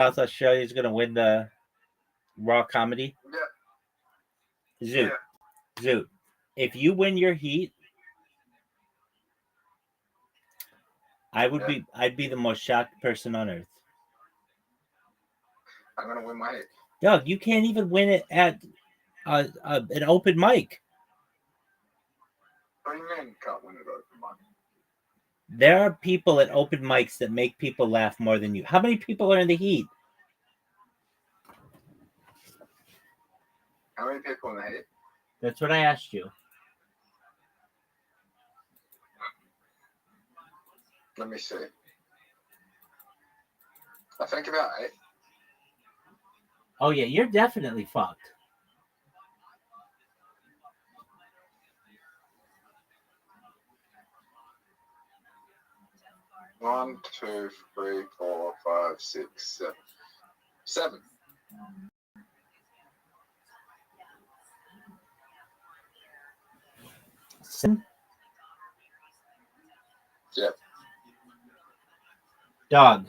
South Australia is going to win the Raw comedy? Yeah. Zoot. If you win your heat, I'd be the most shocked person on earth. I'm gonna win my heat. Doug, you can't even win it at an open mic. What do you mean you can't win it open mic? There are people at open mics that make people laugh more than you. How many people are in the heat? How many people in the heat? That's what I asked you. Let me see. I think about 8. Oh yeah, you're definitely fucked. 1, 2, 3, 4, 5, 6, 7. 7. Yep. Dog,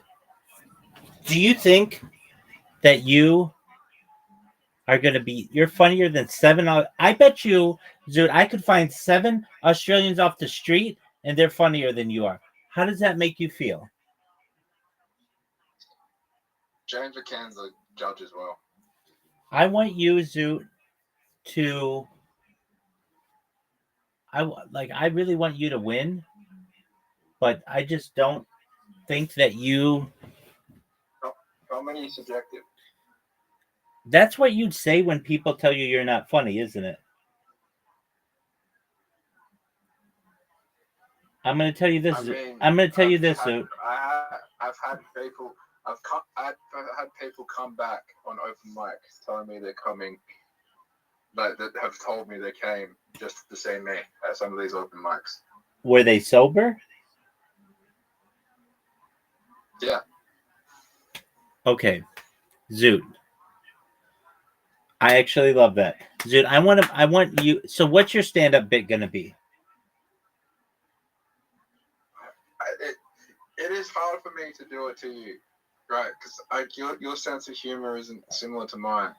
do you think that you are going to be, you're funnier than 7? I bet you, dude, I could find 7 Australians off the street and they're funnier than you are. How does that make you feel? James McCann's a judge as well. I want you, Zoot, to I really want you to win, but I just don't think that you. How many is subjective? That's what you'd say when people tell you you're not funny, isn't it? I'm going to tell you this. I'm going to tell you this, Zoot. I've had people. I've had people come back on open mics telling me they're coming. That have told me they came just to see me at some of these open mics. Were they sober? Yeah. Okay, Zoot. I actually love that, Zoot. I want you. So, what's your stand-up bit gonna be? It is hard for me to do it to you, right? Because your sense of humor isn't similar to mine.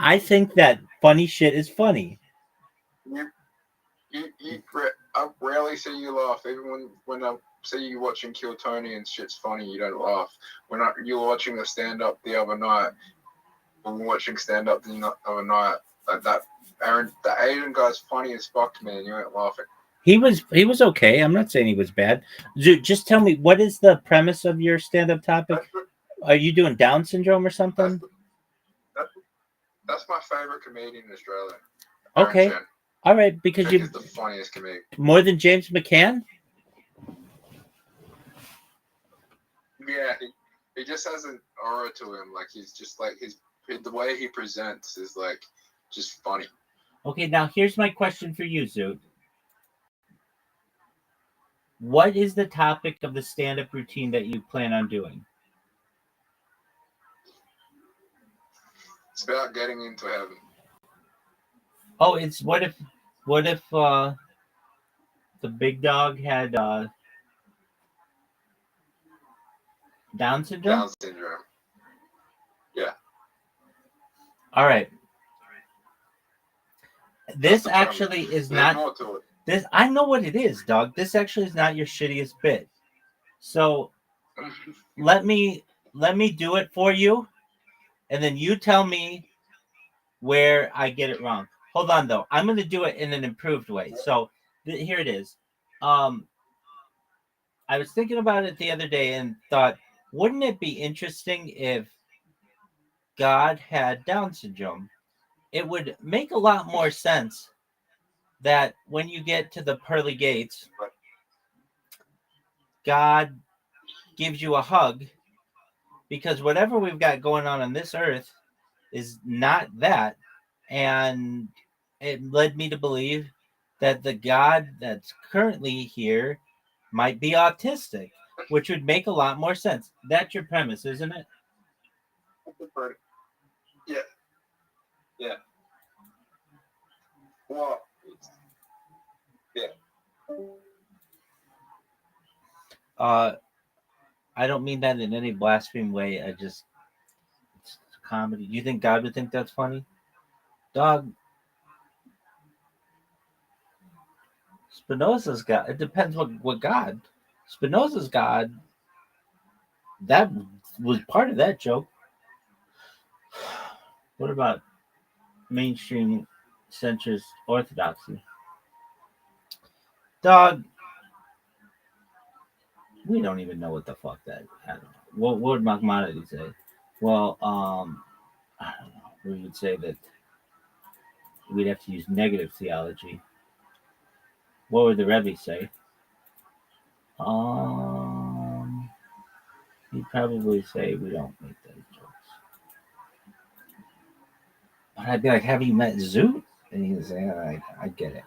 I think that funny shit is funny. I rarely see you laugh. Even when I see you watching Kill Tony and shit's funny, you don't laugh. You were watching the stand-up the other night, when we were watching stand-up the other night, that Asian guy's funny as fuck, man. You ain't laughing. He was okay. I'm not saying he was bad. Just tell me, what is the premise of your stand-up topic? Are you doing Down syndrome or something? That's my favorite comedian in Australia. Okay. All right, because he's the funniest comedian. More than James McCann? Yeah, he just has an aura to him. Like, he's just like the way he presents is like just funny. Okay, now here's my question for you, Zoot. What is the topic of the stand-up routine that you plan on doing? It's about getting into heaven. Oh, it's what if the big dog had Down syndrome? Down syndrome. Yeah. All right. This actually is not. More to it. This, I know what it is, dog. This actually is not your shittiest bit. So let me do it for you, and then you tell me where I get it wrong. Hold on, though. I'm going to do it in an improved way. So here it is. I was thinking about it the other day and thought, wouldn't it be interesting if God had Down syndrome? It would make a lot more sense that when you get to the pearly gates, God gives you a hug, because whatever we've got going on this earth is not that. And it led me to believe that the God that's currently here might be autistic, which would make a lot more sense. That's your premise, isn't it? Yeah. Yeah. Well, yeah. I don't mean that in any blaspheme way. It's comedy. Do you think God would think that's funny? Dog, Spinoza's God. It depends what God. Spinoza's God, that was part of that joke. What about mainstream centrist orthodoxy? Dog, we don't even know what the fuck that. I don't know. What would Maimonides say? Well, I don't know. We would say that we'd have to use negative theology. What would the Rebbe say? Um, he'd probably say we don't make those jokes. But I'd be like, "Have you met Zoot?" And he'd say, "I get it."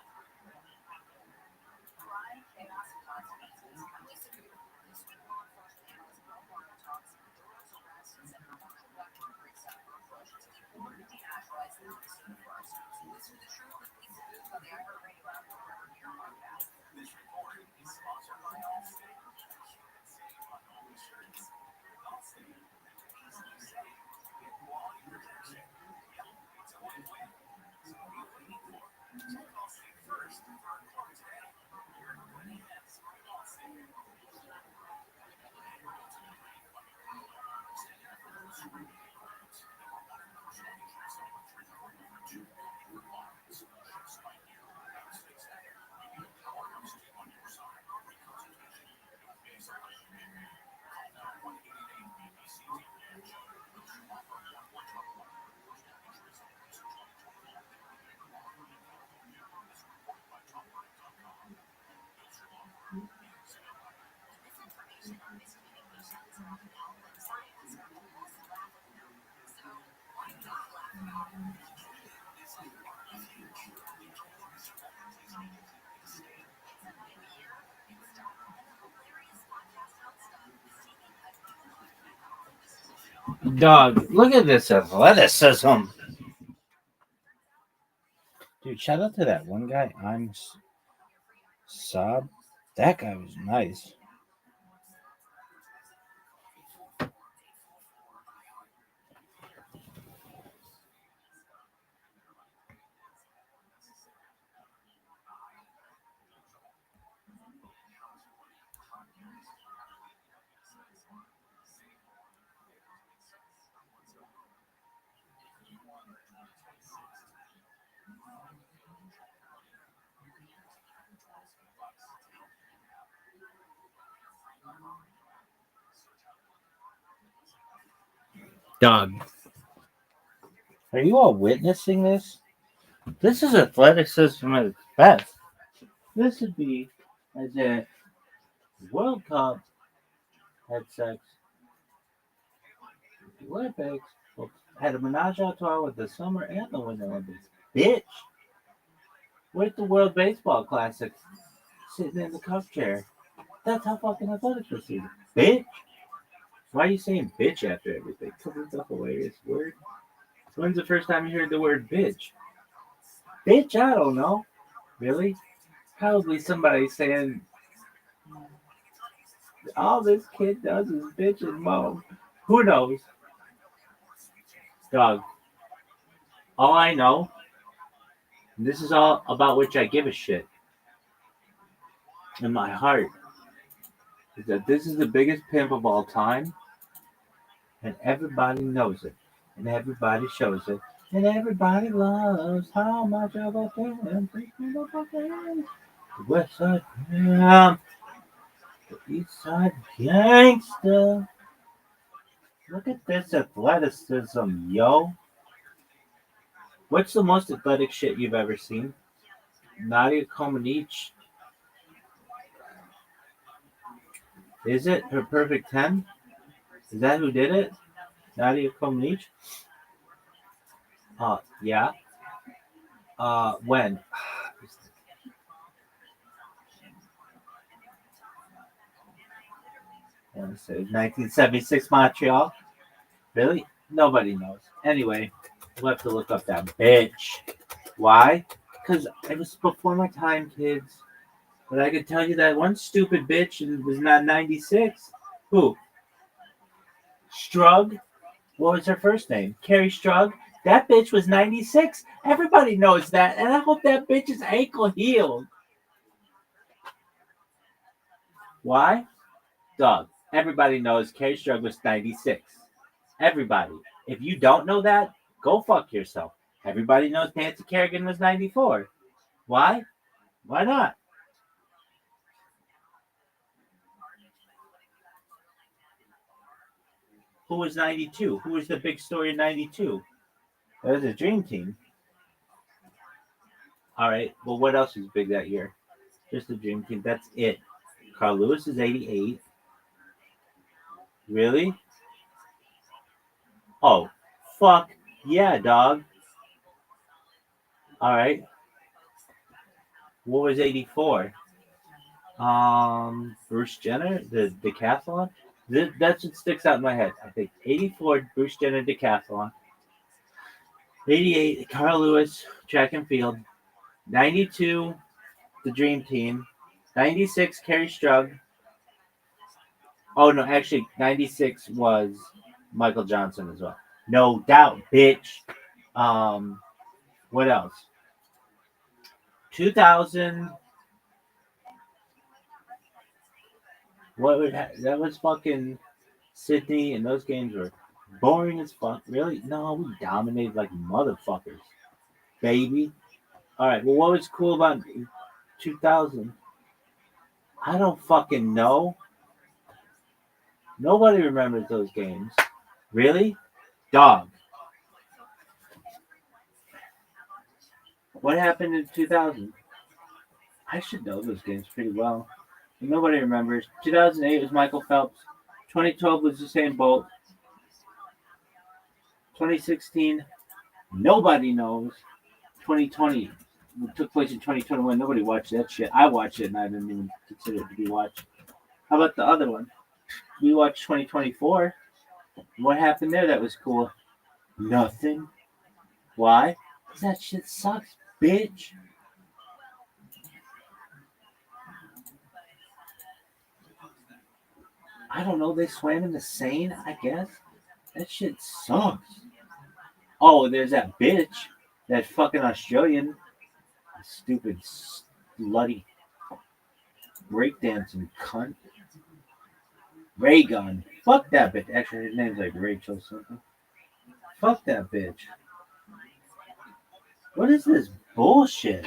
Dog, look at this athleticism. Dude, shout out to that one guy. I'm Saab. That guy was nice. Dog, are you all witnessing this? This is athleticism at its best. This would be as a World Cup had sex, the Olympics, had a menage a trois with the Summer and the Winter Olympics. Bitch, where's the World Baseball Classic sitting in the cup chair? That's how fucking athletic this is. Bitch. Why are you saying bitch after everything? Because it's a hilarious word. When's the first time you heard the word bitch? Bitch, I don't know. Really? Probably somebody saying, all this kid does is bitch and moan. Who knows? Dog. All I know, and this is all about which I give a shit in my heart, is that this is the biggest pimp of all time, and everybody knows it, and everybody shows it, and everybody loves how much of a pimp the West Side Pimp, the East Side Gangsta. Look at this athleticism, yo. What's the most athletic shit you've ever seen? Nadia Comaneci. Is it her perfect 10? Is that who did it? Nadia Comaneci? Yeah. When? Let's say 1976 Montreal. Really? Nobody knows. Anyway, we'll have to look up that bitch. Why? Because it was before my time, kids. But I could tell you that one stupid bitch was not 96. Who? Strug. What was her first name? Carrie Strug. That bitch was 96. Everybody knows that, and I hope that bitch is ankle healed. Why? Dog. Everybody knows Carrie Strug was 96. Everybody. If you don't know that, go fuck yourself. Everybody knows Nancy Kerrigan was 94. Why? Why not? Who was 92? Who was the big story in 92? That was a dream team. All right. Well, what else was big that year? Just the dream team. That's it. Carl Lewis is 88. Really? Oh, fuck. Yeah, dog. All right. What was 84? Bruce Jenner, the decathlon. That's what sticks out in my head. I think 84, Bruce Jenner decathlon. 88, Carl Lewis, track and field. 92, the Dream Team. 96, Carrie Strug. Oh, no, actually, 96 was Michael Johnson as well. No doubt, bitch. What else? 2000. That was fucking Sydney, and those games were boring as fuck. Really? No, we dominated like motherfuckers, baby. All right. Well, what was cool about 2000? I don't fucking know. Nobody remembers those games. Really? Dog. What happened in 2000? I should know those games pretty well. But nobody remembers. 2008 was Michael Phelps. 2012 was Usain Bolt. 2016, nobody knows. 2020 took place in 2021. Nobody watched that shit. I watched it and I didn't even consider it to be watched. How about the other one? We watched 2024. What happened there that was cool? Nothing. Why? Because that shit sucks, bitch. I don't know. They swam in the Seine, I guess. That shit sucks. Oh, there's that bitch. That fucking Australian. Stupid, slutty, breakdancing cunt. Raygun. Fuck that bitch. Actually, his name's like Rachel something. Fuck that bitch. What is this bullshit?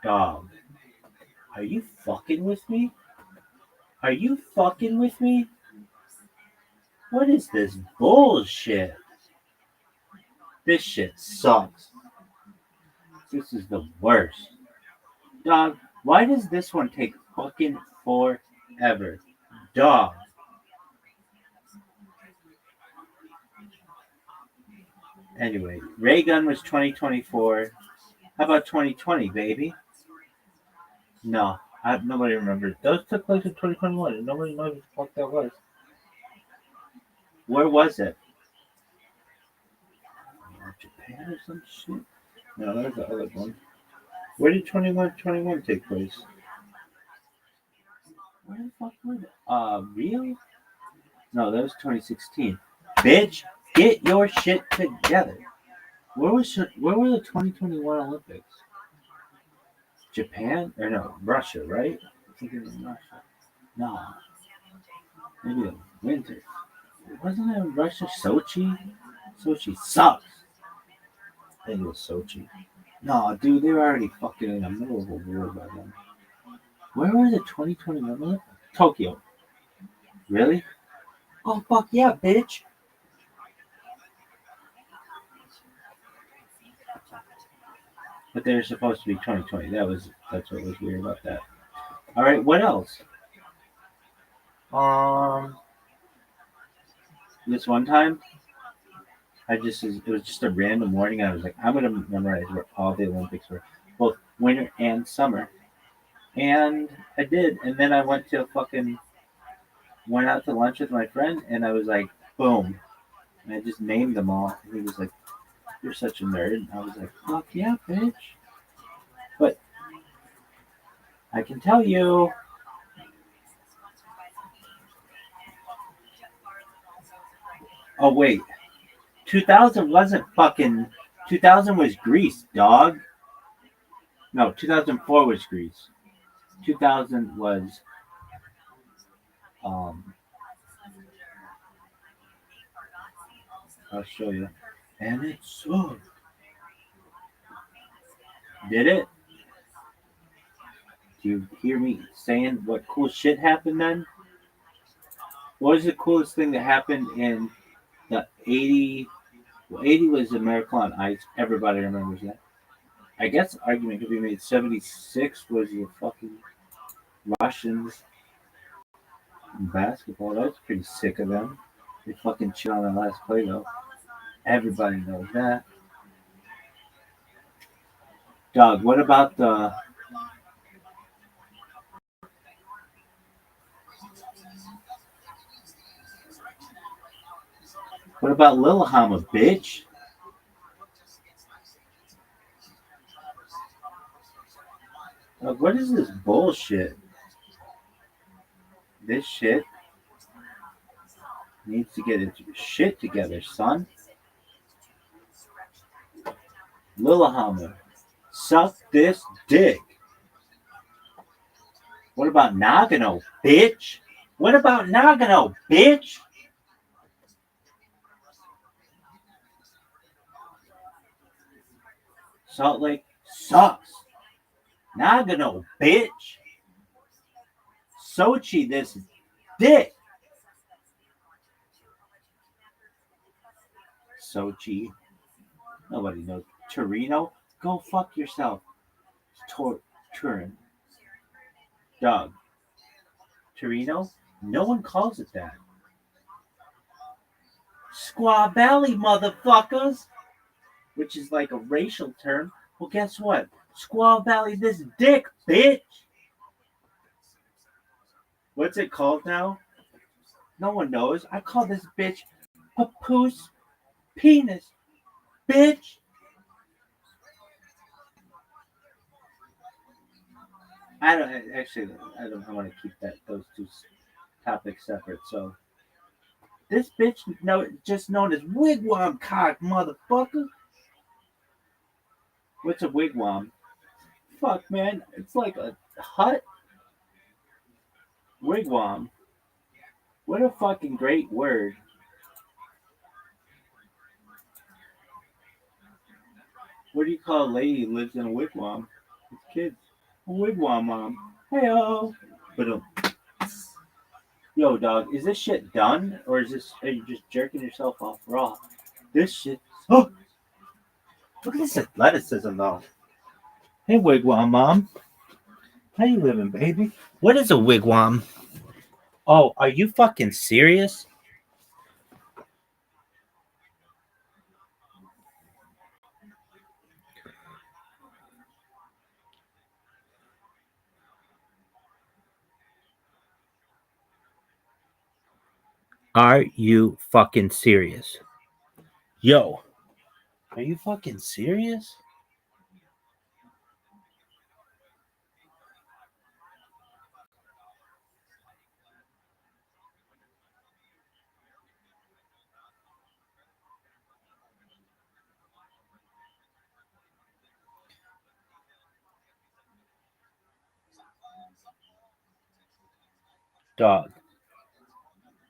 Dog. Are you fucking with me? Are you fucking with me? What is this bullshit? This shit sucks. This is the worst. Dog, why does this one take fucking forever? Dog. Anyway, Raygun was 2024. How about 2020, baby? No, nobody remembers. Those took place in 2021, and nobody knows what the fuck that was. Where was it? Japan or some shit? No, that was the other one. Where did 21 take place? Where the fuck was it? Rio? No, that was 2016. Bitch, get your shit together. Where were the 2021 Olympics? Japan? Or no, Russia, right? I think it was Russia. No. Maybe the winter. Wasn't it Russia? Sochi? Sochi sucks. I think it was Sochi. No, dude, they were already fucking in the middle of a war by then. Where was it? 2021 Olympics? Tokyo. Really? Oh, fuck yeah, bitch. But they were supposed to be 2020. That's what was weird about that. All right, what else? This one time, it was just a random morning. I was like, I'm gonna memorize where all the Olympics were, both winter and summer, and I did. And then I went out to lunch with my friend, and I was like, boom, and I just named them all. And he was like, "You're such a nerd." And I was like, "Fuck yeah, bitch!" But I can tell you, Oh wait, 2000 wasn't fucking. 2000 was Greece, dog. No, 2004 was Greece. 2000 was um. I'll show you. And it sucked. Did it? Do you hear me saying what cool shit happened then? What was the coolest thing that happened in the 80? Well, 80 was the Miracle on Ice. Everybody remembers that. I guess the argument could be made 76 was the fucking Russians in basketball. That was pretty sick of them. They fucking shit on the last play though. Everybody knows that. Dog, what about Lillehammer, bitch? Dog, what is this bullshit? This shit needs to get its shit together, son. Lillehammer, suck this dick. What about Nagano, bitch? What about Nagano, bitch? Salt Lake sucks. Nagano, bitch. Sochi, this dick. Sochi. Nobody knows. Torino, go fuck yourself. Turin. Dog. Torino, no one calls it that. Squaw Valley, motherfuckers. Which is like a racial term. Well, guess what? Squaw Valley, this dick, bitch. What's it called now? No one knows. I call this bitch papoose penis, bitch. I don't actually. I don't. I want to keep those two topics separate. So this bitch, no, just known as wigwam cock, motherfucker. What's a wigwam? Fuck, man. It's like a hut. Wigwam. What a fucking great word. What do you call a lady who lives in a wigwam with kids? A wigwam mom. Hey-oh. But yo, dog, is this shit done? Or are you just jerking yourself off raw? This shit. Oh, look at this athleticism, though. Hey, wigwam mom. How you living, baby? What is a wigwam? Oh, are you fucking serious? Are you fucking serious? Yo, are you fucking serious? Dog,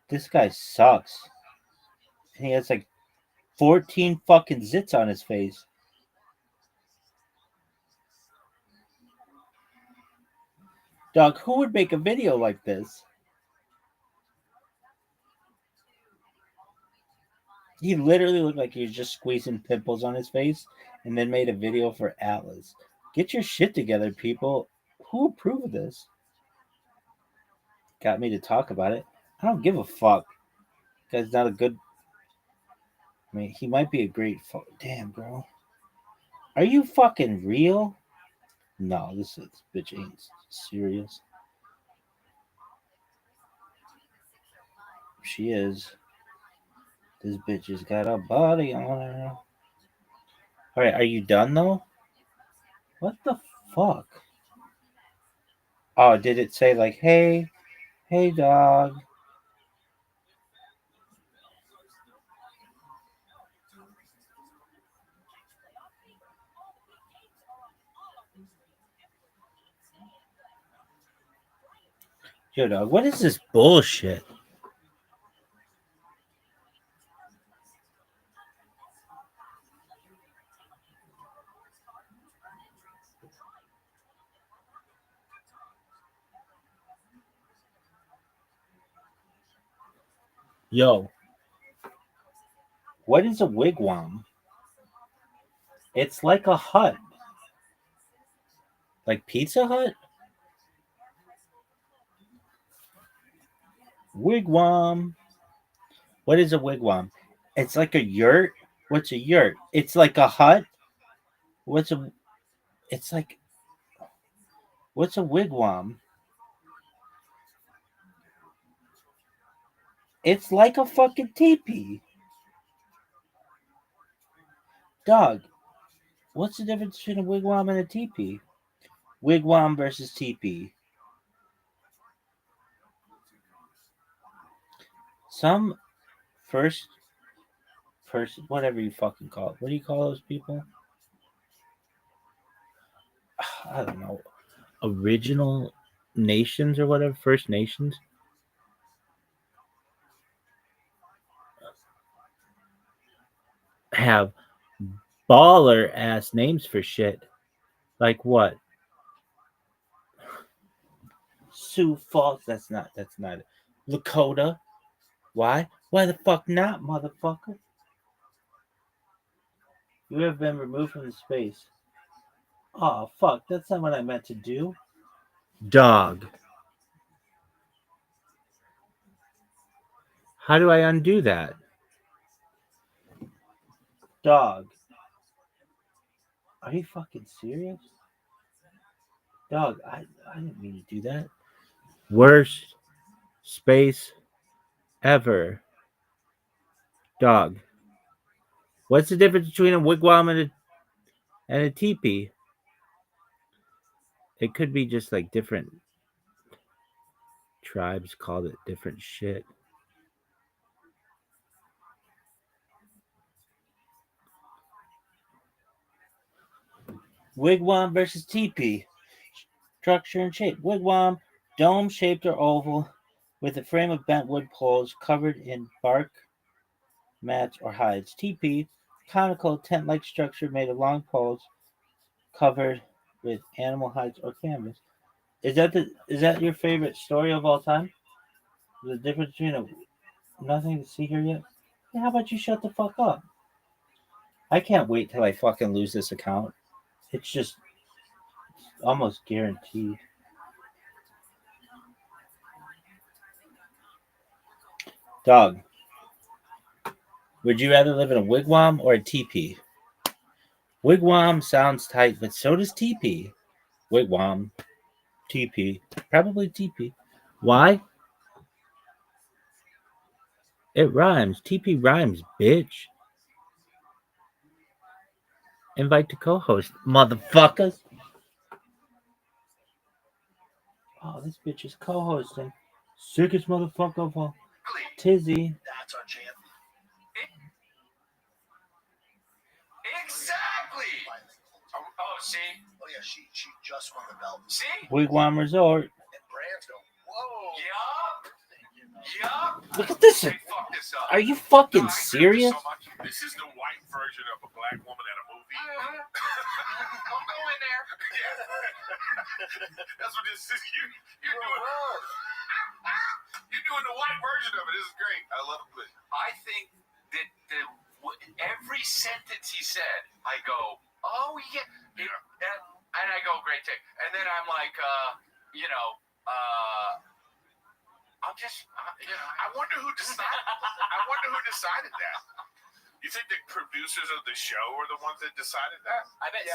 this guy sucks. And he has like 14 fucking zits on his face. Dog, who would make a video like this? He literally looked like he was just squeezing pimples on his face and then made a video for Atlas. Get your shit together, people. Who approved this? Got me to talk about it. I don't give a fuck. Guy's not a good. I mean, he might be a great. Damn, bro. Are you fucking real? No, this bitch ain't serious. She is. This bitch has got a body on her. All right, are you done though? What the fuck? Oh, did it say like, hey, dog? Yo, dog, what is this bullshit? Yo, what is a wigwam? It's like a hut. Like Pizza Hut? Wigwam. What is a wigwam? It's like a yurt. What's a yurt? It's like a hut. What's a? It's like what's a wigwam? It's like a fucking teepee. Dog. What's the difference between a wigwam and a teepee? Wigwam versus teepee. Some first person, whatever you fucking call it. What do you call those people? I don't know. Original nations or whatever. First Nations. Have baller ass names for shit. Like what? Sioux Falls. That's not it. Lakota. Why? Why the fuck not, motherfucker? You have been removed from the space. Oh fuck, that's not what I meant to do. Dog. How do I undo that? Dog. Are you fucking serious? Dog, I didn't mean to do that. Worst space ever. Dog. What's the difference between a wigwam and a teepee? It could be just like different tribes called it different shit. Wigwam versus teepee. Structure and shape. Wigwam, dome shaped or oval, with a frame of bent wood poles covered in bark, mats, or hides. Teepee, conical tent like structure made of long poles covered with animal hides or canvas. Is that your favorite story of all time? The difference between a nothing to see here yet? Yeah, how about you shut the fuck up? I can't wait till I fucking lose this account. It's just almost guaranteed. Dog, would you rather live in a wigwam or a teepee? Wigwam sounds tight, but so does teepee. Wigwam, teepee, probably teepee. Why? It rhymes. TP rhymes, bitch. Invite to co-host, motherfuckers. Oh, this bitch is co-hosting. Sickest motherfucker of all. Tizzy. That's our chance. Exactly. Oh, see? Oh yeah, she just won the belt. See? Wigwam Resort. And Brands go, whoa. Yup. Look at this. They fucked this up. Are you fucking serious? This is the white version of a black woman at a movie. Don't go in there. That's what this is. You're doing the white version of it. This is great. I love it. I think that every sentence he said, I go, oh yeah, and I go, great take, and then I'm like, I'm just, I wonder who decided. I wonder who decided that. You think the producers of the show are the ones that decided that? I bet. Yeah,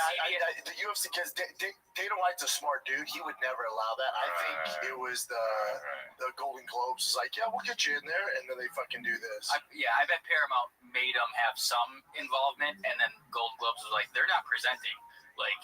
the UFC, because Dana White's a smart dude. He would never allow that. I think it was the Golden Globes. Is like, yeah, we'll get you in there, and then they fucking do this. I bet Paramount made them have some involvement, and then Golden Globes was like, they're not presenting. Like,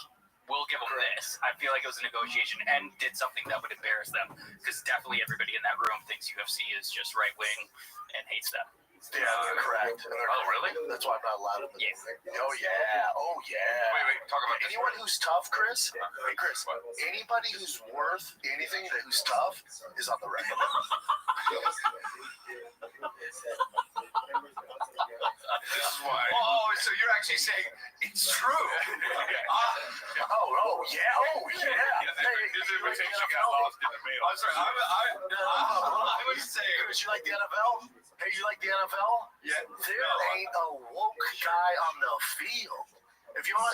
we'll give them this. I feel like it was a negotiation and did something that would embarrass them, because definitely everybody in that room thinks UFC is just right wing and hates them. Yeah, they're correct. And they're Oh, really? That's why I'm not allowed in the Yes. Oh, yeah. Oh, yeah. Wait, talk about this. Anyone who's tough, Chris? Hey, Chris. Anybody who's worth anything who's tough is on the record. This is why. Oh, so you're actually saying it's true. Oh, yeah. His invitation got lost in the mail. I'm sorry. I was saying. Chris, you like the NFL? Hey, you like the NFL? Yeah. There ain't a woke guy on the field. If you want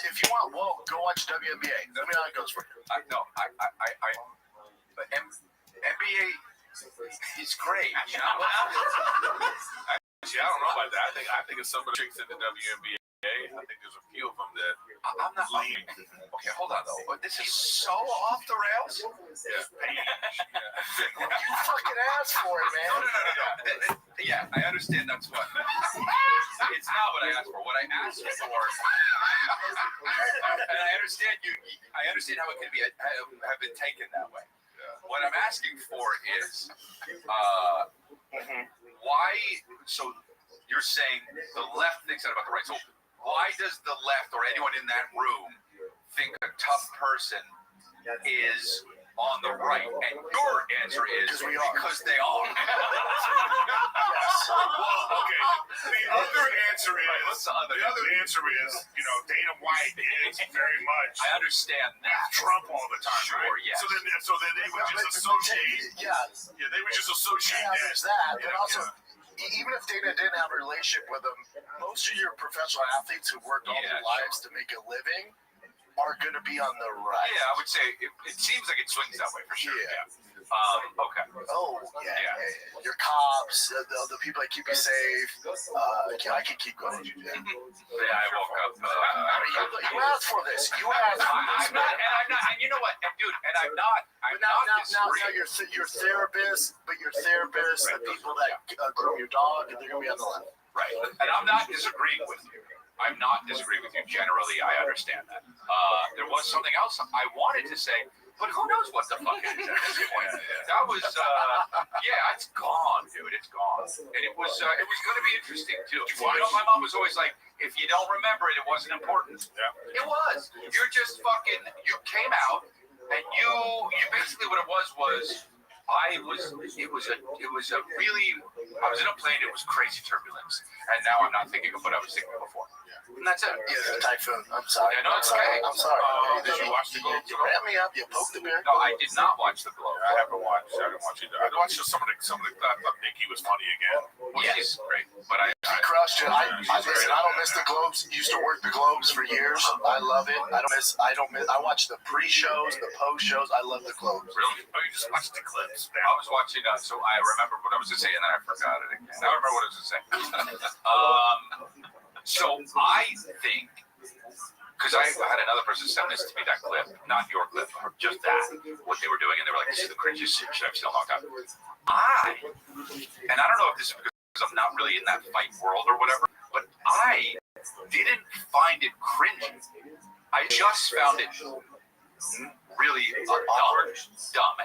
woke, go watch WNBA. Let me know how it goes for you. NBA is great. You know? Actually, I don't know about that. I think it's some of the chicks in the WNBA. I think there's a few of them that I'm not leaving. Okay, hold on though. But this is so off the rails. Yeah. You fucking asked for it, man. No. Yeah, I understand that's what. It's not what I asked for. What I asked for. And I understand you. I understand how it can be have been taken that way. What I'm asking for is, why? So you're saying the left thinks that about the right. So why does the left or anyone in that room think a tough person is on the right? And your answer is because they are. Well, okay. The other answer is, What's the other Dana White is very much I understand that. Trump all the time, Sure, right? yes. So then they would just associate. Yeah, They would just associate yeah, that. there's that. But also, even if Dana didn't have a relationship with him, most of your professional athletes who worked all their lives to make a living are going to be on the right. Yeah, I would say it seems like it swings that way for sure. Yeah. Okay. Oh, yeah. Your cops, the people that keep you safe. I can keep going. Yeah, I woke up. You asked for this. You asked for this. I'm not, and you know what, dude, and I'm not Now disagreeing. your therapist, but your therapist, the people that groom your dog, they're going to be on the left. Right. And I'm not disagreeing with you. I'm not disagreeing with you. Generally, I understand that. There was something else I wanted to say, but who knows what the fuck it is at this point. That was, it's gone, dude. It's gone. And it was going to be interesting, too. You know, my mom was always like, if you don't remember it, it wasn't important. Yeah. It was. You're just fucking, you came out, and you basically what it was, I was in a plane, it was crazy turbulence. And now I'm not thinking of what I was thinking before. And that's it. Yeah, the typhoon. I'm sorry. Yeah, no, it's okay. I'm sorry. Did you watch the Globe? You ran me up. You poked the bear. No, I did not watch the Globe. I haven't watched. I didn't watch either. I watched some of the. I thought Nikki was funny again. Well, she's great, but I He crushed it. I don't miss the Globes. Used to work the Globes for years. I love it. I don't miss. I watch the pre-shows, the post-shows. I love the Globes. really. Oh, you just watched the clips. I was watching. So I remember what I was going to say, and then I forgot it again. I remember what I was going to say. So I think, because I had another person send this to me, that clip, not your clip, just that, what they were doing, and they were like, this is the cringiest shit I've seen in a long time. And I don't know if this is because I'm not really in that fight world or whatever, but I didn't find it cringy. I just found it really dumb.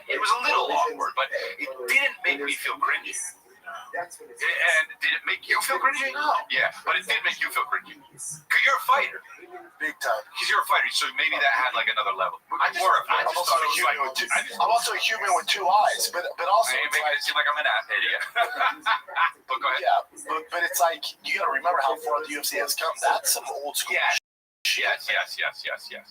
It was a little awkward, but it didn't make me feel cringy. And did it make you feel cringy? No. Yeah, but it did make you feel cringy. Because you're a fighter. Big time. Because you're a fighter, so maybe that had like another level. I'm also a human with two eyes, but also you make it seem like I'm an idiot. But go ahead. Yeah, but it's like you got to remember how far the UFC has come. That's some old school. Yeah. Yes.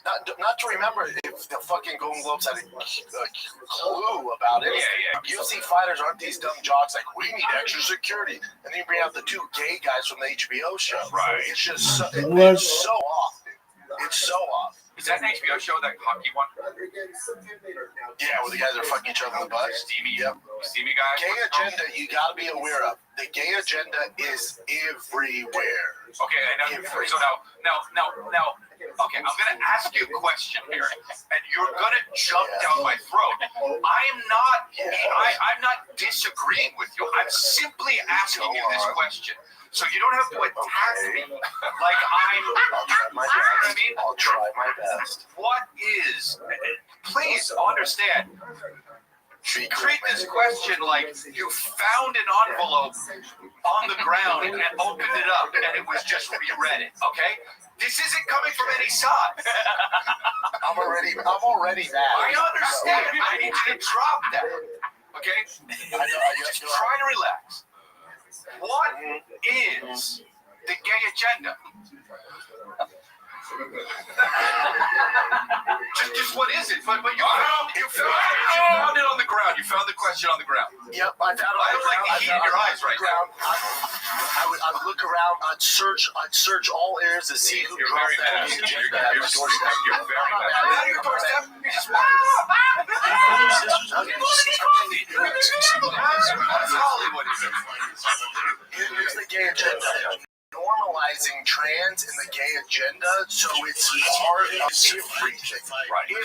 Not to remember if the fucking Golden Globes had a clue about it. Yeah. UFC fighters aren't these dumb jocks like, we need extra security. And then you bring out the two gay guys from the HBO show. Right. It's just so, it's so off, dude. It's so off. Is that an HBO show, that hockey one? Yeah, where the guys are fucking each other in the butt. Steamy. Yep. Steamy guy. Gay agenda, you got to be aware of. The gay agenda is everywhere. Okay, so now, okay, I'm going to ask you a question here, and you're going to jump down my throat. I'm not disagreeing with you. I'm simply asking you this question. So you don't have to attack me like I'm. I'll try my best. What is? Please understand. treat this question like you found an envelope on the ground and opened it up and it was just you read it, okay? This isn't coming from any side. I'm already mad. I understand. I need you to drop that, okay? Just try to relax. What is the gay agenda? Just what is it? But you found it on the ground. You found the question on the ground. Yep, I found it. I don't like the heat in your eyes right now. I would look around. I'd search all areas to see who dropped that. You're very mad. Not at your doorstep. You're just That's Hollywood. Here's the gay agenda. Normalizing trans in the gay agenda, so it's part of everything.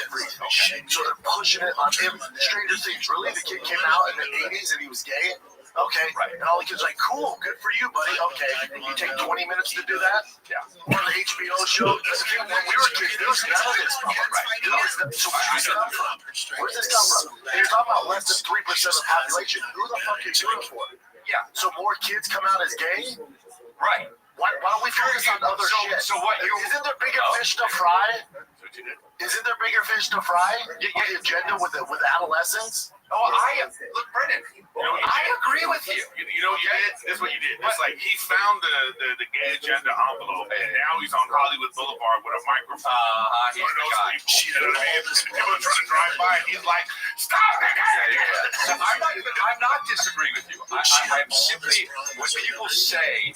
Everything. So they're pushing it on him. Stranger Things. Really? The kid came out in the 80s and he was gay? Okay. And all the kids are like, cool, good for you, buddy. Okay. You take 20 minutes to do that? Yeah. On the HBO show? When we were kids, there was none of this. So where's this come from? Where's this come from? And you're talking about less than 3% of the population. Who the fuck are you doing it for? Yeah. So more kids come out as gay? Right. Why don't we focus on other shit? So what you... Isn't there bigger fish to fry? Isn't there bigger fish to fry? The agenda with adolescents? Look, Brendan, I agree with you. You know what you did? This is what you did. It's like he found the gay agenda envelope, and now he's on Hollywood Boulevard with a microphone. He's the guy. You know what I mean? People are trying to drive by, and he's like, "Stop the gay agenda!" I'm not disagreeing with you. I'm simply, when people say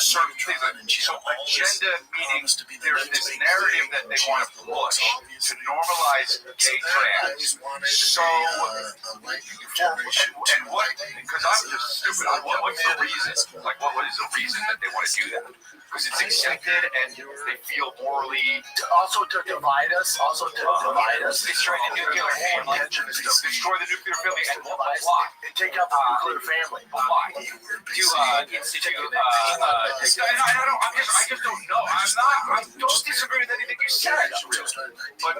certain things, so agenda meaning there's this narrative that they want to push to normalize gay trans. So, and what, because I'm just stupid, what's the reason? Like, what is the reason that they want to do that? Because it's accepted and they feel morally... Also to divide us. Destroy the nuclear family. Destroy the nuclear family. And why? And take out the nuclear family. Why? To institute... I just don't know. I don't disagree with anything you said, really. But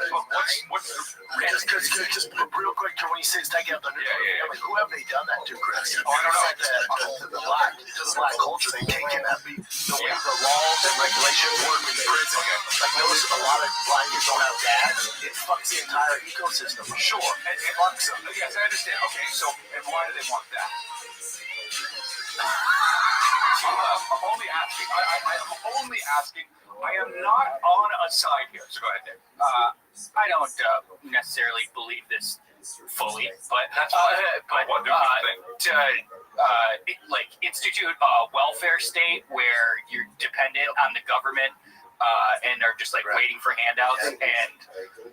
what's the reason? Just real quick, when you say take out the nuclear family, who have they done that to, Chris? I don't know. To the black culture, they've taken that the way the laws and regulations work in prison. Like, notice a lot of black kids don't have dads. It fucks the entire ecosystem. Sure. It fucks them. Yes, I understand. Okay, so, and why do they want that? I'm only asking. I'm only asking. I am not on a side here. So go ahead, Dave. I don't necessarily believe this fully, but That's fine. What do you think? Institute a welfare state where you're dependent on the government and are just waiting for handouts, and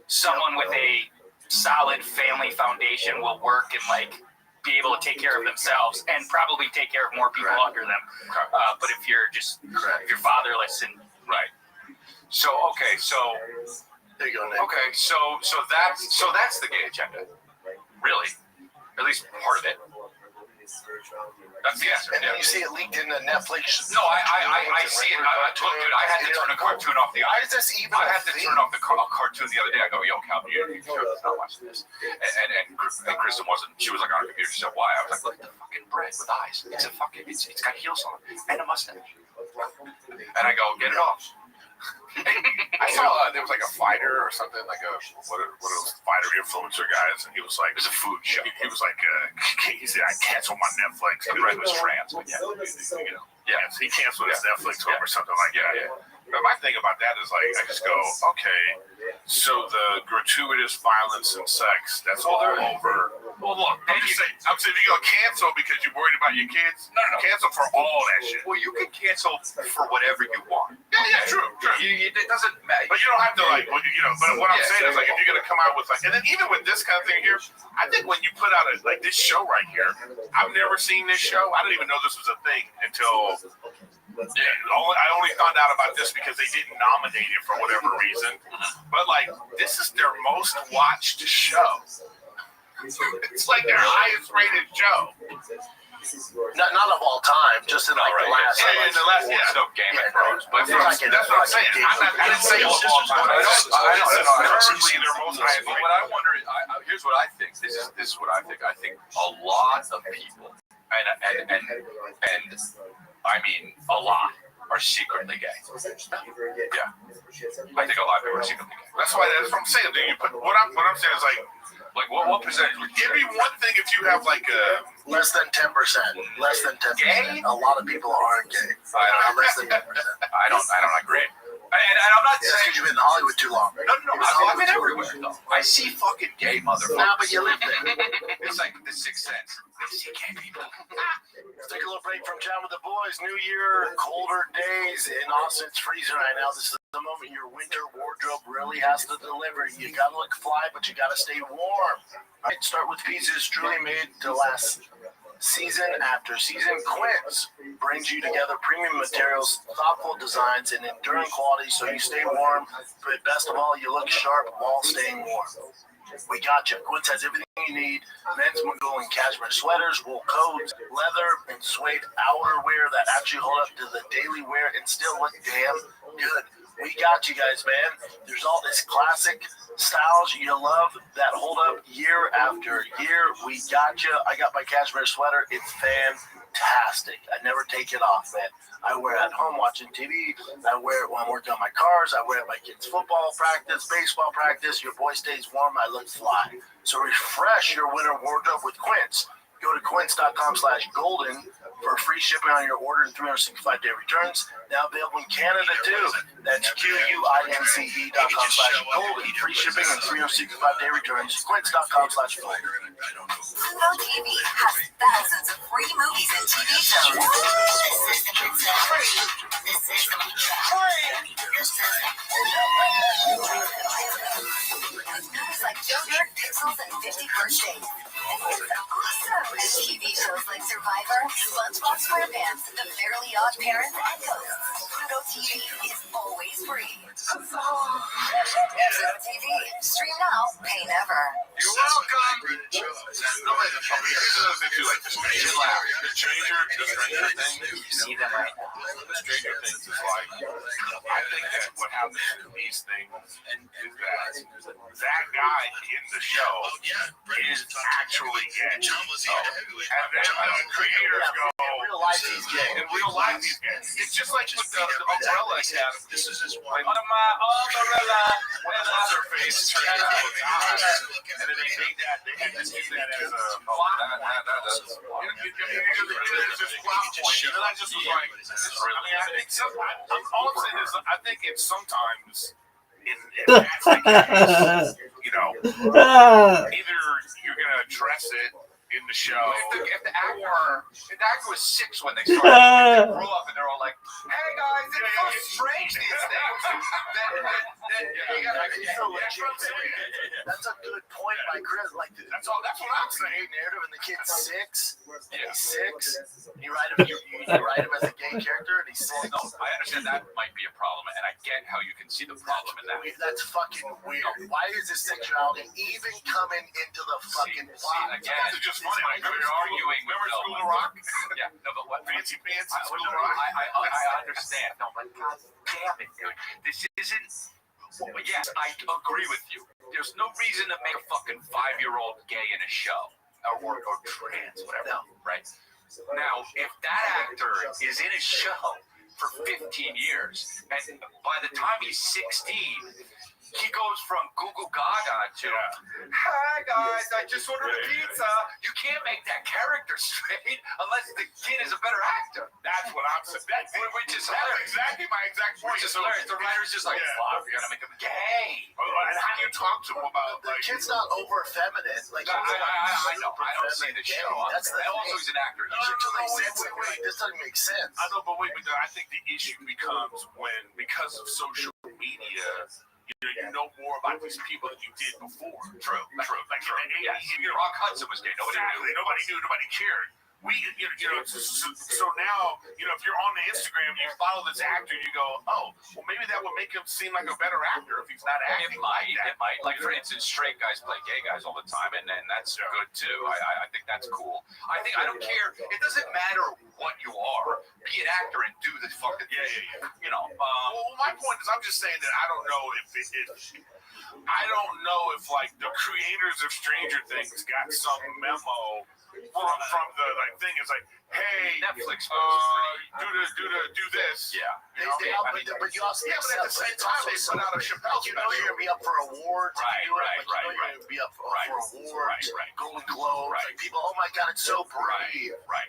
someone with a solid family foundation will work and be able to take care of themselves and probably take care of more people under them. But if you're fatherless and Right. So There you go, Nick. okay, so that's the gay agenda, really, at least part of it. That's the answer. And then you see it leaked into Netflix. No, I see it. Look, dude, I had to turn a cartoon off the. Why is this even? I had to turn off the cartoon the other day. I go, yo, Calvin, you should not watch this. And Kristen wasn't. She was on her computer. She said, why? I was like, look at the fucking bread with eyes. It's got heels on it and a mustache. And I go, get it off. I saw there was a fighter or something, what are those fighter influencer guys, and he was like, It's a food show. he was like, he said, I canceled my Netflix. The bread was trans. Yes, he canceled his Netflix over something like that. Yeah. But my thing about that is I just go, okay, so the gratuitous violence and sex, that's all over. Well, look, I'm saying if you're gonna cancel because you're worried about your kids, No. cancel for all that shit. Well, you can cancel for whatever you want. Yeah, true. It doesn't matter. But you don't have to but what I'm saying is if you're gonna come out with and then even with this kind of thing here, I think when you put out this show right here, I've never seen this show. I didn't even know this was a thing until I only found out about this because they didn't nominate it for whatever reason. But this is their most watched show. It's their highest rated show. Not of all time, just in like the last. There's no Game of Thrones, but Like that's what I'm saying. I didn't say all time. I don't Currently, they're most high. But what I wonder, here's what I think. This is what I think. I think a lot of people, and I mean a lot, are secretly gay. Yeah, I think a lot of people are secretly gay. That's what I'm saying. Dude. What I'm saying is like what percentage would it'd be one thing if you have like a less than 10%. Less than 10%. Gay? A lot of people aren't gay. Less than 10%. I don't agree. And I'm not That's saying because you've been in Hollywood too long. no. I've been everywhere though. I see fucking gay motherfuckers. Nah, but you live there. It's like the Sixth Sense. I see gay people. Let's take a little break from Chat with the Boys. New Year, colder days in Austin. It's freezing right now. This is the moment your winter wardrobe really has to deliver. You gotta look fly, but you gotta stay warm. All right, start with pieces truly made to last season after season. Quince brings you together premium materials, thoughtful designs, and enduring quality so you stay warm, but best of all, you look sharp while staying warm. We got you. Quince has everything you need. Men's Mongolian cashmere sweaters, wool coats, leather, and suede outerwear that actually hold up to the daily wear and still look damn good. We got you guys, man. There's all this classic styles you love that hold up year after year. We got you. I got my cashmere sweater. It's fantastic. I never take it off, man. I wear it at home watching TV. I wear it when I'm working on my cars. I wear it at my kids' football practice, baseball practice. Your boy stays warm. I look fly. So refresh your winter wardrobe with Quince. Go to quince.com/golden for free shipping on your order and 365-day returns. Now available in Canada too. That's QUINCE.com/golden. Free shipping and 365-day returns. Quince.com/golden. Pluto TV has thousands of free movies and TV shows. This is free. This is free. This is movies like Joker, Pixels, and 50 First Dates. This is awesome. And TV shows like Survivor, SpongeBob SquarePants, The Fairly Odd Parents, and Ghosts. Pluto TV is always free. Pluto TV. Stream now, pay never. You're welcome. here's another thing too. Like the Stranger Things. You see them right now. The Stranger Things is like, I think that what happens in these things is that guy in the show is actually gay. And then creators go, In real life, he's gay. in real life he's gay. It's just like with the Umbrella Academy. This is his Like, wife. under my umbrella. What's her face turned into a guy, and then they take that, they just use that as a plot point. It's just plot point. And I just was like, I mean, I think all I'm saying is, I think it's sometimes in that's the case, you know, either you're gonna address it in the show. If the actor was 6 when they started, they grew up and they're all like, "Hey guys, it's so strange these things." Then you gotta That's a good point by Chris. Like That's what I'm saying. narrative, and the kid's 6. He's 6. You write him as a gay character, and he's 6. No, I understand that might be a problem, and I get how you can see the problem in that. That's fucking weird. Why is his sexuality even coming into the fucking plot? Again, It's just funny. Like, you're arguing with remember no School one. of Rock? Yeah, no, but what? Fancy Pants I, and School of Rock? I understand. No, but God damn it, dude. This isn't. Well, yes, I agree with you. There's no reason to make a fucking 5-year-old gay in a show or trans, whatever. Right? Now, if that actor is in a show for 15 years, and by the time he's 16, he goes from Google Gaga to, "Hi guys, I just ordered a pizza." You can't make that character straight unless the kid is a better actor. That's what I'm saying. Which is That's hilarious. exactly my exact point. Which is hilarious. The writer's just like, "Fuck, we're gonna make him gay." And how do you talk to him about The like? kid's not over feminine. Like I know. I don't see the show. That's the And also, he's an actor. He should Wait. This doesn't make sense. I know, but wait, but I think the issue becomes when, because of social media, you know more about these people than you did before. True. Like in the 80s, Yes. Rock Hudson was gay. Nobody knew. Nobody knew. Nobody cared. so now, if you're on the Instagram, you follow this actor, you go, oh, well, maybe that would make him seem like a better actor if he's not acting like that. It might. Like, for instance, straight guys play gay guys all the time, and that's good, too. I think that's cool. I don't care. It doesn't matter what you are. Be an actor and do the fucking... Yeah. Well, my point is, I'm just saying that I don't know if like the creators of Stranger Things got some memo from the thing. It's like, hey, Netflix do this. Yeah. But you also but at the same time, they put out a Chappelle you're gonna be up for awards. Right. You're gonna be up for awards. Golden Globes. Like people, oh my God, it's so brave. Right.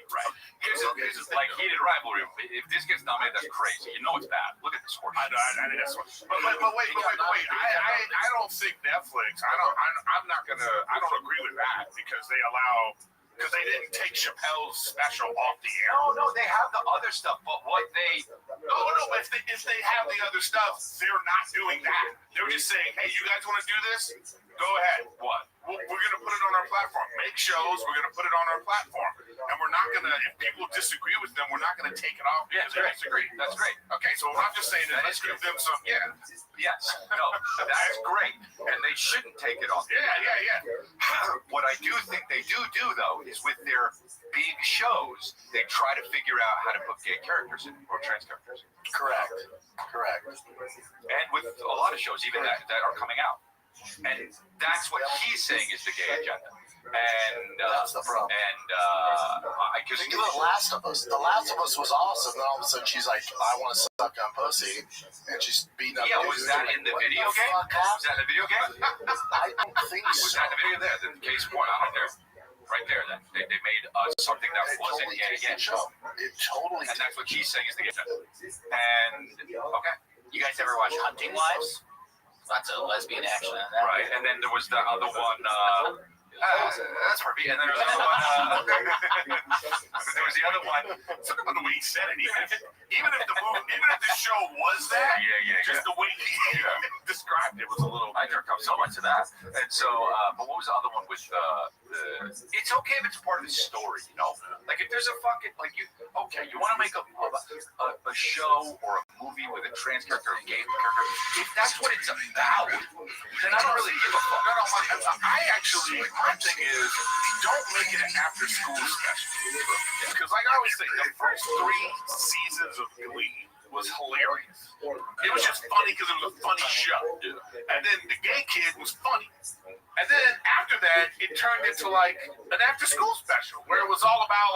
Here's like heated rivalry. If this gets nominated, that's crazy. You know it's bad. Look at this horse. I know that's what. But wait. I don't think Netflix. I don't agree with that because they didn't take Chappelle's special off the air. No, they have the other stuff, but what they... No, if they have the other stuff, they're not doing that. They're just saying, hey, you guys want to do this? Go ahead. What? We're going to put it on our platform. Make shows, we're going to put it on our platform. And we're not going to, if people disagree with them, we're not going to take it off because they disagree. That's great. Okay, so what I'm just saying is let's give them some, Yes. No, that's great. And they shouldn't take it off. Yeah. What I do think they do, though, is with their big shows, they try to figure out how to put gay characters in or trans characters. Correct. And with a lot of shows, even that are coming out. And that's what he's saying is the gay agenda. And that's the problem. Think of The Last of Us. The Last of Us was awesome. Then all of a sudden she's like, I want to suck on pussy, and she's beating up. Yeah, was that in the video game? Was that in the video game? I don't think so. Was that in the video there? The case point on there. Right there, then they made something that wasn't gay again. It totally. And that's what he's saying is the gay agenda. And okay, you guys ever watch Hunting Wives? Lots of lesbian action in that. Right, and then there was the other one. That's for me. And then there was the other one. There was the other one. Something about the way he said it. Even if the show was that, just the way he described it was a little. I jerked off so much of that. And so, but what was the other one with it's okay if it's part of the story, Like if there's a fucking you want to make a show or a movie with a trans character or a gay character. If that's what it's about, then I don't really give a fuck. My thing is, don't make it an after-school special. Because, like I always say, the first 3 seasons of Glee was hilarious. It was just funny because it was a funny show. And then the gay kid was funny. And then after that, it turned into like an after-school special where it was all about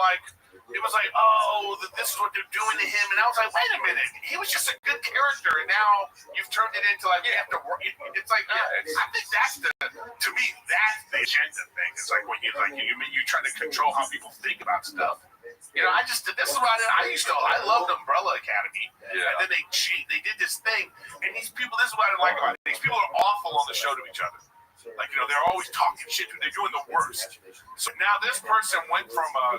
this is what they're doing to him. And I was like, wait a minute, he was just a good character, and now you've turned it into like you have to work. It's like I think that's to me that's the agenda thing. It's like when you try to control how people think about stuff. This is what I loved Umbrella Academy. Yeah. And then they did this thing, and these people, this is what I like about it. These people are awful on the show to each other. They're always talking shit. They're doing the worst. So now this person went from a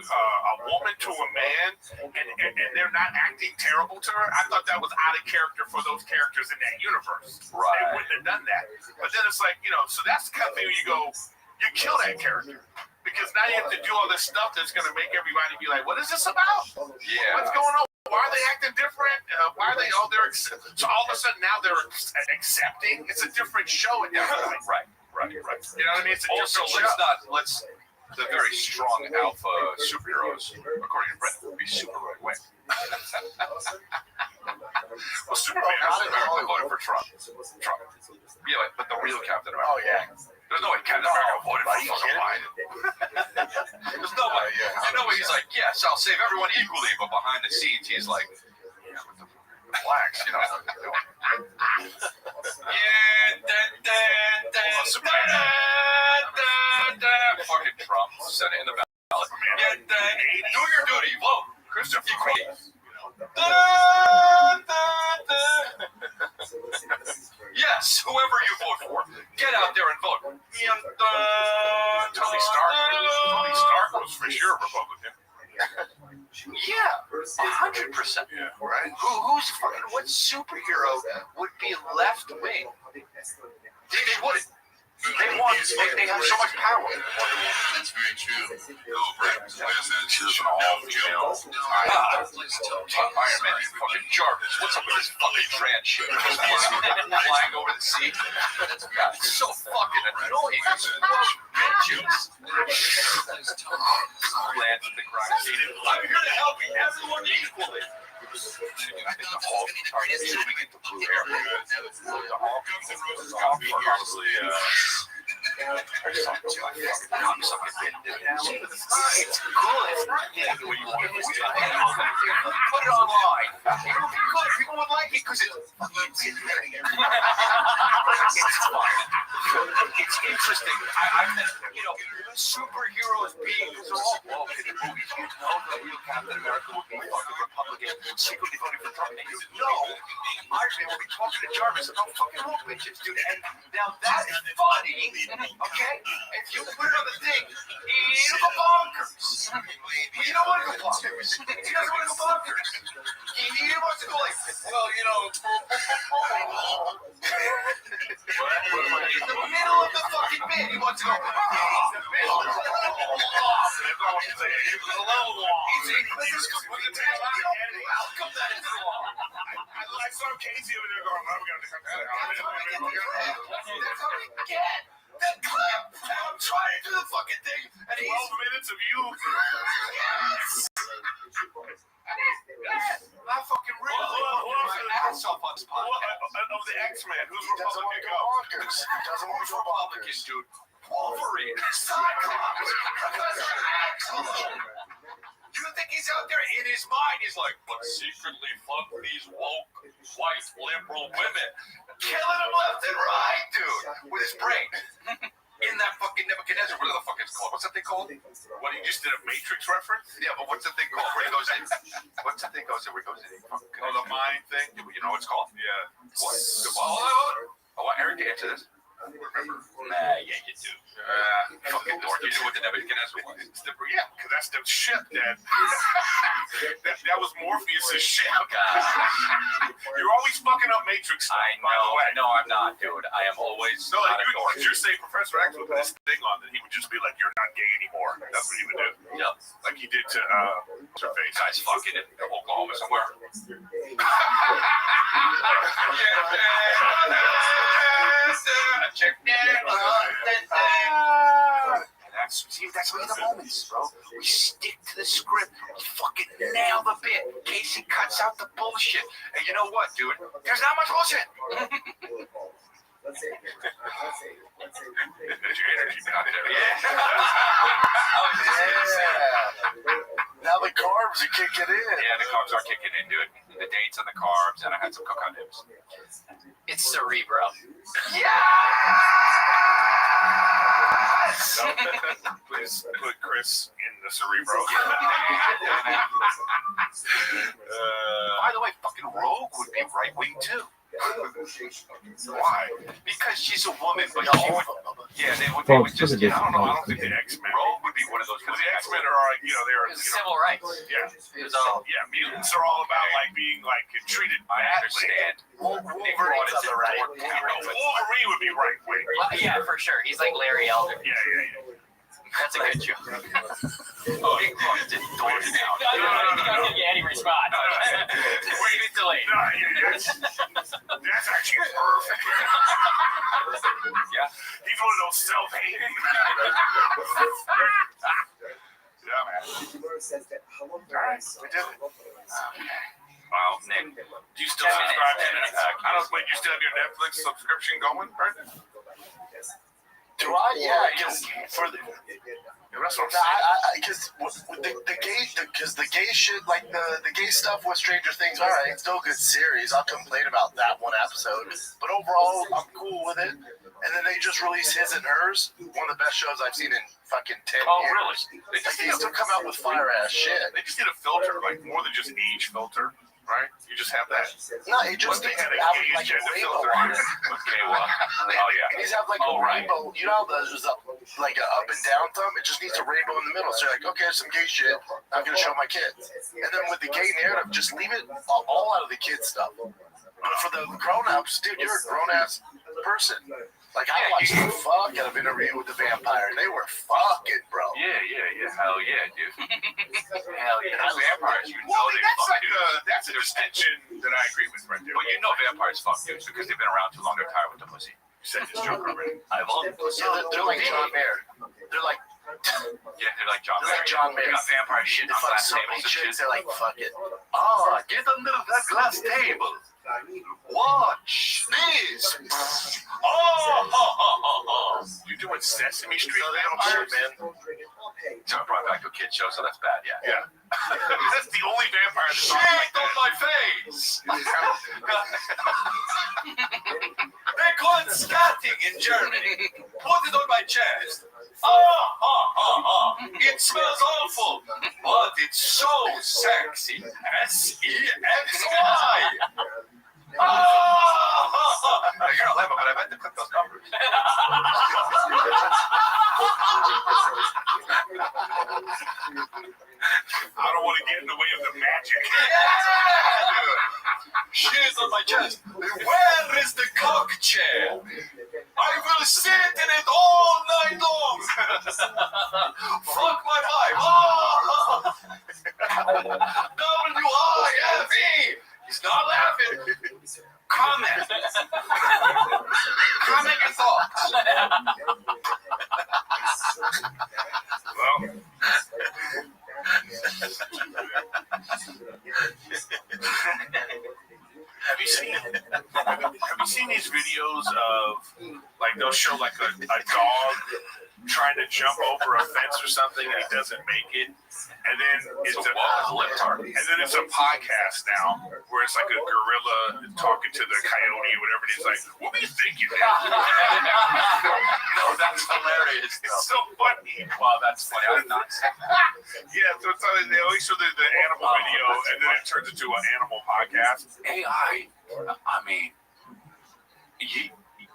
woman to a man, and they're not acting terrible to her. I thought that was out of character for those characters in that universe. Right. They wouldn't have done that. But then it's like, so that's the kind of thing where you go, you kill that character. Because now you have to do all this stuff that's going to make everybody be like, what is this about? Yeah. What's going on? Why are they acting different? Why are they so all of a sudden now they're accepting? It's a different show at that point. Right. You know what I mean? It's a also, different show. The very strong alpha superheroes, according to Brett, would be Superman. Well, Superman voted for Trump. Yeah, but the real Captain America. Oh, yeah. There's no way Captain America voted for fucking Biden. There's no way. He's like, yes, I'll save everyone equally, but behind the scenes, he's like, blacks, Fucking Trump said it in the ballot. Do your duty, vote. Christopher Queen. Yes, whoever you vote for, get out there and vote. Tony Stark was for sure Republican. Yeah, 100%. Yeah, right. Who's fucking what superhero would be left wing? They wouldn't. They have so much power. That's very true. She was an all-female Iron Man, fucking Jarvis. What's up with this fucking trans shit? Flying over the sea. God, it's so fucking annoying. Bitches. Lands at the crime scene. I'm here to help everyone equally. I think the Hulk started zooming into blue hair. The Hulk probably it's cool. It's not exactly what you want to do. Put it online. It would be good. People would like it because it's fun. It's interesting. Superheroes being all woke in the movies. You know the real Captain America would be fucking Republican, secretly voting for Trump. And you know Iron Man will be talking to Jarvis about fucking woke bitches, dude. And now that is funny. Okay? If you put it on the thing, it'll go bonkers. But you don't want to go bonkers. He doesn't want to go bonkers. He wants to go like, well, you know. In the middle of the fucking bit, he wants to go. I saw Casey over there going, That's how we get the clip. I'm trying to do the fucking thing, and 12 minutes of you. Yes. I fucking really my ass off on this podcast. Of the X-Men, who's Republican? Doesn't want to go Republican, bonkers. dude. Wolverine, Cyclops, Professor X. You think he's out there in his mind? He's like, but secretly fuck these woke, white, liberal women. Killing them left and right, dude. With his brain. In that fucking Nebuchadnezzar, what the fuck it's called? What's that thing called? What, you just did a Matrix reference? Yeah, but what's the thing called? Where he goes in? What's that thing goes in? Where he goes in? Oh, the mind thing? You know what it's called? Yeah. What? I want Eric to answer this. Remember? Nah, yeah, you do. Fucking dork. You knew what the Nebuchadnezzar was. Yeah, because that's the ship that that was Morpheus' ship. You're always fucking up Matrix stuff, I by the way. know. No, I'm not, dude. I am always No, not like a dork. you're saying Professor X with this thing on that he would just be like, you're not gay anymore. That's what he would do. Yeah. Like he did to Surface. Guys fucking in Oklahoma somewhere. That's one of the moments, bro. We stick to the script, fucking nail the bit. Casey cuts out the bullshit. And you know what, dude? There's not much bullshit. There's your energy out there. Yeah. Now the carbs are kicking in. Yeah, the carbs are kicking in, dude. The dates on the carbs, and I had some cocoa nibs. It's Cerebro. Yes! Please put Chris in the Cerebro. By the way, fucking Rogue would be right wing too. Why? Because she's a woman, but she would. Yeah, they would just. I I don't think the X-Men. Rogue would be one of those. Because the X-Men are, they're, Civil rights. yeah. It was all. Yeah, mutants are all about, being, treated I badly. understand. Wolverine's on the right. Wolverine would be right-wing. Well, yeah, for sure. He's like Larry Elder. Yeah. That's a good joke. Oh, he didn't do it now. No, he response. Wait a delayed. No, that's actually perfect. Yeah. He's one of those self-hating. Yeah, man. All right, we did it. Well, Nick, Do you still subscribe to it? I don't. Wait, you still have your Netflix subscription going, right? Do I? Yeah, because for the. That's what I'm saying. Because the gay shit, the gay stuff with Stranger Things, all right, still a good series. I'll complain about that one episode, but overall, I'm cool with it. And then they just released His and Hers, one of the best shows I've seen in fucking 10 years. Oh, really? They still come out with fire ass shit. They just need a filter, more than just age filter, right? You just have that. No, it just But they needs had to a have gay a agenda rainbow filter. on it. Okay, well, Oh It needs to have Oh, a right. rainbow. You know how there's an up and down thumb? It just needs a rainbow in the middle. So you're like, okay, some gay shit. I'm going to show my kids. And then with the gay narrative, just leave it all out of the kids stuff. But for the grown-ups, dude, you're a grown-ass person. Like, I watched the fuck out of Interview with the Vampire. They were fucking, bro. Yeah. Hell yeah, dude. Hell yeah. Vampires, you know Well, they that's fuck like dudes. that's a distinction that I agree with right there. But you know vampires fuck dudes because they've been around too long. They're tired with the pussy. You said this joke already. I've all the pussy. Yeah, they're like John Mayer. They're like John Mayer. They got vampire shit They on fuck glass so many tables and shit. chicks. They're like, fuck it. Get under that glass table. Watch this. You doing Sesame Street So they don't shit, vampires? man. So I brought back to a kid show, so that's bad. Yeah. Yeah. That's the only vampire that's Shit like on that. my face. They call it scatting in Germany. Put it on my chest. It smells awful, but it's so sexy. SEXY. You're not laughing, but I meant to click those numbers. I don't want to get in the way of the magic. Shit on my chest. Where is the cock chair? I will sit in it all night long. Fuck my wife. W-I-F-E. He's not laughing. Comment. Comment your thoughts. Well, have you seen these videos of, like, they'll show like a dog trying to jump over a fence or something and he doesn't make it, and then it's a podcast now where it's like a gorilla talking to the coyote or whatever, and he's like, "What do you think you did?" No, that's hilarious. It's so funny. Wow, that's funny. I'm not saying that. Yeah, so it's they always show the animal video, and then it turns into an animal podcast. AI, I mean,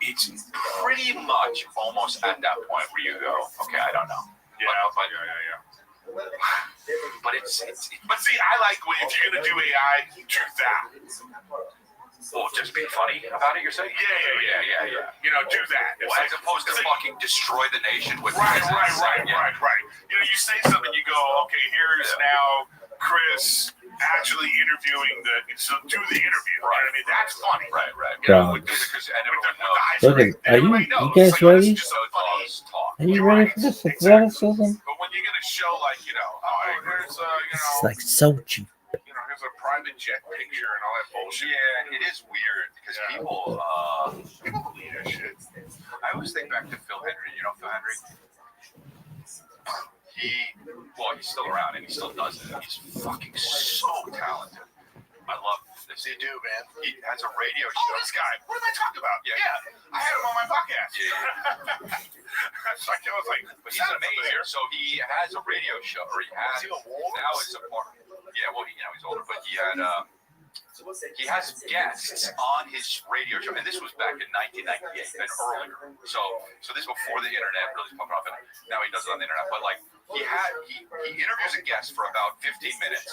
it's pretty much almost at that point where you go, okay, I don't know. Yeah. But it's But see, I like when if you're gonna do AI, do that. just be funny about it. You're saying? Yeah. You know, do that. It's As opposed to fucking destroy the nation with right. Yeah. You know, you say something, you go, okay, here's now Chris actually interviewing so do the interview. Right. I mean, that's funny. Right. Yeah. Because everyone knows. Look at, are you guys ready? Are you ready for this athleticism? But when you're gonna show, like, you know, here's It's like so cheap. here's a private jet picture and all that bullshit. Yeah, it is weird because people believe that shit. I always think back to Phil Henry. You know Phil Henry? He's still around and he still does it. He's fucking so talented. I love this. They do, man. He has a radio Oh, show. this guy. What did I talk about? Yeah. I had him on my podcast. Yeah. So I was like, But he's amazing. So he has a radio show, or he has. Now it's a part. Yeah, well, he's older, but he had. He has guests on his radio show, and this was back in 1998 and earlier. So this was before the internet really popped off, and now he does it on the internet. But like he interviews a guest for about 15 minutes,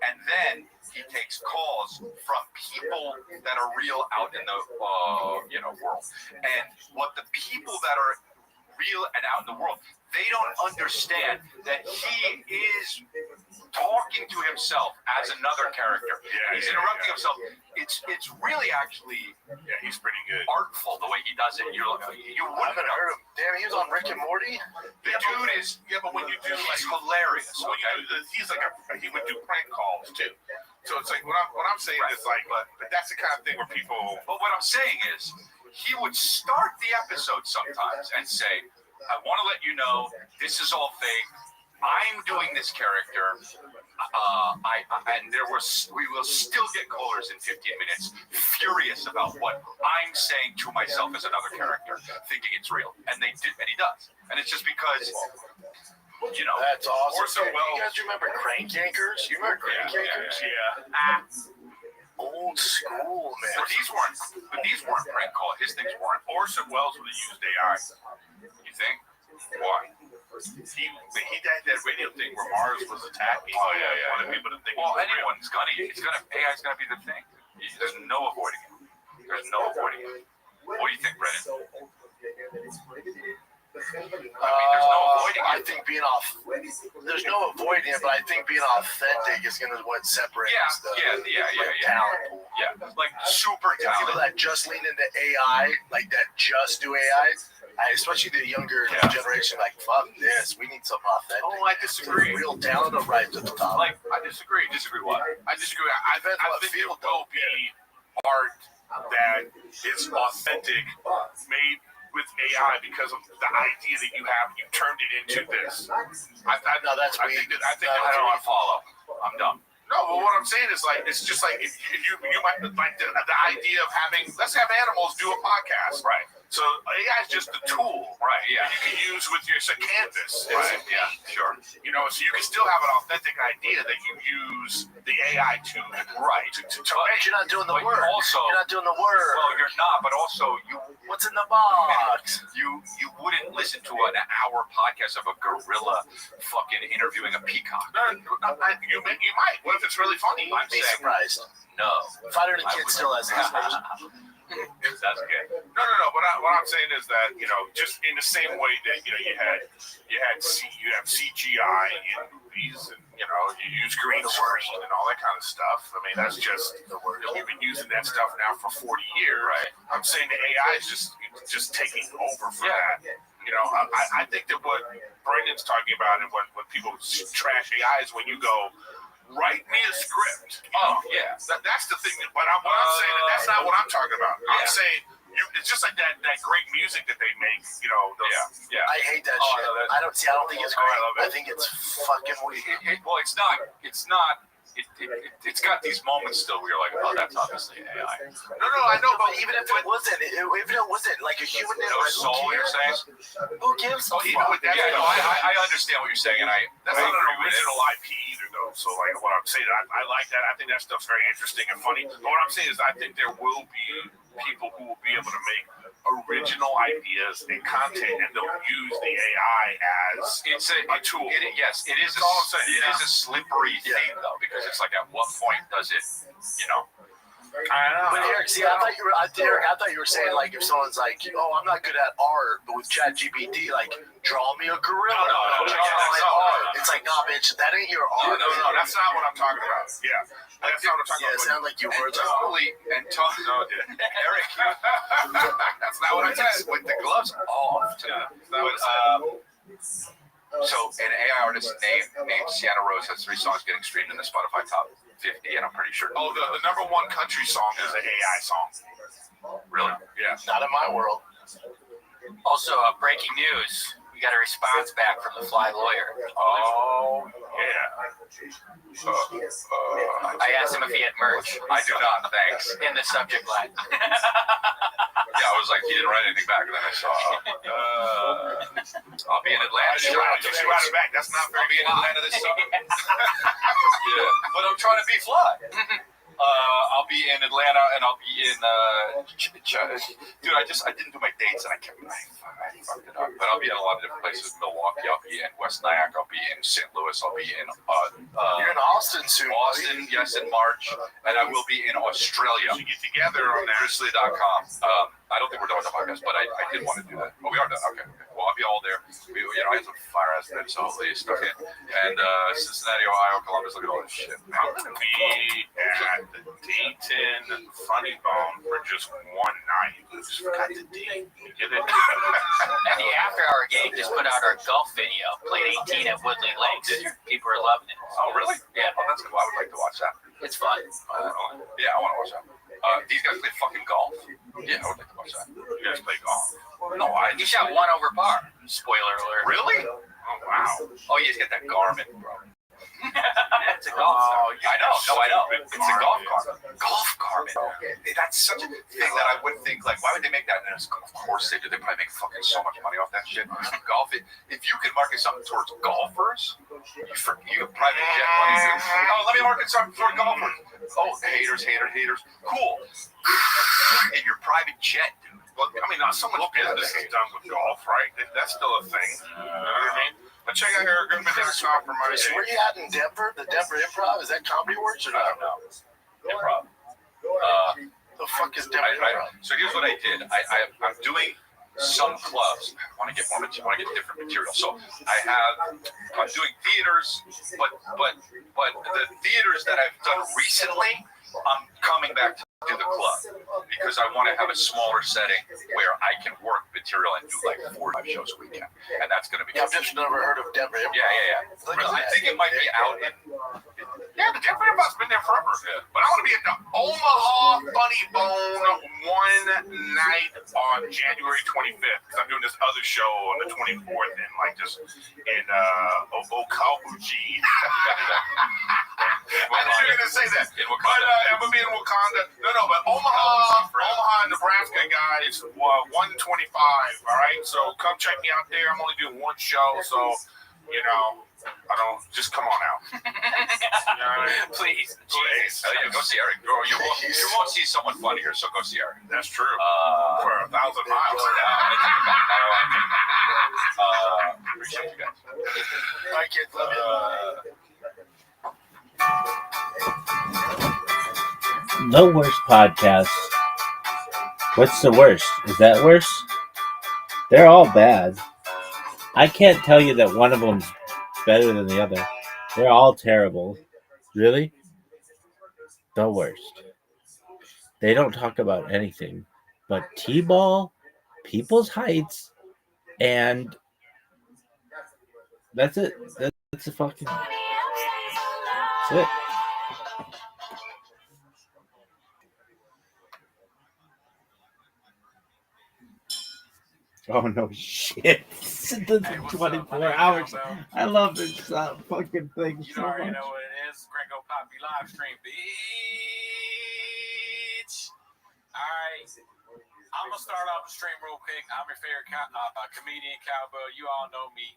and then he takes calls from people that are real out in the world. And what the people that are real and out in the world, they don't understand that he is talking to himself as another character. He's interrupting himself. It's really actually he's pretty good. artful the way he does it. You I wouldn't haven't heard him. Damn, he was on Rick and Morty. The dude is But when you do, he's like, hilarious. when you do, he's like he would do prank calls too. So it's like what I'm saying is like, but that's the kind of thing where people. But what I'm saying is, he would start the episode sometimes and say, I want to let you know this is all fake. I'm doing this character. We will still get callers in 15 minutes, furious about what I'm saying to myself as another character, thinking it's real. And they did, and he does. And it's just because, That's awesome. Orson Welles. You guys remember Crank Yankers? You remember Crank Yankers? Yeah. Old school, man. But these weren't prank calls. His things weren't. Orson Welles would have used AI. You think? Why? He had that radio thing where Mars was attacking. Oh, yeah. Wanted people to think. Well, AI's gonna be the thing. There's no avoiding it. What do you think, Brennan? there's no avoiding I it. think being off. There's no avoiding it, but I think being authentic is gonna what separates the talent pool. Yeah, like super People talented. that just lean into AI, like that just do AI, especially the younger generation, like fuck this, we need something authentic. Oh, I disagree. Real talent will rise to the top. Like, I disagree. Disagree what? I disagree. I think it will be art that is authentic, made with AI because of the idea that you have. You turned it into this. I think that I don't want to follow. I'm dumb. No, but what I'm saying is like it's just like if you might like the idea of having let's have animals do a podcast, right? So AI is just a tool, right? Yeah, that you can use with your canvas, right? Yeah, sure. You know, so you can still have an authentic idea that you use the AI to right to But you're not doing the work. Also, You're not doing the work. well, you're not, but also you. What's in the box? You wouldn't listen to an hour podcast of a gorilla fucking interviewing a peacock. No, you might. What if it's really funny? I'd be surprised. No. 500 kids still has listeners. That's good. No. What I'm saying is that just in the same way that you have CGI in movies, and you use green screen and all that kind of stuff. I mean, that's just we've been using that stuff now for 40 years. Right. I'm saying the AI is just taking over for that. I think that what Brandon's talking about and when people trash AI is when you go, write me a script. Oh, yeah. That's the thing. But what I'm saying, that's not what I'm talking about. I'm saying it's just like that great music that they make. I hate that shit. No, I don't think it's great. I love it. I think it's fucking weak. Well, it's not. It's got these moments still where you're like, oh, that's obviously AI. No, I know, but Even if it wasn't like a human no soul, you're saying? Who gives a fuck? I understand what you're saying, and that's not an original IP either, though. So, like, what I'm saying, I like that. I think that stuff's very interesting and funny. But what I'm saying is, I think there will be people who will be able to make original ideas and content, and they'll use the AI as a tool. Yes, it is. It is a slippery thing, though, because it's like, at what point does it, I don't know. But Eric, see, I thought you were saying like if someone's like, oh, I'm not good at art, but with ChatGPT, like, draw me a gorilla. No, It's like, nah, bitch, that ain't your art. No, that's not what I'm talking about. Yeah. That's not what I'm talking about. It sounds like you were Eric, that's not what I said. With the gloves off. So, an AI artist named Sienna Rose has 3 songs getting streamed in the Spotify top 50, and I'm pretty sure. Oh, the number 1 country song is an AI song. Really? Yeah. Not in my world. Also, breaking news. We got a response back from the Fly lawyer. Oh, yeah. I asked him if he had merch. I do not, thanks. In the subject line. Yeah, I was like, he didn't write anything back, and then I saw, I'll be in Atlanta. She wrote it back. That's not very good. I'll be in Atlanta this summer. Yeah, but I'm trying to be fly. I'll be in Atlanta, and I'll be in, dude, I didn't do my dates, and I fucked it up. But I'll be in a lot of different places. Milwaukee, I'll be in West Nyack, I'll be in St. Louis, I'll be in, You're in Austin soon. Austin, yes, in March, and I will be in Australia. We get together on Grizzly.com. I don't think we're done with the podcast, but I did want to do that. Oh, we are done. Okay. Well, I'll be all there. I have some fire ass beds, so at least. Okay. And Cincinnati, Ohio, Columbus. Look at all this shit. I'm gonna be at the Dayton Funny Bone for just one night. Got the D. You get it? And the After Hour gang just put out our golf video. Played 18 at Woodley Lakes. People are loving it. Oh, really? Yeah. Oh, that's cool. I would like to watch that. It's fun. Yeah, I want to watch that. These guys play fucking golf? Yeah, I would like to watch that. You guys play golf? No, You shot 1 over par. Spoiler alert. Really? Oh, wow. Oh, you just get that Garmin, bro. It's a golf. I know. No, I know. It's a golf Garmin. Golf Garmin. That's such a thing that I would think, like, why would they make that? And of course they do. They probably make fucking so much money off that shit. Golf. If you could market something towards golfers, you have private jet money. Oh, let me market something towards golfers. Oh, haters. Cool. In your private jet, dude. Well, I mean, not so much business is done with golf, right? That's still a thing. You know what I mean? But check out here, good minute stop for my Chris, where you at in Denver? The Denver Improv? Is that Comedy Works or not? No. Improv. The fuck is Denver Improv? So here's what I did. I'm doing some clubs want to get more material, want to get different material. So I'm doing theaters, but the theaters that I've done recently, I'm coming back to do the club because I want to have a smaller setting where I can work material and do like 4 or 5 shows a weekend, and that's going to be. I've just never heard of Denver. Yeah. I think it might be out in. Yeah, the Denver Improv has been there forever. Yeah. But I want to be at the Omaha Funny Bone one night on January 25th because I'm doing this other show on the 24th in like just in Okabuchi. I didn't even gonna say that. But I'm gonna be in Wakanda. No, but Omaha, Nebraska guys, 125. All right, so come check me out there. I'm only doing 1 show, so I don't just come on out. Please. Yeah, go see Eric. You won't see someone funnier, so go see Eric. That's true. For 1,000 miles. Appreciate you guys. Bye, kids. Love you. The worst podcast. What's the worst? Is that worse? They're all bad. I can't tell you that one of them's better than the other. They're all terrible. Really? The worst. They don't talk about anything but T-ball, People's Heights, and that's it. That's the fucking. That's it. Oh no shit. The 24 hours. I love this fucking thing You so already much. know what it is. Gringo Poppy live stream, bitch. Alright. I'm going to start off the stream real quick. I'm your favorite comedian, Cowbell. You all know me.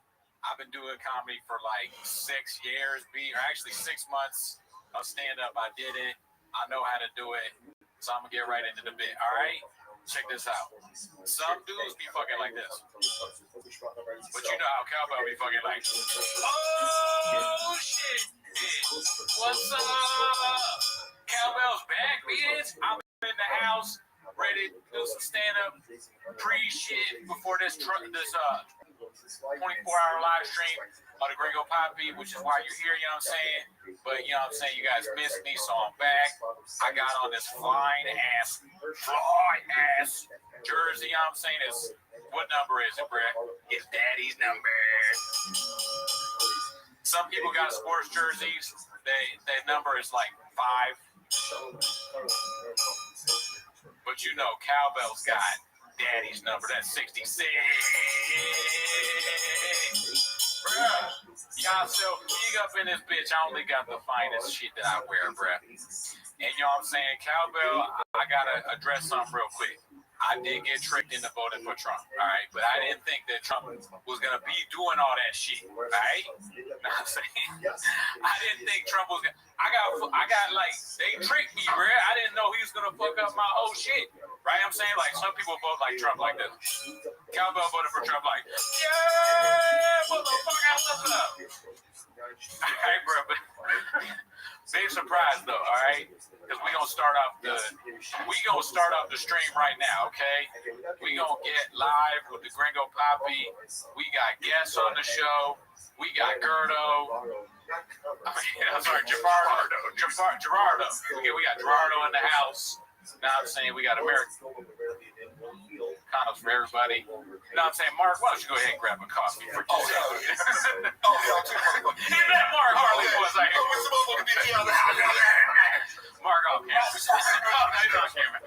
I've been doing comedy for like 6 years, or actually 6 months of stand-up. I did it. I know how to do it. So I'm going to get right into the bit. Alright? Check this out. Some dudes be fucking like this. But you know how Cowbell be fucking like, oh shit, bitch. What's up? Cowbell's back, bitch. I'm in the house, ready to do some stand-up pre-shit before this 24-hour live stream on the Gringo Poppy, which is why you're here, you know what I'm saying? But, you know what I'm saying, you guys missed me, so I'm back. I got on this fly ass jersey, you know what I'm saying? What number is it, Brett? It's daddy's number. Some people got sports jerseys. Their number is like 5. But you know, Cowbell's got daddy's number. That's 66. Bruh, y'all so big up in this bitch. I only got the finest shit that I wear, bruh. And you know what I'm saying? Cowbell, I gotta address something real quick. I did get tricked into voting for Trump, all right? But I didn't think that Trump was gonna be doing all that shit, all right? You know what I'm saying? I didn't think Trump was gonna. I got like, they tricked me, bruh. I didn't know he was gonna fuck up my whole shit, right? I'm saying, like, some people vote like Trump like this. Cowbell voted for Trump like, yeah, motherfucker, what's up? All right, bro, but big surprise though, all right? Because we gonna start off the stream right now, okay? We gonna get live with the Gringo Poppy. We got guests on the show. We got Gerardo. Gerardo. We got Gerardo in the house. Now I'm saying we got American condoms for everybody. Now I'm saying, Mark, why don't you go ahead and grab a coffee for yourself? Hey, that Mark Harley was like, Mark off camera. He's on camera.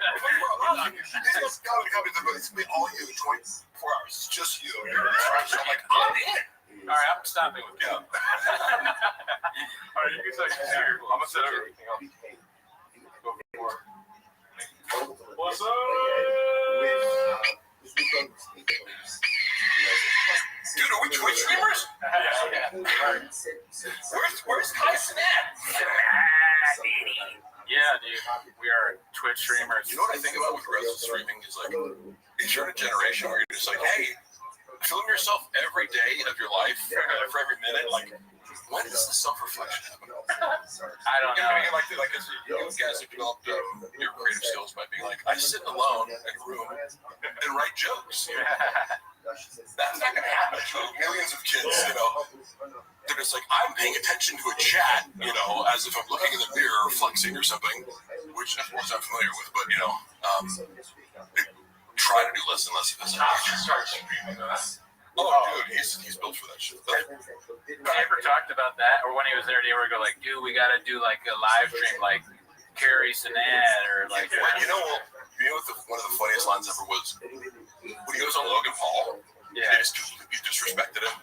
It's me, all you, 24 hours. It's just you. I'm like, all right, I'm stopping with you. All right, you can say here. I'm gonna set everything up. What's up? Dude, are we Twitch streamers? Yeah. Where's Tyson at? Yeah, dude. We are Twitch streamers. You know what I think about with the rest of streaming is like, is you're in a generation where you're just like, hey, film yourself every day of your life for every minute. Like, when does the self-reflection happen? I don't know. Like you guys have developed your creative skills by being like, I sit alone in a room and write jokes. That's not going to happen to millions of kids, you know. They're just like, I'm paying attention to a chat, you know, as if I'm looking in the mirror or flexing or something, which of course I'm familiar with, but, you know, try to do less and less of this. Start streaming that. Oh, dude, he's built for that shit. I ever talked about that, or when he was there, they were go like, dude, we got to do like a live stream, like Carrie Sinat, or like. Well, you know what one of the funniest lines ever was when he goes on Logan Paul. Yeah. They just completely disrespected him.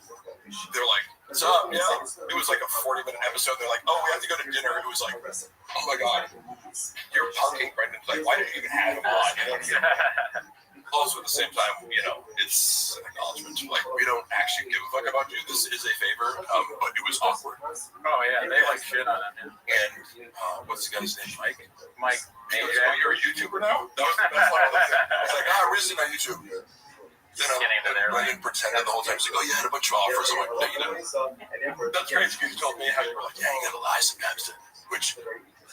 They're like, "What's up?" Yeah. It was like a 40-minute episode. They're like, "Oh, we have to go to dinner." It was like, "Oh my god, you're punking Brendan." Like, why did you even have him on? You know? Also, at the same time, you know, it's an acknowledgement. Like, we don't actually give a fuck about you. This is a favor, but it was awkward. Oh yeah, they like shit on him. And what's the guy's name? Mike. He goes, "Oh, you're a YouTuber now?" That was the best line of the thing. I was like, Risen on YouTube. Then Brendan pretended the whole time. He's like, "Oh, you had a bunch of offers." I'm like, "No, you didn't." That's great. You told me how you were like, "Yeah, you gotta lie sometimes." Which,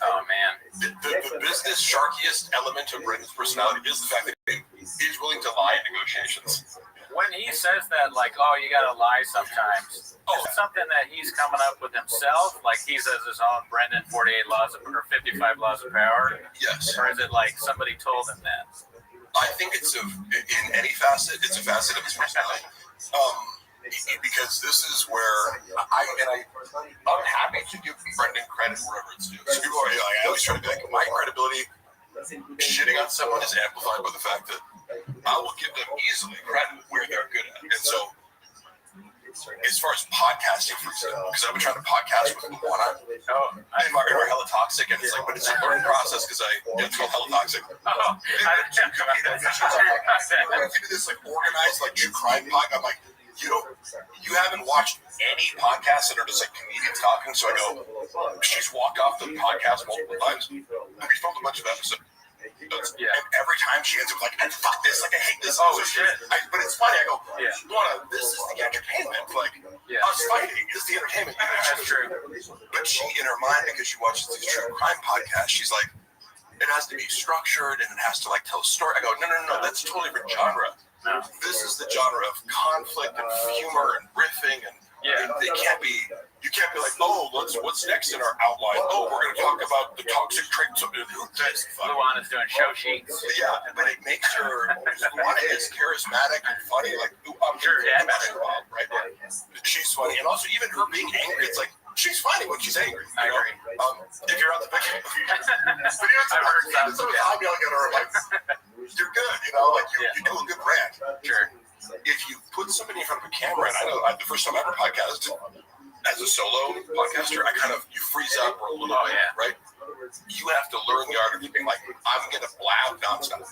oh man, the business sharkiest element of Brendan's personality is the fact that he's willing to lie in negotiations. When he says that, like, "Oh, you gotta lie sometimes," it's something that he's coming up with himself. Like he says his own Brendan 48 laws of, or 55 laws of power. Yes. Or is it like somebody told him that? I think it's in any facet, it's a facet of his personality. Because this is where I'm happy to give Brendan credit wherever it's due. So people are like, I always try to be like, my credibility shitting on someone is amplified by the fact that I will give them easily credit where they're good at. And so, as far as podcasting, for example, because I've been trying to podcast with Luana, and we're hella toxic, and it's like, but it's a learning process because it's called hella toxic. Oh, If you do this like organized like true crime podcast, I'm like, you haven't watched any podcasts that are just like comedians talking. So I go, she's walked off the podcast multiple times. We filmed a bunch of episodes. Yeah. And every time she ends up like, fuck this, like I hate this. Oh shit! But it's funny. I go, yeah. Luana, this is the entertainment. Like us fighting is the entertainment. That's true. But she, in her mind, because she watches these true crime podcasts, she's like, it has to be structured and it has to like tell a story. I go, no, that's a totally different genre. No. This is the genre of conflict and humor and riffing and they can't be. You can't be like, oh, what's next in our outline? Oh, we're going to talk about the toxic traits of this. Luana's doing show sheets. Yeah, but it makes her. Luana is charismatic and funny. Like, I'm sure, right? She's funny, and also even her being angry, it's like she's funny when she's angry. I agree. If you're on the video, I'm yelling at her like, you're good, you know, like you do a good brand. Sure. If you put somebody in front of a camera, and I know the first time I ever podcasted as a solo podcaster, you freeze up or a little bit, right? You have to learn the art of being like, I'm going to blab nonstop,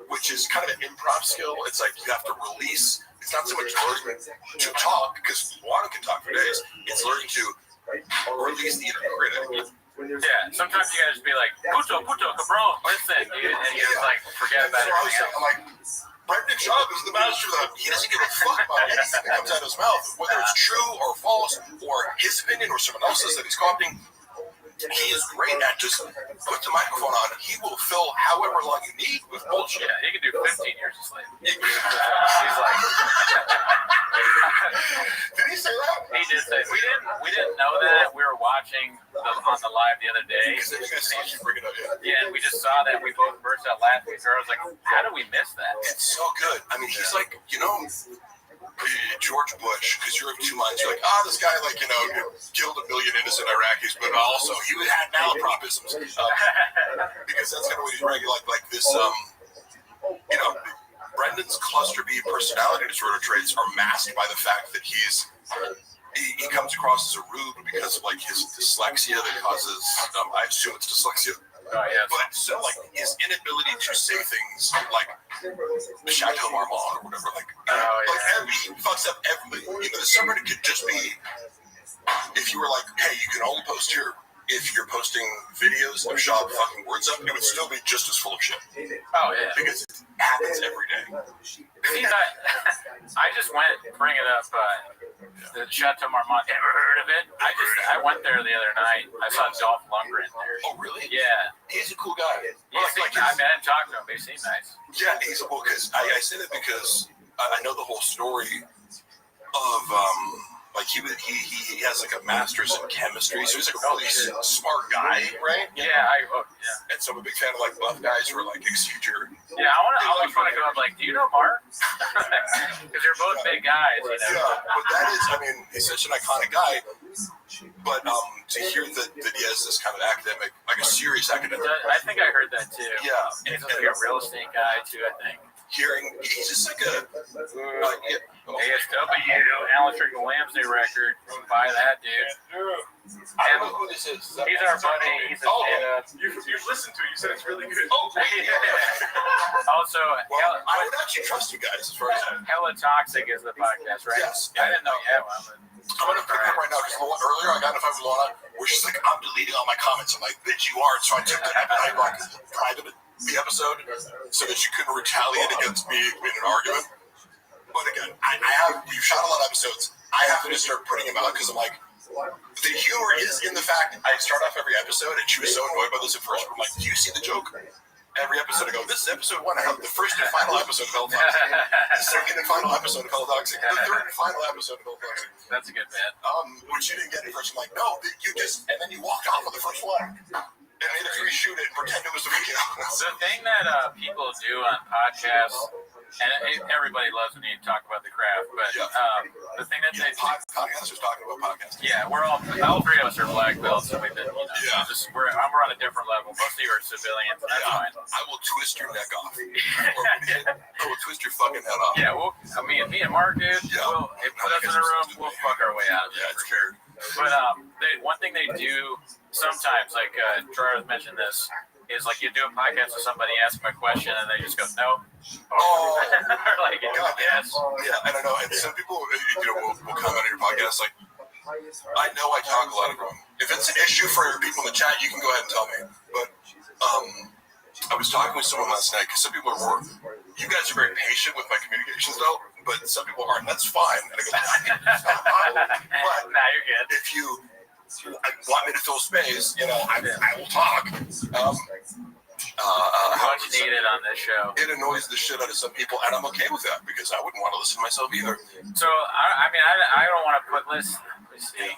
which is kind of an improv skill. It's like you have to release. It's not so much learning to talk, because Juan can talk for days. It's learning to release the inner critic. Yeah, sometimes you gotta just be like, puto, cabron, listen, dude, and you just like forget about everything else. I'm like, Brendan Schaub is the master of that. He doesn't give a fuck about anything that comes out of his mouth, whether it's true or false, or his opinion or someone else's that he's copying. He is great at just put the microphone on. He will fill however long you need with bullshit. Yeah, he can do 15 years of slave. He's like, did he say that? He did say we didn't know that. We were watching on the live the other day. Yeah, and we just saw that. We both burst out laughing. I was like, how did we miss that? It's so good. I mean, he's like, George Bush, because you're of two minds. You're like, this guy, like, killed 1 million innocent Iraqis, but also he had malapropisms. Because that's kind of what he's regular, like this, Brendan's cluster B personality disorder traits are masked by the fact that he comes across as a rube because of, like, his dyslexia that causes, I assume it's dyslexia. Oh, yeah. But so, like, his inability to say things like Chateau Marmont or whatever, he fucks up everything. The summary could just be if you were like, hey, you can only post here if you're posting videos shove fucking words up, it would still be just as full of shit. Oh yeah. Because it happens every day. See that? I just went bring it up. The Chateau Marmont. Ever heard of it? I went there the other night. I saw Dolph Lundgren there. Oh really? Yeah. He's a cool guy. I didn't talk to him, but he seemed nice. Yeah, he's cool because I say that because I know the whole story of like he has like a master's in chemistry, so he's like a really smart guy, right? Yeah, And so I'm a big fan of like buff guys who are like exceed your. Yeah, I always want to go up like, do you know Mark? Because you're both big guys, you know. Yeah, but that is, I mean, he's such an iconic guy. But to hear that he has this kind of academic, like a serious academic. I think I heard that too. Yeah, and he's like a real estate guy too, I think. Hearing, he's just like a ASW, Alistair Lamsley record. Buy that, dude. I don't know who this is. He's our buddy. He's a You've listened to it. You said it's really good. Oh, Also, well, I would actually trust you guys as far as Hella Toxic is the podcast, right? Yes. I didn't know you had one. I'm gonna pick up right now because earlier I got a fight with Lana where she's like, I'm deleting all my comments. I'm like, bitch, you are. So I took I like private the episode so that you couldn't retaliate against me in an argument. But again, we've shot a lot of episodes. I have to just start putting them out because I'm like, the humor is in the fact I start off every episode and she was so annoyed by this at first. I'm like, do you see the joke? Every episode I go, this is episode 1. I have the first and final episode of Hell Toxic. The second and final episode of Hell Toxic. The third and final episode of Hell Toxic. That's a good bit. Which you didn't get at first. I'm like, no, you just, and then you walked off of the first one. And made us reshoot it and pretend it was the video. The thing that people do on podcasts, and everybody loves when you talk about the craft, but the thing that they podcasters talking about podcasts. Yeah, all three of us are black belts, and we've been, we're on a different level. Most of you are civilians, and that's fine. I will twist your neck off. I will twist your fucking head off. Yeah, me and Mark, dude, if put us in a room, we'll fuck our way out of it. Yeah, for sure. But one thing they do sometimes, like Gerard mentioned this, is like you do a podcast with somebody, ask them a question, and they just go, no. Oh, or like, yes. Yeah, I don't know. And some people, will comment on your podcast like, I know I talk a lot of them. If it's an issue for people in the chat, you can go ahead and tell me. But I was talking with someone last night because some people are more. You guys are very patient with my communications, though, but some people aren't. That's fine. And I go, but nah, you're good. If you want me to fill space, I will talk. Much needed on this show. It annoys the shit out of some people, and I'm okay with that because I wouldn't want to listen to myself either. So I don't want to put this. Let me see.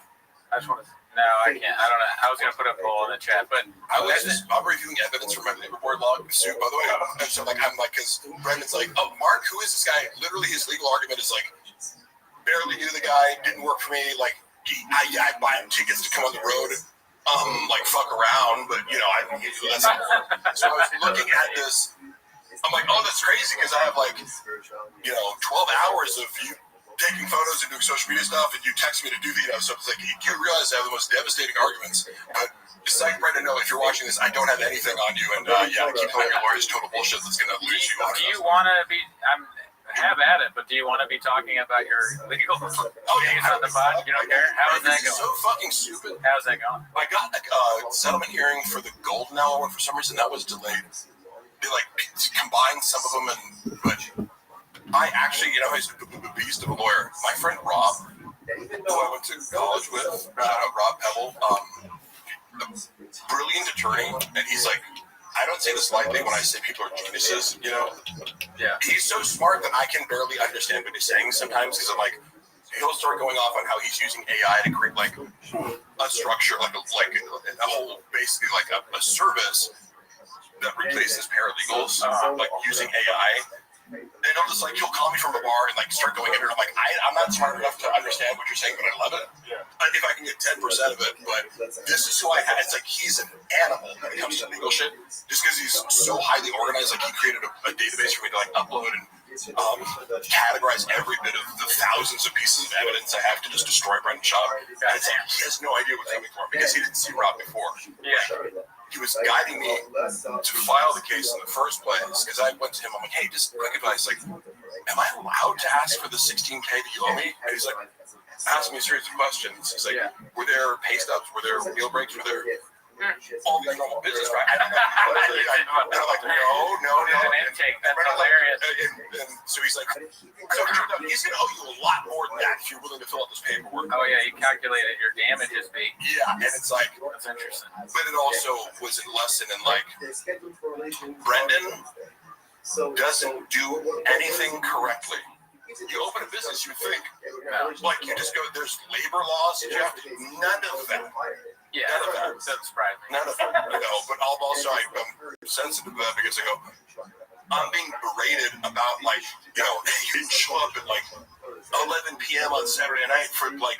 I just want to. No, I can't. I don't know. I was gonna put a poll in the chat, but I'm reviewing evidence from my labor board log suit, by the way. And so because Brendan's like, oh, Mark, who is this guy? Literally, his legal argument is like, barely knew the guy, didn't work for me. Like, I buy him tickets to come on the road, fuck around, but that's important. So I was looking at this. I'm like, oh, that's crazy because I have 12 hours of you taking photos and doing social media stuff, and you text me to do so it's like, you realize I have the most devastating arguments. But it's like, Brendan, no, if you're watching this, I don't have anything on you, and keep on your lawyers total bullshit that's gonna lose you. Do you want to be? Have at it, but do you want to be talking about your legal things on the pod? You don't care? How is that going? So fucking stupid. How's that going? I got a settlement hearing for the Golden Hour one for some reason that was delayed. They combined some of them, but I actually, he's a beast of a lawyer. My friend Rob, who I went to college with, shout out Rob Pebble, a brilliant attorney, and he's like, I don't say this lightly when I say people are geniuses, Yeah. He's so smart that I can barely understand what he's saying sometimes because I'm like, he'll start going off on how he's using AI to create a structure, a whole, basically a service that replaces paralegals, using AI. And I'm just he'll call me from a bar and start going in there. I'm like, I'm not smart enough to understand what you're saying, but I love it. Yeah. If I can get 10% of it, but this is who I have. It's he's an animal when it comes to legal shit. Just because he's so highly organized, he created a database for me to upload and categorize every bit of the thousands of pieces of evidence I have to just destroy Brendan Shaw. And he has no idea what's coming for him because he didn't see Rob before. Yeah. He was guiding me to file the case in the first place because I went to him. I'm like, hey, just quick advice. Am I allowed to ask for the $16K that you owe me? And he's ask me a series of questions. He's were there pay stubs? Were there meal breaks? Were there? all these normal business practices. And I'm like, no. An intake. That's hilarious. And so he's like, so it turned out he's going to owe you a lot more than that if you're willing to fill out this paperwork. Oh yeah, you calculated your damages be. Yeah, and it's like, That's interesting. but it also was a lesson in like, Brendan doesn't do anything correctly. You open a business, you think, like you just go, there's labor laws, you have to, none of that. Yeah, None of that. doesn't surprise me. None of that, but I'm sensitive to that because I go, I'm being berated about like, hey, you didn't show up at like 11 p.m. on Saturday night for like,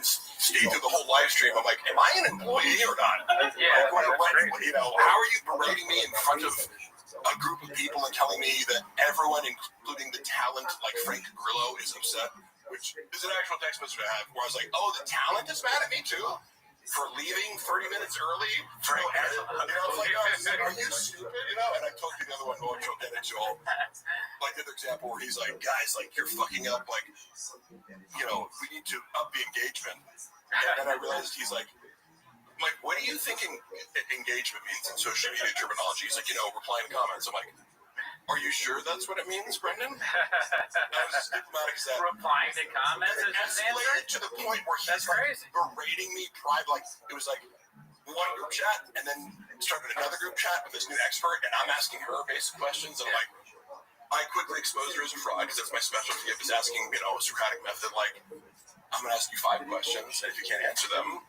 stay through the whole live stream. I'm like, am I an employee or not? Yeah, how are you berating me in front of a group of people and telling me that everyone, including the talent like Frank Grillo, is upset, which is an actual text message I have where I was like, oh, the talent is mad at me too for leaving 30 minutes early for no edit. I was like, oh, are you stupid? And I told you the other one, which I'll get into, like the other example where he's like, guys, like you're fucking up, like, we need to up the engagement. And then I realized he's like, Mike, what do you think engagement means in social media terminology? He's like, replying to comments. I'm like, are you sure that's what it means, Brendan? I was as diplomatic as that. Replying to comments is his escalated answer? to the point where he's like berating me private. Like, it was like one group chat and then started another group chat with this new expert, and I'm asking her basic questions. And I'm like, I quickly exposed her as a fraud because that's my specialty. I was asking, a Socratic method, like, I'm going to ask you 5 questions, and if you can't answer them,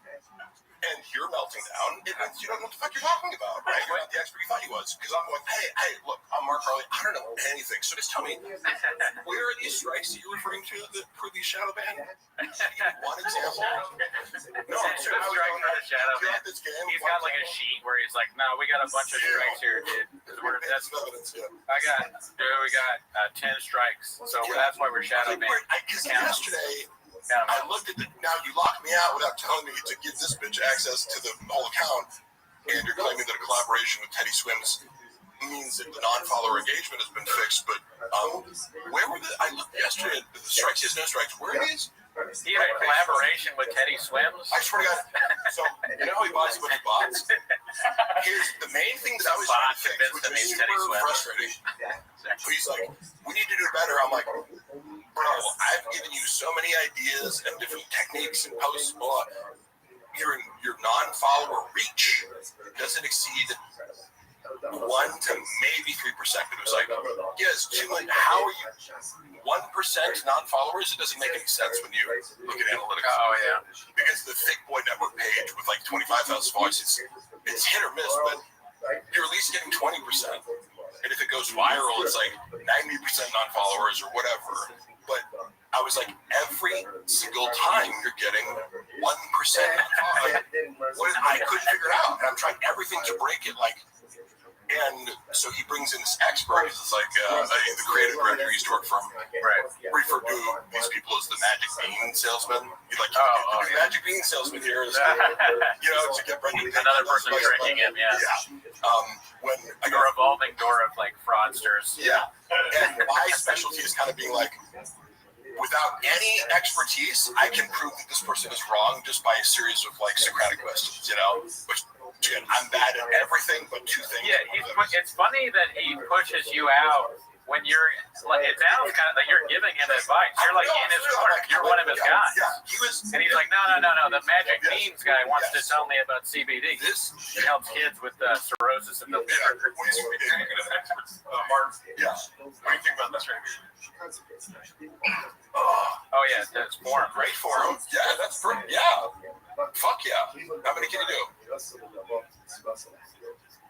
and you're melting down, it means you don't know what the fuck you're talking about, right? You're not the expert you thought he was. Because I'm going, hey, look, I'm Mark Harley. I don't know anything. So just tell me, where are these strikes that you're referring to that for these shadow ban? One example? No, I'm sure how strike for the shadow ban. this game. He's got like a sheet where he's like, no, we got a bunch of strikes here, dude. That's evidence, yeah. we got 10 strikes. So that's why we're shadow banned. Because yesterday, I looked at now you locked me out without telling me to give this bitch access to the whole account, and you're claiming that a collaboration with Teddy Swims means that the non-follower engagement has been fixed, but where were I looked yesterday at the strikes, he has no strikes. Where are these? He had a collaboration with Teddy Swims. I swear to God. So, how he buys a bunch of bots? Here's the main thing that I was trying to fix, which is super frustrating. He's like, we need to do better. I'm like, bro, I've given you so many ideas and different techniques and posts, blah. Your non-follower reach doesn't exceed 1 to maybe 3%. It was like, yes, how are you 1% non-followers? It doesn't make any sense when you look at analytics. Oh yeah, because the Thick Boy Network page with like 25,000 followers, it's hit or miss, but you're at least getting 20%. And if it goes viral, it's like 90% non-followers or whatever. But I was like, every single time you're getting 1% non-followers. I couldn't figure it out. And I'm trying everything to break it. And so he brings in this expert. It's like the creative director used to work from. right. Refer to these people as the magic bean salesman. You're like, the magic bean salesman here is, to get Brendan. Another person tricking him, yeah. When a revolving door of like fraudsters. Yeah. And my specialty is kind of being like, without any expertise, I can prove that this person is wrong just by a series of like Socratic questions, which again, I'm bad at everything but 2 things. Yeah, it's funny that he pushes you out when you're like, it sounds kind of like you're giving him advice. You're like in his corner. You're one of his guys. Yeah, and he's like, no. The Magic Beans guy wants to tell me about CBD. He helps kids with cirrhosis of the liver. Mark, yeah. What do you think about this right here? Oh yeah, that's forum. Great forum. Yeah, that's pretty. Yeah. Fuck yeah. How many can you do?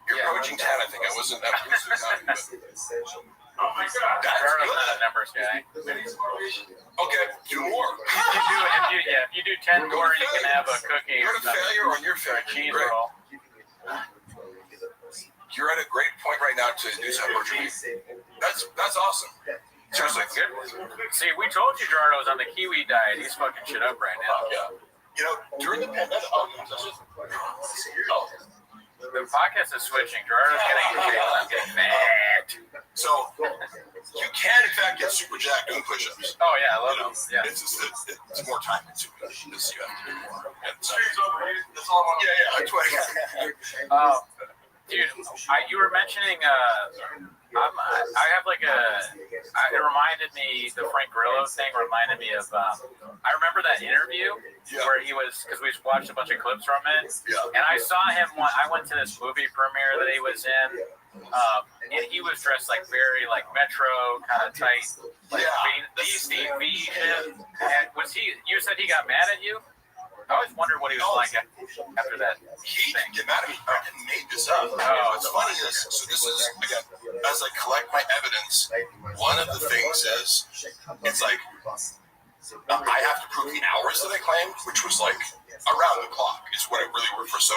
You're approaching 10, I think. I wasn't that close. Oh my God. That's Gerardo's good. not a numbers guy. Okay, 2 more. If you do 10 more, you can have a cookie You're or a failure on your failure. cheese Great. roll. You're at a great point right now to do some hypertrophy. That's awesome. Seriously. Good. See, we told you Gerardo was on the kiwi diet. He's fucking shit up right now. Yeah. During the pandemic, the podcast is switching. Gerardo's getting fat. So you can in fact get super jacked doing push-ups. Oh yeah, I love them. Yeah. It's more time consuming. You have to do more. And so, That's all I want. Yeah, that's what. Dude, you were mentioning. I have like it reminded me, the Frank Grillo thing reminded me of. I remember that interview where he was, because we watched a bunch of clips from it, and I saw him. I went to this movie premiere that he was in, and he was dressed like very like Metro kind of tight, like Steve V shit. And was he? You said he got mad at you? I always wondered what he was like after that. He didn't get mad at me. I didn't make this up. What's funny is, so this is, again, as I collect my evidence, one of the things is, it's like, I have to prove the hours that I claimed, which was like around the clock is what I really worked for. So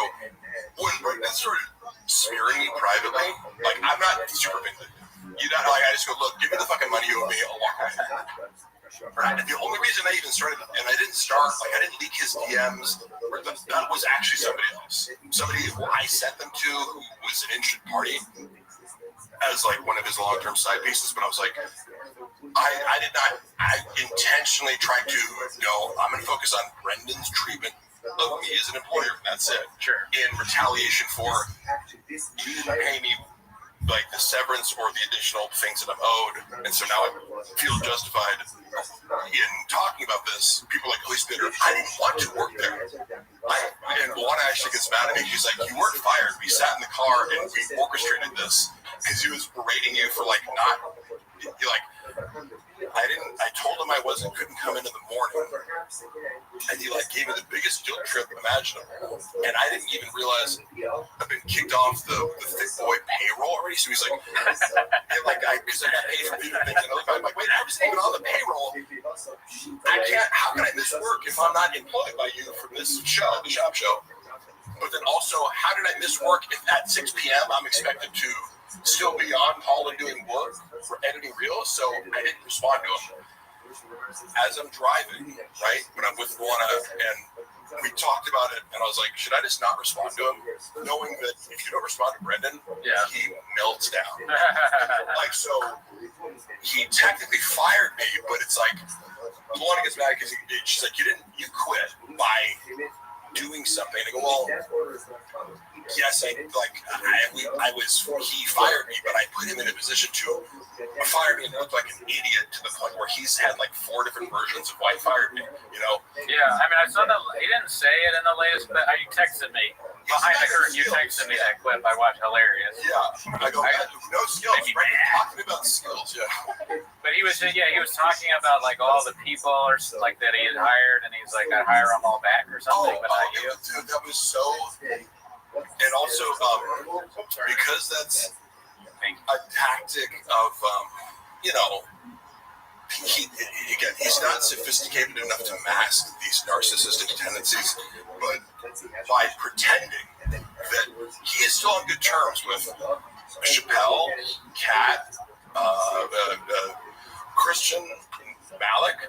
when Brendan started smearing me privately, like, I'm not super vindicated. You know, like, I just go, look, give me the fucking money you owe me, I'll walk away. Right. The only reason I even started, and I didn't start, like, I didn't leak his DMs, that was actually somebody else. Somebody who I sent them to, who was an interested party, as, like, one of his long-term side pieces, but I was like, I intentionally tried to, I'm going to focus on Brendan's treatment of me as an employer, and that's it. Sure. In retaliation for, you didn't pay me, like, the severance or the additional things that I'm owed, and so now I feel justified in talking about this. People are like, oh, he's bitter. I didn't want to work there. And one actually gets mad at me. He's like, you weren't fired. We sat in the car and we orchestrated this because he was berating you for like not. You're like, I told him I couldn't come in the morning, and he like gave me the biggest guilt trip imaginable, and I didn't even realize I've been kicked off the thick boy payroll already. So he's like, because I got paid for doing things, and I'm like, wait, I wasn't even on the payroll. How can I miss work if I'm not employed by you from this show, the shop show? But then also, how did I miss work if at 6 p.m. I'm expected to still be on call and doing work for editing reels? So I didn't respond to him. As I'm driving, right, when I'm with Luana, and we talked about it, and I was like, should I just not respond to him? Knowing that if you don't respond to Brendan, he melts down. Like, so he technically fired me, but it's like, Luana gets mad because she's like, you quit by doing something. And I go, well, yes, he fired me, but I put him in a position to fire me and look like an idiot to the point where he's had like 4 different versions of why he fired me, Yeah, I mean, I saw that, he didn't say it in the latest, but you texted me. Behind the curtain, you texted me that clip. I watched. Hilarious. Yeah. I go, no skills. Right? Talking about skills, But he was talking about like all the people or like that he had hired, and he's like, I'd hire them all back or something, but not you. Dude, that was so. And also, because that's a tactic of, he's not sophisticated enough to mask these narcissistic tendencies, but by pretending that he is still on good terms with Chappelle, Kat, Christian, Malik.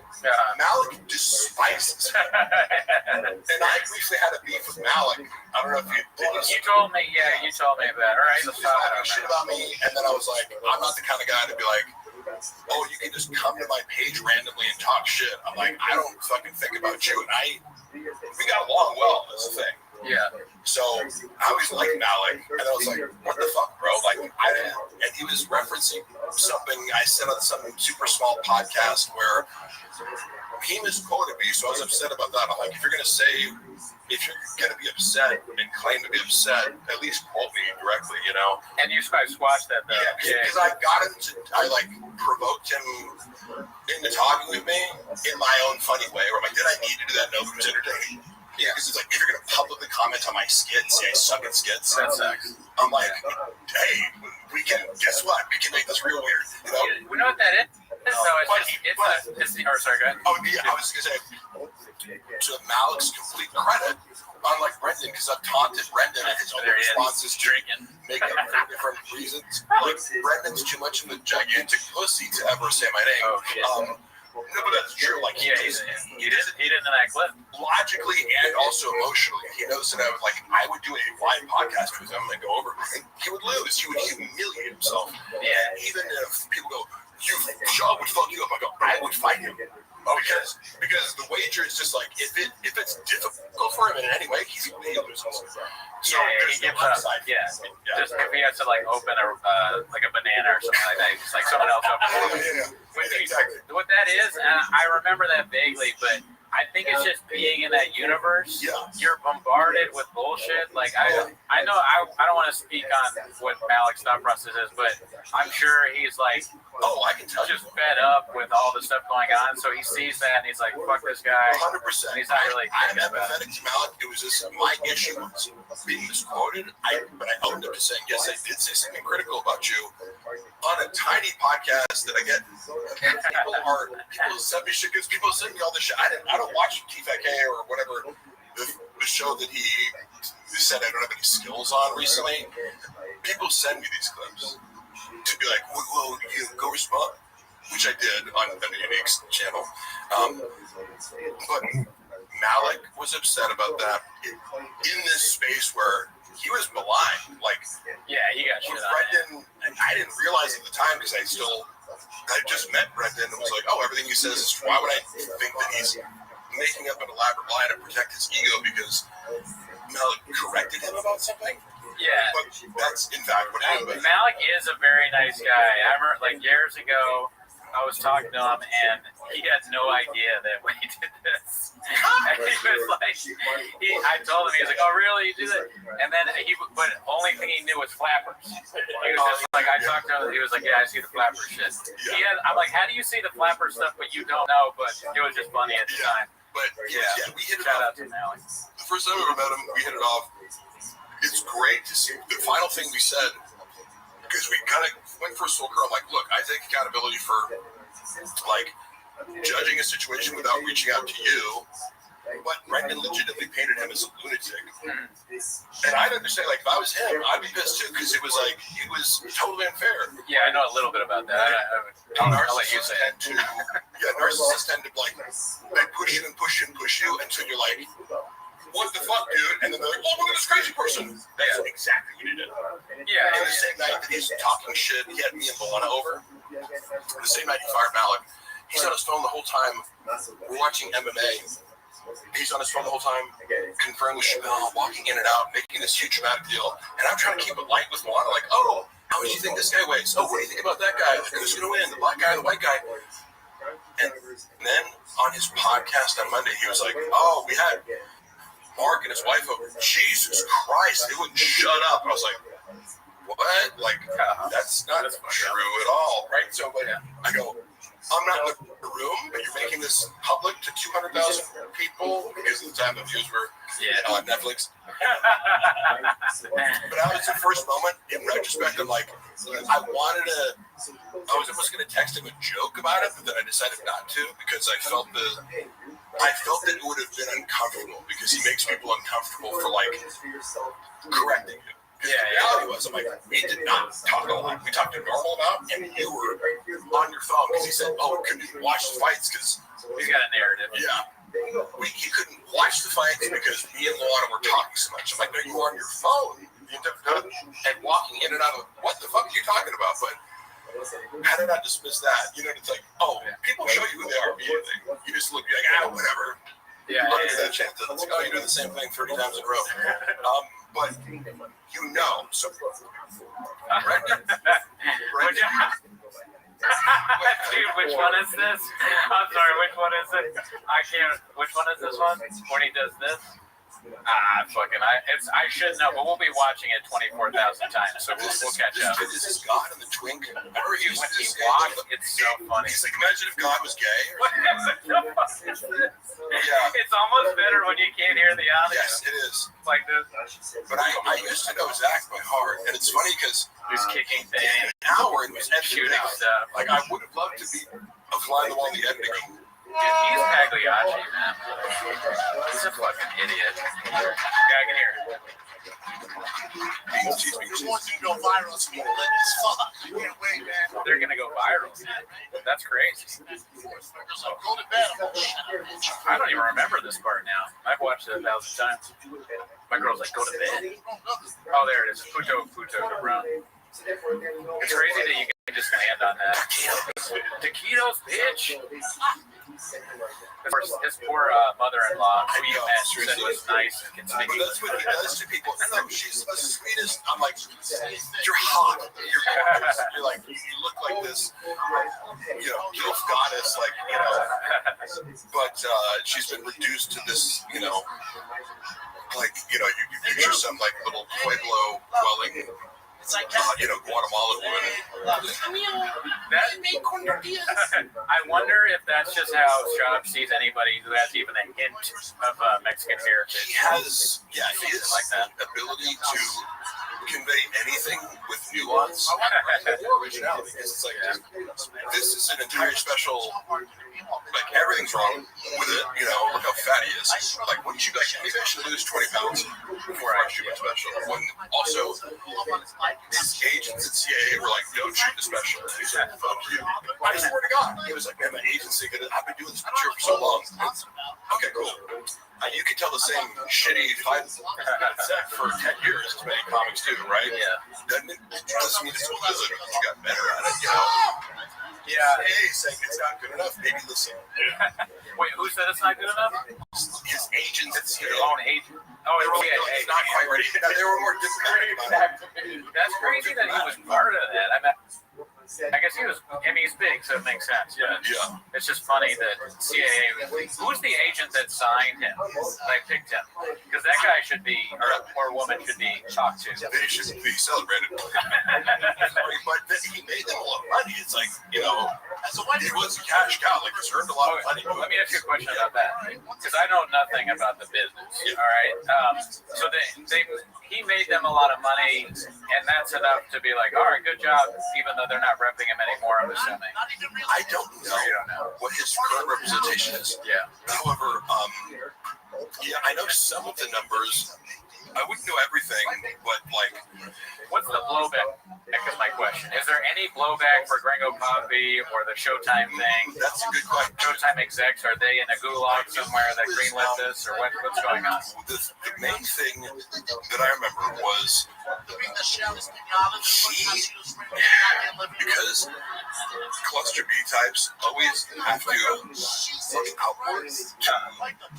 Malik despises him. And I briefly had a beef with Malik. I don't know if you did this. You told me that. All right, he was talking shit about me, and then I was like, I'm not the kind of guy to be like, oh, you can just come to my page randomly and talk shit. I'm like, I don't fucking think about you, and we got along well. That's the thing. Yeah. So I was like Malik, and I was like, what the fuck, bro? Like, and he was referencing something I said on some super small podcast where he misquoted me, so I was upset about that. I'm like, if you're gonna be upset and claim to be upset, at least quote me directly, And you guys watched that though. Yeah, because I got him I provoked him into talking with me in my own funny way, where I'm like, did I need to do that? No, it was entertaining. Yeah, because it's like, if you're gonna publicly comment on my skit and say I suck at skits, that sucks. I'm like, hey, guess what? We can make this real weird, We know what that is. Sorry, go ahead. Oh, yeah, I was going to say, to Malik's complete credit, unlike Brendan, because I've taunted Brendan and his own responses to make up for different reasons. Like, Brendan's too much of a gigantic pussy to ever say my name. No, but that's true. Like, he did in that clip. Logically and also emotionally, he knows that I would do a live podcast with him and go over, and he would lose. He would humiliate himself. And even if people go, Sean would fuck you up, I go, I would fight him. Because the wager is just like, if it's difficult for him in any way, he's going to lose. gives up. Yeah. Just if he has to like open a like a banana or something like that, just like someone else opens it. Exactly. What that is, and I remember that vaguely, but I think it's just being in that universe. Yeah. You're bombarded with bullshit. Like I know I don't want to speak on what Malik's thought process is, but I'm sure he's like, I can tell just fed up with all the stuff going on. So he sees that and he's like, fuck this guy. 100%. And he's not really I'm thinking about empathetic to Malik. It was just my issue was being misquoted. But I owned up to saying, yes, I did say something critical about you on a tiny podcast that I get. People send me shit because people send me all this shit. I don't watch TFK or whatever the show that he said I don't have any skills on recently. People send me these clips to be like, well, you go respond, which I did on the Unique's channel. But Malik was upset about that in this space where he was maligned. Like, yeah, he got shit on. Brendan, I didn't realize at the time because I just met Brendan and was like, oh, everything he says is, why would I think that he's making up an elaborate lie to protect his ego because Malik corrected him about something? Yeah. But that's in fact what happened. Malik is a very nice guy. I remember like years ago, I was talking to him and he had no idea that when he did this. And he was like, I told him, he was like, oh really, you do that? And then but only thing he knew was flappers. He was just like, I talked to him, he was like, yeah, I see the flapper shit. I'm like, how do you see the flapper stuff but you don't know? But it was just funny at the time. But yeah, we hit it Shout off. out to Malik. The first time we ever met him, we hit it off. It's great to see. The final thing we said, because we kind of went for a circle, I'm like, look, I take accountability for like judging a situation without reaching out to you. But Brendan legitimately painted him as a lunatic. And I'd understand, like, if I was him, I'd be pissed too, because it was totally unfair. Yeah, I know a little bit about that. I'll let you say it. Narcissists tend to like they push you and push you and push you until you're like, what the fuck, dude? And then they're like, oh, look at this crazy person. That's exactly what he did. Yeah. And the same night that he's talking shit, he had me and Milana over. The same night he fired Malik, he's on his phone the whole time. We're watching MMA. He's on his phone the whole time, conferring with Chappelle, walking in and out, making this huge dramatic deal. And I'm trying to keep it light with Milana, like, oh, how much do you think this guy weighs? Oh, what do you think about that guy? Who's going to win? The black guy or the white guy? And then on his podcast on Monday, he was like, oh, we had Mark and his wife over. Jesus Christ, they wouldn't shut up. I was like, what? Like, that's not true at all, right? So, but I go, I'm not in the room, but you're making this public to 200,000 people because of the time the views were on Netflix. But that was the first moment. In retrospect, I'm like, I was almost going to text him a joke about it, but then I decided not to because I felt that it would have been uncomfortable because he makes people uncomfortable for like correcting him. The reality was, I'm like, we did not talk a lot. We talked a normal amount, and you were on your phone because he said, oh, we couldn't even watch the fights because he's got a narrative. Yeah. He couldn't watch the fights because me and Luana were talking so much. I'm like, no, you were on your phone. And walking in and out of, what the fuck are you talking about? But how did I dismiss that? You know, it's like, oh, people show you who they are immediately. You just look, you're like, whatever. Yeah. That chance. It's like, oh, you're doing the same thing 30 times in a row. But you know, so Brendan. Dude, which one is this? I'm sorry, which one is it? I can't. Which one is this one? When he does this? I should know, but we'll be watching it 24,000 times, so we'll catch up. This is God and the Twink. When he walks, it's so funny. He's like, imagine if God was gay. It's almost better when you can't hear the audio. Yes, it is. Like this. But I used to know Zach by heart, and it's funny because he's kicking things. In an hour, it was edited shooting out. stuff. Like, I would have loved to be a fly on the wall in the editing. Dude, he's Pagliacci, man. He's a fucking idiot. Yeah, I can hear it. They're gonna go viral. That's crazy. I don't even remember this part now. I've watched it 1,000 times. My girl's like, go to bed. Oh, there it is. Puto Cabron. It's crazy that you can just land on that. Taquitos, bitch. His poor mother-in-law, who you met, said was nice and can speak. But that's what he does to people. And no, she's the sweetest. I'm like, you're hot. You're gorgeous. You're like, you look like this, gilf goddess, But she's been reduced to this, you picture some like little Pueblo dwelling. Guatemalan woman. I wonder if that's just how Sharp sees anybody who has even a hint of Mexican heritage. He has, his like that ability to convey anything with nuance or originality. It's like, this is an entire special. Like everything's wrong with it, look how fat he is. Like, wouldn't you maybe I should lose 20 pounds before I shoot my special? When also his agents at CIA were like, don't shoot the special. He said, fuck you. I swear to God. He was like, man, my agency, I've been doing this material for so long. Okay, cool. You can tell the same shitty fight set for 10 years as many comics do, right? Yeah. Doesn't mean it's because you got better at it, Yeah. Hey, saying it's not good enough, maybe listen. Wait, who said it's not good enough? His agents. It's his own agent. Oh, it's not quite ready. They were more diplomatic about it. That's crazy that he was part of that. I guess he was. He's big, so it makes sense. Yeah. It's just funny that CIA. Who's the agent that signed him? Like picked him? Because that guy should be, or woman should be talked to. They should be celebrated. But he made them a lot of money. It's like, he was a cash cow. Like, he's earned a lot of money. Let me ask you a question about that, because I know nothing about the business. All right. So he made them a lot of money, and that's enough to be like, all right, good job, even though they're not repping him anymore, I'm assuming. I don't know what his current representation is. Yeah. However, I know some of the numbers. I wouldn't know everything, but what's the blowback? Is my question. Is there any blowback for Gringo Poppy or the Showtime thing? That's a good question. Showtime execs, are they in a gulag somewhere that greenlit this, or what's going on? The main thing that I remember was because cluster B types always have to look outwards to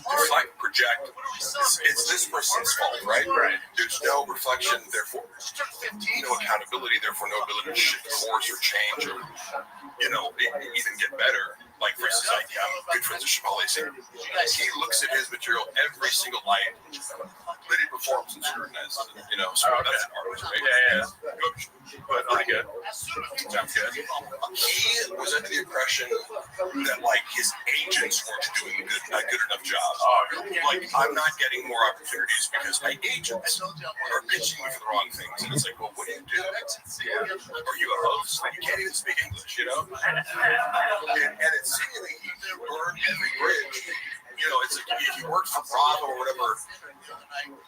reflect, project. It's this person's fault, right? There's no reflection, therefore no accountability, therefore no ability to shift course or change or even get better. Like, for instance, I'm good friends with Shapal Lacey. He looks at his material every single night that he performs and scrutinizes it, so that's an art, right? Yeah. But pretty good. Sounds good. He was under the impression that, his agents weren't doing a good enough job. I'm not getting more opportunities because my agents are pitching me for the wrong things. And it's like, well, what do you do? Are you a host? You can't even speak English, And it's seemingly he burned every bridge. It's like if you worked for Bravo or whatever.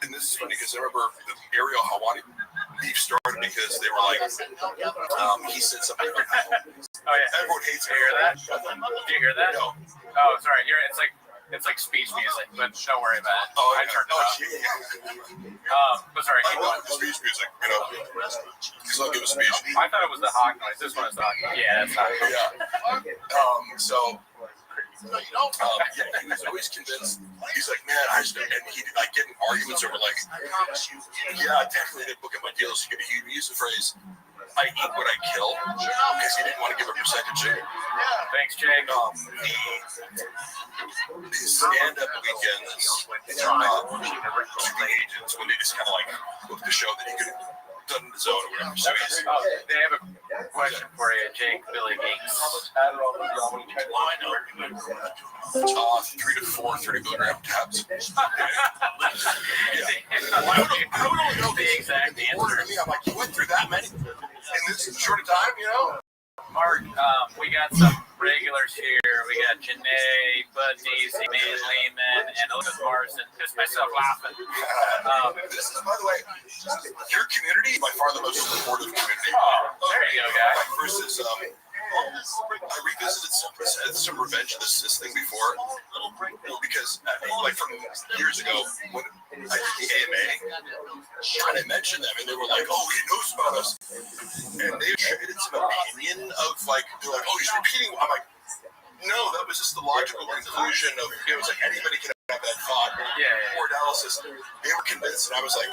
And this is funny because I remember the Ariel Hawani beef started because they were like, he said something about everyone hates me. Did you hear that? Did you hear that? No. Oh, sorry. It's like speech music, but don't worry about it. I turned it off. But sorry, keep going. Speech music, because I'll give a speech. I thought it was the hawk noise. This one is the hawk noise. Yeah, that's hawk noise. He was always convinced. He's like, man, and he'd get in arguments over definitely didn't book at my deals. He used the phrase, I eat what I kill, because he didn't want to give a percentage. Thanks, Jake. His stand-up weekends to the agents when they just kind of booked the show that he could have done on his own or whatever. So they have a question for you, Jake, Billy Geeks. 3 to 4 30 milligram tabs. I don't know the exact answer. I'm like, you went through that many in this short a time, Mark, we got some regulars here. We got Janae, Bud Deasy, Man Lehman, and Elizabeth Morrison. Just myself laughing. This is, by the way, your community is by far the most supportive community. Oh, there you go, guys. Versus, I revisited some Revenge of the Sis thing before, because from years ago when I did the AMA, and I mentioned them, and they were like, "Oh, he knows about us," and they attributed some opinion of they're like, "Oh, he's repeating." I'm like, No, that was just the logical conclusion of it was like anybody can have that thought or analysis. They were convinced, and I was like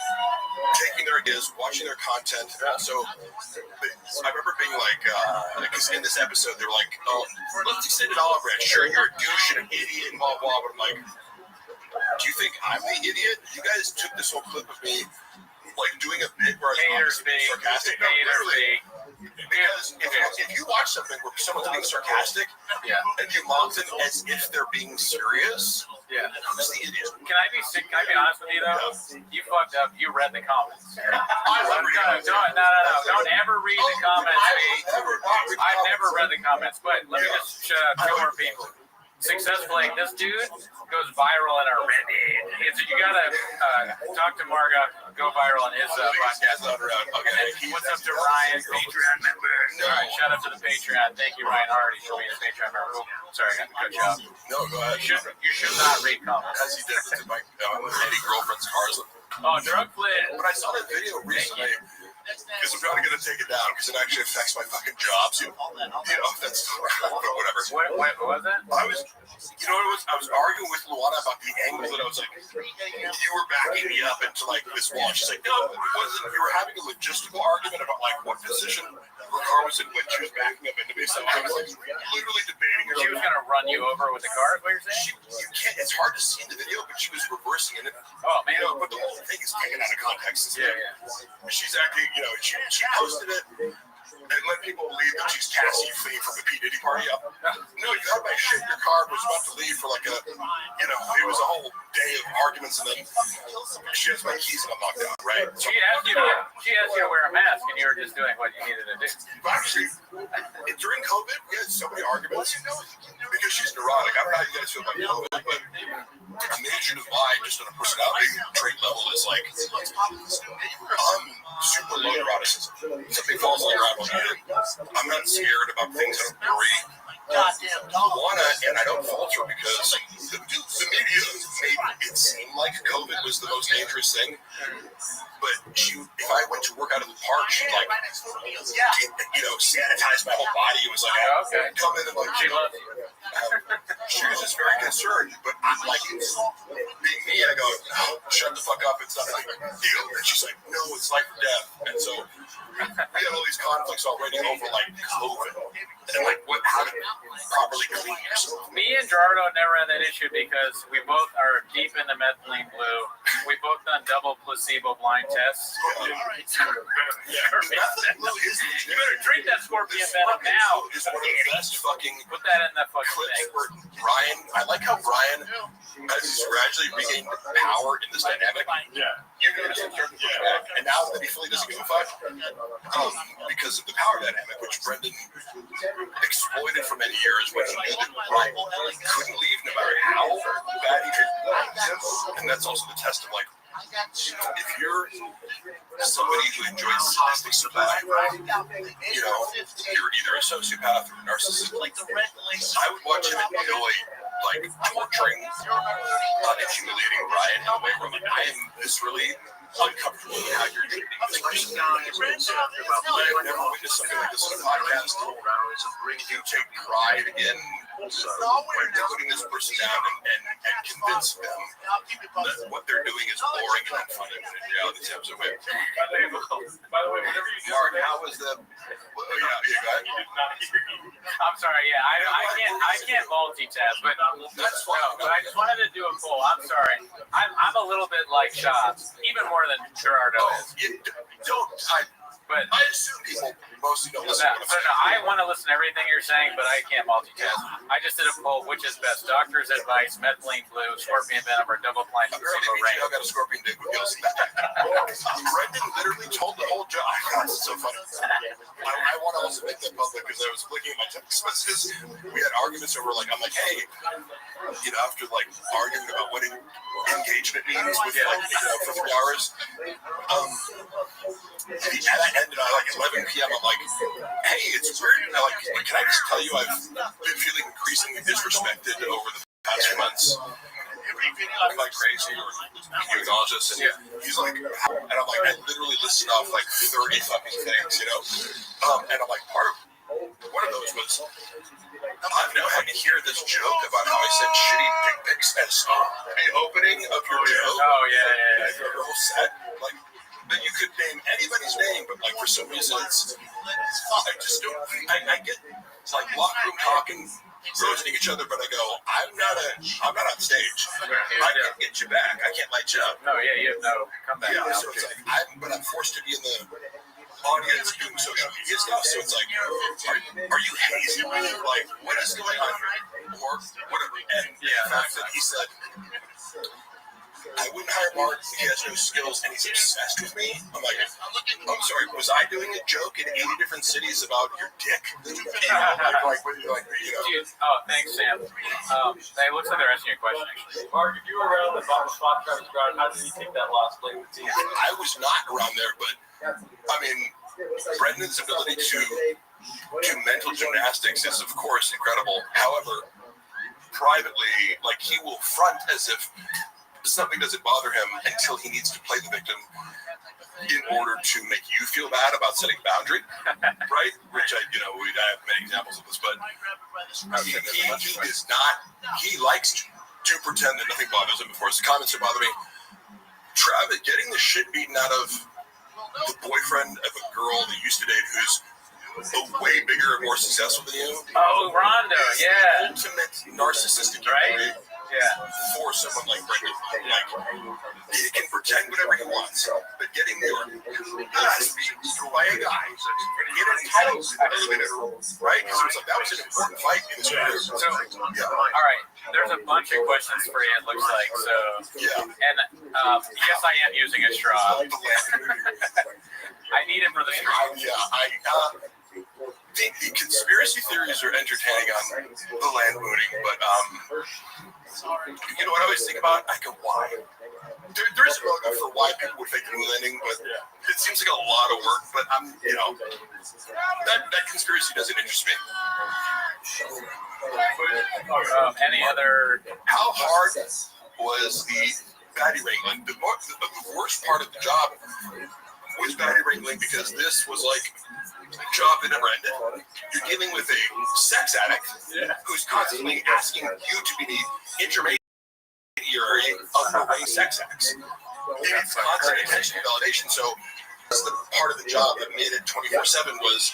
taking their ideas, watching their content, and also I remember being like, because in this episode they were like, "Oh, let's extend it all over. Sure, you're a douche and an idiot and blah blah," but I'm like, do you think I'm the idiot? You guys took this whole clip of me like doing a bit where I was being sarcastic. No, literally. Because if you watch something where someone's being sarcastic and you mock them as if they're being serious, who's the idiot? Can I be honest with you though? You fucked up. You read the comments. Don't ever read the comments. I've never read the comments, but let me just show more people. Successfully, this dude goes viral in our Reddit. So you gotta talk to Marga, go viral in his podcast. Okay. What's up to Ryan, Patreon member? All right, shout out to the Patreon. Thank you, Ryan Hardy, for being a Patreon member. Oh, sorry, I got to cut you off. No, go ahead. You should not read comments. As he did with my lady girlfriend's cars. Oh, drug flip. But I saw that video recently. Because I'm probably going to take it down because it actually affects my fucking jobs. You know, that's whatever. What was that? I was arguing with Luana about the angle that I was like, you were backing me up into like this wall. She's like, no, it wasn't. You were having a logistical argument about like what position her car was in when she was backing up into me. So I was like literally debating her. She was going to run you over with the car, is what you're saying? You can't. It's hard to see in the video, but she was reversing it. Oh, man. You know, but the whole thing is taken out of context. She's acting. You know, she posted it and let people believe that she's Cassie fleeing from the P. Diddy party up. No, you had my shit in your car, was about to leave for like a, you know, it was a whole day of arguments, and then she has my keys and I'm knocked out, right? So, she asked you to wear a mask, and you were just doing what you needed to do. Actually, during COVID, we had so many arguments because she's neurotic. I don't know how you guys feel about COVID, but a major divide just on a personality trait level is like, super low neuroticism. Something falls all around me. I'm not scared about things that don't worry. Luana, and I don't fault her because the media made it seem like COVID was the most dangerous thing. But if I went to work out of the park, she'd like, sanitize my whole body. It was like, come in and like, she loved you. She was just very concerned, but I'm like, being me, and I go, no, shut the fuck up, it's not a big deal. And she's like, no, it's life or death. And so we had all these conflicts already over like COVID and like how to properly clean yourself. Me and Gerardo never had that issue because we both are deep into methylene blue. We both done double placebo blind tests. You better drink that scorpion venom now. It's one of the best fucking. Put that in that fucking thing. Where Brian, I like how Brian has gradually regained power in this dynamic. And now that he fully doesn't give a fuck, because of the power dynamic, which Brendan exploited for many years when he knew that Brian couldn't leave no matter how bad he treated. And that's also the test of like, if you're somebody who enjoys sadistic survival, you're either a sociopath or a narcissist. I would watch him enjoy like torturing and humiliating Brian in a way where like, I am viscerally uncomfortable with how you're treating this person. I've never witnessed something like this on a podcast. You take pride in putting this person down and convince them that what they're doing is boring and unfunny when in reality it's absolutely. By the way, whenever you Mark, how was the? Go ahead. I'm sorry. Yeah, I can't multitask, but that's fine. But I just wanted to do a poll. I'm sorry. I'm a little bit like Shots, even more than Gerardo is. But I assume people mostly don't listen to what I'm saying. I want to listen to everything you're saying, but I can't multitask. I just did a poll. Which is best? Doctor's advice, methylene blue, scorpion venom, or double blind placebo rain? I got a scorpion dick with Yossi. Brendan literally told the whole job. It's so funny. I want to also make that public because I was looking at my text messages. We had arguments over like, I'm like, hey, after like arguing about what engagement means with for 3 hours. And I ended at like 11 p.m. I'm like, hey, it's weird. Can I just tell you I've been feeling increasingly disrespected over the past few months. I'm like crazy, or he acknowledged us, and he's like, and I'm like, I literally listed off like 30 fucking things, and I'm like, one of those was, I've I've now had to hear this joke about how I sent shitty dick pics as the opening of your joke. Oh yeah. Your whole set, like that you could name anybody's name, but like for some reason it's I just don't. I get it's like locker room talking, roasting each other, but I go, I'm not on stage. I can't get you back. I can't light you up. No, yeah, you have no comeback. Yeah, so it's like but I'm forced to be in the audience doing social media stuff, so it's like, are you hazing me? Like, what is going on here? Or whatever. And the fact that he said, I wouldn't hire Mark, he has no skills, and he's obsessed with me. I'm like, I'm sorry, was I doing a joke in 80 different cities about your dick? Oh, thanks, Sam. Hey, looks like they're asking you a question, actually. Mark, if you were around the spot Travis crowd, how did you take that loss playing with team? I was not around there, but I mean, Brendan's ability to do mental gymnastics is, of course, incredible. However, privately, like, he will front as if something doesn't bother him until he needs to play the victim in order to make you feel bad about setting a boundary, right? Which I have many examples of this, but he does not. He likes to pretend that nothing bothers him. Of course, the comments that bother me. Travis getting the shit beaten out of the boyfriend of a girl that you used to date who's way bigger and more successful than you. Oh, Rondo, yeah. Ultimate narcissistic, right? Yeah. For someone like Brendan. Like, he can pretend whatever he wants, but getting your ass beat by a guy in an entitlement elevator, right? Because it was like, that was an important fight in his career. So, all right, there's a bunch of questions for you, it looks like. So, and yes, I am using a straw. I need it for the straw. The conspiracy theories are entertaining on the land mooning, but you know what I always think about? I go, why? There is a motive for why people would fake the moon landing, but it seems like a lot of work. But that conspiracy doesn't interest me. Any other? How hard was the baddie wrangling? The worst part of the job was baddie wrangling because this was like job that never ended. You're dealing with a sex addict who's constantly asking you to be the intermediary of moving sex addicts. It's constant attention and validation. So that's the part of the job that made it 24/7 was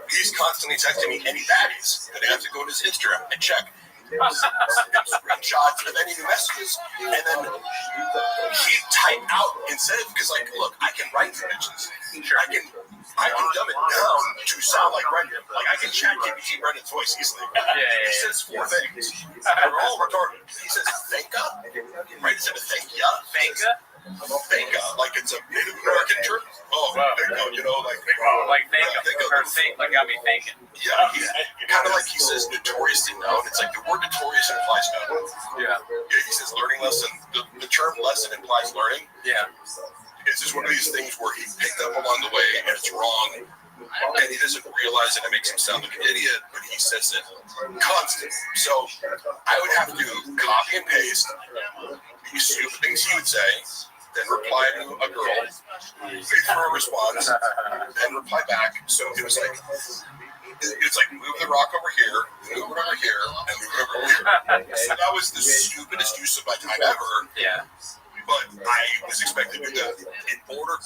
he's constantly texting me any baddies, and I have to go to his Instagram and check screenshots of any new messages, and then he'd type out instead of, because like, look, I can write dimensions. I can dumb it down to sound like Brendan. Like, I can chat GPT Brendan's voice easily. He says 4 things. They're all retarded. He says thanka, right? Instead of thank ya. Thanka, like it's a Native American term. Like thanka, or think, like got me thinking. Yeah, he's kind of like he says notoriously known. It's like the word notorious implies known. Yeah, he says learning lesson. The term lesson implies learning. Yeah. It's just one of these things where he picked up along the way and it's wrong, and he doesn't realize it. It makes him sound like an idiot, but he says it constantly. So I would have to copy and paste these stupid things he would say, then reply to a girl, wait for a response, then reply back. So it was like, move the rock over here, move it over here, and move it over here. So that was the stupidest use of my time ever. Yeah. But I was expected to do that in order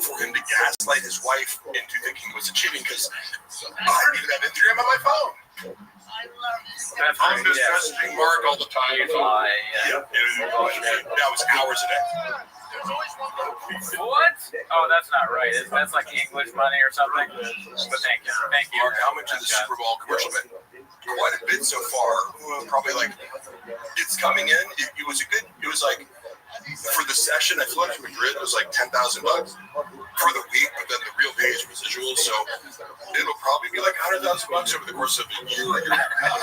for him to gaslight his wife into thinking it was a cheating, because I didn't even have Instagram on my phone. I'm just messaging Mark all the time. That was hours a day. What? Oh, that's not right. That's like English money or something. But thank you. Mark, how much of the Super Bowl commercial been? Quite a bit so far. Probably like, it's coming in. It was like, for the session, I flew out to Madrid. It was like $10,000 for the week, but then the real pay is residual, so it'll probably be like $100,000 over the course of a year and a half.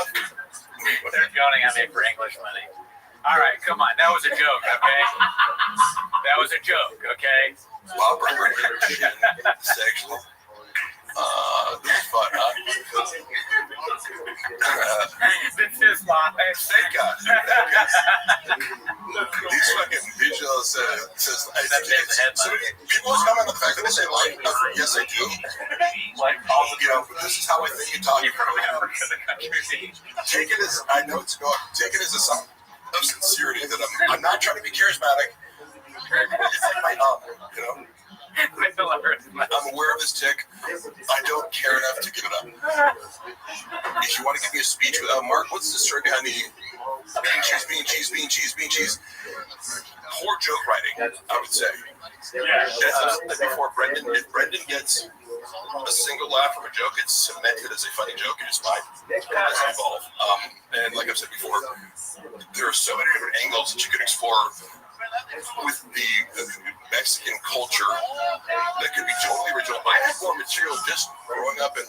They're going at me for English money. All right, come on. That was a joke, okay? That was a joke, okay? Bob Burger sexual. This is fun, huh? This is live. Thank God. These fucking visuals says people always comment on the fact that I say like, yes I do. you know, but this is how I think you talk. You remember the country. Take it as, I know it's going, take it as a sign of sincerity that I'm not trying to be charismatic. It's like my you know. I'm aware of this tick. I don't care enough to give it up. If you want to give me a speech, Mark, what's the story behind the bean cheese? Poor joke writing, I would say. Yeah. As I said before, Brendan, if Brendan gets a single laugh from a joke, it's cemented as a funny joke. It is fine. It doesn't evolve. And like I've said before, there are so many different angles that you could explore with the Mexican culture that could be totally original. I had more material just growing up and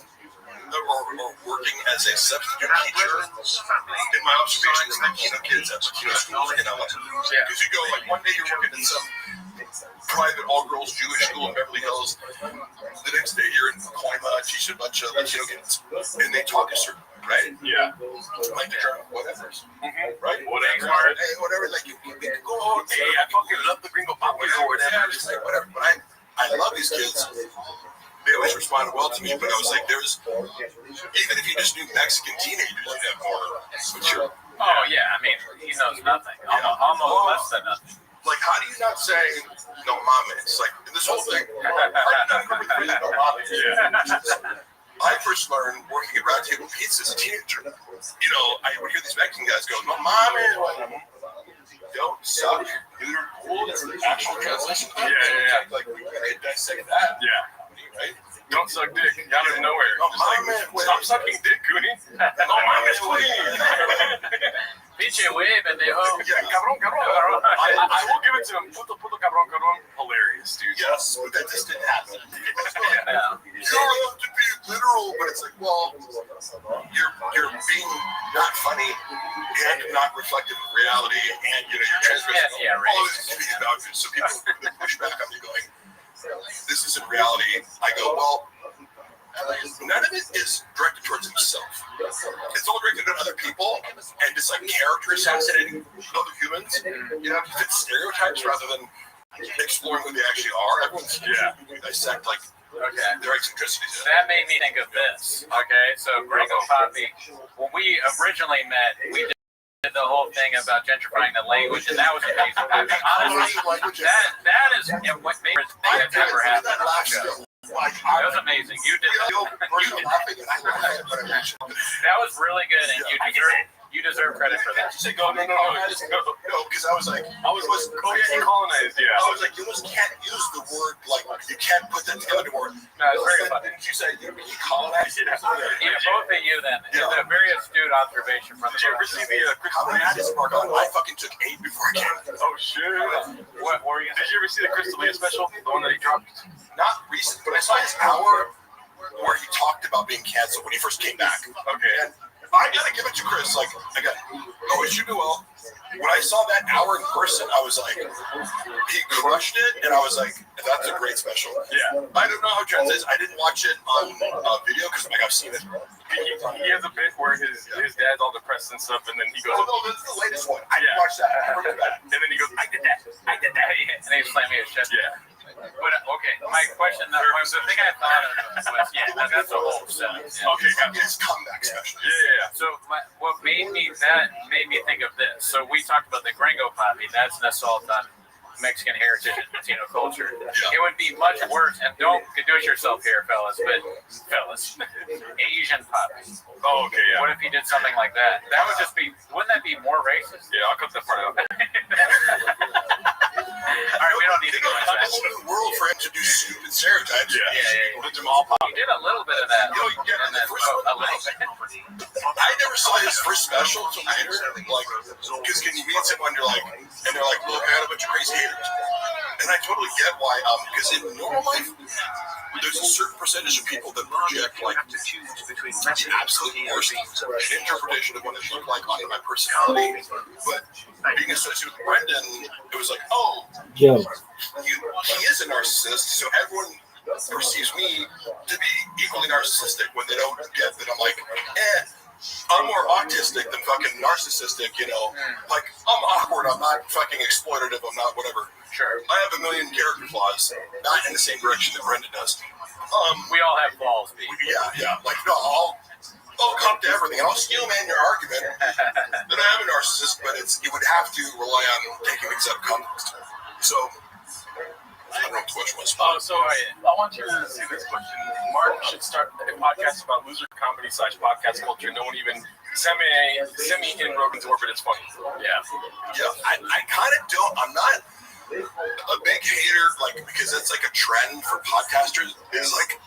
or working as a substitute teacher in my observations of Latino kids at Latino schools in LA. Because you go, like, one day you're working in some private all-girls Jewish school in Beverly Hills. The next day you're in Coima teaching a bunch of Latino kids. And they talk a certain way, right? Yeah. Like the German, whatever. Right? Whatever. Hey, whatever. Like, you go, hey, I fucking love the gringo papa or whatever. Just like, whatever. But I love these kids. They always responded well to me, but I was like, there's, even if you just knew Mexican teenagers, you'd have more mature. Oh, yeah. I mean, he knows nothing. Almost less than nothing. Like, how do you not say no mames? Like, this whole thing, how do you not remember the phrase no mames? Yeah. I first learned working at Round Table Pizza as a teenager. You know, I would hear these Mexican guys go, no mames. Don't suck. Neuter cool. That's the actual translation. Yeah. Like, we gotta dissect that. Yeah. Right? Don't suck dick out of nowhere. No mames. Stop sucking dick, Goonie. No mames, please. Pinche güey, pendejo. Yeah, cabrón. I will give it to him. Puto cabrón. Hilarious, dude. Yes, but that just didn't happen. Yeah. You don't have to be literal, but it's like, well, you're being not funny and not reflective of reality, and you know you're transgressing all of this being about you. So people push back on me going, this isn't reality. I go, well, none of it is directed towards himself. It's all directed at other people, and it's like character assassinating other humans. You know, it's stereotypes rather than exploring who they actually are. Everyone's dissect like their eccentricities. That made me think of this. Okay, so Gringo Poppy, when we originally met, we did the whole thing about gentrifying the language, and that was amazing. I mean, honestly, that is what made it that's ever happened on the show. That was amazing. You did that. That was really good, and you deserve credit for that. No, because I was like, he colonized, yeah. I was like, you almost can't use the word, like, you can't put that together word. No, it's very funny. Did you say he colonized it? Yeah, both of you then. It's a very astute observation from the Did you ever see the how many ads mark on? I fucking took 8 before I came. Oh, shit. What were you? Did you ever see the Crystal Leah special? The one that he dropped? Not recent, but I saw his hour where he talked about being canceled when he first came back. Okay. And I gotta give it to Chris. Like, I got, it should do well. When I saw that hour in person, I was like, he crushed it, and I was like, that's a great special. Yeah. I don't know how it translates. I didn't watch it on video because I've seen it. He has a bit where his dad's all depressed and stuff, and then he goes, oh, no, that's the latest one. I didn't watch that. I remember that. And then he goes, I did that. And he slammed me his chest. Yeah. But, okay, my question, the thing I thought of was, that's a whole sentence. Yeah. Okay, got his comeback special. Yeah. So what made me think of this. So we talked about the Gringo Poppy. That's an assault on Mexican heritage and Latino culture. It would be much worse, and don't do it yourself here, fellas, Asian Poppy. Oh, okay, yeah. What if he did something like that? That would just be, wouldn't that be more racist? Yeah, I'll cut that part out. All right, we don't need to go into that. It's a world for him to do stupid stereotypes. Yeah. With Jamal Pop. He did a little bit of that. You know, a little bit. I never saw his first special until later. Like, because can you meet someone, you're like, and they're like, look, I got a bunch of crazy haters. And I totally get why, because in normal life, there's a certain percentage of people that project like the absolute worst interpretation of what it looked like onto my personality. But being associated with Brendan, it was like, oh, he is a narcissist, so everyone perceives me to be equally narcissistic when they don't get that I'm like, I'm more autistic than fucking narcissistic, you know. Like, I'm awkward, I'm not fucking exploitative, I'm not whatever. Sure. I have a million character flaws, not in the same direction that Brendan does. We all have flaws, B. Yeah. Like, no, I'll come to everything. I'll steel man your argument that I am a narcissist, but it would have to rely on taking things out of context. So, I don't know what the question was. I want you to see this question. Mark should start a podcast about loser comedy / podcast culture. No one even send me in Rogan's orbit. It's funny. Yeah. I kind of don't. I'm not a big hater, like, because it's like a trend for podcasters. It's like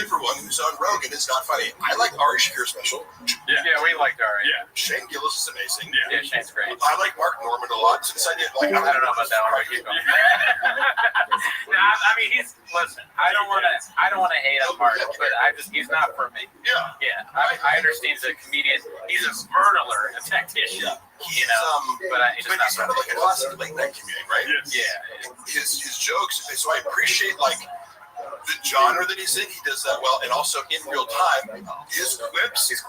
everyone who's on Rogan is not funny. I like Ari Shaffir's special. Yeah, we liked Ari. Yeah. Shane Gillis is amazing. Yeah, Shane's great. I like Mark Norman a lot since I did. Like, I don't know about that one. Keep going. No, I mean, listen. I don't want to hate on Mark, but he's not for me. Yeah. I understand he's a comedian. He's a murderer, a tactician. Yeah. But he's kind of like a classic late night comedian, right? Yeah. His jokes. So I appreciate like the genre that he's in. He does that well, and also in real time, his quips. He's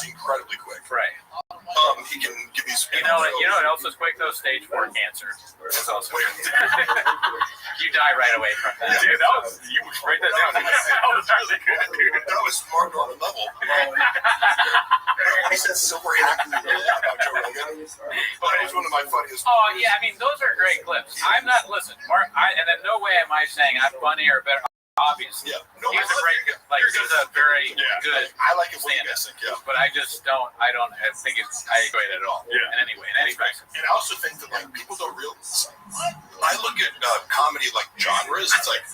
incredibly quick. Right. He can give these. You know what else is quick though? Stage 4 cancer. It's also quick. You die right away from that. Dude, you write that down. That was really good, dude. That was Mark Norman level. He said silver hack about Joe Rogan. But it's one of my funniest. Oh yeah, I mean those are great clips. I'm not Mark. And in no way am I saying I'm funny or better. Obviously, he's a very good. Like he's a very good. I like it when you guys think, but I just don't. I think I enjoy it at all. Yeah. In any way, in any fashion. And I also think that like people don't realize. I look at comedy like genres. It's like,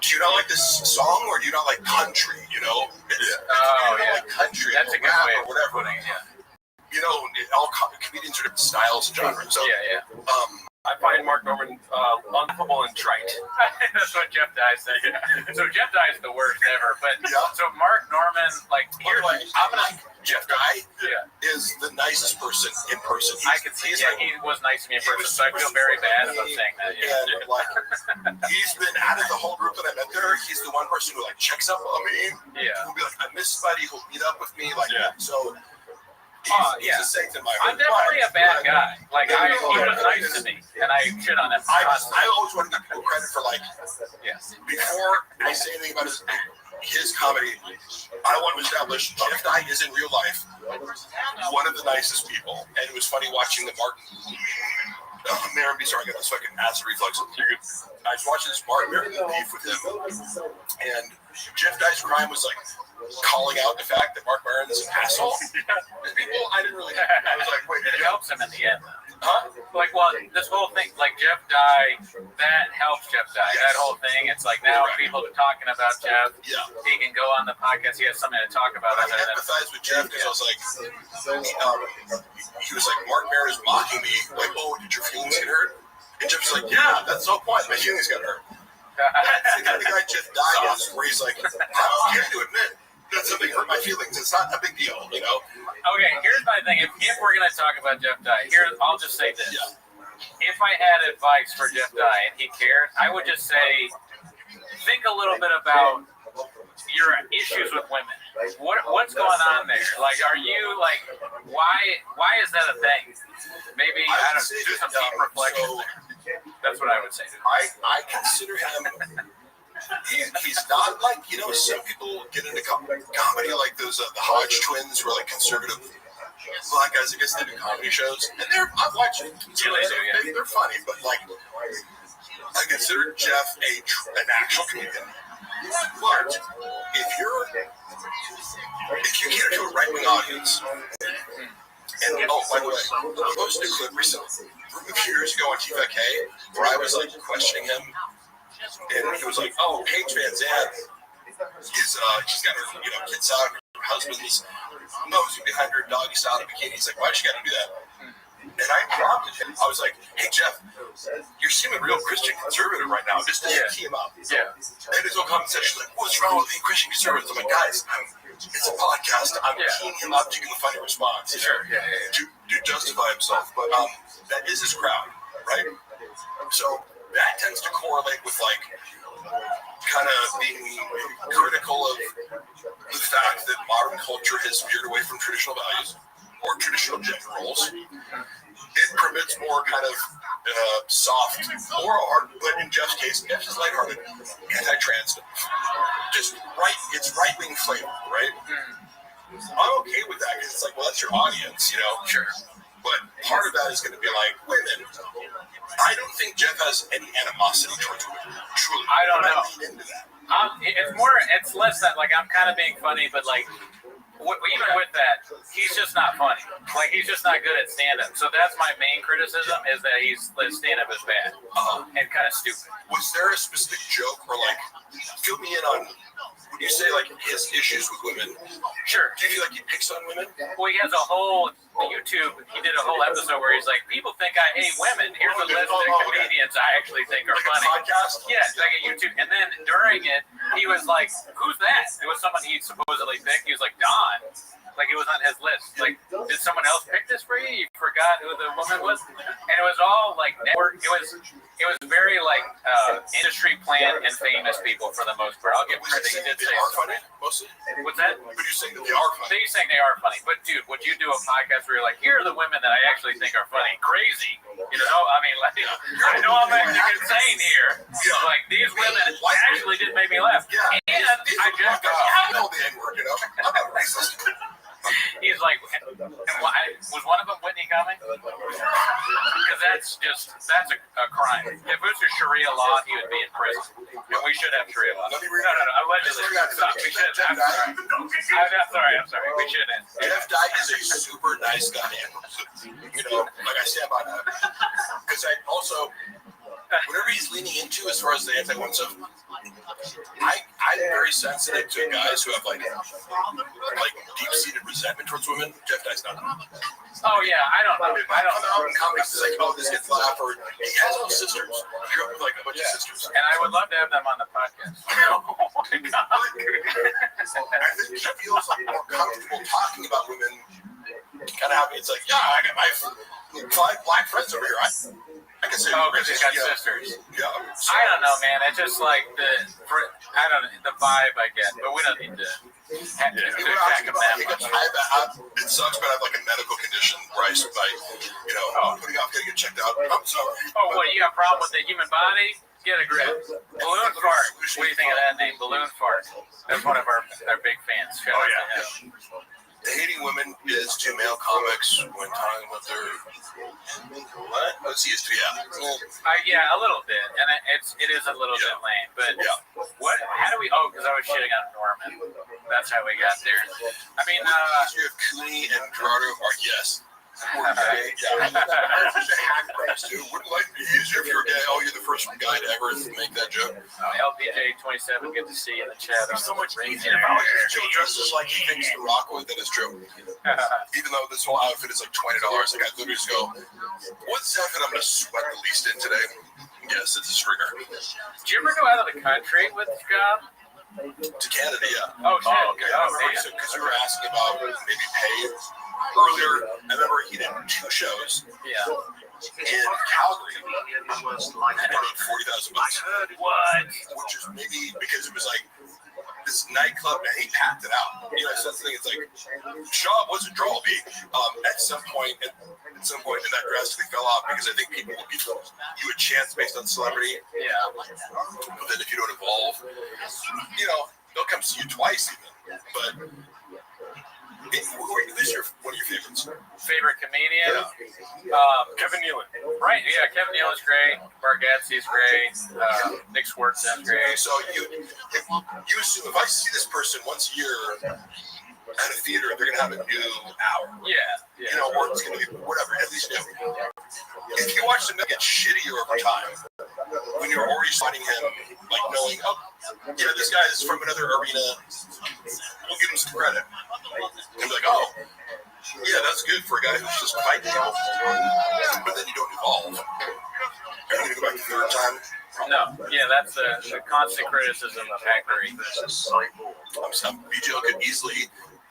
do you not like this song or do you not like country? You know? Like country. That's a good rap way or whatever. Putting it. Yeah. You know, all comedians are different styles and genres. So, yeah. I find Mark Norman unlovable and trite. That's what Jeff Dye said. So Jeff Dye is the worst ever. But so Mark Norman, like, here's Jeff Dye is the nicest person in person. I could see that he was nice to me in person, so I feel very bad about saying that. Yeah. And like, he's been out of the whole group that I met there. He's the one person who like checks up on me. Yeah. He'll be like, I miss somebody. He'll meet up with me. Like, so. He's a saint in my heart. I'm definitely a bad guy. Like, he was nice to me, and I shit on him. I always want to give people credit for, like, before I say anything about his comedy, I want to establish Jeff Dye is in real life one of the nicest people. And it was funny watching the Martin Merriby, sorry, I got this fucking acid reflux. I was watching this Martin Merriby beef with him, and Jeff Dye's crime was like calling out the fact that Mark Maron is an asshole. People, I didn't really. I was like, wait, it helps him in the end, though. Huh? Like, well, this whole thing, like Jeff Dye, that helps Jeff Dye. Yes. That whole thing, it's like now people are talking about Jeff. Yeah. He can go on the podcast. He has something to talk about. But I empathize with Jeff because I was like, he was like, Mark Maron is mocking me. Like, oh, did your feelings get hurt? And Jeff's like, yeah, that's the whole point. My feelings got hurt. That's the kind of guy Jeff Dye is, where he's like, I'm scared to admit that something hurt my feelings. It's not a big deal, you know? Okay, here's my thing. If we're going to talk about Jeff Dye, I'll just say this. Yeah. If I had advice for Jeff Dye and he cared, I would just say, think a little bit about your issues with women. What's going on there? Like, are you, like, why is that a thing? Maybe, I don't know, do some deep reflection there. That's what I would say. I consider him... He's not like, you know, some people get into comedy like those the Hodge twins who are like conservative black guys that get into comedy shows, and I've watched them. They're funny, but like I consider Jeff an actual comedian. But if you cater to a right-wing audience, and by the way, I posted a clip recently from a few years ago on TVK where I was like questioning him. And he was like, "Oh, Paige Van Zandt, she's got her, kids out, her husband's nosing behind her doggy style in a bikini." He's like, "Why'd she got to do that?" And I prompted him. I was like, "Hey, Jeff, you're seeming real Christian conservative right now. Just to tee him up." Yeah. And his whole comment section was like, "What's wrong with being Christian conservative?" I'm like, "Guys, it's a podcast. I'm teeing him up to give a funny response, to justify himself." But that is his crowd, right? So that tends to correlate with like kind of being critical of the fact that modern culture has veered away from traditional values or traditional gender roles. It permits more kind of soft or hard, but in Jeff's case, Jeff's is lighthearted, anti-trans stuff. just right. It's right-wing flavor, right? I'm okay with that because it's like, well, that's your audience, you know. Sure. But part of that is going to be like women. I don't think Jeff has any animosity towards women. Truly, I don't know. lean into that. It's less that like I'm kind of being funny, but like even with that, he's just not funny. Like he's just not good at stand-up. So that's my main criticism is that his stand-up is bad and kind of stupid. Was there a specific joke or like fill me in on? Would you say like his issues with women? Sure. Do you feel like he picks on women? Well, he has a whole YouTube. He did a whole episode where he's like, "People think I hate women. Here's a list of comedians I actually think are funny." Yeah, it's like a YouTube. And then during it, he was like, "Who's that?" It was someone he supposedly picked. He was like, "Don." Like it was on his list. Like, did someone else pick this for you? You forgot who the woman was, and it was all like network. It was very like industry plant and famous people for the most part. I'll give credit. He did say funny mostly. What's that? But you're saying that they are funny. They're saying they are funny, but dude, would you do a podcast where you're like, here are the women that I actually think are funny? Crazy, you know? I mean, like, I know I'm acting insane here. Yeah. Like these women actually did make me laugh. Yeah. And I just I know the N-word, you know. I'm not racist. He's like, was one of them Whitney Cummings? Because that's a crime. If it was a Sharia law, he would be in prison. And we should have Sharia law. No, allegedly. Stop. We should. I'm sorry. We shouldn't. Jeff Dye is a super nice guy. You know, like I stand by that. Because I also, whatever he's leaning into as far as the anti-woman stuff, I'm very sensitive to guys who have like deep-seated resentment towards women. Jeff Dye's not. Oh yeah, I don't know. Comics is like, oh, this gets laughed, or he has all sisters. He grew up with like a bunch of sisters. And I would love to have them on the podcast. Oh my God. I think he feels like more comfortable talking about women. Kind of happy. It's like, yeah, I got my 5 black friends over here. I can say, because he's got sisters. Yeah. I don't know, man. It's just like the vibe I get, but we don't need to. It sucks, but I have like a medical condition where I putting off getting it checked out. I'm sorry. Oh, what? You got a problem with the human body? Get a grip. Balloon fart. What do you think of that name, Balloon Fart? That's one of our big fans. Shout out to him. Hating women is to male comics when talking about their what? It's used to yeah, a little bit, and it is a little bit lame. But what? How do we? Oh, because I was shitting on Norman. That's how we got there. I mean, you have Cooney and Gerardo are yes. Wouldn't life be easier if you were gay? Oh, you're the first guy to ever make that joke. LPJ27, good to see you in the chat. There's so much easier about Joe dresses like he thinks The Rock would. That is true. Even though this whole outfit is like $20, like I literally just go, what's the outfit I'm going to sweat the least in today? Yes, it's a stringer. Did you ever go out of the country with Scott? To Canada, yeah. Oh, shit. Okay. Because you were asking about maybe pay. Earlier, I remember he did 2 shows. Yeah. In Calgary, and I made $40,000. What? Which is maybe because it was like this nightclub, and he packed it out. You know, so that's the thing. It's like Shaw was a draw beat. At some point, and that drastically fell off because I think people will give you a chance based on celebrity. Yeah. But then if you don't evolve, you know, they'll come see you twice even. But who's one of your favorites? Favorite comedian? Yeah. Kevin Nealon. Right, yeah, Kevin Nealon's great. Bargatze's great. Nick Swartzen's great. So you assume if I see this person once a year at a theater, they're going to have a new hour. Yeah. You know, or it's going to be whatever, at least new. If you watch them get shittier over time, when you're already finding him, like knowing, oh, yeah, this guy is from another arena, we'll give him some credit. And be like, oh, yeah, that's good for a guy who's just fighting people. But then you don't evolve. Are you going to go back the third time? No, yeah, that's the constant criticism of Hackery. BJL could easily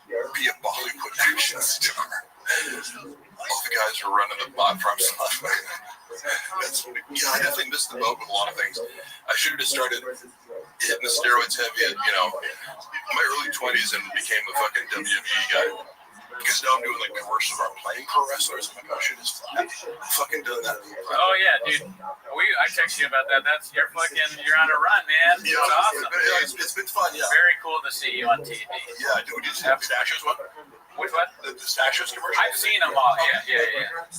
be a Bollywood action star. All the guys are running the bot from stuff. I definitely missed the boat with a lot of things. I should have just started hitting the steroids heavy at, my early 20s and became a fucking WWE guy. Because now I'm doing like commercials where I'm playing pro wrestlers. I'm like, oh shit, it's flat. I'm fucking doing that. Oh yeah, dude. I texted you about that. You're on a run, man. Yeah, It's awesome. it's been fun. Yeah. Very cool to see you on TV. Yeah, dude. Did you see the pistachios one? Which one? The pistachios commercial. I've seen them all. Yeah.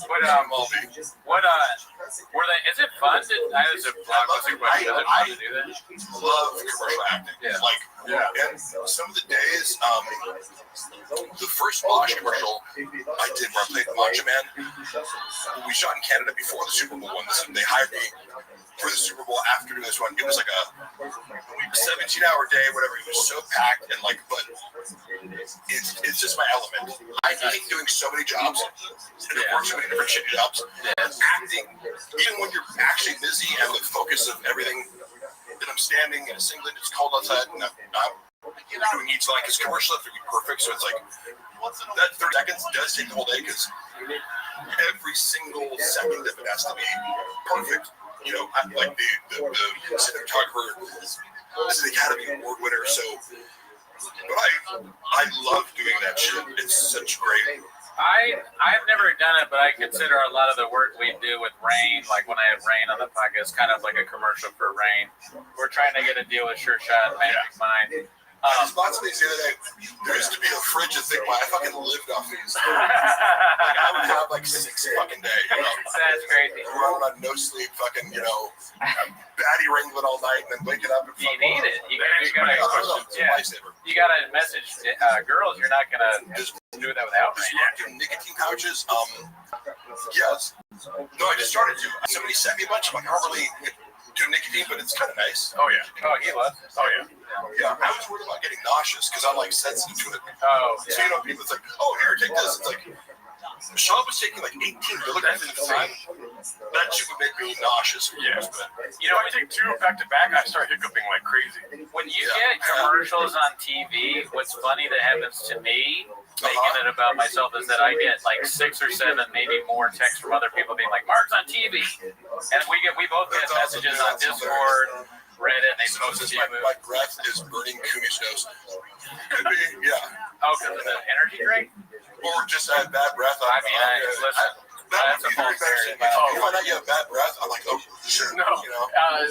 But what were they? Is it fun? Is it blockbuster question? Is it fun to do that? Love commercial acting. Yeah. And some of the days, the first Bosch commercial I did where I played Macho Man, we shot in Canada before the Super Bowl one. They hired me for the Super Bowl after doing this one. It was like a 17-hour day, whatever. It was so packed and but it's just my element. I hate doing so many jobs and work so many different shitty jobs. Acting, even when you're actually busy and the focus of everything, that I'm standing in a singlet, it's cold outside, and I'm doing each line because commercials have to be perfect. So it's like that 30 seconds does take the whole day because every single second of it has to be perfect. I'm like the cinematographer is an Academy Award winner, but I love doing that shit. It's such great. I've never done it, but I consider a lot of the work we do with Rain, like when I have Rain on the podcast, kind of like a commercial for Rain. We're trying to get a deal with Sure Shot, Magic Mind. I just bought some of these the other day. There used to be a fridge of thing where I fucking lived off these. I would have 6 fucking days. That's crazy. Running on no sleep, fucking, baddie wrangling all night and then waking up and you need it. You gotta message girls. You're not gonna just do that without me. Nicotine pouches. Yes. No, I just started to. Somebody sent me a bunch. I'm like, I don't really do nicotine, but it's kind of nice. Oh yeah. Oh, he loves it. Oh yeah. Yeah, I was worried about getting nauseous because I'm sensitive to it. Oh, so people, it's like, oh, here, take this. It's like, Sean was taking 18 milligrams at the time. That shit would make me nauseous. Yeah, but I take 2 back to back, I start hiccuping like crazy. When you get commercials on TV, what's funny that happens to me, making it about myself, is that I get 6 or 7, maybe more texts from other people being like, "Mark's on TV," and we both get messages on Discord. Reddit, and they posted my breath is burning Cooney's nose. Could be, yeah. Oh, because of the energy drink? Or just I have bad breath. Listen, that's a false theory. If you find out you have bad breath, I'm like, oh, sure. No, I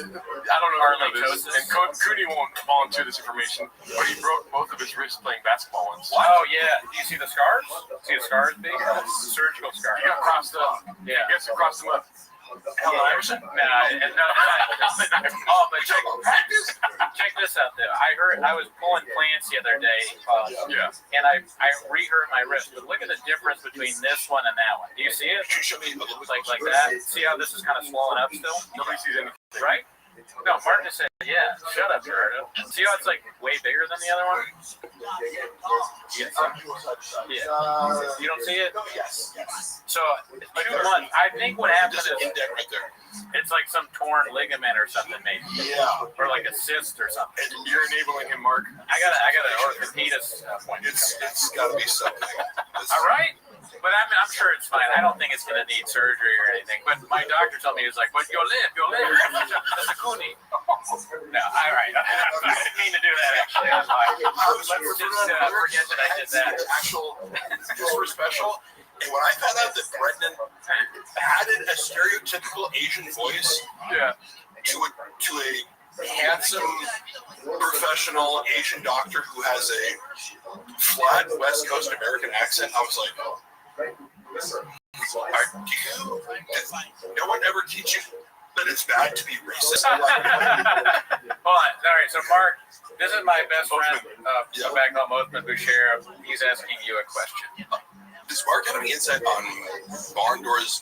don't know this. And Cooney won't volunteer this information, but he broke both of his wrists playing basketball once. Oh, yeah. Do you see the scars? See the scars, big? Surgical scars. He got crossed up. Yeah. He gets to cross them up. Hell, Iverson? No. Oh, but check this out, though. I was pulling plants the other day, and I re-hurt my wrist. But look at the difference between this one and that one. Do you see it? Can you show me a little bit like that? See how this is kind of swollen up still? Nobody sees anything. Right? No, Martin just said, yeah. Shut up, Gerardo. See how it's way bigger than the other one? Yeah. You don't see it? Yes. So, 2 months. I think what happened is right there. it's like some torn ligament or something, maybe. Yeah. Or like a cyst or something. And you're enabling him, Mark. I got an orthopedist appointment. It's got to be something. All right. But I'm sure it's fine. I don't think it's going to need surgery or anything. But my doctor told me, he was like, but you'll live. That's a Cooney. No, all right. I didn't mean to do that, actually. That's fine. Let's just forget that I did that. This was special. And when I found out that Brendan added a stereotypical Asian voice to a handsome, professional Asian doctor who has a flat West Coast American accent, I was like, no one ever teach you that it's bad to be racist? Hold on. All right. So, Mark, this is my best friend back home, Othman Boucher. He's asking you a question. Does Mark have any insight on Barndor's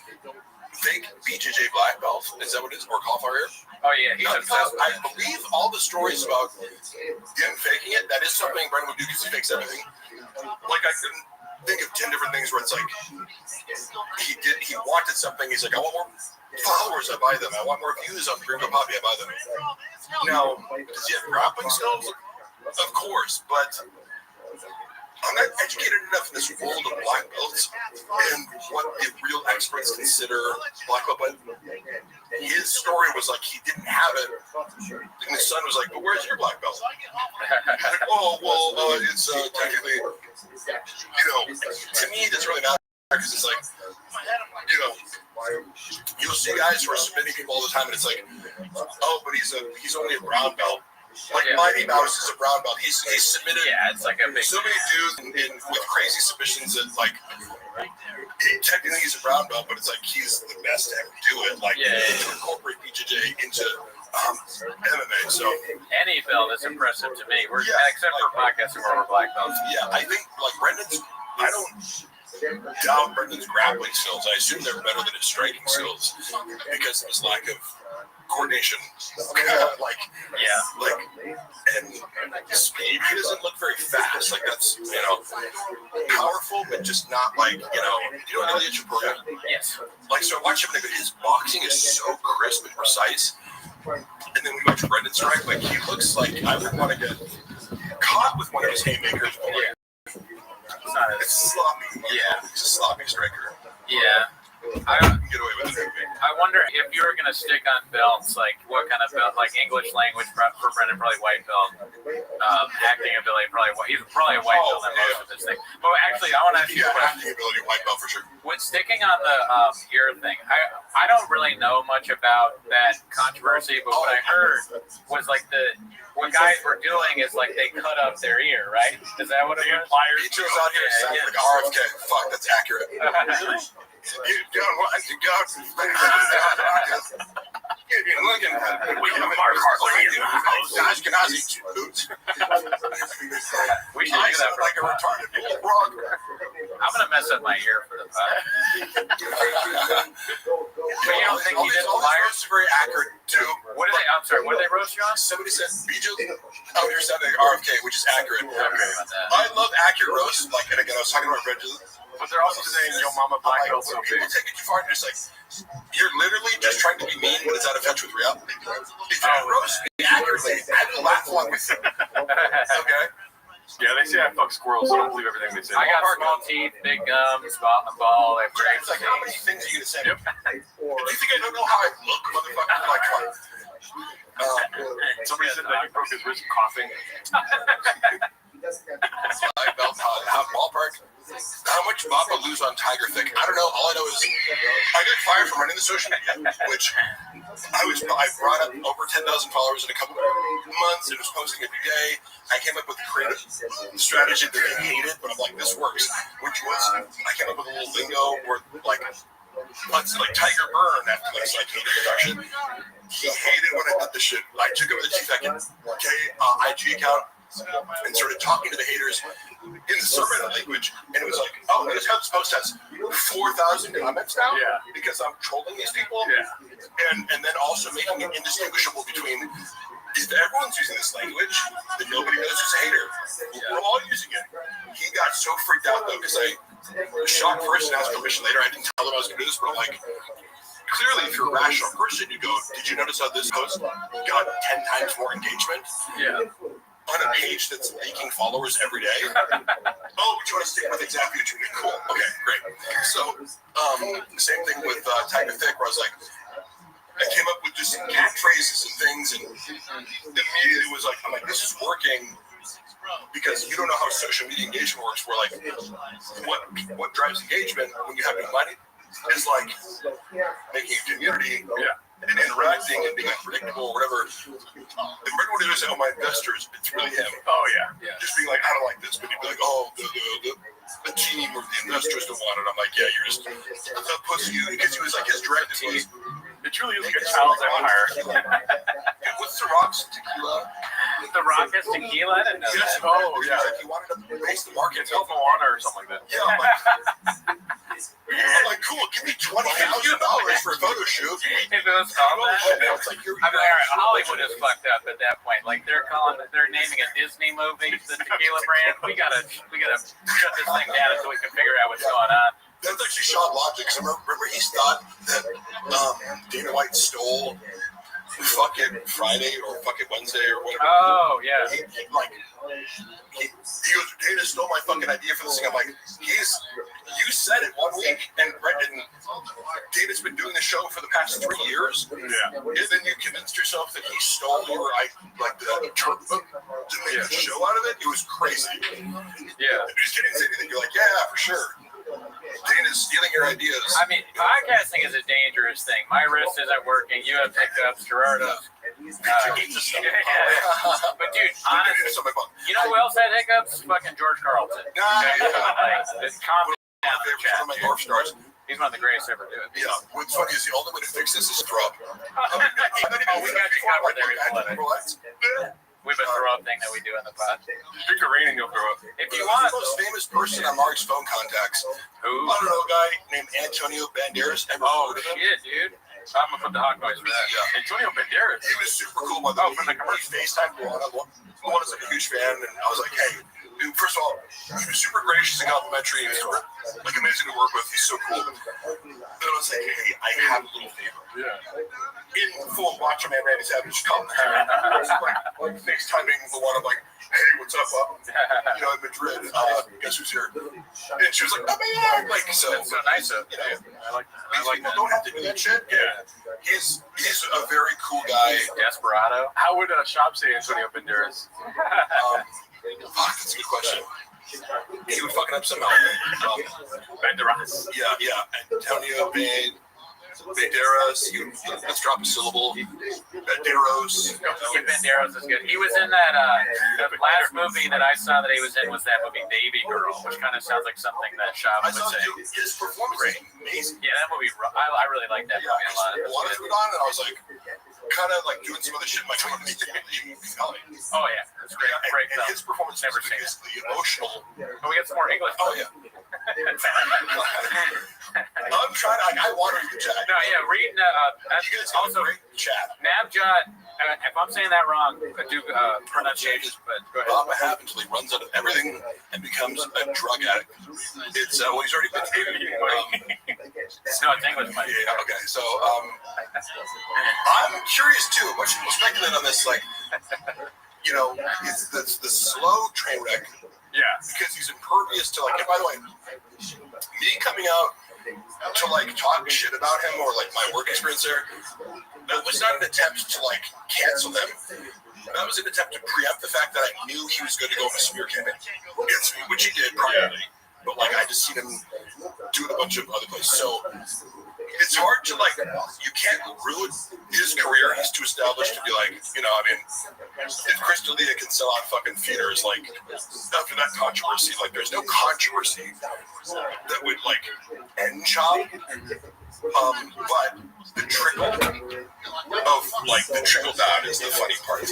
fake BJJ black belt? Is that what it is? Or cauliflower ear? Oh, yeah. He's obsessed with I believe all the stories about him faking it, that is something Brendan would do because he fakes everything. I couldn't think of 10 different things where it's like he wanted something. He's like, I want more followers, I buy them. I want more views on Gringo Poppy, I buy them. Now, does he have grappling skills? Of course, but on that educated enough in this world of black belts and what the real experts consider black belt. But his story was like he didn't have it, and his son was like, "But where's your black belt?" He's like, "Oh, well, it's technically, to me, it doesn't really matter because it's like, you'll see guys who are submitting people all the time, and it's like, oh, but he's only a brown belt." Like Mighty Mouse is a brown belt. He's submitted. Yeah, it's like a big. So many dudes with crazy submissions that like technically he's a brown belt, but it's like he's the best to ever do it. Like to incorporate BJJ into MMA. So any belt is impressive to me. Except for podcasting where we're black belts. Yeah, I think like Brendan's. I don't doubt Brendan's grappling skills. I assume they're better than his striking skills because of his lack of coordination, and speed. He doesn't look very fast. Like that's powerful, but just not like Elliot Chaporia. Yes. Like so, I watch him. His boxing is so crisp and precise. And then we watch Brendan strike. Like he looks like I would want to get caught with one of his haymakers. It's sloppy. Yeah, he's a sloppy striker. Yeah. I can get away with it. I wonder if you were going to stick on belts, like what kind of belt, like English language for Brendan, probably white belt. Acting ability, he's probably a white belt in most of this thing. But actually, I want to ask you a question. Acting ability, white belt for sure. When sticking on the ear thing, I don't really know much about that controversy, but what I heard was like what guys were doing is like they cut up their ear, right? Is that what it was? He chose out here saying like RFK. Fuck, that's accurate. We should do that like a retarded frog. I'm gonna mess up my ear for the podcast. But you don't think he did the liars? Very accurate too. I'm sorry. What did they roast you on? Somebody said BJ out here sounding like RFK, which is accurate. I love accurate roast. Like, and again, I was talking about Brendan. But they're also saying, "Yo, mama, black belt's so big." People take it too far, and just like you're literally just trying to be mean, but it's out of touch with reality. If you roast me accurately, I will laugh along with you. Okay. Yeah, they say I fuck squirrels, so I don't believe everything they say. I got small teeth, big gums, ball. It's like how many things are you gonna say? Do you think I don't know how I look, motherfucker? Like, somebody said that he broke his wrist coughing. Ballpark. How much Baba lose on Tiger Thick? I don't know. All I know is I got fired from running the social media, which I brought up over 10,000 followers in a couple of months. It was posting every day. I came up with a creative strategy that they hated, but I'm like, this works. Which was I came up with a little lingo where like Tiger Burn after this like hated production. He hated when I did this shit. I took over the T-Second IG account and started talking to the haters in the sermon language, and it was like, oh, notice how this post has 4,000 comments now? Yeah. Because I'm trolling these people? Yeah. And then also making it indistinguishable between, if everyone's using this language, then nobody knows who's a hater. We're all using it. He got so freaked out, though, because I shocked first and asked permission later. I didn't tell him I was going to do this, but I'm like, clearly, if you're a rational person, you go, did you notice how this post got 10 times more engagement? Yeah. On a page that's leaking followers every day. Oh, but you want to stick with exactly what you're doing? Cool. Okay, great. So, same thing with Tiger Thick, where I was like, I came up with just catchphrases and things, and immediately was like, I'm like, this is working because you don't know how social media engagement works. Where like, what drives engagement when you have no money is like making a community. Yeah. And interacting and being unpredictable or whatever. And everyone who say, oh, my investors, it's really him. Oh, yeah. Just being like, I don't like this. But he'd be like, oh, the team or the investors don't want it. I'm like, yeah, you're just a pussy. Because he was like, his directive was, it truly is like a child's empire. What's The Rock's tequila? The Rock has tequila? I didn't know Yes. that. Oh, yeah. He wanted to raise the market. It's Moana or something like that. Yeah, I'm like, cool, give me $20,000 for a photo shoot. If it was called that. It's like you're, I mean, all right, Hollywood is fucked up at that point. Like they're naming a Disney movie the tequila brand. We gotta shut this thing down until we can figure out what's going on. That's actually shot logic. So remember he thought that Dana White stole Fuck It Friday or Fuck It Wednesday or whatever. Oh yeah. Like he goes, Dana stole my fucking idea for this thing. I'm like, you said it one week, and Dana's been doing the show for the past 3 years. Yeah. And then you convinced yourself that he stole your, the term book to make a show out of it. It was crazy. Yeah. You just didn't say anything. You're like, yeah, for sure. Dana's stealing your ideas. I mean, podcasting is a dangerous thing. My wrist isn't working. You have hiccups. Gerardo's. But dude, honestly, you know who else had hiccups? Fucking George Carlton. It's common. One of my North Stars. He's one of the greatest ever do it. Yeah. What's funny is the only way to fix this is throw up. We got you covered there. We have a throw up thing that we do in the pod. Drink a rain and you'll throw up. If you want. The most famous person on Mark's phone contacts. Who? I don't know, a guy named Antonio Banderas. Oh, shit, dude. I'm gonna put the hot noise for that. Yeah. Antonio Banderas. He was super cool. By the way, from the commercial. FaceTime Luana. Luana's like a huge fan, and I was like, hey, dude, first of all, he was super gracious and complimentary. He was like amazing to work with. He's so cool. Then I was like, hey, I have a little favor. Yeah. In full Macho Man Randy Savage commentary, I was like FaceTiming Luana, I'm like, hey, what's up, in Madrid, guess who's here? And she was like, oh man, like, so nice. I like people that. don't have to do that shit. Yeah. He's a very cool guy. Desperado. How would Shop say Antonio Banderas? That's a good question. He would fucking up somehow. Banderas. Yeah. Antonio Banderas. Let's drop a syllable. Banderos. Banderas is good. He was in that the last movie that I saw that he was in was that movie Baby Girl, which kind of sounds like something that Shop would say. His performance is amazing. Yeah, that movie. I really like that movie a lot. A lot of it on, and I was like, kind of like doing some other shit in my phone. Oh yeah, it's great. Great and film. his performance Never was seen it. the emotional. Can we get some more English? Oh yeah. I'm trying. I want to read the chat. No, yeah, reading. That's You guys have also a great chat. Nabjot. If I'm saying that wrong, I do pronunciation. But go ahead. Bob have until he runs out of everything and becomes a drug addict. It's well, he's already been taken. No, it's English, Mike. Yeah, okay, so I'm curious too. What people speculate on this, like, it's the slow train wreck. Yeah. Because he's impervious to and by the way, me coming out to talk shit about him or my work experience there, that was not an attempt to cancel them. That was an attempt to preempt the fact that I knew he was going to go on a smear campaign, which he did probably. But I just seen him do it a bunch of other places. So it's hard to you can't ruin his career. He's too established to be if Chris D'Elia can sell out fucking theaters, after that controversy, there's no controversy that would end Chop. But the trickle of the trickle down is the funny part.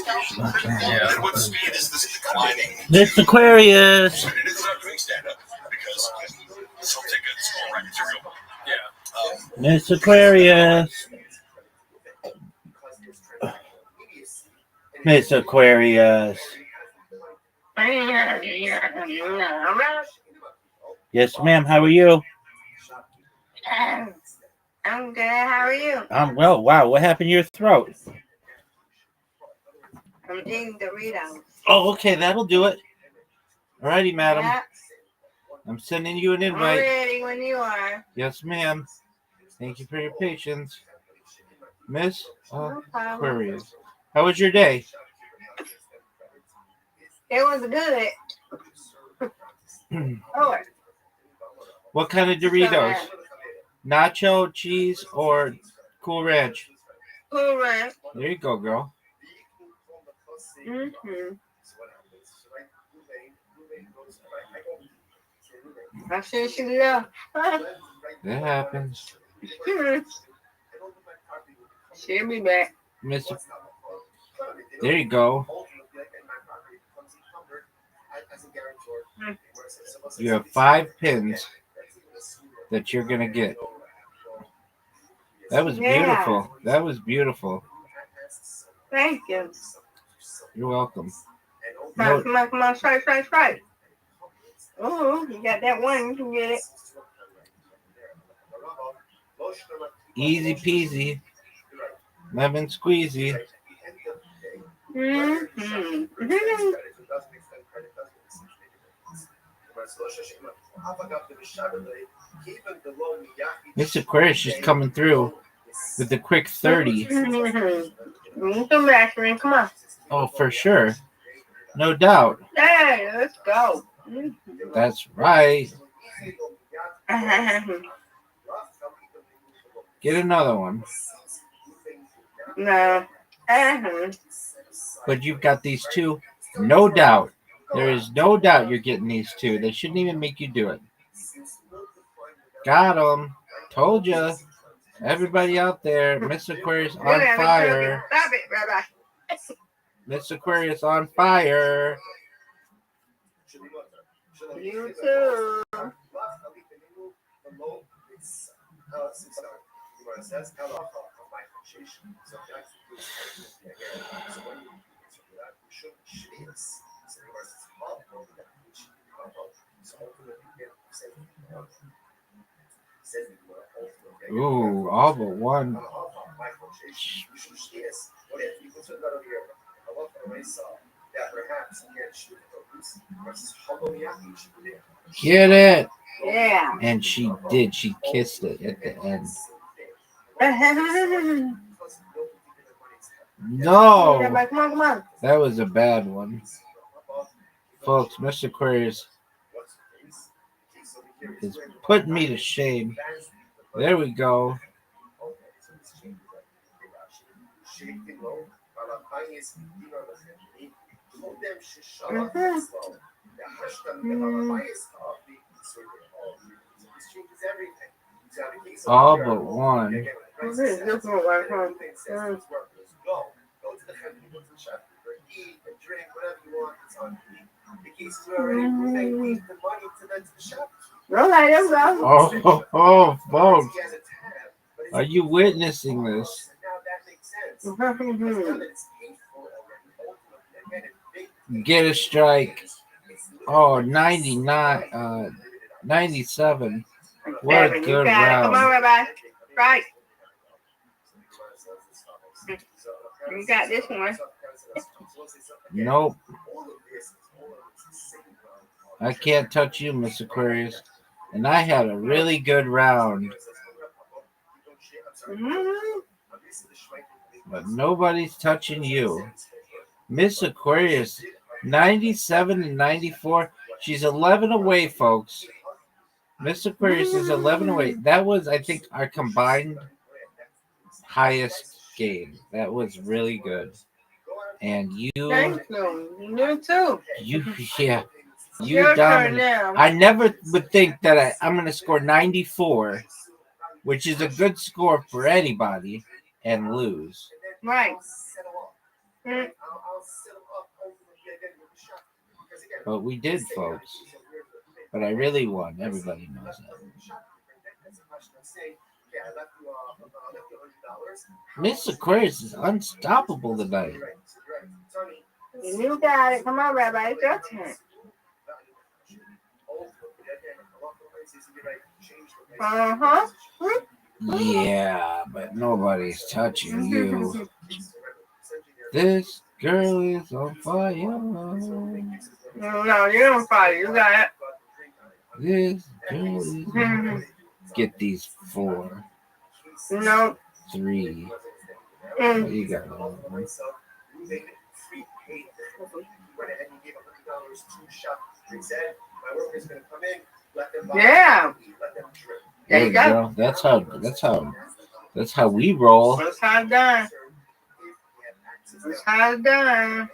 Yeah. At what speed is this declining? This Aquarius. It is not doing stand up because some tickets all right material. Yeah. Miss Aquarius. Miss Aquarius. Yes, ma'am. How are you? I'm good. How are you? I'm well. Wow. What happened to your throat? I'm eating Doritos. Oh, okay. That'll do it. Alrighty, madam. Yeah, I'm sending you an I'm invite. ready when you are. Yes, ma'am. Thank you for your patience. Miss No problem. Aquarius. How was your day? It was good. Oh, What kind of Doritos? Nacho, cheese, or Cool Ranch? Cool Ranch. There you go, girl. Mm-hmm. I sure she left. That happens. She'll be back. Miss. There you go. You have 5 pins that you're going to get. That was beautiful. That was beautiful. Thank you. You're welcome. Come on, strike. Oh, you got that one. You can get it. Easy peasy. Lemon squeezy. Mm-hmm. Miss Aquarius is coming through with the quick 30. Some aspirin. Come on. Oh, for sure. No doubt. Hey, let's go. That's right. Get another one. No. But you've got these two. No doubt. There is no doubt you're getting these two. They shouldn't even make you do it. Got them. Told you. Everybody out there, Miss Aquarius on fire. Stop it, Rabbi. Miss Aquarius on fire. You too. Ooh, all but one. Get it. Yeah. And she did. She kissed it at the end. No. Come on, come on. That was a bad one. Folks, Mr. Aquarius is putting me to shame. There we go. All but one. Oh, folks. Are you witnessing this? Get a strike. Oh, 99, 97. What a good round. Come on, Rabbi. Right. You got this one. Nope. I can't touch you, Miss Aquarius. And I had a really good round. But nobody's touching you. Miss Aquarius, 97 and 94. She's 11 away, folks. Miss Aquarius is 11 away. That was, I think, our combined highest game. That was really good. And you too. You dominated. I never would think that I'm going to score 94, which is a good score for anybody, and lose. Right. But we did, folks. But I really won. Everybody knows that. Miss Aquarius is unstoppable tonight. You got it. Come on, Rabbi. It's your turn. Uh-huh. Yeah, but nobody's touching you. This girl is on fire. No, you're on fire. You got it. This girl is on fire. Get these 4. No. 3. What you got? Yeah. There you go. That's how we roll. That's how it's done. That's how it's done.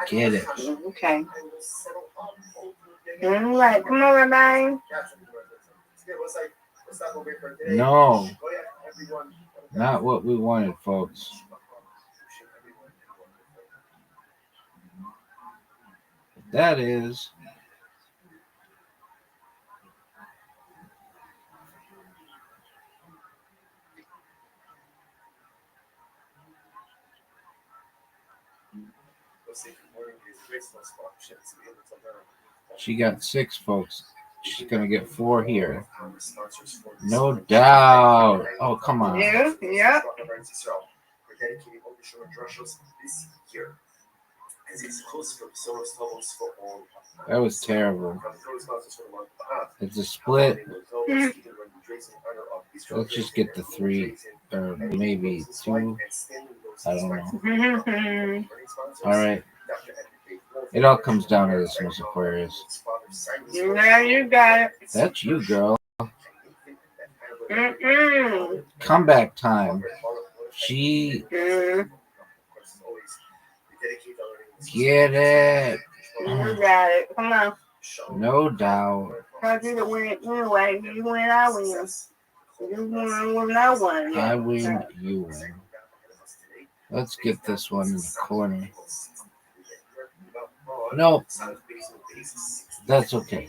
Get it. Okay. All right. Come on, Rabbi. No. Not what we wanted, folks. That is. She got 6, folks. She's gonna get 4 here. No doubt. Oh, come on. Yeah, yeah. That was terrible. It's a split. Let's just get the 3 or maybe 2. I don't know. All right. It all comes down to this, Miss Aquarius. Now you got it. That's you, girl. Mm-mm. Comeback time. She get it. You got it. Come on. No doubt. Cause you win anyway. You win, I win. You win, I win. I win, you win. Let's get this one in the corner. No, that's okay.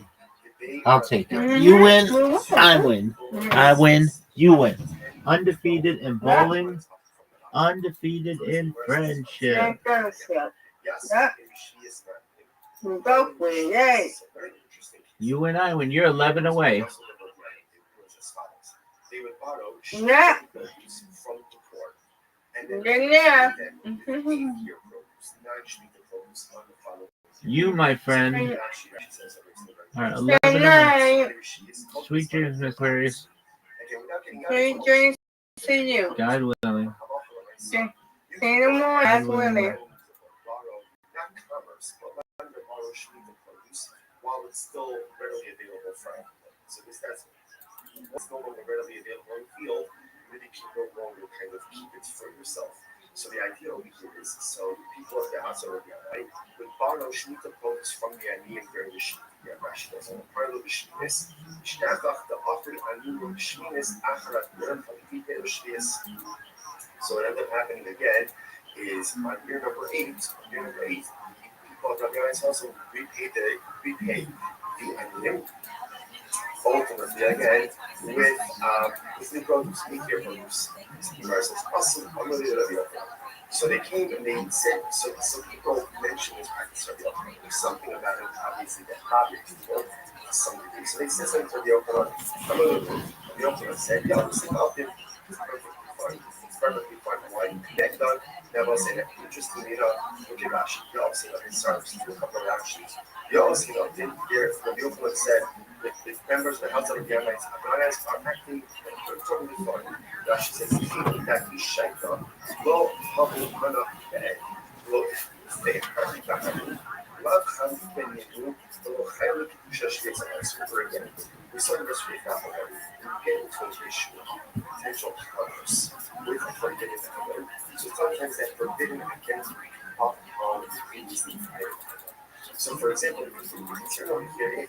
I'll take it. You win, I win. I win, you win. Undefeated in bowling, undefeated in friendship. Yeah. Go for it, yay. You and I win. You're 11 away. Yeah. Yeah. You, my friend. All right, 11 Good away. night. Sweet dreams, Miss Aquarius. Sweet dreams to you. God willing. See you tomorrow. That's Willie. While it's still readily available from so this that's what's no longer readily available in the field, really can no longer kind of keep it for yourself. So the idea over here is so people of the house already right with Barno Shemitah quotes from the Aniyim during the Shemitah Rashi does on part of the Shemitah Shnachach the offered Aniyim Shemitah Acharat Yerim Falifite Shvias. So what ended up happening again is on year number 8, people of the house also repay the Aniyim. Ultimately, again, with the produce, meteor produce, versus awesome, so they came and they said, so people mentioned this practice of the Okhara. There's something about it, obviously, that Rabbi people, some degree. So they said something to the Okhara. The Okhara said, yeah, obviously, it's perfectly fine. Why? Connect on. Now, I'll say that interestingly enough, look at Rashi. You also know his serves to a couple of Rashis. You also know, the Okhara said, the members of the House of the Yamites are acting totally fine. Rashi says, that he shaita, lo havu hana bed, lo they hurry back, love ham beninu, lo chaylik shashkes over again. We saw this with example that we get into an issue of potential partners with forgetting that. So sometimes that forbidden against on previously prior. So, for example, the concern over here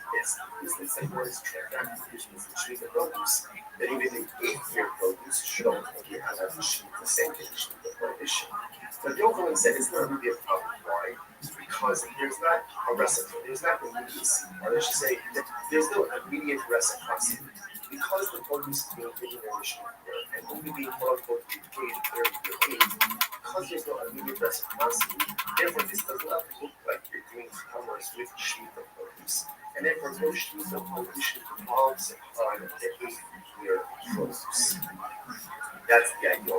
is the same word as transactions, which means the produce, that even the 8-year produce should ultimately have the same condition of the prohibition. But the overall said it's not really a problem. Why? Because there's not a reciprocity, there's not immediacy, or let's just say that there's no immediate reciprocity. Because the produce is being given their issue and only being quote unquote paid during your age, because there's no immediate reciprocity, therefore this does not look like you're doing commerce with Shemitah produce. And therefore no Shemitah produce involves upon the 8-year produce. That's the idea.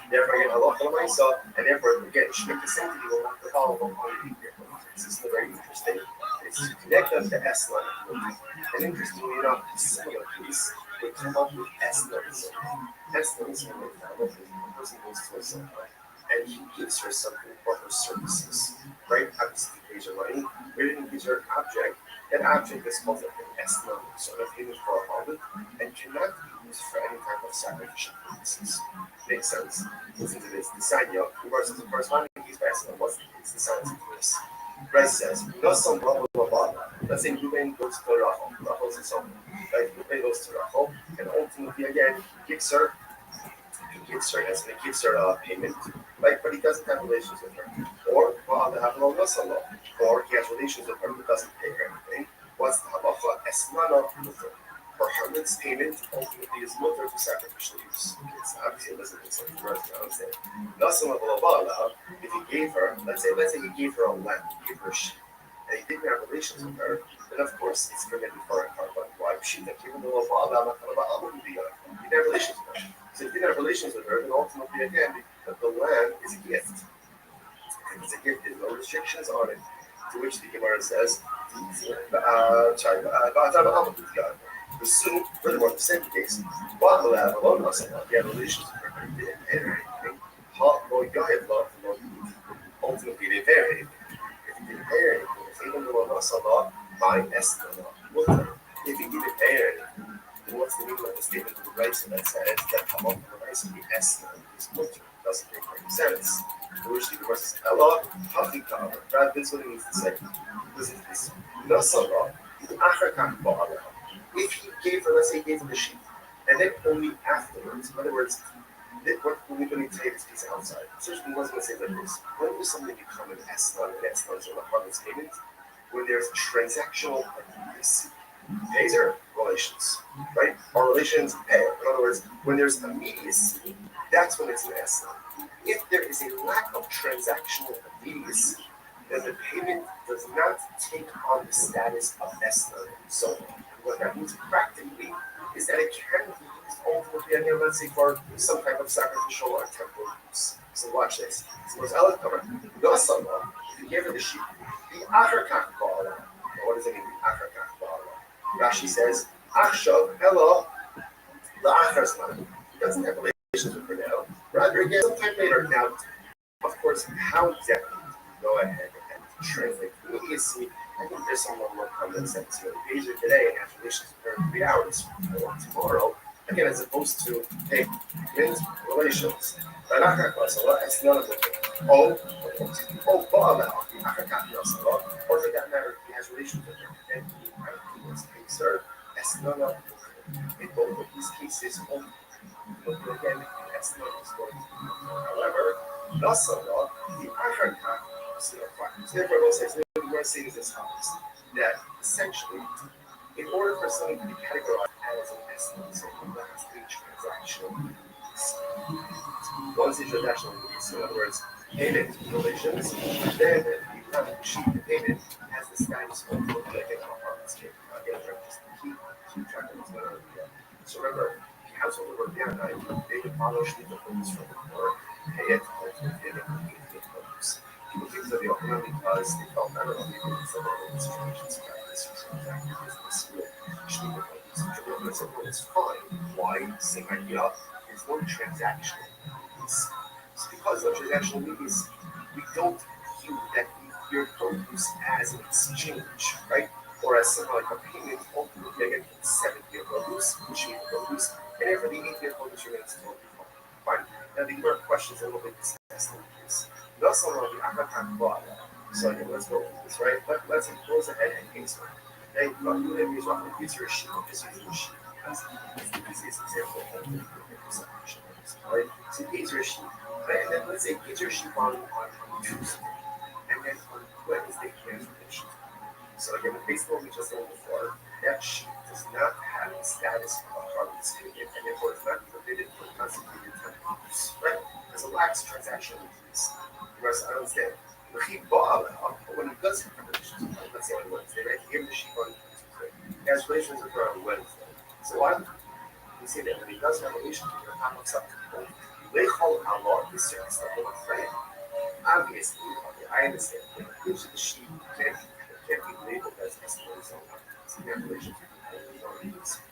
Therefore, again, Allah myself, and therefore, again, Shemitah sanctity will not follow upon the 8-year produce. This is very interesting. It's to connect them to Eslan. And interestingly enough, a similar piece would come up with Eslan. Eslan is when the person goes to a son and he gives her something for her services. Right? Obviously, he pays her money, but he gives her an object. That object is called an Eslan, so that's given for a moment, and cannot be used for any type of sacrificial purposes. Makes sense? Listen to this. The sign up, versus the corresponding piece by Eslan, what's the sign of this? Right says, no some blah blah blah. Let's say Ruben goes to Rachel. Rachel's his son. Right? Ruben goes to Rachel, and ultimately again he gives her payment. Right? But he doesn't have relations with her. Or or he has relations with her but doesn't pay her anything. What's the halacha? Esmana mutter. Her husband's payment ultimately is mutter to sacrificial use. It's obviously doesn't make sense for us to understand. If he gave her, let's say he gave her a lamb, he gave her a sheep, they didn't have relations with her, then of course it's forbidden for a carbon. Why? She that even though wouldn't be you didn't have relations with her. So if you didn't have relations with her, then ultimately again the land is a gift. And it's a gift, there's no restrictions on it. To which the Gemara says, furthermore, the second case, he had relations with her, he didn't pay her anything. Ultimately, they pay her anything. If he didn't pay her anything, if he didn't do if he didn't pay her anything, then what's the meaning of the statement of the rice that says that Hamon the rice of the Esna is mutter? Doesn't make any sense. To which the Gemara says, Allah, Hafika, Brad, this is what he needs to say. Listen to this. Nasala, if he gave her, let's say he gave her the sheep, and then only afterwards, in other words, what we're going to take this piece outside. Certainly wasn't going to say like this. When does something become an Esna, and Esna is a harvest payment? When there's transactional immediacy. These are relations, right? Or relations pay. In other words, when there's immediacy, that's when it's an Esna. If there is a lack of transactional immediacy, then the payment does not take on the status of Esna. So what that means practically is that it can be used ultimately, again, let's say for some type of sacrificial or temporal use. So watch this. So it's Allah cover. Nasama, if you gave her the sheep, the Acharkach Ba'ala. What does it mean, the Acharkach Ba'ala? Rashi says, Achshav, hello, the Acharzman. He doesn't have relations with her now. Rather, again, sometime later. Now, of course, how exactly go ahead and translate immediacy? I think there's some more common sense here. The Asia today and has relations with her 3 hours or tomorrow. Again, as opposed to, hey, men's relations. It's none of them. Or for that matter, he has relations with her. And he was a that's none of them. In both of these cases, again, that's not his going. However, Nasala, the Acharkach, so therefore, we're saying this happens that essentially, in order for something to be categorized as an essence, so there has to be transactional needs. Once the transactional needs, in other words, payment relations, then you have to sheet the payment as the status of the apartment scale. Again, just keep track of this. So remember, the household of Rabbi they would follow sheet the focus from the core, pay it, ultimately, and then focus. People think that they open up because they felt better on the some other situations practice transacting business with Shneimah focus. It's fine. Why? Same idea. There's no transactional needs. It's because of transactional needs, we don't view that year produce as an exchange, right? Or as something like a payment ultimately again 7-year produce, which means produce, and every 8-year produce remains totally fine. Now the other questions a little bit discussed like this. So again, let's go through this, right? Let's close ahead and answer. Okay, use your sheep. Just use your sheep. That's the easiest example of the separation. Right? So use your sheep. Right? And then let's say use your sheep on Tuesday. And then on Wednesday, cancel the sheep. So again, based on what we just said before, that sheep does not have the status of a harvest payment, and therefore it's not forbidden for consecrated temple use. Right? Because it lacks transactional needs. You must understand. But when he does have relations, let's say on Wednesday, right? He gave the sheep on Tuesday. He has relations with her on Wednesday. So why? We say that when he does have relations with her, how much up to the point? Lechol Allah is certain stuff on a friend. Obviously, okay, I understand. When he gives the sheep, can't be labeled as Esma's own. So he has relations with her on Wednesday.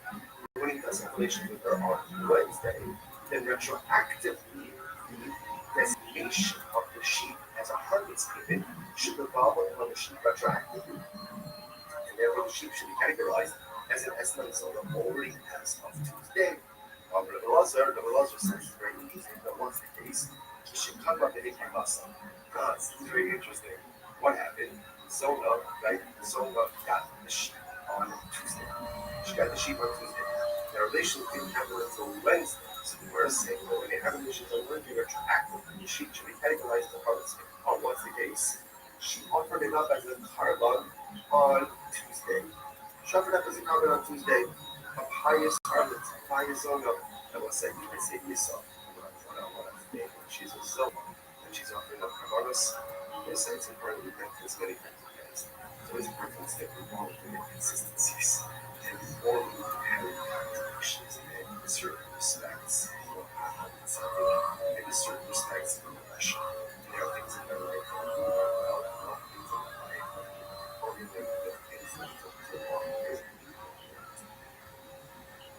When he does have relations with her on Wednesday, then retroactively, the designation of the sheep as a harvest payment should evolve upon the sheep retroactively. And therefore, the sheep should be categorized as an Esman Zona already as of Tuesday. Rabbi Rothschild says very easy, but once the case, he should come up and make a muscle. This is very interesting. What happened? Zona, right? Zona got the sheep on Tuesday. She got the sheep on Tuesday. Their relations didn't happen until Wednesday. So we're saying that when they have relations on Wednesday, retroactively, the sheep should be categorized as a harvest payment. Oh, what's the case? She offered it up as a carbon on Tuesday. She offered up as a carbon on Tuesday. A pious harvest, a pious zona. I will say, you can say yourself. She's a zona. And she's offering up carbonos. Yes, it's important to repent as many times as always important to get involved in inconsistencies and form inherent contradictions and certain respects. In certain respects of profession. There are things that are like well, things in life, or even the things that don't do well.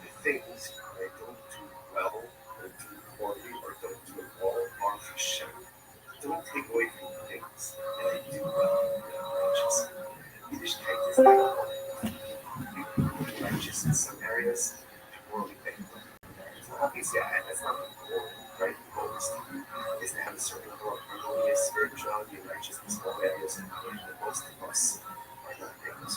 The things I don't do well, or do poorly, or don't do at all are for shame. Don't take away from the things that I do well and righteous. Yiddishkeit is not righteous in some areas, morally thankful. So obviously, that's not the goal, right? The goal is to have a certain level of harmonious spirituality and righteousness in all areas, and most of us are not able to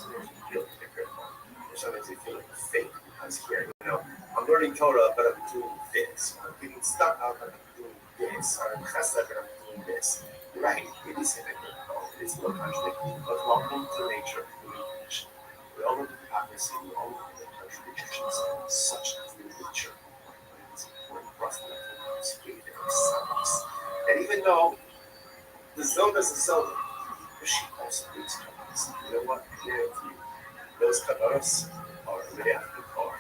feel different. Or sometimes they feel like fake because here, I'm learning Torah, but I'm doing this. I'm getting stuck out, but I'm doing this. I'm chesed, but I'm doing this. Right? It is hypocritical. It is no contradiction. But welcome to the nature of human condition. We all know the hypocrisy. We all know the contradictions. Such is the nature of what is important for us to participate in ourselves. And even though the Zohar is a Zohar, the sheep also needs Kabbalas. You know what? Those Kabbalas are really after the car.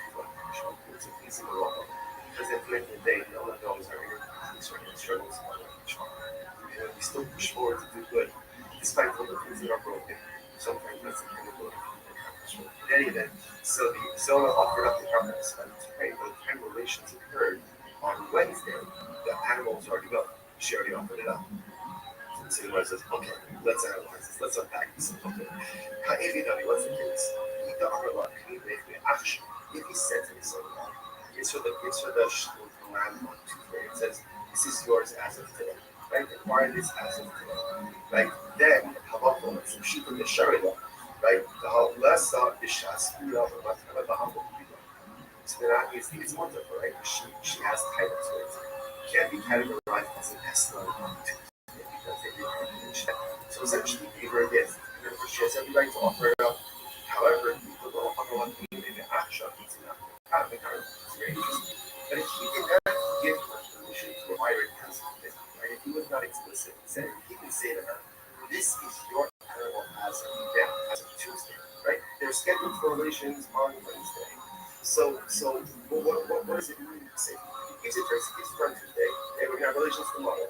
It's a easy to roll. Because at the end of the day, no one knows our inner concerns and struggles on each other. And we still push forward to do good, despite all the things that are broken. Sometimes that's the kind of good accomplishment. In any event, so the Zohar offered up the Kabbalas to pray. By the time relations occurred on Wednesday, the animals already go. She already offered it up. So the Gemara says, okay, let's analyze this. Let's unpack this. Okay. What's the case? If he said to his son, gives her the landmark to her. It says, this is yours as of today. Right? Acquire this as of today. Right? Then, Habakon, some sheep in the Sharida. Right? The Halasa, the Shaspira, the Matala, so that is it's wonderful, right? She has title to it. Can't be categorized as an excellent because they didn't mention it. So essentially, gave her a gift. She has every right to offer it up. However, people don't offer one thing in the action. It's enough. It's very interesting. But if he did not give her permission to acquire it as a gift, right? If he was not explicit, he can say to her, "This is your animal as of Tuesday." Right? They're scheduled for relations on Wednesday. So what does it mean to say? He gives it to her, he gives it on Tuesday, and we're going to have relations tomorrow.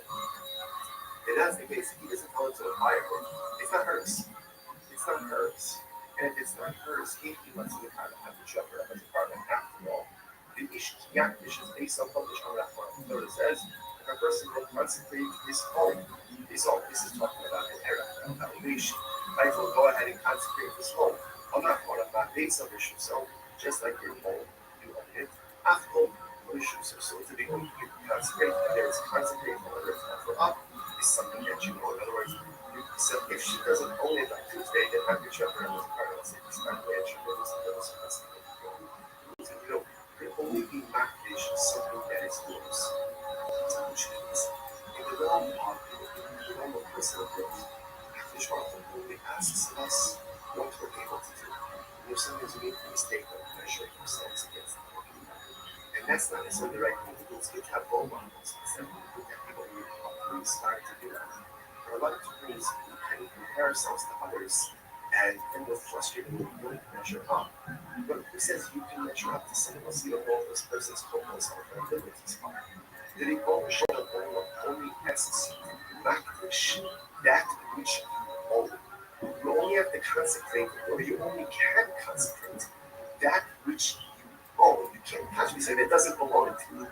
If that's the case, if he doesn't tell her to acquire it, it's not hers. It's not hers. And if it's not hers, he wants to kind of have to shove her up as a part of it. After all, the Yakdish is based on published on that one. So it says, if a person will consecrate his home, this is talking about an era, an elevation. I will go ahead and consecrate his home. I'm not going to buy base of issue. So just like your home, you own it. After issues, so to be owned, you consecrate, and there is consecrate, whether it's offer up, is something that you own. In other words, so if she doesn't own it on Tuesday, then have your shepherd as a part of it. It's not that she knows consecrate. There only be makdish something that is yours. Which means, in the realm of personal growth, makdish often only asks us what we're able to do. There's sometimes we make the mistake of measuring ourselves against the working and that's not necessarily the right thing to do. It's good to have role models. It's good to have people who inspire to do that. But a lot of times we can compare ourselves to others and then we're frustrated when we don't measure up. But who says you can measure up to someone else? You don't know if this person's hopeless or their abilities are. Did he overshow the goal of only essence, makdish, that which you own? You only have to consecrate, or you only can consecrate that which you own. You can't casually say that doesn't belong to you.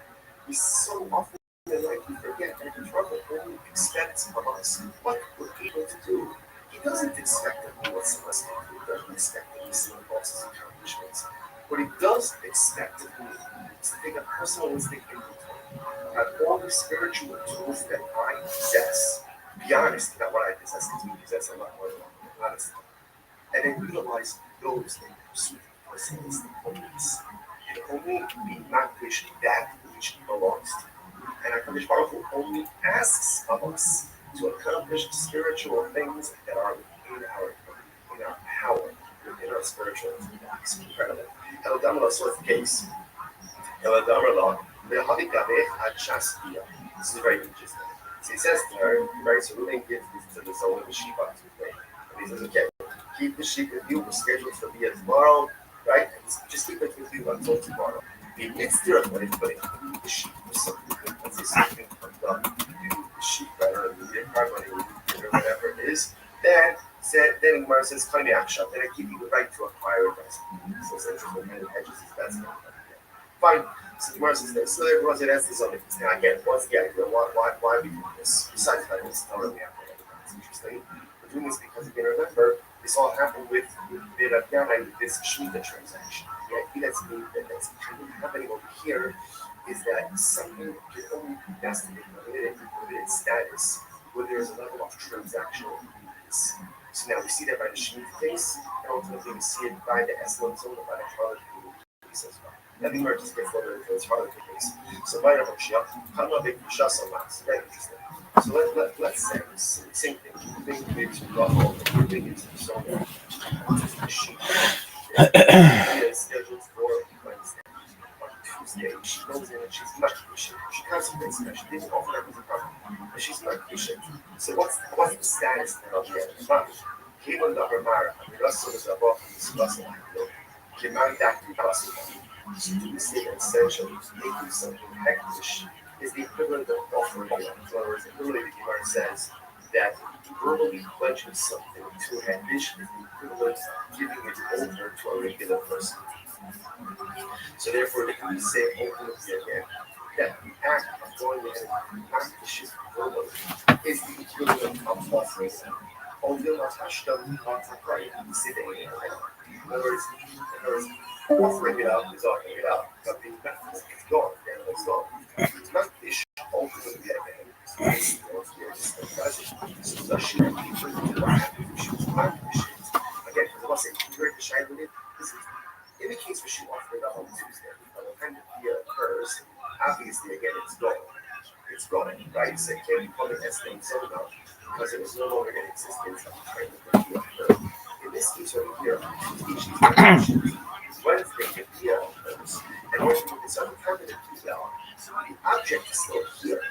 We so often in life we forget that the trouble only expects of us what we're able to do. He doesn't expect that we what someone else can do. He doesn't expect that we see someone else's accomplishments. What he does expect of me is to take a personal instinct inventory of all the spiritual tools that I possess. Be honest about what I possess, because we possess a lot more than honest. And then utilize those in pursuit of personal holiness. And only be makdish that which belongs to you. And HaKadosh Baruch Hu only asks of us to accomplish spiritual things that are within our power, within our spiritual lives. Incredible. Eladamala saw the case. Eladamala, this is very interesting. So he says to her, right, so we didn't give this to the soul of the Shiva today. And he says, okay, Keep the sheep with you. We're scheduled for Bia tomorrow, right? Just keep it with you until tomorrow. The mixture of what is putting the sheep with something good. Let's say something comes up, the sheep better, or the carbon, or whatever it is. Then Gemara says, "Kind of action." Then I give you the right to acquire it. So essentially, what kind of hedges is that? Fine. So the Gemara says this. So everyone said that's the zoning. Now again, what's the idea? Why we do this? Besides that, it's not really happening. It's interesting. We're doing this because again, remember, this all happened with this Shemitah transaction. The idea that's kind of happening over here is that something can only be estimated limited status where there is a level of transactional use. So now we see that by the Shemitah case, and ultimately we see it by the Eslam zone, by the Harlot case as well. Let me just get further into this Harlot case. So by the Rothschild, how about big Shas Amas? Very interesting. So let's say same thing. Big Rothschild, big into the zone. The sheep is scheduled for Wednesday. On Tuesday, she goes in and she's not Christian. She concentrates on that. She didn't offer that as a problem. But she's not Christian. So what's the status now of the other? Given the Ramara, I mean, that's sort of above this lesson. Gemara Daki Basi. So to say that essentially making something hectish is the equivalent of offering it. In other words, literally the Gemara says that verbally pledging something to a hectish is the equivalent of giving it over to a regular person. So therefore, they can say ultimately again that the act of going ahead and practicing verbally is the equivalent of offering it. Although not Hashem, not Hakai, sitting in other words, offering it up is offering it up, but the method is gone, and it's gone. It's not this ultimately again. So the sheep again, because I was saying, you heard the shy with it. This is in the case where she offered it up on Tuesday, when the kind of fear occurs, obviously again it's gone. It's gone, right? So it can't be called an estimate so now because it was no longer in existence at the time that the occurred. In this case over here, Wednesday the fear occurs, and working with this other candidate the object is still here.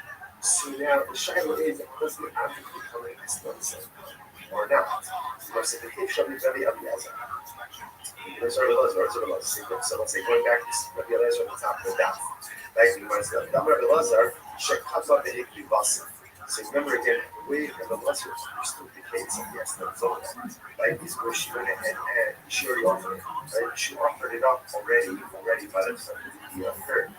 So now the shiloh is does the object become an estimate or not? So the case shall be very obvious. So let's say going back to Rabbi Elazar on the top of the daf. Right? You might say, Rabbi Elazar, Shekhaza Behikli Basa. So remember again, the way Rabbi Elazar understood the case of the Estem Zona, right? Is where she went ahead and she already offered it. Right? She offered it up already by the time the occurred.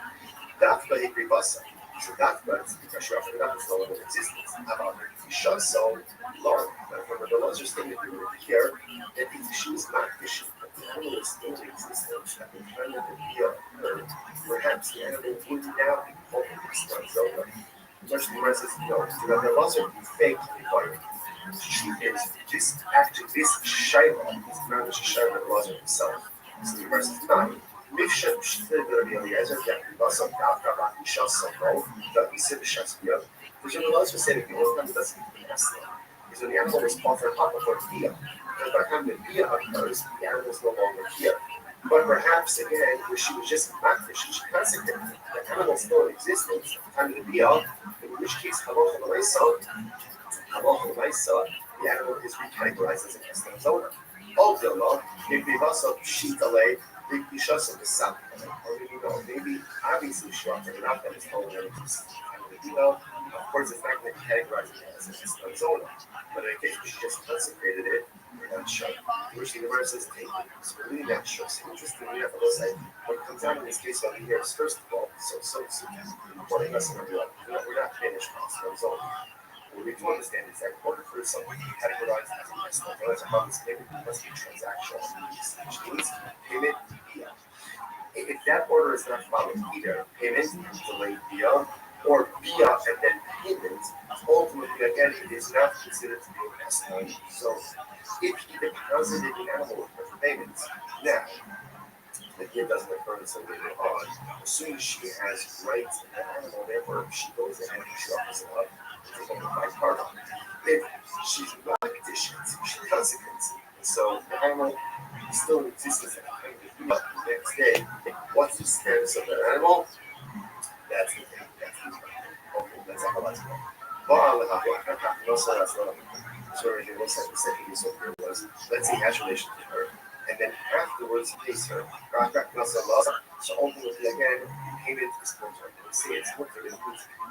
That's Behikli Basa. So that's because she offered it up, it's no longer in existence. How about her? She so long. From Rabbi Elazar's statement here, that if she was not fishing, animal is still in existence at the time of the meal occurred, perhaps the animal would now be called an Zona. Much more says, no, to Rabbi Elazar, be fake required. The truth is, this Shiloh is not just Shiloh Rabbi Elazar himself. So the verse is 9. Mifshet Shitted Rabbi Eliezer, that Basam Davka Isha Samro, that we said the Shakespeare. Because Rabbi Elazar said, if you don't remember, that's the Esla. Because when the animal was offered up before Bia, because by the time the Bia occurs, the animal is no longer here. But perhaps again, where she was just not fishing, she consecrated the animal still in existence at the time of the Bia, in which case, Haloch Lamaisa, the animal is recategorized as an Esla Zona. Ultimately, if the vessel Shitale, the Bishas of the Sun, or maybe obviously she offered it up and it's no longer existing. Of course, it's not going to categorize it as an Esla Zona. But in case she just consecrated it, we're not sure. Which the universe is taking. So we're really not sure. So interestingly enough, what comes out in this case over here is first of all, so according us, we're not finished with Esla Zona. What we do understand is that in order for something to be categorized as an Esla Zona, as a month's payment, it must be transactional, which means payment via. If that order is not followed, either payment, delayed via, or via and then payment, ultimately, again, it is not considered to be an Esla Zona. If he deposited the animal for payment, now, the gift doesn't occur until later on. Assuming she has rights in that animal, therefore, she goes ahead and she offers it up to take over my part of it. If she's not conditioned, she's consequence. So the animal is still in existence at the time of the next day. What's the status of that animal? That's the thing. Okay, that's a halal. So originally looks like the second use of her was, let's say he has relations with her, and then afterwards he pays her. So ultimately again, payment is going to say it's what they're going to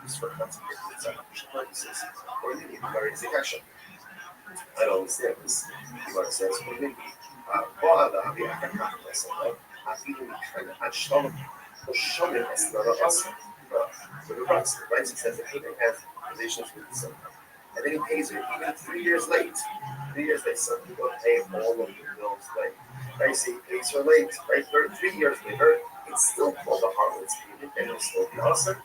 use for consequences purposes, or they need to marry the action. I don't understand this. The Gemara says, "Well, the Akakah myself, I feel kind of unshown, or shown as not us." But the right says that he has relations with his son. And then he pays her even 3 years late. 3 years late, some people pay all of the bills late. Right? So he pays her late, right? 3 years later, it's still called a harmless payment, and it'll still be awesome.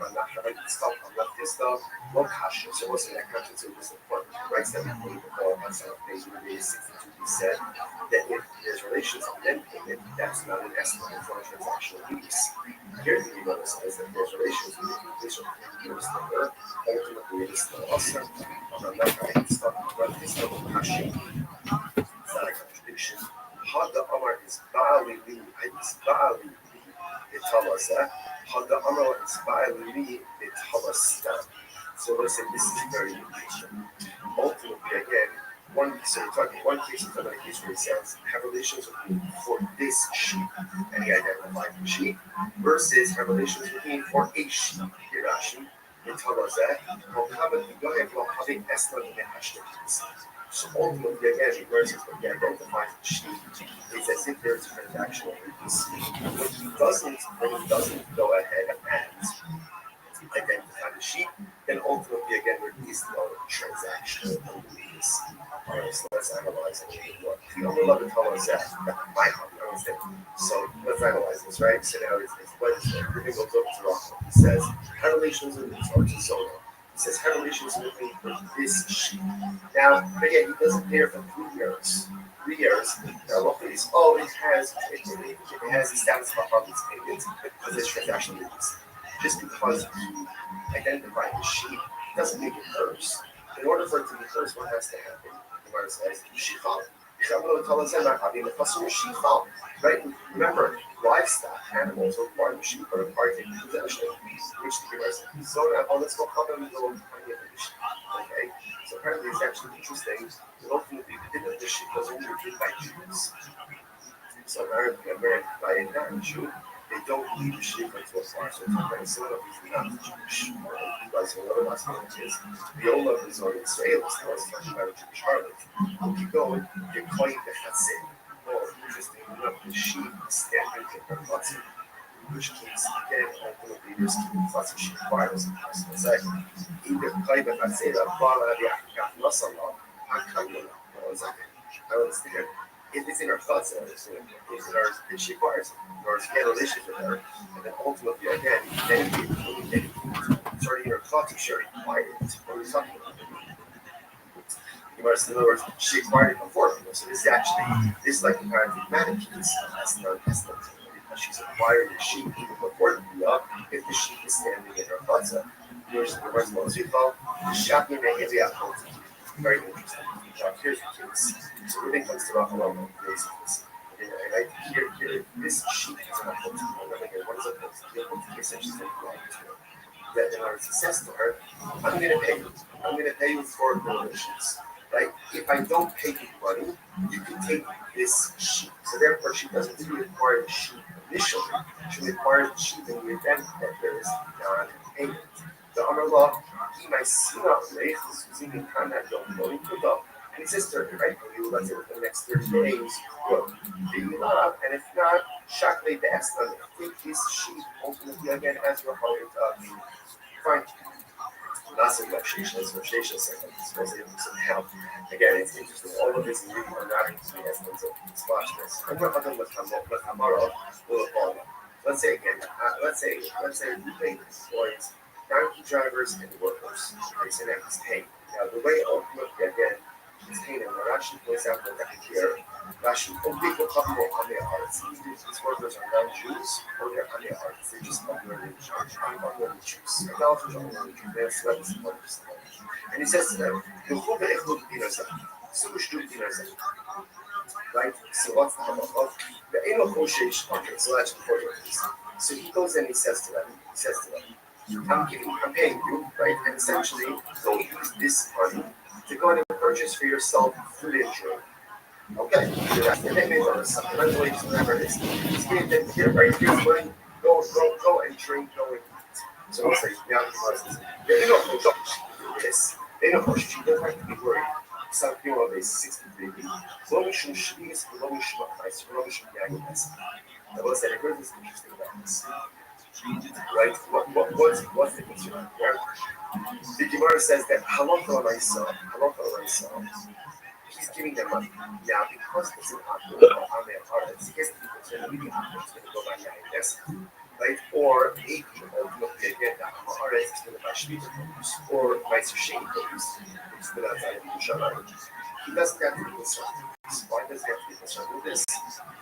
I'm not trying to stop, I'm not this stuff. No cash, so it wasn't that conscious, it was important. Right? So that we believe the call on some page where they 62 said that if there's relations and then payment, that's not an estimate for a transactional use. Here the Gemara says that there's relations with the use of years later, ultimately it is still awesome. I'm not trying to stop, I'm not this stuff of cash. It's not a contradiction. Hada Amar is Ba'ali Li, it's Ba'ali Li, it tells us that. Hada Amar is Ba'ali Li, it tells us that. So let's say this is very interesting. Ultimately, again, one case is talking about a case where he says, have relations with me for this sheep, and he identified the sheep, versus have relations with me for a sheep, Hirashi, it tells us that. So ultimately, again, versus what he identifies the sheep, it's as if there's a transactional release. When he doesn't go ahead and identify the sheep, then ultimately again release the transactional release. Alright, so let's analyze it. What the overloaded color is that my hobby, I understand. So let's analyze this, right? So now it's what is it? We're gonna go to Rothschild. He says, have relations with me, or to Zola. He says, have relations with me for this sheep. Now, again, he doesn't pay her for 3 years. 3 years. Now look at this. Oh, it has the status of a harmless payment because it's transactional release. Just because he identified the sheep doesn't make it hers. In order for it to be hers, what has to happen? The Gemara says, Shifal. Right? Remember, livestock, animals are part of the sheep, are part of the possession, which the Gemara says, so now, let's go up and go tiny of the sheep. Okay? So apparently it's actually interesting that ultimately the bit of the sheep was only reviewed by Jews. So apparently, by a non-Jew, they don't leave the sheep into a farm, so it's very similar to not Jewish. Because one of us is the old of the Zor Israelis, now it's talking about a Jewish harlot. Keep going, you're quite the Chatzim. More interesting enough, the sheep standing in her Chatzim, which means, again, ultimately, there's two Chatzim sheep choirs in the second. Either quite the Chatzim, Bala, the Akaf, Nasala, Akayula. I understand. If it's in our thoughts, it's in ours, and she acquires it, or she had a relationship with her, and then ultimately, again, dedicated, starting in her thoughts, she already acquired it. What are we talking about? In other words, she acquired it before people, so this is actually, this is like the kind of mannequins, that's not, because she's acquired the sheep even before the Biyah, if the sheep is standing in her thoughts. Here's the words, what was it called? The Shapni Mehelia Koti. Very interesting. Here's the case. So everything comes to Raphael basics. And I hear this sheet is an approach. What is a approach? The approach essentially is a that in order to success to her, I'm going to pay you. I'm going to pay you for the relations. Right? If I don't pay you money, you can take this sheet. So therefore, she doesn't really acquire the sheet initially. She acquires the sheet in the event that there is non-payment. The Amar law, he might see not late, using the contact don't know, put up. And he says 30, right? And you let's say within the next 30 days, good. And if not, Shakle best on take this sheet ultimately again as your heart fine. Not so much it's supposed to give some help. Again, it's interesting. All of this is really not the essence of splashness. I'm not talking about tomorrow will fall. Let's say again, let's say we pay employees, donkey drivers and workers. They say that it's paid. Now the way ultimately again is paid, and Rashi points out that here, Rashi only will come on their hearts. These workers are non-Jews or they're on their hearts. They just unlearned Jews. Unlearned Jews. Idolaters are unlearned Jews. They're slaves. And he says to them, right? So what's the halacha? The Eno Koshesh, okay, so that's before you. So he goes and he says to them, I'm paying you, right? And essentially, don't use this money to go and purchase for yourself food and drink. Okay, and then maybe congratulations, whatever it is. Here, right, here's money. Go and drink, go and eat. So it's like, now they don't this. They don't push you. They don't have to be worried. Some people are 63 people. Low should be this, low should not price, low should be agonists. I will say, here's this interesting about this. Right? What's the concern? The Gemara says that halal Raisa, he's giving them money. Now, because it's an on their artists, his people are going to be going to go by yes. Right? Or maybe ultimately again, that artist is going to buy Shmita or vice versa, who's been outside of Yerushalayim. He doesn't have to be concerned. Why does he have to be concerned with this?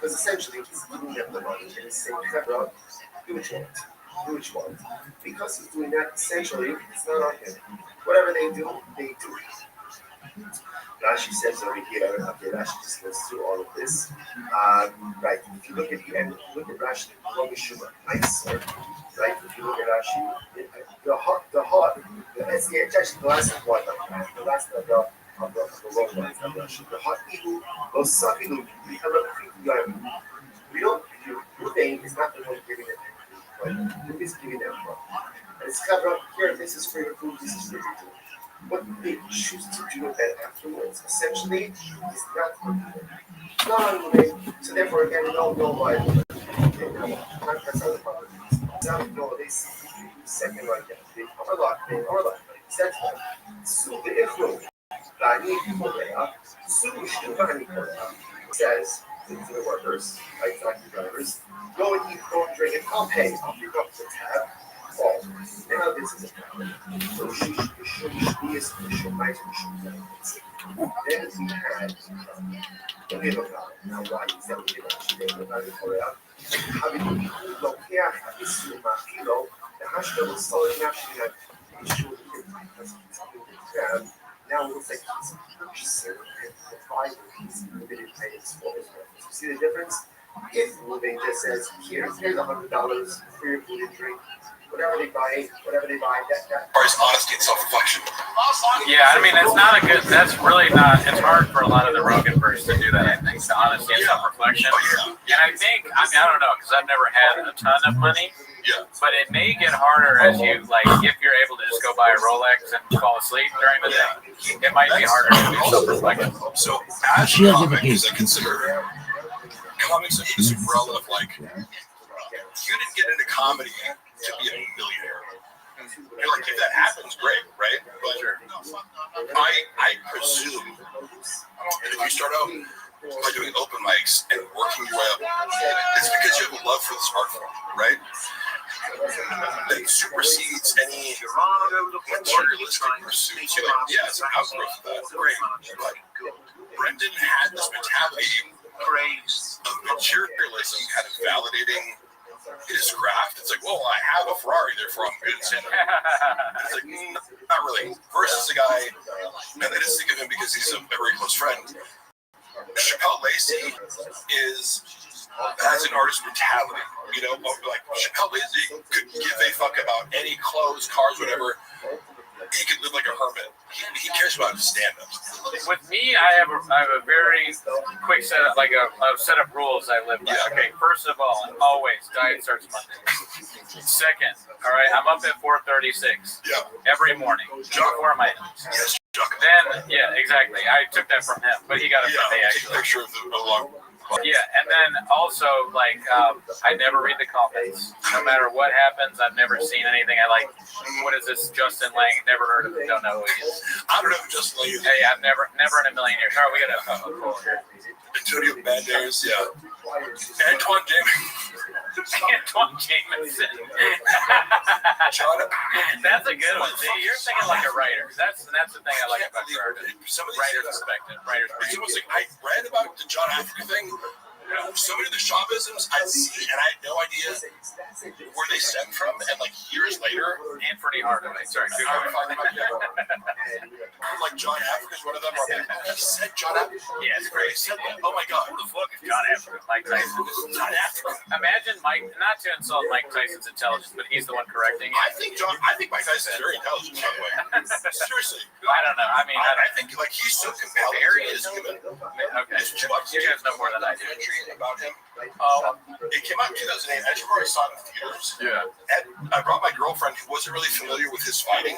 Because essentially he's giving them the money and he's saying, Chevra, do what you want. Do what you want. Because he's doing that, essentially, it's not on him. Whatever they do, they do. Rashi says over here, okay, Rashi just goes through all of this. Right, if you look at the end, if you look at Rashi, nicer, right? If you look at Rashi, it's actually the last one, the last of the long ones of Rashi. The hot eagle, those some people become a real thing is not the one giving it, right? Who is giving them money? And it's covered up here, this is for your food, this is for your drink. What they choose to do with that afterwards, essentially, is not unlimited. So therefore, again, no liability. That's how the problem is. Now, no, they second right there. They are like, that's right. So the ifru, Bani Korea, Sushi Bani Korea, says to the workers, like the drivers, go and eat, go and drink, and I'll pay. I'll pick up the tab. Oh, now this is a problem. So she is nice. Then we had the middle guy. Now, why is that we have a Korea? Having Lokia, Isu Makilo, the Hashka was solid naturally that he should have. Now it looks like he's a purchaser and provider. He's limited payments for his records. You see the difference? If moving just says, here's $100 for your food and drink. Whatever they buy, that. Or is honesty and self-reflection. Yeah, I mean, it's not a good, that's really not, it's hard for a lot of the Rogan verse to do that, I think, the honesty and self-reflection. And I think, I don't know, because I've never had a ton of money, but it may get harder as you, like, if you're able to just go buy a Rolex and fall asleep during the day, it might be harder to do self-reflection. So, as comics, I consider comics under this umbrella of, like, you didn't get into comedy to be a millionaire. You're like, if that happens, great, right? But I presume if you start out by doing open mics and working your way up, it's because you have a love for this art form, right? That supersedes any materialistic pursuits. Yeah, it's an outgrowth of that. Great. But Brendan had this mentality of materialism, kind of validating his craft. It's like, well, I have a Ferrari, therefore I'm good at stand-up. It's like, not really. Versus a guy, and I just think of him because he's a very close friend. Chappelle Lacey has an artist mentality, you know, like Chappelle Lacey could give a fuck about any clothes, cars, whatever. He could live like a hermit. He cares about his stand-up. With me, I have a very quick set of, like a set of rules I live by. Yeah. Okay, first of all, always diet starts Monday. Second, all right, I'm up at 4:36 every morning before my eats. Yes, then, yeah, exactly. I took that from him, but he got it from me actually. Take a picture of the log. Yeah, and then also, like, I never read the comments. No matter what happens, I've never seen anything. I like, what is this, Justin Lang? Never heard of him, don't know who he is. I don't know who Justin Lang is. Hey, I've never in a million years. All right, we got a call here. Antonio Banderas, yeah. Antoine Jameson. That's a good one. See, you're thinking like a writer. That's the thing I like about your artist. Writer's perspective. It's almost like I read about the John Africa thing. So many of the Shamanisms I'd see, and I had no idea where they stem from. And like years later, Anthony Hardaway. Sorry, like John Africa is one of them. He said John Africa. Yeah, it's great. He said that. Oh my God, who the fuck is gone after him. Mike Tyson. Not after him. Imagine Mike, not to insult Mike Tyson's intelligence, but he's the one correcting it. I think Mike Tyson is very intelligent, by the way. Seriously. I don't know. I mean, I think like he's so compelling. Very As human. okay. You guys know more than I do. Documentary about him. Oh, It came out in 2008. I just remember I saw it in theaters. Yeah. And I brought my girlfriend who wasn't really familiar with his fighting.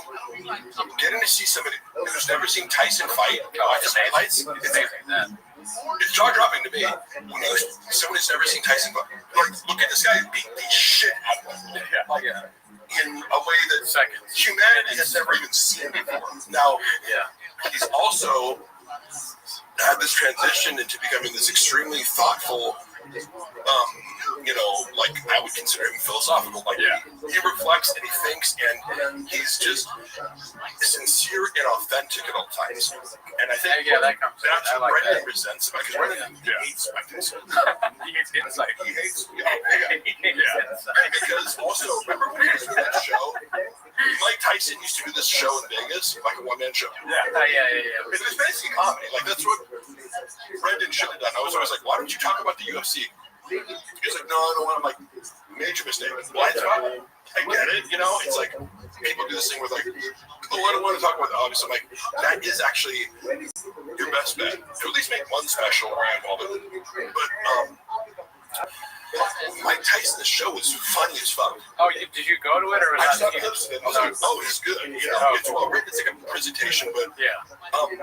Getting to see somebody who's never seen Tyson fight, watch his highlights, it's jaw-dropping to me. When someone who's never seen Tyson fight, like, look at this guy beat the shit out of him. Like, in a way that humanity has never even seen before. Now, he's also had this transition into becoming this extremely thoughtful, like I would consider him philosophical. Like he reflects and he thinks, and he's just sincere and authentic at all times. And I think that comes in. that's I what like Brendan that. resents because Brendan hates Mike Tyson. He hates insight. He hates, Insight. because also remember when he was in that show? Mike Tyson used to do this show in Vegas, like a one-man show. Yeah. It was basically comedy. Like that's what Brendan should have done. I was always like, why don't you talk about the UFC? He's like, no, I don't want to. Like, major mistake. Blind spot. I get it. It's like people do this thing with like, oh, I don't want to talk about the obvious. I'm like, that is actually your best bet. To at least make one special where I'm involved with it. But Mike Tyson's show was funny as fuck. Oh, did you go to it or was I saw that? clips of it. I was like, oh, he's good. It's well written. It's like a presentation, but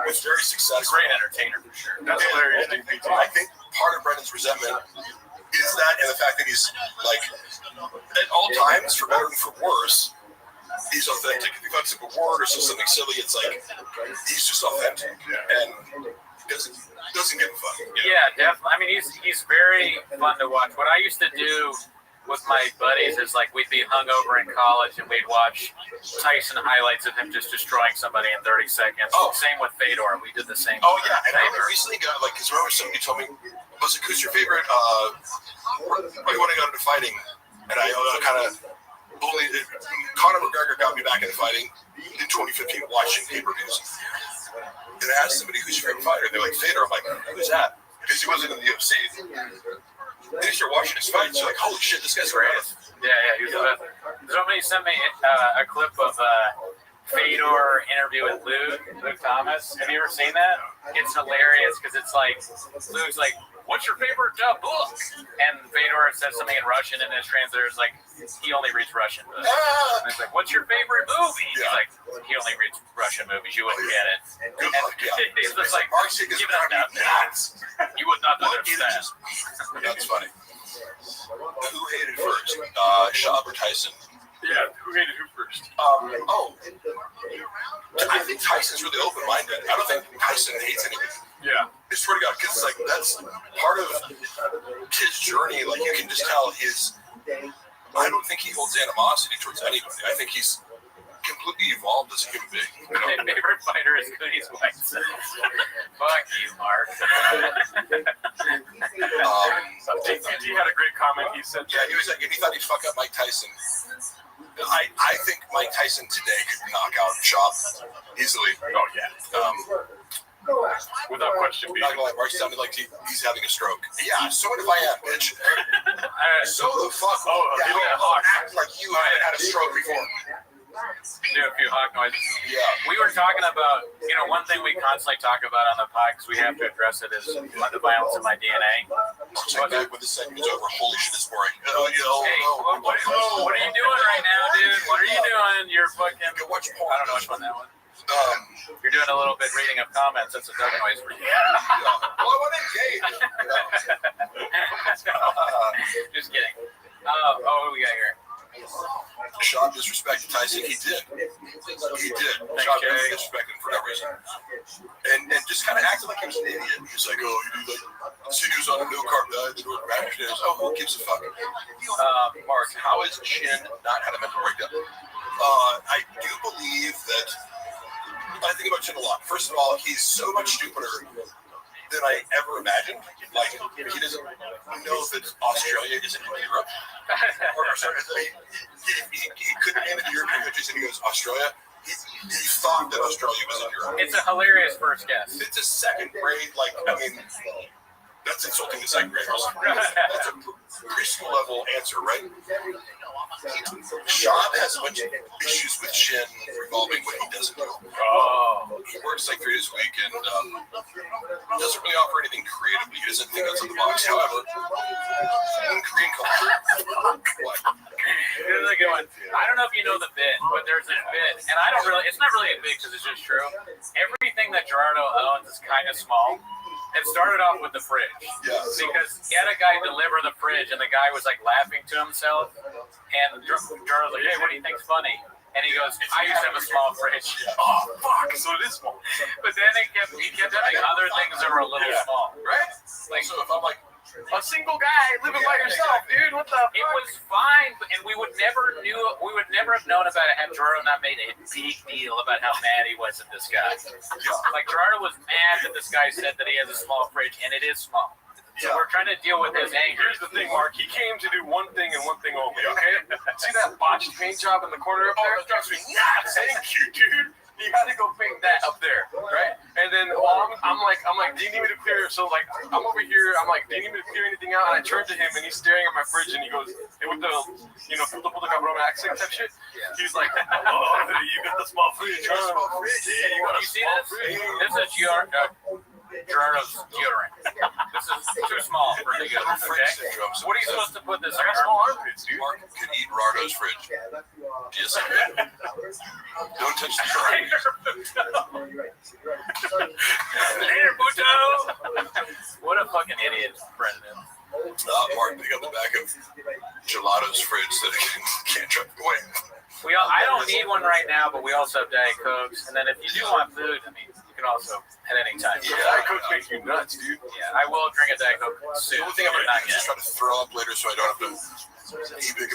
it's very successful. Great entertainer for sure. That's hilarious. I think part of Brendan's resentment is that, and the fact that he's like, at all times, for better and for worse, he's authentic. If he fucks up a word or says something silly, it's like he's just authentic and doesn't give a fuck. Yeah, definitely. I mean, he's very fun to watch. What I used to do with my buddies is like we'd be hungover in college and we'd watch Tyson highlights of him just destroying somebody in 30 seconds. Oh. Same with Fedor. We did the same. Oh yeah, and I recently got like, because remember somebody told me, was it who's your favorite? When I got into fighting, and I kind of only Conor McGregor got me back into fighting in 2015, watching pay-per-views. And I asked somebody who's your favorite fighter, and they're like Fedor. I'm like, who's that? Because he wasn't in the UFC. Then you start watching his fights, you're like, holy shit, this guy's great. Yeah, he was the best. Somebody sent me a clip of Fedor interview with Luke Thomas. Have you ever seen that? It's hilarious because it's like Luke's like, "What's your favorite book?" And Fedor says something in Russian, and his translator's like, he only reads Russian books. And it's like, "What's your favorite movie?" He's like, he only reads Russian movies. You wouldn't get it. Good luck, He's just like, Mark Sig is give it up. You would not understand. That's funny. Who hated first, Schaub or Tyson? Yeah, who hated who first? I think Tyson's really open-minded. I don't think Tyson hates anything. Yeah. I swear to God, because like that's part of his journey. Like you can just tell I don't think he holds animosity towards anybody. I think he's completely evolved as a human being. My favorite fighter is Goodies White. Fuck you, Mark. He had a great comment. He said, he was like, and he thought he'd fuck up Mike Tyson. I think Mike Tyson today could knock out Schaub easily. Oh, yeah. Without question. Not gonna lie, Mark sounded like he's having a stroke. Yeah, so what if I am, bitch? So the fuck? You don't act like you haven't had a stroke before. Do a few hawk noises. Yeah. We were talking about, one thing we constantly talk about on the pod, because we have to address it, is the violence in my DNA. Check back when the segment's over. Holy shit, it's boring. Hey, what are you doing right now, dude? What are you doing? You're fucking... Go watch porn. I don't know which one that one. You're doing a little bit reading of comments. That's a dog noise for you. Well, I want to engage. Just kidding. Who we got here? Schaub disrespected Tyson. He did. Schaub disrespected him for no reason. And just kind of acted like he was an idiot. He was like, oh, you do like Sigu's on a no-carb diet. They do it radically. Oh, who gives a fuck? Mark, how has Chin not had a mental breakdown? I do believe that I think about Chin a lot. First of all, he's so much stupider than I ever imagined. Like, he doesn't know that Australia isn't in Europe. He couldn't name it the European countries, and he goes, Australia? He thought that Australia was in Europe. It's a hilarious first guess. It's a second grade, That's insulting to second graders. That's a preschool level answer, right? Sean has a bunch of issues with Shin revolving what he doesn't do. Oh. He works like 3 days a week and doesn't really offer anything creatively. He doesn't think outside the box. However, in Korean culture, what? Here's a good one. I don't know if you know the bit, but there's a bit, and I don't really, it's not really a bit because it's just true. Everything that Gerardo owns is kind of small. It started off with the fridge. Yeah. Because he had a guy deliver the fridge, and the guy was like laughing to himself. And Gerardo's like, hey, what do you think's funny? And he goes, I used to have a small fridge. Oh, fuck. So it is small. But then he kept having other things that were a little small. Right? Like, so if I'm like, a single guy living by yourself, dude. What the fuck? It was fine, and we would never have known about it had Gerardo not made a big deal about how mad he was at this guy. Like Gerardo was mad that this guy said that he has a small fridge, and it is small. So we're trying to deal with his anger. Here's the thing, Mark. He came to do one thing and one thing only, okay? See that botched paint job in the corner up there? Trust me, thank you, dude. You got to go paint that up there, right? And then I'm like, do you need me to clear? So like, I'm over here. I'm like, do you need me to clear anything out? And I turn to him, and he's staring at my fridge, and he goes, hey, with the, puto cabrón accent type shit. He's like, oh, you got the small fridge. you got a See this? This is Gerardo's deodorant. This is too small for the deodorant. Okay? So what are you supposed to put this? I got small armpits, dude. Mark could eat Gerardo's fridge. Just don't touch the fridge. Later, Puto. What a fucking idiot, Brendan. Mark, pick up the back of Gelato's fridge so they can't drive away. I don't need one right now, but we also have Diet Cokes. And then if you do want food, I mean, you can also at any time. Yeah, Diet Coke makes you nuts, dude. Yeah, I will drink a Diet Coke soon. The only thing I'm going to do is just try to throw up later so I don't have to eat big.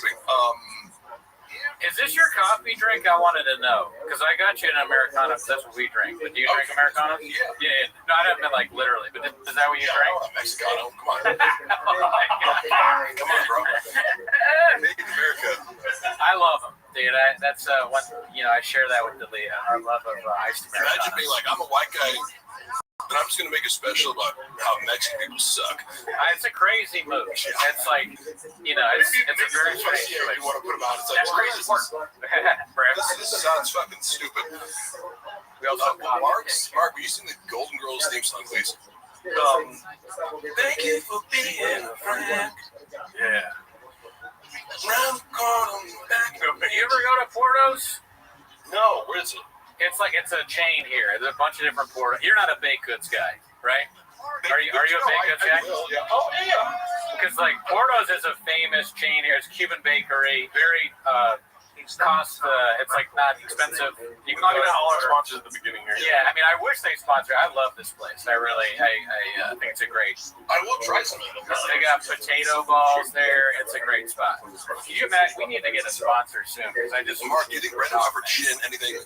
Is this your coffee drink? I wanted to know. Because I got you an Americano, because that's what we drink. But do you drink Americano? Yeah. No, I don't mean like literally, but is that what you drink? Mexicano, come on. Oh my God. Come on, bro. Made in America. I love them, dude. That's one, I share that with Delia. Our love of iced Americano. Imagine being like, I'm a white guy, and I'm just going to make a special about how Mexican people suck. It's a crazy move. It's like, it's a very strange You choice. want to put them out. It's like, That's crazy. this sounds fucking stupid. We also Mark, will you sing the Golden Girls theme song, please? Thank you for being a friend. Yeah. Round the corner, back. You ever go to Porto's? No, where is it? It's a chain here. There's a bunch of different Portos. You're not a baked goods guy, right? Are you a baked goods guy? Yeah. Oh, yeah. Because like Porto's is a famous chain here. It's Cuban bakery. Very it's like not expensive. You can Talking go about all our sponsors at the beginning here. Yeah, I mean, I wish they sponsor. I love this place. I think it's a great. I will try some of them. They got potato balls there. It's a great spot. Can you imagine? We need to get a sponsor soon because I just. Mark, do you think Brendan offered Shin anything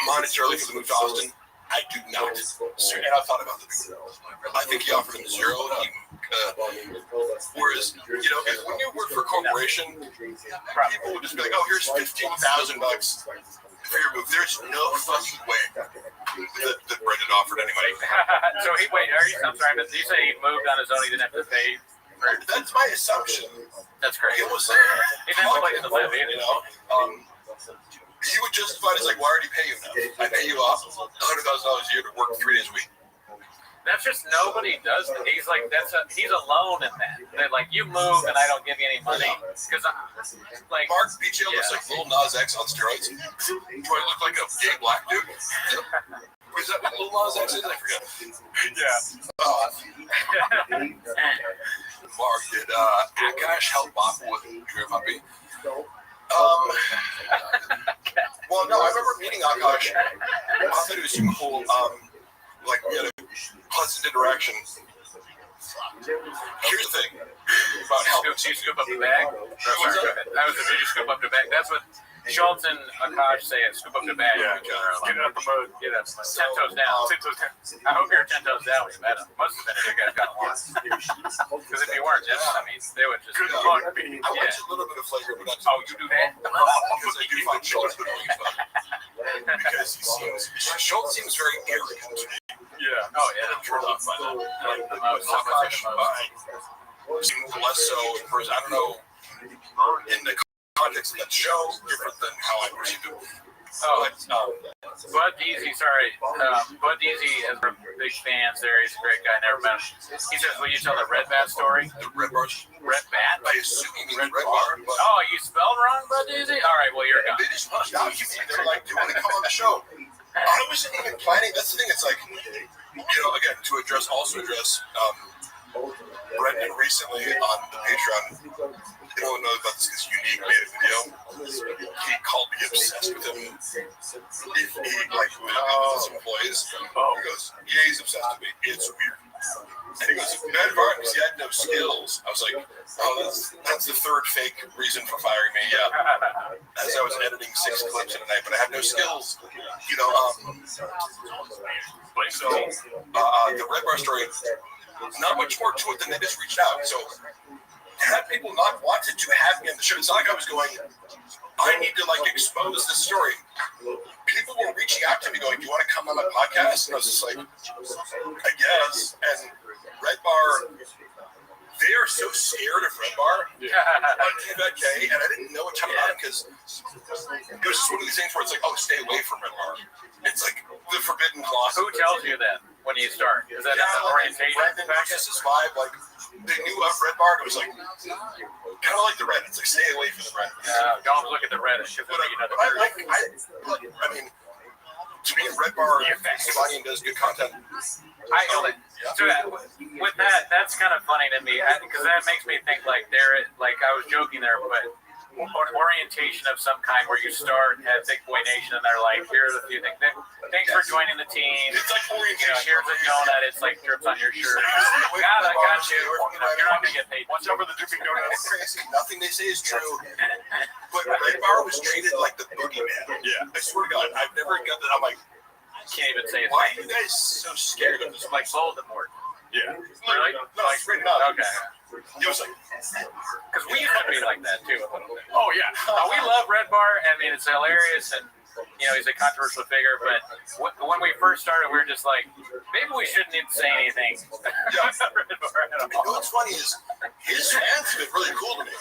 monetarily for the move to Austin? I do not. And I thought about this. I think he offered him zero. Whereas, when you work for a corporation, people would just be like, "Oh, here's $15,000 for your move." There's no fucking way that Brendan offered anybody. So I'm sorry, but you say he moved on his own. He didn't have to pay. That's my assumption. That's great. It was He didn't have a place to live either. He would justify it as like, "Why already pay you enough? I pay you off $100,000 a year to work 3 days a week." That's just nobody does that. He's like he's alone in that. That like you move and I don't give you any money because like Mark BJ looks like Lil Nas X on steroids. Do I look like a gay black dude? Is that what Lil Nas X is? I forget. Yeah. Mark, did Akash help Bob with your puppy? Well, no, I remember meeting Akash. I thought he was super cool. We had a pleasant interaction. Here's the thing about helping. Did you scoop up the bag? Did you scoop up the bag? That's what Schultz and Akash say. Scoop up the bag. Yeah, get it out the mud. Get it out the mud. 10 toes down. 10 toes down. I hope you're 10 toes down when you met him. Most of you guys got along. Because if you weren't, they would just. Good luck, B. I want a little bit of flavor, but not too much. You do that? Because I do find Schultz annoying as fuck. Because Schultz seems very arrogant to me. Yeah. Oh yeah. I'm turned off by that. The But most. Hawkeye, seems less so. In person. I don't know. In the context of that show, different than how I perceived it. Oh, But, Bud Easy, sorry. Bud Easy has big fans there. He's a great guy. Never met him. He says, will you tell the Red Bat story? the Red Bars. Red Bat? I assume you mean Red Bar. But Oh, you spelled wrong, Bud Easy? All right, well, you're done. they just reached out to me. They were like, "Do you want to come on the show?" I wasn't even planning. That's the thing. It's like, again, to address Brendan recently on the Patreon. You don't know about this unique made a video. He called me obsessed with him. If he with his employees, he goes, "Yeah, he's obsessed with me. It's weird." And he goes, "Bad environment. He had no skills." I was like, "Oh, that's the third fake reason for firing me." Yeah. As I was editing 6 clips in a night, but I had no skills. So the Red Bar story, not much more to it than they just reached out. So had people not wanted to have me on the show, it's not like I was going, I need to expose this story. People were reaching out to me going, "Do you want to come on my podcast?" And I was just like, I guess. And Red Bar, they are so scared of Red Bar on that day, and I didn't know a ton about it because it was just one of these things where it's like, oh, stay away from Red Bar. It's like the forbidden clause. Who tells you that when you start? Is that an orientation? Brandon Marcus's vibe, they knew of Red Bar, and it was like, kind of like the Red. It's like, stay away from the Red. Don't look at the Red. I mean, to me, Red Bar, Ryan does good content. I know it. So with that, that's kind of funny to me because that makes me think I was joking there, but orientation of some kind where you start at Big Boy Nation and they're like, here's a few things. Thanks for joining the team. It's like orientation. Here's a donut. It's like drips on your shirt. God, I got you. You're not gonna get paid. Watch out for the dripping donuts. Crazy. Nothing they say is true. But Red Bar was treated like the boogeyman. Yeah. I swear to God, I've never got that. I'm like, Can't even say it. why are you guys so scared of this? Like Voldemort. Yeah. Really? No, it's written up. Okay. It was like, Because we used to be like that too a little bit. Oh yeah. We love Red Bar. I mean, it's hilarious, and he's a controversial figure. But when we first started, we were just like, maybe we shouldn't even say anything. Red Bar at all. what's funny is his fans have been really cool to me.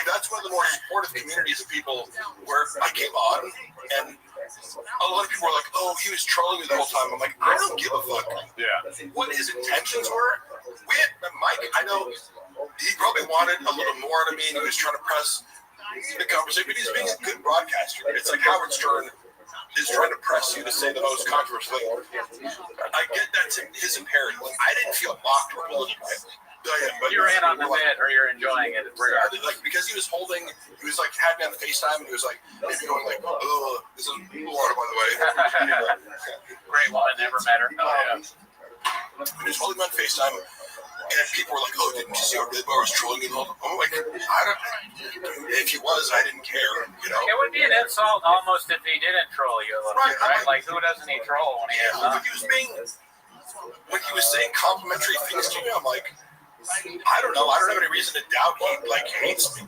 That's one of the more supportive communities of people where I came on and a lot of people were like, "Oh, he was trolling me the whole time." I'm like, I don't give a fuck. Yeah. What his intentions were. We had Mike. I know he probably wanted a little more out of me, and he was trying to press the conversation. But he's being a good broadcaster. It's like Howard Stern is trying to press you to say the most controversial thing. I get that's his imperative. I didn't feel mocked or bullied by it. But You're in on the bit, or you're enjoying it, regardless. Because he was had me on the FaceTime, and he was maybe going "Oh, this is water, by the way." Great woman, never met her. Oh yeah. He was holding me on FaceTime, and people were like, "Oh, didn't you see how Red Bar was trolling you?" I'm like, if he was, I didn't care, It would be an insult almost if he didn't troll you a little bit, right? Like, who doesn't he troll when he has when he was saying complimentary things to me, I'm like, I don't know. I don't have any reason to doubt he hates me. I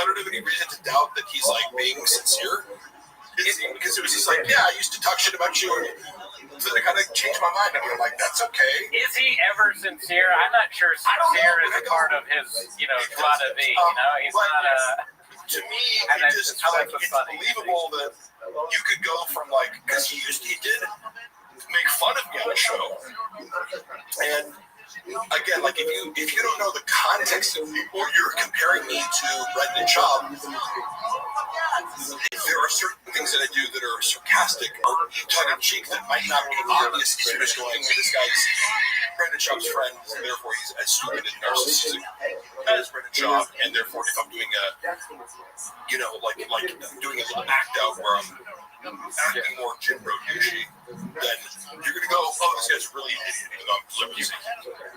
don't have any reason to doubt that he's being sincere. Because it was just yeah, I used to talk shit about you, and so I kind of changed my mind. I'm like, that's okay. Is he ever sincere? I'm not sure sincere is a part of his, joie de vivre. He's not a. To me, it's believable that you could go from because he did make fun of me on the show, and. Again, if you don't know the context of people, you're comparing me to Brendan Schaub. There are certain things that I do that are sarcastic or tongue-in-cheek that might not be obvious if you're just going, this guy's Brendan Schaub's friend, and therefore he's as stupid and narcissistic as Brendan Schaub, and therefore if I'm doing doing a little act out where I'm acting more Jim Roducci, then you're going to go, oh, this guy's really an idiot, even though I'm flipping.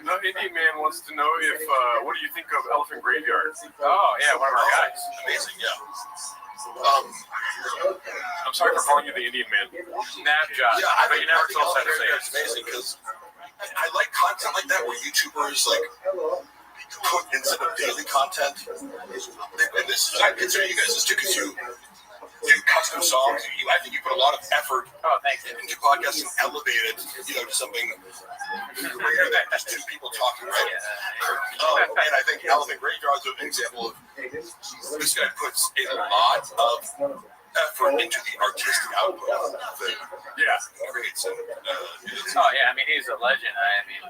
The Indian man wants to know what do you think of Elephant Graveyard? Oh, yeah, one of our guys. Amazing, yeah. I'm sorry for calling you the Indian man. Snapshot. Yeah, but you never told us how to say it. It's amazing because I like content like that where YouTubers put instead of daily content. And this, I consider you guys this too, because do custom songs. I think you put a lot of effort thanks. into podcasts and elevate it, to something greater than just two people talking, right? And I think Elephant Graveyard is an example of this guy puts a lot of effort into the artistic output that creates. I mean, he's a legend. I mean,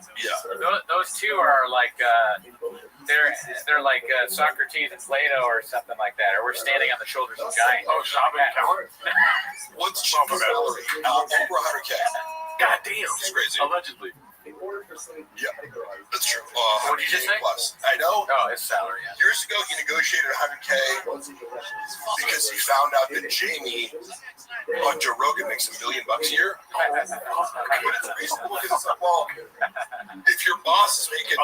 those two are like they're like Socrates and Plato or something like that, or we're standing on the shoulders of giants. Oh, Shab and Cowan? What's Shab salary? Over 100K. God damn. It's crazy. Allegedly. Yeah, that's true. What did you just say? Plus. I know. Oh, his salary. Yeah. Years ago, he negotiated 100K because he found out that Jamie on Joe Rogan makes $1 million a year. But it's reasonable because it's like, well, if your boss is making,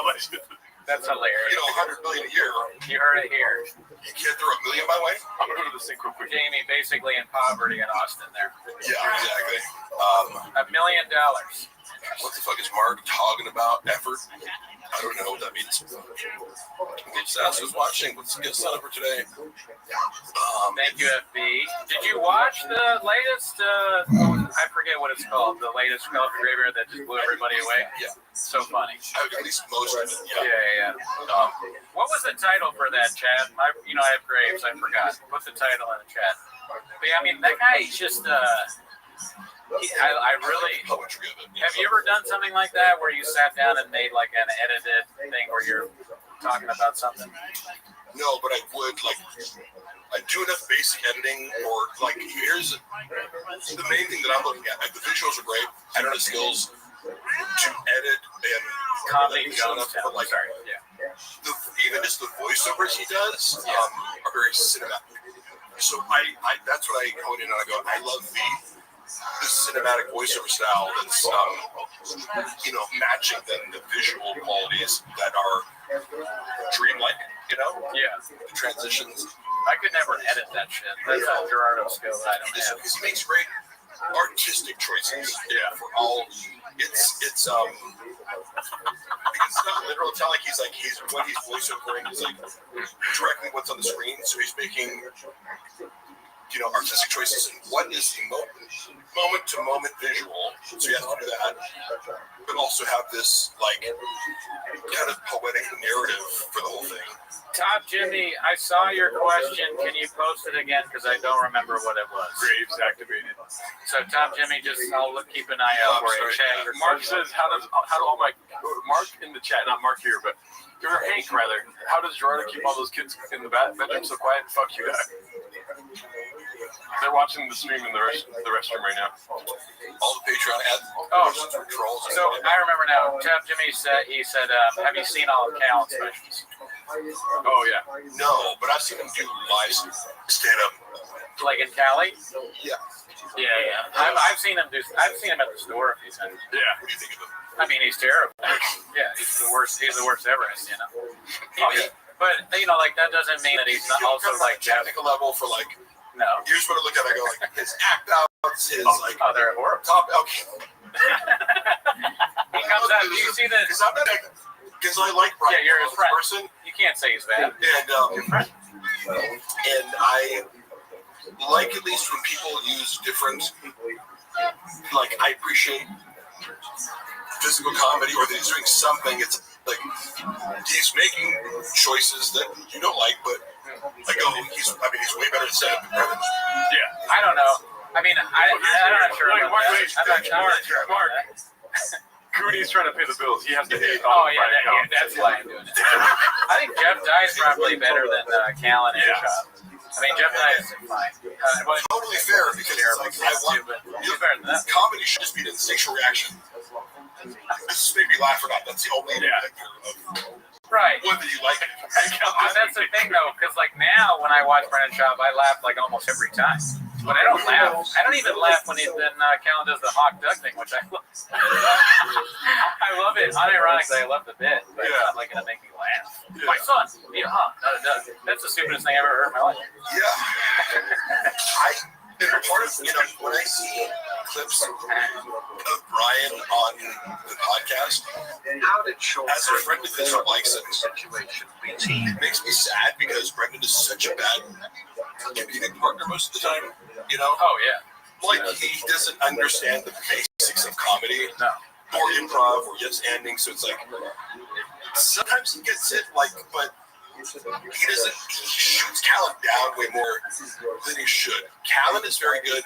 that's hilarious. 100 million a year, You heard it here. you can't throw $1 million my way. I'm gonna go to the sink real quick. Jamie basically in poverty in Austin there. Yeah, exactly. $1 million. What the fuck is Mark talking about? Effort? I don't know what that means. What's Sass was watching? What's the guest set up for today? Thank you, FB. Did you watch the latest? I forget what it's called. The latest Elephant Graveyard that just blew everybody away. Yeah. So funny. I at least most of it. Yeah. What was the title for that, Chad? I have Graves. I forgot. Put the title in the chat. But yeah, I mean, that guy is just. I really. Poetry of it. Have you ever done something like that where you sat down and made like an edited thing where you're talking about something? No, but I would I do enough basic editing, or here's the main thing that I'm looking at. The visuals are great. I don't have skills to edit and Comedy Jones. Even just the voiceovers he does are very cinematic. So I that's what I hone in on. I go, I love the cinematic voiceover style that's matching the visual qualities that are dreamlike, the transitions. I could never edit that shit. That's a Gerardo skill that I don't have. Because he makes great artistic choices. For all it's because it's not literal. It's not like he's what he's voiceovering is directly what's on the screen. So he's making artistic choices and what is the moment to moment visual. So you have to do that, but also have this kind of poetic narrative for the whole thing. Top Jimmy, I saw your question. Can you post it again? Because I don't remember what it was. Graves activated. So Top Jimmy, I'll keep an eye out for you. Mark says, how do all my Mark in the chat, not Mark here, but Hank rather. How does Gerardo keep all those kids in the bedroom so quiet? Fuck you guys. They're watching the stream in the restroom right now. All the Patreon ads. Trolls. So I remember now. Top Jimmy said, have you seen all of Cal's specials? Oh yeah. No, but I've seen him do live stand up. Like in Cali? Yeah. Yeah. I've seen him I've seen him at the store a few times. Yeah. What do you think of him? I mean, he's terrible. Yeah, he's the worst. He's the worst ever. But that doesn't mean that he's not also technical level for no. You just want to look at it and go his act outs, his they're horrible. top. Okay. He comes out. Do you see the? Because I like Brian. Yeah, you're his friend. Person. You can't say he's bad. And I like at least when people use different. I appreciate physical comedy, or that he's doing something. It's he's making choices that you don't like, but he's way better than stand-up than Brendan. Yeah, I don't know. I mean, I'm not sure. I'm not sure. Mark. Cooney's trying to pay the bills. He has to hate all that's why I'm doing it. I think Jeff Dye is probably better than Callan and Shop. I mean, Jeff Dye is fine. Totally fair, because I want better than that. comedy should just be the instinctual reaction. This made me laugh or not. That's the only factor of right. whether you like it. That's the thing, though, because now when I watch Brendan Schaub, I laugh almost every time. But I don't laugh. I don't even laugh when Callan does the hawk duck thing, which I love. I love it. Unironically, I love the bit, but it's not gonna make me laugh. Yeah. My son, not a duck. That's the stupidest thing I've ever heard in my life. Yeah. Part of when I see clips of Brian on the podcast, as a friend of his who likes it, it makes me sad because Brendan is such a bad comedic partner most of the time. You know, Oh yeah. like he doesn't understand the basics of comedy No. or improv or yes ending. So it's like sometimes he gets it, like, but he doesn't. He shoots Callan down way more than he should. Callan is very good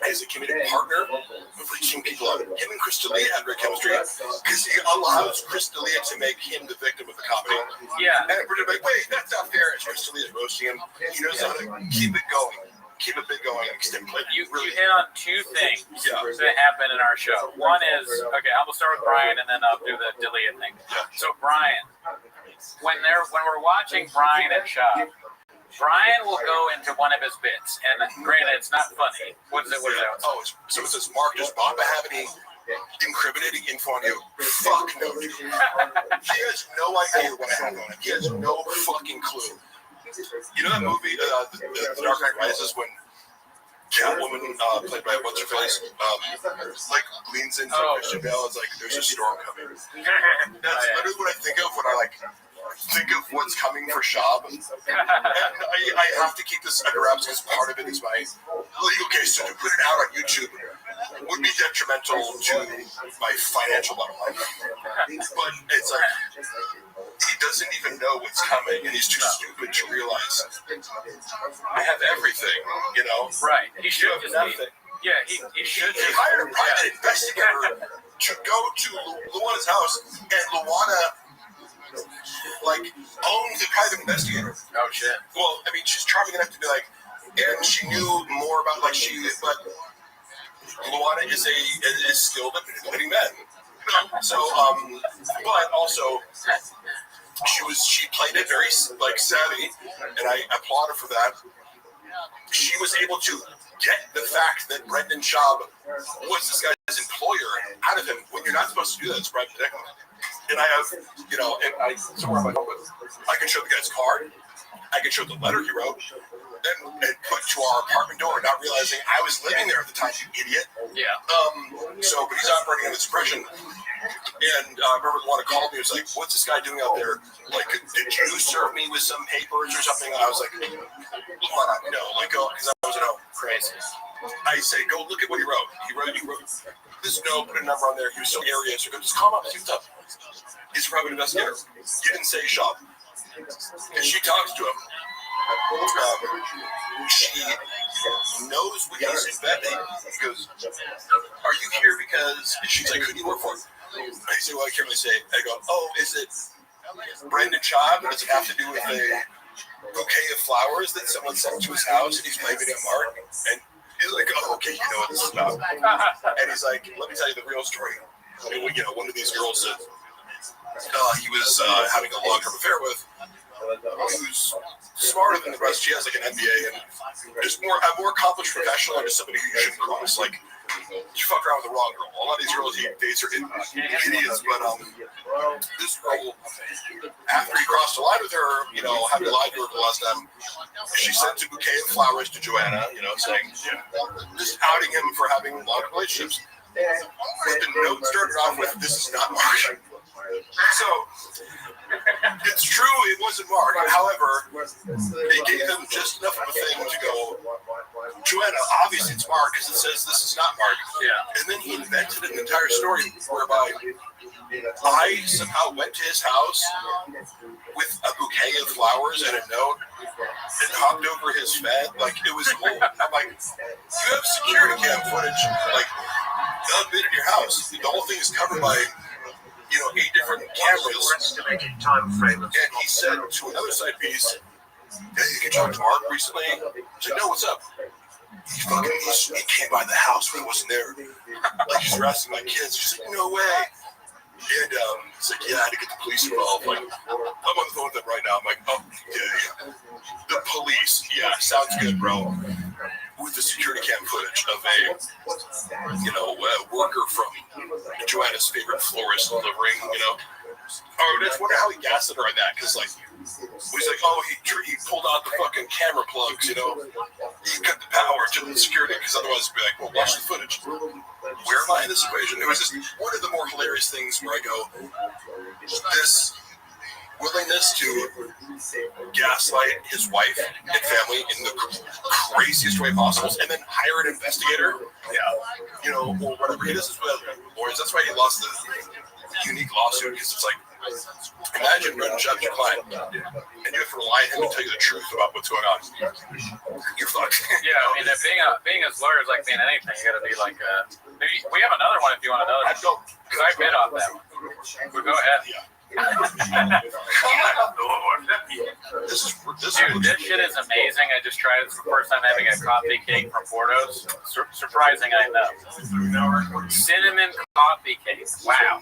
as a comedic partner of reaching people out. Him and Chris D'Elia have great chemistry because he allows Chris D'Elia to make him the victim of the comedy. Yeah. And we're like, wait, that's not fair. As Chris D'Elia is roasting him, he knows how to keep it going, keep it big going, and extend play. You hit on two things that happen in our show. One is, okay, I'm gonna start with Brian and then I'll do the D'Elia thing. So Brian, when we're watching Brian and Shop, Brian will go into one of his bits, and granted, it's not funny. What is it? Oh, so it says, Mark, does Baba have any incriminating info on you? Fuck no, dude. He has no idea what I have on him. He has no fucking clue. You know that movie, The Dark Knight Rises, when Catwoman, played by what's her face, like leans into Christian Bale. It's like there's a storm coming. That's literally what I think of when I think of what's coming for Shab. And I have to keep this under wraps because part of it is my legal case. So to put it out on YouTube would be detrimental to my financial bottom line. But it's like he doesn't even know what's coming, and he's too stupid to realize I have everything. You know, right? He should have nothing. Yeah, he should. He hired a private investigator to go to Luana's house, and Luana owns the private investigator. Oh shit. Well, I mean, she's charming enough to be like, and she knew more about but Luana is skilled at manipulating men. So, but also she played it very savvy, and I applaud her for that. She was able to get the fact that Brendan Schaub was this guy's employer out of him when you're not supposed to do that. It's private detective. And I have, somewhere on my phone, I can show the guy's card. I can show the letter he wrote and put to our apartment door, not realizing I was living there at the time, you idiot. Yeah. But he's operating under suppression. And I remember the one that called me, was like, what's this guy doing out there? Like, did you serve me with some papers or something? I was like, no, because I was crazy. I say, go look at what he wrote. He wrote this note, put a number on there. He was so area. So go, just call him up, see what's up. He's a private investigator. He didn't say shop. And she talks to him. She knows what he's inventing. He goes, are you here because... And she's like, who do you work for? I say, well, I can't really say. I go, oh, is it Brendan Schaub? Does it have to do with a bouquet of flowers that someone sent to his house and he's blaming it on Mark? And he's like, oh, okay, you know what this is about. And he's like, let me tell you the real story. And one of these girls that he was having a long-term affair with, who's smarter than the rest. She has an MBA and just a more accomplished professional and just somebody who you shouldn't cross. You fuck around with the wrong girl. A lot of these girls he dates are idiots, but this girl, after he crossed the line with her, having lied to her the last time, she sent a bouquet of flowers to Joanna, saying, just outing him for having long relationships. The note started off with, this is not Mark. So, it's true, it wasn't Mark. However, they gave him just enough of a thing to go, Joanna, obviously it's Mark because it says this is not Mark. Yeah. And then he invented an entire story whereby I somehow went to his house with a bouquet of flowers and a note and hopped over his fence. It was cool. I'm like, you have security cam footage. I've been in your house. The whole thing is covered by 8 different cameras. And he said to another side piece, hey, you talked to Mark recently? He's like, no, what's up? He came by the house when he wasn't there. He's harassing my kids. She's like, no way. And he's like, yeah, I had to get the police involved. I'm on the phone with them right now. I'm like, oh, yeah. The police. Yeah, sounds good, bro. With the security cam footage of a worker from Joanna's favorite florist delivering, Oh, I just wonder how he gaslit her on that, because, he's like, oh, he pulled out the fucking camera plugs, He cut the power to the security, because otherwise it'd be like, well, watch the footage. Where am I in this equation? It was just one of the more hilarious things where I go, this willingness to gaslight his wife and family in the craziest way possible, and then hire an investigator. Yeah, or whatever. He does this with lawyers. That's why he lost the unique lawsuit, because it's like, imagine Brendan Schaub's your client, and you have to rely on him to tell you the truth about what's going on. You're fucked. Yeah, I mean, being as lawyers, like being anything, you got to be like. We have another one if you want another. I'd go because I bid off that one. But go ahead. Yeah. This shit is amazing. I just tried it. It's the first time having a coffee cake from Porto's. Surprising, I know. Cinnamon coffee cake. Wow.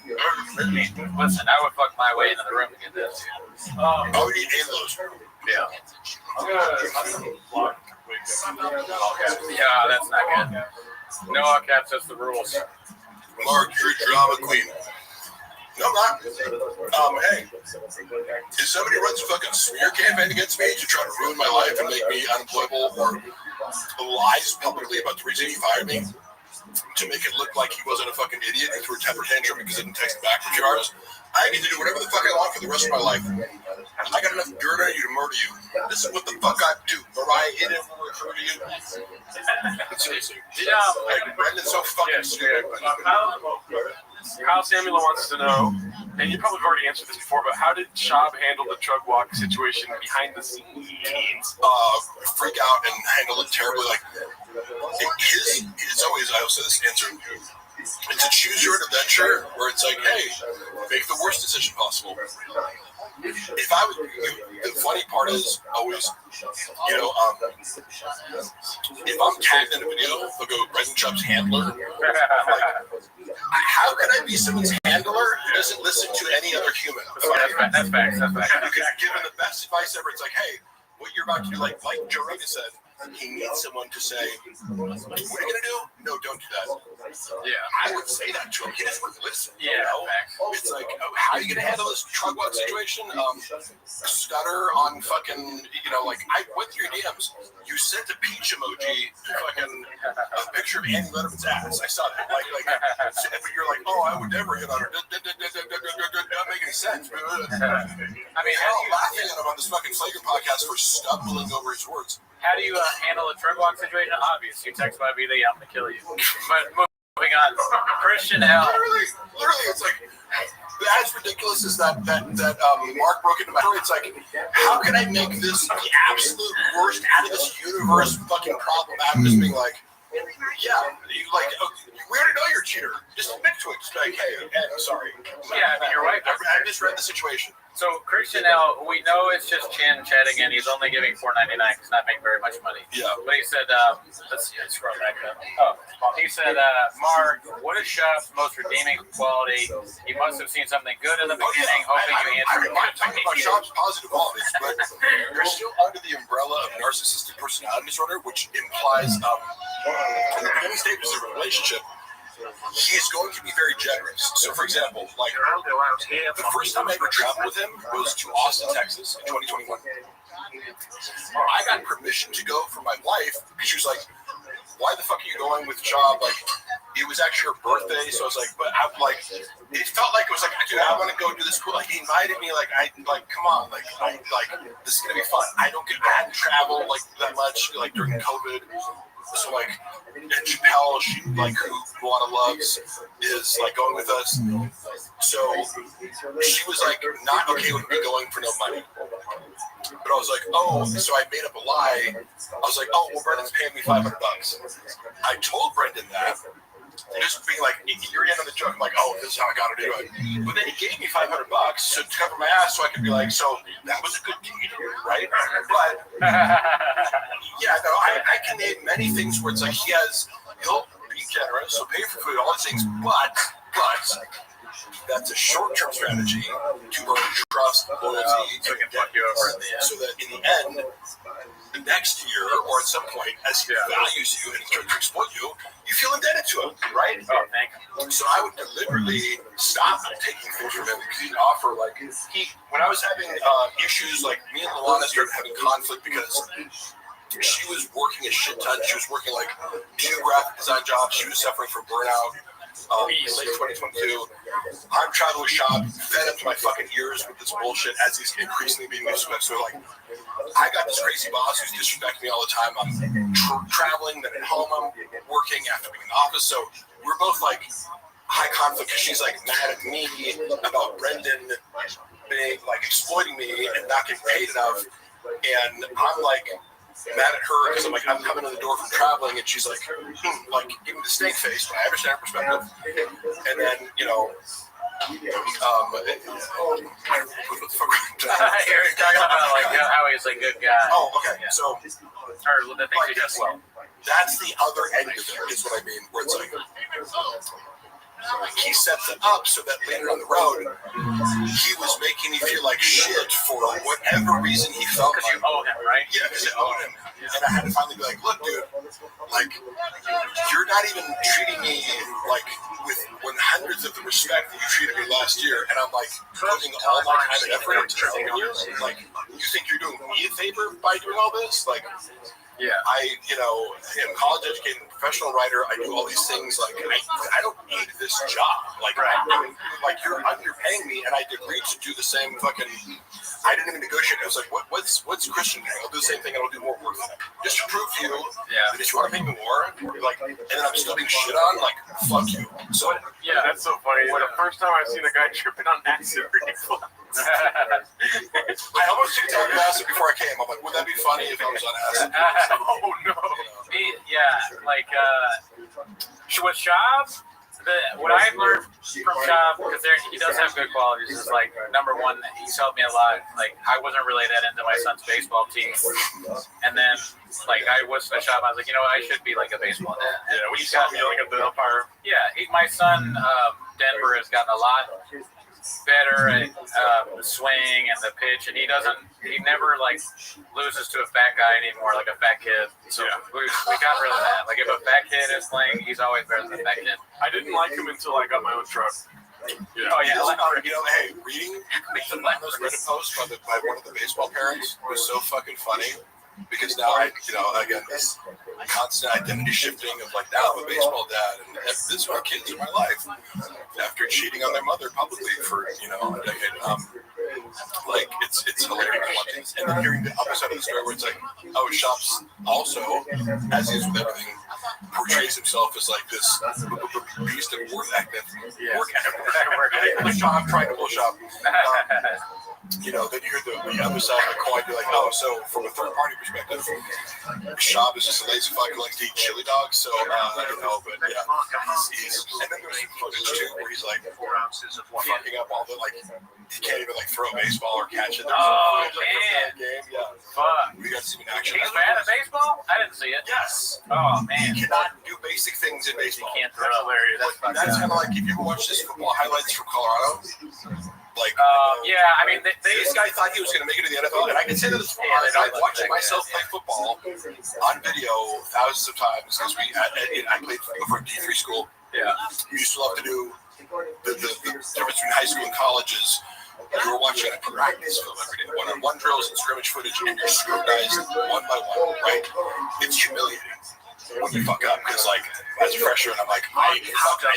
Listen, I would fuck my way into the room to get this. I would eat 8 of those. Yeah. Yeah, that's not good. No all caps, that's the rules. Mark, you're a drama queen. No, I'm not. Hey, if somebody runs a fucking smear campaign against me to try to ruin my life and make me unemployable, or lies publicly about the reason he fired me to make it look like he wasn't a fucking idiot and threw a temper tantrum because he didn't text back for 2 hours, I get to do whatever the fuck I want for the rest of my life. I got enough dirt on you to murder you. This is what the fuck I do. Mariah hit him for murder you. But seriously, Brendan's so fucking stupid. Kyle Samuel wants to know, and you probably have already answered this before, but how did Schaub handle the drug walk situation behind the scenes? Freak out and handle it terribly. Like, it's always, I also this answer. It's a choose your own adventure where it's like, hey, make the worst decision possible. If I was, the funny part is always, if I'm tagged in a video, they'll go Brendan Schaub's handler. Like, how can I be someone's handler who doesn't listen to any other human? That's facts. Because given the best advice ever, it's like, hey, what you're about to do, like Joe Rogan said, he needs someone to say, what are you going to do? No, don't do that. Yeah. I would say that to him. He doesn't listen. Yeah. It's like, how are you going to handle this drug walk situation? Stutter on fucking, like, I went through your DMs. You sent a peach emoji to fucking a picture of Annie Letterman's ass. I saw that. But you're like, oh, I would never hit on her. Doesn't make any sense. I mean, how are you laughing at him on this fucking Flagrant podcast for stumbling over his words? How do you handle a drug walk situation? Obvious. You text my BD, I'm going to kill you. But moving on. Christian L. Literally, it's like, as ridiculous as that Mark broke into my story, it's like, how can I make this the absolute worst out of this universe fucking problem out of just being like, yeah, we already know you're a cheater. Just admit to it. Just be like, hey, I'm sorry. Yeah, I mean, you're right. I misread the situation. So Christian L, we know it's just Chin chatting, and he's only giving $4.99 because not making very much money. Yeah. But he said, let's scroll back up. He said, Mark, what is Schaub's most redeeming quality? He must have seen something good in the beginning, hoping you answer. I'm talking about Schaub's positive qualities, but you're still under the umbrella of narcissistic personality disorder, which implies in the beginning stages of a relationship, he is going to be very generous. So, for example, like the first time I ever traveled with him was to Austin, Texas in 2021. I got permission to go from my wife because she was like, why the fuck are you going with Schaub? Like, it was actually her birthday, so I was like, but I'm like, it felt like it was like, dude, I want to go do this cool. Like, he invited me, come on, this is gonna be fun. I hadn't traveled like that much, like during COVID. So like, and Chappelle, who Luana loves, is like going with us. So she was like not okay with me going for no money. But I was like, oh, so I made up a lie. I was like, oh, well, Brendan's paying me $500. I told Brendan that. Just being like, you're in on the joke. I'm like, oh, this is how I got to do it. But then he gave me $500 to cover my ass, so I could be like, so that was a good deed, right? But yeah, no, I can name many things where it's like he'll be generous, so pay for food, all these things, but that's a short-term strategy to earn trust, loyalty, so that in the end, the next year or at some point, as he values you and starts to exploit you, you feel indebted to him, right? Oh, thank you. So I would deliberately stop taking things from him because he'd offer, when I was having issues, like me and Luana started having conflict because she was working a shit ton. She was working 2 graphic design jobs. She was suffering from burnout. in late 2022. I'm traveling with Shab, fed up to my fucking ears with this bullshit as he's increasingly being disrespected. So like, I got this crazy boss who's disrespecting me all the time. I'm traveling, then at home I'm working after being in the office. So we're both like high conflict because she's like mad at me about Brendan being like exploiting me and not getting paid enough, and I'm like mad at her because I'm like, I'm coming to the door from traveling, and she's like giving the snake face, but I understand her perspective. And then, you know, what the fuck? You're talking about like how he's a good guy. Oh, okay. Yeah. So, or the things he does well. That's the other end of it, is what I mean, where it's like, he sets it up so that later on the road, he was making me feel like shit for whatever reason he felt like. Because you owe him, right? Yeah, because I owed him. And I had to finally be like, look, dude, like, you're not even treating me like with 100th of the respect that you treated me last year. And I'm like, putting all my time and effort into helping you. Like, you think you're doing me a favor by doing all this? Like, yeah, I am college educated, professional writer. I do all these things. Like, I don't need this job. Like, I'm doing, like, you're underpaying me, and I agreed to do the same fucking. I didn't even negotiate. I was like, what's Christian doing? I'll do the same thing, and I'll do more work than him. Just to prove to you that if you want to pay me more, like, and then I'm still being shit on, like, fuck you. So yeah, that's so funny. The first time I've seen a guy tripping on acid reflux. I almost didn't tell you acid before I came. I'm like, would that be funny if I was on acid? Oh no. Like with Shab, what I've learned from Shab, because he does have good qualities, is like, number one, he's helped me a lot. Like, I wasn't really that into my son's baseball team, and then like I was with Shab, I was like, you know what, I should be like a baseball dad. And we got yelling at the umpire. Yeah, my son Denver has gotten a lot better at the swing and the pitch, and he never like loses to a fat guy anymore, like a fat kid. So we got rid of that. Like, if a fat kid is playing, he's always better than a fat kid. I didn't like him until I got my own truck. Yeah. Oh yeah, hey, reading the those Reddit posts by one of the baseball parents was so fucking funny. Because now again, this constant identity shifting of like, now I'm a baseball dad, and this is my kids in my life after cheating on their mother publicly for a decade. Like, it's hilarious watching, and then hearing the other side of the story where it's like, oh, Shops also, as he is with everything, portrays himself as like this beast of work ethic. I'm trying to pull Shop. Then you hear the other side of the coin, be like, oh, so from a third party perspective, Shab is just a lazy fuck who likes to eat chili dogs. So, but yeah, he's and then there's some footage too where he's like fucking up all the, like, he can't even like throw a baseball or catch it. Oh, man. Game. Yeah. Fuck. We got to see him in action. He's bad at baseball? I didn't see it. Yes. Oh, man. He cannot do basic things in baseball. He can't throw. That's hilarious. That's kind of like, if you ever watch this football highlights from Colorado, like, I mean, this guy thought he was going to make it to the NFL, and I can say that I'm watching myself play football on video thousands of times because I played over at D3 school. Yeah. We used to love to do the difference between high school and college is you were watching a practice film every day, one-on-one drills and scrimmage footage, and you're scrutinized one by one, right? It's humiliating when you fuck up, because like as a freshman, I'm like, I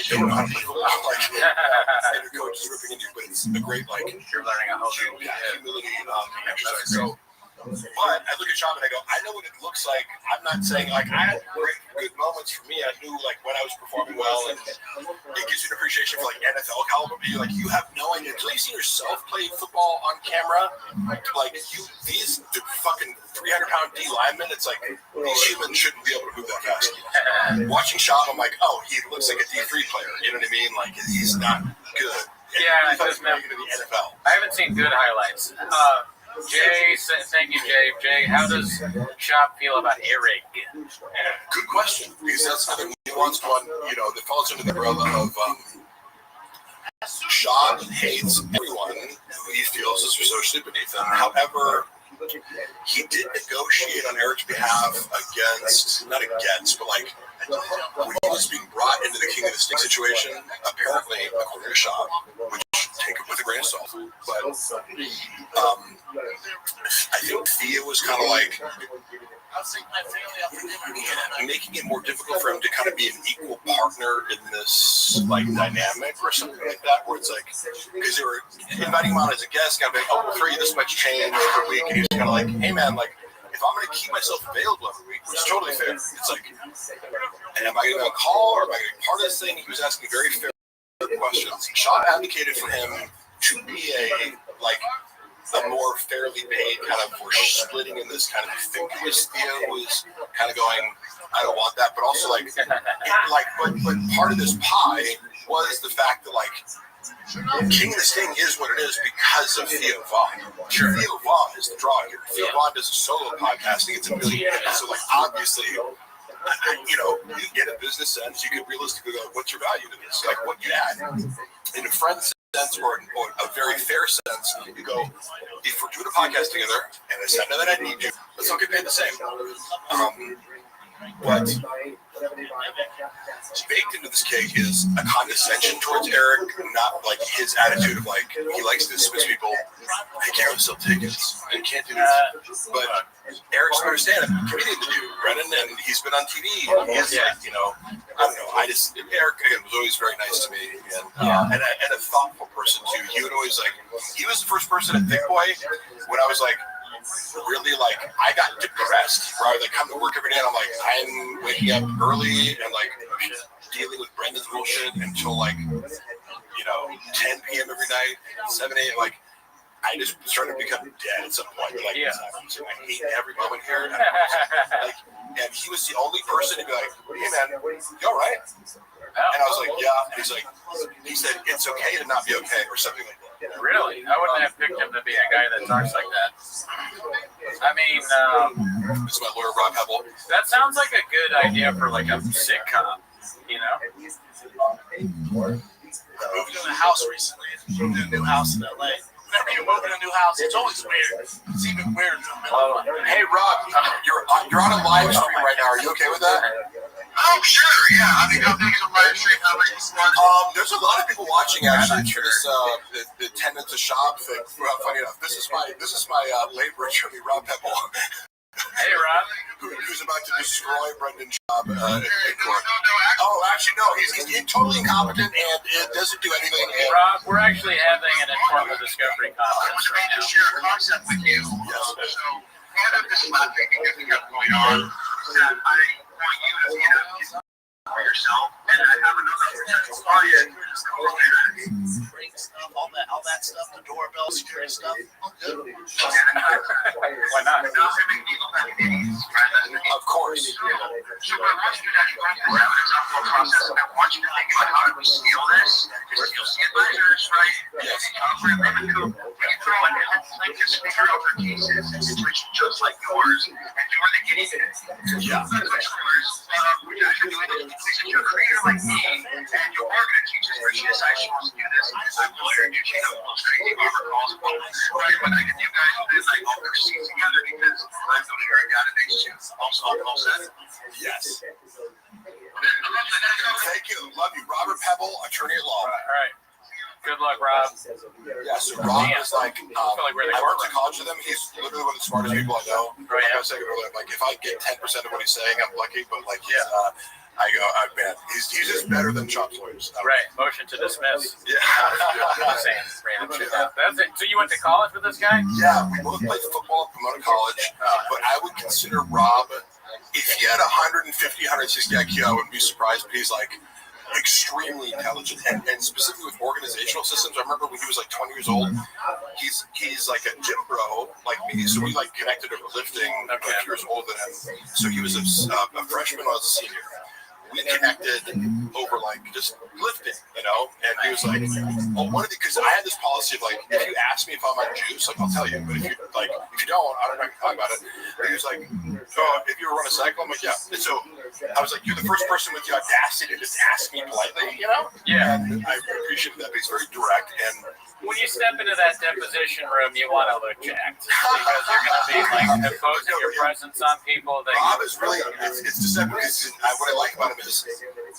don't know how to play football. Like, and your coach is ripping into you, but it's a great like you're learning a whole new humility exercise. So, but I look at Sean and I go, I know what it looks like. I'm not saying like I had good moments for me. I knew like when I was performing well, and it gives you an appreciation for like NFL caliber. But you have no idea until you see yourself play football on camera. Like these fucking 300-pound D linemen. It's like these humans shouldn't be able to move that fast. Watching Sean, I'm like, oh, he looks like a D3 player. You know what I mean? Like he's not good. Yeah, he's not good in the NFL. I haven't seen good highlights. Jay, thank you, Jay. Jay, how does Shop feel about Eric? Good question, because that's another nuanced one, that falls under the umbrella of Shop hates everyone who he feels is socially beneath him. However, he did negotiate on Eric's behalf not against, but like when he was being brought into the King of the Stick situation, apparently, according to Shop, which take it with a grain of salt, but I think Thea was kind of like, making it more difficult for him to kind of be an equal partner in this like dynamic or something like that, where it's like, because they were inviting him on as a guest, kind of like, oh, we'll throw you this much change per week, and he was kind of like, hey man, like, if I'm going to keep myself available every week, which is totally fair, it's like, am I going to be on call or am I going to be part of this thing? He was asking very fair questions. Sean advocated for him to be a more fairly paid kind of, we're splitting in this kind of thing. Theo was kind of going, I don't want that, but also but part of this pie was the fact that King of the Sting is what it is because of Theo Vaughn. Sure. Theo Vaughn is the draw here. Theo Vaughn does a solo podcasting. It's a million. So obviously, you get a business sense. You could realistically go, what's your value to this? Like what you add. In a friend sense or a very fair sense, you go, if we're doing a podcast together and I said that I need you, let's all get paid the same. But baked into this cake is a condescension towards Eric, not like his attitude of he likes to dismiss people. I can't sell tickets. I can't do this. But Eric's better stand-up comedian than you, Brennan, and he's been on TV. And he's I don't know. Eric again was always very nice to me, and a thoughtful person too. He would always he was the first person at Thick Boy when I was really I got depressed where I would come to work every day and I'm waking up early and dealing with Brendan's bullshit until 10 p.m. every night, 7 a.m. I just started to become dead at some point. I hate every moment here. And he was the only person to be like, hey man, you all right? And I was like, yeah. And he said, it's okay to not be okay, or something like that. Really? I wouldn't have picked him to be a guy that talks like that. I mean, this is my lawyer, Rob Hebel. That sounds like a good idea for a sitcom, Moved in a house recently. Moved in a new house in LA. Whenever you move in a new house, it's always weird. It's even weirder in the middle. Hey Rob, you're on a live stream right now. Are you okay with that? Oh sure, yeah. I mean, how big is a live stream? How big is one? There's a lot of people watching actually. This the tenants a shop thing. Funny enough, this is my labor attorney, Rob Hebel. Hey Rob, who's about to destroy Brendan's job in court. Oh, actually no, he's totally incompetent and it doesn't do anything. Rob, we're actually having an informal discovery conference right now. To share a concept with you. Yes. So part of this lab thing that we got going on is that I want you to get for yourself, and I have another potential client who's bring stuff, all that stuff, the doorbell, security stuff. Why not? Of course. So I want you to actually go through the evidence upload process, and I want you to think about how do we scale this? Because you'll see advisors, right? Yes. When you throw in plaintiffs figure out their cases in situations just like yours, and you're the guinea pig. Yeah. What you're actually doing is since you're a creator like me, and you are going to teach us for GSI she wants to do this, I'm a lawyer, you chain up those crazy barber calls, right? But I get you guys who did all their scenes together because I'm the lawyer got it next to all set. Yes. Thank you. Love you. Robert Pebble, attorney at law. All right. Good luck, Rob. Yeah, so Rob is I went to college with him. He's literally one of the smartest people I know. Right. I was saying earlier, if I get 10% of what he's saying, I'm lucky. But he's, man, he's just better than Chop's lawyers. Right. Motion to dismiss. Yeah. That's it. So you went to college with this guy? Yeah, we both played football at Pomona College. But I would consider Rob, if he had 150, 160 IQ, I wouldn't be surprised. But he's extremely intelligent, and specifically with organizational systems. I remember when he was 20 years old, he's like a gym bro like me, so we connected over lifting. I'm 2 years older than him, so he was a freshman when I was a senior. We connected over just lifting, and he was because I had this policy of if you ask me if I'm on juice, I'll tell you, but if you don't, I don't know if you talk about it. And he was if you ever run a cycle, I'm yeah. And so I was you're the first person with the audacity to just ask me politely, Yeah. And I appreciate that, but he's very direct. And when you step into that deposition room, you want to look jacked because you're going to be imposing your presence on people. Rob is really it's deceptive. What I like about him is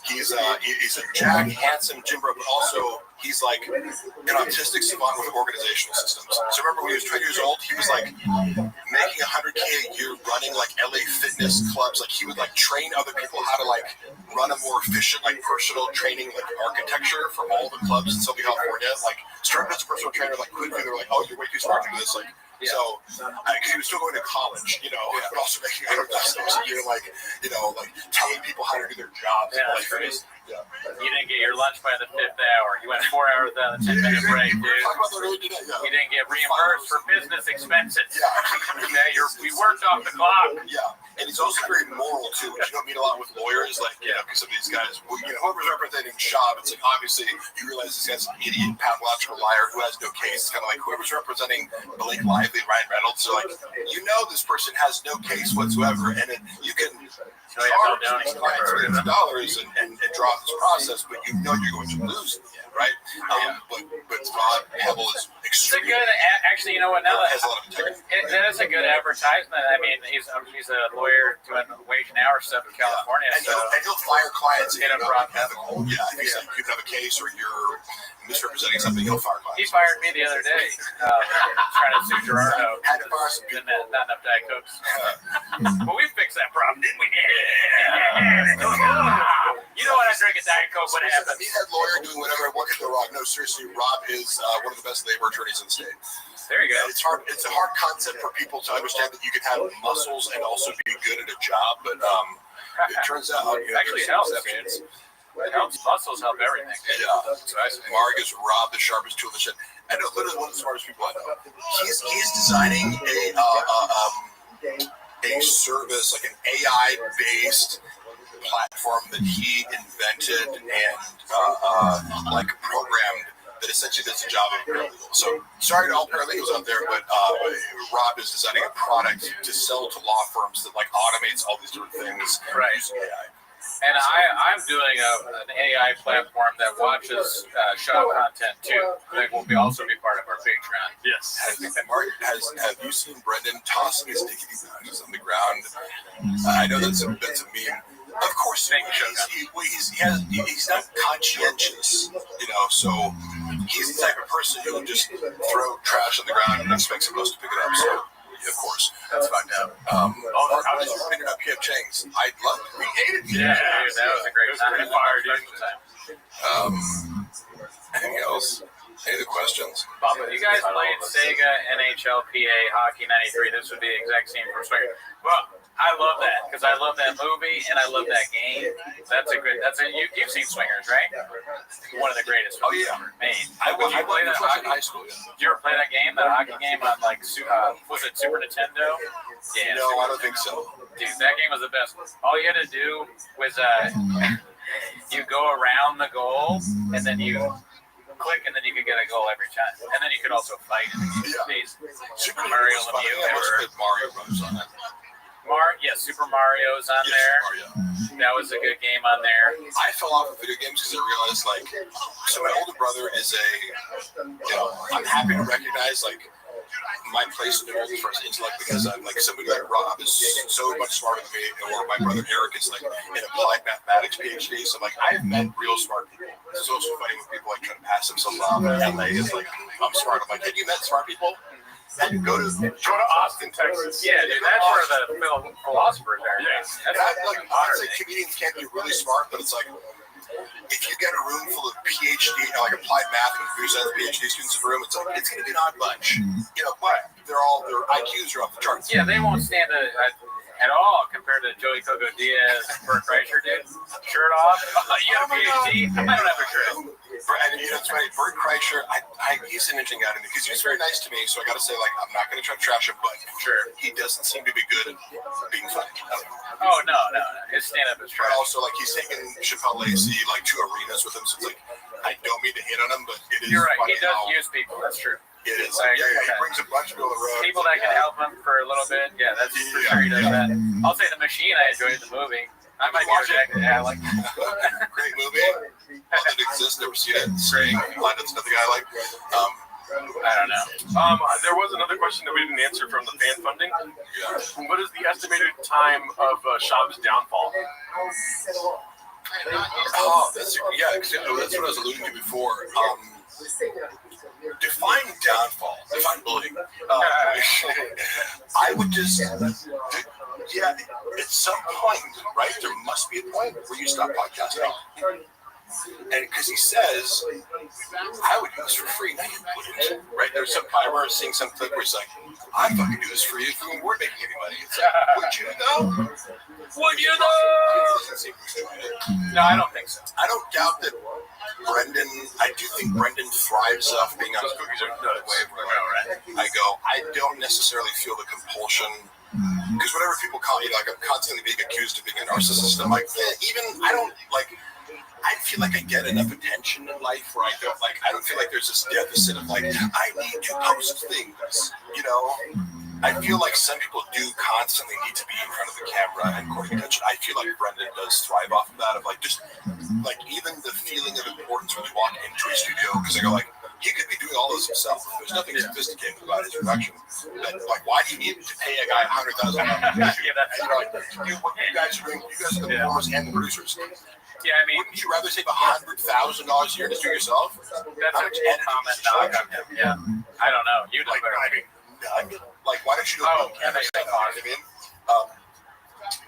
he's a jacked, handsome gym bro, but also he's like an autistic savant with organizational systems. So remember when he was 20 years old, he was like making $100K a year running like LA fitness clubs. Like he would like train other people how to like run a more efficient like personal training like architecture for all the clubs in Southern California. Like started as a personal trainer, like quickly they were like, oh, you're way too smart to do this. Like so, because he was still going to college, you know, but also making $100,000 a year, like telling people how to do their jobs. Yeah, like, that's crazy. You didn't get your lunch by the 5th hour. You went 4 hours without a 10-minute break, dude. You didn't get reimbursed for business expenses. Yeah. Okay, we worked off the clock. Yeah, and he's also very moral too, which you don't meet a lot with lawyers. Like, you know, because some of these guys, well, you know, whoever's representing Shab, it's like obviously you realize this guy's an idiot, pathological liar who has no case. It's kind of like whoever's representing Blake Lively, Ryan Reynolds. So like, you know, this person has no case whatsoever, and then you can charge these clients millions of dollars and draw this process, but you know you're going to lose in the end, right? But Rod Hebel is extremely. It's a good, actually, you know what? Now has a lot of integrity. that is a good advertisement. I mean, he's a lawyer doing wage and hour stuff in California, and he'll fire clients if you don't have ethical. Yeah, if you have a case or you're misrepresenting something, he'll fire clients. He fired me the other day, trying to sue Gerardo. Had to fire some people. Not enough Diet Cokes. But we fixed that problem, didn't we? You know when I drink a Diet Coke, what happens? Me, that lawyer doing whatever, what could go wrong? No, seriously, Rob is one of the best labor attorneys in the state. There you go. It's hard. It's a hard concept for people to understand that you can have muscles and also be good at a job, but it turns out actually helps. It helps. Muscles help everything. Yeah. So Marg is Rob, the sharpest tool in the shed. I know literally one of the smartest people I know. He's designing a service, like an AI-based platform that he invented and like programmed that essentially does the job of a paralegal. So sorry to all paralegals out there, but Rob is designing a product to sell to law firms that like automates all these different things using AI. And I'm doing an AI platform that watches shop content too. That will also be part of our Patreon. Yes. Have you seen Brendan tossing his diggity bags on the ground? I know that's a meme. Of course, he's not conscientious, you know. So he's the type of person who would just throw trash on the ground and expect someone else to pick it up. So. Of course, that's fucked up. I was just picking up P.F. Chang's. I loved it. We hated it. Yeah, that was a great time. Anything else? Any other questions? If you guys played Sega NHLPA Hockey 93, this would be the exact same from Swinger. Well, I love that because I love that movie and I love that game. You've seen Swingers, right? One of the greatest. Oh yeah, made. I played that in high school. Yeah. Did you ever play that game, that hockey game on like was it Super Nintendo? Yeah. No, I don't think so. Dude, that game was the best. All you had to do was you go around the goal and then you click and then you could get a goal every time. And then you could also fight in the space. Super Mario Lemieux. Mario Brothers on that. Super Mario's on there. That was a good game on there. I fell off of video games because I realized, like, so my older brother is I'm happy to recognize, like, my place in the world as far as intellect because I'm like somebody like Rob is so much smarter than me, or my brother Eric is like an applied mathematics PhD. So like I've met real smart people. This is also funny when people like try to pass themselves off in LA. It's like I'm smart. I'm like, have you met smart people? And go to Austin, Texas. Yeah, dude, that's where the philosophers are. Yeah. And honestly, comedians can't be really smart, but it's like if you get a room full of PhD, like applied math and computer science PhD students in the room, it's like it's going to be an odd bunch. You know, but their IQs are off the charts. Yeah, they won't stand at all compared to Joey Coco Diaz, Bert Kreischer, dude. Shirt off. You have a PhD? I don't have a shirt. And you know, it's funny, Bert Kreischer, he's an interesting guy to me because he was very nice to me. So I got to say, like, I'm not going to try to trash him, but he doesn't seem to be good at being funny. Oh no, his stand-up is trash. But also, like, he's taken Chappelle Lacey like to arenas with him. So it's like, I don't mean to hit on him, but it is. You're right. Funny he does use people. That's true. It is. He brings a bunch of people on the road. People that can help him for a little bit. Yeah, that's for sure. He does that. I'll say The Machine. I enjoyed the movie. I might watch it. Yeah, I like it. Great movie. Doesn't exist. Never seen it. Great. London's another guy I like. I don't know. There was another question that we didn't answer from the fan funding. Yeah. What is the estimated time of Shab's downfall? Oh, that's what I was alluding to before. Define downfall, define bullying. I would just, at some point, right? There must be a point where you stop podcasting. And because he says, I would do this for free. Now you wouldn't, right? There's some, I remember seeing some clip where he's like, I fucking do this for you if we weren't making any money. It's like, would you though? Would you though? No, I don't think so. I don't doubt that Brendan, I do think Brendan thrives off being on his cookies are nuts. I don't necessarily feel the compulsion. Because whenever people call me, like, I'm constantly being accused of being a narcissist, I'm like, I feel like I get enough attention in life where I don't feel like there's this deficit of like, I need to post things, you know? I feel like some people do constantly need to be in front of the camera and courting attention. I feel like Brendan does thrive off of that, of like, just like even the feeling of importance when you walk into a studio, because I go like, he could be doing all this himself. There's nothing sophisticated about his production. Like, why do you need to pay a guy $100,000? Dude, what you guys are doing, you guys are the performers and the producers. Yeah, I mean, wouldn't you rather save $100,000 a year to do yourself? That's a common knock on him. Yeah, I don't know. You like, I mean, like, why don't you do it?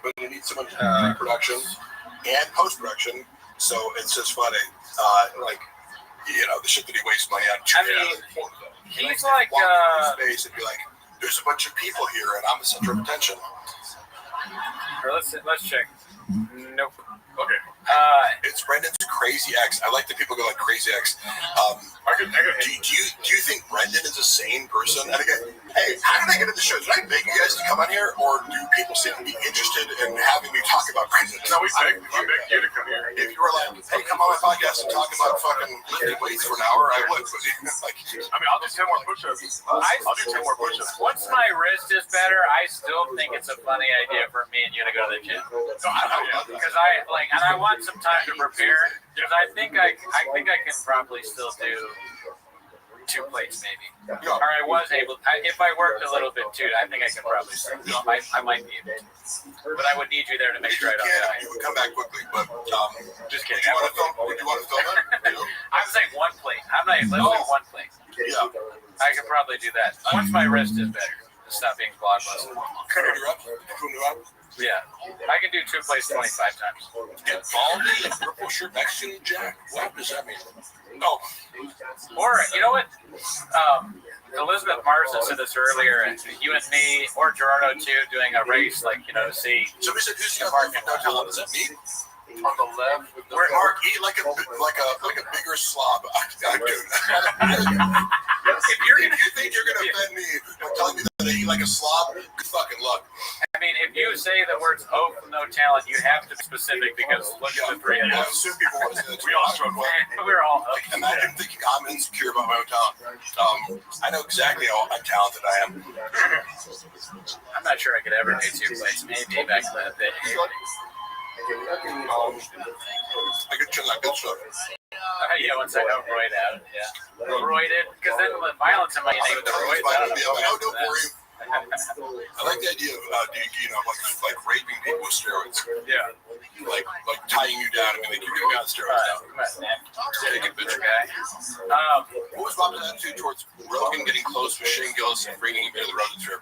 But you need someone to do pre-production and post-production, so it's just funny. Like, you know, the shit that he wastes money on. He's like, space and be like, there's a bunch of people here, and I'm the center of attention. Let's check. Nope. Okay. It's Brendan's Crazy Ex. I like that people go like Crazy Ex. Do you think Brendan is a sane person? And again, hey, how did I get into the show? Did I beg you guys to come on here, or do people seem to be interested in having me talk about Brendan? No, we begged you to come here. If you were like, hey, come on my podcast and talk about fucking lifting weights for an hour, I would. But, like, I mean, I'll do 10 more push-ups. I'll do 10 more push-ups. Once my wrist is better, I still think it's a funny idea for me and you to go to the gym. Because and I want some time to prepare. Because I think I can probably still do 2 plates maybe. Or I was able. If I worked a little bit too, I think I can probably still do. I might be able to. But I would need you there to make sure I don't die. You would come back quickly, but just kidding. Would you want to film it? I'm saying 1 plate. I'm not even listening 1 plate. Yeah. I could probably do that once my wrist is better. Stop being blockbuster. Yeah, I can do 2 plates 25 times. Get baldy and purple shirt Mexican Jack. What does that mean? No. Or you know what? Elizabeth Marsden said this earlier, and you and me, or Gerardo too, doing a race, like, you know, see. Somebody said, "Who's the Mark? No, is that me?" On the left, with the Mark, eat like a bigger slob. If you think you're gonna offend me by telling me that I eat like a slob, good fucking luck. I mean, if you say the words "hope, no talent," you have to be specific, because look at the 3 of us. Soon people want to say that. We all struggle. We're all. Like, imagine thinking I'm insecure about my own talent. I know exactly how untalented I am. I'm not sure I could ever do 2 plates. Maybe back to that bit. I could chill that good stuff. Yeah, once I know roid out. Yeah. Roided. Because then the violence in my name with the roids. Don't worry. I like the idea of like raping people with steroids. Yeah. Like tying you down and be like, you're gonna be on steroids now. Come on, man. Take a picture, guy. What was Bob's attitude towards Rogan getting close with Shane Gillis and bringing him into the Rogan trip?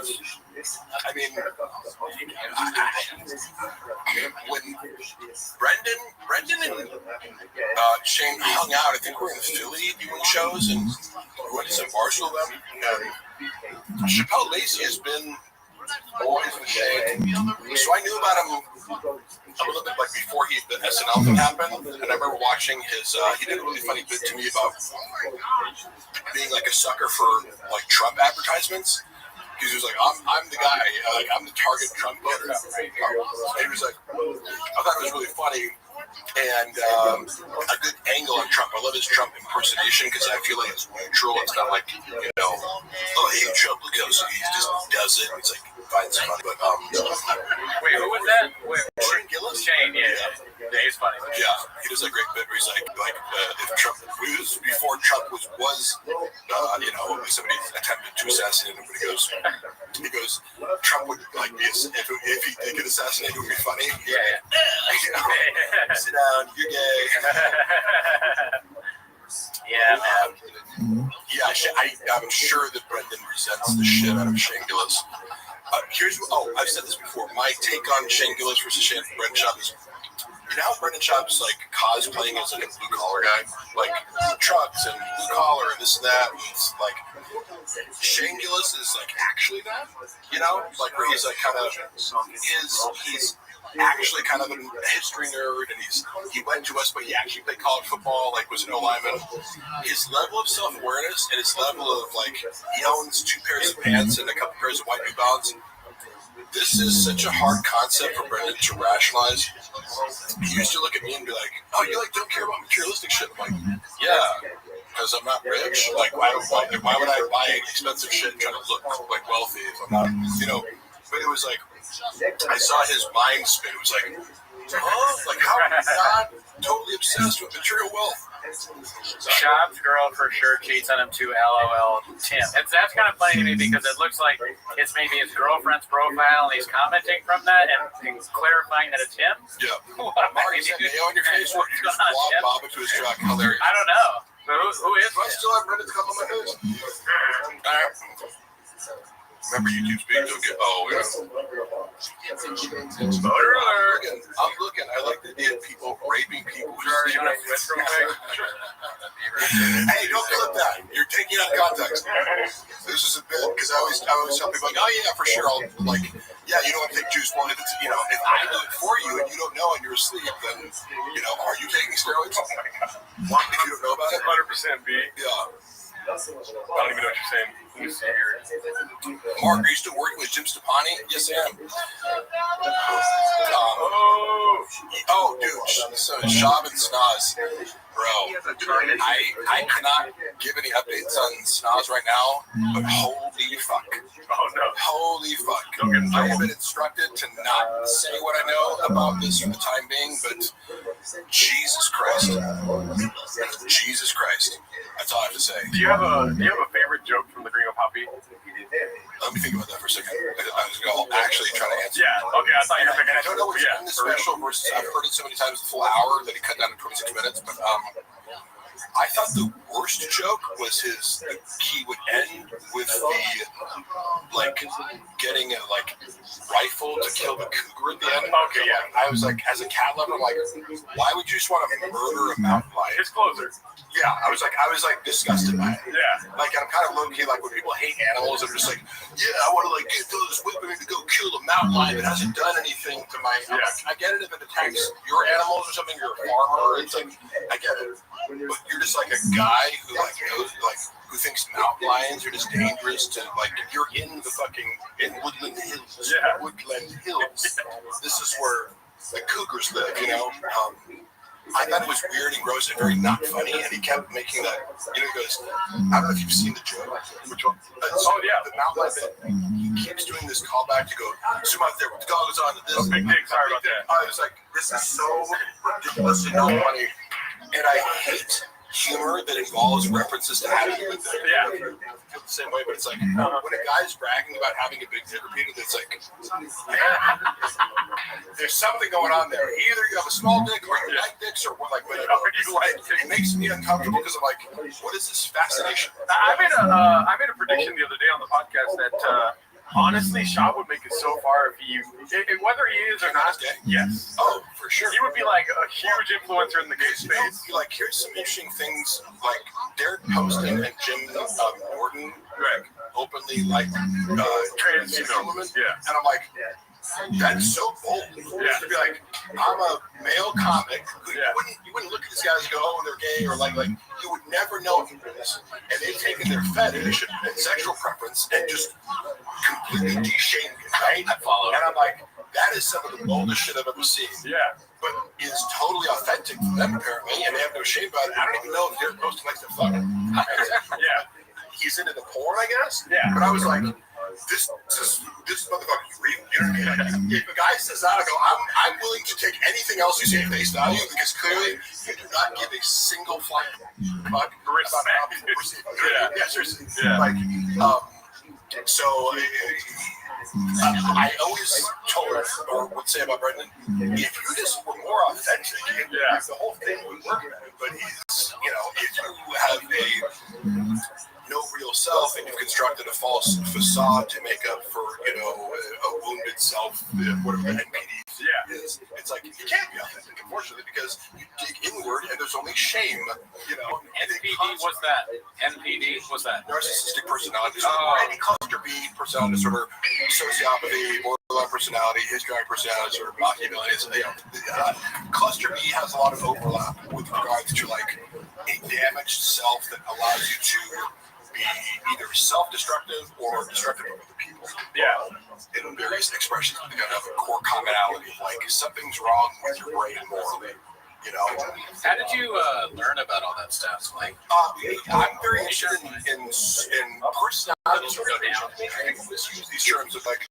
I mean, when Brendan and Shane hung out, I think we're in Philly doing shows, and we went to some bars with them. Chappelle Lacey has been always with Shane, so I knew about him a little bit like before the SNL thing happened, and I remember watching his. He did a really funny bit to me about being like a sucker for like Trump advertisements. Because he was like, I'm the guy, like I'm the target Trump voter. And he was like, I thought it was really funny and a good angle on Trump. I love his Trump impersonation because I feel like it's neutral. It's not like, you know, oh, hey, Trump, look how he just does it. It's like, finds it funny. But wait, who was that? Shane Gillis? Shane, yeah. Yeah, he's funny. Yeah, he does that great bit where he's like if Trump, this was before Trump was somebody attempted to assassinate him, but he goes, Trump would like be if he did get assassinated, it would be funny. Yeah. Sit down, you're gay. Yeah, man. Yeah, I'm sure that Brendan resents the shit out of Shane Gillis. I've said this before. My take on Shane Gillis versus Brendan Schaub is, you know how Brendan Schaub's like cosplaying as like a blue collar guy, like trucks and blue collar and this and that, and it's like Shane Gillis is like actually that, you know, like where he's like kind of he's actually kind of a history nerd, and he went to us, but he actually played college football, like was an O-lineman. His level of self-awareness and his level of like, he owns 2 pairs of pants and a couple pairs of white New Balance. This is such a hard concept for Brendan to rationalize. He used to look at me and be like, "Oh, you like don't care about materialistic shit?" I'm like, "Yeah, because I'm not rich. Like, why would I buy expensive shit and try to look like wealthy if I'm not, you know?" But it was like, I saw his mind spin. It was like, like how are you not totally obsessed with material wealth? Schaub's girl for sure cheats on him too. LOL, Tim. That's kind of funny to me because it looks like it's maybe his girlfriend's profile, and he's commenting from that and clarifying that it's him. Yeah. Marty, said, "Hey, on your face, what you just blob Bob into his truck." Hilarious. I don't know. Who is? Do I still have Brendan's cup on my face? Remember YouTube's big, don't get. Oh, yeah. Spoiler alert. I'm looking. I like the idea of people raping people. Hey, don't clip that. You're taking it out of context. This is a bit because I always tell people like, "Oh yeah, for sure." I'll like, "Yeah, you don't want to take juice." Well, if it's if I do it for you and you don't know and you're asleep, then are you taking steroids? If you don't know about it, 100% B. Yeah. I don't even know what you're saying. Let me see here. Mark, are you still working with Jim Stepani? Yes, I am. Dude. So Schaub and Snaz, bro. I cannot give any updates on Snaz right now, but holy fuck. Oh, no. Holy fuck. I have been instructed to not say what I know about this for the time being, but Jesus Christ. Jesus Christ. That's all I have to say. Do you have a favorite joke from the Gringo Poppy? Let me think about that for a second. I'll actually try to answer. Yeah, okay, I thought you were picking I don't know what's in the special versus I've heard it so many times the full hour that he cut down to 26 minutes, but I thought the worst joke was he would end with the getting a rifle to kill the cougar at the end. Okay, yeah. I was like, as a cat lover, I'm like, why would you just want to murder a mountain lion? His closer. Yeah, I was disgusted by it. Yeah. Like, I'm kind of low-key, like, when people hate animals, they're just like, yeah, I want to, get those women to go kill a mountain lion that hasn't done anything to my... Yeah. I get it if it attacks your animals or something, you're a farmer, it's like, I get it. But you're just, like, a guy who, knows, who thinks mountain lions are just dangerous to, you're in Woodland Hills. Yeah. Woodland Hills. This is where the cougars live, I thought it was weird and gross and very not funny, and he kept making that. He goes, I don't know if you've seen the joke. Which one? The mountain lion bit. He keeps doing this callback to go zoom out there with the goggles on to this. Big dick. Sorry about that. I was like, this is so ridiculously not funny, and I hate humor that involves references to having a big dick. Yeah. I feel the same way, but it's like when a guy's bragging about having a big dick repeatedly, it's like there's something going on there. Either you have a small dick or you like dicks or whatever. It makes me uncomfortable because I'm like, what is this fascination? I made a prediction the other day on the podcast that honestly, Schaub would make it so far whether he is or not. Yes. Oh, for sure. He would be like a huge influencer in the gay space. Here's some interesting things. Like Derek Poston and Jim Norton openly trans women. Yeah. And I'm like, that's so bold. Yeah. To be like, I'm a male comic who you wouldn't look at these guys and go, oh, they're gay, or like you would never know this. And they've taken their fetish and sexual preference and just completely de-shamed it, right? I follow. And I'm like, that is some of the boldest shit I've ever seen. Yeah. But is totally authentic to them apparently, and they have no shame about it. I don't even know if Derek Poston likes to fuck. Yeah. He's into the porn, I guess. Yeah. But I was like, this this motherfucker's real. You know what I mean? Like, if a guy says that, I go, I'm willing to take anything else you say at face value because clearly you do not give a single flying fuck about how people perceive you. Yeah, seriously. Yeah. Like, so I always told or would say about Brendan, if you just were more authentic, the whole thing would work better. But he's, you know, if you have a no real self and you've constructed a false facade to make up for, you know, a wounded self, whatever the NPD is, it's like you can't be authentic, unfortunately, because you dig inward and there's only shame, you know. NPD, what's that? NPD, what's that? Narcissistic personality disorder, any cluster B personality disorder, sociopathy, borderline personality, histrionic personality disorder, Machiavellian. You know, cluster B has a lot of overlap with regards to like a damaged self that allows you to be either self-destructive or destructive of other people. Yeah. In various expressions, they gotta have a core commonality of like something's wrong with your brain morally. You know. How did you learn about all that stuff? Like, I'm very interested in personality disorder. People misuse these terms of like,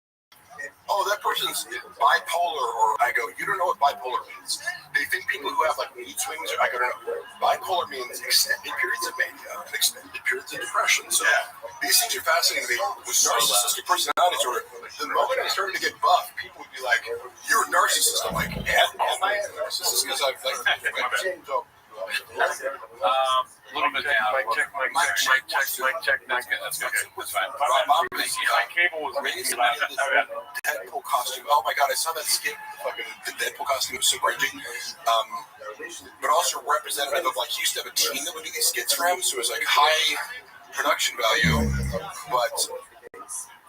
oh, that person's bipolar, or I go, you don't know what bipolar means. They think people who have like mood swings, I go, no. Bipolar means extended periods of mania and extended periods of depression. So these things are fascinating to me. With narcissistic personality disorder, the moment I started to get buff, people would be like, you're a narcissist. I'm like, am I a narcissist? Because I've like, a little bit down. Mic check. That's good. That's good. That's fine. My cable was raised in the Deadpool costume. Oh my god, I saw that skit. Fucking the Deadpool costume was so cringy. But also representative of like he used to have a team that would do these skits for him, so it was like high production value, but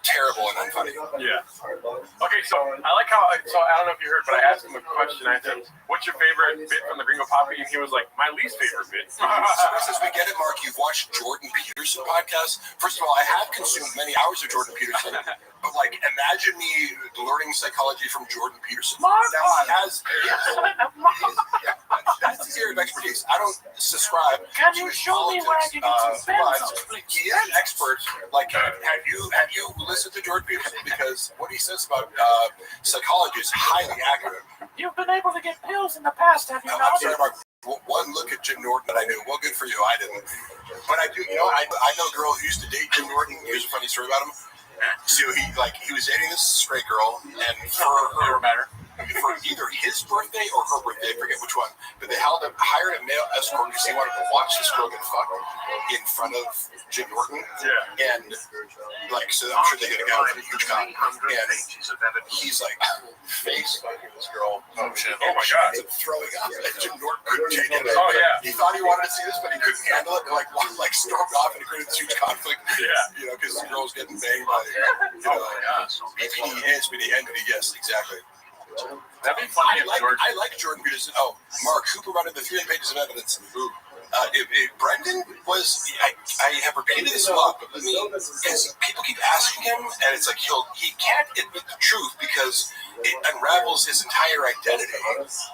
terrible and unfunny. Yeah. Okay, so I like how I don't know if you heard, but I asked him a question. I said, "What's your favorite bit from the Gringo Poppy?" And he was like, "My least favorite bit." So since we get it, Mark, you've watched Jordan Peterson podcast. First of all, I have consumed many hours of Jordan Peterson, but like, imagine me learning psychology from Jordan Peterson. That's his area of expertise. I don't subscribe. Can you show me where I can get some pencils, but he is an expert. Like, have you listened to Jordan Peterson? Because what he says about psychology is highly accurate. You've been able to get pills in the past, have you I'm not? sorry, Mark. One look at Jim Norton that I knew. Well, good for you. I didn't. But I do. You know, I know a girl who used to date Jim Norton. Here's a funny story about him. So he was dating this straight girl, and for either his birthday or her birthday, I forget which one, but they hired a male escort because he wanted to watch this girl get fucked in front of Jim Norton. Yeah. And like, so I'm sure they got a guy with a huge cock, and he's like face fucking this girl. Oh shit! Oh my god! Throwing up, and Jim Norton couldn't take it. Oh yeah. He thought he wanted to see this, but he couldn't handle it. And like stormed off and created this huge conflict. Yeah. You know, because the girl's getting banged by BPD and SPD. Yes, exactly. That'd be funny. I like Jordan Peterson. Oh, Mark, who provided the 3 pages of evidence? If Brendan was, I have repeated this a lot, but as people keep asking him, and it's like he can't admit the truth because it unravels his entire identity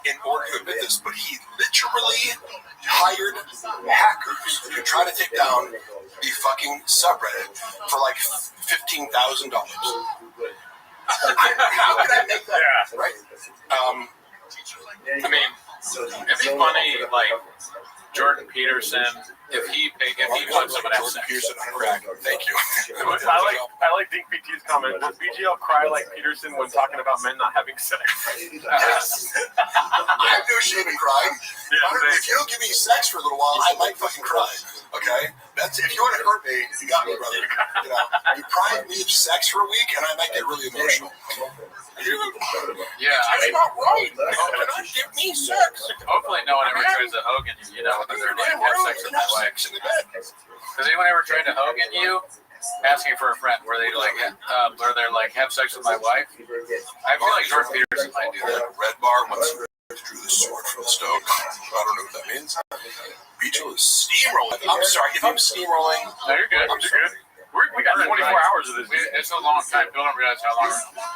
in order to admit this. But he literally hired hackers to try to take down the fucking subreddit for like $15,000. How could I make that? Yeah. Right? I mean, it'd be funny, like Jordan Peterson, if he wants someone else. Jordan Peterson on crack. Thank you. I like Dink PT's comment. Does BGL cry like Peterson when talking about men not having sex? Yes. I have no shame in crying. Yeah, if you don't give me sex for a little while, I might fucking cry. Okay? That's if you want to hurt me, you got me, brother. You know, you deprive me of sex for a week, and I might get really emotional. Yeah, I That's mean, not right. You cannot give me sex. hopefully no one ever tries to Hogan you, when they're like, have sex with my wife. In the bed. Has anyone ever tried to Hogan you? Asking for a friend, where they're like, have sex with my wife? I feel like Jordan Peterson might do that. Red Bar once drew the sword from the stove. I don't know what that means. Beachel is steamrolling. I'm sorry if I'm steamrolling. No, you're good. I'm You're sorry. good. We got 24 hours of this. It's a long time. People don't realize how long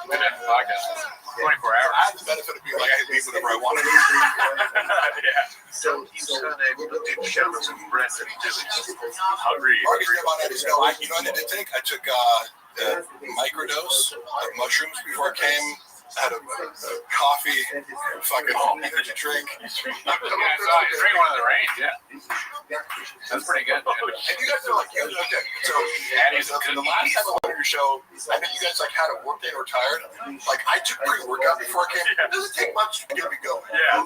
we've been at the podcast. 24 hours. I have the benefit of being like I can leave whenever I want to. Yeah. Don't you turn able to take showers and breath and do it. Hungry. Marcus came on that. You know what I did take? I took microdose of mushrooms before I came. Had a coffee, fucking energy drink. Yeah, I saw you drink one of the range, yeah. That's pretty good. And you guys are like, okay. So the last time I went to your show, I think you guys like had a work day or tired. Like I took pre-workout before I came. It doesn't take much to get me going. Yeah.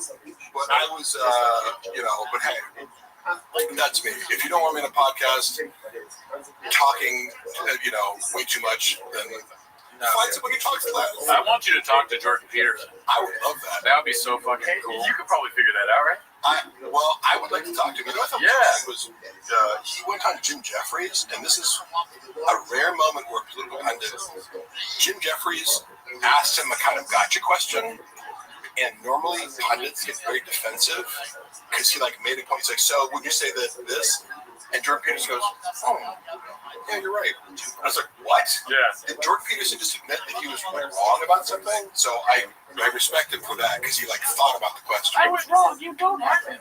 But I was, but hey, that's me. If you don't want me in a podcast talking, way too much, then find somebody who talks to that. I want you to talk to Jordan Peterson. I would love that. That would be so fucking cool. You could probably figure that out, right? I would like to talk to him. You know what I thought was he went on Jim Jeffries, and this is a rare moment where political pundit Jim Jeffries asked him a kind of gotcha question, and normally pundits get very defensive because he made a point. He's like, "So would you say that this?" And Jordan Peterson goes, "Oh, yeah, you're right." I was like, "What?" Yeah. Did Jordan Peterson just admit that he was wrong about something? So I respect him for that because he thought about the question. I was wrong. You don't have to.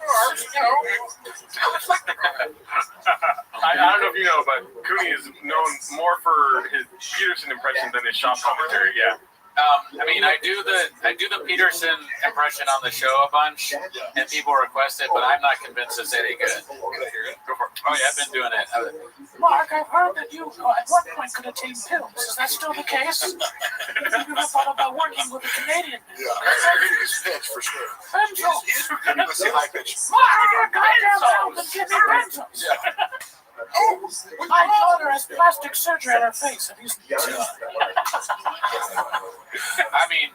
I don't know if you know, but Cooney is known more for his Peterson impression than his shop commentary. Yeah. I do the Peterson impression on the show a bunch, and people request it, but I'm not convinced it's any good. Can I hear it? Go for it. Oh yeah, I've been doing it. Mark, I've heard that you at one point could attain pills. Is that still the case? Have you ever thought about working with a Canadian? Yeah, he's pitch for sure. Pencils. Let's see high pitch. Mark, you're goddamn old and give me pencils. Yeah. My daughter has plastic surgery on her face. Have you seen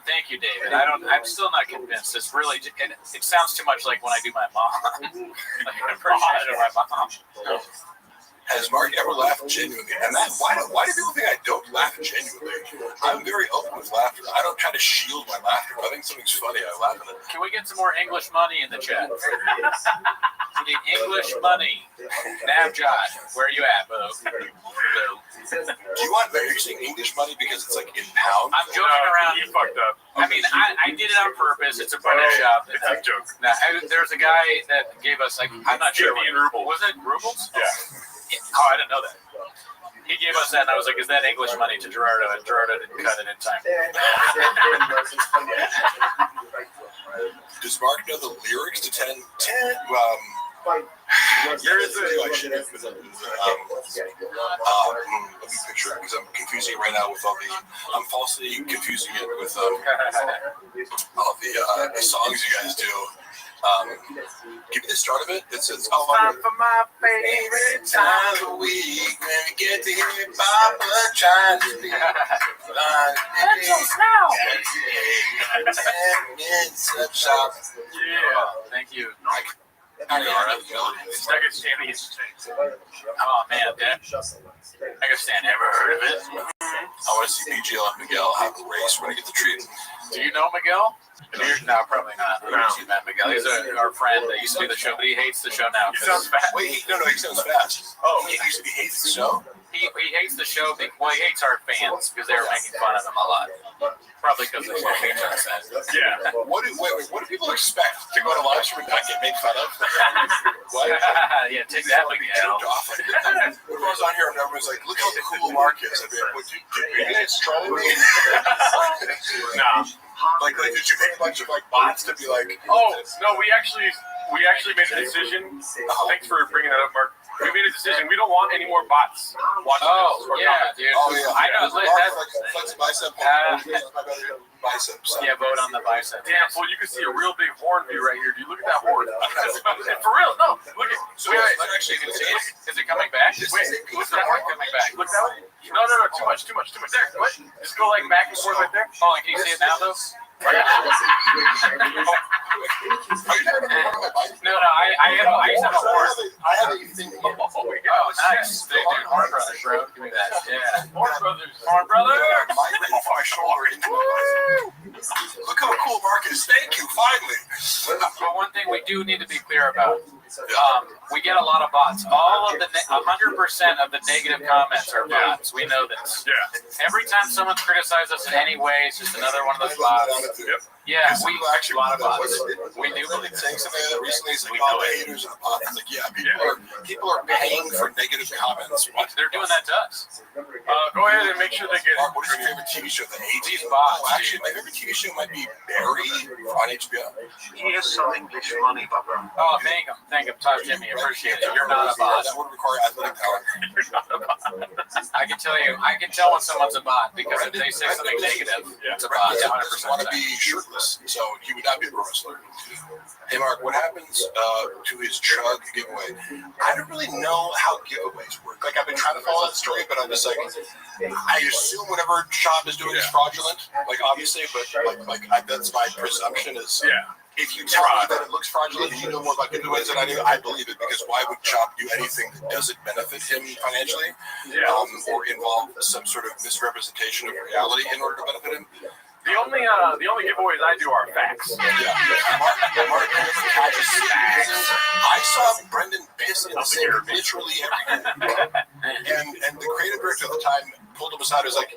thank you, David. I'm still not convinced. It's really, it sounds too much like when I do my mom. An impression of my mom. Has Mark ever laughed genuinely? And why do people think I don't laugh genuinely? I'm very open with laughter. I don't try to shield my laughter. If I think something's funny, I laugh at it. Can we get some more English money in the chat? We need English money. Navjot, where are you at, Bo? Do you saying English money because it's in pounds? I'm joking around. You fucked up. I did it on purpose. It's a British shop. It's a joke. Now, there's a guy that gave us I'm not sure. 50 rubles. Was it rubles? Yeah. Oh, I didn't know that. He gave us that, and I was like, "Is that English money to Gerardo?" And Gerardo didn't cut it in time. Does Mark know the lyrics to 10? There is let me picture it because I'm confusing it right now with I'm falsely confusing it with all the songs you guys do. Give me the start of it. It says, time for my favorite time of the week when we get to hear Papa trying to be Pencils now. 10 minutes of shop. Yeah. Thank you. I can stand these things. Oh man, I can stand. Ever heard of it? I want to see BGL and Miguel have a race when I get the treat. Do you know Miguel? No, probably not. I've never seen that Miguel. He's our friend that used to be the show, but he hates the show now. He sounds fast. Wait, he sounds fast. Oh, he hates the show? He hates the show. He hates our fans because they were making fun of him a lot. Probably because of what HR said. Yeah. What do people expect to go to live stream and not get made fun of? What? Yeah, take that, Miguel. When I was on here and everyone's like, look how cool Mark is. I'd be like, did you guys trolling me? No. Did you make a bunch of bots to be like? Oh no, we actually made a decision. Thanks for bringing that up, Mark. We made a decision. We don't want any more bots watching this. Dude. Oh yeah. I know. Flex bicep. Biceps. Yeah, vote on the bicep. Damn, well, you can see a real big horn view right here. Do you look at that horn? For real, no. Look at. So wait, actually, you can see it. Is it coming back? Wait, what's the horn coming back? Look that way. No, too much. There, what? Just go back and forth right there. Oh, and can you see it now, though? No, I used to have a horn. I have a thing. Oh, nice. Dude, Horn Brothers, bro. Give me that. Yeah. Horn Brothers. My shoulder into it. Look how cool Mark is. Thank you, finally. But one thing we do need to be clear about. We get a lot of bots. 100% of the negative comments are bots. We know this. Yeah. Every time someone criticizes us in any way, it's just another one of those bots. Yeah, we actually a lot of bots. We do believe saying something that recently is like, the haters are bots. It's like, people are people are paying for negative comments. What? They're doing that to us. Go ahead and make sure they get. Mark, what is your favorite TV show? The 80s? bots, Actually, my favorite TV show might be Barry on HBO. Here's some English money, Papa. Oh, thank him, Todd Jimmy. Appreciate it. You're not a bot. That would require athletic talent. You're not a bot. I can tell when someone's a bot because if they say something negative, it's a bot. Brandon doesn't want to be shirtless, so he would not be a pro wrestler. Hey, Mark, what happens to his chug giveaway? I don't really know how giveaways work. Like, I've been trying to follow that story, but I'm just like, I assume whatever Shop is doing is fraudulent, like, obviously, but that's my presumption is, if you tell me that it looks fraudulent and you know more about giveaways than I do, I believe it, because why would Shop do anything that doesn't benefit him financially, or involve some sort of misrepresentation of reality in order to benefit him? The only giveaways I do are facts. Mark catches facts. I saw Brendan piss in the sink literally every day. And the creative director at the time pulled him aside and was like,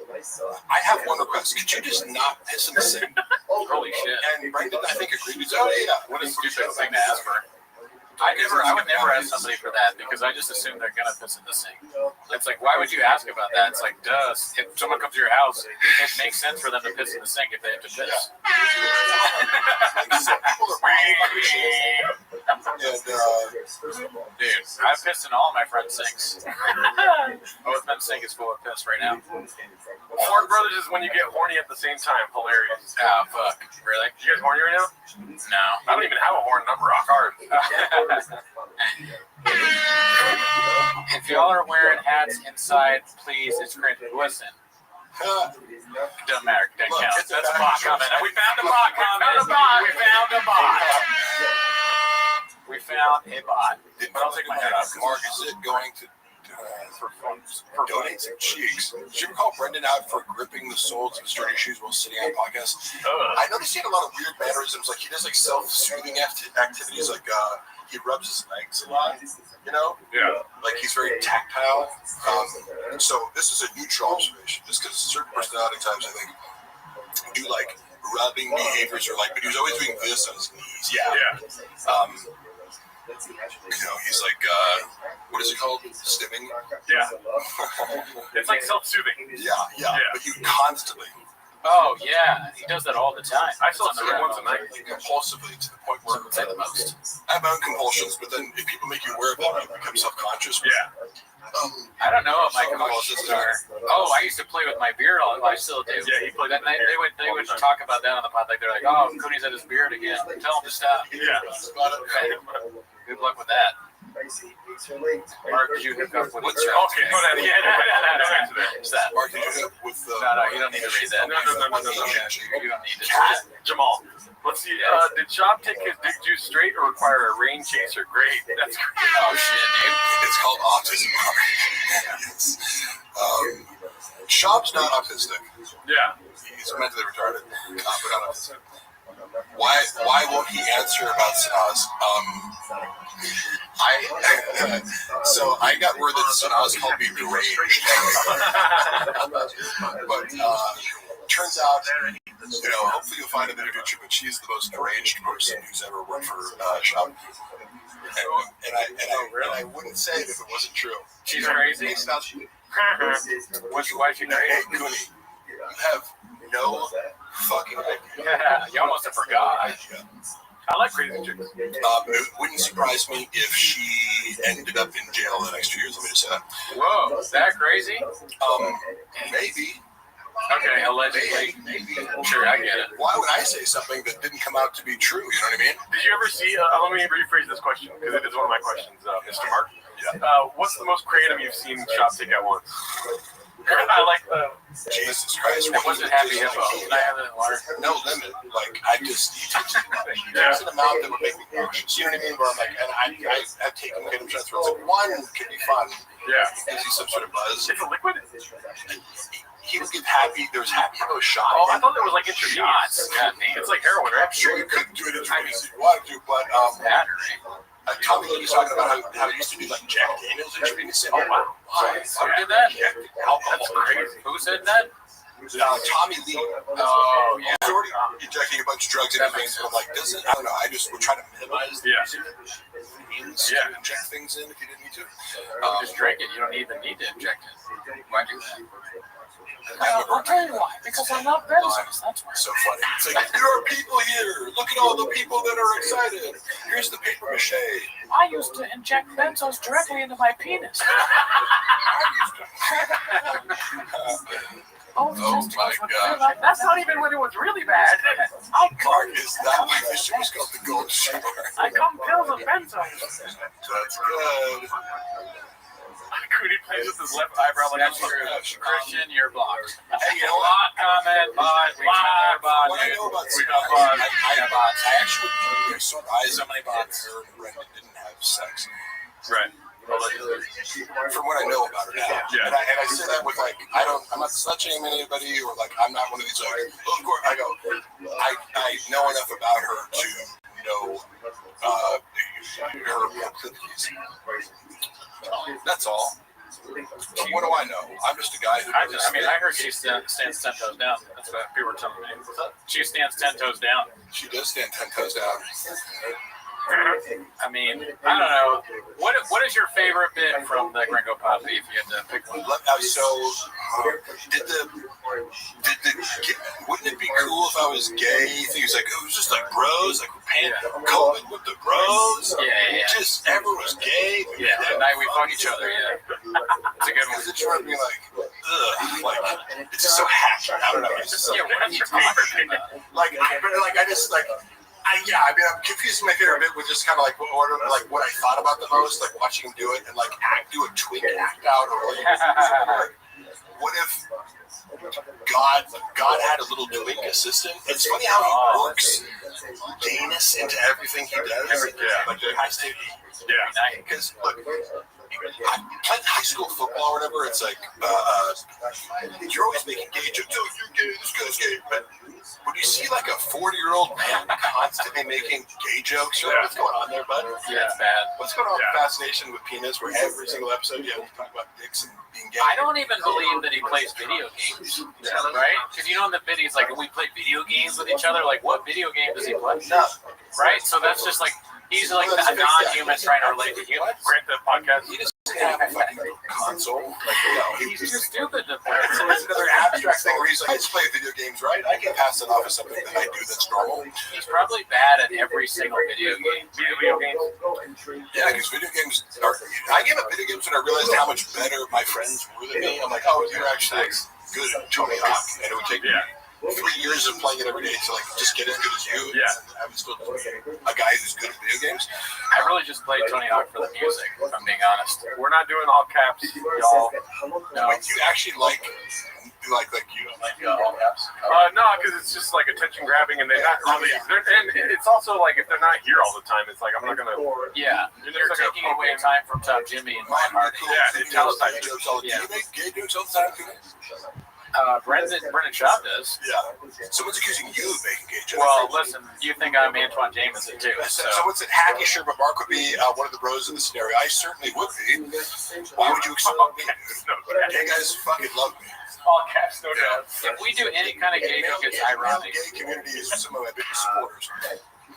I have one request. Could you just not piss in the sink? Holy shit. And Brendan, I think, agreed. He said, oh, yeah. What a stupid thing to ask for. I would never ask somebody for that because I just assume they're gonna piss in the sink. It's like, why would you ask about that? It's like, duh. If someone comes to your house, it makes sense for them to piss in the sink if they have to piss. Dude, I've pissed in all of my friends' sinks. Both men's sink is full of piss right now. Horn Brothers is when you get horny at the same time. Hilarious. Oh, fuck. Really? You guys horny right now? No. I don't even have a horn. I'm rock hard. If y'all are wearing hats inside, please, it's cringe. Listen. Doesn't matter. Doesn't count. That's a bot comment. We found a bot comment. We found a bot. I'll take my head off. Mark, is it going to donate some cheeks? Did you ever call Brendan out for gripping the soles of his dirty shoes while sitting on a podcast? I noticed he had a lot of weird mannerisms. Like, he does like self-soothing activities, like he rubs his legs a lot, you know? Yeah. Like, he's very tactile. So this is a neutral observation, just because certain personality types, I think, do like rubbing behaviors, or like, but he was always doing this on his knees. You know, he's like, what is it called? Stimming? Yeah. It's like self-soothing. Yeah. But you constantly. Oh, yeah. He does that all the time. I self-soothe once a night. Compulsively, to the point where I would say the most. I have my own compulsions, but then if people make you aware of them, you become self-conscious. Yeah. I don't know what my compulsions are. Oh, I used to play with my beard. I still do. Yeah, he played. They would talk about that on the pod. Like, they're like, oh, Cooney's at his beard again. Tell him to stop. Yeah. Good luck with that. Mark, did you hook up with What's your okay? No, don't answer that. What's that? Mark, did you hook with the? No, you don't need to read that. No. You don't need to. Jamal. Let's see. Did Chop take his dick juice straight or require a rain chaser? Great. That's great. Oh shit, dude. It's called autism. Yes. Chop's not autistic. Yeah. He's mentally retarded, but not autistic. Why won't he answer about Sanaz? So I got word that Sanaz called me deranged, but turns out, you know, hopefully you'll find a bit of future, but she's the most deranged person who's ever worked for Shop. And I wouldn't say it if it wasn't true. She's crazy. Why'd you know? Hey, Cooney, you have no fucking idea. Yeah, you almost have forgot. I like crazy chicks. It wouldn't surprise me if she ended up in jail the next 2 years. Let me just say that. Whoa, is that crazy? Maybe. Okay, allegedly. Maybe. Sure, I get it. Why would I say something that didn't come out to be true? You know what I mean? Did you ever see? Let me rephrase this question because it is one of my questions, Mr. Mark. Yeah. What's the most creative you've seen Shop take at once? I like the. Jesus Christ. It wasn't Happy Hippo. Can I have that in water? No limit. Like, he takes an amount that would make me nauseous. You know what I mean? Where I'm like, and I've taken random shots where it's like, one could be fun. Yeah. Gives you some sort of buzz. It's a liquid? He would give Happy Hippo shot. Oh, I thought it was like intravenous. God damn. It's like heroin, right? I'm sure you could do it intravenous if you wanted to, but Tommy Lee was talking about how he used to do like Jack Daniels intravenous. Oh, wow. Who did that? Alcohol. That's crazy. Who said that? Tommy Lee. Oh, yeah. He's already injecting a bunch of drugs in his veins, but I'm like, doesn't, I don't know, I just would try to minimize the means to inject things in if you didn't need to. Just drink it. You don't even need to inject it. Why do that? I'll tell you why. Because I love benzos. That's why. So funny. It's like, there are people here. Look at all the people that are excited. Here's the paper mache. I used to inject benzos directly into my penis. Oh my God. That's not even when it was really bad. Marcus, that mission was called the Gold Shower. I come pills of benzos. That's good. Cooney plays with his left eyebrow like That's true. Christian, you're blocked. Hey, you know what? Bot, comment, bot, bot. What I know about We got bots. I actually saw so many bots. Brendan didn't have sex. Right. From what I know about her now. Yeah. And I say that with like, I'm not slut-shaming anybody or like, I'm not one of these like, well, of course, I know enough about her to know her proclivities. That's all. But what do I know? I'm just a guy who I heard she stands 10 toes down. That's what people were telling me. She stands 10 toes down. She does stand 10 toes down. I mean, I don't know. What is your favorite bit from the Gringo Poppy if you had to pick one? Wouldn't it be cool if I was gay? He was like, it was just like bros, like COVID with the bros. Yeah. Just everyone was gay. Yeah, that night we fuck each other, yeah. It's a good one. Because it tried to be like, ugh, like, it's just so happy. I don't know. It's just so Yeah, what's your favorite bit? I'm confusing my favorite bit with just kind of like what I thought about the most, like watching him do it and like do a twink act out, or like, what if God had a little twink assistant? It's funny how he works gayness into everything he does. Like the high state. Yeah. Because look, I played high school football or whatever. It's like you're always making gay jokes. Oh, you're gay. This guy's gay. But when you see like a 40-year-old man constantly making gay jokes, you're like, what's going on there, bud? Yeah, it's bad. What's going on with Fascination with Penis, where every single episode you have to talk about dicks and being gay? I don't even believe that he plays video games, right? Because you know in the video, it's like, we play video games with each other. Like, what video game does he play? No. Right? So that's just like, he's like a non-human trying to relate to humans. Great the podcast. He doesn't have a fucking console. Like, He's too stupid to play. So it's another abstract thing where he's like, I just play video games, right? I can pass it off as something that I do that's normal. He's probably bad at every single video game. Video games. Yeah, because video games are. I gave up video games when I realized how much better my friends were than me. I'm like, oh, you're actually good at Tony Hawk, and it would take me 3 years of playing it every day to like just get as good as you. Yeah. I'm still a guy who's good at video games. I really just played Tony Hawk for the music, if I'm being honest. We're not doing all caps, y'all. No, like you actually like you like all caps. No, because it's just like attention grabbing, and they're not really. And it's also like if they're not here all the time, it's like I'm not gonna. Yeah, you're taking away time from Top Jimmy and Mike Hardy. Yeah, tell us how you jokes all the time. You make gay jokes all the time, too? Brendan Schaub does. Yeah. Someone's accusing you of making gay jokes. Well, listen, you think I'm Antoine Jameson too. So. Someone said, hacky sure, but Mark would be one of the bros in the scenario. I certainly would be. Why would you accept me, dude? Gay guys fucking love me. All caps, no doubt. If we do any kind of gay joke, it's ironic. The gay community is some of my biggest supporters.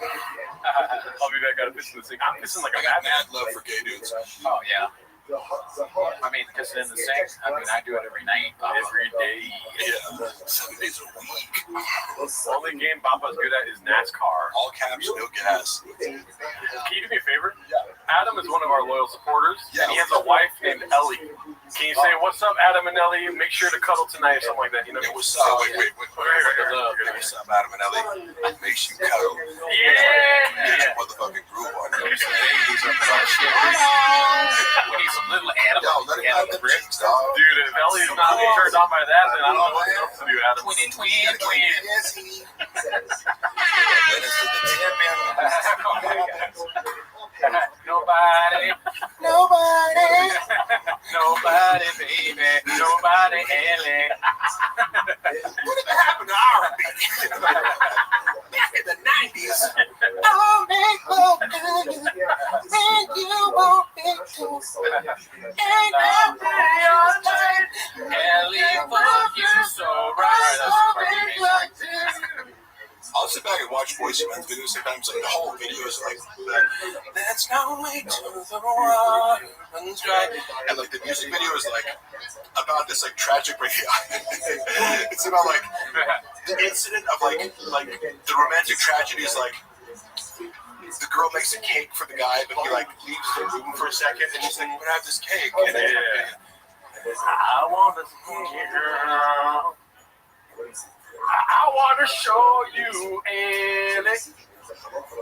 I'll be back out of pissing the sink. I'm pissing like a I got madman. mad love for gay dudes. Oh, yeah. I mean, because in the sink, I do it every night. Every day. Yeah. 7 days a week. Only game Papa's good at is NASCAR. All caps, no gas. Can you do me a favor? Adam is one of our loyal supporters. Yeah. And he has a wife named Ellie. Can you say, what's up, Adam and Ellie? Make sure to cuddle tonight or something like that. You know? Hey, what's up? Wait. What's up, Adam and Ellie? Make sure you cuddle. Yeah. Motherfucking groove on We you. need some babies up there. We need some little Yo, animals. let it out the cheeks, dog. Dude, if Ellie's not turned on by that, then I don't know what else to do, Adam. Twin. Yes, he. Nobody, baby. Nobody, Ellie. Whatever happened to R&B? Back in the 90s. I'll make love to you, and you won't be I'll sit back and watch Boyz II Men's videos sometimes. Like the whole video is like, "Let's go way to the water runs dry," and like the music video is like about this like tragic breakup. It's about like the incident of like the romantic tragedy is like the girl makes a cake for the guy, but he like leaves the room for a second, and he's like, "We're gonna have this cake," and then I want to see girl. I want to show you, Ellie,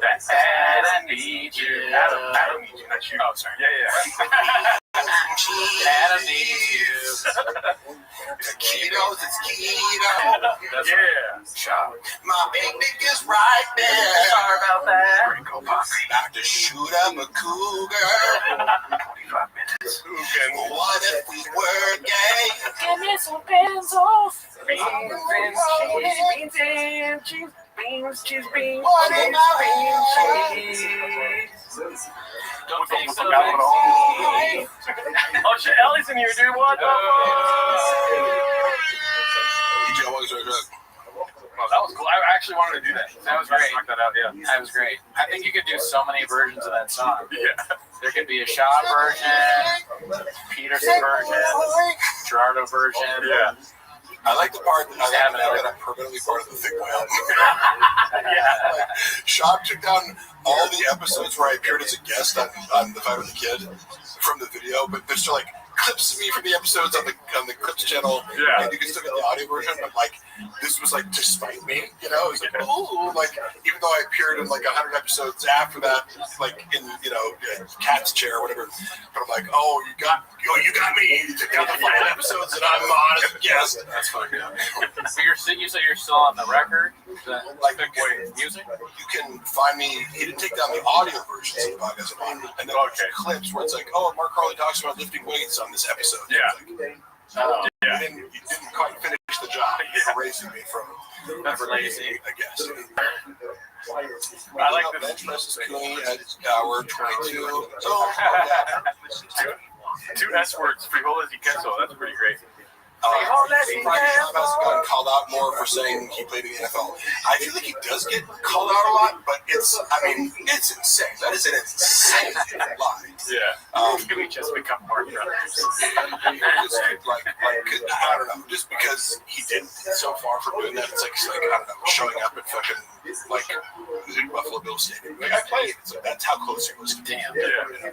that I need you. Adam needs you, not you. Oh, sorry. Yeah. Adam needs you. Taquitos, it's keto. Yeah. My picnic is right there. Sorry about that. About to shoot up a cougar. 25 minutes. What if we were gay? Give me some pencils. Beans and cheese. Beans, cheese, beans, cheese. Don't take so much. Oh shit, Ellie's in here, dude. What the fuck? Oh, that was cool. I actually wanted to do that. That was great. Knock that out, yeah. That was great. I think you could do so many versions of that song. Yeah. There could be a Shaw version, Peterson version, Gerardo version. Yeah. I like the part that I'm permanently part of the Thick Boy album. Yeah. Shop took down all the episodes where I appeared as a guest on The Fight with the Kid from the video, but there's still like clips of me from the episodes on the Clips channel. Yeah. And you can still get the audio version, but like this was like to spite me, you know? It was like, ooh, like even though I appeared in like 100 episodes after that, like in Cat's Chair or whatever, but I'm like, oh, you got me. You took down the 5 episodes that I'm on as a guest. That's fine. Yeah. So you say you're still on the record, like the music. You can find me. He didn't take down the audio versions of the podcast I'm on, and then clips where it's like, oh, Mark Harley talks about lifting weights on this episode. Yeah. You didn't quite finish the job. You're erasing me from That's lazy. I guess. I like the bench press is killing at hour 22. Two S words, frijoles y queso. That's pretty great. Brian Shaw has gotten called out more for saying he played in the NFL. I feel like he does get called out a lot, but it's insane. That is an insane lie. Yeah. Can we just become more brothers? like, I don't know. Just because he did so far from doing that, it's like I don't know, showing up at fucking like Buffalo Bills Stadium. Like I played. It's like, that's how close he was. Damn. Yeah.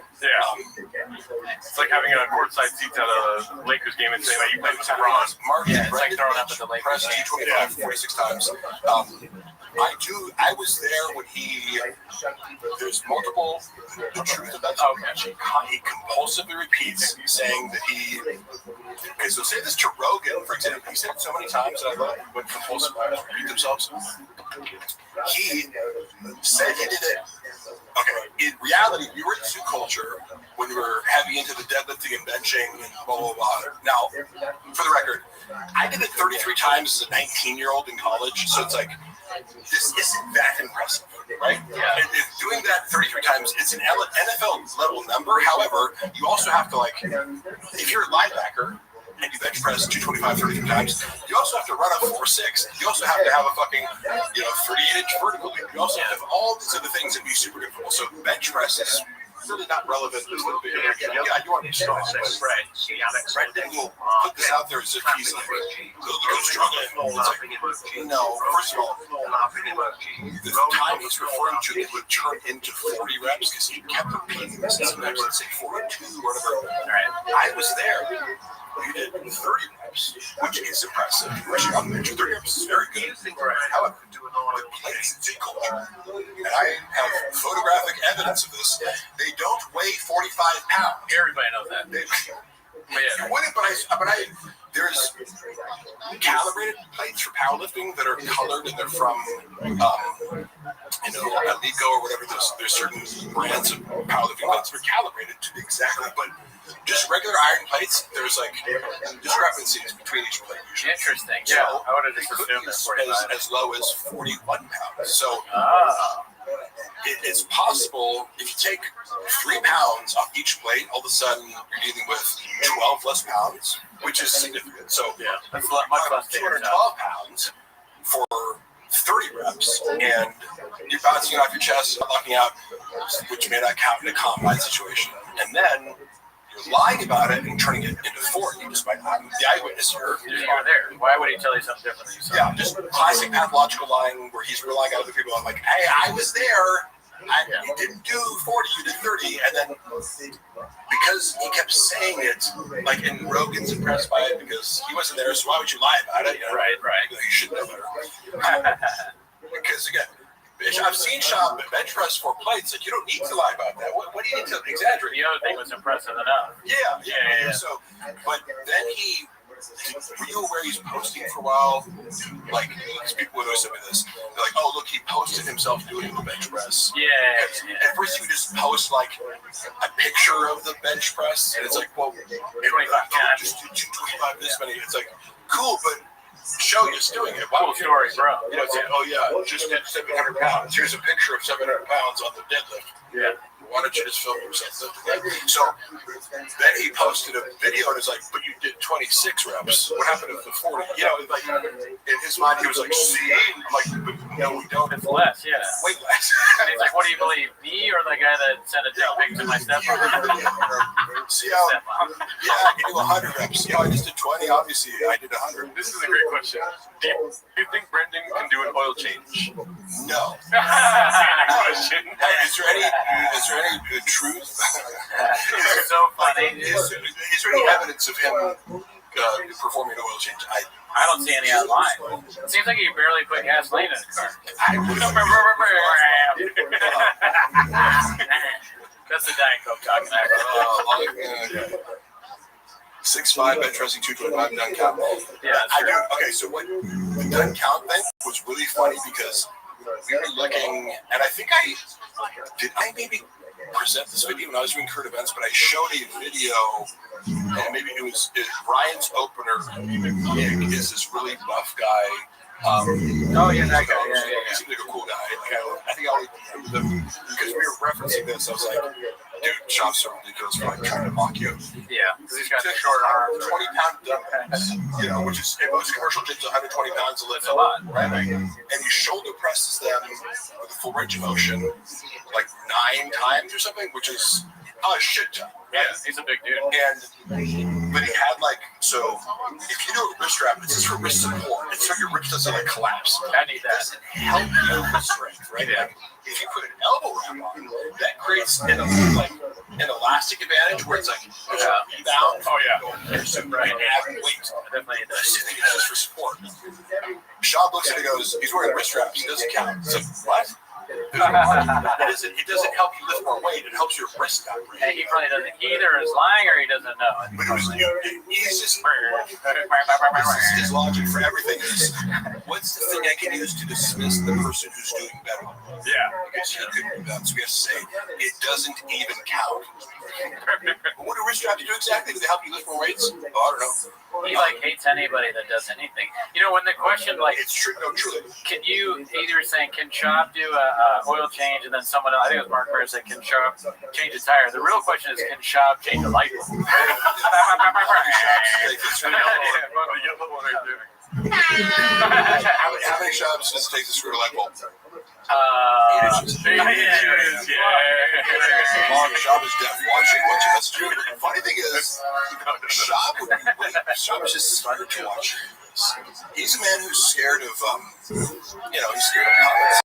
It's like having a courtside seats at a Lakers game and saying that you played with LeBron. It's like throwing up at the Lakers. Press 225 46 times. I was there when there's multiple, the truth of that story. He compulsively repeats saying that okay, so say this to Rogan, for example. He said it so many times that I love when compulsive writers repeat themselves. He said he did it. Okay, in reality, we were in Sioux culture when we were heavy into the deadlifting and benching and blah, blah, blah. Now, for the record, I did it 33 times as a 19-year-old in college, so it's like, this isn't that impressive, right? Yeah. And doing that 33 times, it's an NFL level number. However, you also have to, like, if you're a linebacker and you bench press 225 33 times, you also have to run a 4.6. You also have to have a fucking, 38-inch vertical leap. You also have to have all these other things and be super good football. So bench press is really not relevant. You want to be strong, right? Brendan will put this out there as if he's like, go struggling. First of all, the time he's referring to that he turned into 40 reps because he kept repeating this. Sometimes he'd say 42 or whatever. I was there. You did 30 reps, which is impressive. Especially on the bench, 30 reps is very good. However, the plates in culture, and I have photographic evidence of this, they don't weigh 45 pounds. Everybody knows that. There's calibrated plates for powerlifting that are colored and they're from, Alico or whatever. There's certain brands of powerlifting plates that are calibrated to be exactly, but just regular iron plates, there's like discrepancies between each plate usually. Interesting. So, I would have just assumed that 45. As low as 41 pounds. So it's possible if you take 3 pounds off each plate, all of a sudden you're dealing with 12 less pounds, which is significant. So that's much less. 212 pounds for 30 reps, and you're bouncing off your chest, knocking out, which may not count in a combine situation. And then you're lying about it and turning it into 40, despite I'm the eyewitness here. You were there. Why would he tell you something different? Yeah, just classic pathological lying where he's relying on other people. I'm like, hey, I was there. You didn't do 40, you did 30. And then because he kept saying it, like, and Rogan's impressed by it because he wasn't there, so why would you lie about it? You know? Right. You should know better. Because, again, I've seen Shab bench press 4 plates. Like, you don't need to lie about that. What do you need to exaggerate? The other thing was impressive enough. Yeah. So, but then were you aware he's posting for a while? Like, people would always send me this. They're like, oh, look, he posted himself doing the bench press. Yeah. At first, you just post, like, a picture of the bench press, and it's like, well, 25 just do 25 this many. It's like, cool, but show you doing it. Cool story, bro. You know, it's like, oh, yeah, just did 700 pounds. Here's a picture of 700 pounds on the deadlift. Yeah. Why don't you just film yourself lifting that? So then he posted a video and it's like, but you did 26 reps. What happened to the 40? You know, like in his mind, he was like, see? I'm like, but no, we don't. It's less, yeah. Way less. And he's like, what do you believe, me or the guy that sent a dick pic to my stepmom? See how, I can do 100 reps. You know, I just did 20. Obviously, I did 100. This is a great question. Do you think Brendan can do an oil change? No. Question. Is there any truth? It's so funny. Is there any evidence of him performing an oil change? I don't see any online. It seems like he barely put gasoline in his car. That's the Diet Coke talking. 6'5", bench pressing 225, done count. Yeah, okay, so what the done count thing was really funny because we were looking, and I think I maybe present this video when I was doing current events, but I showed a video, and maybe it was Ryan's opener is this really buff guy. That guy. Yeah. He seemed like a cool guy. Like, I think I only remember them because we were referencing this. I was like, dude, Sean's so ridiculous for like trying to mock you. Yeah, because he's got the short arms. 20-pound dumbbells, you know, which is in most commercial gyms, 120 pounds of lift. That's a lot, right? And he shoulder presses them with a full range of motion, like 9 times or something, which is a shit ton. Yeah, he's a big dude. But he had like, so if you do a wrist strap, it's just for wrist support. It's so your wrist doesn't like collapse. I need that. It doesn't help you with strength, right? Yeah. If you put an elbow wrap on, that creates an elastic advantage where it's like there's a rebound. Oh yeah. Right. And add weight. Definitely. This thing is just for support. Shab looks at it and goes, he's wearing wrist straps. It doesn't count. It's like, what? It doesn't help you lift more weight. It helps your wrist not break. And he probably doesn't either is lying or he doesn't know. But he's just his logic for everything is, what's the thing I can use to dismiss the person who's doing better? Yeah. Because he couldn't do that. So we have to say, it doesn't even count. But what do wrist straps do exactly? Do they help you lift more weights? Oh, I don't know. He like hates anybody that does anything. You know, when the question like, it's true. No, truly. Can you either saying, can Shab do a oil change, and then someone else, I think it was Mark Burr, said, can Shab change a tire? The real question is, can Shab change a light bulb? How many Shabs does it take to screw a light bulb? 8 inches. Shab is deaf watching what you must do. The funny thing is, Shab is just scared to watch. He's a man who's scared of, he's scared of comments.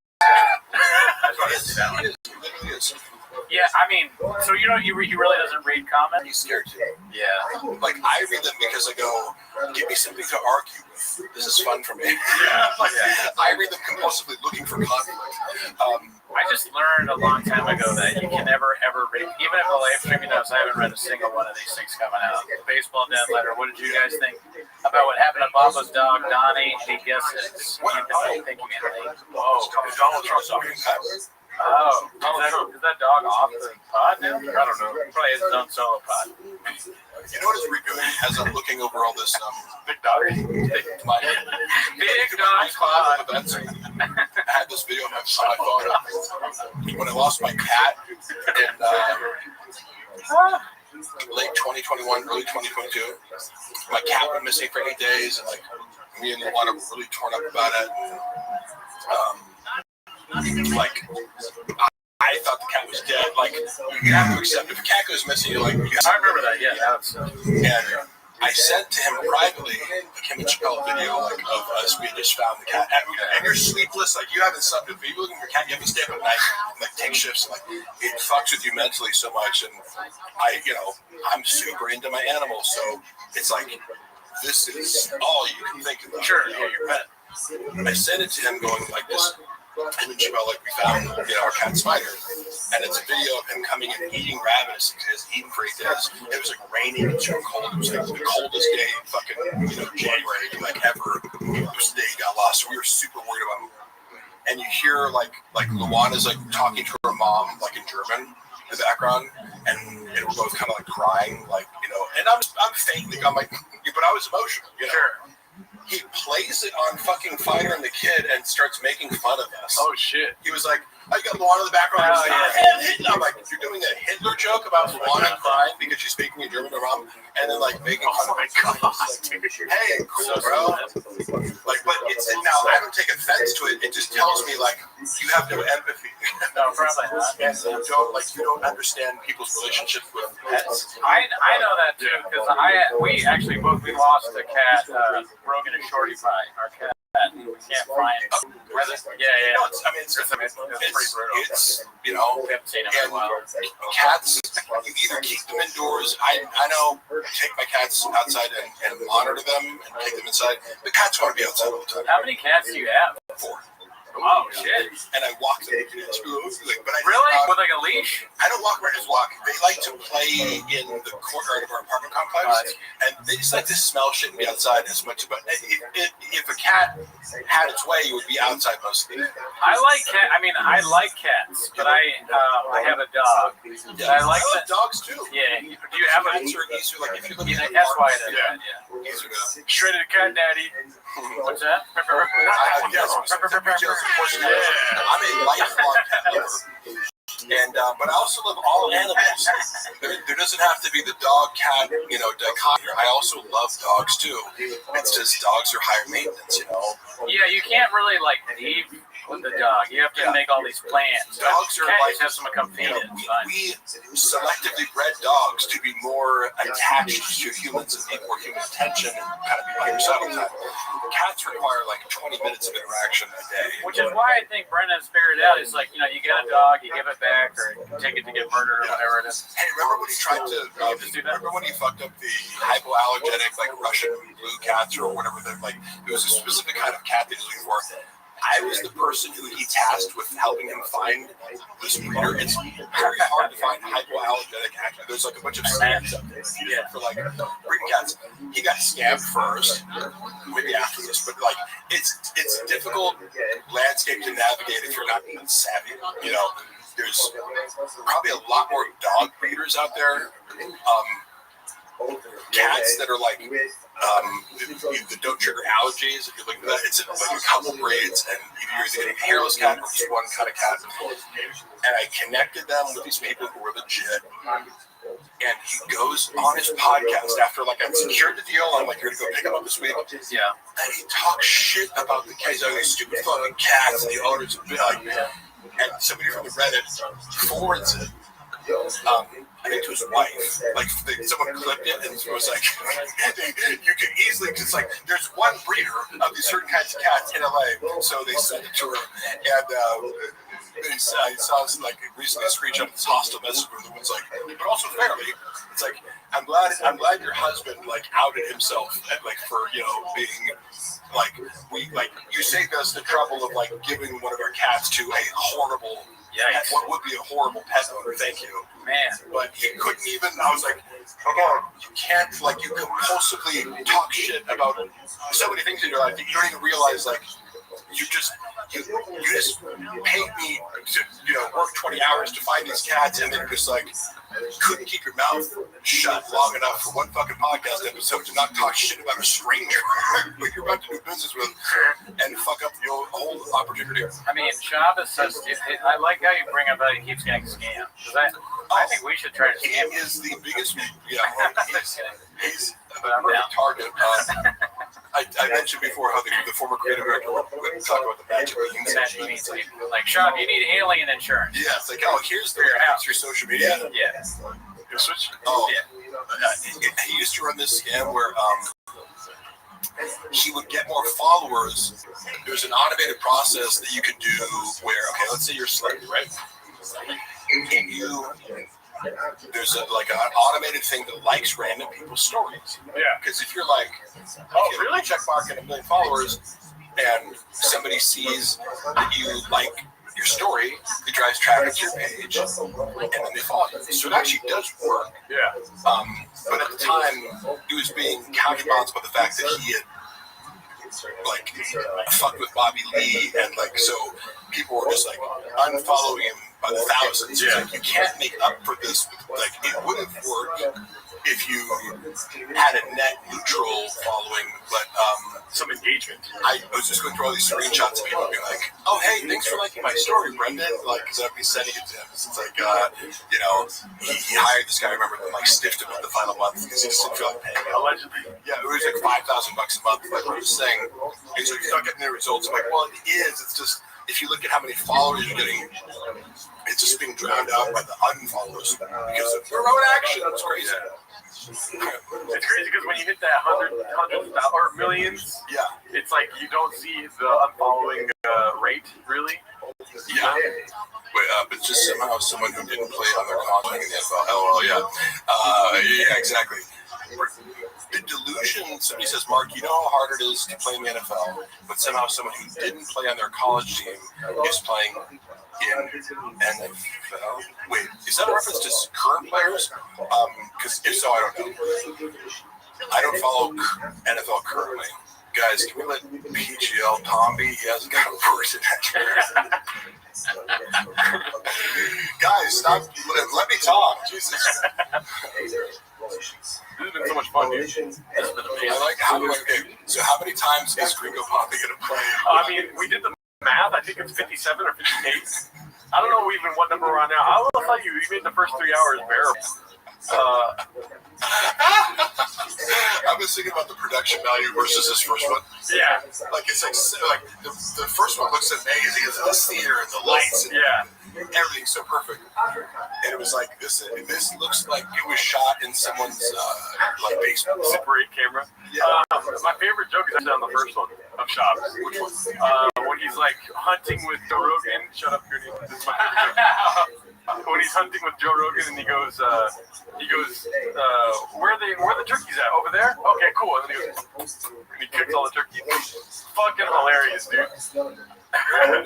He literally is. Yeah, I mean, so he really doesn't read comments? He's scared to. Yeah. Like, I read them because I go, give me something to argue with. This is fun for me. I read them compulsively looking for conflict. I just learned a long time ago that you can never, ever read, even if the live streaming notes, I haven't read a single one of these things coming out. Baseball Dead Letter, what did you guys think about what happened to Baba's dog, Donnie? Any guesses? You've been thinking anything? Donald Trump's talking. Oh, is that dog off the pod now? I don't know. Probably has his own solo pod. You know what is really good as I'm looking over all this Big dog. my Big dog pod. events. I had this video on my phone when I lost my cat in late 2021, early 2022. My cat went missing for 8 days, and like me and Luana were really torn up about it. Like I thought the cat was dead. Like you have to accept if a cat goes missing, you're like, I remember that. Yeah. And I sent to him privately, like him and Chappelle video, like of us. We just found the cat, and you're sleepless. Like you haven't slept. If you're looking for a cat, you haven't stayed up at night, and, like take shifts. Like it fucks with you mentally so much. And I'm super into my animals, so it's like this is all you can think about. Sure, yeah, your pet. I sent it to him, going like this. Him and Chappelle, like we found our cat Spider, and it's a video of him coming and eating rabbits. He has eaten for 8 days. It was like raining and so cold. It was like the coldest day in fucking January like ever. It was the day he got lost. So we were super worried about him. And you hear like Luana's like talking to her mom like in German in the background, and we're both kind of like crying, like and I'm faking. I'm like, but I was emotional. Sure. He plays it on fucking Fighter and the Kid and starts making fun of us. Oh shit! He was like, "I got Luana in the background." Oh, yeah. I'm like, "You're doing a Hitler joke about Luana crying because she's speaking in German to her mom, and then like making fun of my God, hey, cool, bro." Like, but it's now I don't take offense to it. It just tells me like you have no empathy. No, probably not. And you don't understand people's relationships with pets. I know that too because we lost a cat, Rogan and Shorty Pie, our cat. We can't find it. Yeah. It's pretty brutal. It's we haven't seen him in a while. Cats, you either keep them indoors. I know, take my cats outside and monitor them and take them inside. The cats want to be outside all the time. How many cats do you have? 4. Oh shit! And I walk them. But Really? With like a leash? I don't walk. I just walk. They like to play in the courtyard of our apartment complex, and they just like to smell shit and be outside as much. But if a cat had its way, it would be outside most of the day. I like cat. I mean, I like cats, but I have a dog. Yeah. I like dogs too. Yeah. Do you have a? Easier, like if you look Yeah, at that's why it is. yeah. Yeah. Easier to. Shredded cat daddy. What's that? I'm a lifelong pet lover. And but I also love all animals. There doesn't have to be the dog cat, dichotomy. I also love dogs too. It's just dogs are higher maintenance, Yeah, you can't really like leave with the dog. You have to make all these plans. Dogs are like have someone come feed it. We selectively bred dogs to be more attached to humans and need more human attention and kind of be by yourself all the time. Cats require like 20 minutes of interaction a day. Which is why I think Brendan's figured out is like, you get a dog, you give it back, or you take it to get murdered or whatever it is. Hey, remember when he tried to? Remember when he fucked up the hypoallergenic like Russian blue cats or whatever? It was a specific kind of cat that he was looking for. I was the person who he tasked with helping him find this breeder. It's very hard to find hypoallergenic acne. There's like a bunch of scams out there for like breeding cats. He got scammed first, maybe after this, but like it's a difficult landscape to navigate if you're not savvy. There's probably a lot more dog breeders out there. Cats that are like that don't trigger allergies. If you look at that, it's like a couple breeds, and you're either getting a hairless cat or just one kind of cat. And I connected them with these people who were legit. And he goes on his podcast after like I secured the deal. I'm like, you're gonna go pick him up this week. Yeah. And he talks shit about the cats, these stupid fucking cats, and the owners of and somebody from the Reddit forwards it. I think to his wife, like someone clipped it and was like, you can easily, because like there's one breeder of these certain kinds of cats in LA, so they sent it to her, and I saw this like recently a screenshot of this hostile message where the one's like, but also fairly, it's like I'm glad your husband like outed himself and like for being like you saved us the trouble of like giving one of our cats to a horrible. Yeah, what would be a horrible pet owner? Thank you, man. But he couldn't even. I was like, you can't you compulsively talk shit about so many things in your life that you don't even realize. Like, you just paid me to work 20 hours to find these cats, and then you're just like, couldn't keep your mouth shut long enough for one fucking podcast episode to not talk shit about a stranger who you're about to do business with and fuck up the whole opportunity. I mean, Shabbos says, I like how you bring up that he keeps getting scammed. Because I think we should try to He scam him. is the biggest, he's But I'm a down. target. I mentioned before how the former creative director would talk about the matchup meetings. Like, Shab, you need alien insurance. Yeah, it's like, oh, here's your social media. Yeah. Your switch? Oh, yeah. He used to run this scam where he would get more followers. There's an automated process that you could do where, okay, let's say you're a celebrity, right? And there's an automated thing that likes random people's stories. Yeah. Because if you're like, oh, really? Check mark and 1 million followers, and somebody sees that you like your story, it drives traffic to your page, and then they follow you. So it actually does work. Yeah. But at the time, it was being counterbalanced by the fact that he had fucked with Bobby Lee, and so people were just unfollowing him by the thousands. Yeah. You can't make up for this. It would have worked if you had a net neutral following, but some engagement. I was just going through all these screenshots of people being like, "Oh, hey, thanks for liking my story, Brendan." Because I'd be sending it to him. It's he hired this guy. I remember that stiffed him in the final month because he just didn't feel like paying him. Allegedly. Yeah, it was $5,000 a month. We're just saying, hey, so you're not getting the results. I'm like, well, it is. It's just if you look at how many followers you're getting, it's just being drowned out by the unfollowers because of your own action. It's crazy. It's crazy because when you hit that hundreds or millions, it's like you don't see the unfollowing rate really. Yeah, but just somehow someone who didn't play on their contract in the NFL. LOL, yeah, exactly. The delusion. Somebody says, Mark, you know how hard it is to play in the NFL, but somehow someone who didn't play on their college team is playing in NFL. Wait, is that a reference to current players? Because if so, I don't know. I don't follow NFL currently. Guys, can we let PGL Tom be? He hasn't got a word in that. Guys, stop. Let me talk. Jesus. This has been so much fun, dude. I like how so how many times is Gringo Poppy going to play? I mean, we did the math. I think it's 57 or 58. I don't know even what number we're on now. I will tell you, we made the first 3 hours bearable. I was thinking about the production value versus this first one. Yeah. It's like the first one looks amazing. It's this theater and the lights and everything's so perfect. And it was like this looks like it was shot in someone's basement. Super 8 camera. Yeah. My favorite joke is actually on the first one of Shop. Which one? When he's hunting with Joe Rogan. Shut up, Goody. This is my favorite joke. When he's hunting with Joe Rogan and he goes, where the turkeys at? Over there? Okay, cool. And then he kicks all the turkeys. Fucking hilarious, dude.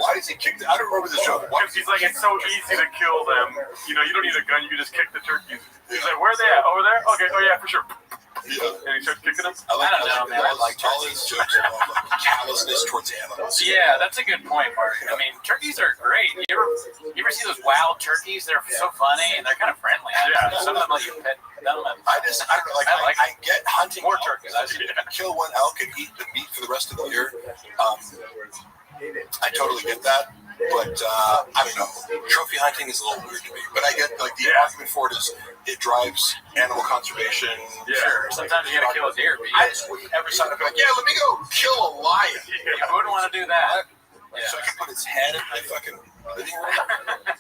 Why does he kick I don't remember this joke. Because he's like, it's so easy to kill them. You don't need a gun. You can just kick the turkeys. He's like, where are they at? Over there? Okay. Oh yeah, for sure. Yeah. And he starts kicking them. I don't know, man. I like all these jokes about callousness towards animals. Yeah, that's a good point, Mark. I mean, turkeys are great. You ever see those wild turkeys? They're so funny and they're kind of friendly. Yeah. Some of them let you pet them. I don't know. I get hunting more elk. turkeys. I kill one elk and eat the meat for the rest of the year. I totally get that. But I don't know. Trophy hunting is a little weird to me. But I get the argument for it is it drives animal conservation. Yeah. Sure. Sometimes you gotta kill a deer. I just wouldn't ever sign up like, let me go kill a lion. You wouldn't want to do that. So I can put its head in my fucking living room.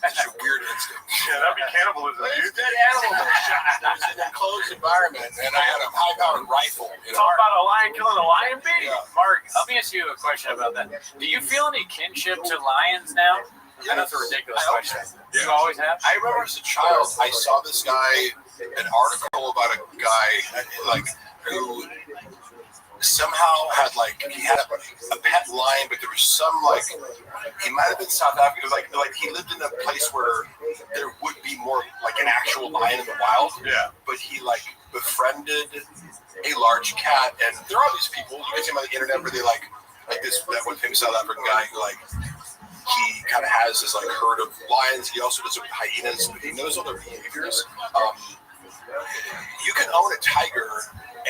It's a weird instinct. Yeah, that'd be cannibalism, dude. Dead animals are shot. There's an enclosed environment, and I had a high-powered rifle. Talk about a lion killing a lion, baby. Yeah. Mark, let me ask you a question about that. Do you feel any kinship to lions now? I know it's a ridiculous question. You always have? I remember as a child, I saw this guy, an article about a guy who somehow had he had a pet lion, but there was some he might have been South Africa. He lived in a place where there would be more an actual lion in the wild. Yeah. But he befriended a large cat, and there are these people you can see them on the internet where they that one famous South African guy who he kind of has his like herd of lions. He also does it with hyenas, but he knows all their behaviors. You can own a tiger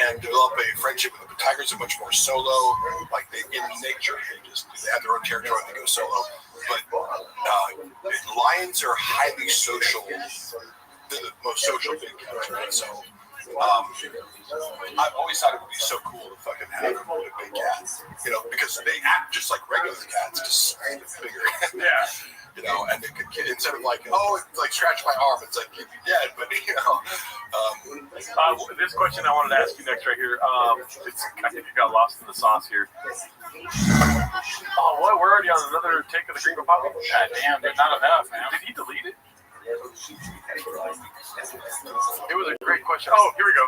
and develop a friendship with them. But tigers are much more solo, like they in nature. They have their own territory and they go solo. But lions are highly social. They're the most social big cats, right? So I've always thought it would be so cool to fucking have a big cat, you know, because they act just like regular cats, just bigger. Yeah. You know, and it could, instead of like, oh, it's like scratch my arm, it's like you'd be dead, but you know. This question I wanted to ask you next right here. I think it got lost in the sauce here. Oh, what? We're already on another take of the Gringo Pop. God damn, there's not enough, man. Did he delete it? It was a great question. Oh, here we go.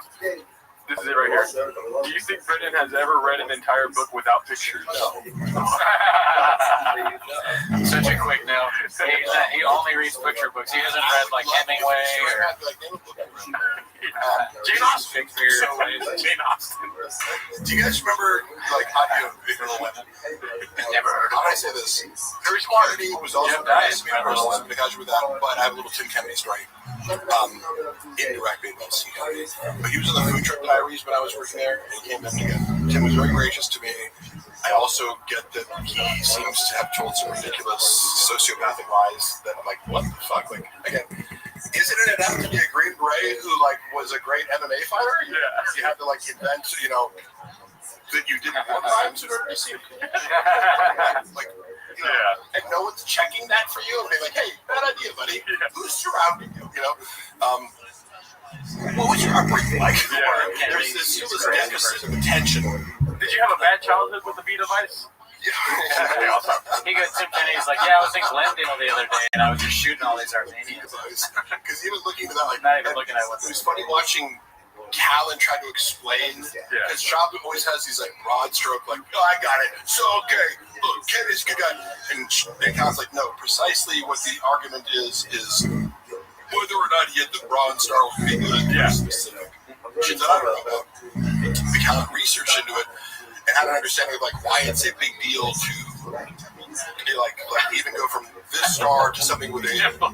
This is it right here. Do you think Brendan has ever read an entire book without pictures? No. Such a quick no. He only reads picture books. He hasn't read like Hemingway or Jane Austen. Shakespeare. Jane Austen. Do you guys remember, like, Never heard how of do I it. say this? Harry Kennedy was also nice to me personally because with that, but I have a little Tim Kennedy story. Indirectly involves Tim Kennedy. But he was in the Food Truck Diaries when I was working there, and he came in again. Tim was very gracious to me. I also get that he seems to have told some ridiculous sociopathic lies that I'm like, what the fuck? Like, again, isn't it enough to be a Green Beret who, like, was a great MMA fighter? Yeah. You have to, like, invent, you know, that you didn't war crimes in order to see it. Like, you know, and no one's checking that for you and being like, hey, bad idea, buddy. Who's surrounding you, you know? What was your upbringing like? There's this deficit of attention. Did you have a bad childhood with the beat device? He got Tim Kennedy's like, yeah, I was in Glendale the other day and I was just shooting all these Armenians. Because he was looking at that like, not even looking at what it was funny watching Callan try to explain. Because Chop always has these like broad stroke, like, oh, I got it. So, okay, look, Kennedy's good guy. And Callan's like, no, precisely what the argument is whether or not he had the Bronze Star would be good. Specific shit that I don't know about. The Callan researched into it and had an understanding of like why it's a big deal to like even go from this star to something with a, you know, but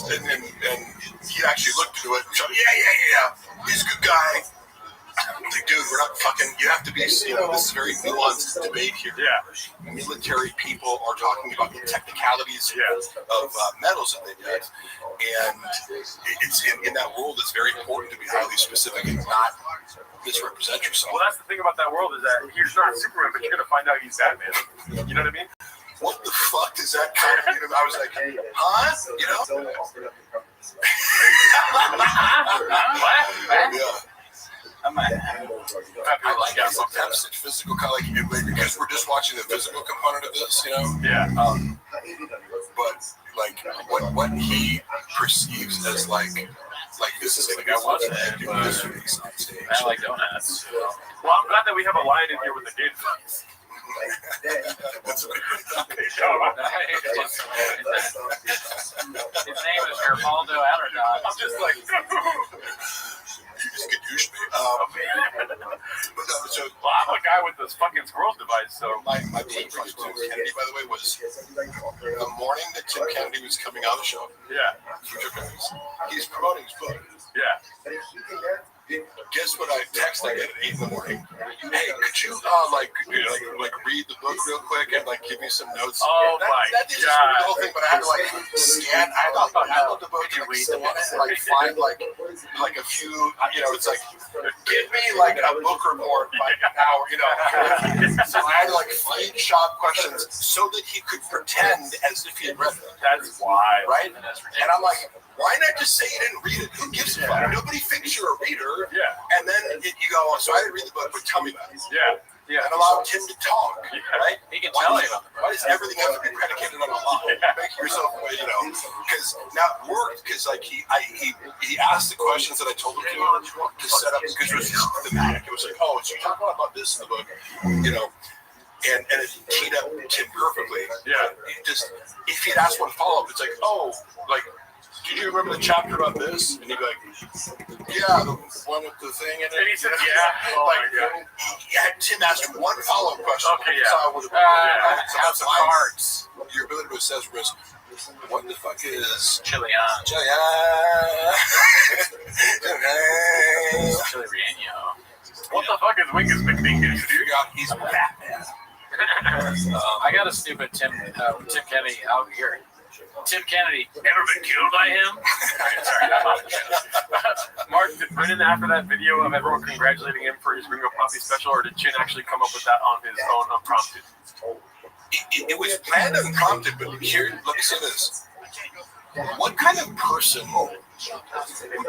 and he actually looked into it and showed, yeah, he's a good guy. Like, dude, we're not fucking. You have to be. You know, this is a very nuanced debate here. Yeah. Military people are talking about the technicalities of metals that they did, and it's in that world. It's very important to be highly specific and not misrepresent yourself. Well, that's the thing about that world is that he's not Superman, but you're gonna find out he's Batman. You know what I mean? What the fuck does that kind of? I was like, huh? You know? What? Yeah. I like that sometimes physical kind of like because we're just watching the physical component of this, you know. Yeah. But like what he perceives as like this is like I want to do this on stage. I like donuts. Well, I'm glad that we have a lion in here with the gate. That's what His name is Gerbaldo Adderdogs. I'm just like. You just gadoosh me. So, well, I'm a guy with this fucking squirrels device, so. My take for Tim Kennedy, by the way, was the morning that Tim Kennedy was coming on the show. Yeah. He's promoting his book. Yeah. Guess what I texted at 8 in the morning? Hey, could you like read the book real quick and like give me some notes? Oh that didn't just read the whole thing, but I had to like scan. I had to like download the book and like scan it and like find like a few. You know, it's like give me like a book report by an hour. You know, so I had to like feed shop questions so that he could pretend as if he had read it. That's wild, right? And I'm like, why not just say you didn't read it? Who gives a fuck? Nobody thinks you're a reader. Yeah. And then you go, so I didn't read the book, but tell me about it. Yeah. Yeah. And allow Tim to talk, right? He can tell you. Why does everything have to be predicated on a lie? Make yourself, you know, because now it worked because like he asked the questions that I told him to set up because it was thematic. It was like, oh, so you're talking about this in the book, you know. And it teed up Tim perfectly. Yeah. Just if he'd asked one follow up, it's like, oh, like did you remember the chapter about this? And he'd be like, yeah, the one with the thing in it. And he said, yeah. Oh like, my God. yeah, Tim asked one follow-up question. Okay, yeah. House of Cards. Your ability to assess risk. What the fuck is Chilian. Chiliano. What the fuck is Wingus McDingus, dude? He's Batman. I got a stupid Tim Kennedy out here. Tim Kennedy, ever been killed by him? Sorry, I'm off the show. Mark, did Brennan, after that video of everyone congratulating him for his Ringo Poppy special, or did Chin actually come up with that on his own unprompted? It was planned and prompted, but here, let me say this. What kind of person would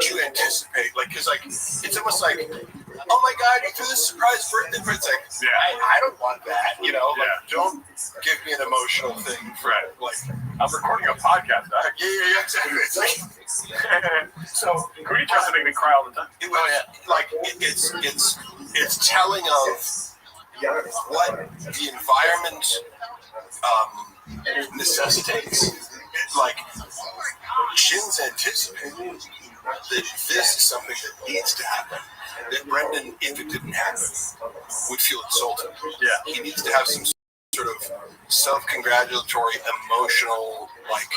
you anticipate? Like, because, like, it's almost like, oh my God, you threw this surprise birthday party. It's like, I don't want that, you know? Like, don't give me an emotional thing. Right. Like, I'm recording a podcast, dog. Yeah, exactly. It's like, so, Cody tries to make me cry all the time. It was, like, it's telling of what the environment necessitates. Like, Shin's anticipating that this is something that needs to happen. That Brendan, if it didn't happen, would feel insulted. Yeah. He needs to have some sort of self-congratulatory, emotional, like,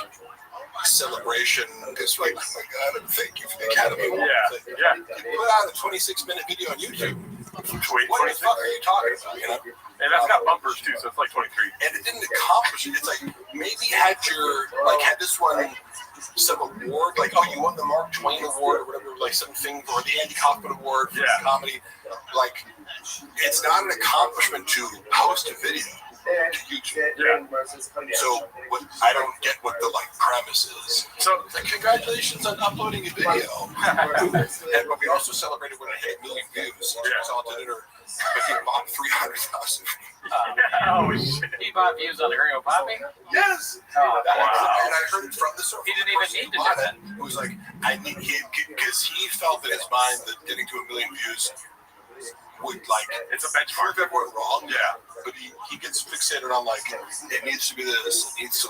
celebration. It's like, oh my God, thank you for the Academy. Yeah. You put out a 26-minute video on YouTube. What the fuck are you talking about, you know? And that's got bumpers too, so it's like 23. And it didn't accomplish it. It's like, maybe had this one some award, like, oh, you won the Mark Twain Award or whatever, like something, or the Andy Kaufman Award for comedy. Like, it's not an accomplishment to post a video to YouTube. Yeah. So I don't get what the premise is. So congratulations on uploading a video. But we also celebrated when it hit 1 million views. We all did it, but he bought 300,000. Oh shit! He bought views on the Ringo Poppy. Yes. Oh, And I heard it from the source. He didn't even need to do that. It was like, I need because he felt in his mind that getting to 1 million views would it's a benchmark. prove everyone wrong. Yeah. But he gets fixated on it needs to be this, it needs to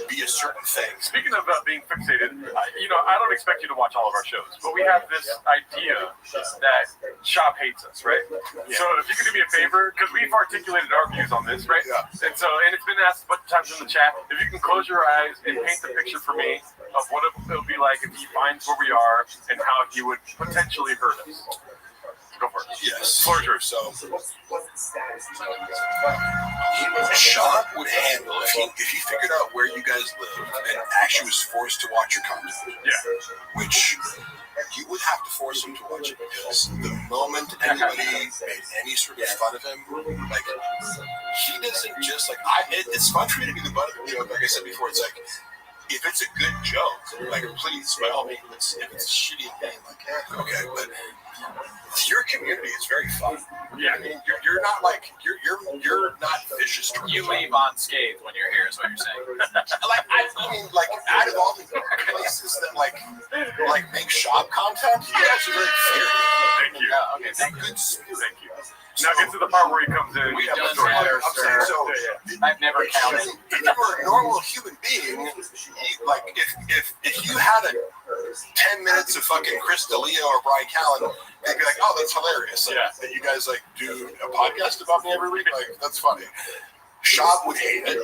be a certain thing. Speaking of being fixated, I don't expect you to watch all of our shows, but we have this idea that Shop hates us, right? Yeah. So if you could do me a favor, because we've articulated our views on this, right? Yeah. And it's been asked a bunch of times in the chat, if you can close your eyes and paint the picture for me of what it would be like if he finds where we are and how he would potentially hurt us. Go for it. Yes. Floor is yours. So, Sean would handle if he figured out where you guys lived and actually was forced to watch your content. Yeah. Which you would have to force him to watch it, because the moment anybody made any sort of fun of him, he doesn't just it's fun for me to be the butt of the joke. Like I said before, it's like, if it's a good joke, please, by all means, if it's a shitty thing, okay, but your community is very fun. Yeah. I mean, you're not you're not vicious towards You leave unscathed when you're here, is what you're saying. Out of all the places that make shop content, you guys are very fair. Thank you. Okay, thank you. Good spirit. Thank you. Now get to the part where he comes in. We have Dylan a story there, Sanders, so I've never counted. if you were a normal human being, if you had 10 minutes of fucking Chris D'Elia or Brian Callen, they'd be like, oh, that's hilarious. That you guys do a podcast about me every week. That's funny. Shop would hate it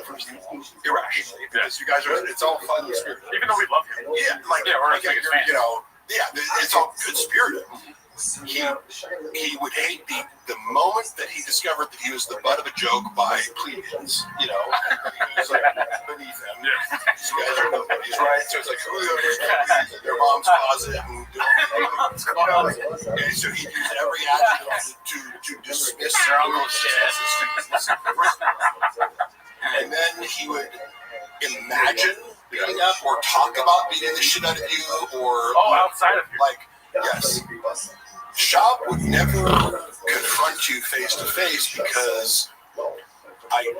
irrationally, because you guys are. It's all fun and spirited. Even though we love him. Yeah, we're his biggest fans. It's all good spirited. He would hate the moment that he discovered that he was the butt of a joke by plebeians, he was beneath them. Yeah. These guys are nobodies, right? So it's like, who are those in their mom's closet and and so he'd use every adjective to dismiss their uncle's shit. And then he would imagine beating up or talk about beating the shit out of you, or outside of you. Yes. Shop would never confront you face to face, because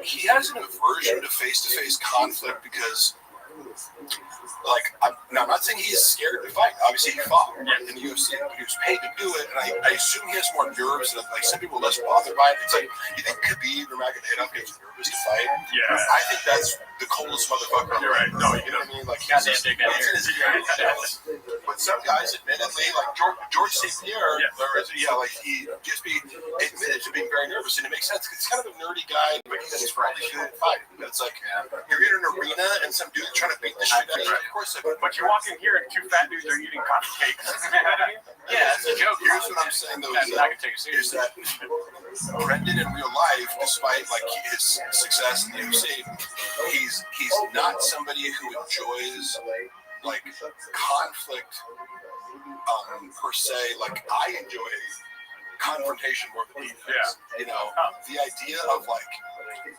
he has an aversion to face conflict, because like, I'm not saying he's scared to fight. Obviously, he fought in the UFC, but he was paid to do it, and I assume he has more nerves than, like, some people are less bothered by it. It's like, you think Khabib or Magomedov gets nervous to fight? Yeah. I think that's the coldest motherfucker. You're right. No, you know what I mean? Like, he's just, but some guys, admittedly, like George St. Pierre, like, he just admitted to being very nervous, and it makes sense because he's kind of a nerdy guy, but he's probably good at fighting. It's like, you're in an arena and some dude's trying to beat the shit out of you. Of course, but you walk in here and two fat dudes are eating coffee cakes. You know what I mean? Yeah, it's a joke. Here's what I'm saying, though, is that Brendan in real life, despite like his success in the UFC, he's not somebody who enjoys like conflict per se. Like, I enjoy confrontation more than he does. You know, the idea of like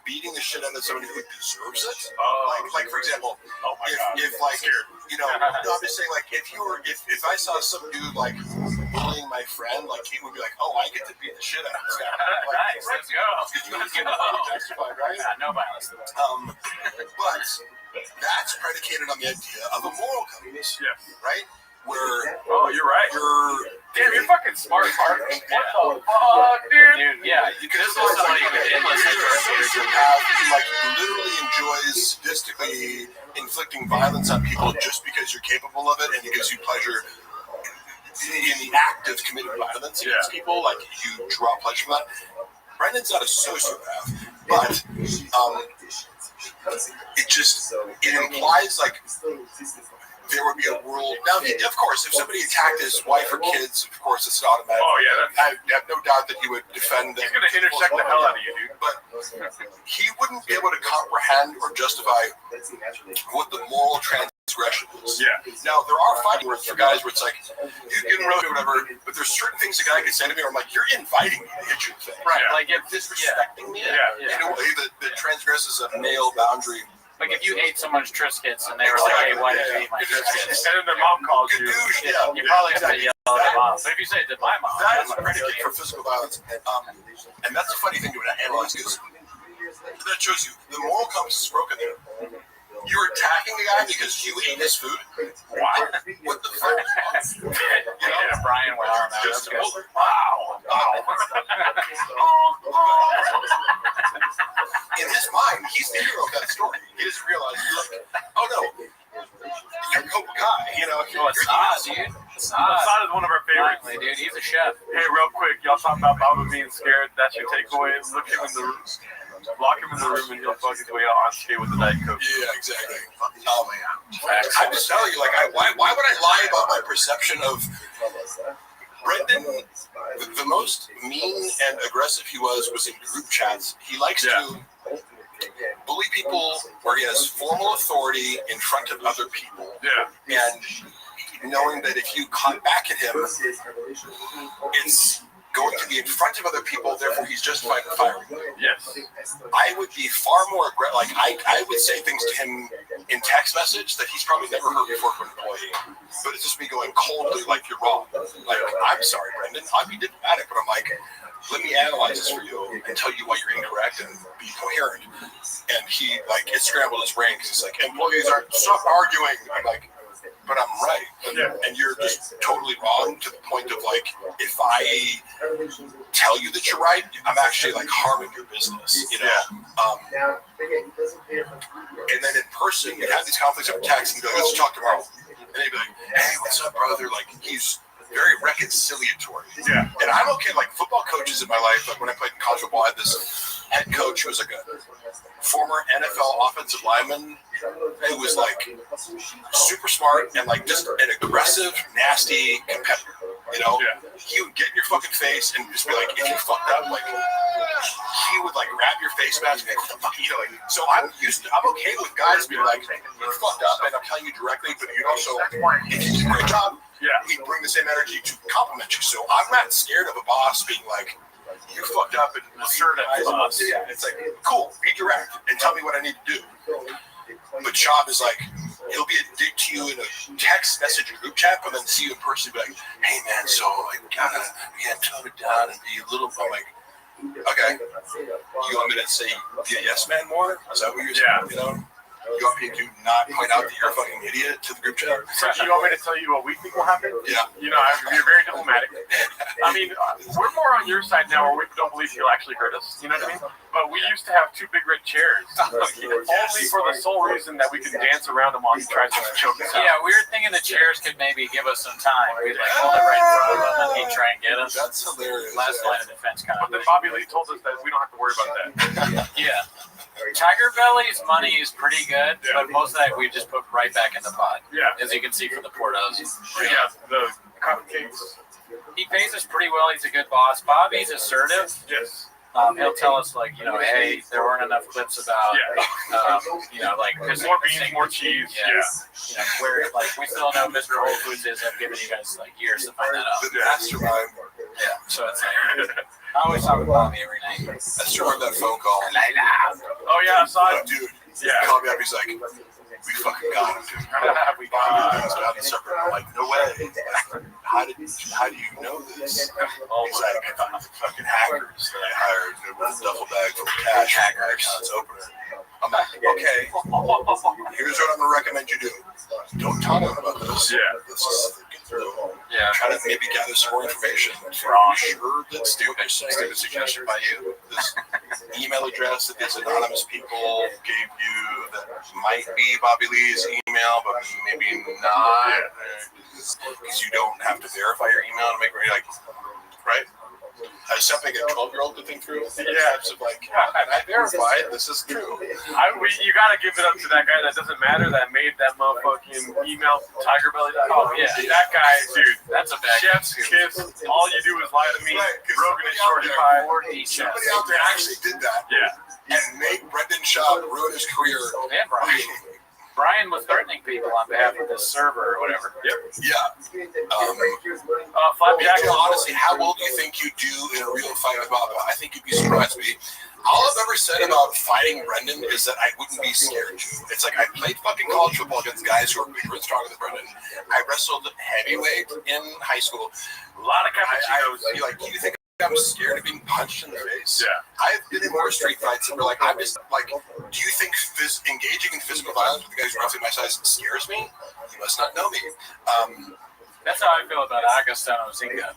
beating the shit out of somebody who deserves it. Like for example, if like, you know, I'm just saying, like, if I saw some dude like bullying my friend, like, he would be like, oh, I get to beat the shit out of this guy. Like, nice, let's go. Justified, right? Yeah, no violence. But that's predicated on the idea of a moral compass, right? Where you're right. Damn, you're fucking smart, Mark. What the fuck, dude? Yeah, because this is somebody who did listen to like, literally enjoys sadistically inflicting violence on people just because you're capable of it, and it gives you pleasure in the act of committing violence against people. Like, you draw pleasure from that. Brendan's not a sociopath, but it implies like there would be a world. Now, of course, if somebody attacked his wife or kids, of course, it's an automatic. Oh, yeah. I have no doubt that he would defend. He's going to intersect the hell out of you, dude. But he wouldn't be able to comprehend or justify what the moral transgression is. Yeah. Now, there are fighting words for guys where it's like, you can really do whatever, but there's certain things a guy can say to me where I'm like, you're inviting me to hit you with things. Right, Yeah. like if disrespecting me Yeah. in a way that transgresses a male boundary. Like if you ate someone's Triscuits and they were like, hey, why did you eat my Triscuits? And then their mom calls you. You probably got to yell at their mom. But if you say, did my mom? That is a predicate for physical violence. And that's a funny thing to analyze, because that shows you the moral compass is broken there. You're attacking the guy because you ate his food? Wow. What the fuck? You know, Brian went on that. Just, wow. In his mind, he's the hero of that story. He doesn't realize, he's like, oh no, you're Cobra Kai, you know. Assad, dude. Assad is one of our favorites. Dude, he's a chef. Hey, real quick, y'all talking about Baba being scared. That's your takeaway. Look him in the room. Lock him in the room and you'll fucking way out on skate with the Diet Coke. Yeah, exactly. I'm just telling you, like, why would I lie about my perception of Brendan? The most mean and aggressive he was in group chats. He likes to bully people where he has formal authority in front of other people. Yeah. And knowing that if you come back at him, it's going to be in front of other people, therefore he's justified in firing you. Yes. I would be far more aggressive. Like, I would say things to him in text message that he's probably never heard before from an employee. But it's just me going coldly, like, you're wrong. Like, I'm sorry, Brendan. I'd be diplomatic, but I'm like, let me analyze this for you and tell you why you're incorrect and be coherent. And he, like, it scrambled his brain because he's like, employees aren't, stop arguing. I'm like, but I'm right. And you're just totally wrong to the point of, like, if I tell you that you're right, I'm actually, like, harming your business, you know? And then in person, you have these conflicts over text and you go, let's talk tomorrow. And they'd be like, hey, what's up, brother? Like, he's very reconciliatory. Yeah. And I'm okay, like, football coaches in my life, like, when I played in college football, I had this head coach who was, like, a former NFL offensive lineman who was, like, super smart and, like, just an aggressive, nasty competitor, you know? Yeah. He would get in your fucking face and just be like, if you fucked up, like, he would, like, grab your face mask and be like, what the fuck, you know? Like, so I'm okay with guys being like, you fucked up, and I'm telling you directly, but you'd also, if you do a great job, he'd bring the same energy to compliment you. So I'm not scared of a boss being like, you fucked up and assertive boss. Yeah, it's like, cool, be direct and tell me what I need to do. But Chab is like, he'll be a dick to you in a text message group chat, but then see you in person and be like, hey man, so I gotta tone it down and be a little. I'm like, okay, you want me to say be a yes man more? Is that what you're saying? You know? You want me to not point out that you're a fucking idiot to the group chat? So you want me to tell you what we think will happen? Yeah. You know, you're very diplomatic. I mean, we're more on your side now, where we don't believe he'll actually hurt us. You know what I mean? But we used to have 2 big red chairs, only for the sole reason that we could dance around him while he tries to choke us out. Yeah, we were thinking the chairs could maybe give us some time. We'd like hold it right in front of him and he'd try and get us. That's hilarious. Last line of defense kind But of then Bobby Lee told us that we don't have to worry about that. Yeah. Tiger Belly's money is pretty good, but most of that we just put right back in the pot. Yeah. As you can see from the Portos. Yeah, the cupcakes. He pays us pretty well. He's a good boss. Bobby's assertive. Yes. He'll tell us, like, you know, hey, there weren't enough clips about, you know, like, More beans, more cheese. Yeah. You know, where, like, we still know Mr. Whole Foods is. I've given you guys, like, years to find that out. The mastermind. Yeah. So it's like, I always talk with Bobby every night. I still remember that phone call. Oh, yeah, I saw it. Dude, Yeah. he called me up. He's like, we fucking got him, dude. We got it. I'm like, no way. How do you know this? He's like, fucking hackers that I hired with a duffel bag full of cash. Hacker accounts opener. I'm like, okay. Here's what I'm gonna recommend you do. Don't tell them about this. Yeah. This is Yeah. try to maybe gather some more information. Wrong. Sure, that's stupid suggestion by you. This email address that these anonymous people gave you that might be Bobby Lee's email, but maybe not, because you don't have to verify your email to make it like, right? As something a 12-year-old could think through. Yeah. It's like, I verified this is true. You gotta give it up to that guy that doesn't matter that made that motherfucking email tigerbelly.com. Oh, yeah. That guy, dude. That's a bad Chef's kiss. All you do is lie to me. Rogan is shorty pie. Somebody out there actually did that. Yeah. And made Brendan Schaub ruin his career. And Brian. Brian was threatening people on behalf of this server or whatever. Yep. Yeah. Flapjack. Honestly, how well do you think you do in a real fight with Bob? I think you'd be surprised me. All I've ever said about fighting Brendan is that I wouldn't be scared to. It's like I played fucking college football against guys who are bigger and stronger than Brendan. I wrestled heavyweight in high school. A lot of cappuccinos. You think I'm scared of being punched in the face? Yeah. I've been in more street fights and we're like, I'm just like, do you think engaging in physical violence with guys roughly my size scares me? You must not know me. That's how I feel about Agostino Zinga.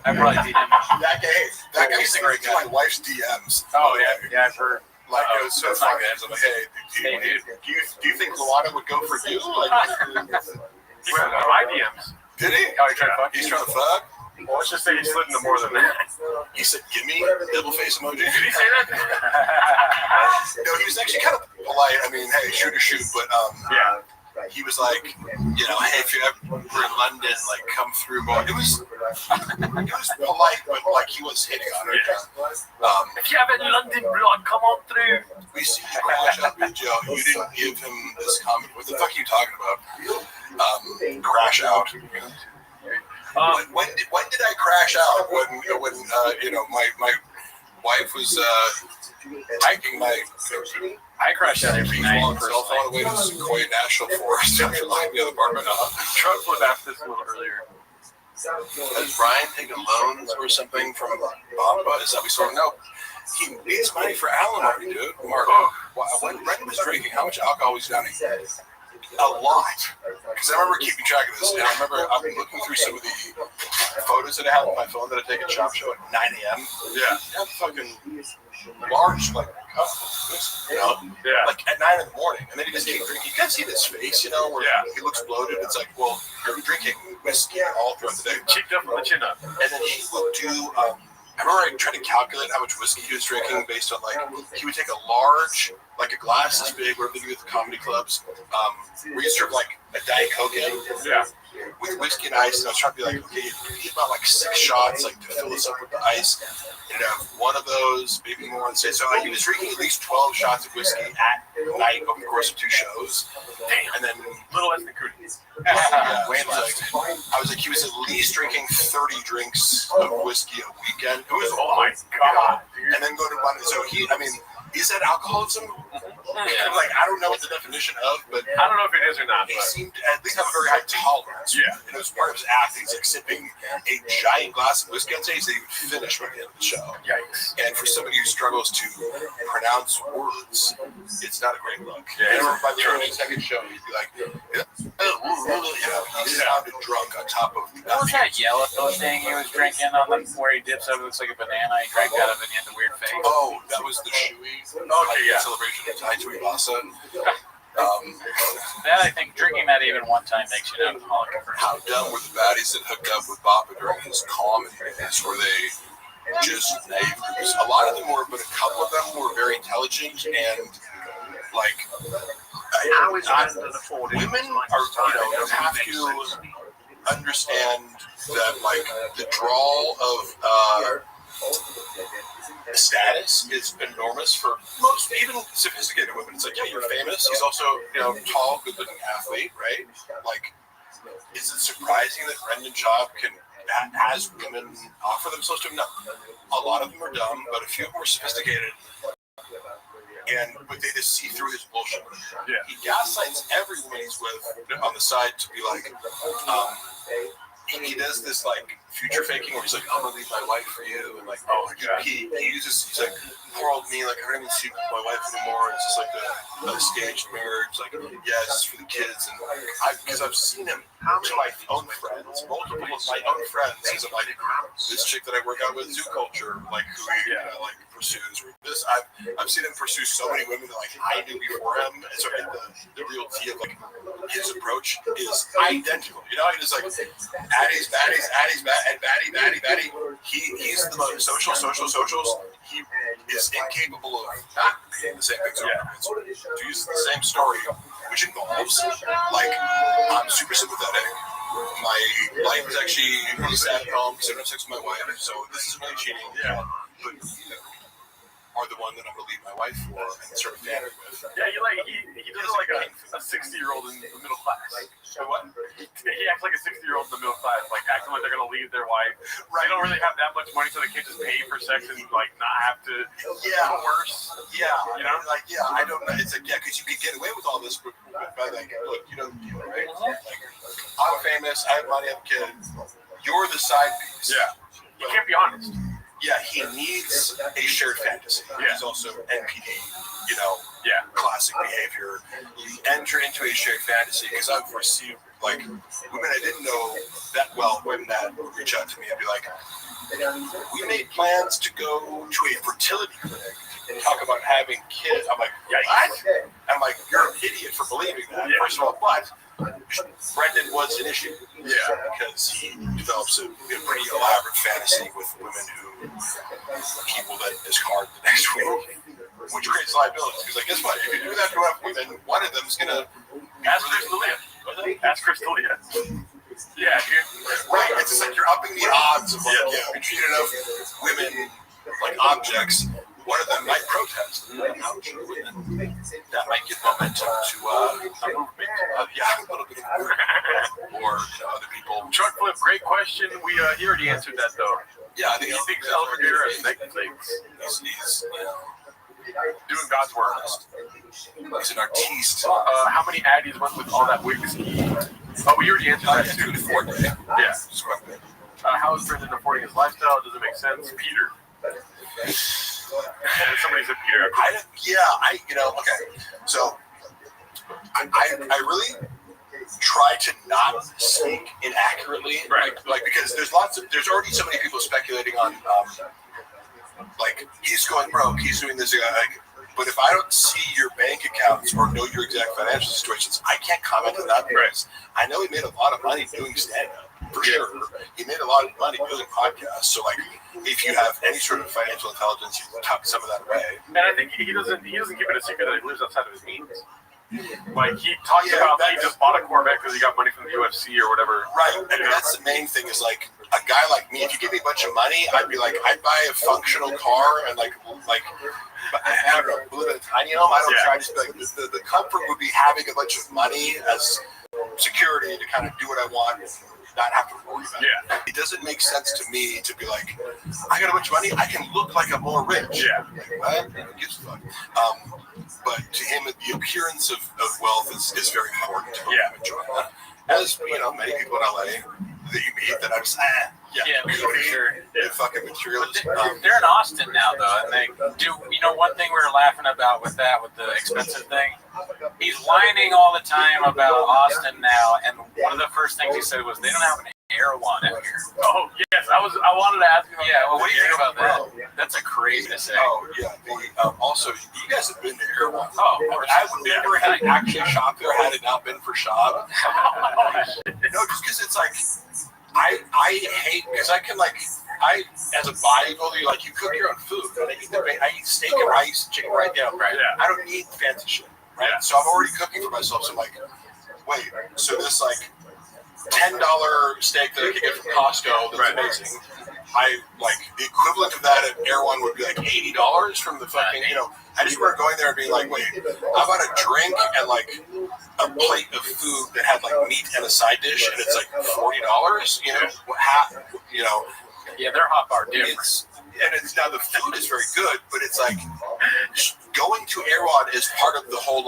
I probably did him. That guy's a great guy. My wife's DMs. Oh, yeah. Yeah, I've heard. Like, it was so funny. I was like, hey, do you think Luana would go for you? Like, He went into my DMs. did he? Oh, he tried to fuck He's you? trying to fuck? Well, let's just say he slid into more than that. He said, give me devil face emoji. Did he say that? No, he was actually kind of polite. I mean, hey, shoot or shoot. But Yeah. he was like, you know, hey, if you ever were in London, like, come through. But it was polite, but like he was hitting on her. If you have any London blood, come on through. We see you crash out in jail. You didn't give him this comment. What the fuck are you talking about? Crash out. When did I crash out? When you know, my wife was hiking my. I crash out every night. Cell phone away to Sequoia National Forest after locking the apartment up. Trump was after this a little earlier. Has Brian taken loans or something from Bamba? Is that we sort of know? He needs money for alimony, dude. Mark, when Brendan was drinking, how much alcohol was he downing? A lot. Because I remember keeping track of this, and I remember I'm looking through some of the photos that I have on my phone that I take at Chop Show at 9 a.m. Yeah. Have fucking large, like, you know, like at 9 in the morning, and then he just keep drinking. You can see this face, you know, where he looks bloated. It's like, well, you're drinking whiskey all throughout the day. Cheeked up from the chin up. And then he would do, I remember I tried to calculate how much whiskey he was drinking based on, like, he would take a large, like a glass this big, where they do at the comedy clubs, where you serve like a Diet Coke in. Yeah. With whiskey and ice, and I was trying to be like, okay, you need about like 6 shots, like to fill this up with the ice. And one of those, maybe more than 6. So he was drinking at least 12 shots of whiskey at night over the course of 2 shows. Damn. And then little less than cooties. I was like, he was at least drinking 30 drinks of whiskey a weekend. It was Oh my god, dude. and then go to London. So I mean, is that alcoholism? And like, I don't know what the definition of, but I don't know if it is or not. he But seemed to at least have a very high tolerance. Yeah. And it was part of his acting. He's like sipping a giant glass of whiskey on stage that he would finish by the end of the show. yikes. And for somebody who struggles to pronounce words, it's not a great look. Yeah, And by the end of the second show, he'd be like, he sounded drunk on top of What was that yellow thing he was drinking on the where he dips up? It looks like a banana. He drank out of it and he had the weird face. Oh, that was the Shui celebration of Tai Tui Vasa. That I think drinking that even one time makes you an alcoholic. How dumb were the baddies that hooked up with Bappa during his comedy days? Were they just naive groups? A lot of them were, but a couple of them were very intelligent and like. Women are, have to understand that like the draw of status is enormous for most, even sophisticated women. It's like, yeah, you're famous. He's also, tall, good-looking athlete, right? Like, is it surprising that Brendan Schaub has women offer themselves to him? No. A lot of them are dumb, but a few of them are sophisticated. But they just see through his bullshit. Yeah. He gaslights every woman he's with on the side to be like, he does this like future faking where he's like, I'm gonna leave my wife for you, and like, he's like, poor old me, like I don't even see my wife anymore. It's just like a staged marriage, like yes, for the kids, and because I've seen him to my own friends, multiple of my own friends, because I'm like, this chick that I work out with, Zoo Culture, like who he like pursues, or this, I've seen him pursue so many women that like I knew before him, and so the real tea of like his approach is identical, he's like Addie's baddies, and baddie. He's the most socials. He is incapable of not being the same things over. To use the same story, which involves like I'm super sympathetic. My life is actually really sad at home because I don't have sex with my wife, so this isn't really cheating. Yeah, but are the one that I'm gonna leave my wife for and start a family with. Yeah, he does like a 60-year-old in the middle class. So what? He acts like a 60-year-old in the middle class, like acting like they're gonna leave their wife. Right. They don't really have that much money, so they can't just pay for sex and like not have to. Yeah. Worse. Yeah. I don't know. It's like because you can get away with all this, but by like, look, you know the deal, right? Like, I'm famous. I have money. I have a kid. You're the side piece. Yeah. You can't be honest. Yeah, he needs a shared fantasy. Yeah. He's also NPD, classic behavior. You enter into a shared fantasy because I've received like women I didn't know that well, women that would reach out to me and be like, we made plans to go to a fertility clinic and talk about having kids. I'm like, what? I'm like, you're an idiot for believing that, first of all, but Brendan was an issue. Yeah. Because he develops a pretty elaborate fantasy with women who he will then discard the next week, which creates liabilities. Because, like, guess what? If you do that to enough women, one of them is going to. Ask Crystalia. Ask Crystalia. Yeah, dude. Right. It's just like you're upping the odds of, like, if you treat enough women like objects, one of them might protest. That might give momentum to a movement. A little bit of movement. Or other people. Chuck Flip, great question. He already answered that though. Yeah, I think he thinks Elvira is making things. He's doing God's work. He's an artiste. How many addies went with all that whiskey? Oh, we already answered that too. Yeah. How is Brendan affording his lifestyle? Does it make sense? Peter. Somebody said Peter. Okay. So I really try to not speak inaccurately, right? Like because there's already so many people speculating on, like he's going broke, he's doing this, but if I don't see your bank accounts or know your exact financial situations, I can't comment on that because I know he made a lot of money doing stand-up. For sure. He made a lot of money building podcasts. So, like, if you have any sort of financial intelligence, you can tuck some of that away. And I think he doesn't keep it a secret that he lives outside of his means. Like, he talks about he just bought a Corvette because he got money from the UFC or whatever. Right. And that's the main thing is, like, a guy like me, if you give me a bunch of money, I'd be like, I'd buy a functional car and, like I don't know, live in a tiny home. I don't try to just be like, the comfort would be having a bunch of money as security to kind of do what I want and not have to worry about it. Yeah. It doesn't make sense to me to be like, I got a bunch of money, I can look like I'm more rich. Yeah. Like, what? Who gives a fuck? But to him, the appearance of wealth is very important. Yeah. As you know, many people in LA that you meet that I'm just, for sure. Fucking materialism. They're in Austin now, though, and they do. You know, one thing we were laughing about with that, with the expensive thing, he's whining all the time about Austin now, and one of the first things he said was they don't have an Erewhon out here. Oh yes, I wanted to ask him. Yeah, well, what do you think about that? That's a crazy to say. Oh yeah. Also, you guys have been to Erewhon. Oh, I would never have actually shopped there had it not been for shop. No, just because it's like. I hate because I can as a bodybuilder you cook your own food. I eat steak and rice, chicken right down. Right. Yeah. I don't need fancy shit. Right. Yeah. So I'm already cooking for myself. So I'm like, wait. So this $10 steak that I can get from Costco that's amazing. The equivalent of that at Erewhon would be like $80 from the fucking I just remember going there and being like, wait, how about a drink and a plate of food that had meat and a side dish and it's $40? Yeah, their hot bar different. It's now the food is very good, but it's going to Erewhon is part of the whole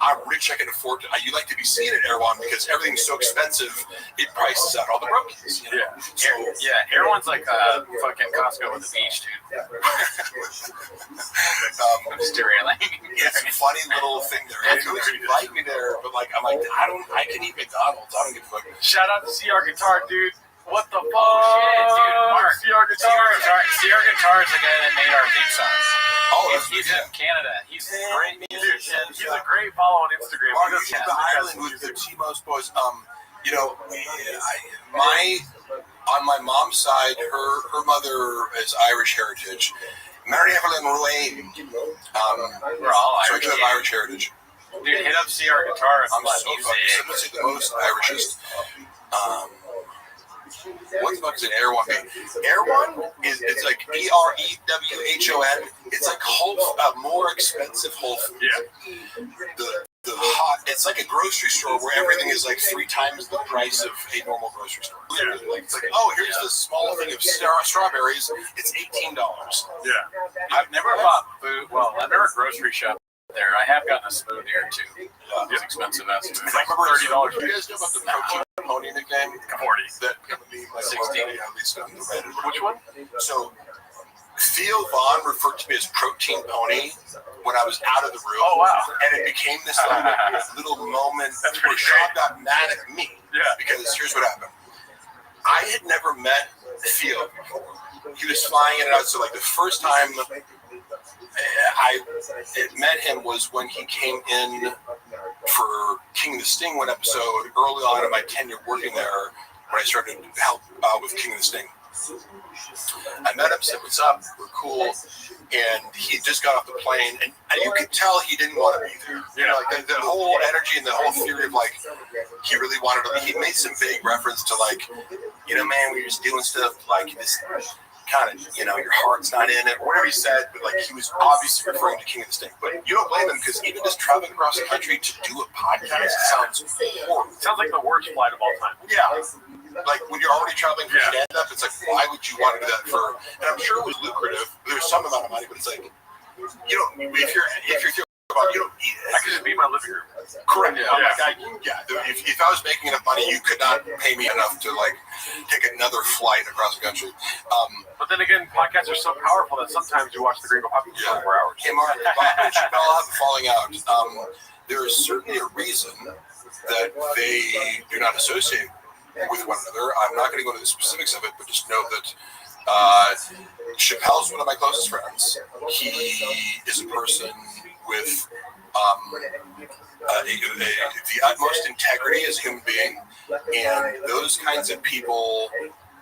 I'm rich, I can afford it. You like to be seen at Erewhon because everything's so expensive, it prices out all the brokies. Yeah. So, Erewhon's like fucking Costco with the beach, dude. I'm just derailing. It's a funny little thing there. They always invite me there, but I can eat McDonald's. I don't give a fuck. Shout out to CR Guitar, dude. What the fuck? Shit, dude. Mark. CR Guitar. CR Guitar is the guy that made our theme song. Oh, he's in Canada. He's a great musician. He's a great follow on Instagram. Mark, you the island with the T-Most boys. On my mom's side, her mother is Irish heritage. Mary Evelyn Ruane. We're all so Irish. I have Irish heritage. Dude, hit up CR Guitar. I'm so fucking the most Irishest. What the fuck is an Erewhon? Erewhon it's like Erewhon. It's like more expensive Whole Foods. Yeah. The hot. It's like a grocery store where everything is 3 times the price of a normal grocery store. Literally, it's here's this small thing of strawberries. It's $18. Yeah. I've never bought food. Well, I've never grocery shopped there. I have gotten a smoothie or two. It's expensive as food. It's like $30. You guys know about the protein pony nickname? 40. That meme 16. At least on the Reddit. Which one? So Theo Vaughn referred to me as Protein Pony when I was out of the room. Oh, wow. And it became this little moment where Sean got mad at me. Yeah. Because here's what happened. I had never met Theo before. He was flying in and out. So the first time I met him was when he came in for King of the Sting one episode early on in my tenure working there when I started to help with King of the Sting. I met him, said what's up, we're cool, and he just got off the plane, and you could tell he didn't want to be there. The whole energy and the whole theory of he really wanted to. He made some vague reference to man, we're just doing stuff this kind of, your heart's not in it, or whatever he said, but he was obviously referring to King of the Sting. But you don't blame him because even just traveling across the country to do a podcast sounds horrible. It sounds like the worst flight of all time. Yeah. When you're already traveling for stand-up, it's why would you want to do that for? And I'm sure it was lucrative. There's some amount of money, but it's if you're thinking about, you don't need it. I could just be in my living room. Correct. If I was making enough money, you could not pay me enough to take another flight across the country. But then again, podcasts are so powerful that sometimes you watch the Green Pop for 24 hours. Hey, Mark, Bob and Chappelle have a falling out. There is certainly a reason that they do not associate with one another. I'm not going to go into the specifics of it, but just know that Chappelle's one of my closest friends. He is a person with the utmost integrity as a human being, and those kinds of people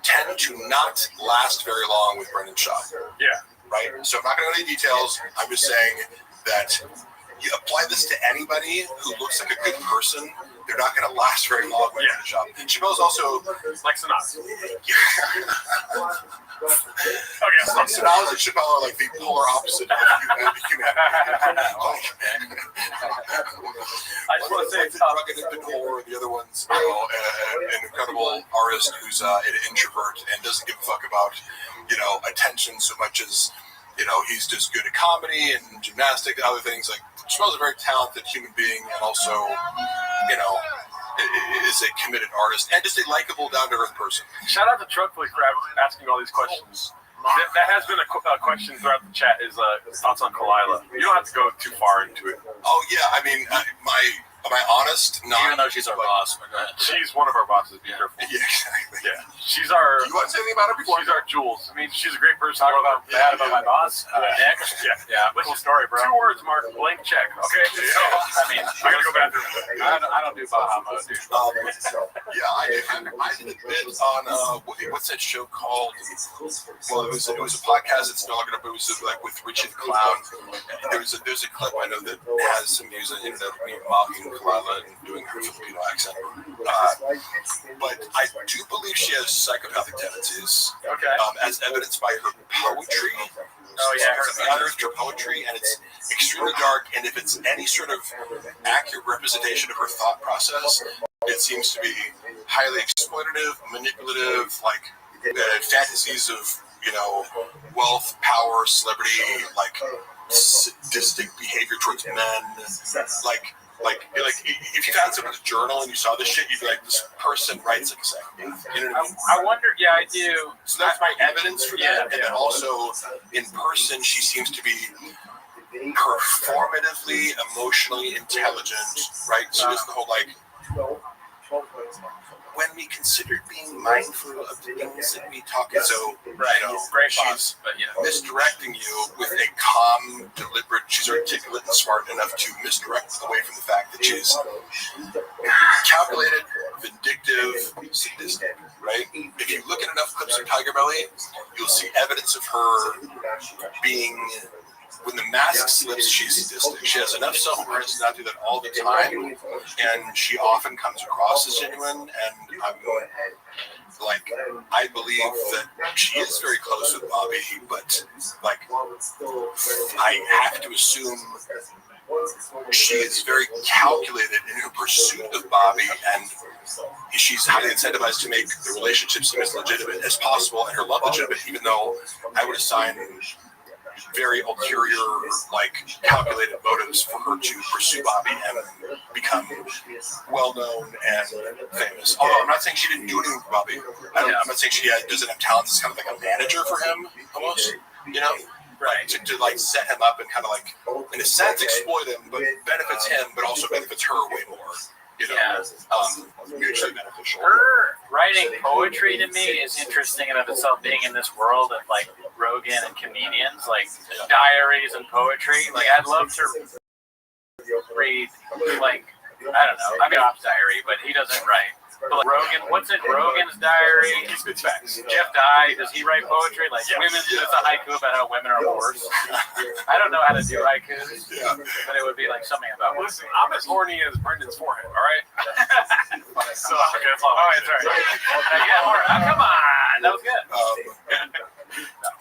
tend to not last very long with Brendan Shaw. Yeah. Right? So I'm not going to go into details. I'm just saying that you apply this to anybody who looks like a good person they're not going to last very long when you're in the shop. Chappelle's also like Sinatra. Okay, so Sinatra and Chappelle are like the polar opposite of humanity. I just want to say, the rugged whore, the other one's an incredible artist who's an introvert and doesn't give a fuck about attention so much as he's just good at comedy and gymnastics and other things. Like Chappelle's a very talented human being and also is a committed artist and just a likable, down-to-earth person. Shout out to Truckfully Crab asking all these questions. That has been a question throughout the chat is thoughts on Kalila. You don't have to go too far into it. Oh, yeah. I mean, am I honest? No. Even though she's our boss. She's one of our bosses. Be careful. Yeah, exactly. Yeah. She's our... You want to say anything about her before? She's our Jules. I mean, she's a great person. Talk about bad about my boss. Nick. Yeah. Cool story, bro. 2 words, Mark. Blank check. Okay? So, I mean, I gotta go back there. I don't do Bahamas, dude. Yeah, I did a bit on what's that show called? Well, it was a podcast that's no longer up. It was like with Richie the Clown. There's a clip I know that has some music in it of me mocking Kalila and doing her Filipino accent. But I do believe she has psychopathic tendencies. Okay. As evidenced by her poetry. Oh, yeah, I unearthed her poetry, and it's extremely dark. And if it's any sort of accurate representation of her thought process, it seems to be highly exploitative, manipulative, like fantasies of wealth, power, celebrity, like sadistic behavior towards men, like if you found someone's journal and you saw this shit, you'd be like, this person writes like a psychopath. You know what I mean? I wonder, yeah, I do. So that's my evidence for that. And then also, in person, she seems to be performatively, emotionally intelligent, right? So there's the whole, when we considered being mindful of the things that we talk about, so Great she's boss, but yeah. misdirecting you with a calm, deliberate. She's articulate and smart enough to misdirect away from the fact that she's calculated, vindictive, sadistic. Right? If you look at enough clips of Tiger Belly, you'll see evidence of her being. When the mask slips, she's sadistic. She has enough self-awareness to not do that all the time, and she often comes across as genuine. And I believe that she is very close with Bobby, but I have to assume she is very calculated in her pursuit of Bobby, and she's highly incentivized to make the relationship seem as legitimate as possible and her love legitimate, even though I would assign very ulterior, calculated motives for her to pursue Bobby and become well-known and famous. Although I'm not saying she didn't do anything with Bobby. I'm not saying she doesn't have talents as kind of like a manager for him, almost, Right, to set him up and kind of in a sense, exploit him, but benefits him, but also benefits her way more. Mutually beneficial. Her writing poetry to me is interesting in of itself, being in this world of Rogan and comedians, diaries and poetry. I'd love to read, I don't know, I mean, Op's diary, but he doesn't write. But Rogan, what's in Rogan's diary? Jeff Dye, does he write poetry? Women, it's a haiku about how women are worse. I don't know how to do haikus, but it would be something about. Listen, I'm as horny as Brendan's forehead. All right. So, okay, all right, sorry. Come on, that was good.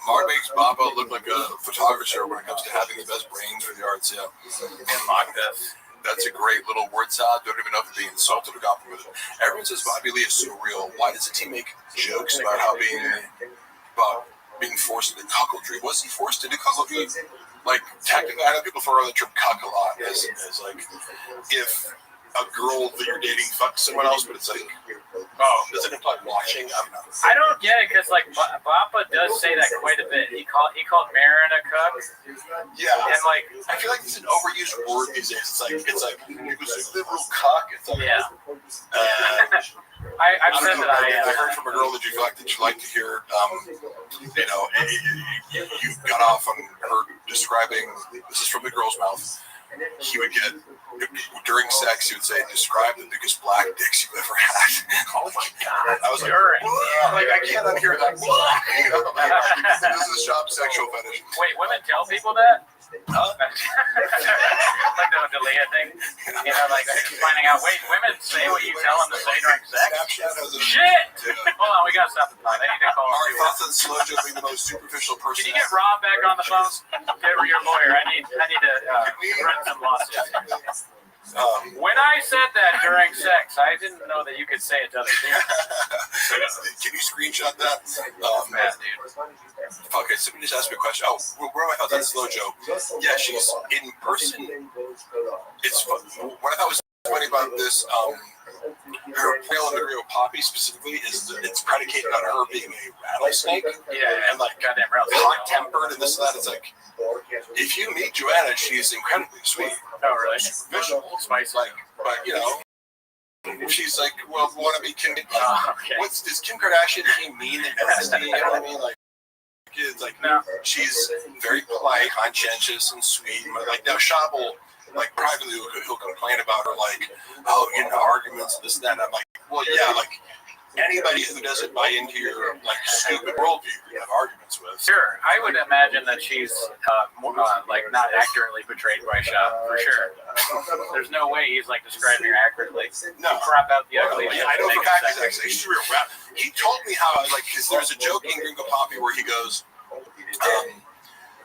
Mark makes Baba look like a photographer when it comes to having the best brains for the arts. Yeah, and mock this. That's a great little word salad. Don't even know if it's being insulted or complimented. Everyone says Bobby Lee is so real. Why does the team make jokes about being forced into cuckoldry? Was he forced into cuckoldry? Technically, I know people throw around the term cuck a lot as if a girl that you're dating fucks someone else, but it's does it imply watching? I don't get it because Bappa does say that quite a bit. He called Marin a cuck. Yeah, and I feel like it's an overused word these days. It's like it was a liberal cuck. It's I've said that I heard from a girl that you like to hear. You got off on her describing. This is from the girl's mouth. He would get during sex. He would say, "Describe the biggest black dicks you've ever had." Oh my god! I was I can't unhear that. This is a shop sexual fetish. Wait, women tell people that? Huh? Scalia thing. You know, like finding out, wait, women say what you tell them to say during sex? Shit! Hold on, we gotta stop the pod. I need to call Our thoughts on Slojo being the most superficial person. Can you get Rob back on the phone? Get your lawyer. I need to run some lawsuits. When I said that during sex, I didn't know that you could say it to other people. Can you screenshot that? Man, dude. Okay, somebody just asked me a question. Oh, where am I thought that's Slojo? Yeah, she's in person. It's fun. What I thought was funny about this, her Trail of the Rio Poppy specifically is that it's predicated on her being a rattlesnake. Yeah, and like goddamn rattlesnake. hot-tempered and this and that. It's like, if you meet Joanna, she's incredibly sweet. Oh, really? Visual, Spicy. like, but you know, she's like, well, want to be Kim? Okay. Is Kim Kardashian being mean and nasty? You know what I mean? Like, it's like, no. She's very polite, conscientious, and sweet. Like now, Shab will, like, privately he'll complain about her, like, oh, you know, arguments, this and that. And I'm like, well, yeah, like anybody who doesn't buy into your like stupid worldview, you have arguments with. Sure, I would imagine that she's like not accurately portrayed by Shab for sure. There's no way he's like describing her accurately. No, crop out the ugly. I know for a fact he's actually she's real rap. He told me how, like, because there's a joke in Gringo Poppy where he goes,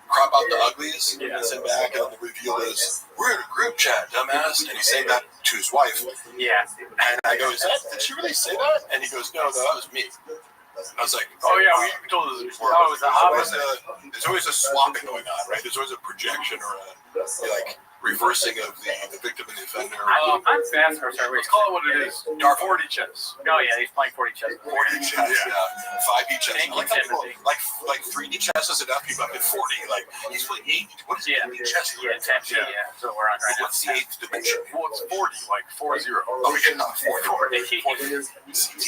crop out the uglies, and sit back, and the reveal is, we're in a group chat, dumbass. And he's saying that to his wife. Yeah. And I go, did she really say that? And he goes, no, that was me. I was like, oh yeah, we told us before. Oh, it was the opposite. There's always a swapping going on, right? There's always a projection or a, like, reversing of the victim and the offender. I'm fast. Sorry, let's call it what it is. Dark 40 chess. Oh yeah, he's playing 40 chess. 40 chess, yeah. 5D chess. Thank you, Timothy. Like 3D chess is enough. He's up at 40. Like he's playing 8. What is 3D chess? Yeah, 10. Yeah. So we're on right now. What's the 8th dimension? Well, it's 40, like 40. Oh, we get not 40. 40. CT.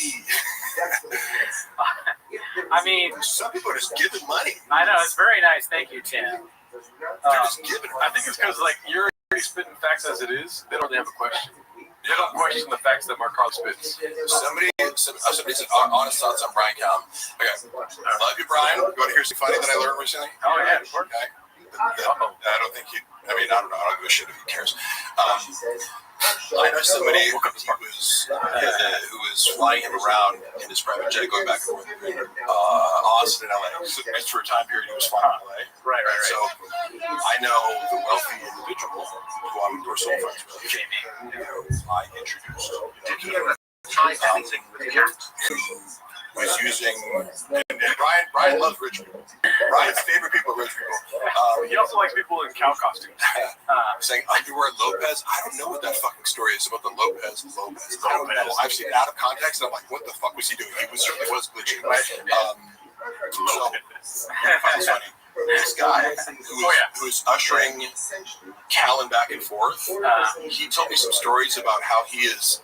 I mean, some people are just giving money. I know, it's very nice. Thank you, Tim. They're just giving. I think it's because like you're already spitting facts as it is. They don't really have a question. They don't question the facts that Mark Carl spits. Somebody said honest thoughts on Brian Calm. Okay, I love you, Brian. You want to hear something funny that I learned recently? Oh yeah, sure. Okay. I don't think he. I mean, I don't know. I don't give a shit if he cares. I know somebody who was flying him around in his private jet, going back and forth between Austin and LA. So for a time period, he was flying in LA. Right. So I know the wealthy individual who I'm personal friends with, Jamie, who I introduced. Did he ever try dancing with cats? Who was using, and Brian loves rich people. Brian's favorite people are rich people. He also likes people in cow costumes. Saying underwear Lopez. I don't know what that fucking story is about the Lopez. I don't know. I've seen it out of context, and I'm like, what the fuck was he doing? He certainly was glitching. So it's funny. This guy who's ushering Callan back and forth, he told me some stories about how he is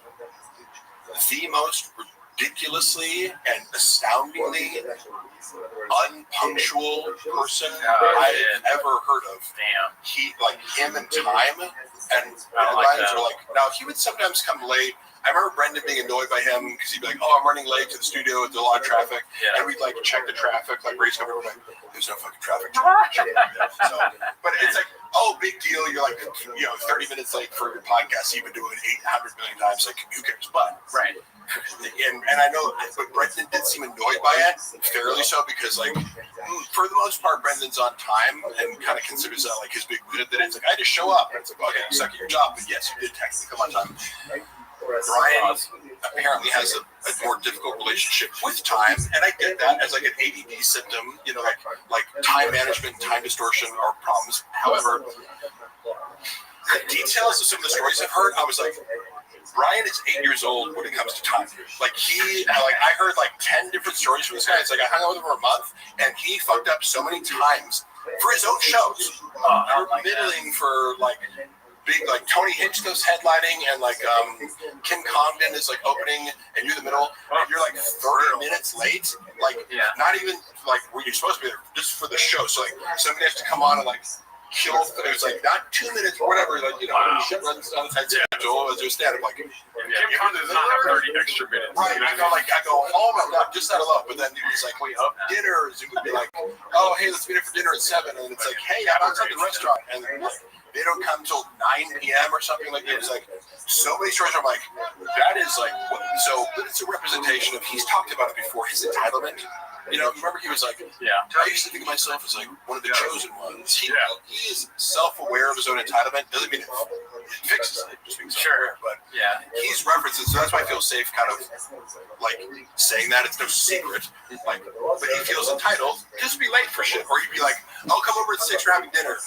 the most ridiculously and astoundingly unpunctual person I've ever heard of. Damn. He, like, him and time, and deadlines are like, now he would sometimes come late. I remember Brendan being annoyed by him because he'd be like, oh, I'm running late to the studio, there's a lot of traffic. And we'd like check the traffic, like race over, like, there's no fucking traffic. So, but it's like, oh, big deal. You're like, 30 minutes late for your podcast. You've been doing 800 million times. Like, who cares? But right. And I know, but Brendan did seem annoyed by it, fairly so, because, like, for the most part, Brendan's on time and kind of considers that like his big win. That it's like, I just show up. And it's like, okay, you suck at your job, but yes, you did technically come on time. Brian apparently has a more difficult relationship with time, and I get that as like an ADD symptom, like time management, time distortion are problems. However, the details of some of the stories I've heard, I was like, Brian is 8 years old when it comes to time. Like I heard like 10 different stories from this guy. It's like I hung out with him for a month, and he fucked up so many times for his own shows. You're middling for like big, like Tony Hinchcliffe's headlining, and like Kim Congdon is like opening, and you're the middle, and you're like 30 minutes late. Like not even like where you're supposed to be there, just for the show. So like somebody has to come on and like kill. It was like not 2 minutes or whatever. Like shit runs on the tight schedule as you're standing. Like Kim Congdon does not have 30 extra minutes. Right. I go. Oh my god, just out of love. But then he was like, wait, dinner. It would be like, oh hey, let's meet up for dinner at 7. And it's like, hey, I'm outside the restaurant. And like, they don't come till 9 p.m. or something like that. It was like so many stories. I'm like, that is like what, so. But it's a representation of he's talked about it before. His entitlement. You know, remember he was like, I used to think of myself as like one of the chosen ones. He is self-aware of his own entitlement. Doesn't mean it fixes it. Just being self-aware, but he's referencing. So that's why I feel safe, kind of like saying that it's no secret. Like, but he feels entitled. Just be late for shit, or he'd be like, "Oh, come over at 6. We're having dinner,"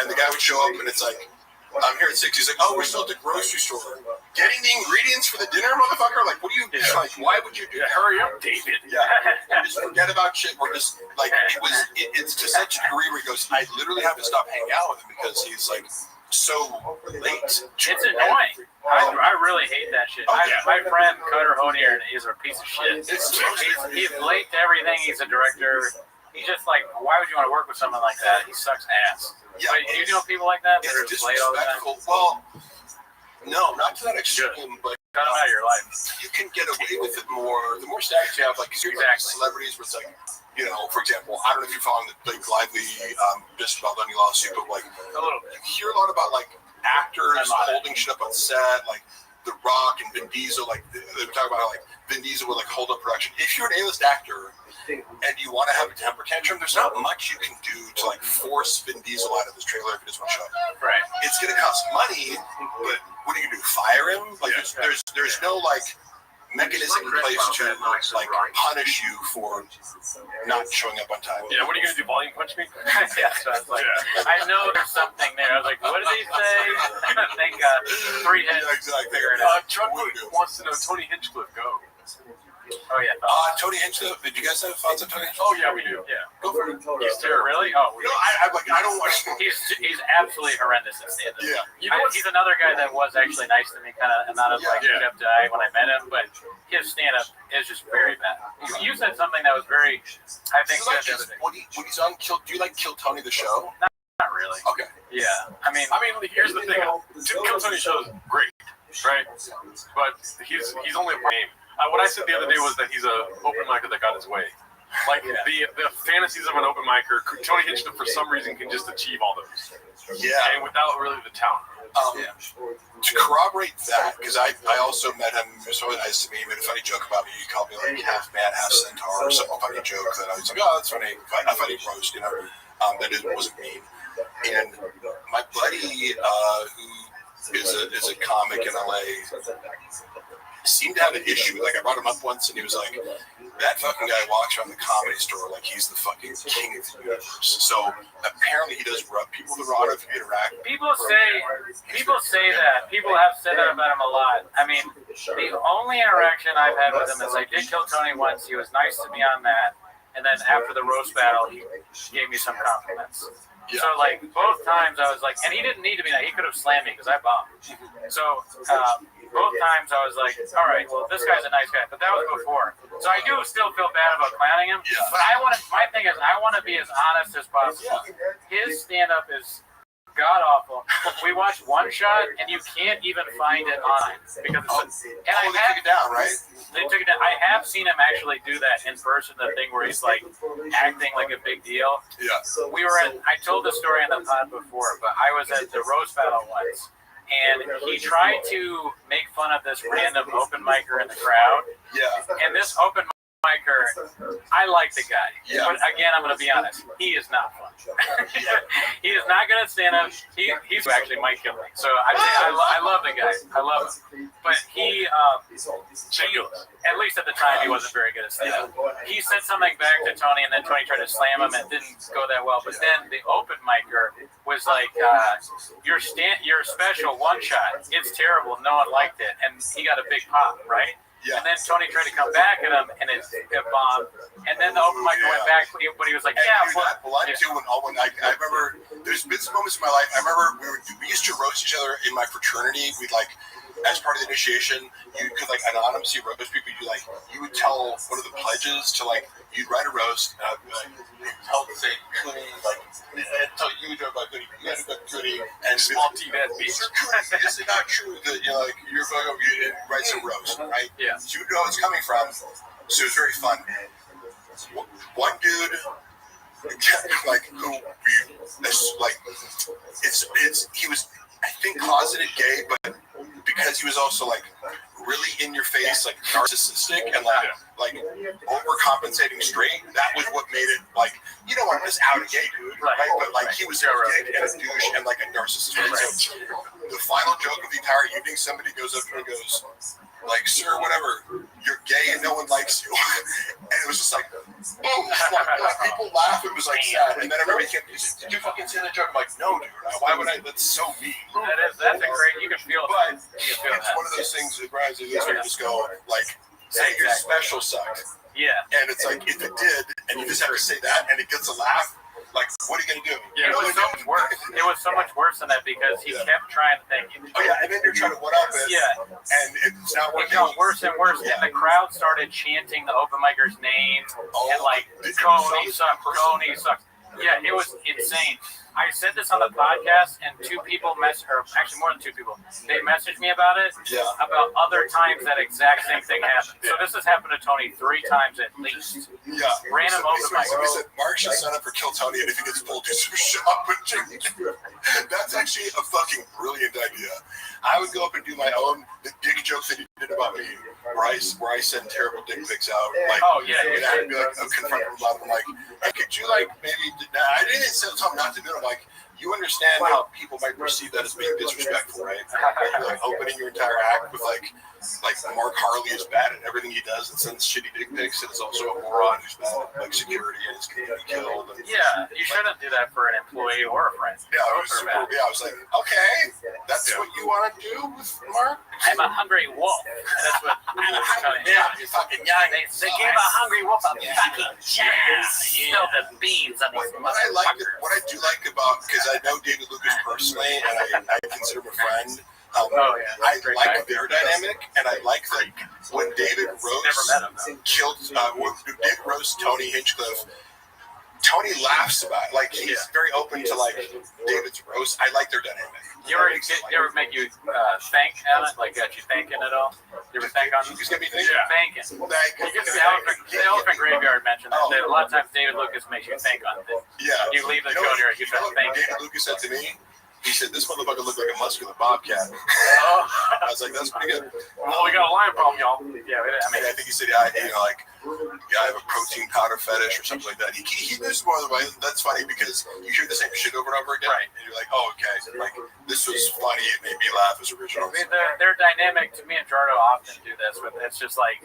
and the guy would show up, and it's like, "I'm here at 6." He's like, "Oh, we're still at the grocery store getting the ingredients for the dinner, motherfucker." Like, what do you like? Why would you do that? Hurry up, David. Yeah, just forget about shit. We're just like it's to such a degree where he goes, I literally have to stop hanging out with him because he's like so late. It's annoying. I really hate that shit. My friend Cutter Honier is a piece of shit. He's late to everything. He's a director. He's just like, why would you want to work with someone like that? He sucks ass. Yeah, do you know people like that? That are just late all the time? Well, no, not to that extreme, but cut them out of your life. You can get away with it more. The more status you have, like celebrities, where it's like, you know, for example, I don't know if you're following the Blake Lively just about Lenny lawsuit, but like a little bit. You hear a lot about like actors holding shit up on set, like The Rock and Vin Diesel. Like they were talking about how like Vin Diesel would like hold up production. If you're an A-list actor and you want to have a temper tantrum, there's not much you can do to like force Vin Diesel out of his trailer if he doesn't want to show up. Right. It's gonna cost money, but what are you gonna do? Fire him? Like there's no like mechanism in place to like punish you for not showing up on time. Yeah, what are you gonna do? Volume punch me? Yeah, so I was like, I know there's something there. I was like, what did he say? Thank God. 3 hits. Yeah, exactly. Chuck wants to know Tony Hinchcliffe. Go. Oh yeah. Tony Hinchcliffe. Did you guys have thoughts on Tony Hinchcliffe? Oh yeah, we do. Yeah. Go for it. He's terrible. Really? Oh. No, I don't watch. He's absolutely horrendous at stand-up. Yeah. You know he's another guy that was actually nice to me, kind of not as like Jeff Dye when I met him, but his stand-up is just very bad. You said something that was very, I think. When he's on Kill, do you like Kill Tony the show? Not really. Okay. Yeah. I mean, here's the thing. Kill Tony show is great, right? But he's only a name. What I said the other day was that he's a open micer that got his way. Like the fantasies of an open micer, Tony Hinchcliffe for some reason can just achieve all those. Yeah. And without really the talent. To corroborate that, because I also met him. It was really nice to me. He made a funny joke about me. He called me like half man, half centaur, or some funny joke that I was like, oh, that's funny. A funny roast, you know. That wasn't mean. And my buddy, who is a comic in LA, seemed to have an issue. Like I brought him up once, and he was like, "That fucking guy walks around the Comedy Store like he's the fucking king of the universe." So apparently, he does rub people the wrong if you interact. People say that. People have said that about him a lot. I mean, the only interaction I've had with him is I did kill Tony once. He was nice to me on that, and then after the roast battle, he gave me some compliments. Yeah. So like both times I was like, and he didn't need to be nice. He could have slammed me because I bombed. So. Both times I was like, all right, well, this guy's a nice guy, but that was before. So I do still feel bad about clowning him, but my thing is I want to be as honest as possible. His stand-up is god-awful. We watched One Shot, and you can't even find it on because they took it down, right? They took it down. I have seen him actually do that in person, the thing where he's like acting like a big deal. Yeah. I told the story on the pod before, but I was at the roast battle once. And he tried to make fun of this random open micer in the crowd. Yeah. And this open micer, I like the guy. Yeah. But again, I'm going to be honest. He is not fun. He is not good at stand-up. He's actually might kill me. So I love the guy. I love him. But he at least at the time, he wasn't very good at stand-up. He said something back to Tony, and then Tony tried to slam him, and it didn't go that well. But then the open micer was like, your special One Shot, it's terrible. No one liked it. And he got a big pop, right? Yeah. And then Tony tried to come back at him, and it bombed. And then the open mic went back, but he was like, "Yeah." I remember there's been some moments in my life. I remember we used to roast each other in my fraternity. We'd like, as part of the initiation, you could like anonymously roast people. You would tell one of the pledges to like, you'd write a roast, and I'd be like, tell to say goody, like, tell you to about goody, you had a good goody, and small tea that beats. Is it not true that like you're going to write some roast, right? Yeah. So you know where it's coming from. So it was very fun. One dude like who like he was, I think, closeted gay, but because he was also like really in your face, like narcissistic and like overcompensating straight, that was what made it like, you don't want to just out a gay dude, right? But like he was a gay and a douche and like a narcissist. Right? So the final joke of the entire evening, somebody goes up to him and goes, like, sir, whatever, you're gay and no one likes you. And it was just like, boom, like people laugh. It was like sad. And then everybody came, did you fucking say that joke? I'm like, no, dude. Why would I? That's so mean. That's a great, you can feel it. But it's one of those things that Brian's where you just go, like, say your special sucked. Yeah. And it's like, if it did, and you just have to say that, and it gets a laugh, like, what are you going to do? Yeah, it was so much worse. It was so much worse than that because he kept trying to think. Oh, yeah, and then you're trying to one-up it. Yeah. And it's not working. It got worse and worse, and the crowd started chanting the open micer's name, and like, Coney sucks, Coney sucks. Yeah, it was insane. I said this on the podcast, and two people actually more than two people, they messaged me about it, about other times that exact same thing happened. So this has happened to Tony 3 times at least. Yeah. Random open mic. We said Mark should sign up for Kill Tony, and if he gets pulled, do some shopping. That's actually a fucking brilliant idea. I would go up and do my own dick jokes that he did about me, where I send terrible dick pics out. Like, and I'd be like, confront him about it. I'm like, hey, could you like maybe? I didn't tell him not to do it. I'm like, you understand how people might perceive that as being disrespectful, right? Like opening your entire act with like Mark Harley is bad at everything he does and sends shitty dick pics and is also a moron who's bad at like security and is going to be killed. And, you shouldn't do that for an employee or a friend. Yeah, I was like, okay, that's what you want to do with Mark? I'm a hungry wolf. That's what I'm a hungry wolf. You fucking young. They give a hungry wolf a fucking chance. Spill the beans on these motherfuckers. What I do like about, because I know David Lucas personally and I consider him a friend. I like their dynamic, and I like that when David Rose killed, when David Rose, Tony Hinchcliffe, Tony laughs about it. Like, he's very open to, like, David's roast. I like their dynamic. You ever make you thank on it? Like, got you thinking at all? You ever think on it? He's going to be thinking? Thanking. The Elephant Graveyard mentioned that. A lot of times David Lucas makes you think on things. Yeah. You leave the show and you start thinking. David Lucas said to me, he said, this motherfucker looked like a muscular bobcat. I was like, that's pretty good. Well, we got a lion problem, y'all. Yeah, I think he said, I have a protein powder fetish or something like that. He knows more than way. That's funny because you hear the same shit over and over again. Right. And you're like, oh, okay. Like, this was funny. It made me laugh as original. I mean, they're dynamic. To me and Jardo often do this, but it's just like,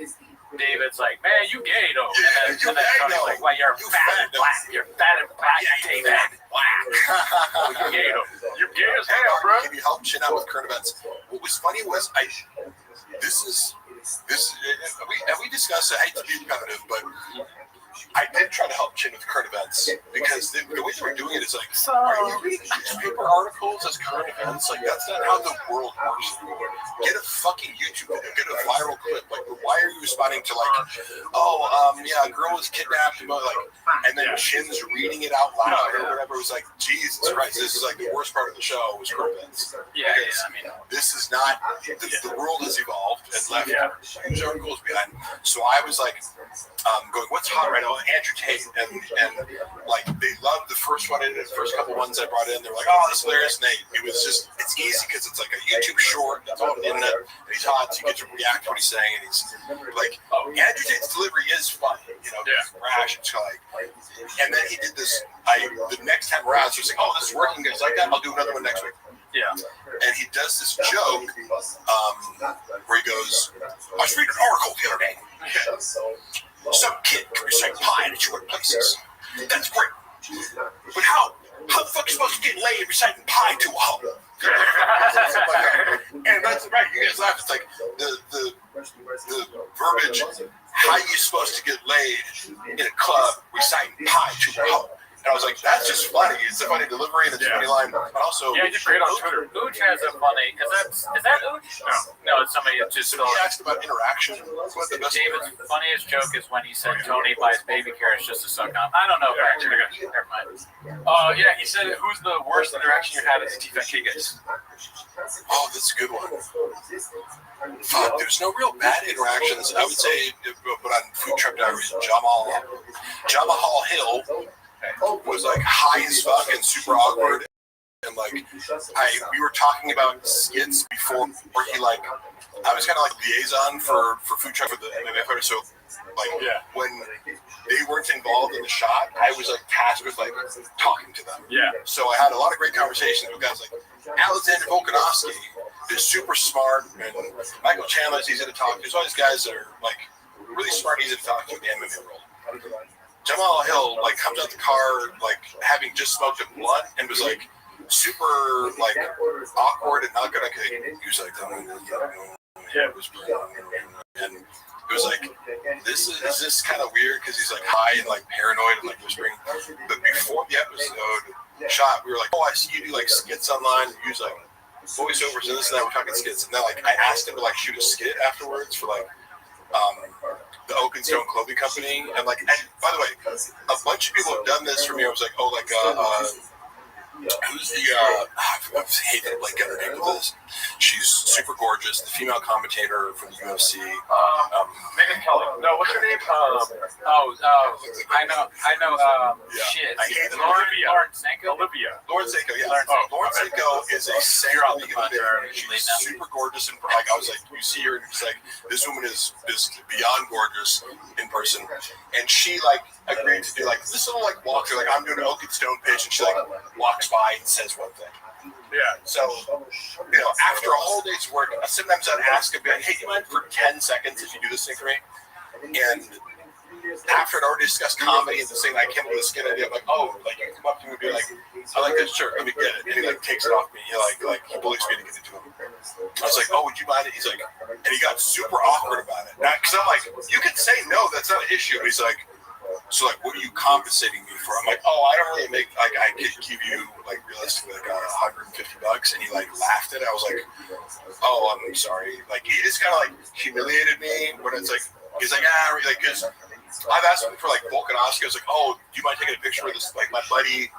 David's like, man, you gay though. Yeah, and then Tony's like, well, you're fat and black. You're fat and black. David. Black. You gay though. You're gay as hell, bro. Can you help chin out with current events? What was funny was we discussed, I hate to be repetitive, but I did try to help chin with current events because the way they were doing it is like, are you reading newspaper articles as current events? Like, that's not how the world works anymore. Get a fucking YouTube video, get a viral clip. Like, why are you responding to like, a girl was kidnapped, and then Chin's reading it out loud or whatever. It was like, Jesus Christ, this is like the worst part of the show was current events. This is not, the world has evolved and left news articles behind. So I was like, going, what's hot right now? Andrew Tate, and like they loved the first one, the first couple ones I brought in. They're like, oh, this is hilarious. And it was just, it's easy because it's like a YouTube short. It's on the internet. And he's hot, so you get to react to what he's saying. And he's like, Andrew Tate's delivery is funny, brash. It's like, and then he did this. The next time around, so he's like, oh, this is working, guys. Like that, I'll do another one next week. Yeah. And he does this joke where he goes, I was reading an article the other day. Some kid can recite pie at your places. That's great. But how the fuck are you supposed to get laid reciting pie to a hoe? And that's right. You guys laugh. It's like the verbiage. How you supposed to get laid in a club reciting pie to a hoe? And I was like, that's just funny. It's a funny delivery and it's a funny line. But also, just great on Twitter. Ooch has a funny. Is that Ooch? No, it's somebody that's just. He asked about interaction. David's funniest joke is when he said Tony buys baby carrots just to suck on. I don't know. Never mind. He said, who's the worst interaction you had as a TFK guys? Oh, that's a good one. Fuck, there's no real bad interactions. I would say, but on Food Truck Diaries, Jamal Hill was like high as fuck and super awkward. And like we were talking about skits before he like I was kind of like liaison for food truck for the MMA. So like when they weren't involved in the shot, I was like tasked with like talking to them. Yeah. So I had a lot of great conversations with guys like Alexander Volkanovski is super smart, and Michael Chandler's easy to talk to. There's all these guys that are like really smart, easy to talk to in the MMA world. Jamal Hill like comes out the car like having just smoked a blunt and was like super like awkward and not gonna he was like and it was like this is kind of weird because he's like high and like paranoid and like whispering. But before the episode shot, we were like, oh, I see you do like skits online, you use like voiceovers and this and that. We're talking skits, and then like I asked him to like shoot a skit afterwards for like the Oak and Stone Clothing Company, and like, and by the way, a bunch of people have done this for me. I was like, oh, like who's the I hate that like get her name of this. She's super gorgeous, the female commentator from the UFC. Megan Kelly. No, what's her name? I know. Shit. I hate Lauren Sanko. Lauren Sanko, yeah. Lauren Sanko is a singer. She's super gorgeous, and like I was like, you see her, and it's like this woman is beyond gorgeous in person, and she like agreed to do like this little like walkthrough. Like I'm doing an Oak and Stone pitch, and she like walks by and says one thing. Yeah. So, you know, after a whole day's work, sometimes I'd ask a bit, hey, do you mind for 10 seconds if you do this thing for me? And after I'd already discussed comedy and this thing, I came up with a skit idea. I'm like, oh, like you come up to me and be like, I like this shirt, let me get it. And he like takes it off me. He like he bullies me to get it to him. I was like, oh, would you mind it? He's like, and he got super awkward about it. Because I'm like, you can say no, that's not an issue. He's like, so like, what are you compensating me for? I'm like, oh, I don't really make like I could give you like realistically like $150, and he like laughed at it. I was like, oh, I'm sorry. Like he just kind of like humiliated me when it's like he's like like because I've asked him for like Volkanovski. I was like, oh, do you mind taking a picture of this? Like my buddy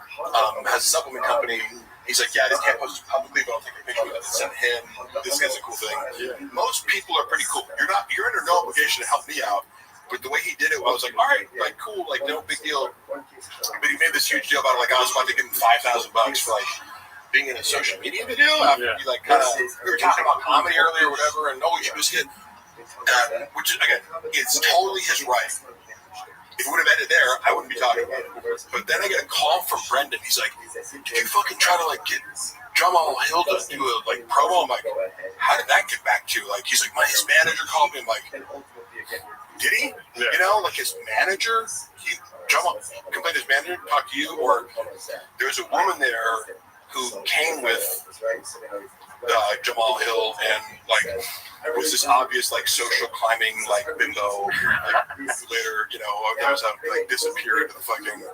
has a supplement company. He's like, yeah, I just can't post it publicly, but I'll take a picture of it and send him. This guy's a cool thing. Yeah. Most people are pretty cool. You're under no obligation to help me out. But the way he did it, I was like, all right, like cool, like no big deal. But he made this huge deal about it, like I was about to give him $5,000 for like being in a social media video. After you like kind of we were talking about comedy earlier or whatever, and you should just get, which again, it's totally his right. If it would have ended there, I wouldn't be talking about it. But then I get a call from Brendan. He's like, did you fucking try to like get Jamal Hill to do a like promo? I'm like, how did that get back to you? Like he's like, his manager called me. I'm like, did he? Yeah. You know, like his manager, Jamal complained his manager talked to you, or there's a woman there who came with Jamal Hill and like it was this obvious like social climbing like bimbo. Like later, you know, that was like disappeared into the fucking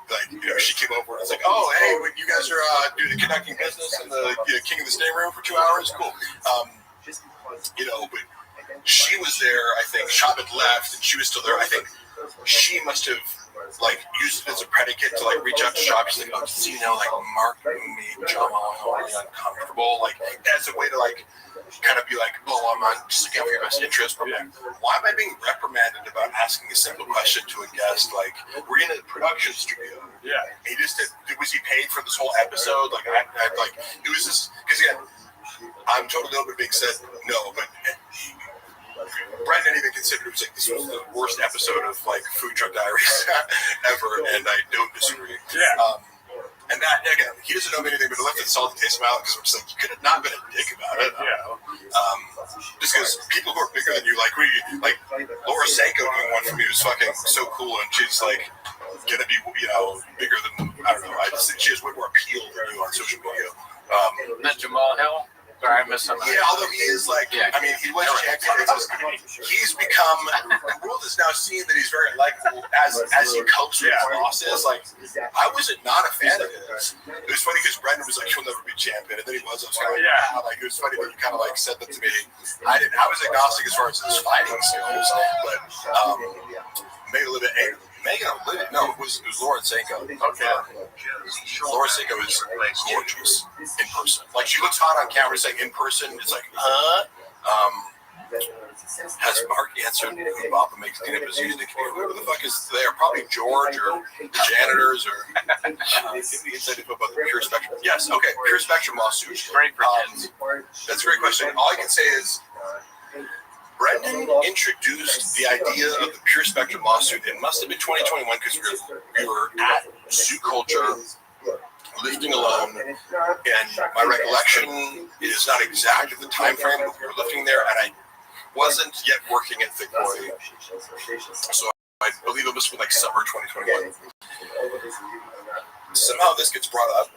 like you know she came over and it's like, oh hey, you guys are doing the conducting business in the King of the Stay Room for 2 hours, cool. You know, but. She was there, I think. Shab had left, and she was still there. I think she must have like used it as a predicate to like reach out to Shab. She's like, oh, see now, like marketing me, Jamal, really uncomfortable. Like as a way to like kind of be like, oh, I'm not just looking out for your best interest. But like, why am I being reprimanded about asking a simple question to a guest? Like, we're in a production studio. Yeah. He just was he paid for this whole episode? Like, I like it was just because again, I'm totally open to being said no, but. Brendan even considered it was like this was the worst episode of like Food Truck Diaries ever, and I don't disagree. Yeah. And that again, he doesn't know anything, but it left a salty taste in my mouth because I'm just like, you could have not been a dick about it. Just because people who are bigger than you, like Laura Sanko doing one for me was fucking so cool, and she's like gonna be bigger than I don't know. I just think she has way more appeal than you on social media. Not Jamal Hill. Sorry, I missed something. Yeah, although he is like, I mean, he was champion. He's become, the world is now seeing that he's very likable as he copes with his losses. Like, I wasn't not a fan of his. It was funny because Brendan was like, he'll never be champion. And then he was. I was kind of like, like, it was funny that you kind of like said that to me. I was agnostic as far as his fighting skills, but made a little bit angry. No, it was Lauren Sanko. Okay. Lauren Sanko is gorgeous in person. Like she looks hot on camera. Saying in person, it's like, Has Mark answered who Papa makes peanut butter using the community? Whoever the fuck is there? Probably George or the janitors or give me insight info about the Pure Spectrum. Yes, okay, Pure Spectrum lawsuit. Very pretend. That's a great question. All I can say is Brendan introduced the idea of the Pure Spectrum lawsuit. It must have been 2021 because we were at Zoo Culture lifting alone, and my recollection is not exact of the time frame, but we were lifting there, and I wasn't yet working at Thick Boy, so I believe it was like summer 2021. Somehow this gets brought up.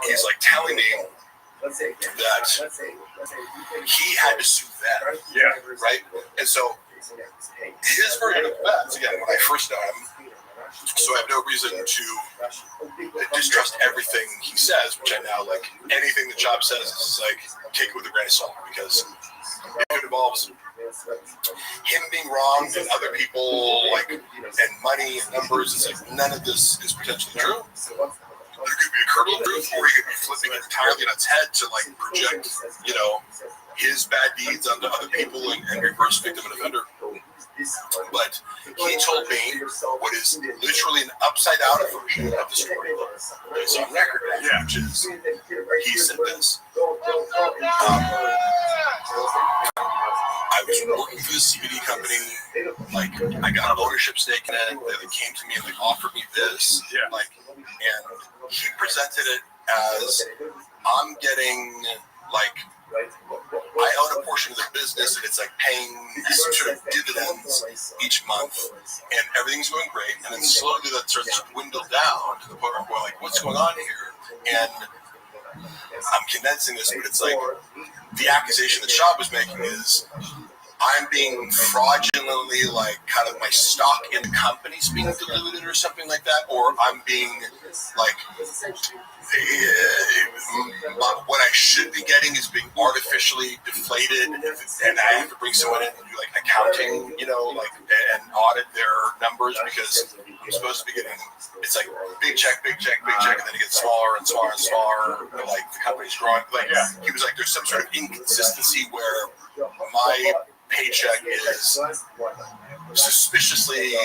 He's like telling me that he had to sue them, right? And so his version of events, again, when I first know him, so I have no reason to distrust everything he says, which I now like. Anything the job says is like take it with a grain of salt, because if it involves him being wrong and other people like and money and numbers, it's like none of this is potentially true. There could be a kernel of truth, or he could be flipping it entirely on its head to like project, his bad deeds onto other people and reverse victim and offender. But he told me what is literally an upside down version of the story. It's on record, which is he said this. I was working for the CBD company. Like, I got an ownership stake in it. They came to me and like offered me this. Like, and he presented it as I'm getting like. I own a portion of the business, and it's like paying sort of dividends each month, and everything's going great. And then slowly that starts to dwindle down to the point where we're like, what's going on here? And I'm condensing this, but it's like the accusation that Shab was making is I'm being fraudulently, like, kind of my stock in the company's being diluted or something like that, or I'm being like. What I should be getting is being artificially deflated, and I have to bring someone in and do like accounting, and audit their numbers because I'm supposed to be getting. It's like big check, and then it gets smaller and smaller and smaller. Like the company's growing. Like he was like, there's some sort of inconsistency where my paycheck is suspiciously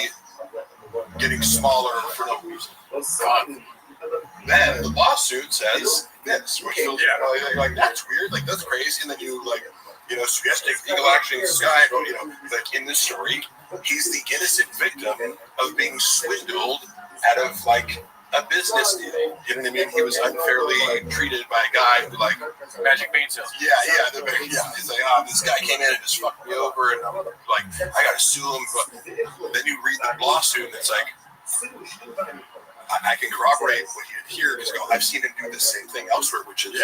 getting smaller for no reason. Then the lawsuit says this, which feels like that's weird, like that's crazy, and then you like, so you have to take legal action against this guy, like in this story, he's the innocent victim of being swindled out of like a business deal. You know what I mean? He was unfairly treated by a guy who like Magic Paint sales. Yeah. He's like, this guy came in and just fucked me over, and I'm like, I gotta sue him. But then you read the lawsuit, and it's like. I can corroborate what he did here because I've seen him do the same thing elsewhere, which is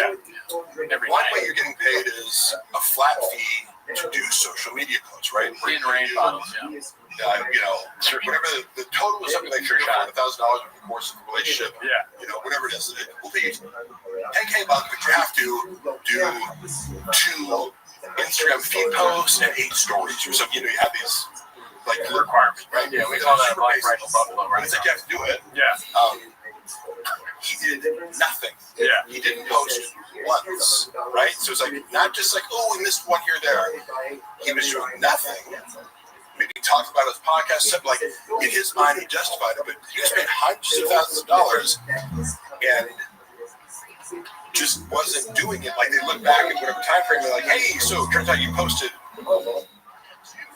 one way you're getting paid is a flat fee to do social media posts, right? In rain bottles, whatever the total was something like $400,000 over the course of the relationship. Whatever it is, we'll pay you $10K, but you have to do 2 Instagram feed posts and 8 stories or something. You have these. Like requirements, right? Yeah, we call that a black rifle buffalo, right? It's like you have to do it. He did nothing. He didn't post once, right? So it's like not just like, oh, we missed one here or there. He was doing nothing. Maybe he talked about his podcast, stuff like in his mind he justified it, but he spent hundreds of thousands of dollars and just wasn't doing it. Like they look back at whatever time frame, they're like, hey, so it turns out you posted.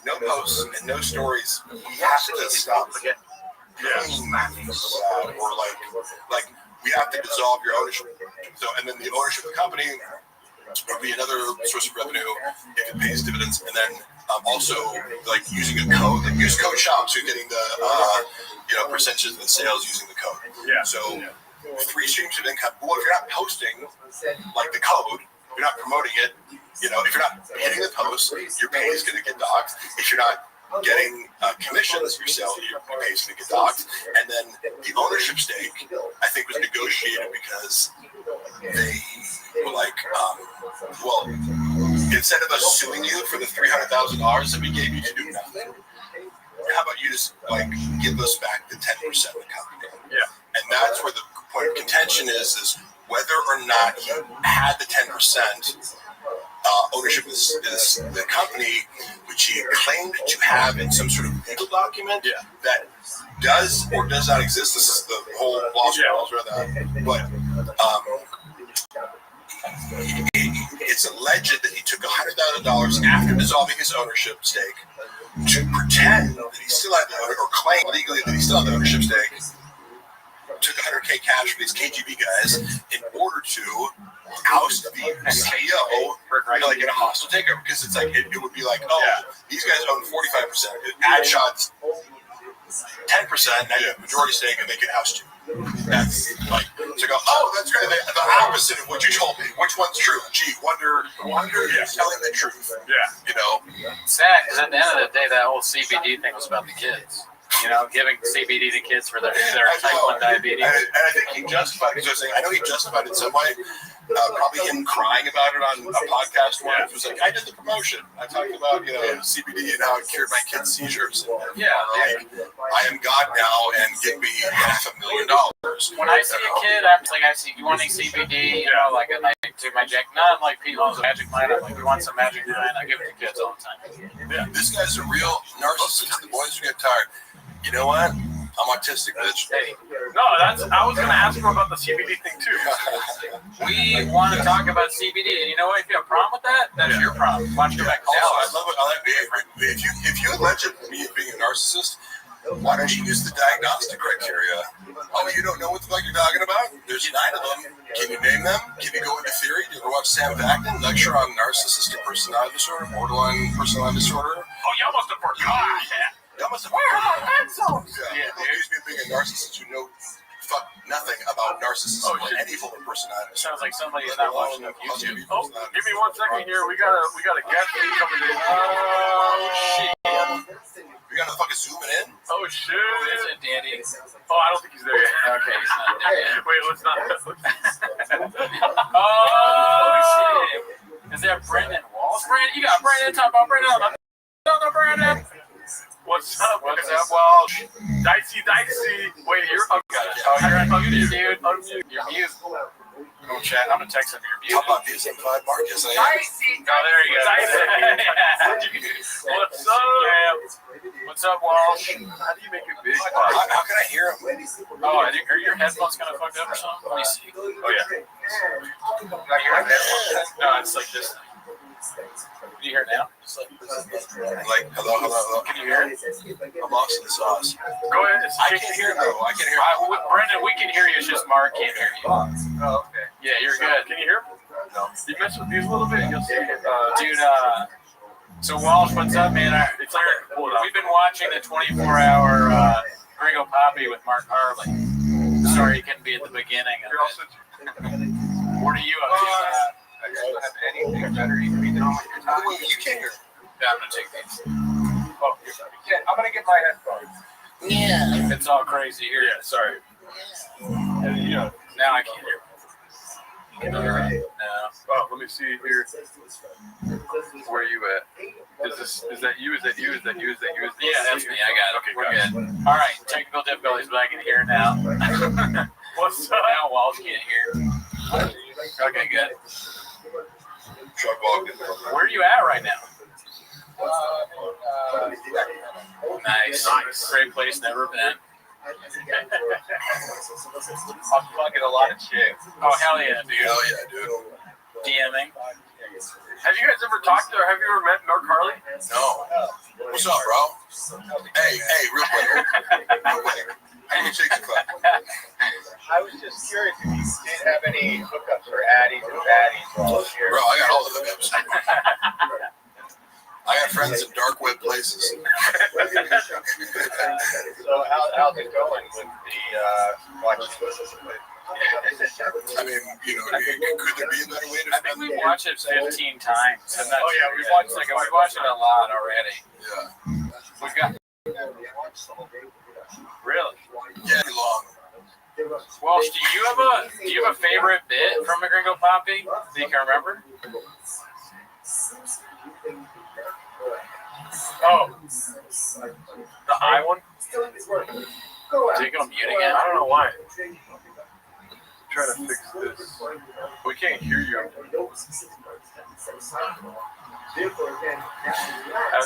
No posts and no stories. We have to stop paying or like we have to dissolve your ownership. So and then the ownership of the company would be another source of revenue if it pays dividends. And then also like using a code, like use code shop, so you're getting the percentages of the sales using the code. So 3 streams of income. Well, if you're not posting like the code, you're not promoting it. If you're not hitting the post, your pay is going to get docked. If you're not getting commissions, your pay is going to get docked. And then the ownership stake, I think, was negotiated because they were like, instead of us suing you for the $300,000 that we gave you to do nothing, how about you just like give us back the 10% of the company? And that's where the point of contention is whether or not he had the 10%. ownership of the company, which he claimed to have in some sort of legal document that does or does not exist. This is the whole lawsuit. But it's alleged that he took $100,000 after dissolving his ownership stake to pretend that he still had or claim legally that he still had the ownership stake. Took $100K cash from these KGB guys in order to oust the CEO, like in a hostile takeover, because it's like it would be like, these guys own 45%, ad shots 10%, now you have majority stake, and they can oust you. That's like to go. Oh, that's great. The opposite of what you told me. Which one's true? Gee, wonder who's telling the truth. Yeah, Sad, because at the end of the day, that whole CBD thing was about the kids. Giving CBD to kids for their type 1 diabetes. And I think he justified it. I know he justified it in some way. Probably him crying about it on a podcast once. It was like, I did the promotion. I talked about CBD and how it cured my kids' seizures. Yeah. Like, I am God now, and give me $500,000. When I see a kid, I'm like, you want any CBD? Like I take my Jack. Not like people with Magic Mind. I'm like, you want some Magic Mind? I give it to kids all the time. Yeah. This guy's a real narcissist. The boys are getting tired. You know what? I'm autistic, bitch. Hey, no, I was going to ask him about the CBD thing too. We want to talk about CBD, and you know what? If you have a problem with that, that's your problem. Why don't you go back to Also, Dallas? I love it. If you allege me of being a narcissist, why don't you use the diagnostic criteria? Oh, you don't know what the fuck you're talking about? There's 9 of them. Can you name them? Can you go into theory? You ever watch Sam Vaknin lecture on narcissistic personality disorder, borderline personality disorder? Oh, y'all must have forgot. Y'all must have forgot. Yeah, they accuse me of being a narcissist who know fuck nothing about narcissism or any form of personality. Sounds like somebody's not watching the YouTube. Oh, give me 1 second here. We got a guest coming in. Oh shit! You gotta fucking zoom it in. Oh shit! Is it Danny? Oh, I don't think he's there yet. Okay, he's not there yet. Wait, let's not. Oh shit! Is that Brendan Walsh? Brandon, you got Brandon. Talk about Brandon. No, Brandon. What's up? What's up, Walsh? Dicey. Wait, you're you're unmuted, dude. You're mute. Go chat. I'm gonna text him. You're How muted. about this? I'm Clyde Marcus. I am. Oh, there you go. What's up? What's up, Walsh? How do you make it big? How can I hear him? Oh, are your headphones kind of fucked up or something? Let me see. Oh yeah. No, it's like this. Can you hear it now? Just Like, hello. Can you hear it? I'm lost in the sauce. Go ahead. I can't hear him though. I can hear him. Brendan, we can hear you. It's just Mark can't hear you. Oh, okay. Yeah, you're good. Can you hear him? No. You mess with these a little bit, you'll see. Dude, so Walsh, what's up, man? We've been watching the 24-hour Gringo Poppy with Mark Harley. Sorry you couldn't be at the beginning of it. What are you up to? I don't have anything better to read than what you're talking. You can't hear. Yeah, I'm gonna take these. Oh, I'm gonna get my headphones. Yeah. It's all crazy here. Yeah, sorry. Yeah. Now I can't hear. No. Oh, let me see here. Where are you at? Is that you? Is that you? Yeah, that's me. I got it. Okay, We're got good. All right, technical difficulties, but I can hear now. What's up? Now Walsh can't hear. Okay, good. Where are you at right now? Nice. Great place, never been. I'm fucking a lot of chicks. Oh, hell yeah, dude. Hell yeah, dude. DMing. Have you guys ever talked to or have you ever met Mark Harley? No. What's up, bro? Hey, real quick. How many chicks you fuck? I was just curious if you did have any hookups for addies and baddies while here. Bro, I got all the hookups. I got friends in dark web places. So how's it going with the watching? I mean, could there be a better way to? I think we've watched it 15 times. Oh yeah, we've watched it a lot already. Yeah. We've got. Really? Yeah, long. Walsh, do you have a favorite bit from a Gringo Poppy that you can remember? Oh, the high one? Did you go mute again? I don't know why. trying to fix this. We can't hear you. That's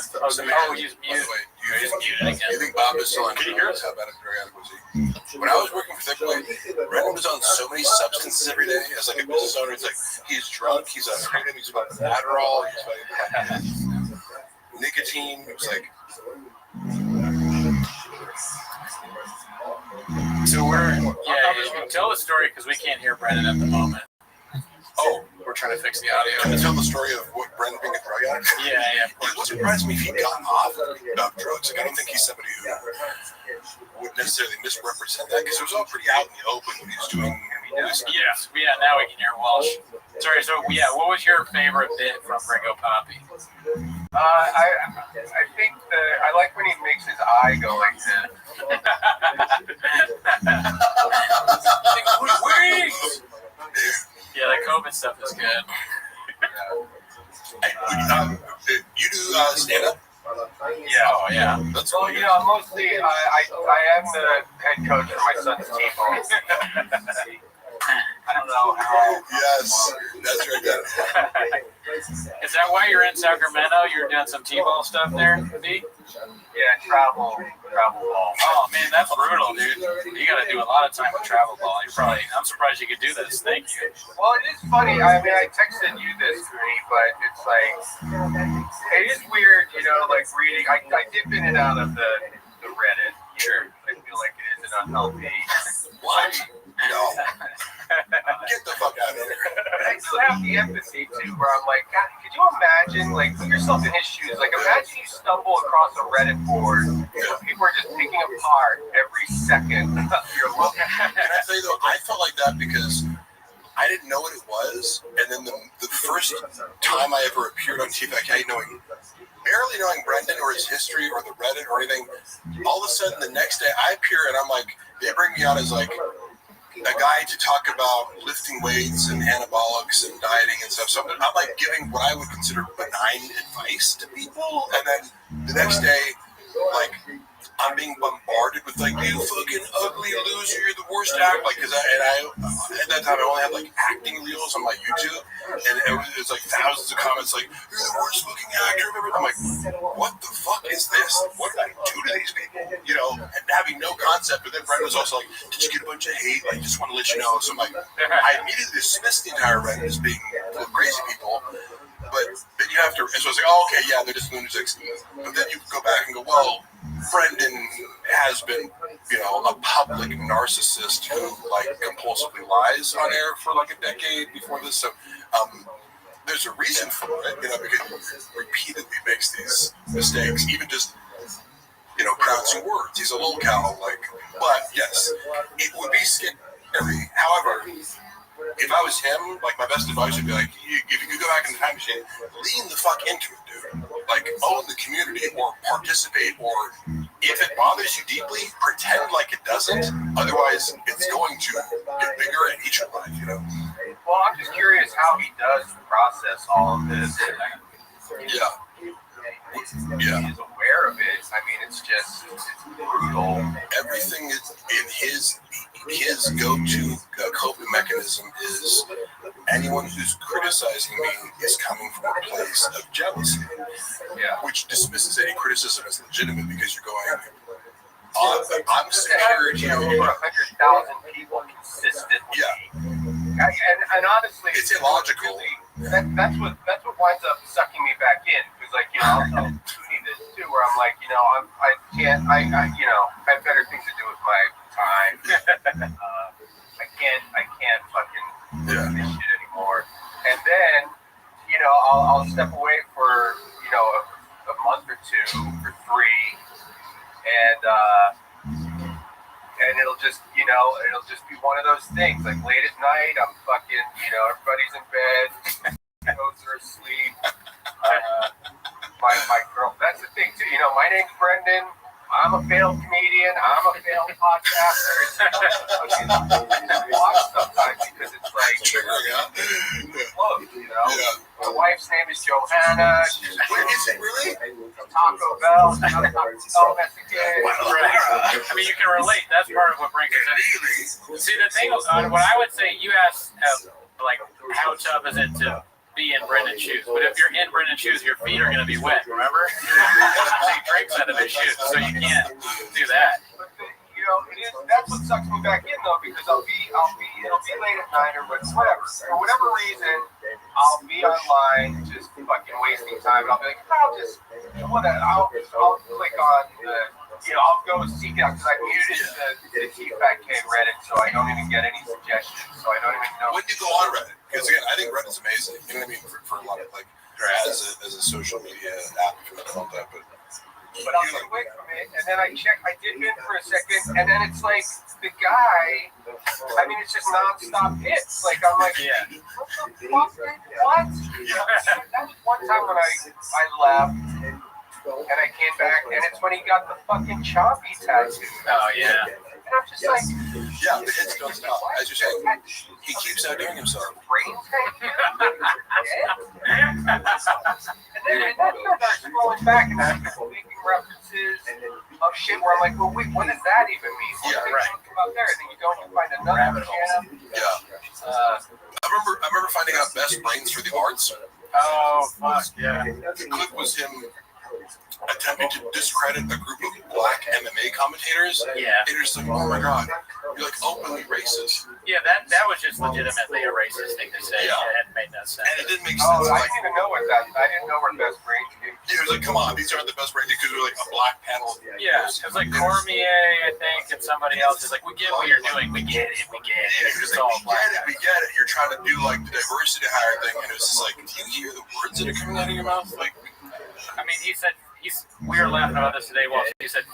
the other. Oh, he's By the muted. way, He's muted again. you think Bob is still on Can you hear us? How about adequacy? When I was working for Thickboy, Brendan was on so many substances every day. As like a business owner, it's like he's drunk, he's on freedom, he's on Adderall, he's like nicotine. It was like. So tell the story because we can't hear Brendan at the moment. Oh, We're trying to fix the can audio. I tell the story of what Brendan being a drug addict? Yeah. It would surprise me if he'd gotten off of drugs. Like, I don't think he's somebody who would necessarily misrepresent that because it was all pretty out in the open when he was doing. Yeah. Now we can hear Walsh. Sorry. So what was your favorite bit from Ringo Poppy? I think I like when he makes his eye go like this. Wings! Yeah, the COVID stuff is good. You do stand-up? Yeah. Oh, yeah. That's Well, cool. mostly I am the head coach for my son's team. I don't know how. Yes, that's right there. Is that why you're in Sacramento? You're doing some T-ball stuff there, D? Yeah, travel ball. Oh, man, that's brutal, dude. You got to do a lot of time with travel ball. I'm surprised you could do this. Thank you. Well, it is funny. I mean, I texted you this, Rudy, but it's like, it is weird, like reading. I dip in and out of the Reddit. Sure. I feel like it is an unhealthy. What? No. Get the fuck out of here. I still have the empathy too, where I'm like, God, could you imagine, like, put yourself in his shoes? Like, imagine you stumble across a Reddit board, and people are just picking apart every second of your life. Can I tell you though, I felt like that because I didn't know what it was, and then the first time I ever appeared on TV, barely knowing Brendan or his history or the Reddit or anything, all of a sudden the next day I appear and I'm like, they bring me out as like a guy to talk about lifting weights and anabolics and dieting and stuff. So I'm like giving what I would consider benign advice to people, and then the next day, like, I'm being bombarded with like, you fucking ugly loser, you're the worst actor. Like, cause I at that time I only had like acting reels on my YouTube, and it was like thousands of comments like, you're the worst fucking actor I've ever. I'm like, what the fuck is this? What did I do to these people? And having no concept. But then Brendan was also like, did you get a bunch of hate? Like, just want to let you know. So I'm like, I immediately dismissed the entire Reddit as being full of crazy people. But then you have to, and so I was like, oh, okay, yeah, they're just lunatics. But then you go back and go, well, Brendan has been, a public narcissist who, like, compulsively lies on air for, like, a decade before this. So there's a reason for it, because he repeatedly makes these mistakes, even just, pronouncing words. He's a lolcow, but, yes, it would be scary. However, if I was him, like, my best advice would be, like, if you could go back in the time machine, lean the fuck into it, dude. Like, own the community or participate, or if it bothers you deeply, pretend like it doesn't. Otherwise, it's going to get bigger and eat your life, Well, I'm just curious how he does process all of this. Yeah. Yeah. He's aware of it. I mean, it's brutal. Everything is in his go-to coping mechanism is anyone who's criticizing me is coming from a place of jealousy, which dismisses any criticism as legitimate because you're going, I'm scared. Over 100,000 people consistently. Yeah. And honestly, it's illogical. That's what winds up sucking me back in, because I'll tell Tony this too, where I'm like, I have better things to do with my time. I can't fucking do this shit anymore. And then, I'll step away for a month or two or three, and it'll just be one of those things. Like, late at night, I'm fucking, everybody's in bed, coats are asleep. My girl, that's the thing too. My name's Brendan. I'm a failed comedian. I'm a failed podcaster. It's watch sometimes because it's like triggering out. Look, my wife's name is Johanna. She's Is it really? Taco Bell. Taco Bell Mexican. mean, you can relate. That's part of what brings us in. See, the thing, what I would say, you asked, like, how tough is it to be in Brendan's shoes? But if you're in Brendan's shoes, your feet are going to be wet, remember? He drinks out of his shoes, so you can't do that. But you know, that's what sucks me back in though, because it'll be late at night or whatever. For whatever reason, I'll be online just fucking wasting time, and I'll be like, I'll click on I'll go seek out, because I muted the TFATK Reddit, so I don't even get any suggestions, so I don't even know. When you go on Reddit, because again, I think Reddit's amazing. You know what I mean? For a lot of as a social media app, if you want to call that, but I'll stay away from it, and then I dip in for a second, and then it's like the guy. I mean, it's just nonstop hits. Like I'm like, what the fuck? What? That was one time when I left. And I came back, and it's when he got the fucking choppy tattoo. Oh, yeah. And I'm just like, yeah, the hits don't stop. As you're saying, he keeps outdoing himself. Brain and then I started scrolling back, and I'm making references of shit where I'm like, well, wait, what does that even mean? Yeah, right. Come out there, and then you go and you find another channel. Yeah. I remember finding out best brains for the arts. Oh, fuck, yeah. The clip was him attempting to discredit a group of black MMA commentators. Yeah. And you're just like, oh my god, you're like openly racist. Yeah, that was just legitimately a racist thing to say. Yeah. It made no sense. And it didn't make sense. I didn't even know what that. I didn't know where best brains came. He was like, come on, these aren't the best brains, because they're like a black panel. Yeah, it was like Cormier, I think, and somebody else is like, we get what you're doing, we get it. Yeah, you're just like, we get it. You're trying to do like the diversity hire thing, and it was just like, do you hear the words that are coming out of your mouth? Like, I mean, he said. We were laughing about this today. Well, he said,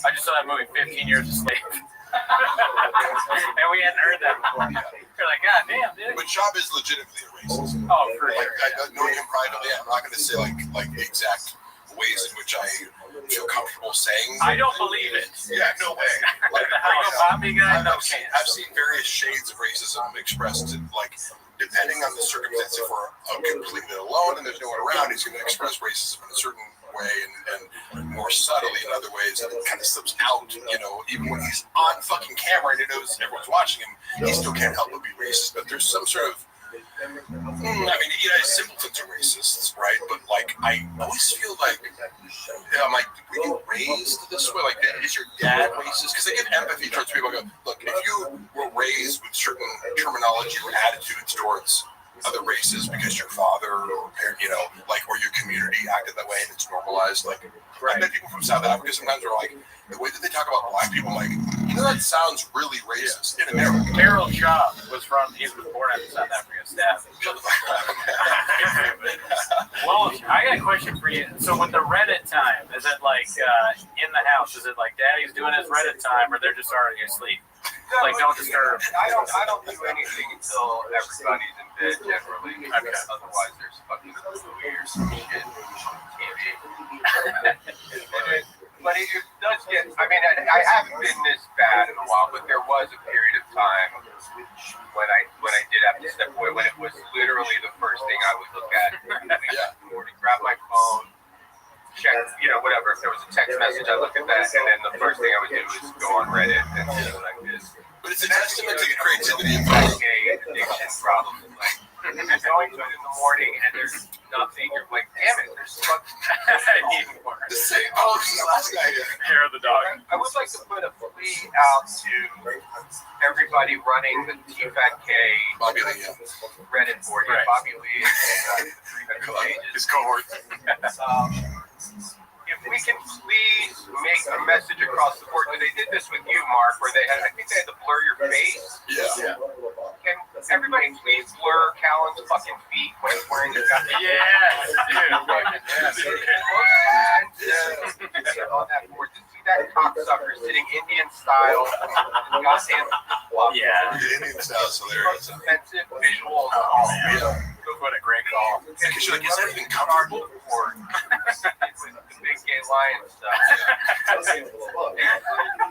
I just saw that movie, 15 Years a Slave. And we hadn't heard that before. We're like, God damn, dude. But Chop is legitimately a racist. Oh, for like, sure. Knowing him privately, I'm not going to say like the exact ways in which I feel comfortable saying. I don't believe it. Yeah, no way. Like the Hello Bobby guy? No chance. I've seen various shades of racism expressed in, like, depending on the circumstance. If we're completely alone and there's no one around, he's going to express racism in a certain way and more subtly in other ways, and it kind of slips out, even when he's on fucking camera and he knows everyone's watching him, he still can't help but be racist. But there's some sort of, simpletons are racists, right? But like, I always feel like, I'm like, were you raised this way? Like, is your dad racist? Because I get empathy towards people. I go, look, if you were raised with certain terminology or attitudes towards other races because your father or parent, or your community acted that way and it's normalized. Like, I met people from South Africa sometimes are like, the way that they talk about black people, I'm like, that sounds really racist in America. Carol Chop he was born out of South Africa, staff. Well, I got a question for you. So with the Reddit time, is it like in the house? Is it like Daddy's doing his Reddit time, or they're just already asleep? Like, don't disturb. I don't do anything until everybody's in bed generally. Okay. Otherwise, there's fucking weird shit on TV. But it does get. I mean, I haven't been this bad in a while, but there was a period of time when I did have to step away. When it was literally the first thing I would look at in the morning, grab my phone, check, whatever. If there was a text message, I look at that, and then the first thing I would do is go on Reddit and see like this. But it's a testament to the creativity of addiction problem. Like, if you're going to it in the morning and there's nothing, you're like, damn it, there's fucking even more. The same. Oh, this is the last guy. Hair of the dog. I would like to put a plea out to everybody running the TFATK Reddit board. Right. Bobby Lee and his cohort. If we can please make a message across the board, because they did this with you, Mark, where I think they had to blur your face. Yeah. Can everybody please blur Callan's fucking feet when he's wearing the goddamn? Yeah, dude. On that board, to see that cocksucker sitting Indian style, goddamn flop. Yeah. The Indian style is hilarious. Offensive visuals. What a great call. Because you're like, is everything comfortable? Or the big gay lion stuff.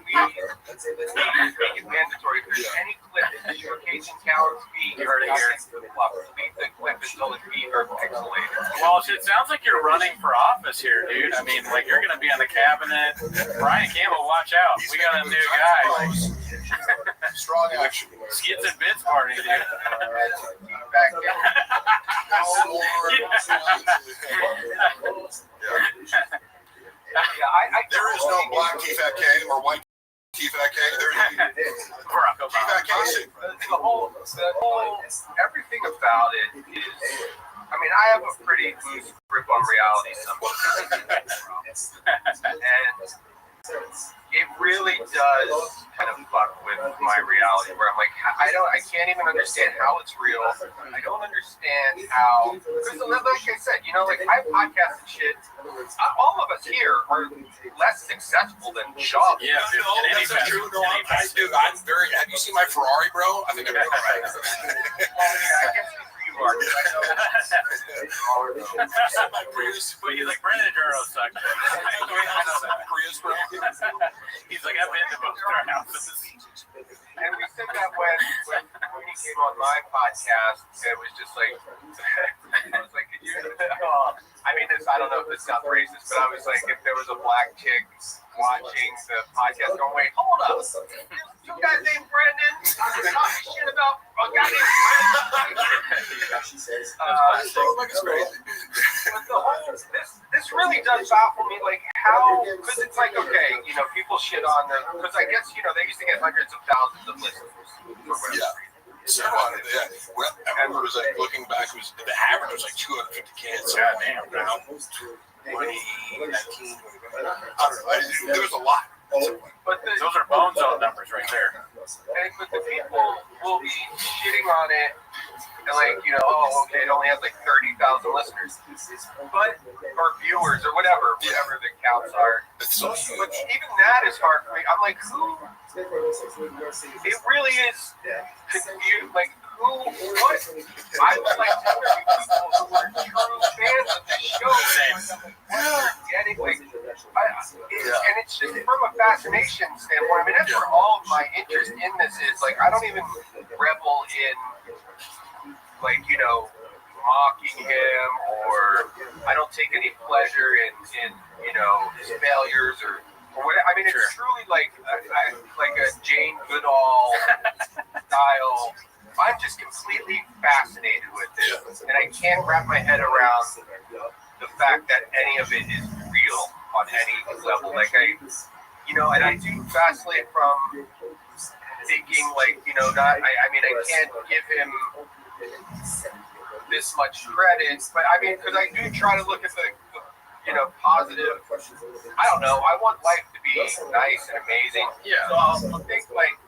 Make it mandatory. If there's any clip showcasing Callan's feet, you heard it here. Delete the clip until the feet are pixelated. Well, it sounds like you're running for office here, dude. I mean, like, you're going to be on the cabinet. Brian Campbell, watch out. He's We got a making new moves. guy. Strong action. Skits and bits party, dude. Back There is no black T-Fat K or white T-Fat K. There's Barack Obama. T-Fat K. The whole, everything about it is, I mean, I have a pretty loose grip on reality sometimes. And it really does kind of fuck with my reality where I'm like, I can't even understand how it's real. I don't understand how, because like I said, you know, like I podcast and shit, all of us here are less successful than Shaw. Yeah, dude, No, in any that's not fashion, true. No, in any I fashion. do. I'm very. Have you seen my Ferrari, bro? I think I'm doing all right. I guess you are. My Prius. But he's like, Brandon Juro sucked. Prius, bro. He's like, I've been to most of their houses. And we said that when he came on my podcast, it was just like, I was like, could you, I mean, I don't know if this sounds racist, but I was like, if there was a black chick watching the podcast going, wait, hold up. You guys named Brendan talking shit about a guy named Brendan. It's crazy. But the whole, this really does baffle me, like how, because it's like, okay, you know, people shit on them, because I guess, you know, they used to get hundreds of thousands of listeners for whatever Yeah. reason. So, yeah. Well, I remember it was like looking back, it was the average was like 250 kids. God damn, bro. 2019. I don't know. There was a lot. But Those are bone zone numbers right there. but the people will be shitting on it, and like, you know, oh, okay, it only has like 30,000 listeners, but or viewers or whatever the counts are. It's so But even that is hard for me. I'm like, who? It really is confused. Like, who? What? I would like to interview people who are true fans of the show. Getting like, and it's just from a fascination standpoint. I mean, that's where all of my interest in this is. Like, I don't even revel in, like, you know, mocking him, or I don't take any pleasure in you know, his failures or whatever. I mean, it's truly like like a Jane Goodall style. I'm just completely fascinated with it, and I can't wrap my head around the fact that any of it is real on any level. Like you know, and I do vacillate from thinking, like, you know, not. I mean, I can't give him this much credit, but I mean, because I do try to look at the you know, positive. I don't know. I want life to be nice and amazing. Yeah. So I'll think like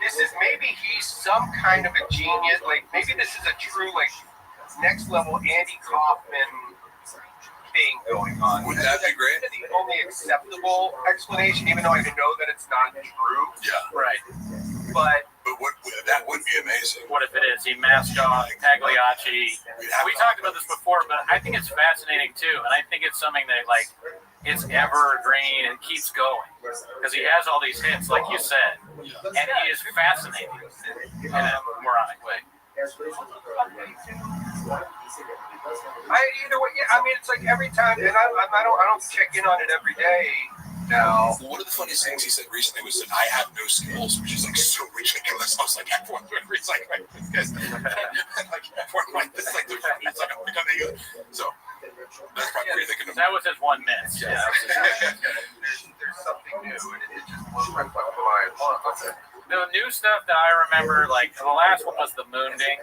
this is maybe he's some kind of a genius. Like maybe this is a true like next level Andy Kaufman thing going on. Wouldn't that be great? That's the only acceptable explanation, even though I know that it's not true. Yeah. Right. But what that would be amazing. What if it is? He masked off Pagliacci. We talked about this before, but I think it's fascinating too, and I think it's something that like it's evergreen and keeps going because he has all these hits, like you said, and he is fascinating in a moronic way. Either way, yeah. I mean, it's like every time, and I don't check in on it every day. Now, one of the funniest things he said recently was that I have no skills, which is like so ridiculous. I was like, everyone's doing recycling. Like everyone like this, like it's like so. That's probably what you're thinking of. That was his one miss. Yeah. There's something new, and it just blows my fucking mind. The new stuff that I remember, like the last one was the Moonding.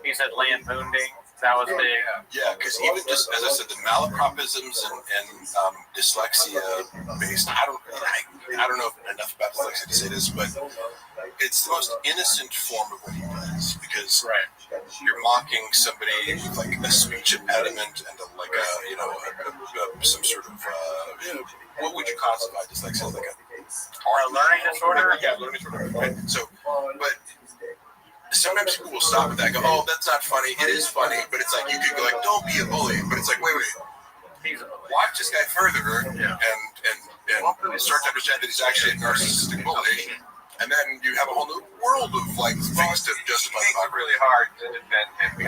He said land Moonding. That was big. Yeah, because even just as I said, the malapropisms and dyslexia based. I don't know enough about dyslexia to say this, but it's the most innocent form of what he does because you're mocking somebody with like a speech impediment and some sort of what would you classify dyslexia as? Like a learning disorder? Yeah, learning disorder. Right? So, but sometimes people will stop at that and go, oh, that's not funny. It is funny, but it's like you could go like, don't be a bully. But it's like, wait. Watch this guy further and start to understand that he's actually a narcissistic bully. And then you have a whole new world of like things to justify the It's really hard to defend him.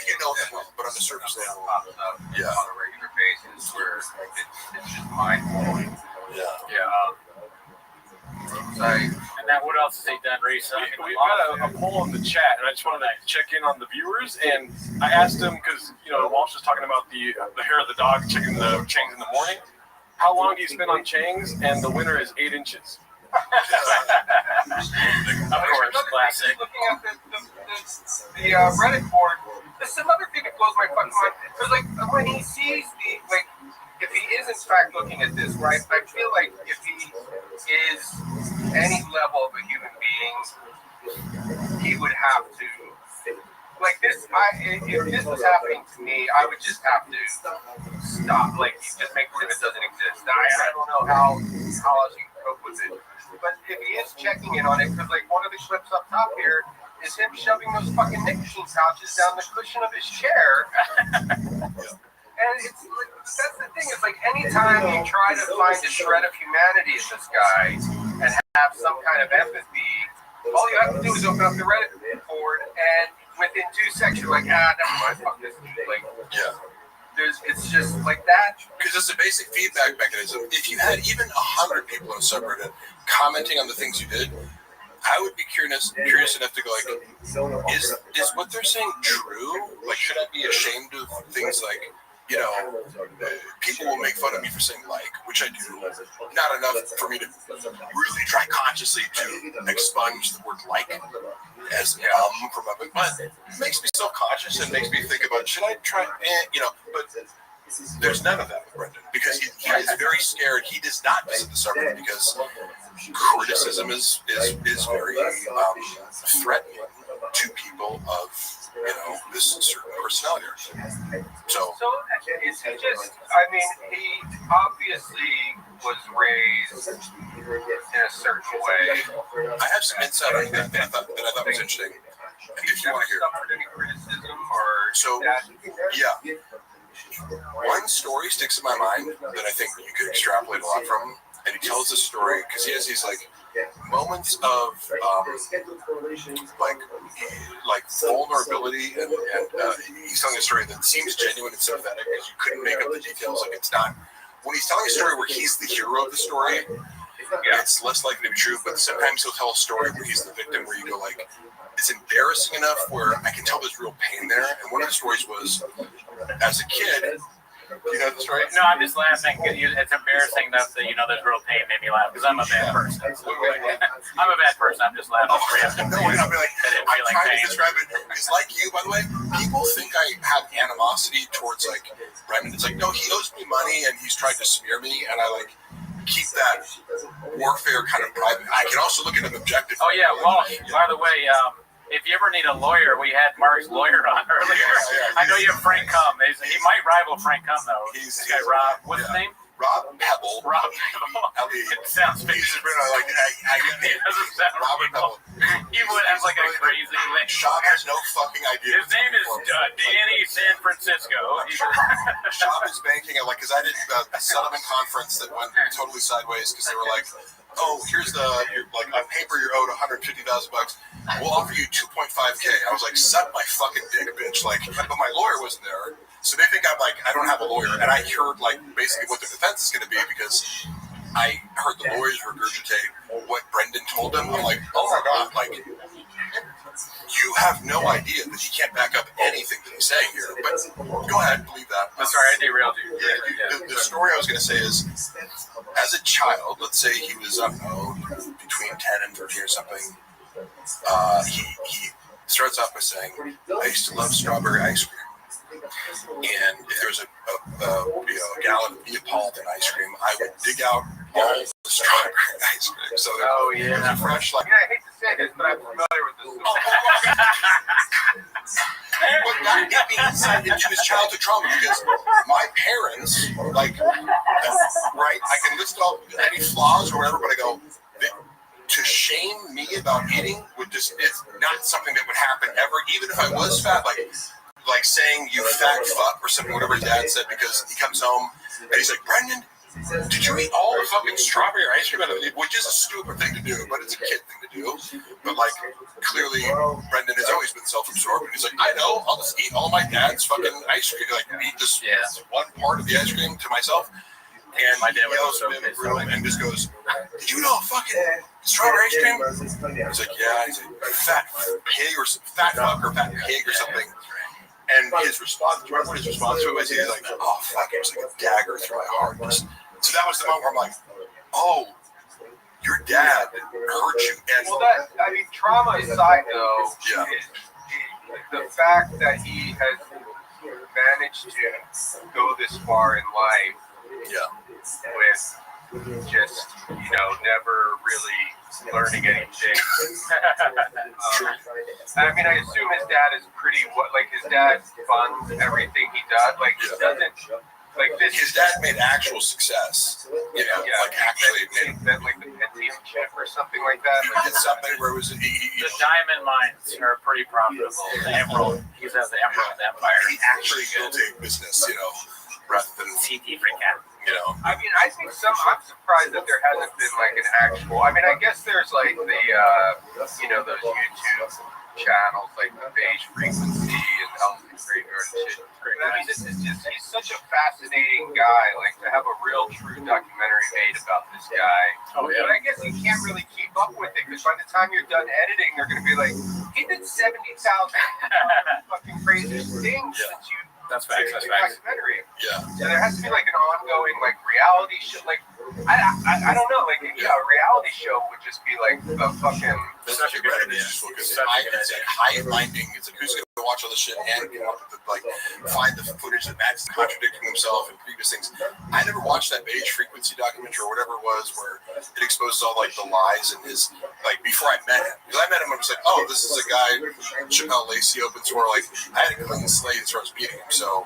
You know him well, but on the surface level, on a regular basis where it's just mind blowing. Yeah. Like, And then what else has he done recently? We've got a poll in the chat, and I just wanted to check in on the viewers. And I asked him because Walsh was talking about the hair of the dog checking the Changs in the morning. How long do you spend on Changs? And the winner is 8 inches. Of course, classic. Looking at the Reddit board, there's another thing that blows my fucking mind. Because like when he sees if he is in fact looking at this, right? I feel like if he is any level of a human being, he would have to. Like this, if this was happening to me, I would just have to stop. Like just make believe it doesn't exist. I don't know how else you can cope with it. But if he is checking in on it, because like one of the clips up top here is him shoving those fucking nicotine pouches down the cushion of his chair. And it's like, that's the thing. It's like anytime you try to find a shred of humanity in this guy and have some kind of empathy, all you have to do is open up the Reddit board, and within 2 seconds you're like, never mind, fuck this dude. Like, it's just like that. Because it's a basic feedback mechanism. If you had even 100 people in a subreddit commenting on the things you did, I would be curious enough to go like, is what they're saying true? Like, should I be ashamed of things like, people will make fun of me for saying like, which I do. Not enough for me to really try consciously to expunge the word like as from my book, but it makes me self-conscious and makes me think about, should I try, but there's none of that with Brendan, because he is very scared. He does not visit the subreddit because criticism is very threatening to people of this certain personality. So is he just? I mean, he obviously was raised in a certain way. I have some insight on that I thought was interesting. If you want to hear. Suffered any criticism or so, yeah. One story sticks in my mind that I think you could extrapolate a lot from, and he tells this story because he has these like moments of like vulnerability, and he's telling a story that seems genuine and sympathetic because you couldn't make up the details. Like, it's not, when he's telling a story where he's the hero of the story, it's less likely to be true. But sometimes he'll tell a story where he's the victim, where you go like, it's embarrassing enough where I can tell there's real pain there. And one of the stories was, as a kid, you know the story? No, I'm just laughing. It's embarrassing enough that there's real pain made me laugh because I'm a bad person. So, I'm a bad person. I'm just laughing. No, I'll be like, I'm trying to describe it. It's like you, by the way. People think I have animosity towards like Brendan. It's like, no, he owes me money and he's tried to smear me, and I like keep that warfare kind of private. I can also look at an objective. Oh yeah, Walsh. By the way, if you ever need a lawyer, we had Mark's lawyer on earlier. I know you have Frank Cum. He might rival Frank Cum though. He's this guy Rob. What's his name? Rob Pebble. Rob Pebble. It sounds fictional. It doesn't sound Robert Pebble. He would have like a crazy name. Shab has no fucking idea. His name is Danny San Francisco. Shab is banking it because I did a settlement conference that went totally sideways because they were like, oh, here's on paper you're owed $150,000. We'll offer you 2.5K. I was like, suck my fucking dick, bitch. Like, but my lawyer wasn't there. So they think I'm like, I don't have a lawyer. And I heard like basically what the defense is going to be because I heard the lawyers regurgitate what Brendan told them. I'm like, oh my God, like, you have no idea that he can't back up anything that he's saying here. But go ahead, believe that. I'm sorry, I derailed you. The story I was going to say is, as a child, let's say he was, I don't know, between 10 and 13 or something, he starts off by saying, I used to love strawberry ice cream. And if there was a gallon of Neapolitan ice cream, I would dig out all the strawberry ice cream. So fresh, like. I hate to say this, but I'm familiar with this. But that got me insight into his childhood trauma because my parents, like, right, I can list all any flaws or whatever, but I go, to shame me about eating it's not something that would happen ever, even if I was fat, like saying you fat fuck or something, whatever his dad said, because he comes home and he's like, Brendan, did you eat all the fucking strawberry ice cream out of it? Which is a stupid thing to do, but it's a kid thing to do. But like, clearly, Brendan has always been self-absorbed, and he's like, I know, I'll just eat all my dad's fucking ice cream, like eat this one part of the ice cream to myself. And my dad was also in the room and just goes, did you know fucking strawberry ice cream? He's like, yeah. He's like, fat pig or fat fuck or fat pig or something. And his response, do you remember what his response to it was? He's like, oh, fuck, it was like a dagger through my heart. So that was the moment where I'm like, oh, your dad hurt you. And well, that, I mean, trauma aside, though, yeah. The fact that he has managed to go this far in life with just, never really learning anything. I mean, I assume his dad is his dad funds everything he does. Like, he doesn't, like this. His dad made actual success. Actually made like the Pentium chip or something like that. He did something where it was the diamond mines are pretty profitable. The emerald, he's at the Emerald Empire. He actually built a business, rather than CT free cat. I mean, I think I'm surprised that there hasn't been like an actual. I mean, I guess there's like the those YouTube channels like the Beige Frequency and Elephant Graveyard and shit. I mean, he's such a fascinating guy. Like, to have a real, true documentary made about this guy. Oh, yeah. But I guess you can't really keep up with it because by the time you're done editing, they're going to be like, he did 70,000 fucking crazy things since you. That's facts. Documentary. Yeah. There has to be like an ongoing like reality show. Like I don't know. Like a reality show would just be like a fucking. That's such a good idea. It's like hive minding. It's like who's going to watch all this shit and find the footage that Matt's contradicting himself and previous things. I never watched that Beige Frequency documentary or whatever it was where it exposes all like the lies in his before I met him. Because I met him, I was like, oh, this is a guy Chappelle Lacey opens for. Like, I had a clean slate as far as meeting him. So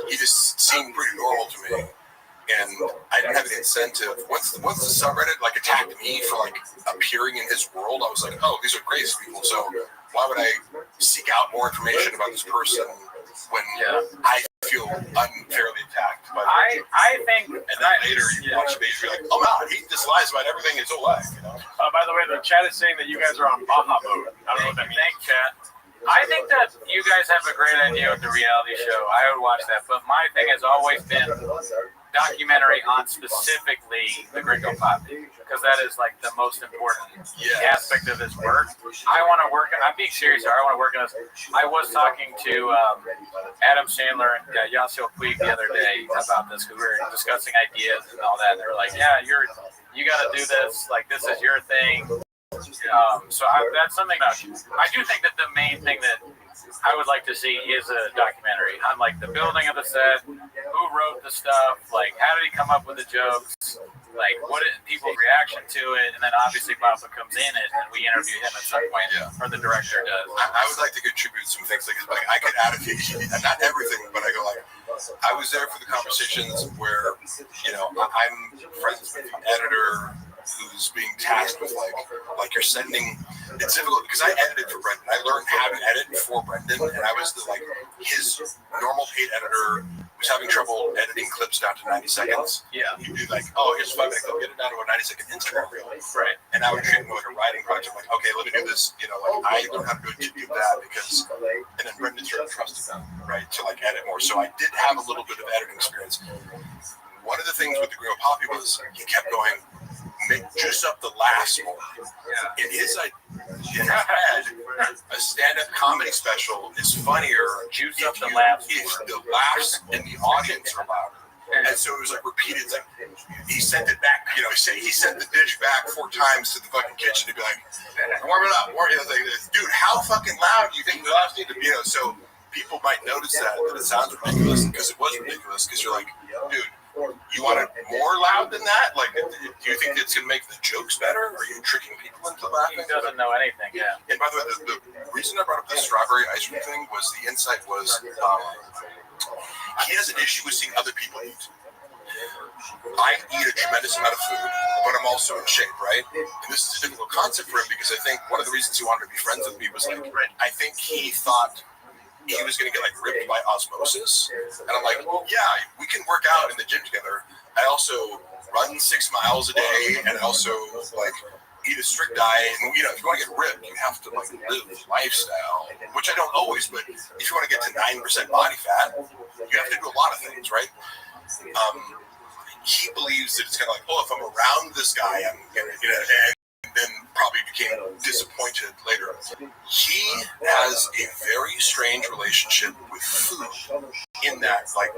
he just seemed pretty normal to me, and I didn't have an incentive. Once the subreddit attacked me for appearing in his world, I was like, oh, these are crazy people. So why would I seek out more information about this person when I feel unfairly attacked? I think, and then later you watch the page, you're like, oh no, he just lies about everything his whole life. By the way, the chat is saying that you guys are on Baja mode. I don't know what that means. Thanks, chat. I think that you guys have a great idea with the reality show. I would watch that. But my thing has always been documentary on specifically the Gringo Poppy, because that is the most important aspect of his work. I want to work. I'm being serious here. I want to work on this. I was talking to Adam Sandler and Yasiel Puig the other day about this because we were discussing ideas and all that. And they were like, "Yeah, you got to do this. This is your thing." So that's something that I do think that the main thing that I would like to see is a documentary on the building of the set, who wrote the stuff, how did he come up with the jokes, what is people's reaction to it, and then obviously Papa comes in it and we interview him at some point, or the director does. I would like to contribute some things I could add a few, not everything, but I go I was there for the conversations where I'm friends with the editor who's being tasked with you're sending. It's difficult because I edited for Brendan. I learned how to edit for Brendan, and I was his normal paid editor was having trouble editing clips down to 90 seconds. Yeah, he'd be like, "Oh, here's a 5-minute clip. Get it down to a 90-second Instagram reel." Right. And I would treat him like a writing project. I'm like, okay, let me do this. I learned how to do that because, and then Brendan started trusting them, right, to edit more. So I did have a little bit of editing experience. One of the things with the Gringo Poppy was he kept going, make juice up the last one. Yeah. In his head, a stand-up comedy special is funnier juice up the laughs if the laughs in the audience are louder. And so it was repeated. He sent it back. He sent the dish back 4 times to the fucking kitchen to be like, warm it up. Dude, how fucking loud do you think the laughs need to be? So people might notice that it sounds ridiculous because it was ridiculous because you're like, dude, you want it more loud than that? Do you think it's going to make the jokes better? Or are you tricking people into laughing? He doesn't know anything, And by the way, the reason I brought up the strawberry ice cream thing was the insight was he has an issue with seeing other people eat. I eat a tremendous amount of food, but I'm also in shape, right? And this is a difficult concept for him because I think one of the reasons he wanted to be friends with me was I think he thought he was going to get ripped by osmosis, and I'm like, yeah, we can work out in the gym together. I also run 6 miles a day, and I also eat a strict diet. And if you want to get ripped, you have to live lifestyle, which I don't always. But if you want to get to 9% body fat, you have to do a lot of things, right? He believes that it's kind of oh, if I'm around this guy, I'm gonna, and then disappointed later. He has a very strange relationship with food in that, like,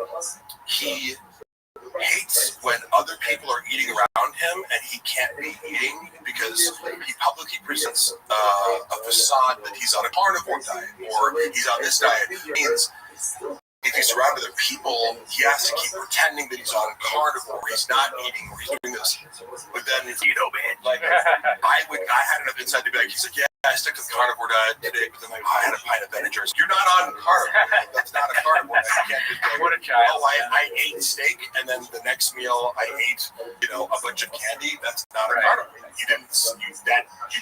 he hates when other people are eating around him and he can't be eating because he publicly presents a facade that he's on a carnivore diet or he's on this diet. It means if he's around other people, he has to keep pretending that he's on carnivore, he's not eating, or he's doing this. But then, man, like, I had enough insight to be like, he's like, yeah, I stuck to the carnivore diet today, but then like, I had a pint of Benadryl. You're not on carnivore. That's not a carnivore. I can't just like, What a child. oh, I ate steak, and then the next meal I ate, a bunch of candy. That's not a carnivore. You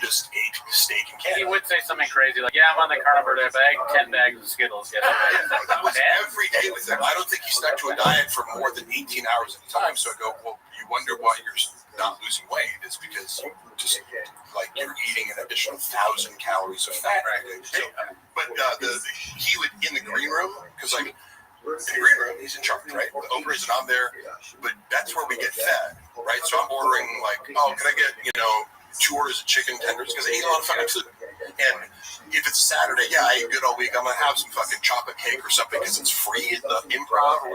just ate steak and candy. He would say something crazy like, yeah, I'm on the carnivore diet, but I ate 10 bags of Skittles yesterday. That was every day with him. I don't think he stuck to a diet for more than 18 hours at a time. So I go, well, you wonder why you're not losing weight. It's because you just, like, you're eating an additional 1,000 calories of fat. Right? So, but he would, in the green room, because, like, in the green room, he's in charge, right? The owner isn't on there, but that's where we get fed, right? So I'm ordering, like, oh, can I get, 2 orders of chicken tenders? Because I eat a lot of fucking food. And if it's Saturday, yeah, I eat good all week. I'm going to have some fucking chocolate cake or something because it's free at the Improv, or,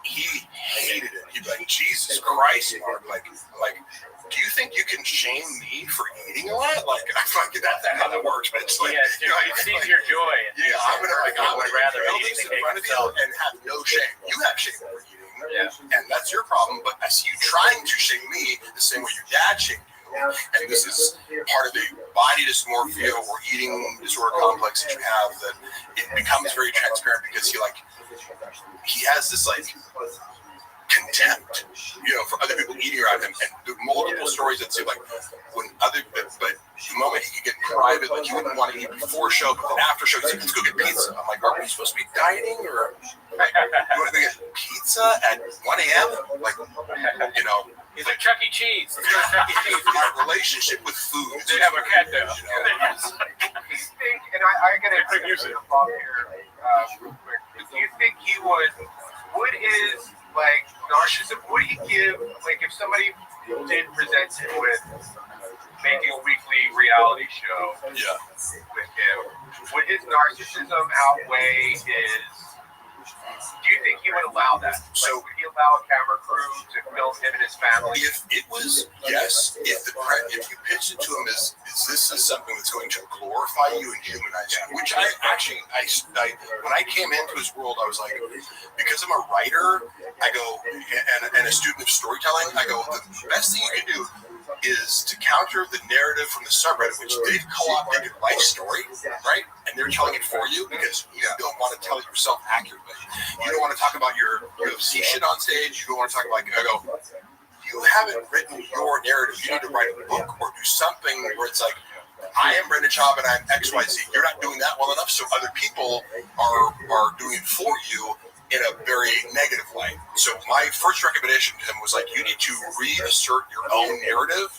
He hated it. He'd be like, Jesus Christ, Mark. Like, do you think you can shame me for eating a lot? Like, that's not how that works, but it's like, it sees your joy. Yeah, I'm going to, I would rather build eat this the in cake front of you itself. and have no shame. You have shame for eating, Yeah. and that's your problem, but I see you trying to shame me the same way your dad shamed you. And this is part of the body dysmorphia or eating disorder complex that you have, that it becomes very transparent because he has this, like, contempt, for other people eating around him, and the multiple stories that seem like but the moment he could get private, like, he wouldn't want to eat before show, but then after show, he's like, let's go get pizza. I'm like, are we supposed to be dieting, or like, you want to get pizza at 1 a.m.? Like, He's like, Chuck E. Cheese. Let's go to Chuck E. Cheese. My relationship with food. They have a cat there. Do you think, and I got to use it here real quick, do you think he would his, like, narcissism, would he give, like, if somebody did present him with making a weekly reality show with him, would his narcissism outweigh his, do you think he would allow that? So, like, would he allow a camera crew to film him and his family? If it was, yes, if you pitched it to him as this is something that's going to glorify you and humanize you, which I when I came into his world, I was like, because I'm a writer, I go, and a student of storytelling, I go, the best thing you can do is to counter the narrative from the subreddit, which they've co-opted your life story, right? And they're telling it for you because you don't want to tell it yourself accurately. You don't want to talk about your UFC shit on stage. You don't want to talk about, I go, you haven't written your narrative. You need to write a book or do something where it's like, I am Brendan Schaub and I'm XYZ. You're not doing that well enough, so other people are doing it for you in a very negative way. So my first recommendation to him was like, you need to reassert your own narrative.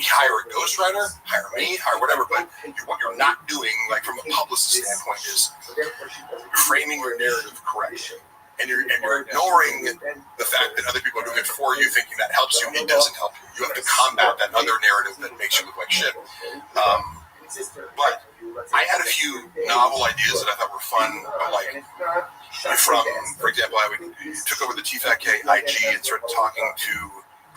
Hire a ghostwriter, hire me, hire whatever. But what you're not doing, like from a publicist standpoint, is framing your narrative correctly. And you're ignoring the fact that other people are doing it for you, thinking that helps you. It doesn't help you. You have to combat that other narrative that makes you look like shit. But I had a few novel ideas that I thought were fun, but like from, for example, I took over the TFATK IG and started talking to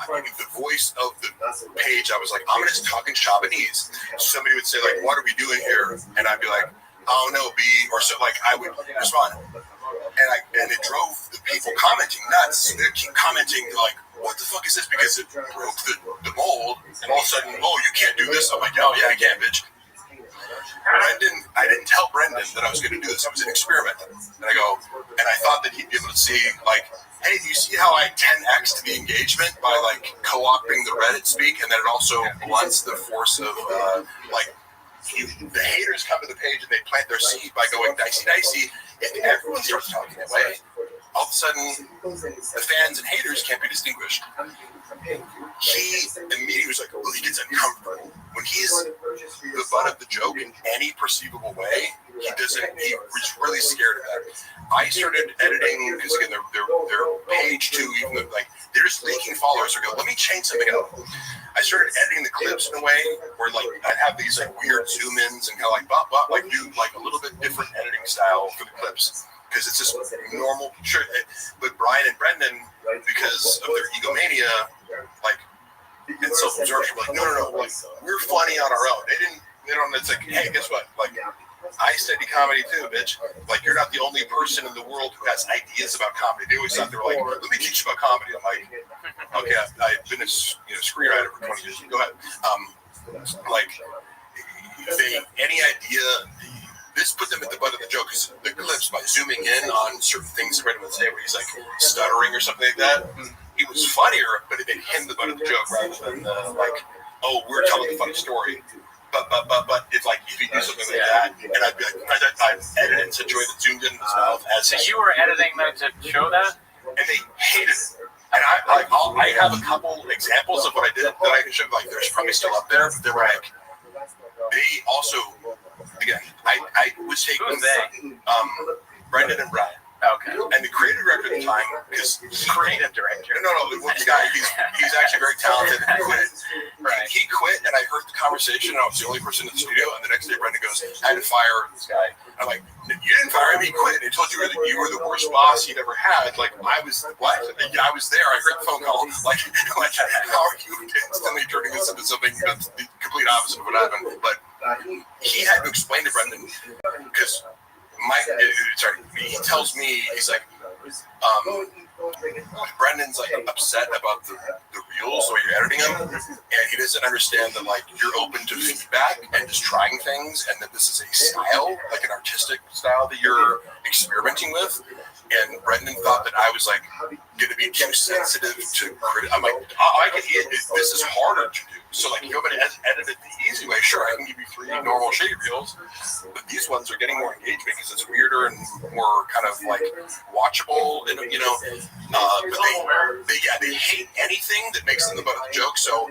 the voice of the page. I was like, I'm just talking Shabanese. Somebody would say like, what are we doing here? And I'd be like, oh no, B, or so, like I would respond. And it drove the people commenting nuts. They keep commenting like, what the fuck is this? Because it broke the mold, and all of a sudden, oh, you can't do this. I'm like, oh yeah, I can, bitch. I didn't tell Brendan that I was going to do this. It was an experiment. And I go, and I thought that he'd be able to see, like, hey, do you see how I 10x'd the engagement by, like, co-opting the Reddit speak? And then it also blunts the force of, the haters come to the page and they plant their seed by going dicey. If everyone starts talking that way, all of a sudden, the fans and haters can't be distinguished. He immediately was like, oh, he gets uncomfortable. When he's the butt of the joke in any perceivable way, he was really scared of that. I started editing, because again, their page too, even though, like, they're just leaking followers. I go, let me change something up. I I started editing the clips in a way where like I'd have these like weird zoom ins and kind of like do like a little bit different editing style for the clips because it's just normal. Sure, but Brian and Brendan, because of their egomania, like and self-absorption, like no, like we're funny on our own. They don't. It's like, hey, guess what? Like I study comedy too, bitch. Like you're not the only person in the world who has ideas about comedy. They always thought they were like, let me teach you about comedy. I'm like, okay, I've been a screenwriter for 20 years. Go ahead. Like, any idea? This put them at the butt of the joke because the clips by zooming in on certain things Brendan would say where he's like stuttering or something like that. He was funnier, but it made him the butt of the joke rather than like, oh, we're telling a funny story. But it's like if you do something like that, and I'd be like, I'd edit it in such a way that zoomed in his mouth as So you were editing them to show that, and they hated it. And I have a couple examples of what I did that I can show. Like there's probably still up there, but they were like, they also, again, I was taking Brendan and Brian. Okay. And the creative director at the time, because creative director. No, the guy, he's actually very talented and he quit. Right. He quit and I heard the conversation and I was the only person in the studio and the next day Brendan goes, I had to fire this guy. I'm like, you didn't fire him, he quit. He told you you were the worst boss he'd ever had. Like I was what? I was there, I heard the phone call. Like how are you instantly turning this into something that's the complete opposite of what happened? But he had to explain to Brendan because he tells me, he's like, Brendan's like upset about the reels the way you're editing them, and he doesn't understand that like you're open to feedback and just trying things, and that this is a style, like an artistic style that you're experimenting with. And Brendan thought that I was like going to be too sensitive to criticism. I'm like, this is harder to do. So like, you know, but edit it the easy way. Sure, I can give you 3 normal shady reels, but these ones are getting more engagement because it's weirder and more kind of like watchable. And you know, but they hate anything that makes them the butt of the joke. So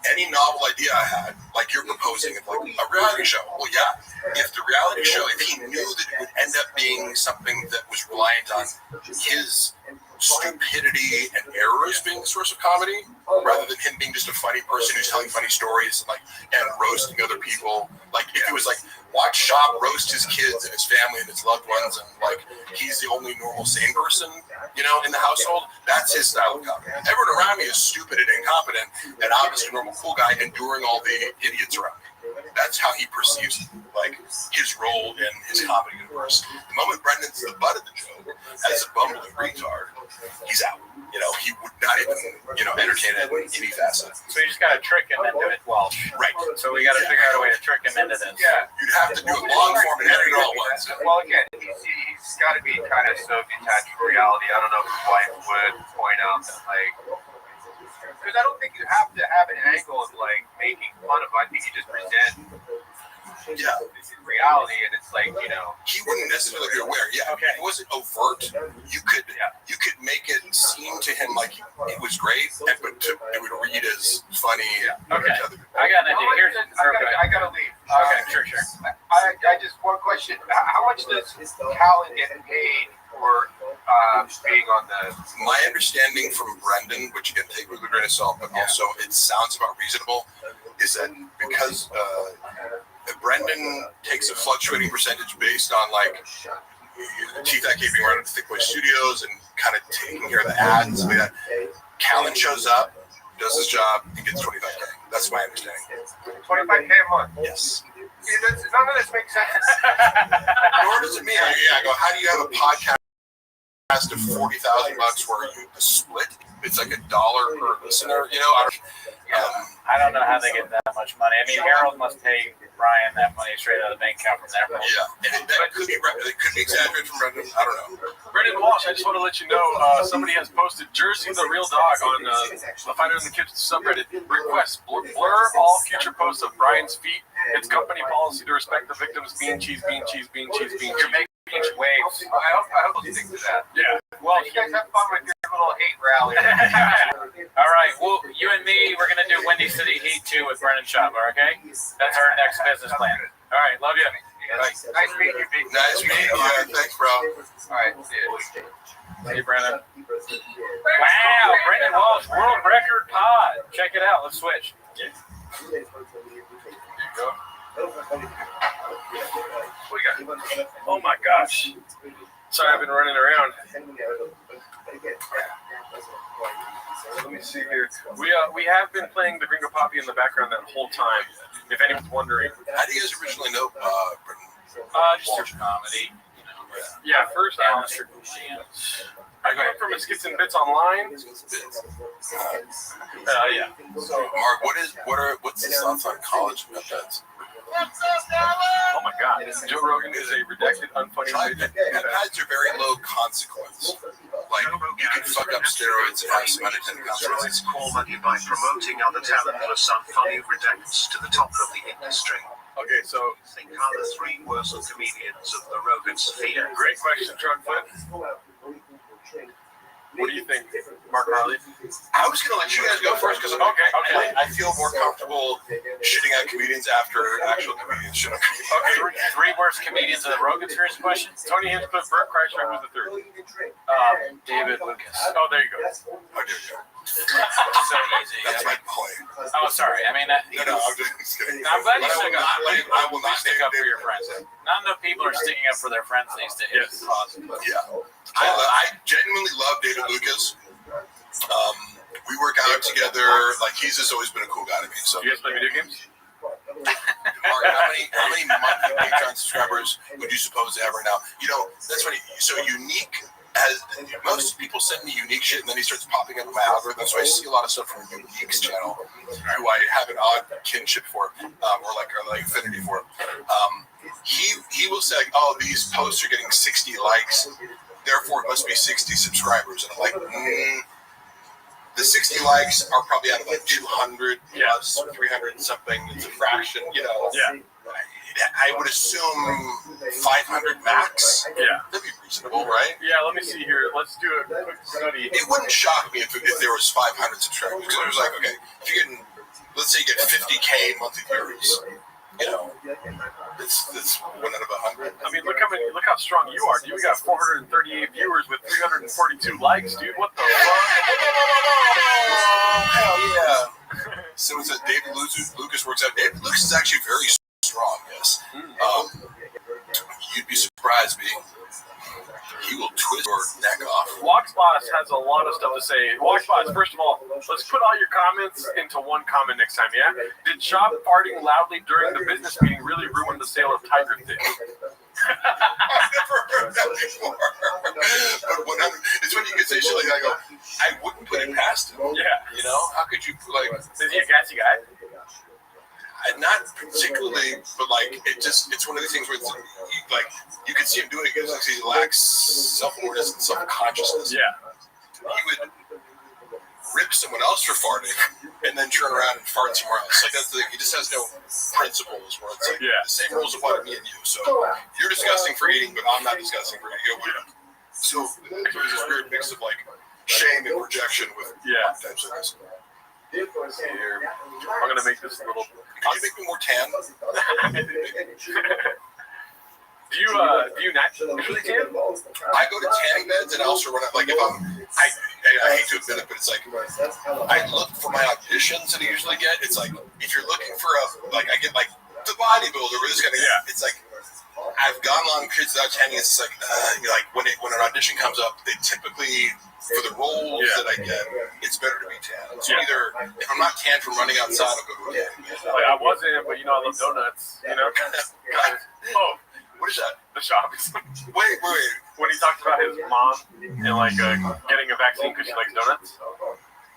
any novel idea I had, like you're proposing, like a reality show. Well, yeah, if the reality show, if he knew that it would end up being something that was reliant on his stupidity and errors being the source of comedy, rather than him being just a funny person who's telling funny stories and roasting other people. Like if it was like, watch Shop roast his kids and his family and his loved ones, and like he's the only normal sane person, you know, in the household, that's his style of comedy. Everyone around me is stupid and incompetent, and I'm just a normal cool guy enduring all the idiots around me. That's how he perceives like his role in his comedy universe. The moment Brendan's the butt of the joke as a bumbling retard, he's out. You know, he would not even, you know, entertain it in any facet. So you just got to trick him into it. Well, right. So we got to figure out a way to trick him into this. Yeah. You'd have to do it long form and edit it all at once. Well, again, he's got to be kind of so detached from reality. I don't know if his wife would point out that, like, because I don't think you have to have an angle of like making fun of it. I think you just present reality, and it's like, you know, he wouldn't necessarily be aware. Yeah, okay. If it wasn't overt, you could make it seem to him like it was great, but it would read as funny. Yeah. Okay, I got an idea. I gotta leave. Okay, sure. I just one question: how much does Callan get paid for being on the? My understanding from Brendan, which again take with a grain of salt, but also it sounds about reasonable, is that because Brendan takes a fluctuating percentage based on like TFAC being around at the Thick Boy Studios and kind of taking care of the ads and stuff like that. Callan shows up, does his job, and gets $25K. That's my understanding. $25K a month. Yes. See, none of this makes sense. Nor does it mean. I go, how do you have a podcast of $40,000 where you split? It's like $1 per listener, you know? I don't know how they get that much money. I mean, Harold must pay Brian that money straight out of the bank account from their money. Yeah, and that could be exaggerated from Brendan. I don't know. Brendan Walsh, I just want to let you know, somebody has posted Jersey the Real Dog on the Fighter in the Kitchen subreddit. Request blur all future posts of Brian's feet. It's company policy to respect the victims. Bean cheese, bean cheese, bean cheese, bean cheese. You're making waves. I hope you stick to that. Yeah. Well, you guys have fun with your little hate rally. All right. Well, you and me, we're gonna do Windy City Heat 2 with Brendan Schaub. Okay? That's our next business plan. All right. Love you. Nice meeting you, Big. Nice meeting you. Yeah, thanks, bro. All right, see you. Hey, Brandon. Wow, Brandon Walsh, world record pod. Check it out. Let's switch. There you go. What you got? Oh my gosh. Sorry, I've been running around. Let me see here. We have been playing the Gringo Poppy in the background that whole time. If anyone's wondering. How do you guys originally know Brendan? Just through comedy. You know, Yeah, first down circumstance. I got it from his Skits and Bits online. Yeah. So, Mark, what's his thoughts on college methods? Oh my God. Joe Rogan is a redacted, unfunny legend. Methods are very low consequence. Like, you can fuck up steroids and have some unintended consequences. Call money by promoting other talent plus some funny redacts to the top of the industry. Okay, so Think are the three worst comedians of the Rogan sphere. great question, Truckfoot. What do you think, Mark Harley? I was going to let you guys go first because I feel more comfortable shitting on comedians after actual comedians shit on comedians. Okay, three worst comedians of the Rogan series question. Tony Hinchcliffe, Bert Kreischer was the third. David Lucas. Oh, there you go. Oh, dear God. So easy. That's my point. Oh, sorry. I mean, No, I'm just kidding. I'm glad you But stick up. I will not stick up for your friends. Not enough people are sticking up for their friends these days. Yes. Yeah. I genuinely love David Lucas. We work out together. Like, he's just always been a cool guy to me. So, You guys play video games? Mark, how many monthly Patreon subscribers would you suppose they have right now? You know, that's funny. So unique. As most people send me unique shit, and then he starts popping up in my algorithm. So I see a lot of stuff from Unique's channel, who I have an odd kinship for, or like affinity for. He will say, like, "Oh, these posts are getting 60 likes, therefore it must be 60 subscribers." And I'm like, the 60 likes are probably out of like 200 plus 300 something. It's a fraction, you know. Yeah. I would assume 500 max. Yeah. That'd be reasonable, right? Yeah, let me see here. Let's do a quick study. It wouldn't shock me if there was 500 subscribers. Because it was like, okay, if you're getting, let's say you get 50K monthly views, you know, it's 1 out of 100. I mean, look how strong you are, dude. We got 438 viewers with 342 likes, dude. What the fuck? Hell yeah. So it's that David Lucas works out. David Lucas is actually very strong, yes. You'd be surprised, B. He will twist your neck off. Walksboss has a lot of stuff to say. Walksboss, first of all, let's put all your comments into one comment next time, yeah? Did Shop farting loudly during the business meeting really ruin the sale of Tiger Thing? I've never heard that before. But it's when you can say shit like that, I go, I wouldn't put it past him. Yeah. You know? How could you, like... Is he a gassy guy? Not particularly, but like it's one of these things where it's like you can see him doing it because like, he lacks self-awareness and self-consciousness. Yeah. He would rip someone else for farting and then turn around and fart somewhere else. Like that's the thing. He just has no principles where it's like the same rules apply to me and you. So you're disgusting for eating, but I'm not disgusting for eating. So there's this weird mix of like shame and projection with types of this. Here, I'm gonna make this a little. Can you make me more tan? Do you naturally tan? I go to tanning beds and I also run it like if I hate to admit it, but it's like I look for my auditions that I usually get. It's like if you're looking for I get like the bodybuilder or this kind of it's like I've gone on periods without tanning. It's like when an audition comes up, they typically for the roles that I get, it's better to be tan. So either if I'm not tan from running outside, I'll go to a tanning bed. Like I wasn't, but I love donuts. You know. Oh. What is that? The shop. Wait. When he talked about his mom and like getting a vaccine because she likes donuts.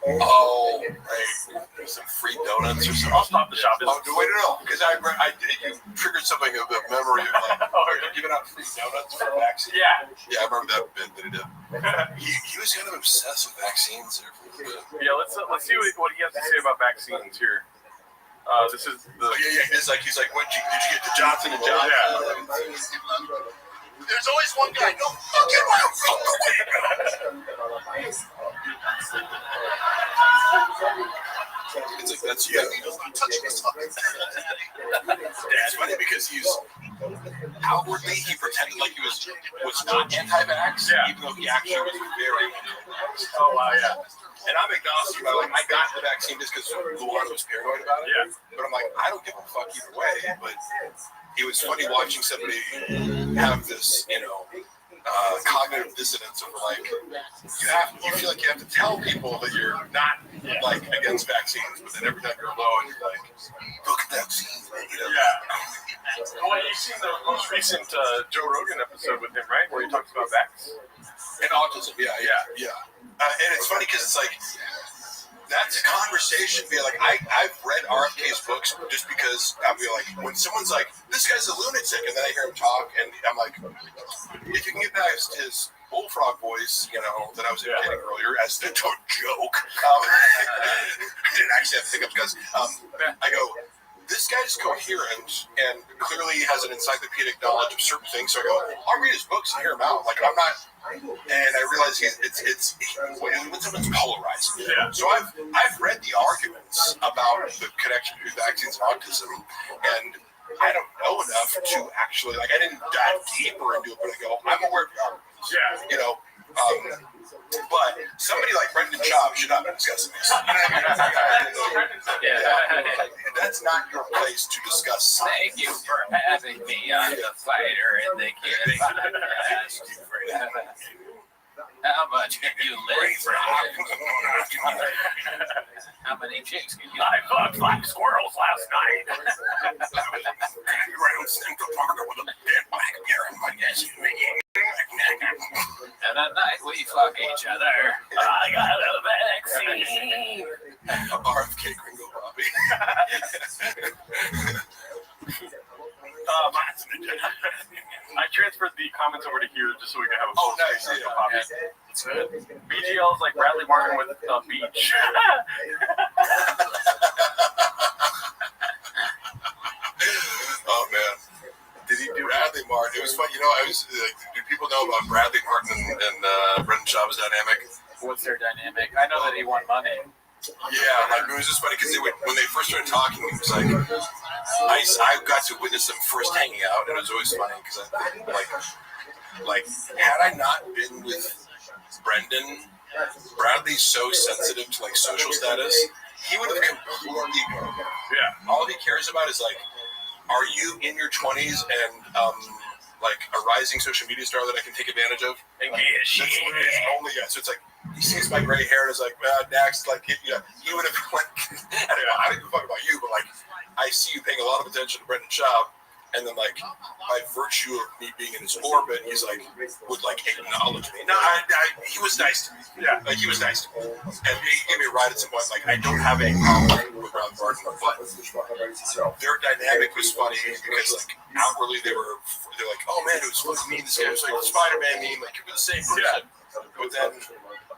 Oh, right. Some free donuts or something. I'll stop the shop. Oh, wait, no, because you triggered something of the memory of like giving out free donuts for vaccine. Yeah, I remember that bit that he did. He was kind of obsessed with vaccines there for a little bit. Yeah, let's see what he has to say about vaccines here. This is the he's like, what did you get the Johnson and Johnson? Yeah. There's always one guy. No fucking It's like that's you. He's not touching his fucking. It's funny because outwardly he pretended like he was not anti-vax, even though he actually was very anti-vax. Oh wow, yeah. And I'm agnostic about I got the vaccine just because Luana was paranoid about it. Yeah. But I'm like, I don't give a fuck either way. But it was funny watching somebody have this, cognitive dissonance of you feel like you have to tell people that you're not against vaccines, but then every time you're alone, you're like, look at vaccines, man. Yeah. Well, you've seen the most recent Joe Rogan episode with him, right? Where he talks about vax and autism. Yeah. And it's funny because it's like that's a conversation. I've read RFK's books just because I feel like when someone's like, this guy's a lunatic, and then I hear him talk, and I'm like, if you can get past his bullfrog voice, that I was imitating earlier as the joke. I didn't actually have to think of because I go, this guy's coherent and clearly has an encyclopedic knowledge of certain things. So I go, I'll read his books and hear him out. Like I'm not, and I realize when someone's polarized. Yeah. So I've read the arguments about the connection between vaccines and autism, and I don't know enough to actually I didn't dive deeper into it, but I go, I'm aware of the arguments. Yeah. But somebody like Brendan Schaub should not be discussing this. That's not your place to discuss. Thank you for having me on the fighter in the kid podcast. How much can you live for? How many chicks can you? I fucked 5 squirrels last night. Around Central Park with a dead black bear in my SUV. And at night we fuck each other. I got a vaccine. RFK Gringo Robbie. I transferred the comments over to here just so we can have a nice. Copy. It's good. BGL is like Bradley Martin with a beach. Oh man, did he do Bradley Martin? It was fun. Do people know about Bradley Martin and Brendan Schaub's dynamic? What's their dynamic? I know that he won money. Yeah, it was just funny because when they first started talking, it was like I got to witness them first hanging out, and it was always funny because I think had I not been with Brendan, Bradley's so sensitive to social status, he would have completely ignored it. Yeah. All he cares about is are you in your 20s and a rising social media star that I can take advantage of? And so it's he sees my gray hair and is like, next, he would have I don't give a fuck about you, but I see you paying a lot of attention to Brendan Schaub, and then by virtue of me being in his orbit, he's would acknowledge me. No, he was nice to me. Yeah. He was nice to me, and he gave me a ride at some point. I don't have any problem with Bradley Martin, but their dynamic was funny because outwardly they're like, oh man, it was fun to meet this guy. It was like Spider-Man meme, you're the same person. But then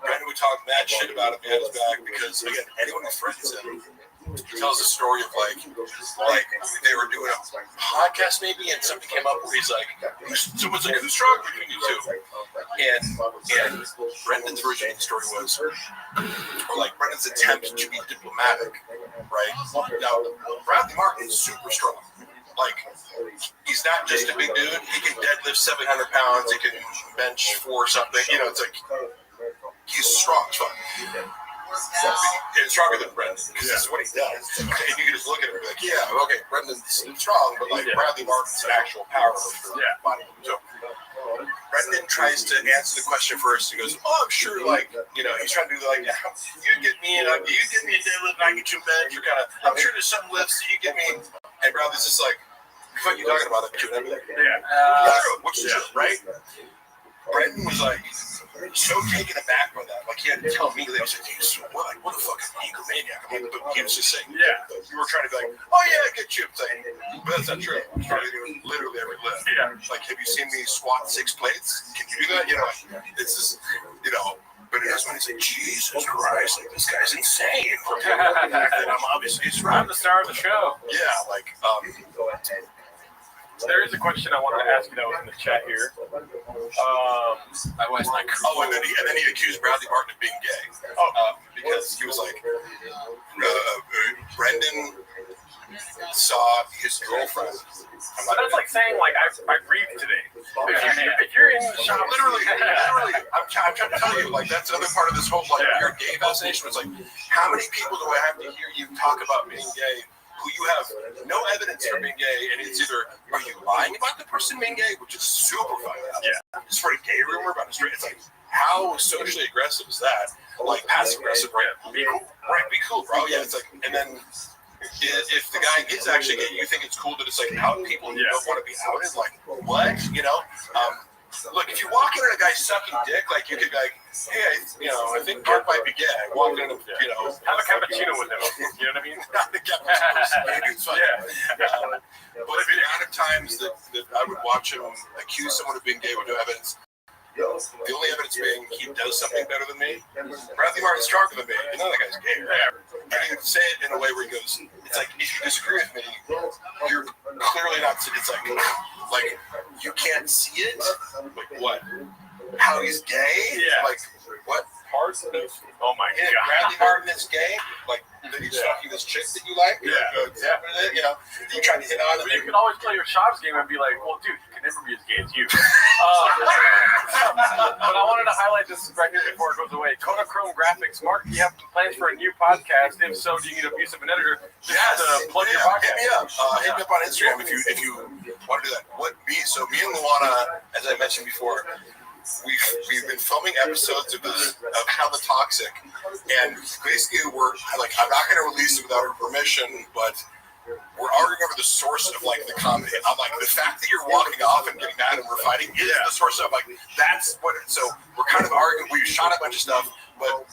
Brendan would talk mad shit about him behind his back because again, anyone who threatens him, he tells a story of they were doing a podcast maybe, and something came up where he's like, someone's like, who's stronger between you two? And Brendan's version of the story was, or Brendan's attempt to be diplomatic, right? Now, Bradley Martin is super strong. He's not just a big dude. He can deadlift 700 pounds. He can bench 4 something. It's he's strong as fuck. And stronger than Brendan, because this is what he does. And you can just look at him and be like, yeah, okay, Brendan's strong, but Bradley Martin's an actual power lifter. Yeah. So Brendan tries to answer the question first. He goes, oh, I'm sure, he's trying to do you get me a deadlift and I get you a bench. You're I'm sure there's some lifts that you get me. And Bradley's just like, what are you talking about? Yeah. Which is true, right? Brendan was so taken aback by that. He had to tell me that. He was like, what a fucking egomaniac. But he was just saying, yeah. You were trying to be like, oh yeah, I get you. But that's not true. I'm trying to do literally every lift. Yeah. Have you seen me squat 6 plates? Can you do that? It's just, but it is when he's like, Jesus Christ, this guy's insane. And I'm obviously right. I'm the star of the show. Yeah, there is a question I wanted to ask you that was in the chat here. My wife's like, and then he accused Bradley Martin of being gay. Because he was like, Brendan saw his girlfriend. But that's like saying, like, I breathed today. If you're in the shop, literally, I'm trying to tell you, like, that's another part of this whole, like, you're gay fascination. It's like, how many people do I have to hear you talk about being gay who you have no evidence for being gay, and it's either, are you lying about the person being gay, which is super fucked up. Yeah. It's for a gay rumor about a straight. It's like, how socially aggressive is that? Like, passive aggressive, right? Be cool. Right, be cool, bro. Yeah, it's like, and then if the guy is actually gay, you think it's cool to just like out people who don't want to be outed? Like, what? You know? Look, if you walk in on a guy sucking dick, like, you could be like, hey, I think Mark might be gay. Walk in, have a cappuccino with him. You know what I mean? Not the cappuccino. But the amount of times that I would watch him accuse someone of being gay with no evidence, the only evidence being he does something better than me. Bradley Martin's stronger than me. You know that guy's gay, right? And he say it in a way where he goes, it's like, if you disagree with me, you're clearly not. It's like you can't see it. Like what? How he's gay? Yeah. Like what? Parts of it? Oh my God! Bradley Martin is gay. Like that he's fucking this chick that you like. You trying to hit on him. You can always play your shops game and be like, well, dude, you can never be as gay as you. But I wanted to highlight this right here before it goes away. Kodachrome Graphics. Mark, do you have plans for a new podcast? If so, do you need a piece of an editor? Yes. Plug your podcast. Hit me up. Hit me up on Instagram if you want to do that. So me and Luana, as I mentioned before, we've been filming episodes of Hella Toxic, and basically we're like, I'm not going to release it without her permission, but we're arguing over the source of like the comedy. I'm like, the fact that you're walking off and getting mad and we're fighting is the source of, like, that's what. So we're kind of arguing. We shot a bunch of stuff, but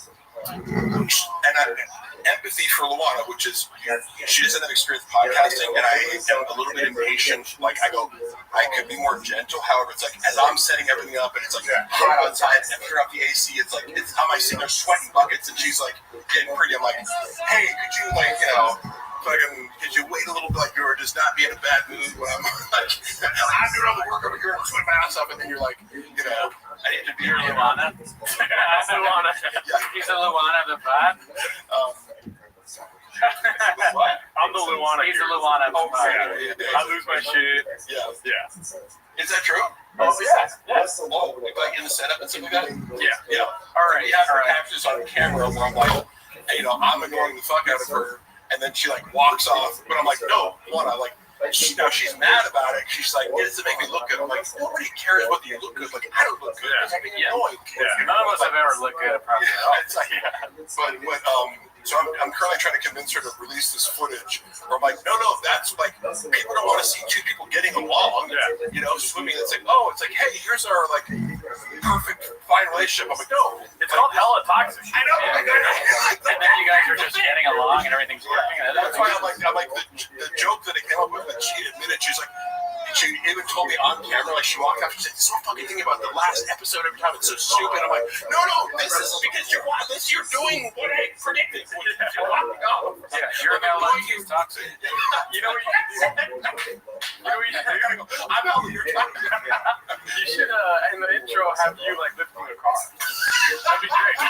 empathy for Luana, which is she doesn't have experience podcasting, and I get a little bit impatient. Like, I go, I could be more gentle. However, it's like as I'm setting everything up and it's like hot outside and I turn up the AC, it's like it's how am I sitting there sweating buckets and she's like getting pretty. I'm like, hey, could you could you wait a little bit, like you're just not be in a bad mood when I'm like I'm doing all the work over here, I'm sweating my ass up, and then you're like, I need to be here. Luana. Luana. He's a Luana of the pod. I'm the Luana. He's the Luana of the pod. I lose my shit. Yeah. Is that true? Oh, yeah. Yes. Oh, like in the setup and stuff like that? Yeah. All right. Yeah, her captures on camera where I'm like, I'm ignoring the fuck out of her, and then she like walks off, but I'm like, no, Luana, like, she's mad about it. She's like, it doesn't make me look good. I'm like, nobody cares whether you look good. Like, I don't look good. It's like annoying. None of us have ever looked good. Probably. It's like, but so I'm currently trying to convince her to release this footage. Where I'm like, no, that's like, people don't want to see two people getting along. Swimming. It's like, hey, here's our like perfect fine relationship. I'm like, no, it's called Hella Toxic. I know. And then you guys are just getting along and everything's working. That's why I'm like the joke that I came up with that she admitted. She's like, she even told me on camera, like she walked out, she said, "This is fucking thinking about the last episode every time. It's so stupid." I'm like, no, this is because you're doing what I predicted. You're walking off. Yeah, you're about he's toxic. You know what you should do? I'm out here talking. You should in the intro have you like lifting a car. That'd be great.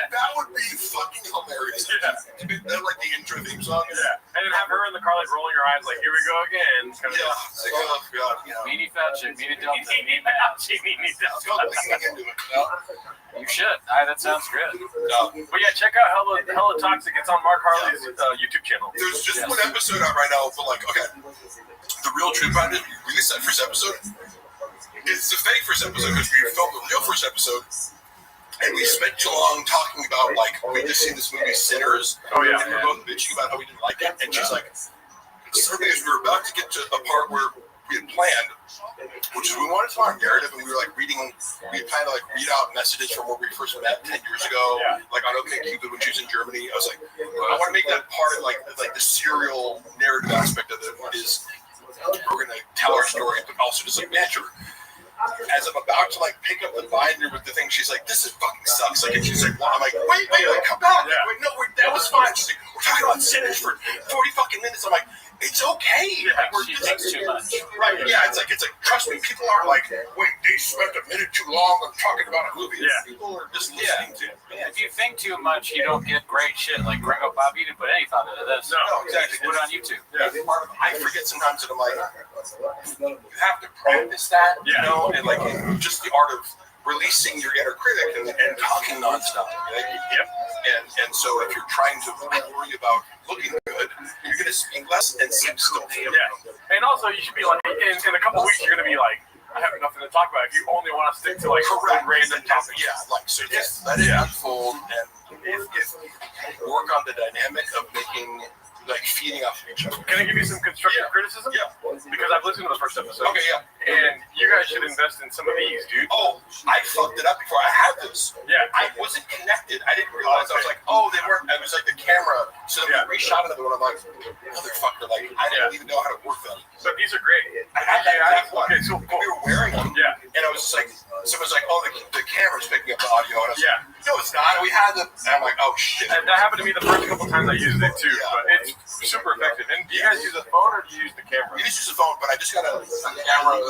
That would be fucking hilarious. That like the intro theme song. And then have her in the car like rolling her eyes like, here we go again. Meanie Fauci, Meanie Delta, Meanie Fauci, Meanie Delta. You should. That sounds good. But yeah, check out Hella Toxic. It's on Mark Harley's YouTube channel. There's just one episode out right now, but like, okay, the real truth behind it, we released that first episode. It's the fake first episode because we filmed the real first episode. And we spent too long talking about, like, we just seen this movie, Sinners. And we were both bitching about how we didn't like it. And she's like, the thing is, we were about to get to a part where we had planned, which is we wanted to talk narrative, and we were like we had planned to like read out messages from where we first met 10 years ago, like on OkCupid when she was in Germany. I was like, I want to make that part of like the serial narrative aspect of it is we're going to tell our story, but also just like nature. As I'm about to like pick up the binder with the thing, she's like, "This is fucking sucks." Like, and she's like, "Well," I'm like, "Wait, come back!" Like, wait, no, that was fine. She's like, "We're talking about Sinners for 40 fucking minutes." I'm like, it's okay. Yeah, she thinks too much. Right? Yeah, it's like trust me, people aren't like, wait, they spent a minute too long on talking about a movie. Yeah. People are just listening to it. Yeah, if you think too much, you don't get great shit. Like Gringo Bob, you didn't put any thought into this. No, exactly. Put it on YouTube. Yeah. I forget sometimes that I'm like, you have to practice that, you know, and like just the art of releasing your inner critic and talking nonstop. Right? Yep. And so if you're trying to worry about looking good, you're going to speak less and seem still. Yeah. And also, you should be like, in a couple weeks, you're going to be like, I have nothing to talk about. If you only want to stick to like correct random topics. Yeah, like so just let it unfold and if work on the dynamic of making like feeding off of each other. Can I give you some constructive criticism? Yeah. Because I've listened to the first episode. Okay, yeah. And you guys should invest in some of these, dude. Oh, I fucked it up before. I had this. Yeah. I wasn't connected. I didn't realize. I was like, oh, they weren't. It was like the camera. So then we reshot another one. I'm like, motherfucker, like I didn't even know how to work them. But these are great. I had that exact one. Okay, so cool. We were wearing them. Yeah. And I was just like, someone's like, oh, the camera's picking up the audio. And I was Yeah. like, no, it's not. We had them. And I'm like, oh, shit. And that happened to me the first couple times I used it too. Yeah. But it's super effective. And do you guys use a phone or do you use the camera? You just use a phone, but I just got a camera.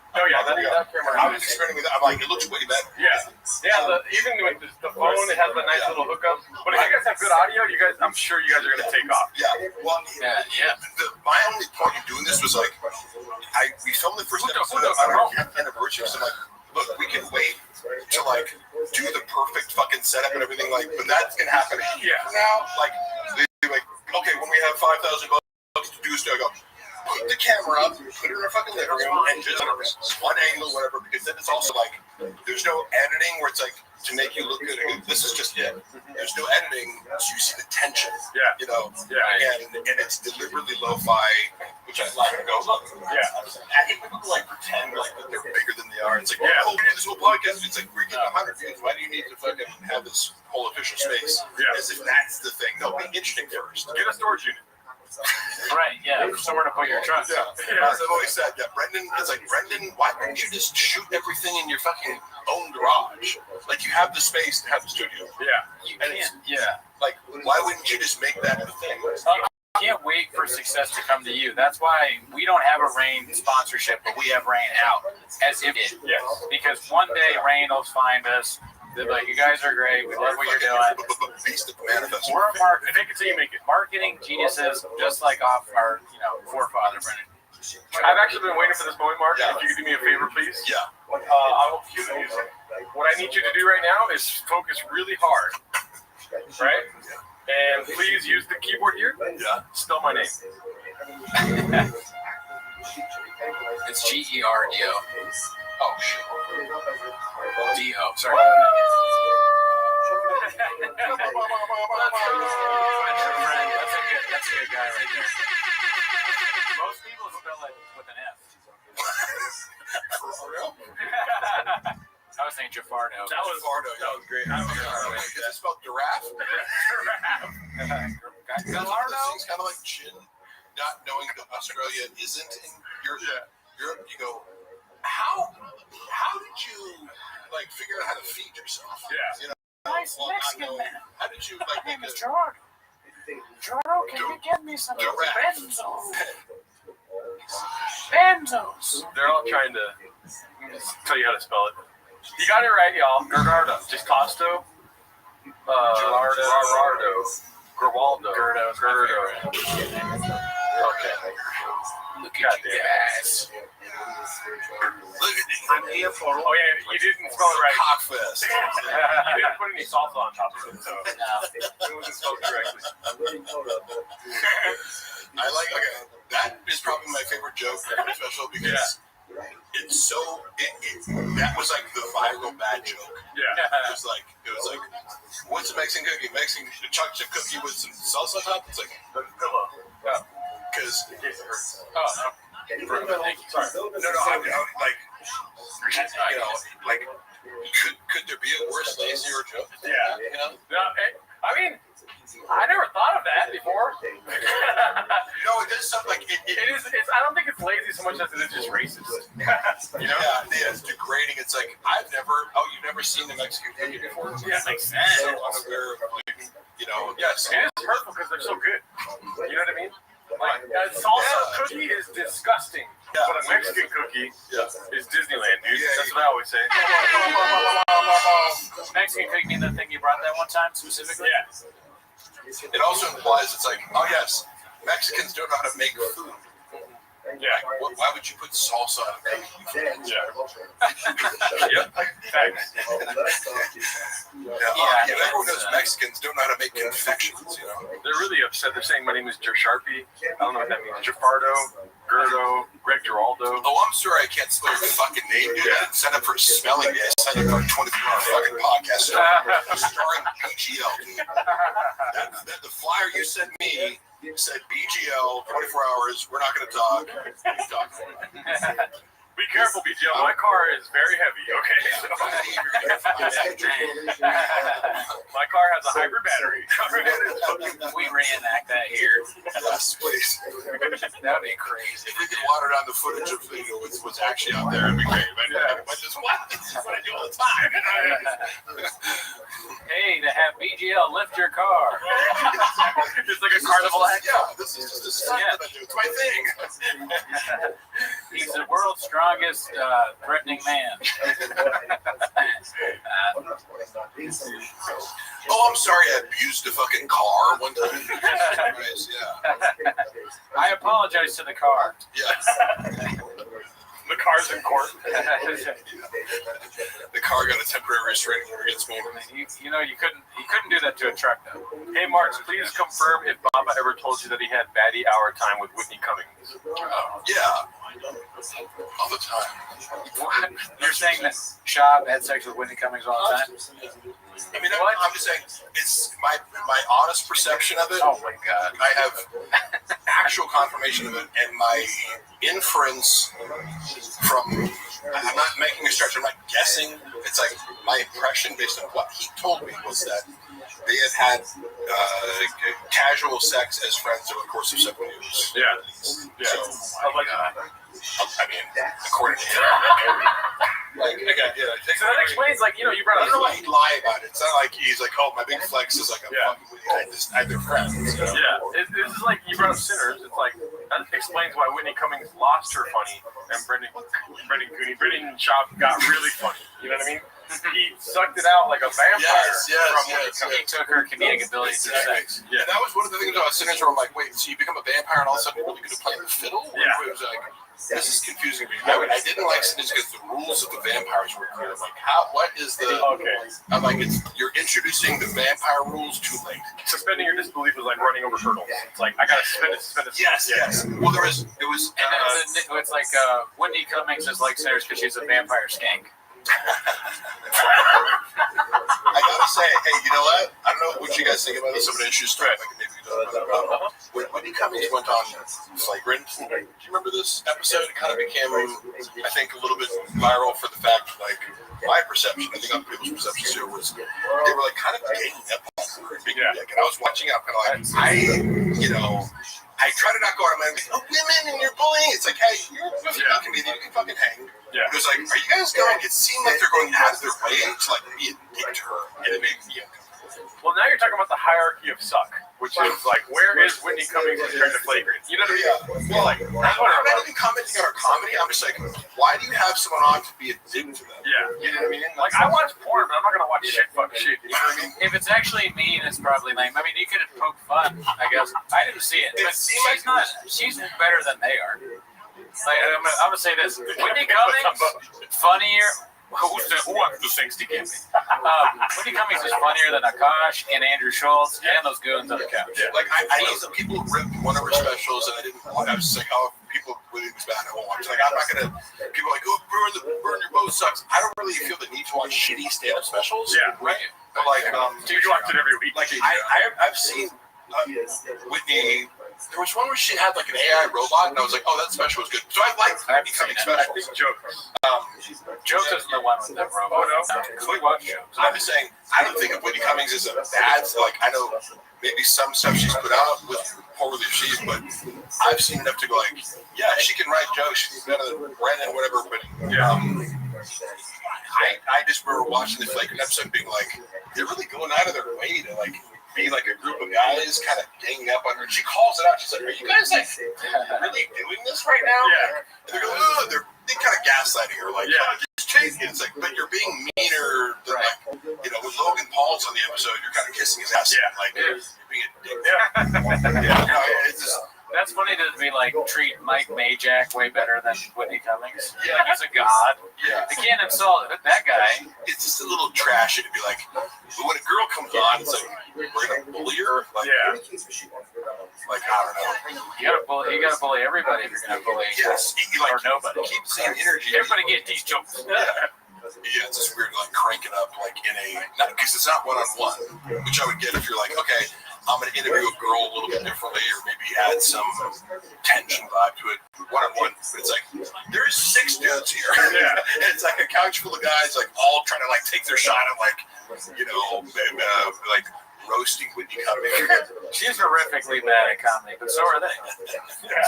Oh, yeah, that camera. I was experimenting with that. I'm like, it looks way better. Yeah. Yeah, even with the phone, it has a nice little hookup. But if you guys have good audio, I'm sure you guys are going to take off. Yeah. Well, Yeah. My only point in doing this was like, we filmed the first episode on our 10th anniversary. So I'm like, look, we can wait to like do the perfect fucking setup and everything. Like, but that's gonna happen now. Like, they're like, okay, when we have $5,000 to do stuff, I go. Put the camera up, put it in our fucking living room, and just one angle, whatever, because then it's also like, there's no editing where it's like, to make you look good. This is just it. There's no editing, so you see the tension. Yeah. You know? Yeah. And it's deliberately lo-fi, which I like to go, look. Yeah. I think people like pretend like that they're bigger than they are. It's like, oh, we did this whole podcast. It's like, we're getting 100 views. Why do you need to fucking have this whole official space? Yeah. As if that's the thing. No, be interesting first. Get a storage unit. Right, yeah, somewhere to put your truck. Yeah. As I've always said, Brendan, it's like, Brendan, why wouldn't you just shoot everything in your fucking own garage? Like, you have the space to have the studio. Yeah. You And can't, it's, like, why wouldn't you just make that the thing? you can't wait for success to come to you. That's why we don't have a Rain sponsorship, but we have Rain out as if it. Yes. Because one day Rain will find us. They're like, you guys are great. We love what you're doing. We're fake it till you make it. Marketing geniuses, just like off our, forefather, Brennan. I've actually been waiting for this moment, Mark. Yeah. If you could do me a favor, please. Yeah. I will cue the music. What I need you to do right now is focus really hard. Right? And please use the keyboard here. Yeah. Spell my name. It's Gerdo. Oh, shit. D-O. Sorry. That's a good guy right there. Most people spell it with an F. For real? I was saying Jafardo. That was great. Is it spelled giraffe? Gallardo? It's kind of like Chin, not knowing that Australia isn't in Europe. You go, how did you figure out how to feed yourself? Yeah. Nice Mexican man. How did you My name is Gerardo. Gerardo, can you get me some benzos? Benzos. They're all trying to tell you how to spell it. You got it right, y'all. Gerardo. Just Costo. Gerardo. Gerwaldo. Gerdo. Okay. Look at you guys. Look at this. I'm here for. Oh yeah, you didn't spell it right. Cockfest. You didn't put any salsa on top of it, so No. it wasn't spelled correctly. I like. Okay, that is probably my favorite joke of the special because it's so. That was like the viral bad joke. Yeah. It was like, what's a Mexican cookie? Mexican chocolate chip cookie with some salsa on top. It's like The pillow. Yeah. because. Oh. Sorry. No, I'm like, could there be a worse, lazier joke? Yeah. You know? No, I mean, I never thought of that before. No, it does sound like it is. I don't think it's lazy so much as it is just racist. Yeah, it's degrading. It's like you've never seen the Mexican cookie before? Yeah, it makes sense. So unaware of, yes. It is hurtful because they're so good. You know what I mean? Like, salsa cookie is disgusting. Yeah. But a Mexican cookie is Disneyland, dude. That's what I always say. Mexican cookie mean the thing you brought that one time specifically? Yeah. It also implies it's like, oh yes, Mexicans don't know how to make food. Yeah. Like, why would you put salsa on a cookie? Yeah. Yep. Thanks. Everyone knows Mexicans don't know how to make confections, you know? They're really upset. They're saying my name is Sharpie. I don't know what that means. Jafardo, Gerdo, Greg Giraldo. Oh, I'm sorry I can't spell your fucking name, dude. I didn't sign up for a spelling bee. I signed up for a 24-hour fucking podcast starring BGL, dude. The flyer you sent me said BGL, 24 hours, we're not going to talk. Be careful, BGL. My car is very heavy, okay? My car has a hybrid battery. We reenact that here. Yes, please. That'd be crazy. If we could water down the footage of what's actually out there, it'd be great. But this is what I do all the time. Hey, to have BGL lift your car. It's like a carnival act. Yeah, this is just a stunt that I do. It's my thing. He's the world's strongest threatening man. Oh, I'm sorry I abused a fucking car one time. Yeah. I apologize to the car. Yeah. The car's in court. The car got a temporary restraining order against me. You know, you couldn't do that to a truck though. Hey, Marks, please confirm if Baba ever told you that he had baddie hour time with Whitney Cummings. Yeah. All the time. What? You're saying that Shab had sex with Whitney Cummings all the time? I mean, I'm just saying, it's my honest perception of it. Oh my God. I have actual confirmation of it, and my inference from, I'm not making a stretch, I'm not guessing, it's like my impression based on what he told me was that they had casual sex as friends over the course of 7 years. Yeah. So, I like I mean, according to him. Like, again, so that explains, like, you brought I don't know why he'd lie about it. It's not like he's like, oh, my big flex is like, I'm fucking with you. I have their friends. You know? Yeah. This is like, you brought up Sinners. It's like, that explains why Whitney Cummings lost her funny and Brendan Schaub got really funny. You know what I mean? He sucked it out like a vampire. Yes. He took her comedic ability to sex. Yeah, that was one of the things about Sinners where I'm like, wait, so you become a vampire and all of a sudden you're really good at playing the fiddle? Yeah. It was like, this is confusing me. I didn't like Sinners because the rules of the vampires were clear. I'm like, what is the... Okay. I'm like, you're introducing the vampire rules too late. Suspending your disbelief is like running over hurdles. It's like, I gotta suspend it. Yes. Well, it was... It's like Whitney Cummings is like Sinners because she's a vampire skank. I gotta say, hey, you know what? I don't know what you guys think about this. I'm gonna introduce Strat. When Whitney Cummings went on Flagrant, do you remember this episode? It kind of became, I think, a little bit viral for the fact, like, my perception, I think other people's perceptions too, was they were like kind of ganging up on her. And I was watching out, kind of like, I try to not go out of my way, oh, women and you're bullying. It's like, hey, you're a comedian, you can fucking hang. Yeah. It was like, are you guys going? It seemed like they're going out of their way to like be a dick to her, and it made me uncomfortable. Well, now you're talking about the hierarchy of suck, which is like, where is Whitney Cummings compared to Flagrant? You know what I mean? Well, like, I'm not even commenting on her comedy. I'm just like, why do you have someone on to be a dick to them? Yeah. You know what I mean? Like, I watch porn, but I'm not gonna watch shit. You know what I mean? If it's actually mean, it's probably lame. I mean, you could have poked fun, I guess. I didn't see it. But she's better than they are. Like, I'm gonna say this: Whitney Cummings, funnier. Who wants the 60 give me? Whitney Cummings is funnier than Akash and Andrew Schultz and those goons on the couch. Yeah. Like I know some people ripped one of her specials, and I didn't want. I was just like, oh, people really was bad. I won't watch. Like I'm not gonna. People are like, oh, burn your boat sucks. I don't really feel the need to watch shitty stand-up specials. Yeah. Right. But like, you watch it every week. Like I've seen Whitney. There was one where she had like an AI robot, and I was like, "Oh, that special was good." So I liked Whitney Cummings specials. I think Jokes. Jokes isn't the one with that robot. Oh no, we watch Jokes. I'm just saying, I don't think of Whitney Cummings as a bad. Like I know maybe some stuff she's put out with poorly received, but I've seen enough to go like, yeah, she can write jokes. She's better than Brennan, whatever. But I just remember watching the Flagrant episode, being like, they're really going out of their way to like be like a group of guys kind of ganging up on her. And she calls it out. She's like, "Are you guys like really doing this right now?" Yeah. And they're going, "Oh, they're kind of gaslighting her, like, Yeah. "Oh, just change it." It's like, but you're being meaner than like, you know, when Logan Paul's on the episode, you're kind of kissing his ass, Yeah. like you're being a dick. Yeah. Yeah, no, it's just. That's funny to me, like, treat Mike Majak way better than Whitney Cummings. Yeah. Like, he's a god. Yeah. They can't insult that guy. It's just a little trashy to be like, but when a girl comes on, it's like, we're going to bully her? Like, Yeah. Like, I don't know. You gotta bully everybody if you're gonna bully Yes, you like, or nobody. keep the same energy. Everybody get these jokes. Yeah, it's just weird, like cranking up, like in a, because it's not one-on-one, which I would get if you're like, okay, I'm going to interview a girl a little bit differently, or maybe add some tension vibe to it, one-on-one. But it's like, there's 6 dudes here. Yeah. And it's like a couch full of guys, like all trying to like take their shot at like, you know, like roasting Whitney Cummings. She's horrifically bad at comedy, but so are they.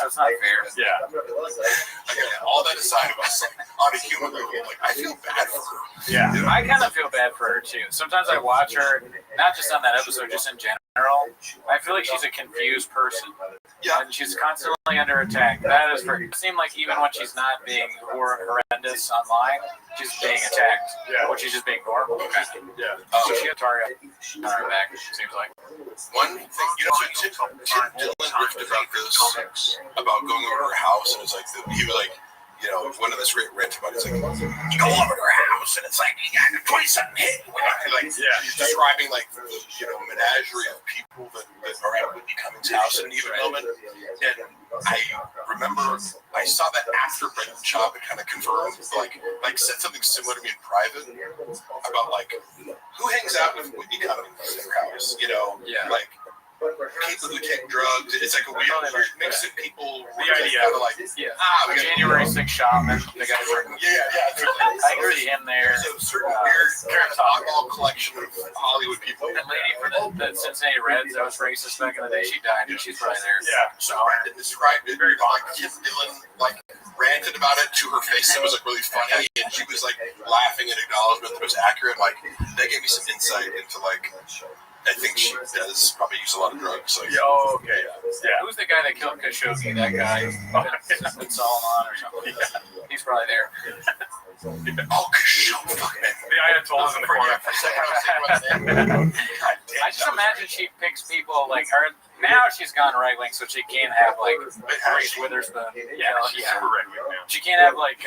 So it's not fair. Yeah. Again, all that aside of us, like, on a human level, like, I feel bad for her. Yeah. You know? I kind of feel bad for her too. Sometimes I watch her, not just on that episode, just in general. I feel like she's a confused person. Yeah. And she's constantly under attack. That is for it seems like even when she's not being horrendous online, she's being attacked. Yeah. Or she's just being normal. Kind of. Yeah. So she had target on her back, seems like. One thing, you know, so Tim Dillon riffed about this, about going over to her house, and it's like, he was like, you know, one of this great rant about it, it's like, you go over to her house, and it's like, you got a 20-something hit. Like, Yeah. he's describing, like, the, you know, menagerie of people that are at Whitney Cummings' house in an even moment. And I remember I saw that after Brendan Schaub had kind of confirmed, like said something similar to me in private about, like, who hangs out with Whitney Cummings in her house, you know? Yeah. Like, people who take drugs. It's like a weird mix of people. The idea. Kind of like, Yeah. we got January 6th shaman. They got certain. yeah. I agree him there. There's a certain weird kind of oddball collection of Hollywood people. That lady for the Cincinnati Reds that was racist back in the day, she died, and she's probably there. Yeah. So Brandon described it very like Tim Dillon like ranted about it to her face. It was like really funny, and she was like laughing in acknowledgement that it was accurate. Like that gave me some insight into like. I think she does probably use a lot of drugs. Like, Oh, okay. Yeah. Who's the guy that killed Khashoggi? That guy, Solomon or something. He's probably there. oh, Khashoggi, fuck man. The Ayatollah's in the corner. For a second, I was thinking about that. God damn, I just imagine she picks people like her. Now she's gone right wing, so she can't have like Reese Witherspoon. Yeah, she's super right now. She can't have like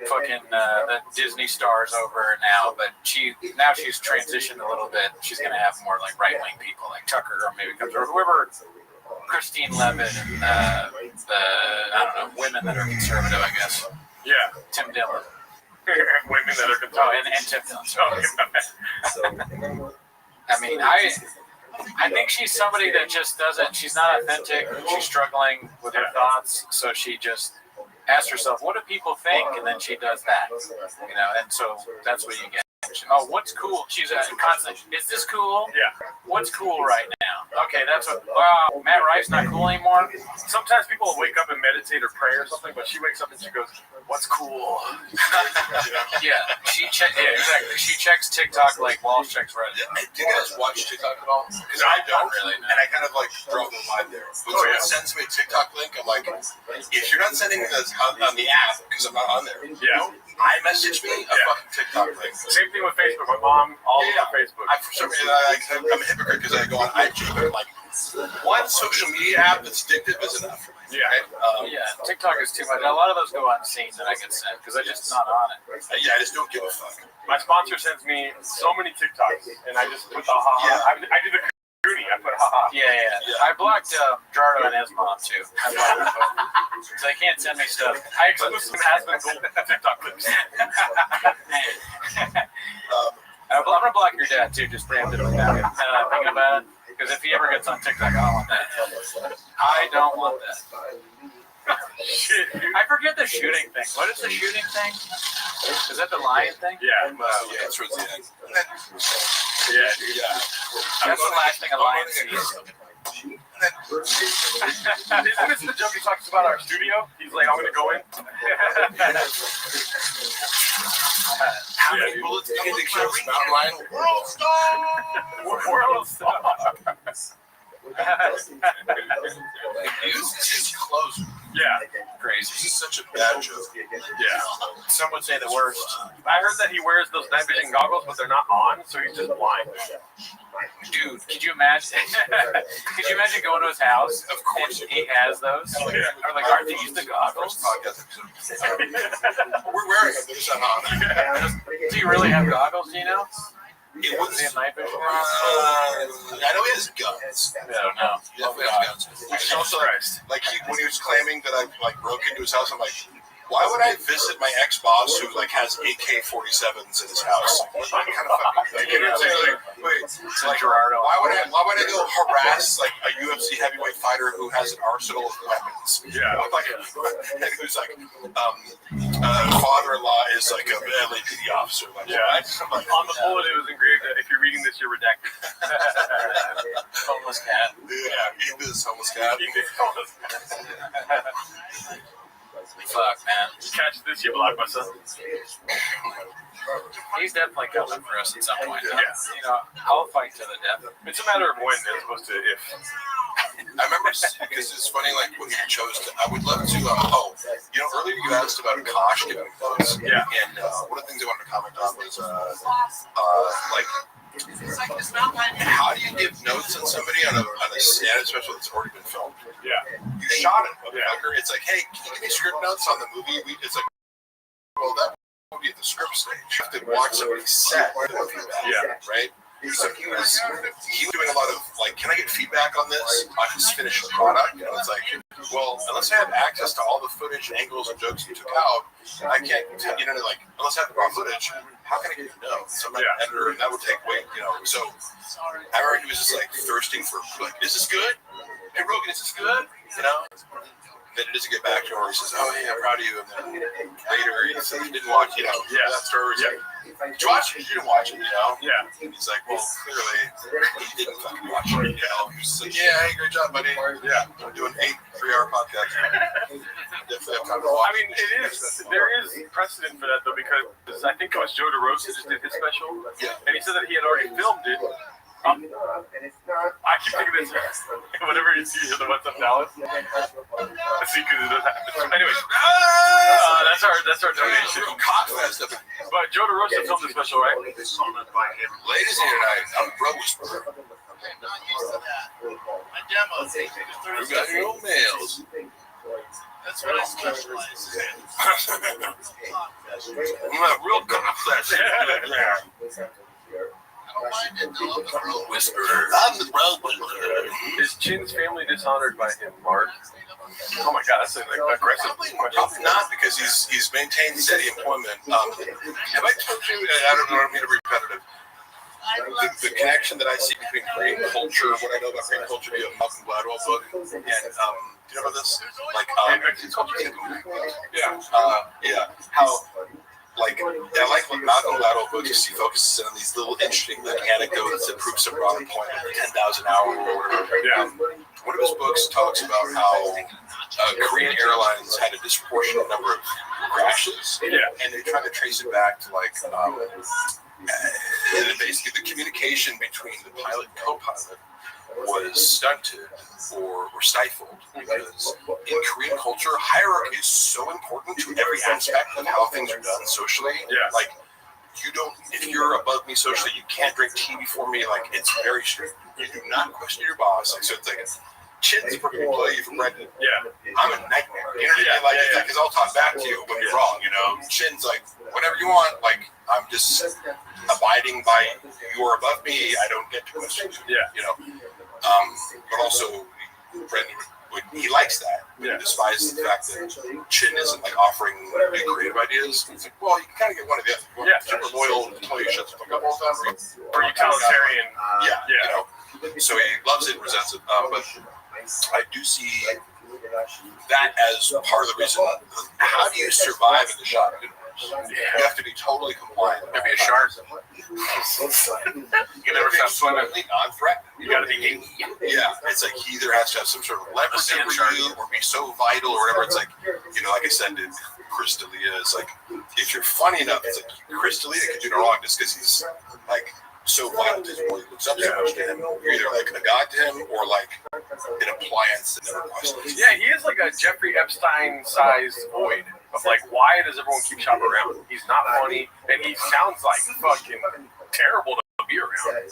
fucking the Disney stars over now, but she's transitioned a little bit. She's gonna have more like right wing people like Tucker or maybe or whoever, Christine Levitt and the I don't know, women that are conservative, I guess. Yeah. Tim Dillon. Women that are Oh, and Tim Dillon. I mean, I think she's somebody that just doesn't. She's not authentic. She's struggling with her thoughts, so she just asks herself, "What do people think?" And then she does that, you know. And so that's what you get. Oh, what's cool? She's constant. Is this cool? Yeah. What's cool right now? Okay, that's what. Wow, Matt Rife not cool anymore. Sometimes people will wake up and meditate or pray or something, but she wakes up and she goes, "What's cool?" Yeah, Yeah, exactly. She checks TikTok like Walsh checks Reddit. Yeah. Do you guys watch TikTok at all? Because I don't really, and I kind of like draw the line there. When someone sends me a TikTok link, I'm like, if you're not sending me this on the app, because I'm not on there, I message me a fucking TikTok link. Same thing with Facebook. My mom, all over Facebook. For some reason, I'm a hypocrite because I go on IG, but like, one social media app that's addictive is enough for me. Yeah. Yeah, TikTok is too much. A lot of those go unseen that I get sent because I'm just not on it. Yeah, I just don't give a fuck. My sponsor sends me so many TikToks, and I just put the ha-ha. I did the Rooney. I put ha-ha. Yeah. I blocked Jardo and his mom too. I blocked them both. So they can't send me stuff. I exclusively has been gold TikTok clips. I'm gonna block your dad too, just preemptively now. Thinking about it, because if he ever gets on TikTok, I don't want that. I don't want that. Shit, dude. I forget the shooting thing. What is the shooting thing? Is that the lion thing? Yeah. Yeah, it's towards the end. Yeah, dude. Yeah. That's the last thing a lion sees. Isn't this the joke he talks about our studio? He's like, I'm gonna go in. How many bullets did they kill Mountain Lion? World Star! World Star! He uses his clothes. Yeah, Crazy. This is such a bad joke. yeah. Some would say the worst. I heard that he wears those night vision goggles, but they're not on, so he's just blind. Dude, could you imagine? Could you imagine going to his house? Of course. And he has those. Oh, yeah. Or like, aren't these the goggles? Podcast episode. We're wearing them. They're just not on. Do you really have goggles? Do you know? It was, Does he have night vision? I know he has guns. I don't know. He definitely has guns. Which is also like when he was claiming that I like broke into his house, I'm like, why would I visit my ex-boss who like has AK-47s in his house? What kind of fucking thing? You know what I'm saying? Like, wait, it's like Gerardo. Why would I go harass like a UFC heavyweight fighter who has an arsenal of weapons? Yeah. Like, and who's like, father-in-law is like a LAPD officer. Like, Yeah. I'm like, On the bullet, it was engraved that if you're reading this, you're redacted. Homeless cat. yeah, eat this homeless cat. Fuck, man. Catch this, you blockbuster. He's definitely coming for us at some point. Yeah. You know, I'll fight to the death. It's a matter of when as opposed to if. I remember because it's funny, like when you chose to. I would love to. Earlier you asked about Akash giving votes. Yeah. And one of the things I wanted to comment on was like. How do you give notes on somebody on a stand special that's already been filmed? Yeah. You shot it, motherfucker. It's like, hey, can you give me script notes on the movie? It's like, well, that movie at the script stage. You have to watch somebody's set. Yeah. Right? So he was doing a lot of like, can I get feedback on this? On his finished product? And it's like, well, unless I have access to all the footage and angles and jokes you took out, I can't. Like unless I have the raw footage, how can I get notes? So I'm not an editor, and that would take weight. So I remember he was just like thirsting for like, is this good? Hey Rogan, is this good? Then it doesn't get back to him, or he says, oh yeah, I'm proud of you. And then later he says he didn't watch, that story. Did you watch it? You didn't watch it, Yeah. And he's like, well, clearly he didn't fucking watch it, He was just like, yeah, hey, great job, buddy. Yeah. I'm doing 8 3-hour podcasts. Definitely have time to I watch. mean, there is precedent for that though, because I think it was Joe DeRosa just did his special, and he said that he had already filmed it. I keep thinking this whenever you see the What's Up Dallas. See, because it does happen. Anyways, that's our donation. But Joe DeRosa filmed the special, right? Ladies here tonight, I'm Bro Whisperer. My demo. You got your own mails. That's what I specialize in. I'm a real complex. Whisperer. I'm the Bro Whisperer. Is Chin's family dishonored by him, Mark? Oh my God, that's like aggressive. Probably not, because he's maintained steady employment. Have I told you? I don't mean to be repetitive. The connection that I see between Korean culture, what I know about Korean culture via Malcolm Gladwell book, and do you know about this? Like, how. Like, I like what Malcolm Gladwell books, he focuses on these little interesting anecdotes that prove some wrong point, 10,000 hours or whatever. One of his books talks about how Korean Airlines had a disproportionate number of crashes, and they tried to trace it back to like basically the communication between the pilot and co-pilot was stunted or stifled, because in Korean culture, hierarchy is so important to every aspect of how things are done socially. Like, you don't, if you're above me socially, you can't drink tea before me. Like, it's very strict. You do not question your boss. Like, so it's like, Chin's a perfect employee for Brendan. I'm a nightmare. You know what I mean? Like, because I'll talk back to you when you're wrong, Chin's like, whatever you want, like, I'm just abiding by, you're above me, I don't get to question you. But also, Brendan he likes that. He despises the fact that Chin isn't like offering big creative ideas. He's like, well, you can kind of get one of the other. Super loyal until you shut the fuck up all the time. Or utilitarian. So he loves it and resents it. But I do see that as part of the reason. How do you survive in the shotgun universe? You have to be totally compliant. Could be a shark. You can never stop swimming. Non-threatening. You gotta be. Yeah, it's like he either has to have some sort of leverage over you, or be so vital, or whatever. It's like, like I said to Chris D'Elia, it's like if you're funny enough, it's like Chris D'Elia can do no wrong just because he's like so vital to his boy, looks up so much to him. You're either like a god to him or like an appliance that never questions. Yeah, he is like a Jeffrey Epstein-sized void of like, why does everyone keep shopping around? He's not funny, and he sounds like fucking terrible to be around.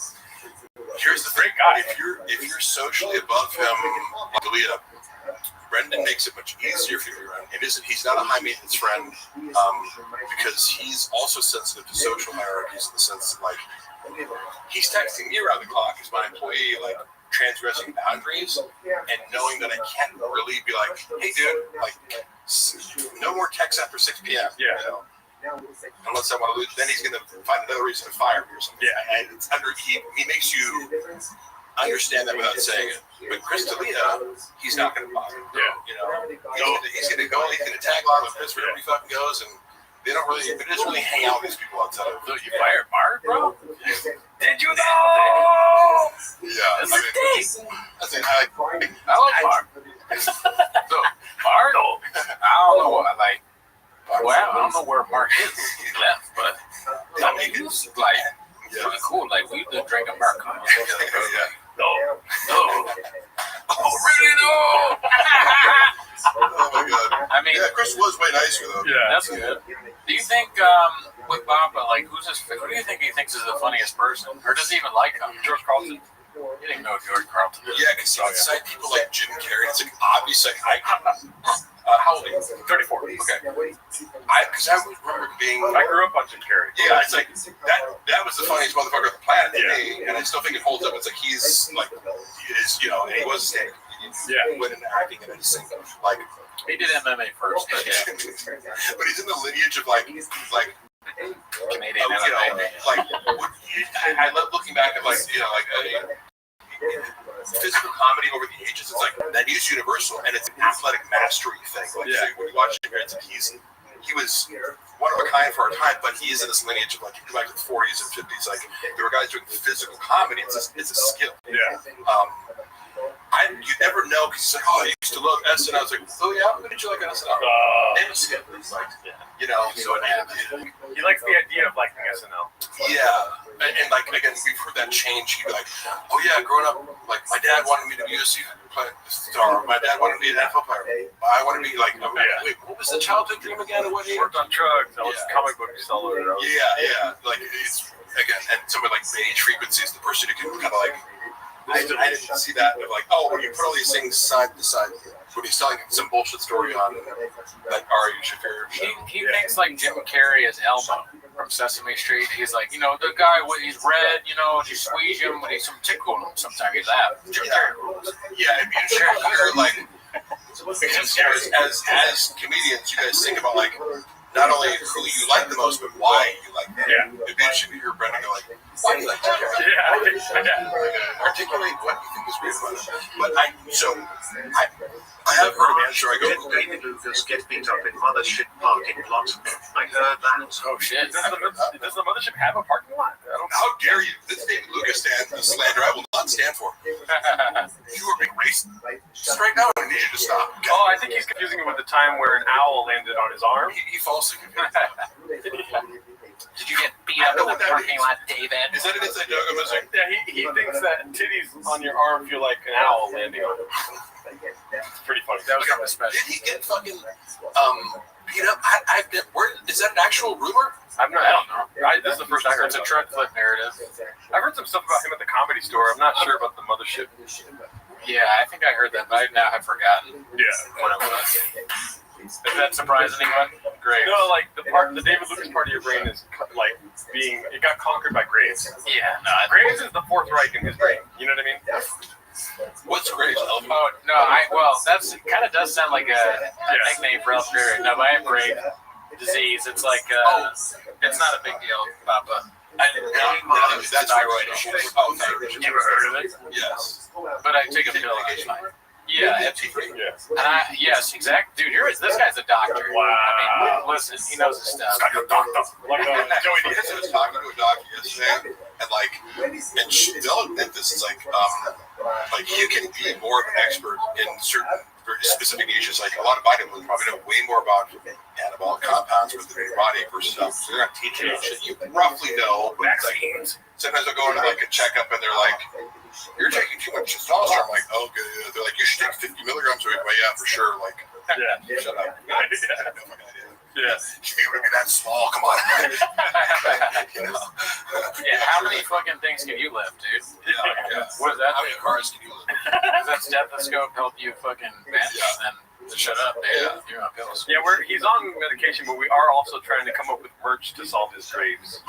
Here's the thing, guy. If you're socially above him, D'Elia, Brendan makes it much easier for you around. He's not a high maintenance friend because he's also sensitive to social hierarchies in the sense that like he's texting me around the clock as my employee, like transgressing boundaries and knowing that I can't really be like, hey dude, like no more texts after 6 p.m. Yeah. Unless I want to lose, then he's gonna find another reason to fire me or something. Yeah, and it's he makes you understand that without saying it. But Chris D'Elia, he's not going to bother. Yeah. He's going to go. He's going to tag along with Chris wherever he fucking goes, and they doesn't really hang out with these people outside of. You fired Mark, bro? Did you know? Yeah. That's I think I like Mark. So Mark, I don't know what like. Well, I don't know where Mark is. He left, but I mean, it's like really cool. Like we used to drink a Mark together. Yeah. No. Oh, really? No. Oh my god. I mean, yeah, Chris was way nicer though. Yeah, that's good. Do you think with Papa, like, who do you think he thinks is the funniest person, or does he even like him? George Carlton. You didn't know George Carlton. Yeah, because he cite people like Jim Carrey. It's like obviously how old are you? 34. Okay. Because I remember being. I grew up on Jim Carrey. Yeah, it's like that was the funniest motherfucker on the planet to me, and I still think it holds up. It's like he's like he is, and he was a stand. He went into acting and everything. Like he did MMA first, but yeah. But he's in the lineage of like Canadian MMA. I love looking back at like physical comedy over the ages. It's like that is universal, and it's an athletic mastery thing. Like when you watch him, it's like he was one of a kind for our time, but he is in this lineage of like you go back to the 40s and 50s. Like there were guys doing physical comedy. It's a skill. Yeah. You never know because he's like, oh, I used to love SNL. I was like, oh yeah, what did you like on SNL? Name a skit. Like, so he likes the idea of liking SNL. Yeah. And like again, we've heard that change. He'd be like, "Oh yeah, growing up, like my dad wanted me to be a UFC star. My dad wanted me to be an NFL player. I want to be like, wait, what was the childhood dream again? What worked on drugs. I was a comic book seller. Yeah. Like it's again, and somebody like Beige Frequency is the person who can kind of like. I didn't see that of like, oh, when you put all these things side to side, when he's telling some bullshit story on that Ari Shaffir show. He thinks like Jim Carrey is Elmo from Sesame Street. He's like, the guy, he's red, and you squeeze him, but he's some tickle him. Sometimes he laughs. Jim Carrey rules. Yeah, and Jim Carrey, like, as comedians, you guys think about like, not only who you like the most, but why you like them. Yeah. It'd be interesting to hear Brendan go like, why do you like Jim Carrey? Yeah. Articulate what you think is great about him. But I have heard him answer. I go, David Lucas gets beat up in Mothership parking lot. I heard that. Oh shit! Does the Mothership have a parking lot? How dare you? This David Lucas stand a slander I will not stand for. You are being racist. Just right now, I need you to stop. Oh, I think he's confusing it with the time where an owl landed on his arm. He falsely confused. Did you get beat up in the parking lot, David? Is that an inside joke? I'm listening. Yeah, he thinks that titties on your arm feel like an owl landing on it. It's pretty funny. That was kind of special. Did he get fucking beat up? Is that an actual rumor? I don't know. This is the first I heard. It's a truck flip narrative. I've heard some stuff about him at the Comedy Store. I'm not sure about the Mothership. Yeah, I think I heard that, but I now have forgotten what it was. Does that surprise anyone? Great. No, like the David Lucas part of your brain is like it got conquered by Graves. Yeah, no. Graves is the Fourth Reich in his brain. You know what I mean? What's Graves? Oh no, that's kind of does sound like a nickname for Elf Berry. No, but I have Graves disease. It's like it's not a big deal, Papa. That's thyroid issues. Oh, thyroid issues. You ever heard of it? Yes. But I take a pill. It's fine. Yeah. Yeah. Yes, exactly. Dude, this guy's a doctor. Wow. I mean, listen, he knows his stuff. Like a doctor. Like Joey I Diaz. was talking to a doctor yesterday, and they'll admit this. It's like you can be more of an expert in certain very specific niches. Like a lot of bodybuilders probably know way more about anabolic compounds within your body versus so they're not teaching you shit you roughly know. But vaccines. Sometimes they'll go into like a checkup and they're like, "You're taking too much testosterone." I'm like, "Oh, good." They're like, "You should take 50 milligrams a week." Well, yeah, for sure. Like, shut up. I have no fucking idea. Yeah. You're gonna be that small? Come on. You know? Yeah, how many fucking things can you lift, dude? Yeah. What is that? How many cars can you live? Does that stethoscope help you fucking bench? Then shut up, dude. Yeah. You're on pills. Yeah, he's on medication, but we are also trying to come up with merch to solve his craves.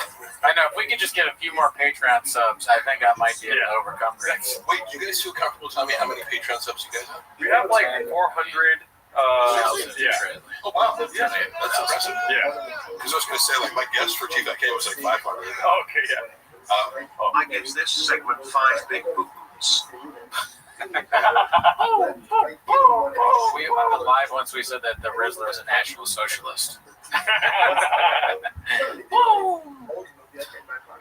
I know. If we could just get a few more Patreon subs, I think I might be able to overcome this. Wait, you guys feel comfortable telling me how many Patreon subs you guys have? We have like 400. Yeah. Oh wow, that's impressive. Yeah. Because I was gonna say, like, my guess for TVK was like 500. Okay, yeah. I guess this segment 5 big boo-boos. We went live once we said that the Rizzler is a National Socialist.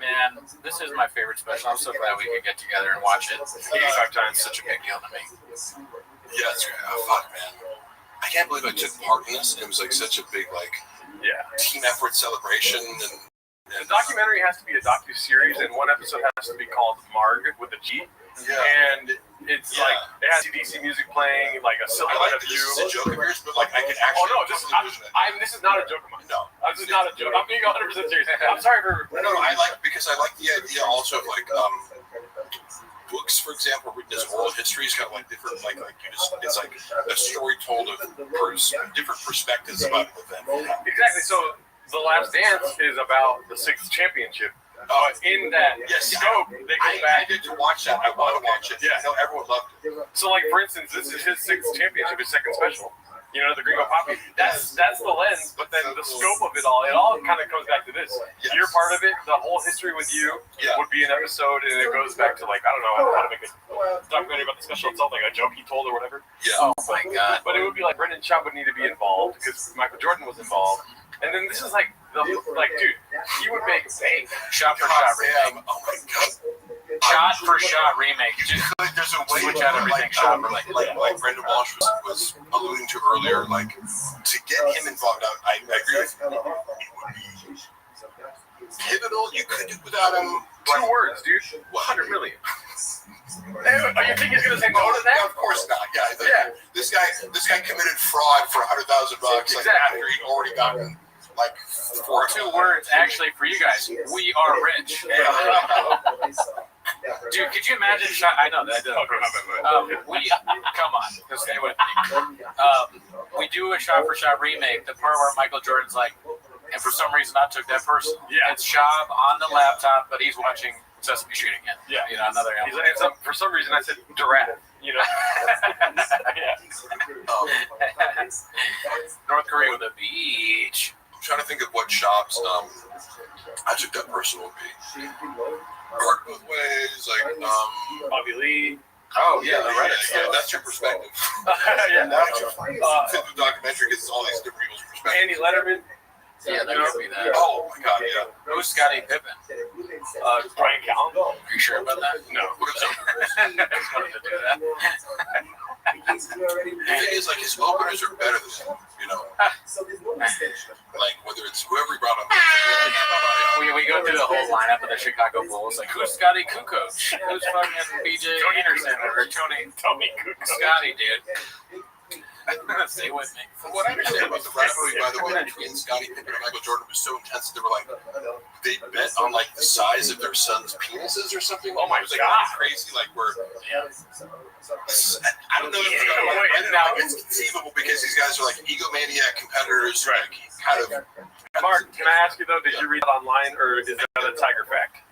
Man, this is my favorite special. I'm so glad we could get together and watch it 85 times. Such a big deal to me. Yeah, it's great. Oh, fuck, man. I can't believe I took part in this. It was like such a big, like, team effort celebration. And the documentary has to be a docu-series, and one episode has to be called Marg with a G. Yeah. And it's like, it has DC music playing, like a silhouette of you. This is a joke of yours, but like, I can actually. Oh, no, this is not a joke of mine. No. This is not a joke. I'm being 100% serious. I'm sorry for. No, I like the idea also of like, books, for example, written as oral histories, kind of like different, like you just, it's like a story told of different perspectives about an event. Exactly. So The Last Dance is about the 6th championship. In that scope, they go back. I did to watch that. I want to watch it. Yeah, I know everyone loved it. So, like for instance, this is his 6th championship, his 2nd special. You know, the Gringo Poppy. That's the lens, but then the scope of it all kind of comes back to this. Yes. You're part of it. The whole history with you would be an episode, and it goes back to like, I don't know how to make a documentary about the special itself, like a joke he told or whatever. Yeah. Oh my god. But it would be like Brendan Schaub would need to be involved because Michael Jordan was involved. And then this is like, dude, he would make bank. Shot for shot remake. Oh my god. Shot for shot remake. Just like there's a way switch out everything. Shot for like Brendan Walsh was alluding to earlier, like to get him involved. I agree with you. It would be pivotal. You couldn't do without him. 2 words, dude. 100 million. You think he's gonna say no to that? Of course not. Yeah. This guy committed fraud for $100,000. Exactly. Like, after he'd already gotten like 2 words actually for you guys. We are rich. Dude, could you imagine? I know that. We come on, just stay with me. We do a shot for shot remake. The part where Michael Jordan's like, and for some reason I took that person. Yeah. It's Schaub on the laptop, but he's watching Sesame Street again. Yeah. You know, another. For some reason I said giraffe. You know. North Korea with a beach. I'm trying to think of what shops I took that person would be. Work both ways, like Bobby Lee. Oh yeah, the Reddit stuff. Yeah, that's your perspective. That's the documentary gets all these different people's perspectives. Andy Letterman. Yeah, that could be that. Oh my god, yeah. Who's Scottie Pippen? Brian Callen. Are you sure about that? No. I just wanted to do that. The thing is, like, his openers are better than him, you know. Like, whether it's whoever he brought on. We go through the whole lineup of the Chicago Bulls. Like, who's Scotty Kukoc? Who's fucking BJ Anderson or Tony Kukoc? Scotty, dude. Stay with me. From what I understand about the rivalry, by the way, between Scottie Pippen and Michael Jordan was so intense that they were like, they bet on like the size of their sons' penises or something. Oh my god, crazy! Like I don't know. It's conceivable because these guys are like egomaniac competitors. Right. Like, kind of. Mark, can I ask you though? Did you read it online or is that a Tiger fact?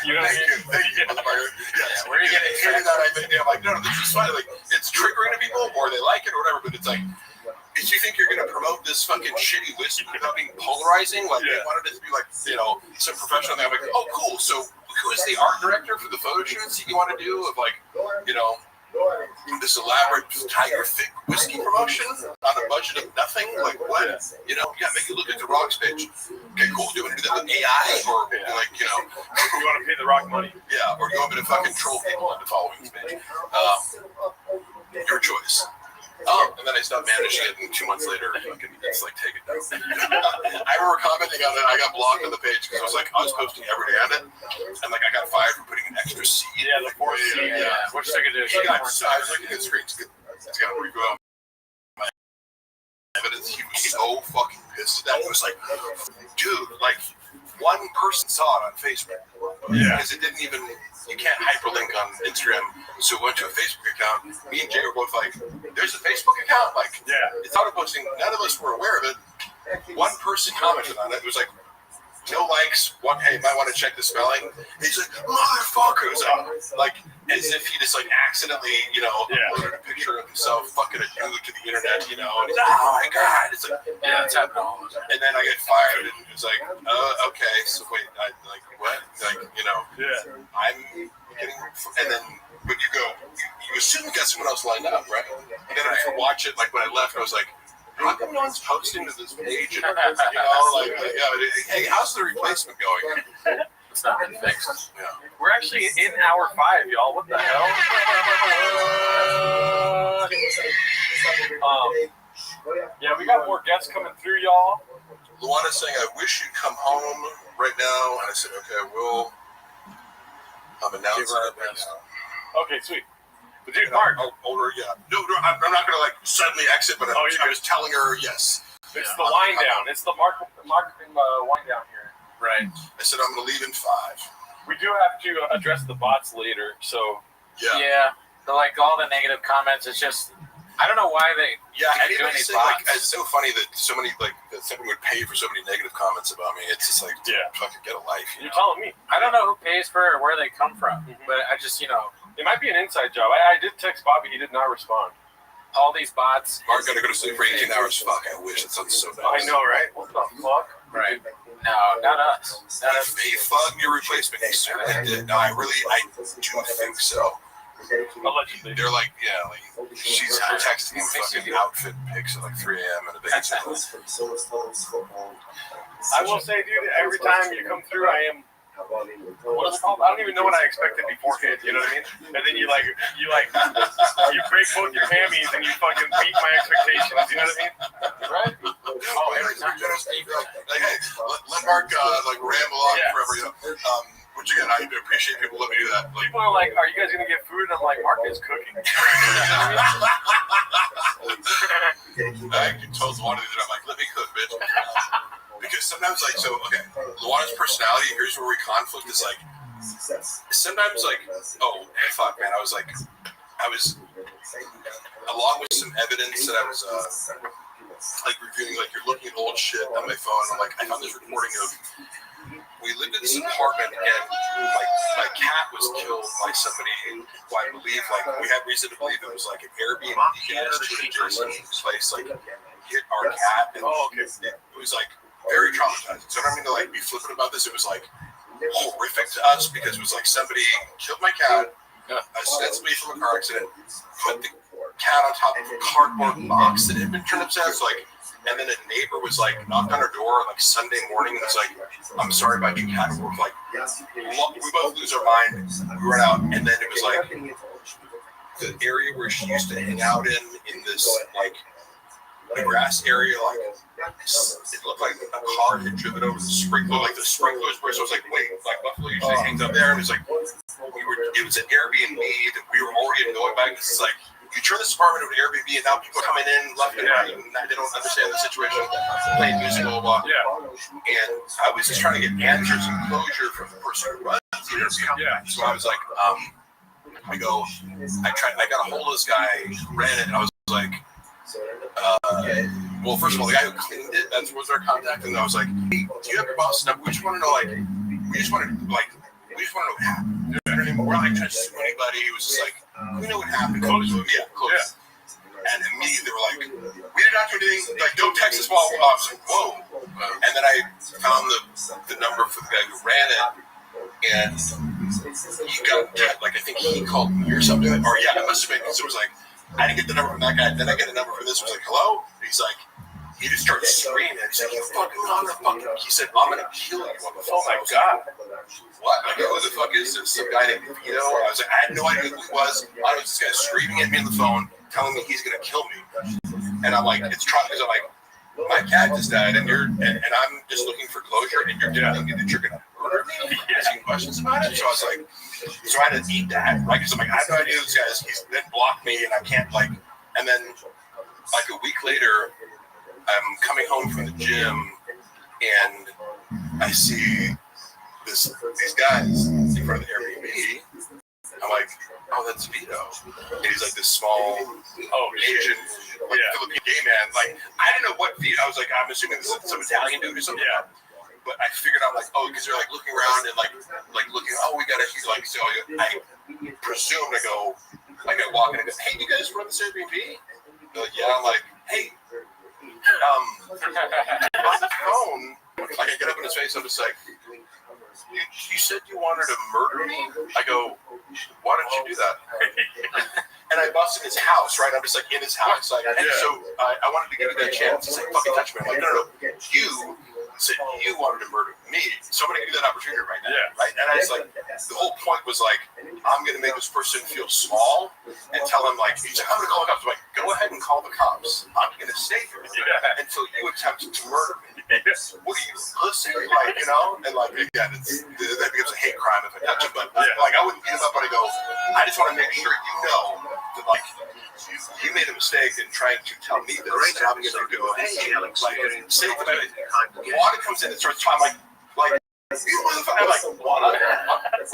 You know what I mean? Where are you getting that? I think I'm like, no, this is fine. Like, it's triggering to people, or they like it, or whatever. But it's like, if you think you're going to promote this fucking shitty list without being polarizing, like they wanted it to be like, you know, some professional thing. I'm like, oh, cool. So, who is the art director for the photo shoots that you want to do? Of like, you know, this elaborate Tiger Thick whiskey promotion on a budget of nothing. Like what? You know? Yeah, make it look like the Rock's page. Okay, cool. Do you want to do that with AI or like you want to pay the Rock money? Yeah, or you want me to fucking troll people into following this page? Your choice. And then I stopped managing it, and 2 months later, it's like, take it down. I remember commenting on it. I got blocked on the page because I was posting every day on it, and like I got fired for putting an extra seed. Yeah, the fourth seed. Yeah. Which I could do. I was looking at screens. It's got to review my evidence. He was so fucking pissed at that. He was like, dude, like one person saw it on Facebook. Yeah. Because it didn't even. You can't hyperlink on Instagram, so it went to a Facebook account. Me and Jay were both like, there's a Facebook account? Like, it's auto-posting. None of us were aware of it. One person commented on it. It was like, no likes. One, hey, might want to check the spelling. He's like, motherfuckers. Like, as if he just, like, accidentally, uploaded a picture of himself fucking a dude to the internet, and he's like, oh my God. It's like, it's happening all the time. And then I get fired, and it's like, okay, so wait, like, what? Like, I'm getting, and then when you go, you assume you got someone else lined up, right? And then I watch it, like, when I left, I was like, how come no one's posting to this page? Hey, how's the replacement going? It's not been fixed. Yeah. We're actually in hour 5, y'all. What the hell? Yeah, we got more guests coming through, y'all. Luana's saying, I wish you'd come home right now. And I said, okay, I will. I'm announcing it right now. Okay, sweet. But dude, Mark. No, I'm not going to, like, suddenly exit, but I was telling her, yes. It's the wind down. It's the marketing wind down here. Right. I said, I'm going to leave in 5. We do have to address the bots later, so. Yeah. Like, all the negative comments, it's just, I don't know why they do any bots. Like, it's so funny that so many, like, that someone would pay for so many negative comments about me. It's just like, fucking get a life. You're telling me. I don't know who pays for it or where they come from, but I just, It might be an inside job. I did text Bobby. He did not respond. All these bots. Mark got to go to sleep for 18 hours. Fuck, I wish. It sounds so nice. I know, right? What the fuck? Right. No, not us. They fucked your replacement. They certainly did. No, I do think so. Allegedly. They're like, she's texting him fucking outfit pics at like 3 a.m. in a big I will say, dude, every time you come through, I am. What is it called? I don't even know what I expected beforehand. You know what I mean? And then you break both your hammies and you fucking beat my expectations. You know what I mean? Right? Oh, every time you like, hey, let Mark ramble on forever. Which again, I appreciate people letting me do that. Like, people are like, "Are you guys gonna get food?" And I'm like, "Mark is cooking." I can tell Luana that I'm like, "Let me cook, bitch." Because sometimes, Luana's personality, here's where we conflict, is like, sometimes, like, oh, fuck, man, I was, along with some evidence that I was, reviewing, you're looking at old shit on my phone, I'm like, I found this recording of, we lived in this apartment, and, my cat was killed by somebody who I believe, we had reason to believe it was, an Airbnb guest to an adjacent place, hit our cat, and it was, very traumatizing. So I don't mean to be flippant about this. It was horrific to us because it was somebody killed my cat, ostensibly from a car accident, put the cat on top of a cardboard box that had been turned upside down. And then a neighbor was knocked on her door Sunday morning and was I'm sorry about your cat. We both lose our mind. We run out, and then it was the area where she used to hang out in this the grass area, it looked like a car had driven over the sprinkler, the sprinklers were. So I was wait, Buffalo usually hangs up there, and it was it was an Airbnb that we were already annoyed by. This is you turn this apartment into an Airbnb, and now people are coming in left and right, and they don't understand the situation. Playing music, blah blah. And I was just trying to get answers and closure from the person who runs the Airbnb. So I was I got a hold of this guy who ran it, and I was well, first of all, the guy who cleaned it, that was our contact, and I was hey, do you have your boss number? We just want to know, we just want to know what happened. We're not trying to sue anybody. It was just we know what happened. Close. Yeah, close. Yeah. And immediately they were we did not do anything, don't text us while we're off. Whoa. And then I found the number for the guy who ran it, and he got, I think he called me or something. Or yeah, it must have been because it was like, I didn't get the number from that guy. Then I get a number from this. I was like, hello? And he's like, he just started screaming. He's like, you fucking motherfucker. He said, I'm going to kill you on the phone. Oh my God. What? Like, who the fuck is this? Some guy named Vito? I was like, I had no idea who he was. I was this guy screaming at me on the phone, telling me he's going to kill me. And I'm like, it's trying because I'm like, my cat just died, and I'm just looking for closure, and you're telling me that you're going to murder me? Asking questions about it? So I was like, so I had to eat that, right? Because I'm like, I have no idea who this guy is. He's then blocked me, and I can't, like, and then, like, a week later, I'm coming home from the gym, and I see these guys in front of the Airbnb. I'm like, oh, that's Vito. And he's like this small Asian, like Filipino gay man. Like, I didn't know what Vito. I was like, I'm assuming this is some Italian dude or something. Yeah. But I figured out, like, oh, because they're like looking around and like looking. Oh, we got to. He's like, so I presumed I go, like, I walk in and go, hey, you guys run this Airbnb? They're like, yeah. I'm like, hey, on the phone, like, I get up in his face. I'm just like, you said you wanted to murder me? I go, why don't you do that? And I bust in his house, right? I'm just like in his house. Like, so I wanted to give you that chance. He's like, fucking touch me. I'm like, no. You said you wanted to murder me. So I'm going to give you that opportunity right now. Yeah. Right? And I was like, the whole point was like, I'm going to make this person feel small and tell him, like, he's like, I'm going to call the cops. I'm like, go ahead and call the cops. I'm going to stay here until you attempt to murder me. What are you listening? Like, you know? And like, again, that becomes a hate crime if I touch him. But like, I wouldn't beat him up, but I go, I just want to make sure you know that, like, you made a mistake in trying to tell me this. And I'm going to go, hey, like, say what Wanda comes in and starts talking, like, you motherfucker, I'm like, what?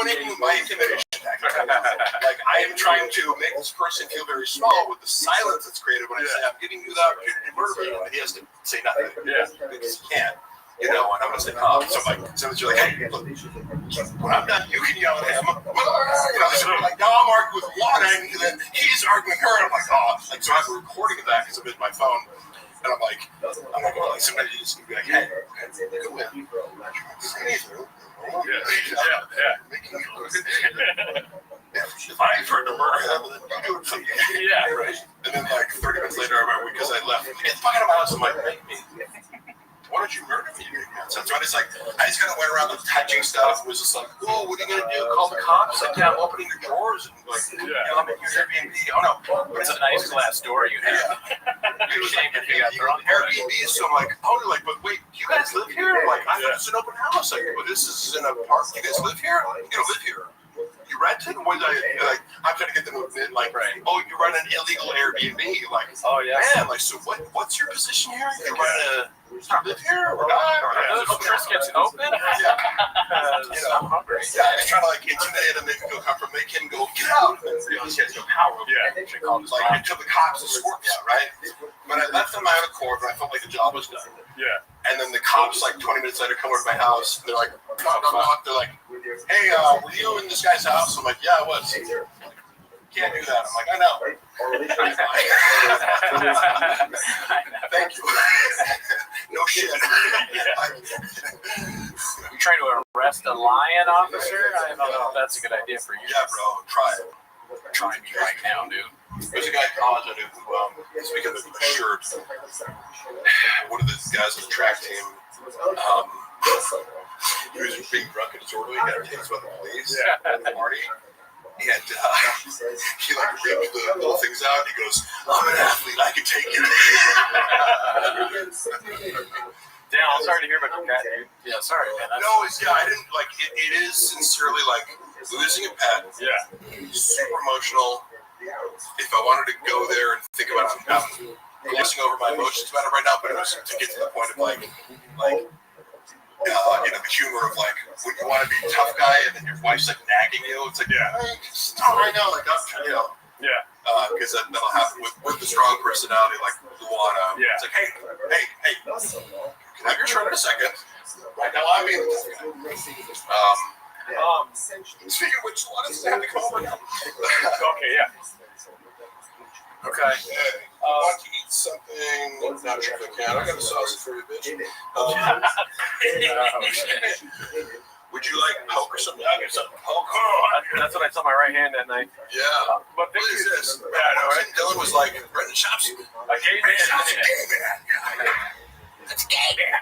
What do you mean my intimidation tactic? Like, I am trying to make this person feel very small with the silence that's created when I say, I'm giving you the opportunity to murder me, and he has to say nothing. Because he can't. You know, and I'm going to say, oh, so like, you're like, hey, look, when I'm done, you can yell at him. You know, so like, now I'm arguing with Wanda, and then he's arguing with her, and I'm like, oh, like, so I have a recording of that because I'm in my phone. And I'm like, well, like, somebody just be like, hey, go in. If I prefer to murder him, then you do it for me. Yeah, right. And then, like, 30 minutes later, I remember, because I left, it's fucking out of my house, I'm like, why don't you murder me? So I just like, I just kind of went around like touching stuff. It was just like, oh, what are you gonna do? Call the cops? Like, yeah, I'm opening the drawers and like, you know, I'm making your Airbnb. Oh no, but it's a nice glass door you have. You're ashamed if you got thrown Airbnb. So I'm like, oh, they're like, but wait, you guys live here? Like, I thought it's an open house. Like, well, this is in a park. You guys live here? You don't live here. You rented? What? Like, I'm trying to get them moved in. Like, oh, you run an illegal Airbnb. Like, oh yeah, man. Like, so what's your position here? You run a live here or not? Or Triscuits open? Yeah. You know, I'm hungry. Yeah, I was trying to like intimidate him, make him feel comfortable, make him go, get out. And he has no power. Yeah. Like, until the cops escort me out, right? When I left on my own accord, when I felt like the job was done. Yeah. And then the cops, like 20 minutes later, come over to my house. And they're like, they're like, hey, were you in this guy's house? I'm like, yeah, I was. Can't do that. I'm like, I know. Thank you. No shit. You trying to arrest a lion, officer? I don't know if that's a good idea for you. Yeah, bro. Try it. Try me right now, dude. There's a guy in college I knew who, speaking of a shirt, one of the guys on the track team, he was being drunk and disorderly. He got tased by the police at the party. And he like ripped the little things out. He goes, I'm an athlete, I can take it. Damn, I'm sorry to hear about your cat, dude. Yeah, sorry, man. No, I didn't, like, it is sincerely, like, losing a pet. Yeah. Super emotional. If I wanted to go there and think about it, I'm glossing over my emotions about it right now, but it was to get to the point of, like, you know, the humor of like, when you want to be a tough guy and then your wife's like nagging you, it's like, hey, stop right now, like, you know, because that'll happen with the strong personality like Luana. Yeah. It's like, hey, can I have your shirt in a second? Right now, I'm being the tough guy. Speaking of which, Luana's have to come over now. Okay, yeah. Okay. I want to eat something. Not sure if I can. I got a sausage for you, bitch. Would you like poke or something? I'll get something poke. That's what I tell my right hand that night. Yeah. But What is this? Yeah, I know, right? Dylan was like, Brendan Shop's A gay man. Shop's a gay man. That's a gay man.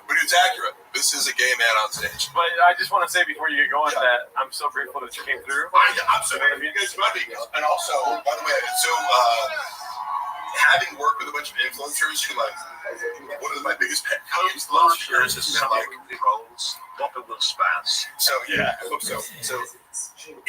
But it's accurate. This is a gay man on stage. But I just want to say before you get going that I'm so grateful that you came through. I'm so happy you guys met me. And also, by the way, so having worked with a bunch of influencers who like, one of my biggest pet peeves the last few years has been like roles. So yeah, I hope so. So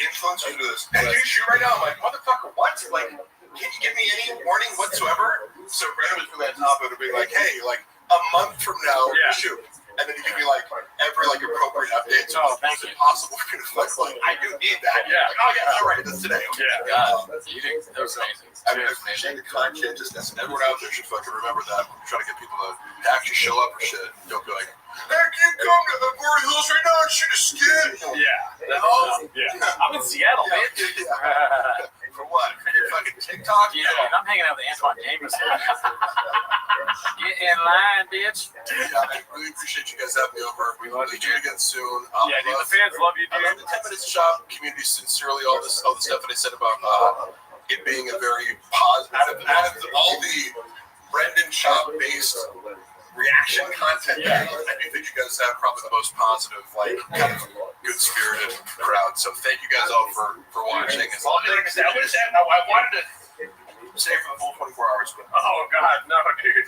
influencers do this. Hey, dude, shoot right now. I'm like, motherfucker, what? Like, can you give me any warning whatsoever? So Brandon was really on top of it, being like, hey, like a month from now, shoot. And then you give me like every like appropriate update. So it's impossible for you to flex. Like, I do need that. Yeah. Like, oh yeah, all right, that's today. Okay. Yeah. That was amazing. I appreciate the conscientiousness, and everyone out there should fucking remember that. We're trying to get people to actually show up for shit. Don't be like, hey, can you come to the Bory Hills right now and shoot a skit? Yeah. I'm in Seattle, bitch. For what? For your fucking TikTok? Yeah, and I'm hanging out with Antoine Jameson. Get in line, bitch. Yeah, I really appreciate you guys having me over. We will do it again soon. Yeah, dude, the fans love you, dude. I love the 10 Minutes Shop community sincerely. All the stuff that I said about it being a very positive. Out of all the Brendan Shop based reaction content, I do think you guys have probably the most positive, like, kind of good spirited crowd. So thank you guys all for watching. As long as, like I said, I wanted to stay for the full 24 hours. But oh God, no, dude.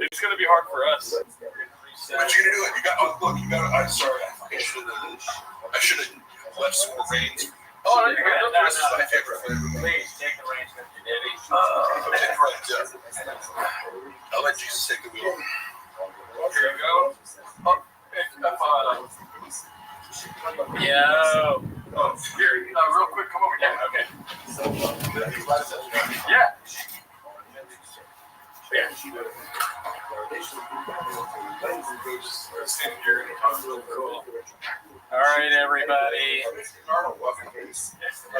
It's gonna be hard for us. But you're gonna do it. You got. Oh, look, you got. I'm sorry. I should have left some more reins. Oh, no, you're good. No, this is my favorite flavor. Please take the reins with you, Debbie. Okay, right. Yeah. I'll let Jesus take the wheel. Here you go. Yo. Oh, here, real quick, come over here. Okay. Yeah. Cool. All right, everybody.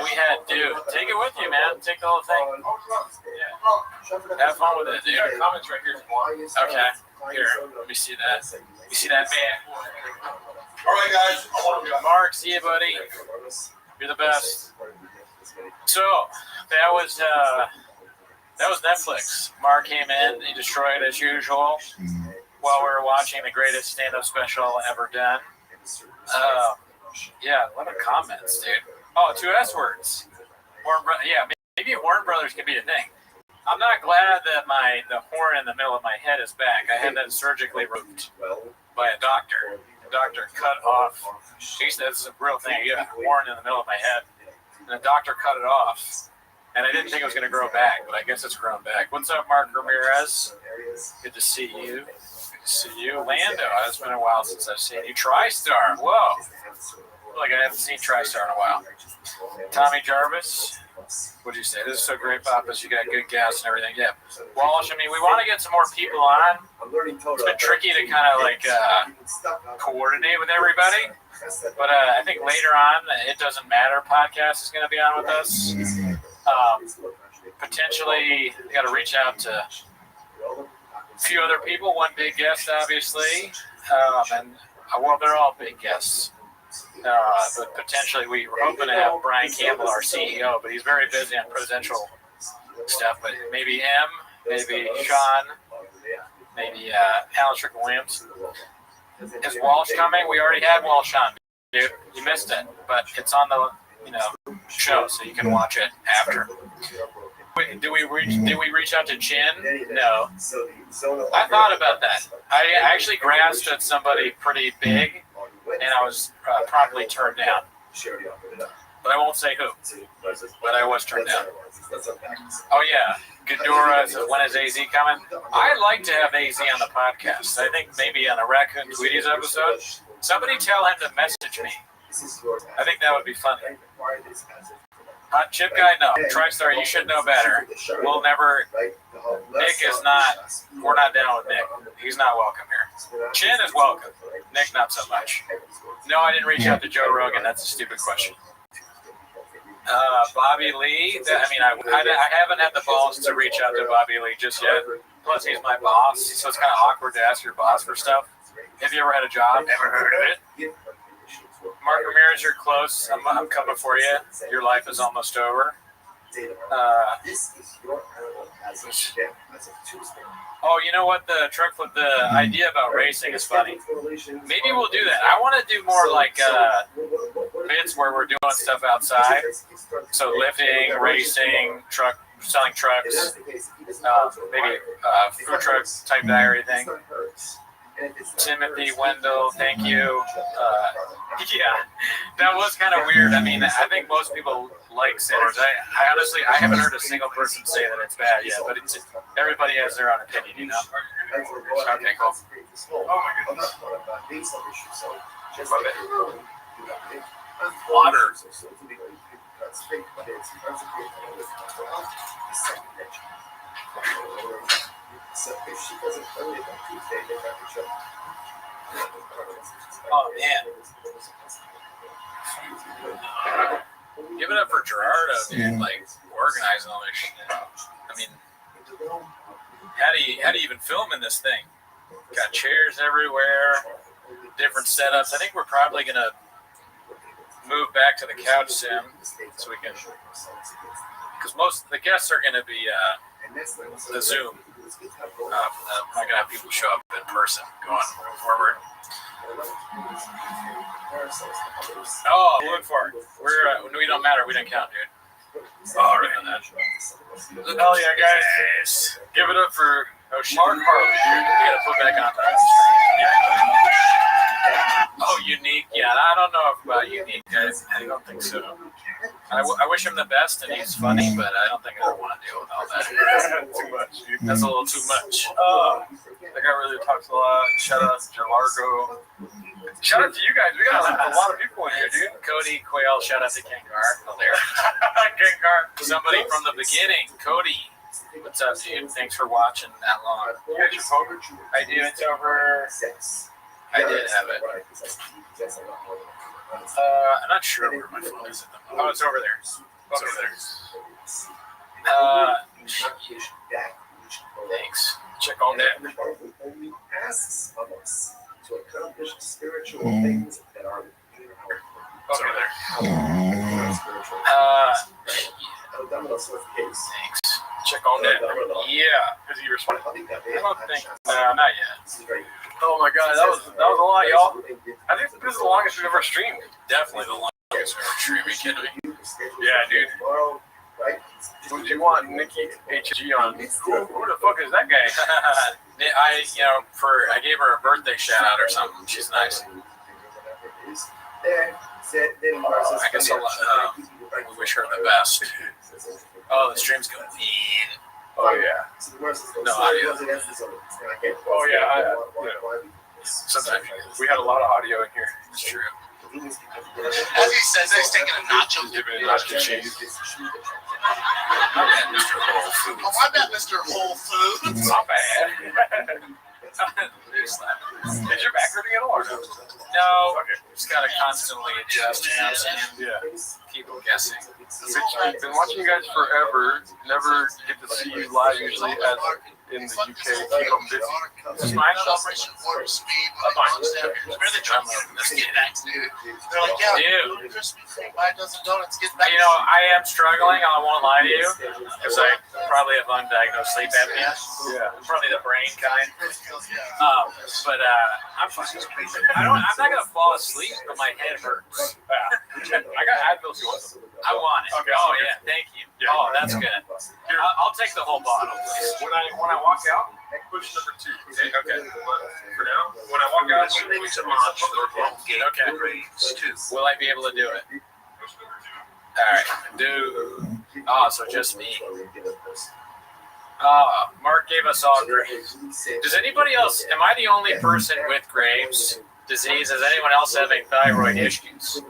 We had, dude, take it with you, man. Take the whole thing. Yeah. Have fun with it, dude. Comments right here. Okay. Here, let me see that. You see that, man? All right, guys. Mark, see you, buddy. You're the best. So that was Netflix. Mark came in, he destroyed as usual while we were watching the greatest stand-up special ever done. Yeah, a lot of comments, dude. Oh, 2 S words. Maybe Warren Brothers could be a thing. I'm not glad that the horn in the middle of my head is back. I had that surgically removed by a doctor. The doctor cut off. He said this is a real thing. You have a horn in the middle of my head, and the doctor cut it off. And I didn't think it was going to grow back, but I guess it's grown back. What's up, Mark Ramirez? Good to see you. Good to see you. Lando, it's been a while since I've seen you. TriStar, whoa. I feel like I haven't seen TriStar in a while. Tommy Jarvis, what'd you say? This is so great, Papas. You got good guests and everything. Yeah. Walsh, I mean, we want to get some more people on. It's been tricky to kind of like coordinate with everybody. But I think later on, It Doesn't Matter podcast is going to be on with us. Potentially, we got to reach out to a few other people. One big guest, obviously, well, they're all big guests. But potentially, we're hoping to have Brian Campbell, our CEO, but he's very busy on presidential stuff. But maybe him, maybe Sean, maybe Alan Strickland-Williams. Is Walsh coming? We already had Walsh on, dude. You missed it, but it's on the show, so you can watch it after. Wait, did we reach out to Chin? No. I thought about that. I actually grasped at somebody pretty big, and I was promptly turned down. But I won't say who. But I was turned down. Oh yeah, Ghidorah. So when is AZ coming? I'd like to have AZ on the podcast. I think maybe on a Raccoon Tweeties episode. Somebody tell him to message me. I think that would be funny. Hot chip guy? No. TriStar, you should know better. We'll never. Nick is not. We're not down with Nick. He's not welcome here. Chin is welcome. Nick, not so much. No, I didn't reach out to Joe Rogan. That's a stupid question. Bobby Lee. I haven't had the balls to reach out to Bobby Lee just yet. Plus, he's my boss, so it's kind of awkward to ask your boss for stuff. Have you ever had a job? Never heard of it. Mark Ramirez, you're close. I'm coming for you. Your life is almost over. Oh, you know what? The idea about racing is funny. Maybe we'll do that. I want to do more like bits where we're doing stuff outside. So lifting, racing, selling trucks, maybe food truck type diary thing. Timothy Wendell, thank you. Yeah, that was kind of weird. I mean, I think most people like sinners. I honestly, I haven't heard a single person say that it's bad yet, but everybody has their own opinion, you know? Okay, cool. Oh my goodness. Water. Oh man. Give it up for Gerardo, dude, like organizing all this shit. I mean, how do you even film in this thing? Got chairs everywhere, different setups. I think we're probably gonna move back to the couch soon, so we can, because most of the guests are gonna be the Zoom. I'm not gonna have people show up in person going forward. Oh, look for it. We don't matter. We don't count, dude. All right on that. Hell yeah, guys! Give it up for Mark Harley, dude. We gotta put back on that. Yeah. Oh, Unique. Yeah, I don't know about Unique, guys. I don't think so. I wish him the best, and he's funny, but I don't think I want to deal with all that. Too much, dude. That's a little too much. That guy really talks a lot. Shout out to Largo. Shout out to you guys. We got a lot of people in here, dude. Cody Quayle, shout out to Kengar. Oh, there. Kengar. Somebody from the beginning. Cody. What's up, dude? Thanks for watching that long. You got your phone? I do. It's over. I did have it. I'm not sure where my phone is at the moment. Oh, it's over there. It's over there. Thanks. Check on that. To accomplish spiritual things that are over there. Thanks. Check on that. Yeah. Because he responded. I don't think. No, not yet. Oh my god, that was a lot, y'all. I think this is the longest we've ever streamed. Definitely the longest we've ever streamed. Are you kidding me? Yeah, dude. Would you want Nikki HG on? Who the fuck is that guy? I gave her a birthday shout out or something. She's nice. I guess we wish her the best. Oh, the stream's going in. Oh yeah. No audio. Oh yeah. Sometimes we had a lot of audio in here. It's true. As he says, he's taking a nacho dip in nacho cheese. My bad, Mr. Whole Foods. Oh, my bad, Mr. Whole Foods. Not bad. Is your back hurting at all or no? No. Okay. Just gotta constantly adjust. You know what I'm saying? Yeah. People guessing. I've been watching you guys forever. Never get to see you live usually as in the UK. Keep them busy. This is mine. Operation Warp Speed. Where the drum let's get back, dude. They're like, yeah, Dude. Crispy thing, buy a dozen donuts, get back. You know, I am struggling. I won't lie to you, because I probably have undiagnosed sleep apnea. Yeah. Probably the brain kind. But I'm fine. I'm not gonna fall asleep, but my head hurts. I got Advil if you want them. I want it. Okay, Oh okay. yeah, thank you. Yeah. Oh, that's good. I'll take the whole bottle, please. When I walk out, push number 2. Okay. For now, when I walk out, Okay. Will I be able to do it? All right. Oh, so just me. Mark gave us all Graves. Does anybody else? Am I the only person with Graves' disease? Is anyone else having thyroid issues?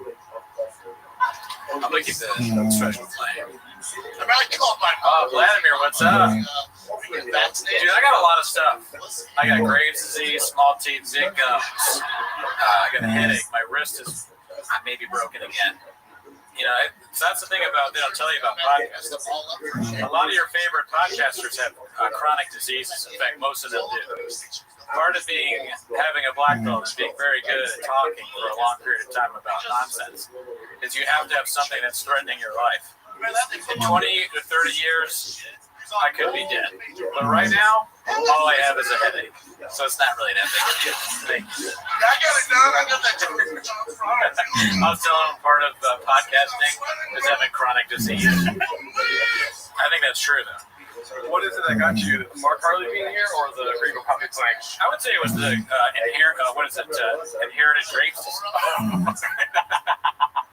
I'm gonna keep the special playing. Vladimir, what's up? Dude, I got a lot of stuff. I got Graves' disease, small teeth, zig gums. I got a headache. My wrist is maybe broken again. So that's the thing about they don't tell you about podcasts. A lot of your favorite podcasters have chronic diseases. In fact, most of them do. Part of having a black belt and being very good at talking for a long period of time about nonsense is you have to have something that's threatening your life. In 20 to 30 years, I could be dead. But right now, all I have is a headache. So it's not really that big of a thing. I got it done. I got that done. I was telling them part of podcasting is having chronic disease. I think that's true, though. What is it that got you? Mark Harley being here or the Green Puppet playing? I would say it was the inherited traits.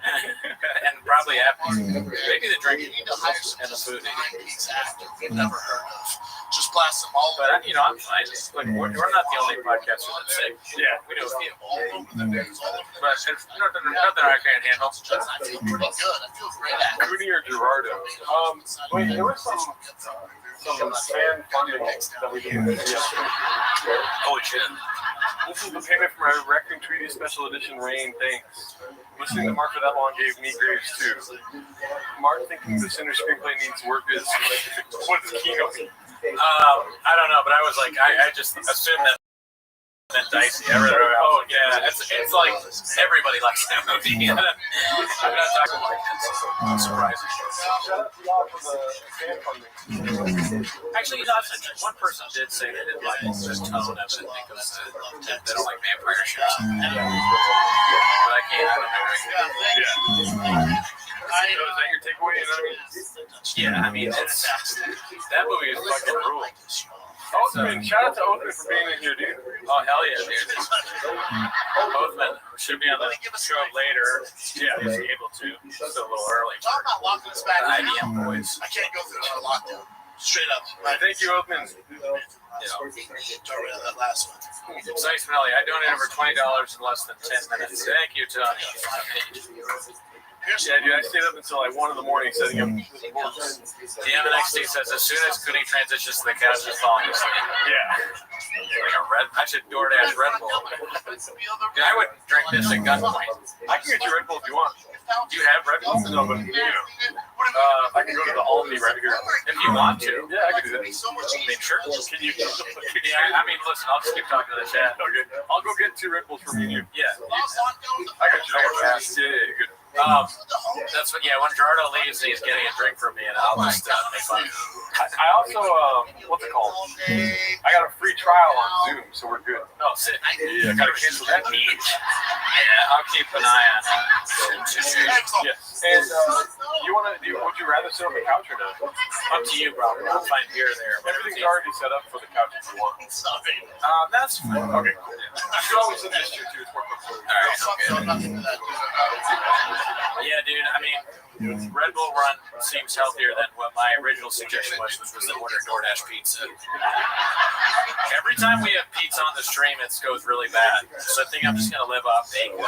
And probably maybe the drinking and the food. You've never heard of. Just blast them all. But I'm fine. Like, we're not the only podcasters that's sick. Yeah, we do a few. all over the news, all over the But it's nothing I can't handle. I feel pretty good. I feel great at it. Cooney or Gerardo? Wait, there was some fan funding that we did yesterday. Holy shit. This is the payment for my Raccoon Tweety Special Edition Rain. Thanks. Listening to Mark for that long gave me graves too. Mark thinking the center screenplay needs work is what is Kino? I don't know, but I was like, I just assumed that meant Dicey. I read it. Oh yeah, it's like everybody likes that movie. I'm not talking like that's surprising. Actually, one person did say they didn't like the tone of it because they don't like vampire shows. But I don't know. So is that your takeaway? Yeah, I mean, that movie is fucking brutal. Othman, shout out to Othman for being in here, dude. Oh, hell yeah, dude. Othman should be on the show later. Yeah, he's able to. It's a little early. Talk about locking us back. The IBM boys. I can't go through another lockdown. Straight up. Thank you, Othman. That last one. Nice, Melly. I donated over $20 in less than 10 minutes. Thank you, Tony. Yeah, dude, I stayed up until like 1 in the morning setting up. The MNXT says as soon as Cooney transitions to the couch, he's falling asleep. Yeah. I should DoorDash Red Bull. Dude, I would drink this at gunpoint. I can get you Red Bull if you want. Do you have Red Bull? No, but I can go to the Aldi right here. If you want to. Yeah, I can do that. I mean, sure. Can you? Yeah, I mean, listen, I'll just keep talking to the chat. Okay. I'll go get 2 Red Bulls for me and you. Yeah. I got you. Yeah, good. That's what. Yeah, when Gerardo leaves, he's getting a drink from me, and I'll just make fun. I also, what's it called? I got a free trial on Zoom, so we're good. Oh, sick. Yeah, I gotta cancel that. Yeah, I'll keep an eye on that. Yeah. And would you rather sit on the couch or not? Up to you, bro. I'll find beer there. Everything's already set up for the couch if you want. That's fine. Okay, cool. I should always send this to you too. It's more comfortable. All right. Yeah, dude. I mean, Red Bull Run seems healthier than what my original suggestion was, which was to order DoorDash pizza. Every time we have pizza on the stream, it goes really bad. So I think I'm just gonna live off bacon.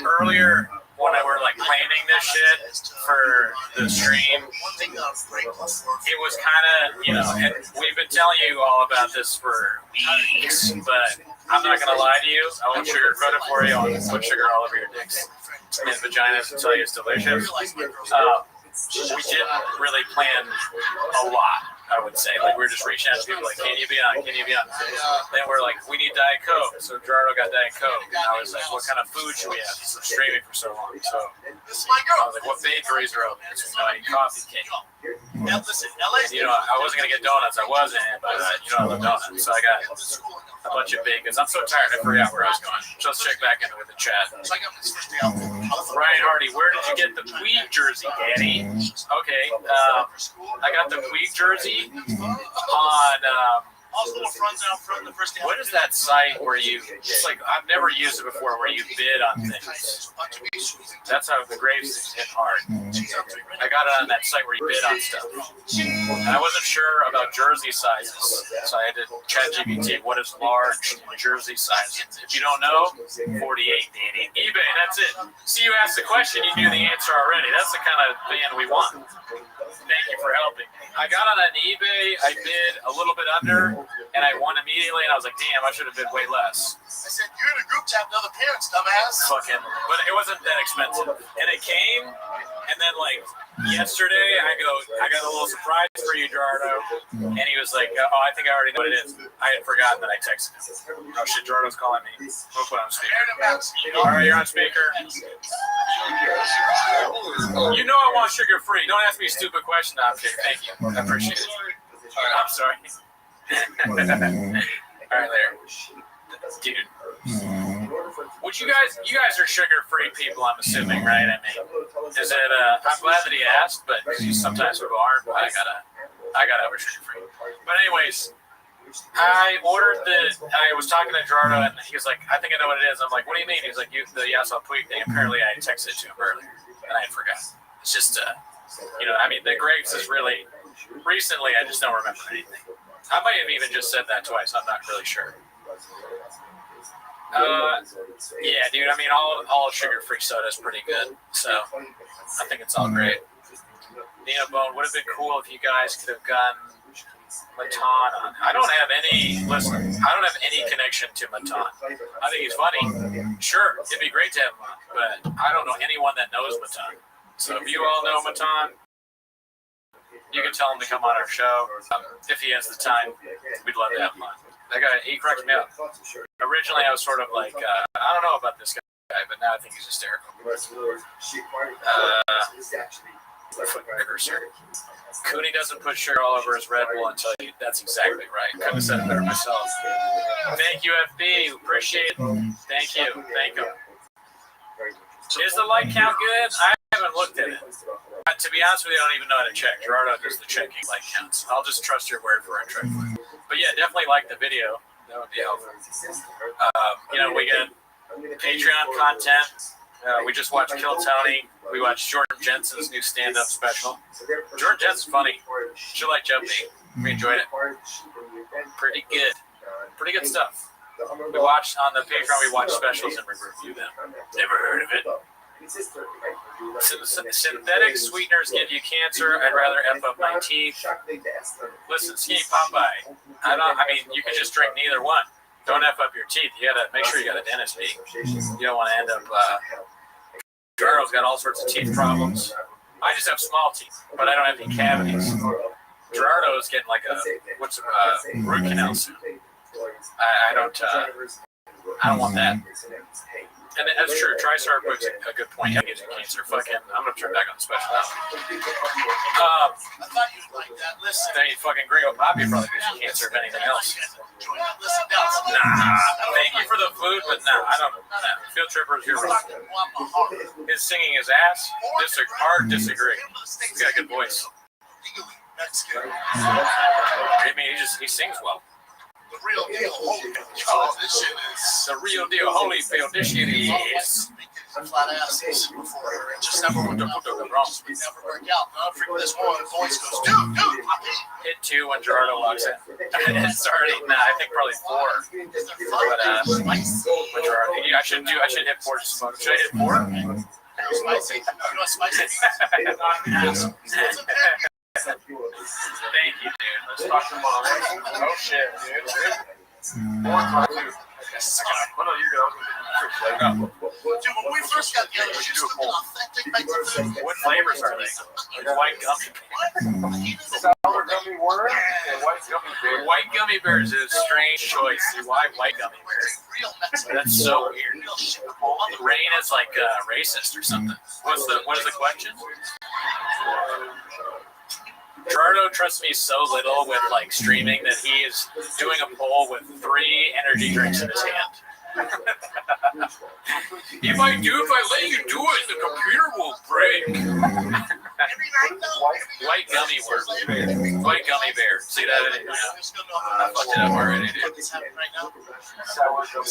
Earlier, when I were like planning this shit for the stream, it was kind of, and we've been telling you all about this for weeks, but I'm not gonna lie to you. I won't sugarcoat it for you. I'll put sugar all over your dicks and vaginas and tell you it's delicious. We didn't really plan a lot, I would say. Like, we were just reaching out to people like, can you be on? Can you be on? Then we're like, we need Diet Coke. So Gerardo got Diet Coke. And I was like, what kind of food should we have? He's been streaming for so long. So I was like, what bakeries are open? So, I eat coffee cake. I wasn't going to get donuts. I wasn't, but I love donuts. So I got a bunch of bacons. I'm so tired. I forgot where I was going. Just check back in with the chat. Ryan Hardy, where did you get the Puig jersey, Danny? Okay, I got the Puig jersey on. What is that site where you? It's like I've never used it before. Where you bid on things. That's how the Graves hit hard. I got it on that site where you bid on stuff. And I wasn't sure about jersey sizes, so I had to ChatGPT what is large jersey sizes. If you don't know, 48, Danny. eBay, that's it. See, you asked the question, you knew the answer already. That's the kind of fan we want. Thank you for helping. I got on an eBay, I bid a little bit under, and I won immediately, and I was like, damn, I should have bid way less. I said, you're in a group chat with other parents, dumbass. Fucking, but it wasn't that expensive. And it came, and then like yesterday, I got a little surprise for you, Gerardo. And he was like, oh, I think I already know what it is. I had forgotten that I texted him. Oh shit, Gerardo's calling me. We'll put on speaker. All right, you're on speaker. You know I want sugar free. Don't ask me a stupid question. No, I'm kidding. Thank you. I appreciate it. I'm sorry. All right, there. Dude. Would you guys are sugar-free people, I'm assuming, right? I mean, is it, I'm glad that he asked, but sometimes people aren't, but I gotta have a sugar-free. But anyways, I was talking to Gerardo, and he was like, I think I know what it is. I'm like, what do you mean? He was like, the Yasal Puig thing. Apparently, I texted it to him earlier, and I forgot. It's just, I mean, the grapes is really, recently, I just don't remember anything. I might have even just said that twice. I'm not really sure. Yeah, dude. I mean, all sugar-free soda is pretty good. So I think it's all great. Nina Bone would have been cool if you guys could have gotten Matan on. I don't have any connection to Matan. I think he's funny. Sure, it'd be great to have him on, but I don't know anyone that knows Matan. So if you all know Matan, you can tell him to come on our show. If he has the time, we'd love to have him on. That guy, he cracks me up. Originally, I was sort of like, I don't know about this guy, but now I think he's hysterical. Cooney doesn't put sugar all over his Red Bull until you. That's exactly right. Couldn't have said it better myself. Thank you, FB. Appreciate it. Thank you. Thank you. Is the light count good? I haven't looked at it. To be honest with you, I don't even know how to check. Gerardo does the checking light counts. I'll just trust your word for it. But yeah, definitely like the video. That would be helpful. We get Patreon content. We just watched Kill Tony. We watched Jordan Jensen's new stand-up special. Jordan Jensen's funny. She like Jumpy. We enjoyed it. Pretty good. Pretty good stuff. We watched on the Patreon. We watched specials and we review them. Never heard of it. Synthetic sweeteners give you cancer. I'd rather F up my teeth. Listen, Skinny Popeye. You can just drink neither one. Don't F up your teeth. You gotta make sure you got a dentist fee. You don't want to end up. Gerardo's got all sorts of teeth problems. I just have small teeth, but I don't have any cavities. Gerardo's getting like a root canal soon. I don't want that. And that's true. TriStar puts a good point. It gives you cancer. Fucking, I'm gonna turn back on the special now. I thought you'd like that. Listen. Then fucking Gringo Poppy probably gives you cancer if anything else. Listen, Thank you for the food, but I don't. Field Trippers, you're wrong. His singing his ass. Hard disagree. He's got a good voice. I mean, he sings well. The real deal, Holyfield. This shit is the real deal, Holyfield. This shit is flat asses before. It just never worked out. Never worked out. Not for this one. Voice goes, dude, I paid. Hit 2 when Gerardo walks in. It's already, I think probably 4. But when Gerardo, I should hit 4 just smoke. Should I hit 4? Spicy. You know spicy? Thank you, dude. Let's talk some more. Oh shit, dude. Dude, when we first got together, she just looked authentic Mexican food. What flavors are they? White gummy. Sour gummy worms and white gummy bears. White gummy bears is a strange choice. Why white gummy bears? That's so weird. Rain is like racist or something. What is the question? Gerardo trusts me so little with like streaming that he is doing a poll with 3 energy drinks in his hand. If I let you do it, the computer will break. White gummy worm. White gummy bear. See that? I fucked it up already, dude. Is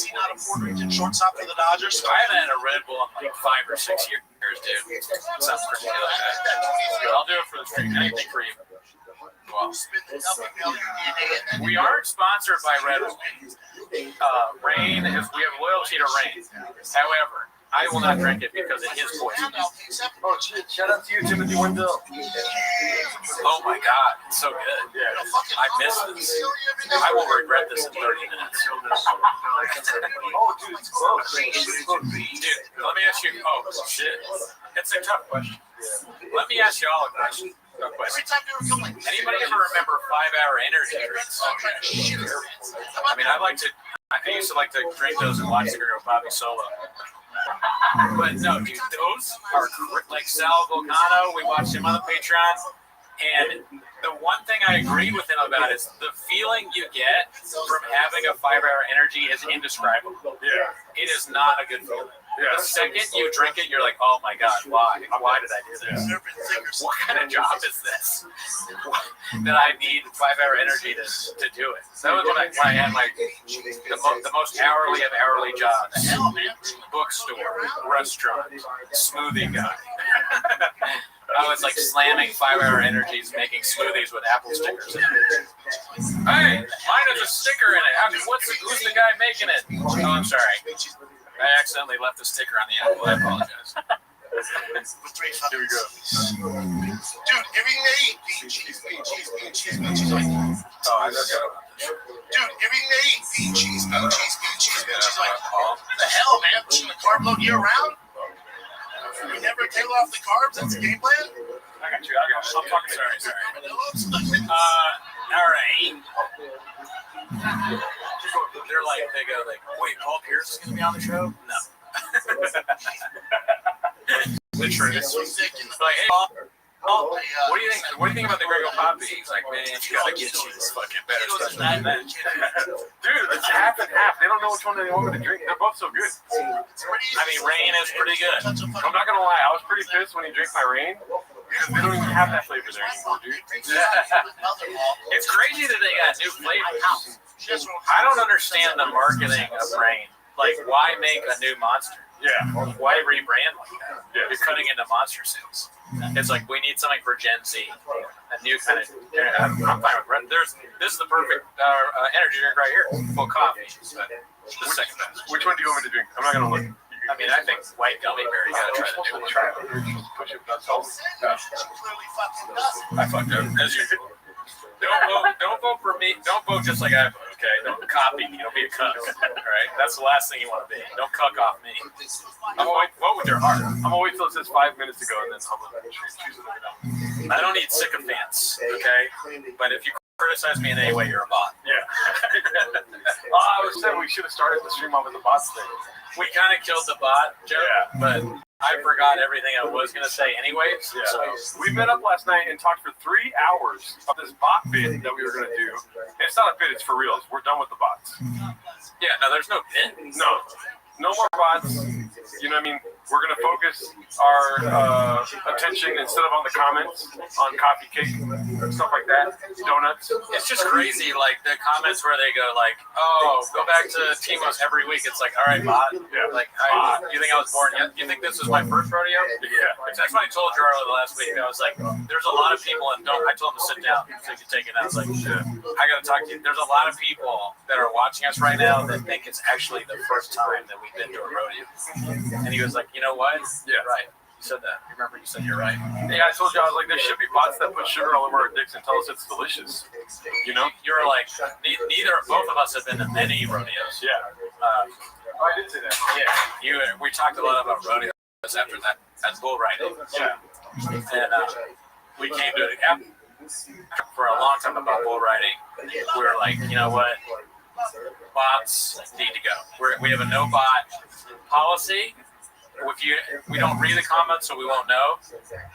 he not affording to shortstop for the Dodgers? I haven't had a Red Bull in like 5 or 6 years, dude. Sounds pretty good. I'll do it for the stream. Anything for you. Well, we aren't sponsored by Red Bull. Rain is, we have loyalty to Rain. However, I will not drink it because it is poison. Oh, shit. Shout out to you, Timothy Wendell. Oh my God, it's so good. Yeah. I miss this. I will regret this in 30 minutes. Oh, dude, it's close. Dude, let me ask you. Oh, shit. It's a tough question. Let me ask you all a question. Anybody ever remember 5-hour energy drinks? I mean, I used to like to drink those and watch the girl Bobby Solo. But no, dude, those are like Sal Volcano. We watched him on the Patreon. And the one thing I agree with him about is the feeling you get from having a 5-hour energy is indescribable. Yeah. It is not a good feeling. Yeah. The second you drink it, you're like, oh my God, why? Why did I do this? What kind of job is this? That I need 5-hour energy to do it. That was when I had my the most hourly of hourly jobs. Bookstore, restaurant, smoothie guy. I was like slamming 5-hour energies, making smoothies with apple stickers in it. Hey, mine has a sticker in it. Who's the guy making it? Oh, I'm sorry. I accidentally left the sticker on the apple. I apologize. Here we go. Dude, everything they eat, bean cheese, bean cheese, bean cheese, bean cheese. Like, Oh, I just got dude, everything they eat, bean cheese, bean cheese, bean cheese, bean cheese. Like, what the hell, man? Pushing the carb load year round? We never tail off the carbs. That's the game plan. I got you. I'm talking. Sorry. All right. They're like, they go like, wait, Paul Pierce is going to be on the show? No. The truth. Like, hey, Paul, what do you think? What do you think about the Grego Poppy? He's like, man, you gotta get you this fucking better stuff than that. Dude, it's half and half. They don't know which one they want me to drink. They're both so good. I mean, Rain is pretty good. I'm not gonna lie, I was pretty pissed when he drank my Rain because they don't even have that flavor there anymore, dude. It's crazy that they got new flavors. I don't understand the marketing of Rain. Like, why make a new monster? Yeah. Why rebrand like that? Yeah. You're cutting into monster sales. It's like, we need something for Gen Z. A new kind of. I'm fine with Red. This is the perfect energy drink right here. Full coffee. But the second best. Which one do you want me to drink? I'm not gonna look. I mean, I think white gummy berry. Gotta try the new one. Try it. Push it. That's all. I fucked up as usual. Don't vote for me. Don't vote just like I vote. Okay. Don't copy me. Don't be a cuck. All right. That's the last thing you want to be. Don't cuck off me. Vote with your heart. I'm gonna wait till it says 5 minutes ago and then I'm gonna choose it. I don't need sycophants. Okay. But if you criticize me in any way, you're a bot. Yeah. I was saying we should have started the stream off with the bots thing. We kind of killed the bot joke, but I forgot everything I was going to say anyways. Yeah. So We met up last night and talked for 3 hours of this bot bit that we were going to do. And it's not a bit, it's for reals. We're done with the bots. yeah, no, there's no bit. No more bots. You know what I mean? We're going to focus our attention instead of on the comments, on coffee cake, stuff like that, donuts. It's just crazy, like the comments where they go like, "Oh, go back to Timos every week." It's like, all right, bot. Yeah. Like, you think I was born yet? You think this is my first rodeo? Yeah. That's what I told Jarlo the last week. I was like, "There's a lot of people, and I told him to sit down so he could take it." I was like, "I got to talk to you." There's a lot of people that are watching us right now that think it's actually the first time that we've been to a rodeo. And he was like, "You know what? Yeah, right. You said that. Remember, you said you're right." Yeah, I told you, I was like, there should be bots that put sugar all over our dicks and tell us it's delicious. You know? You were like, both of us have been to many rodeos. Yeah. I did say that. Yeah. We talked a lot about rodeos after that. That's bull riding. Yeah. And we came to it for a long time about bull riding. We were like, you know what? Bots need to go. We have a no bot policy. We don't read the comments, so we won't know.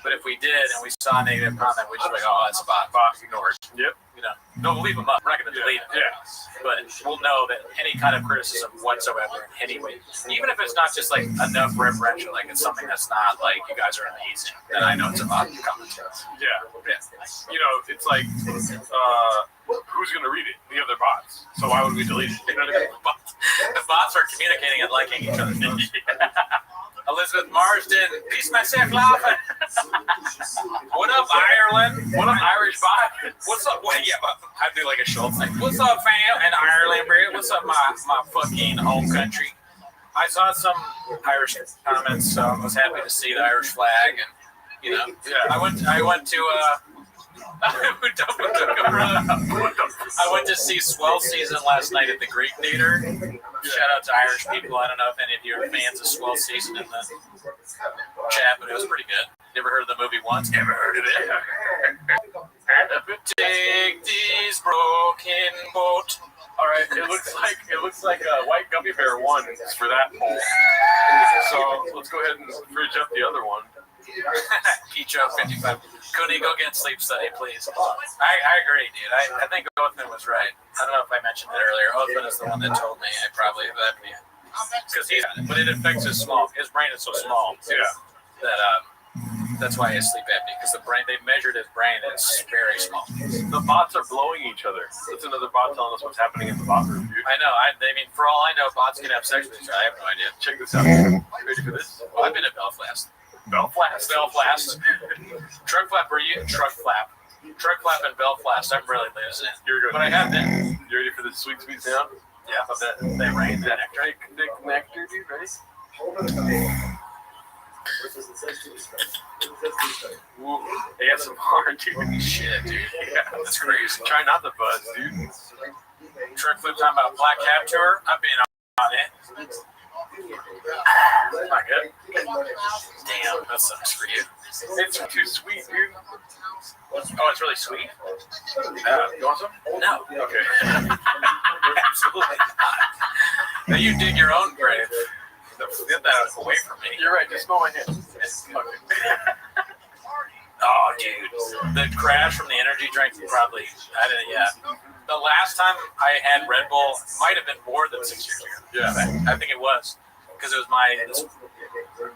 But if we did and we saw a negative comment, we'd just be like, "Oh, that's a bot. Bot ignored." Yep. You know, don't leave them up. We're not going to delete them. Yeah. But we'll know that any kind of criticism whatsoever, anyway, even if it's not just like enough referential, like it's something that's not like you guys are amazing, then I know it's a bot comment. Yeah. You know, it's like, who's going to read it? The other bots. So why would we delete it? You know what I mean? The bots are communicating and liking each other. Elizabeth Marsden, peace myself laughing. What up, Ireland? What up, Irish bot? What's up? What? Yeah, I do like a Schultz thing. What's up, fam? And Ireland, bro? What's up, my fucking home country? I saw some Irish comments, so I was happy to see the Irish flag, and you know, I went to I went to see Swell Season last night at the Greek Theater. Shout out to Irish people. I don't know if any of you are fans of Swell Season in the chat, but it was pretty good. Never heard of the movie once? Never heard of it. Take this broken boat. All right, it looks like a white gummy bear won for that poll. So let's go ahead and bridge up the other one. Peach up 55. Cooney, go get sleep study, please. I agree, dude. I think Othman was right. I don't know if I mentioned it earlier. Othman is the one that told me I probably have apnea. Because he's got it, but it affects his brain is so small. Yeah. That that's why he has sleep apnea. Because they measured his brain and it's very small. The bots are blowing each other. That's another bot telling us what's happening in the bot room, dude. I know. I mean, for all I know, bots can have sex with each other. I have no idea. Check this out. Ready for this? Well, I've been at Belfast. Belfast. Truck flap, are you? Truck flap and Belfast. I'm really losing. You're good. But I have been. You ready for this sweet sound? Yeah. Of that rain, that nectar. Nick nectar, dude. Ready? Ooh, ASMR, dude. Shit, dude. Yeah, that's crazy. Try not to buzz, dude. Truck flip talking about Black Cab Tour. I've been on it. Not good. Damn, that sucks for you. It's too sweet, dude. Oh, it's really sweet? You want some? No. Okay. Absolutely not. Now you dig your own grave. Get that away from me. You're right, just smell my hand. Oh, dude. The crash from the energy drink probably, The last time I had Red Bull might have been more than 6 years ago. Yeah. I think it was. Because it was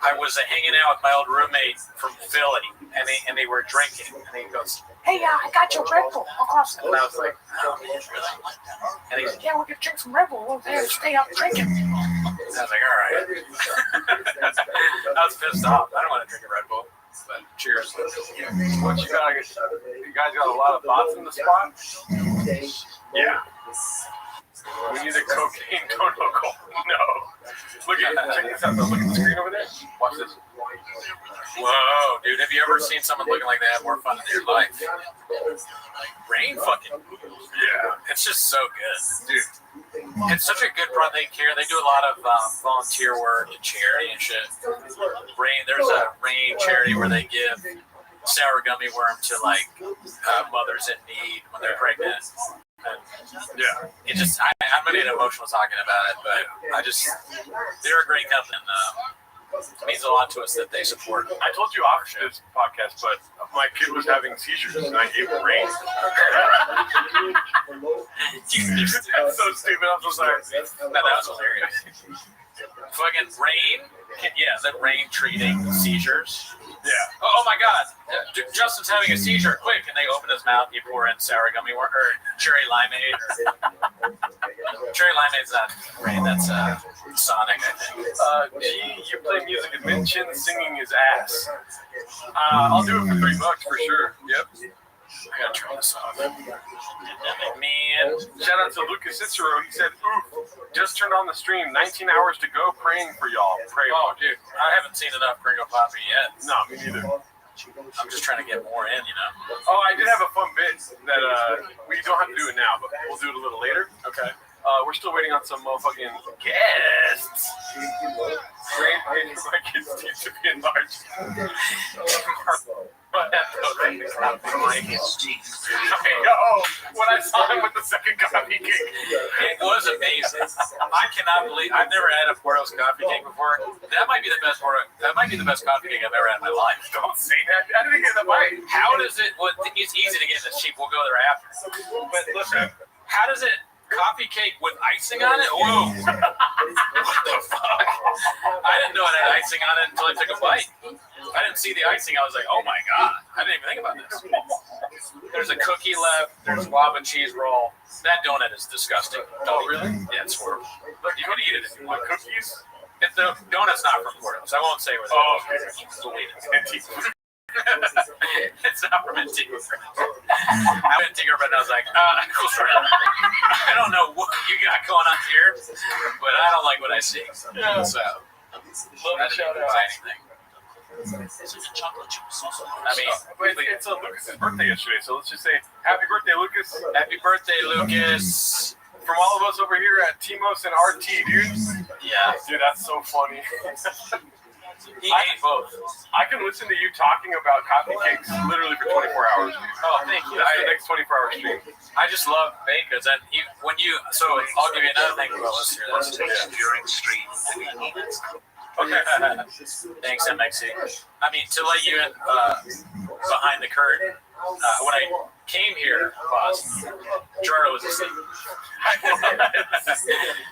I was hanging out with my old roommate from Philly, and they were drinking, and he goes, "Hey, I got your Red Bull across." And I was like, "Oh, really?" And he's like, "Yeah, we're gonna drink some Red Bull. We'll stay up drinking." And I was like, "All right." I was pissed off. I don't want to drink a Red Bull, but cheers. What you guys got a lot of bots in the spot? Yeah. We need a cocaine protocol. No. Check this out. Look at the screen over there. Watch this. Whoa, dude. Have you ever seen someone looking like that have more fun in their life? Like, Rain fucking. Yeah. It's just so good. Dude. It's such a good product. They do a lot of volunteer work and charity and shit. There's a Rain charity where they give sour gummy worm to like mothers in need when they're pregnant. And yeah, it just I'm gonna get emotional talking about it, but they're a great company, and it means a lot to us that they support. I told you off this podcast, but my kid was having seizures, and I gave him Rain. That's so stupid. I'm so sorry. That was hilarious. Fucking Rain, the Rain treating seizures. Yeah. Oh my God, Justin's having a seizure. Quick! And they open his mouth. You pour in sour gummy or cherry limeade. Cherry limeade's not Rain. That's Sonic, I think. You play music and mention singing his ass. I'll do it for $3 for sure. Yep. I gotta turn this off. Man. Shout out to Lucas Cicero. He said, "Oof, just turned on the stream. 19 hours to go. Praying for y'all." Oh, dude, I haven't seen enough Gringo Poppy yet. No, me neither. I'm just trying to get more in, you know. Oh, I did have a fun bit that we don't have to do it now, but we'll do it a little later. Okay. We're still waiting on some motherfucking guests. Great way for my kids to be enlarged. When I saw him with the second coffee cake, it was amazing. I cannot believe I've never had a Porto's coffee cake before. That might be the best coffee cake I've ever had in my life. Don't say that. I didn't get the bite. How does it? Well, it's easy to get this cheap. We'll go there after. But listen, how does it? Coffee cake with icing on it? Whoa! What the fuck? I didn't know it had icing on it until I took a bite. I didn't see the icing. I was like, oh my God. I didn't even think about this. There's a cookie left. There's guava cheese roll. That donut is disgusting. Oh, really? Yeah, it's horrible. Look, you can eat it if you want. Cookies? It's the donut's not from Portos. I won't say where. Oh, okay. Believe it. It's not from Antigua. I went to Antigua, but I was like, cool story. I don't know what you got going on here, but I don't like what I see. Yeah. So, I didn't buy anything. I mean, it's Lucas's birthday yesterday, so let's just say happy birthday, Lucas. Happy birthday, Lucas. From all of us over here at Timos and RT, dude. Yeah. Dude, that's so funny. He ate both. I can listen to you talking about coffee cakes literally for 24 hours, dude. Oh, thank you. That's the next 24-hour stream. I just love bakers. And so I'll give you another thing about listening to this. During stream. Okay. Thanks, MXC. I mean, to let you in behind the curtain, when I came here, boss, Gerardo was asleep.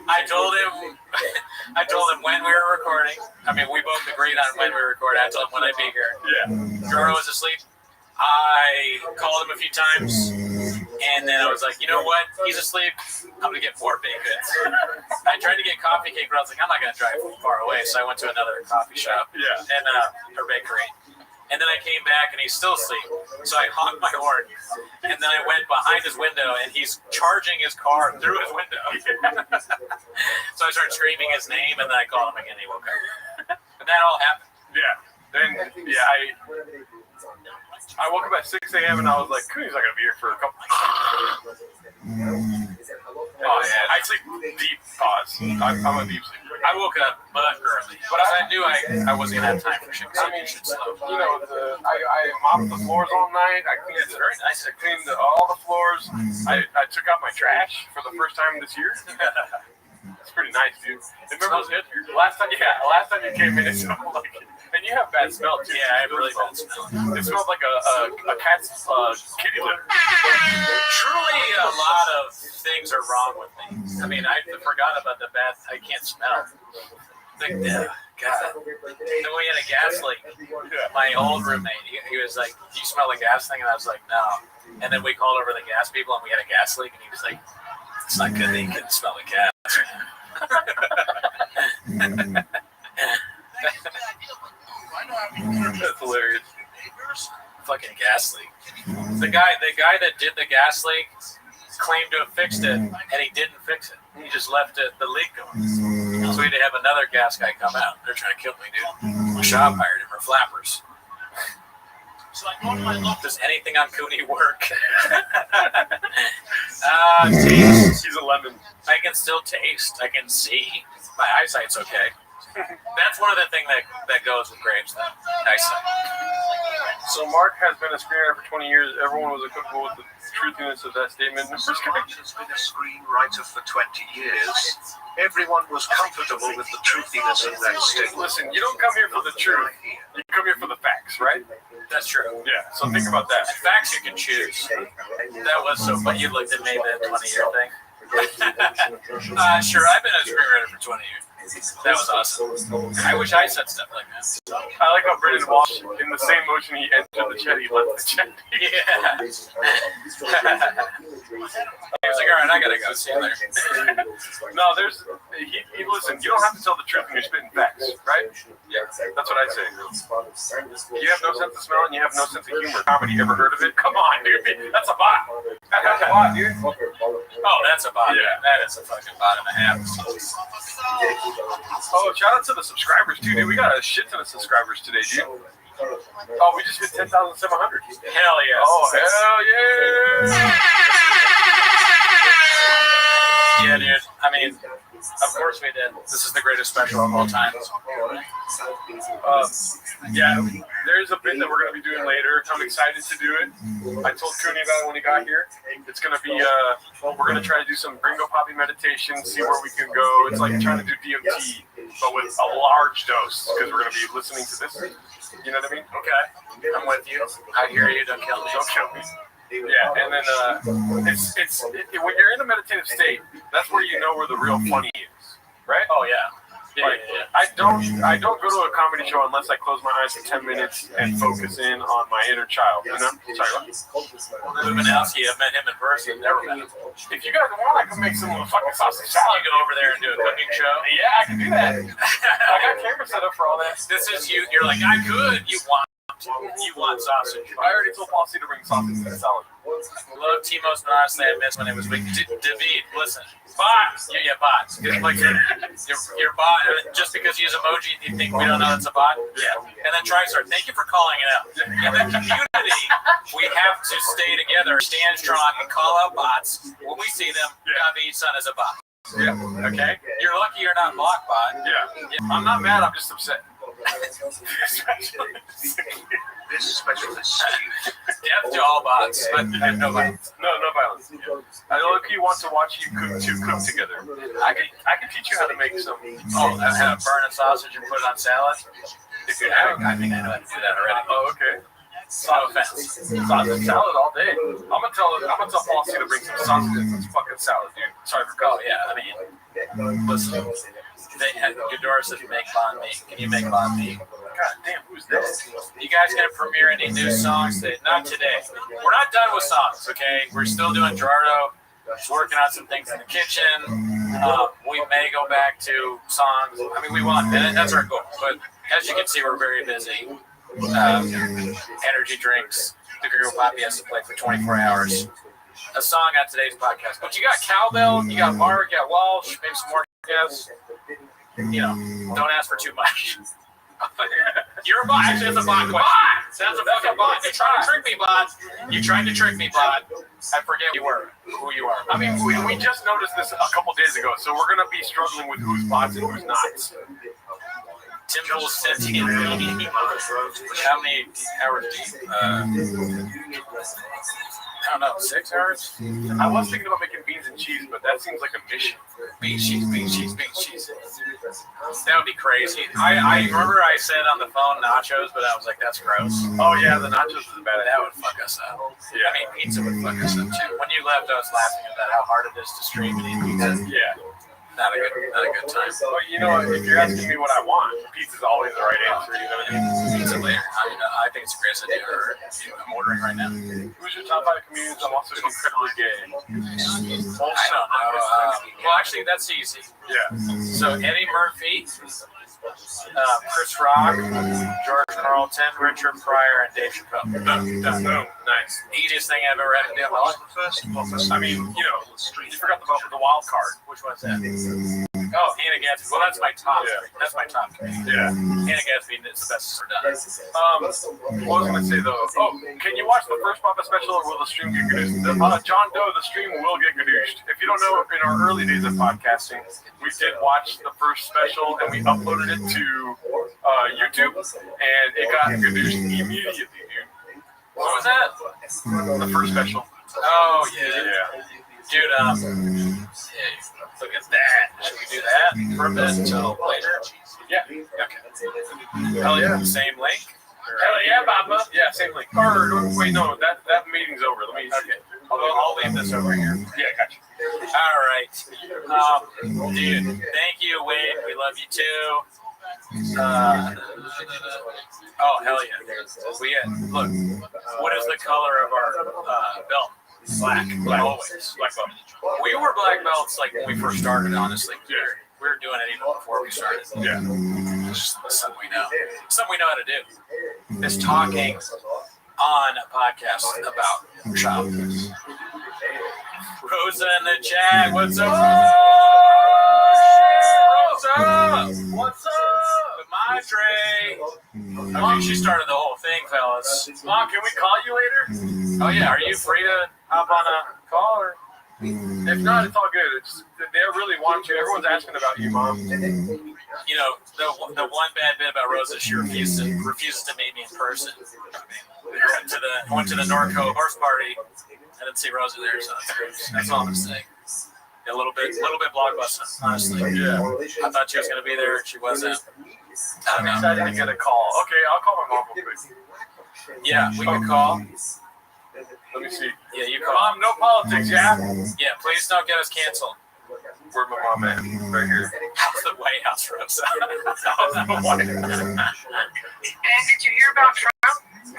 I told him when we were recording. I mean, we both agreed on when we were recording. I told him when I'd be here. Yeah. Gerardo was asleep. I called him a few times, and then I was like, you know what? He's asleep. I'm gonna get more baked goods. I tried to get coffee cake, but I was like, I'm not gonna drive far away, so I went to another coffee shop and or bakery. And then I came back, and he's still asleep. So I honked my horn, and then I went behind his window, and he's charging his car through his window. So I started screaming his name, and then I called him again. He woke up. And that all happened. Yeah. Then, I woke up at 6 a.m. and I was like, Cooney's not going to be here for a couple of days. Oh, yeah. I sleep deep, pause. I'm a deep sleeper. I woke up early, but I knew I wasn't going to have time for shit. I mean, you know, I mopped the floors all night. I cleaned It's very nice. I cleaned all the floors. I took out my trash for the first time this year. It's pretty nice, dude. Remember, last time you came in, it smelled like, and you have bad smell too. Yeah, I have really bad smell. It smelled like a cat's kitty litter. Truly, a lot of things are wrong with me. I mean, I forgot about the bad. I can't smell. Like, God. Then we had a gas leak. My old roommate, he was like, "Do you smell the gas thing?" And I was like, "No." And then we called over the gas people, and we had a gas leak, and he was like, "It's not good that you can smell the gas." That's hilarious. Fucking gas leak. The guy that did the gas leak claimed to have fixed it, and he didn't fix it. He just left the leak going. So we had to have another gas guy come out. They're trying to kill me, dude. My shop hired him for flappers. Does anything on Cooney work? Taste. He's a lemon. I can still taste. I can see. My eyesight's okay. That's one of the things that goes with grapes, though. Eyesight. So Mark has been a screenwriter for 20 years. Everyone was comfortable with the truthiness of that statement. Mark has been a screenwriter for 20 years. Everyone was comfortable with the truthiness of that statement. Listen, you don't come here for the truth. You come here for the facts, right? That's true. Yeah, so think about that. And facts you can choose. That was so funny. You looked at me, that 20-year thing. Sure, I've been a screenwriter for 20 years. That was awesome. I wish I said stuff like that. I like how Brendan Walsh, in the same motion he entered the chat, he left the chat. Yeah. He was like, all right, I gotta go. See you later. No, listen, you don't have to tell the truth when you're spitting facts, right? Yeah, that's what I say. You have no sense of smell and you have no sense of humor. Comedy, you ever heard of it? Come on, dude. That's a bot. That's a bot, dude. Oh, that's a bot. Yeah. That is a fucking bot and a half. Oh, shout out to the subscribers, too, dude. We got a shit ton of subscribers today, dude. Oh, we just hit 10,700. Hell yeah. Oh, hell yeah. Yeah, dude. I mean, of course we did. This is the greatest special of all time. Yeah, there's a bit that we're going to be doing later. I'm excited to do it. I told Cooney about it when he got here. It's going to be, we're going to try to do some Gringo Poppy meditation, see where we can go. It's like trying to do DMT, but with a large dose, because we're going to be listening to this. You know what I mean? Okay. I'm with you. I hear you. Don't kill me. Don't kill me. Yeah, and then when you're in a meditative state, that's where you know where the real funny is, right? Oh, yeah. I don't go to a comedy show unless I close my eyes for 10 minutes and focus in on my inner child. You know? Sorry, what? Luminowski, I've met him in person. Never met him. If you guys want, I can make some fucking sausage salad. You go over there and do a cooking show? Yeah, I can do that. I got camera set up for all that. This is you. You're like, I could. You want sausage. I already told Paulie to bring sausage salad. Love Timo's, but honestly, I miss when it was weak. David, listen. Bots. Yeah, bots. Like your bot, just because you use emoji, you think we don't know it's a bot? Yeah. And then TriStar, thank you for calling it out. In the community, we have to stay together, stand strong, and call out bots. When we see them, David's son is a bot. Yeah. Okay? You're lucky you're not BlockBot. Yeah. I'm not mad, I'm just upset. This special is huge. Death to all bots, but no violence. No violence. I know you want to watch you cook together. I can teach you how to make some. Oh, how to burn a sausage and put it on salad? If you have, I think I know how to do that already. Oh, okay. No offense. Sausage salad all day. I'm gonna tell Paulie to bring some sausage and some fucking salad, dude. Sorry for calling. Yeah, I mean, listen. Ghidorah says make banh mi. Can you make banh mi? God damn, who's this? You guys gonna premiere any new songs today? Not today. We're not done with songs, okay? We're still doing Gerardo. Working on some things in the kitchen. We may go back to songs. I mean, we want that. That's our goal. But as you can see, we're very busy. Energy drinks. The Guru Poppy has to play for 24 hours. A song on today's podcast. But you got Cowbell, you got Mark, you got Walsh, maybe some more guests. You know, don't ask for too much. You're a bot. Actually, that's a bot question. That's a fucking bot. You're trying to trick me, bot. You tried to trick me, bot. I forget who you are. I mean, we just noticed this a couple days ago, so we're gonna be struggling with who's bots and who's not. Timble sentient being. How many hours do you? I don't know, 6 hours? I was thinking about making beans and cheese, but that seems like a mission. Beans, cheese. That would be crazy. I remember I said on the phone nachos, but I was like, that's gross. Oh yeah, the nachos is bad. That would fuck us up. Yeah. I mean, pizza would fuck us up too. When you left, I was laughing about how hard it is to stream and eat pizza. Yeah. Not a good time. Well, you know, if you're asking me what I want, pizza's always the right answer. You know what I mean? Pizza later. I think it's a great idea. I'm ordering right now. Who's your top 5 comedians? I'm also incredibly gay. I don't know. Well, actually, that's easy. Yeah. So Eddie Murphy, Chris Rock, George Carlton, Richard Pryor, and Dave Chappelle. Boom. Nice. Easiest thing I've ever had to do in my life. I mean, you know, you forgot the wild card. Which one's that? Oh, Hannah Gadsby. Well, that's my top. Yeah. That's my top. Yeah. Hannah Gadsby is the best ever done. What was I going to say, though? Oh, can you watch the first Papa special, or will the stream get gadooshed? John Doe, the stream will get gadooshed. If you don't know, in our early days of podcasting, we did watch the first special, and we uploaded it to YouTube, and it got gadooshed immediately, dude. What was that? The first special. Oh, yeah. Dude, look at that. Should we do that for a bit until later? Yeah. Okay. Hell yeah. Same link? Hell yeah, Papa. Yeah, same link. Or, wait, no, that meeting's over. Let me. Okay. I'll leave this over here. Yeah, gotcha. All right. Dude, thank you, Wade. We love you too. Oh, hell yeah. Look, what is the color of our belt? Black. Always. Black belt. We were black belts like when we first started, honestly. Yeah. We were doing it even before we started. Yeah. It's just something we know. Something we know how to do. Is talking on a podcast about childhood. Rosa in the chat. What's up? Rosa! What's up? Madre. Okay, she started the whole thing, fellas. Mom, can we call you later? Oh, yeah. Are you free to hop on a call? Or? If not, it's all good. They really want you. Everyone's asking about you, Mom. You know, the one bad bit about Rosa, she refuses to meet me in person. I went to the Norco horse party. I didn't see Rosa there, so that's all I'm saying. A little bit blockbuster, honestly. Yeah. I thought she was going to be there. She wasn't. I'm excited to get a call. Okay, I'll call my mom real quick. Yeah, we can call. Let me see. Yeah, you call. Mom, no politics, yeah? Yeah, please don't get us canceled. Where my mom at? Right here. How's the White House, Rosa? And did you hear about Trump?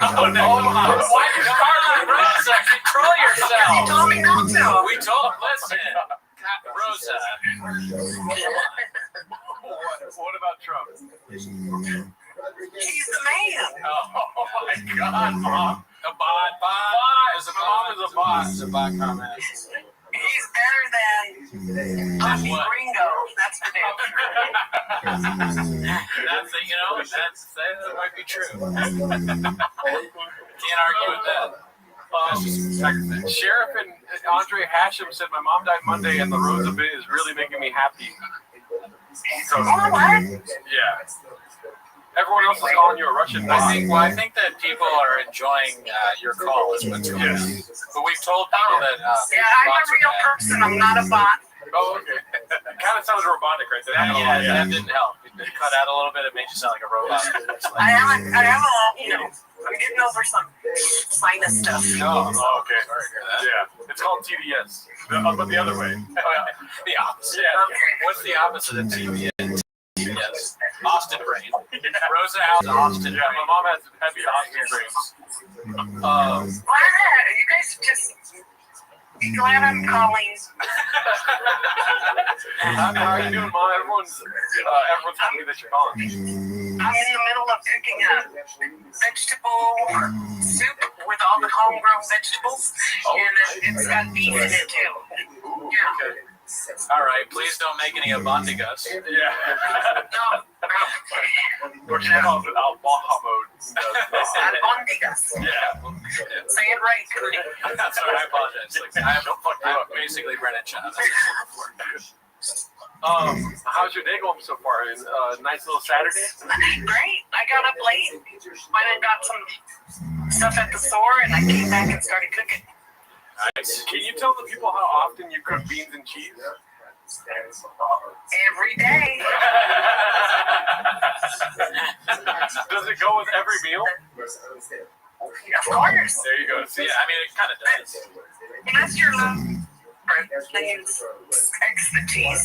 Oh, no. Why you start on Rosa? Control yourself. You told me not to. We told, listen, Rosa. What about Trump? He's the man. Oh my God, Mom. A bot. My mom is a bot. It's a bot comment. He's better than Puffy Gringo. That's the difference. That's the, that might be true. Can't argue with that. Sheriff and Andre Hashem said my mom died Monday and the Rosa bit is really making me happy. So, what? yeah. Everyone else is calling you a Russian bot. I think that people are enjoying your call is what's going on. But we've told people that Yeah, I'm a real person. I'm not a bot. Oh, okay. It kind of sounds robotic right there. That didn't help. It cut out a little bit. It made you sound like a robot. I am I'm getting over some sinus stuff. Oh, okay. Yeah. It's called TDS. But the other way. The opposite. Yeah. Okay. What's the opposite of TBS? Yes. Austin brain. Rosa has Austin. Yeah, my mom has heavy Austin brains. Wow, you guys just be glad I'm calling. How are you doing, Mom? Everyone's telling me that you're calling. I'm in the middle of cooking a vegetable soup with all the homegrown vegetables, and it's got beef in it too. Yeah. Okay. All right, please don't make any abondigas. Yeah. No. Or she calls it al-Bahamod. Albondigas. Yeah. Say it right. That's all right, I apologize. I'm basically Brennan Chan. How's your day going so far? Nice little Saturday? Great. I got up late. Went and got some stuff at the store, and I came back and started cooking. Nice. Can you tell the people how often you cook beans and cheese? Every day. Does it go with every meal? Of course. There you go. See, I mean, it kind of does. Unless you're they use extra cheese.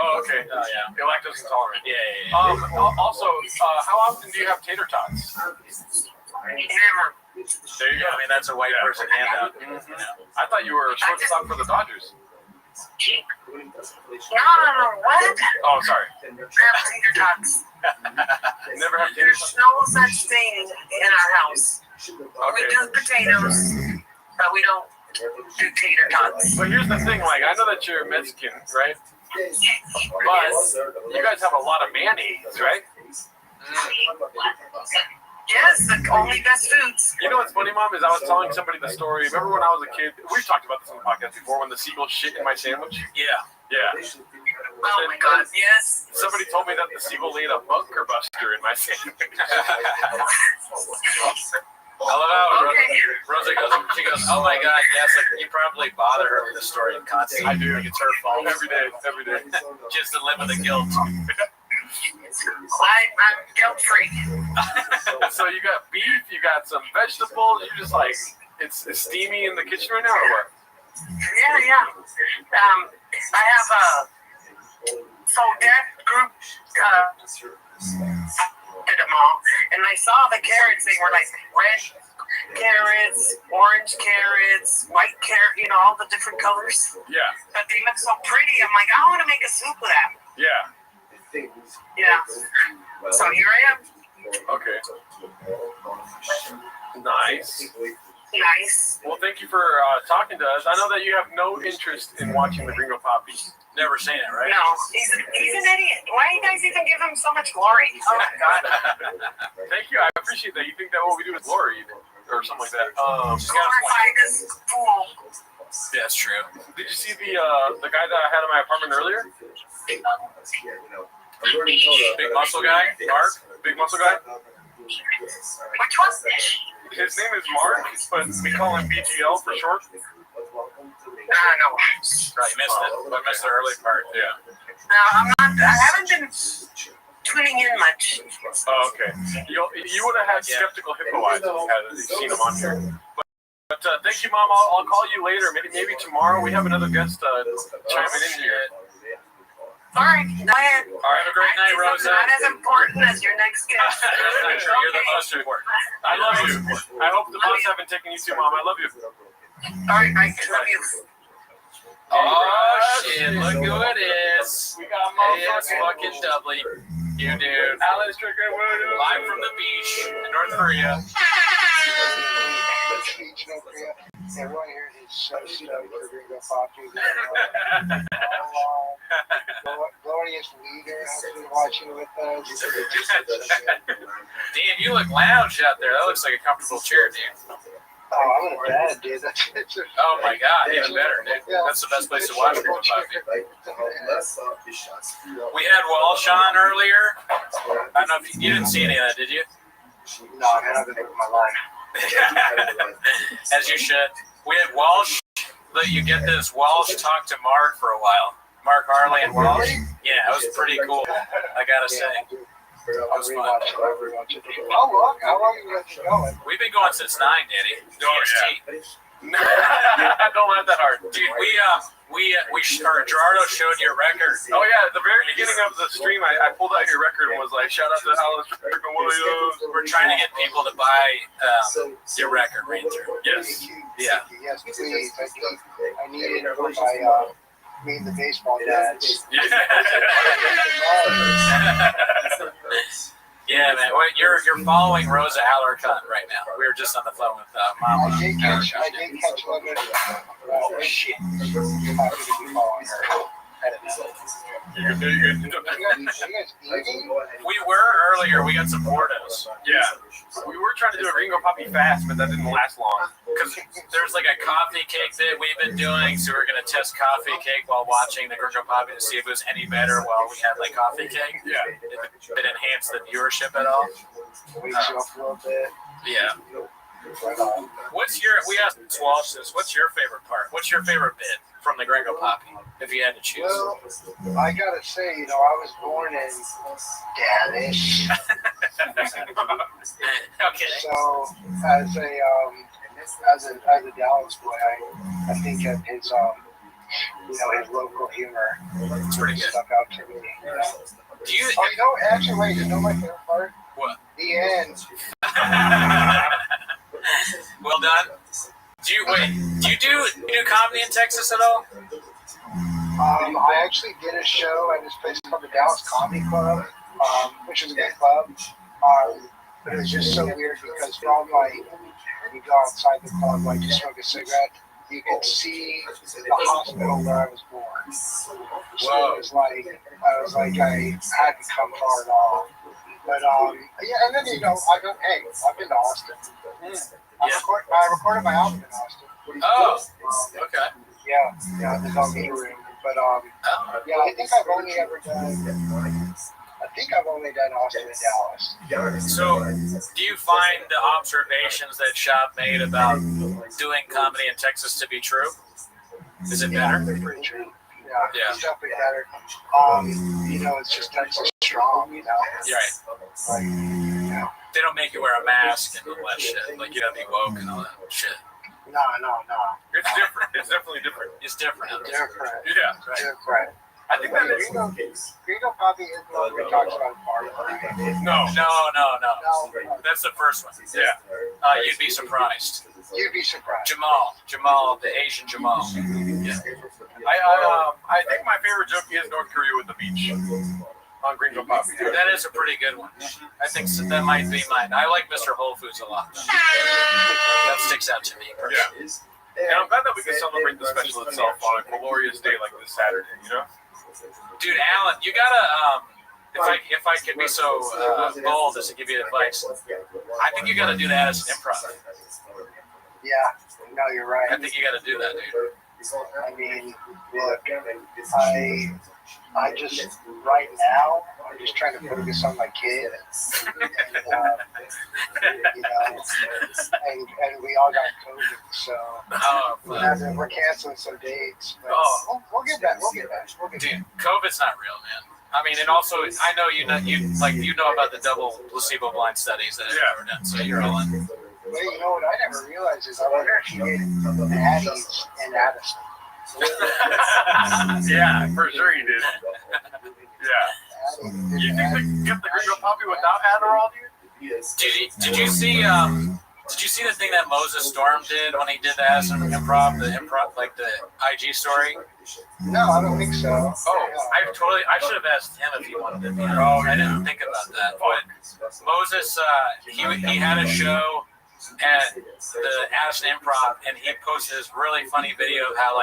Oh, okay. Oh, yeah. You're lactose intolerant. Yeah. Also, how often do you have tater tots? Never. There you go. I mean, that's a white person handout. Mm-hmm. I thought you were a shortstop for the Dodgers. No, what? Oh, sorry. Have tater tots. Never have tater tots. There's no such thing in our house. We do potatoes, but we don't do tater tots. But here's the thing, I know that you're Mexican, right? But you guys have a lot of mayonnaise, right? Yes, the only best foods. You know what's funny, Mom, is I was telling somebody the story. Remember when I was a kid? We've talked about this on the podcast before, when the seagull shit in my sandwich? Yeah. Oh my God, yes. Somebody told me that the seagull laid a bunker buster in my sandwich. I love how Rosa goes, oh my God, yes, you probably bother her with this story constantly. I do. It's her fault. Every day. Just to live with the guilt. I'm guilt-free. So you got beef, you got some vegetables, you just it's steamy in the kitchen right now, or what? Yeah. I have so that group did them all, and I saw the carrots. They were like red carrots, orange carrots, white carrot, all the different colors. Yeah. But they look so pretty. I'm like, I want to make a soup of that. Yeah. Yeah. So here I am. Okay. Nice. Well, thank you for talking to us. I know that you have no interest in watching the Gringo Poppy. Never seen it, right? No, he's an idiot. Why do you guys even give him so much glory? Oh my God. Thank you. I appreciate that. You think that what we do is glory, or something like that. Glorify this fool. Yeah, that's true. Did you see the guy that I had in my apartment earlier? Big muscle guy? Mark? Big muscle guy? Which one? His name is Mark, but we call him BGL for short. No. Right, you missed it. I missed the early part. Yeah. I haven't been tuning in much. Oh, okay. You would have had skeptical hippo eyes had you seen him on here. But thank you, Mom. I'll call you later. Maybe tomorrow. We have another guest chiming in here. Sorry, go ahead. All right, have a great night, Rosa. Not as important as your next guest. That's not true. You're the most important. I love you. I hope the boss haven't taken you too, Mom. I love you. All right, I love you. Oh, shit. Look who it is. We got It's fucking doubly. You dude. Alice Stricker, live from the beach in North Korea. Everyone here is so stoked for Gringo Poppy. Glorious leader has been watching with us. Damn, you look lounge out there. That looks like a comfortable chair, dude. Oh, I'm in a bed, dude. Oh my god, even better, dude. That's the best place to watch Gringo Poppy. We had Walsh on earlier. I don't know if you didn't see any of that, did you? No, I haven't in my life. As you should. We had Walsh. You get this. Walsh talked to Mark for a while. Mark Harley and Walsh. Yeah, it was pretty cool. I gotta say. It was fun. How long have you been going? We've been going since 9, Daddy. Don't laugh that hard. Dude, Gerardo showed your record. Oh yeah, at the very beginning of the stream, I pulled out your record and was like, "Shout out to Alice Stricker Williams." We're trying to get people to buy your record right through. Yes. Yeah. Yes, please. I need it for my me and the baseball dads. Yeah, man. Well, you're following Rosa Alarcon right now. We were just on the phone with Mom. I did catch one of oh shit. I'm happy to be following her. You're good. We were earlier. We got some Portos. Yeah. We were trying to do a Gringo Poppy fast, but that didn't last long. Because there's like a coffee cake that we've been doing, so we're going to test coffee cake while watching the Gringo Poppy to see if it was any better while we had like coffee cake. Yeah. If it enhanced the viewership at all. Wakes you up a little bit. Yeah. We asked Walsh this, what's your favorite part? What's your favorite bit from the Gringo Poppy, if you had to choose? Well, I gotta say, I was born in Dallas. Okay. So as a Dallas boy, I think of his his local humor. It's pretty good. Stuck out to me. Do you? Actually, wait, you know my favorite part? What? The end. Well done. Do you do comedy in Texas at all? I actually did a show at this place called the Dallas Comedy Club, which was a good club. But it was just so weird because from when you go outside the club, to smoke a cigarette, you could see the hospital where I was born. So it was like I hadn't come far at all. But and then I've been to Austin. I recorded my album in Austin. Oh, okay. Yeah, the Doggy Room. But I think I've only done Austin and Dallas. So, do you find the observations that Shop made about doing comedy in Texas to be true? Is it better? They're pretty true. Yeah. It's definitely better. It's just Texas strong, Right. They don't make you wear a mask and all that shit. Like, you gotta be woke and all that shit. No. It's different. It's definitely different. It's different. Different. Yeah. Different. I think that is. Gringo Poppy is the one we talked about party. No. No. That's the first one. Yeah. You'd be surprised. You'd be surprised. Jamal, the Asian Jamal. Yeah. I think my favorite joke is North Korea with the beach on Gringo Poppy. That is a pretty good one. I think that might be mine. I like Mr. Whole Foods a lot. That sticks out to me. Yeah. And I'm glad that we can celebrate the special itself on a glorious day like this Saturday, Dude, Alan, you gotta, if I could be so bold as to give you advice, I think you gotta do that as an improv. Yeah, no, you're right. I think you gotta do that, dude. I mean, look, I just, right now, I'm just trying to focus on my kid. And we all got COVID, so we're canceling some dates. But we'll get back. Dude, COVID's not real, man. I mean, and also, I know you know about the double placebo blind studies that have ever done, so you're all in. Well, you know what I never realized is I wonder if you did Addie's and Addison. Yeah, for sure you did. Yeah. You think they get the Gringo Poppy without Adderall, dude? Did you see the thing that Moses Storm did when he did the Addison improv, like the IG story? No, I don't think so. Oh, I should have asked him if he wanted to be on. I didn't think about that. But Moses, he had a show at the Addison Improv, and he posted this really funny video of how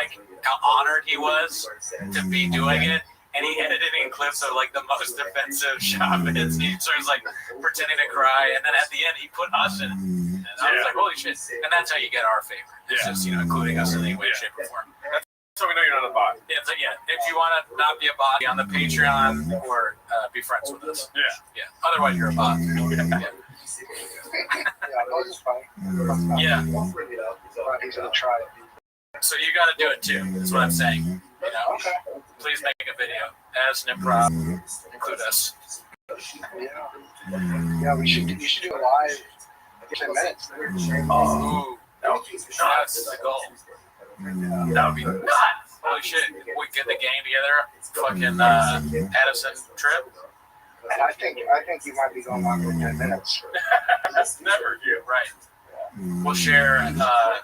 honored he was to be doing it. And he edited in clips of like the most offensive shop hits. He starts like pretending to cry, and then at the end he put us in. And I was like, holy shit! And that's how you get our favor. It's just including us in any way, shape, or form. So we know you're not a bot. Yeah, so if you want to not be a bot, be on the Patreon or be friends with us. Yeah. Otherwise, you're a bot. Moses is fine. Yeah. He's gonna try it. So you got to do it too. That's what I'm saying. You know. Okay. Please make a video as an improv. Include us. Yeah, we should do a live 10 minutes. Oh, that's the goal. That would be nuts. Holy shit. We get the gang together. Fucking Addison trip. And I think you might be going on for 10 minutes. That's never you, right? We'll share a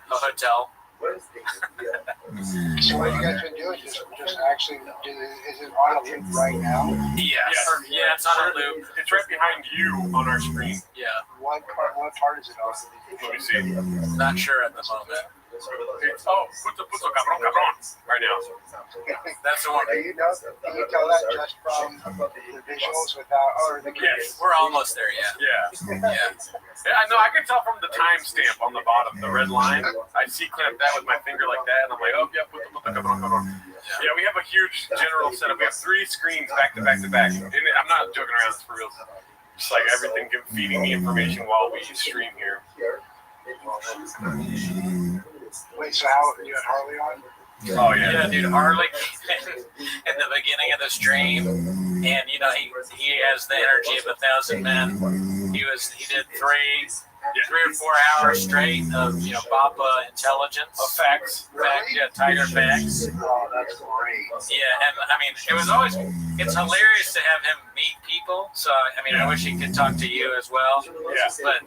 hotel. So what you guys been doing? Just actually, is it on a loop right now? Yeah, it's on a loop. It's right behind you on our screen. Yeah. What part is it on? Let me see. Not sure at the moment. Puto, cabrón, right now. That's the one. Can you tell that just from the visuals or the Yes, we're almost there, yeah. I know, I can tell from the timestamp on the bottom, the red line. I clamp that with my finger like that, and I'm like, oh, yeah, puto, cabrón. Yeah, we have a huge general setup. We have 3 screens back to back to back. And I'm not joking around, it's for real. Just like everything feeding me information while we stream here. Wait, so how you had Harley on? Oh yeah, dude, Harley in the beginning of the stream, and he has the energy of 1,000 men. He did 3 or 4 hours straight of Bapa intelligence. Facts. Tiger facts. Oh, that's great. Yeah, and I mean it's hilarious to have him meet people. So I wish he could talk to you as well. Yeah. But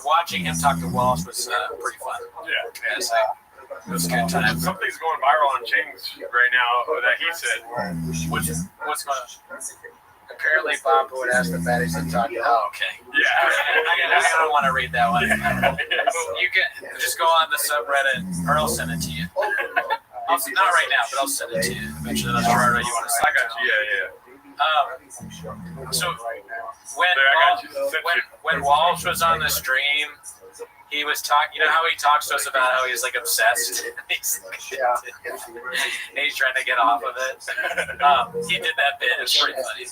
watching him talk to Walsh was pretty fun. Yeah. So, it was a good time. Something's going viral on Ching's right now that he said. What's going on? Apparently, Bob would ask the baddies to talk. Oh, okay. Yeah. I don't want to read that one. You can just go on the subreddit, or I'll send it to you. Not right now, but I'll send it to you eventually. That's Gerardo, you want to I got you. Yeah. So when Walsh was on the stream, he was talking. You know how he talks to us about how he's like obsessed. He's trying to get off of it. He did that bit. It's pretty funny.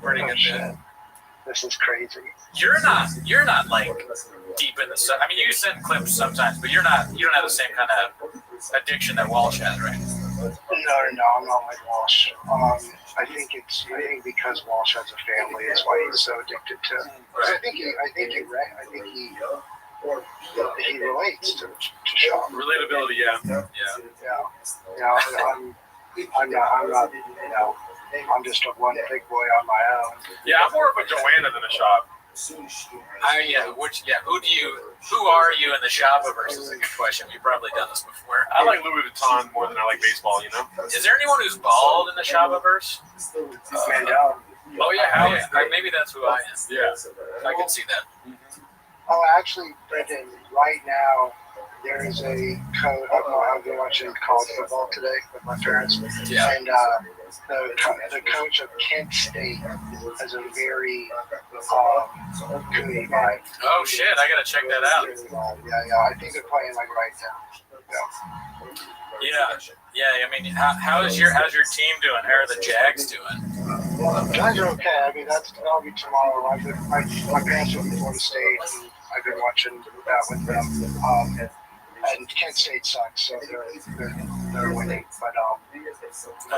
Pretty good bit. This is crazy. You're not like deep in the stuff. I mean, you send clips sometimes, but you don't have the same kind of addiction that Walsh has, right? No, I'm not like Walsh. I think because Walsh has a family, is why he's so addicted to. Right. I think he relates to shop. Relatability, yeah. I'm not. I'm just a one big boy on my own. Yeah, I'm more of a Joanna than a shop. Who are you in the Shopperverse is a good question. We've probably done this before. I like Louis Vuitton more than I like baseball, Is there anyone who's bald in the Shopperverse? Mandel. Oh yeah, maybe that's who I am. Yeah. I can see that. Oh, actually, Brendan, right now, there is a coach. I've been watching college football today with my parents. Yeah. And the coach of Kent State has a very good vibe. Oh, shit. I got to check that out. Yeah. I think they're playing like right now. Yeah. I mean, how's your team doing? How are the Jags doing? Jags are okay. I mean, that'll be tomorrow. My parents are from Florida State, and I've been watching that with them. And Kent State sucks, so they're winning. But I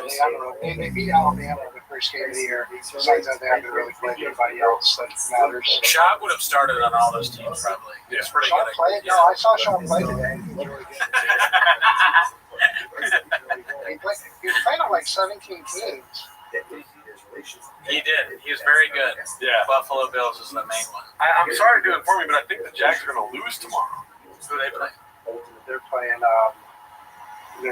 don't know. They beat Alabama in the first game of the year. Besides that, they haven't really played anybody else that matters. Shop would have started on all those teams, probably. Yeah. It's pretty Sean good. played? No, I saw Sean play today. He was really good. 17 teams. He did. He was very good. Yeah. Buffalo Bills is the main one. I'm sorry to do it for me, but I think the Jags are going to lose tomorrow. Who they play? They're playing. Who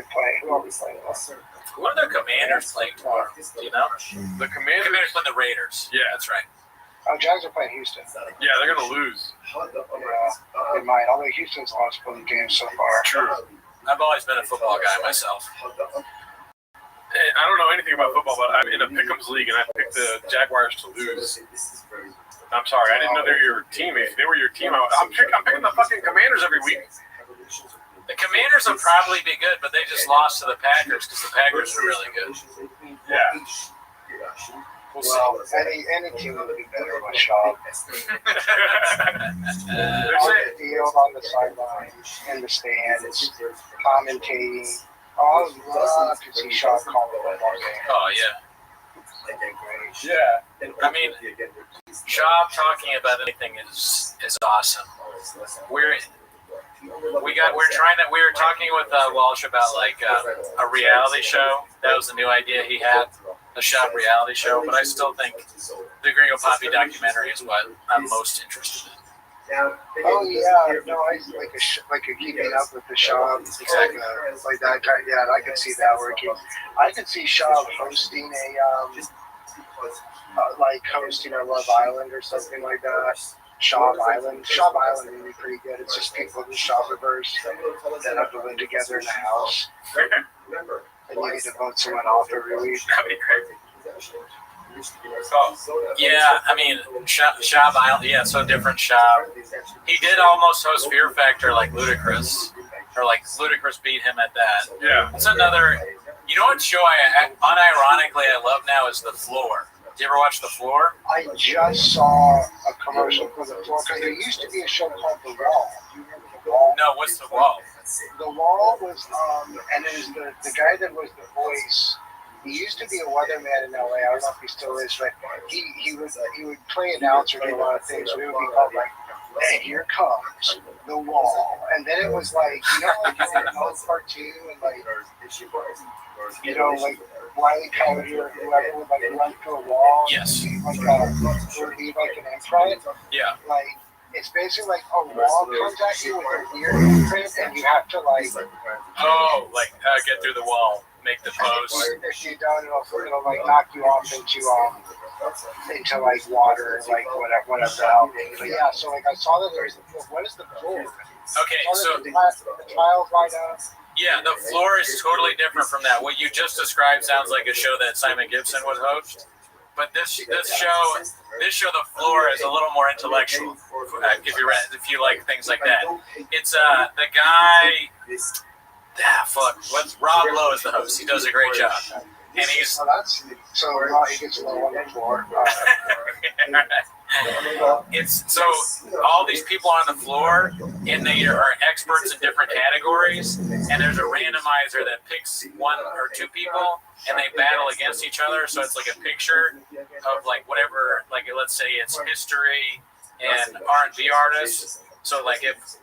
are we playing? What are their Commanders playing tomorrow? Do you know? The Commanders. Commanders playing the Raiders. Yeah. That's right. Jags are playing Houston. Yeah, they're going to lose. Yeah, they might. Although Houston's lost both games so far. True. I've always been a football guy myself. I don't know anything about football, but I'm in a Pick'ems league, and I picked the Jaguars to lose. I'm sorry, I didn't know they were your team. If they were your team, I'm picking the fucking Commanders every week. The Commanders will probably be good, but they just lost to the Packers because the Packers are really good. Yeah. Well, any team would be better with Shaw. On the field, on the sideline, in the stands, commentating. Oh, I would love to see Shaw call the football game. Oh, yeah. Yeah. I mean, Shaw talking about anything is awesome. We were talking with Walsh about like a reality show. That was the new idea he had, the Shaw reality show. But I still think the Gringo Poppy documentary is what I'm most interested in. Oh yeah, no, I like a keeping up with the Shaw, Exactly. like that kind. Yeah, I can see that working. I could see Shaw hosting hosting a Love Island or something like that. Shaw Island would be pretty good. It's just people in the Shawverse that have to live together in the house, and you get to vote someone off every week. That'd be great. Yeah, I mean, Shab Island, yeah, so different Shab. He did almost host Fear Factor like Ludacris, or like Ludacris beat him at that. Yeah. It's another, you know what show I unironically I love now is The Floor. Do you ever watch The Floor? I just saw a commercial for The Floor because there used to be a show called The Wall. No, what's The Wall? The Wall was, and it was the guy that was the voice. He used to be a weatherman in LA. I don't know if he still is, but he would play announcer and a lot of things. So it would be called like, "And here comes the wall," and then it was like, like an old cartoon and like, like Wiley Coyote or whoever would like run through a wall. Yes. Like would be like an imprint. Yeah. Like it's basically like a wall comes at you with a weird imprint, and you have to like. Get through the wall. Make the pose. If you don't, it'll like knock you off into like water, like whatever the hell. But yeah, so like I saw that there's what is the floor? Okay, so the tiles light up. Yeah, The Floor is totally different from that. What you just described sounds like a show that Simon Gibson would host. But this show, The Floor, is a little more intellectual. If you like things like that, it's the guy. Rob Lowe is the host. He does a great job, and he's. He gets low on the floor. It's so all these people on the floor, and they are experts in different categories, and there's a randomizer that picks one or two people, and they battle against each other. So it's like a picture of like whatever, like let's say it's history and R&B artists. So like if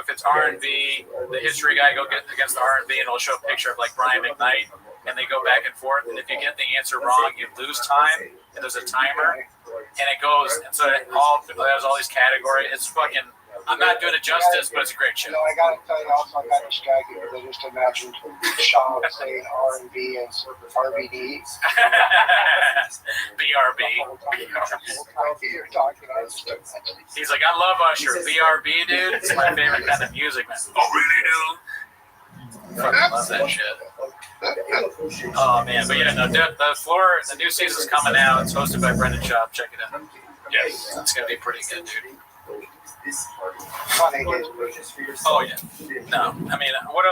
it's R&B, the history guy go get against the R&B, and it'll show a picture of like Brian McKnight, and they go back and forth. And if you get the answer wrong, you lose time. And there's a timer, and it goes. And so there's all these categories. It's fucking. I'm not doing it justice, but it's a great show. I gotta tell you, also I got distracted because I just imagined Sean saying R&B as RBD. BRB. He's like, I love Usher. BRB, dude. It's my favorite kind of music, man. Oh, really, dude? Fucking love that shit. Oh man, but yeah, no, The Floor, the new season's coming out. It's hosted by Brendan Schaub. Check it out. Yes, it's gonna be pretty good, dude. Oh yeah. No, I mean, what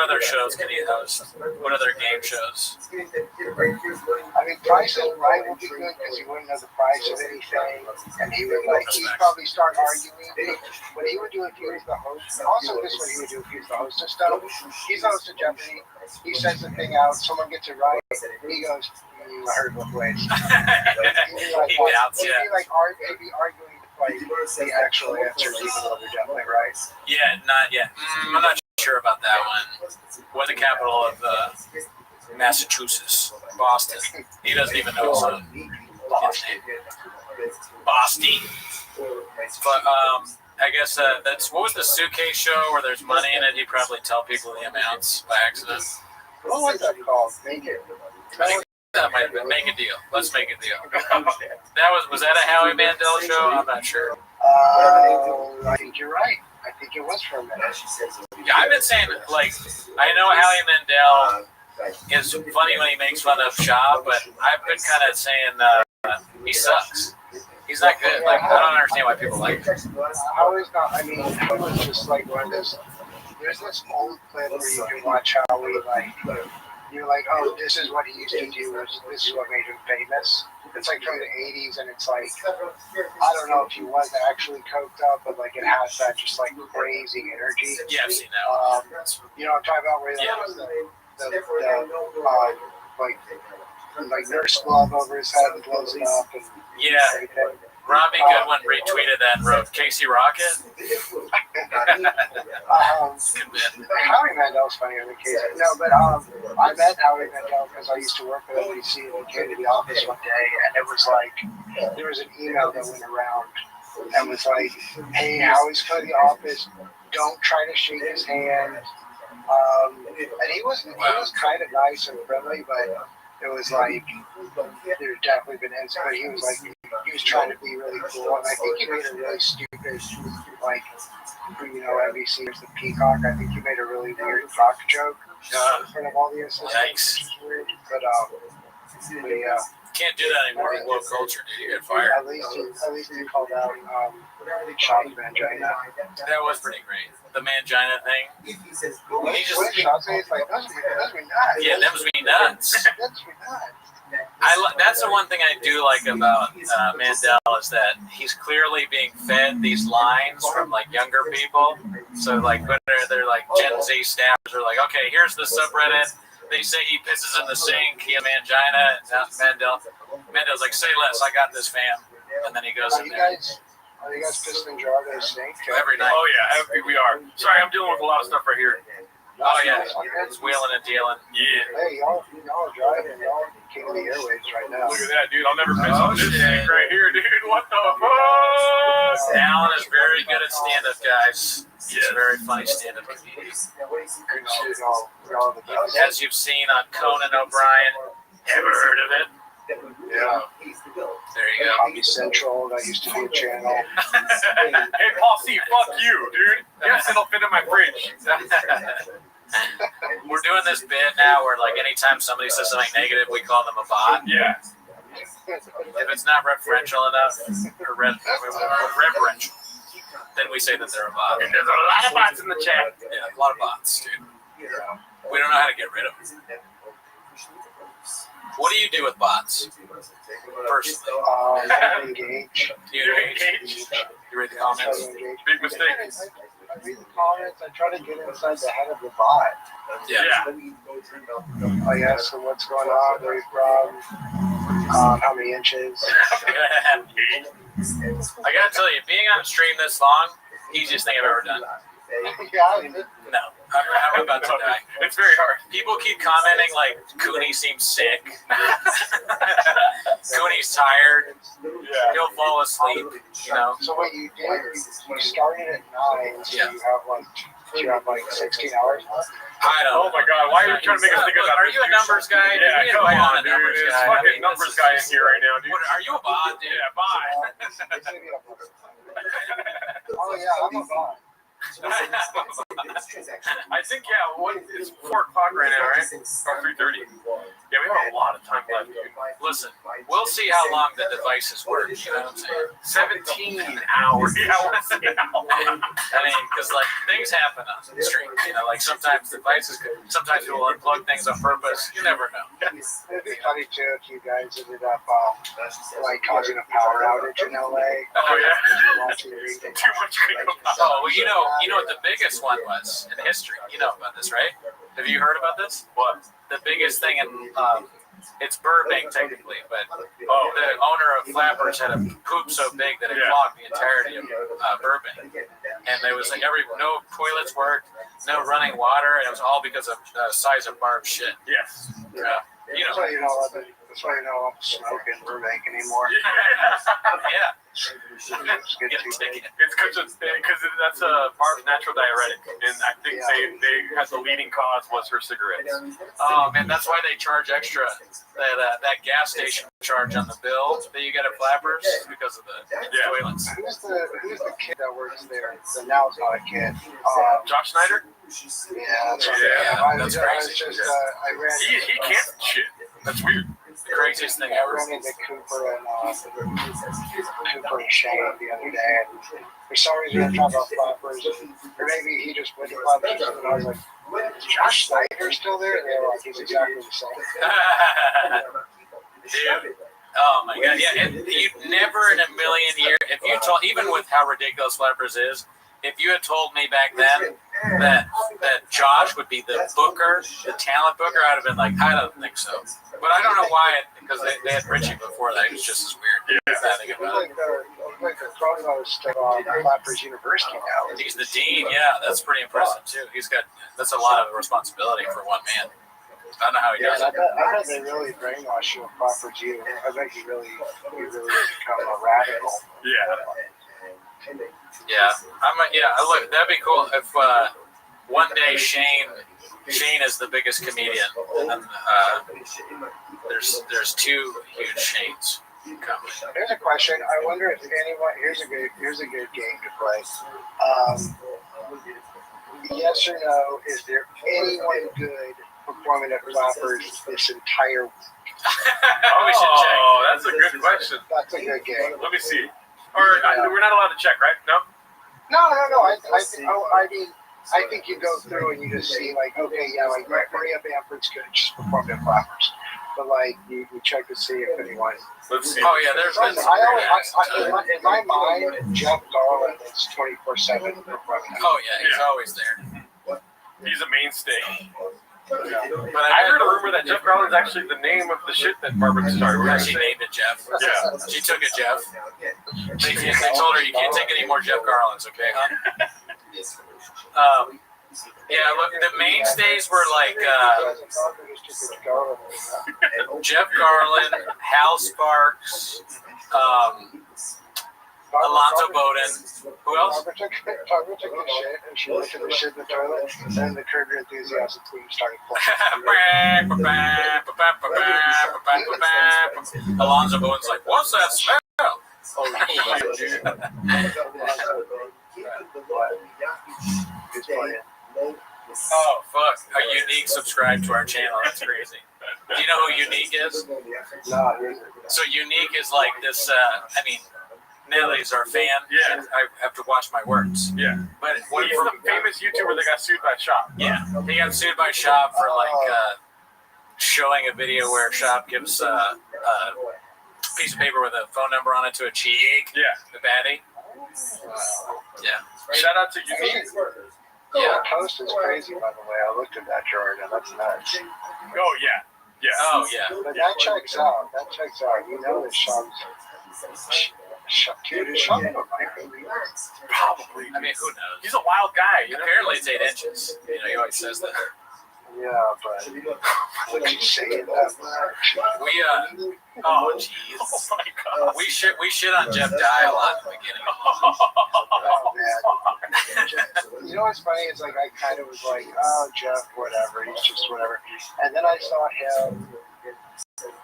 other shows can he host? What other game shows? I mean, Price is Right would be good because he wouldn't know the price of anything, and he'd probably start arguing. What he would do if he was the host, also this is what he would do if he was the host of stuff. He's the host of Jeopardy. He sends the thing out, someone gets it right, he goes, I heard both ways. He'd be arguing like the actual answers, even though they're definitely right. Yeah, not yet. I'm not sure about that one. What the capital of Massachusetts, Boston. He doesn't even know his own Boston. But I guess that's what was the suitcase show where there's money in it. He'd probably tell people the amounts by accident. What was that called? Make it. I think that might have been Make a Deal. Let's make a deal. That was that a Howie Mandel show? I'm not sure. I think you're right. I think it was for a minute. Yeah, I've been saying, like, I know Howie Mandel is funny when he makes fun of Shaw, but I've been kind of saying he sucks. He's not good. Like, I don't understand why people like him. Howie's not. I mean, Howie was just like one of those. There's this old clip where you can watch Howie, like, you're like, oh, this is what he used to do. This is what made him famous. It's like from the 80s, and it's like, I don't know if he was actually coked up, but like it has that just like crazy energy. Yeah, I've seen that. You know what I'm talking about? Where like nurse glove over his head and blows it up. And yeah. Robbie Goodwin retweeted that and wrote, Casey Rocket? Howie Mandel's funnier than Casey. No, but I met Howie Mandel because I used to work at NBC, and he came to the office one day, and it was like, there was an email that went around and was like, hey, Howie's coming to the office, don't try to shake his hand. And he was kind of nice and friendly, but it was like, there's definitely been instances, but he was like, he was trying to be really cool, and I think he made a really stupid, like, you know, NBC is the peacock. I think he made a really weird cock joke in front of all the assistants. Yikes. But yeah. Can't do that anymore in woke culture, dude. You get fired. At least he called out Shot's Mangina. That was pretty great. The Mangina thing. He just Shot's like, that's me nuts. Yeah, that was me nuts. That's me nuts. That's the one thing I do like about Mandel is that he's clearly being fed these lines from like younger people. So like when they're like Gen Z staffers are like, okay, here's the subreddit. They say he pisses in the sink. He had mangina. Mandel's like, say less. I got this, fam. And then he goes in there. Are you guys pissing in Jarvis sink? Every night. Oh yeah, we are. Sorry, I'm dealing with a lot of stuff right here. Oh yeah, it's wheeling and dealing. Yeah. Hey, y'all are driving. Y'all king of the airwaves right now. Look at that, dude. I'll never piss on this thing right here, dude. What the fuck? Alan is very good at stand-up, guys. He's a very funny stand-up comedian. As you've seen on Conan O'Brien. Ever heard of it? Yeah. There you go. Comedy Central, that used to be a channel. Hey, Paul C, fuck you, dude. Yes, it'll fit in my fridge. We're doing this bit now where, like, anytime somebody says something negative, we call them a bot. Yeah. If it's not referential enough, or reverential, then we say that they're a bot. And there's a lot of bots in the chat. Yeah, a lot of bots, dude. We don't know how to get rid of them. What do you do with bots? Personally, Engage. Do you engage? You read the comments? Big mistake. I read the comments. I try to get inside the head of the bot. Yeah. I ask them what's going on, where you're from, how many inches. I gotta tell you, being on a stream this long, easiest thing I've ever done. No, I'm about to die. It's very hard. People keep commenting like Cooney seems sick. Cooney's tired. Yeah. He'll fall asleep. You know. So what you did, you started at 9, so Yeah. you have like 16 hours left? I don't. Oh my god, why are you trying to make us think about Are you a numbers guy? Yeah, We come invite on, a dude. numbers It's guy. fucking numbers guy in here right now, dude. Are you a bot, dude? Yeah, bye. Oh yeah, I'm a bot. I think, it's 4 o'clock right now, right? Or 3:30. Yeah, we have a lot of time left, dude. Listen, we'll see how long the devices work. You know what I'm saying? 17 hours. Yeah, I want to see how long. I mean, because like things happen on the stream. You know, like sometimes devices, sometimes people unplug things on purpose. You never know. It'd be funny too if you guys ended up like causing a power outage in LA. Oh, yeah. Watching everything. Too much critical power. Oh, well, you know what the biggest one was in history. You know about this, right? Have you heard about this? What? The biggest thing in It's Burbank technically, but the owner of Flappers had a poop so big that it clogged the entirety of Burbank, and there was like no toilets worked, no running water, and it was all because of the size of Barb's shit. Yes. That's why you don't smoke in Burbank anymore. Yeah. It's because that's Barb's natural diuretic, and I think they had the leading cause was her cigarettes. Oh man, that's why they charge extra that gas station charge on the bill that you get at Flappers because of the toilets. Who's the kid that works there? So now it's not a kid. Josh Snyder? Yeah, that's crazy. He can't shit. That's weird. The craziest thing I ever. ran into Cooper and Shane the other day, and for some reason I talked about Flappers, or maybe he just went to Flappers, and I was like, is Josh Snyder still there? And they were like, he's exactly the same. Dude. Oh my god. Yeah, and you never in a million years, if you told, even with how ridiculous Flappers is, if you had told me back then that Josh would be the booker, the talent booker, I'd have been like, I don't think so. But I don't know why, because they had Richie before that. It was just as weird. Like the provost of Flappers University now. He's the dean, yeah. That's pretty impressive too. That's a lot of responsibility for one man. I don't know how he does it. I bet they really brainwash you with Flappers U. I bet you really become a radical. Yeah. Yeah, look, that'd be cool if one day Shane is the biggest comedian, and then there's two huge Shanes coming. Here's a question. I wonder if anyone. Here's a good game to play. Yes or no? Is there anyone good performing at Flappers this entire week? We should check. Oh, that's a good question. That's a good game. Let me see. Or we're not allowed to check, right? No. No. I think you go through and you just see like, okay, yeah, like Maria Bamford's good, just performed at Flappers, but like you check to see if anyone. Let's see. Oh yeah, there's been some in my mind, Jeff Garland is 24/7 performing. Oh yeah, he's always there. He's a mainstay. But I heard a rumor that Jeff Garland's actually the name of the shit that Barbara started. She named it Jeff. Yeah. She took it Jeff. They told her you can't take any more Jeff Garlands, okay, huh? Yeah, look, the mainstays were like Jeff Garland, Hal Sparks, Alonzo Bowden. Who else? Barbara took the shit and she looked at the shit in the toilet, and then the Curb Your Enthusiasm team started playing. Alonzo Bowden's like, what's that smell? Oh, fuck. A Unique subscribed to our channel. That's crazy. Do you know who Unique is? So Unique is like this, Nelly's our fan. Yeah. I have to watch my words. Yeah. But He's the famous YouTuber that got sued by Shop. Yeah. He got sued by Shop for showing a video where Shop gives a piece of paper with a phone number on it to a chick. Yeah. The baddie. Yeah. Shout out to Unique. Yeah. The post is crazy, by the way. I looked at that, Jordan. That's nuts. Oh, yeah. Yeah. Oh, yeah. But that checks out. You know that Shop's... Dude, is Shop Probably. I mean, who knows? He's a wild guy. You know? Apparently it's 8 inches. You know, he always says that. Yeah, but would you say that much? Oh, jeez. Oh, my God. We shit on Jeff Dye a lot in the beginning. Oh, man. You know what's funny? It's like I kind of was like, oh, Jeff, whatever. He's just whatever. And then I saw him,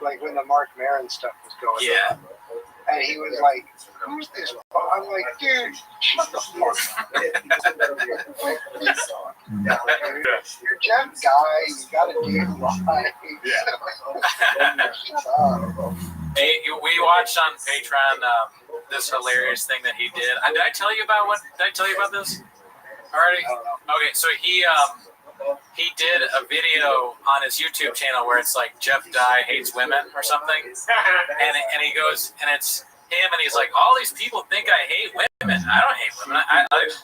like when the Mark Maron stuff was going on. And he was like, who's this? I'm like, dude, shut the fuck up. You're Jeff Guy. You got to do it right. Shut up. Hey, we watched on Patreon this hilarious thing that he did. Did I tell you about this already? Okay, so he did a video on his YouTube channel where it's like Jeff Dye hates women or something, and he goes, and it's him, and he's like, all these people think I hate women. I don't hate women.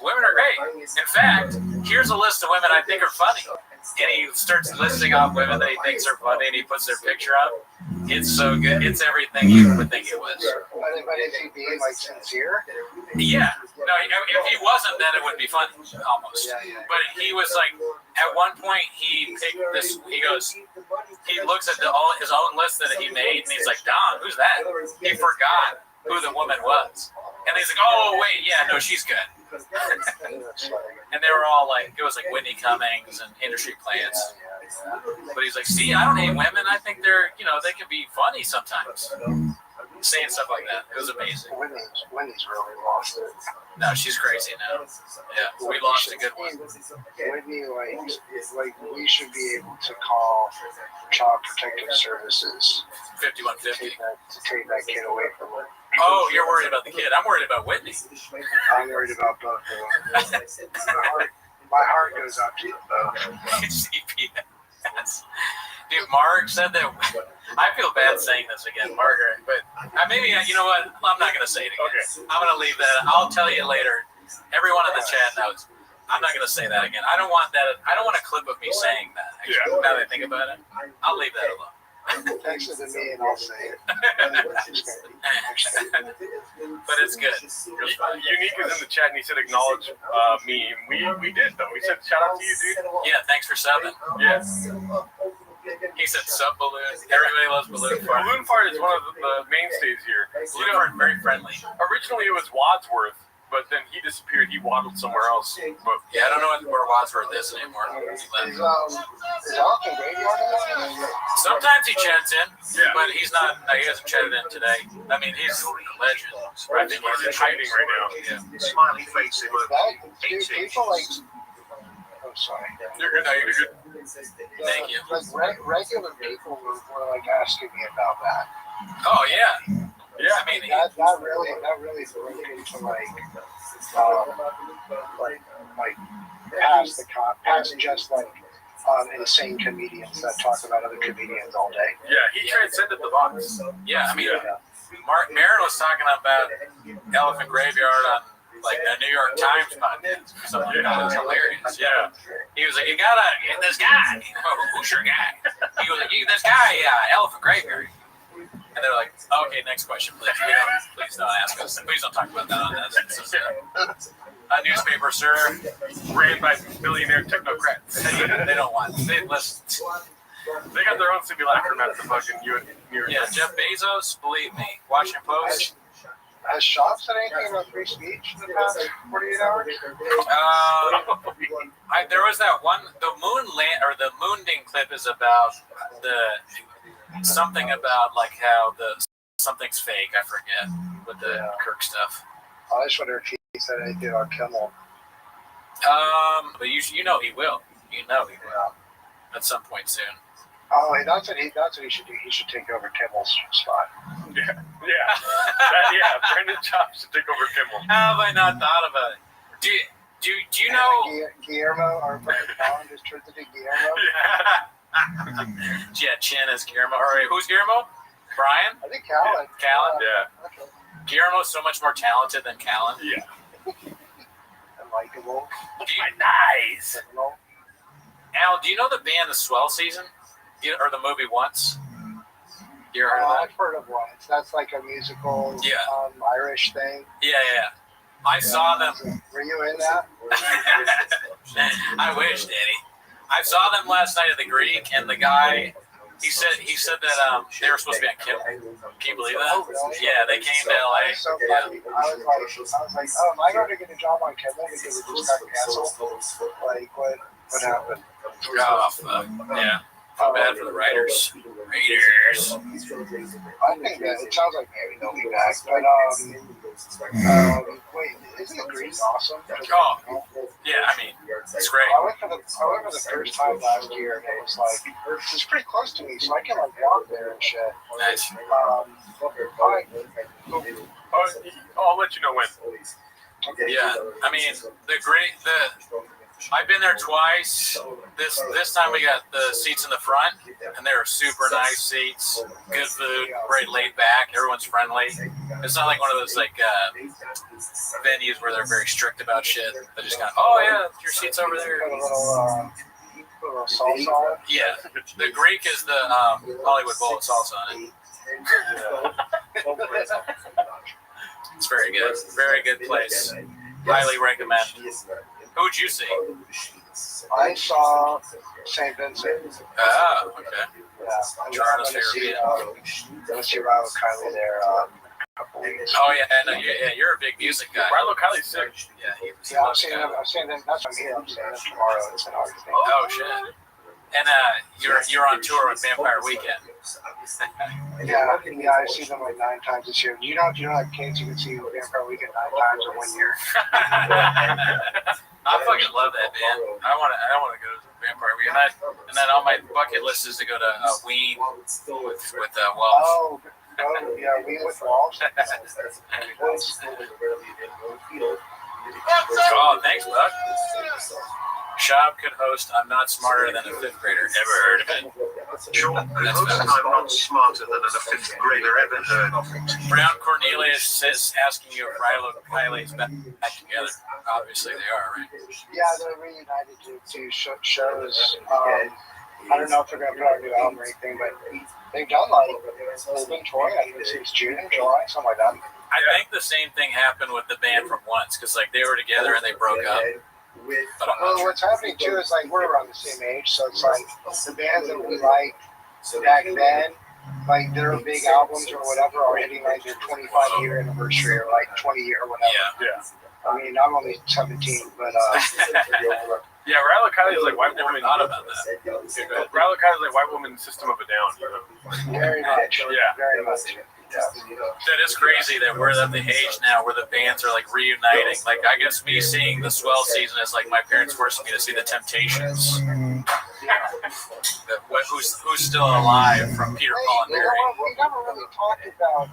Women are great. In fact, here's a list of women I think are funny. and he starts listing off women that he thinks are funny, and he puts their picture up. It's so good. It's everything you would think it was. But is he being like sincere? Yeah. No, if he wasn't, then it would be funny, almost. But he was like, at one point, he picked this. He goes, he looks at his own list that he made, and he's like, Don, who's that? He forgot who the woman was. And he's like, oh, wait, yeah, no, she's good. And they were all like, it was like Whitney Cummings and industry plants. But he's like, see, I don't hate women. I think they're, they can be funny sometimes. Saying stuff like that. It was amazing. Whitney's really lost it. No, she's crazy now. Yeah, we lost a good one. Whitney, like we should be able to call Child Protective Services 5150 to take that kid away from her. Oh, you're worried about the kid. I'm worried about Whitney. I'm worried about both of them. My heart goes out to them both. CPS. Dude, Mark said that. I feel bad saying this again, Margaret, but maybe, you know what? I'm not going to say it again. Okay. I'm going to leave that. I'll tell you later. Everyone in the chat knows. I'm not going to say that again. I don't want that. I don't want a clip of me saying that. Actually, now that I think about it, I'll leave that alone. Text it to me and I'll say it. But it's good. Unique is in the chat and he said acknowledge me. We did though. We said shout out to you, dude. Yeah, thanks for subbing. Yes. He said sub balloon. Everybody loves balloon fart. Balloon fart is one of the mainstays here. Balloon fart very friendly. Originally it was Wadsworth, but then he disappeared. He waddled somewhere else. But yeah, I don't know where Wadsworth is anymore. Sometimes he chats in, but he's not. He hasn't chatted in today. I mean, he's a legend. I think he's hiding right now. Yeah. Smiley face People like. Oh, sorry. You're good. No, you're good. Thank you. Like regular people were like asking me about that. Oh yeah. Yeah, I mean, that really broke into past just like insane comedians that talk about other comedians all day. Yeah, he transcended the box. Yeah, I mean, Mark Maron was talking about Elephant Graveyard on like the New York Times podcast or something like that. It was hilarious. Yeah. He was like, you gotta get this guy. Who's your guy? He was like, this guy, Elephant Graveyard. And they're like, okay, next question, please. Please don't ask us. Please don't talk about that on this. A newspaper, sir, ran by billionaire technocrats. They don't want it. They listen. They got their own simulacrum at the fucking New York. Yeah, Jeff Bezos, believe me. Washington Post. Has Sean said anything about free speech in the past 48 hours? There was that one, the Moonding clip is about something about like how something's fake, I forget, with the Kirk stuff. I just wonder if he said anything about Kimmel. But you know he will. You know he will. At some point soon. Oh, that's what he should do. He should take over Kimmel's spot. Yeah. Brendan Chops should take over Kimmel. How have I not thought about it? Do you know Guillermo? Our friend Colin just turned to Guillermo. Yeah, Chin is Guillermo. All right, who's Guillermo? Brian? I think Callan. Callan? Yeah. Okay. Guillermo's so much more talented than Callan. Yeah. And likable. Nice. Al, do you know the band The Swell Season? Or the movie Once? You ever heard of that? I've heard of Once. That's like a musical Irish thing. Yeah. I saw them. Were you in that? I wish, Danny. I saw them last night at the Greek, and the guy, he said that they were supposed to be on Kimmel. Can you believe that? Oh, really? Yeah, they came to LA. So funny. I was like, oh, am I going to get a job on Kimmel because it just got canceled? Like, what happened? Oh, fuck. Yeah. Feel bad for the writers. I think that it sounds like maybe they'll be back. But wait, isn't the Greek awesome? Oh, yeah. I mean, it's great. I went for the first time last year, and it was like it's pretty close to me, so I can like walk there and shit. Nice. I'll let you know when. Yeah, I mean I've been there twice. This time we got the seats in the front, and they were super nice seats, good food, very laid back. Everyone's friendly. It's not like one of those like venues where they're very strict about shit. They just kind of, oh yeah, your seat's over there. Put a little salsa on it. Yeah, the Greek is the Hollywood Bowl with salsa on it. It's very good. Very good place. Highly recommend. Who'd you see? I saw St. Vincent. Ah, okay. Yeah, I'm Toronto's going to see, favorite Rilo Kiley there. Couple weeks. Oh yeah, you're a big music guy. Rilo Kiley's sick. Yeah, I'm seeing them. That's what I'm here. I'm seeing them tomorrow. It's an August. Oh shit. And you're on tour with Vampire Weekend. Yeah, I see them like 9 times this year. You know, like kids, you can see Vampire Weekend 9 times in 1 year. I fucking love that band. I want to go to Vampire Weekend. And then on my bucket list is to go to Ween with Walsh. Yeah, Ween with Walsh. Oh, thanks, Buck. Shab could host I'm Not Smarter Than a Fifth Grader. Ever heard of it? Sean could host I'm Not Smarter Than a Fifth Grader Ever Heard of it. Brown Cornelius says asking you if Rilo Kiley's back together. Obviously they are, right? Yeah, they're reunited to shows. I don't know if they're going to put out a new album or anything, but they've done they've been touring, I think since June, July, something like that. I think the same thing happened with the band from Once, because they were together and they broke up. But well, what's happening too is we're around the same age, so it's the bands that we like back then, their big albums or whatever are hitting their 25-year anniversary or 20 year or whatever. Yeah. I mean, I'm only 17, but yeah, Rilo Kiley's like white woman. Thought about that. Rilo Kiley's like white woman System of a Down. You know? Very much. Yeah. Very much. Yeah. That is crazy that we're at the age now where the bands are reuniting. I guess me seeing the Swell season is my parents forcing me to see the Temptations. Who's still alive from Peter, Paul, and Mary. We never really talked about.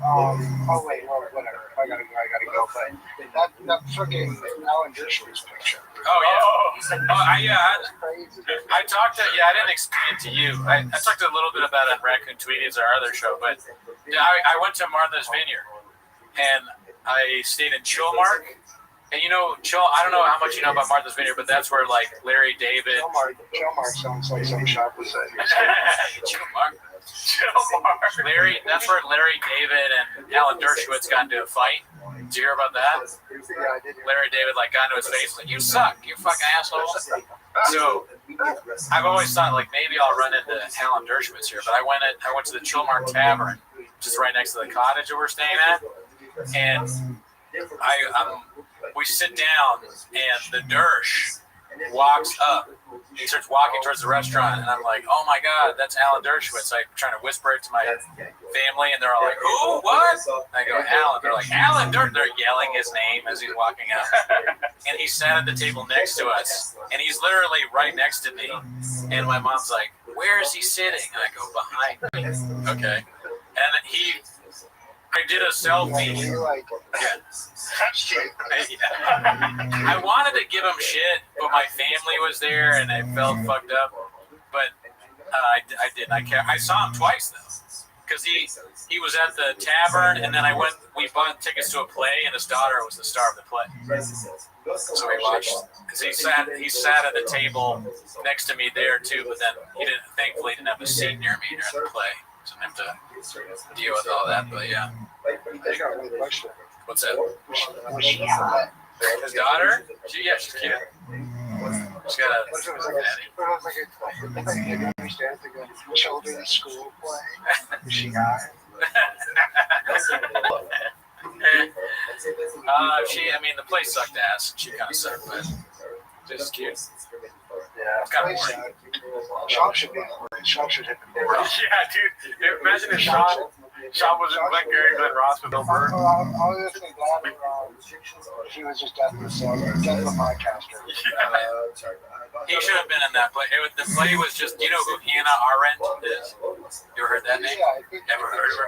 Whatever. I gotta go. But that freaking Alan Dershowitz picture. Oh yeah. I talked to I didn't explain it to you. I talked a little bit about it in Raccoon Tweeties, our other show, but I went to Martha's Vineyard and I stayed in Chilmark. And I don't know how much you know about Martha's Vineyard, but that's where Larry David. Chilmark sounds like some shop was saying. Chilmark. That's where Larry David and Alan Dershowitz got into a fight. Did you hear about that? Yeah, I did. Larry David got into his face you suck, you fucking asshole. So I've always thought maybe I'll run into Alan Dershowitz here, but I went to the Chilmark Tavern, which is right next to the cottage that we're staying at, and we sit down and the Dersh walks up. He starts walking towards the restaurant, and I'm like, "Oh my God, that's Alan Dershowitz!" I'm trying to whisper it to my family, and they're all like, "Who? What?" And I go, "Alan." They're like, "Alan Dershowitz." They're yelling his name as he's walking up, and he sat at the table next to us, and he's literally right next to me. And my mom's like, "Where is he sitting?" And I go, "Behind me." Okay, and I did a selfie. I wanted to give him shit, but my family was there and I felt fucked up. But I didn't. I saw him twice though, because he was at the tavern, and then we bought tickets to a play, and his daughter was the star of the play. So we watched. Because he sat at the table next to me there too, but then thankfully he didn't have a seat near me during the play. So I didn't have to deal with all that, but yeah. I got one question. What's that? His daughter? She's cute. She's got a children's school play. She got the place sucked ass. She kind of sucked, but just cute. Yeah, kind of Sean should be. Sean should hit the board. Yeah, dude. Imagine if Sean was in Glenn Ross with O'Byrne. I was just glad he was just definitely a podcaster. He should have been in that play. The play was just, you know who Hannah Arendt is? You ever heard that name? Ever heard of her?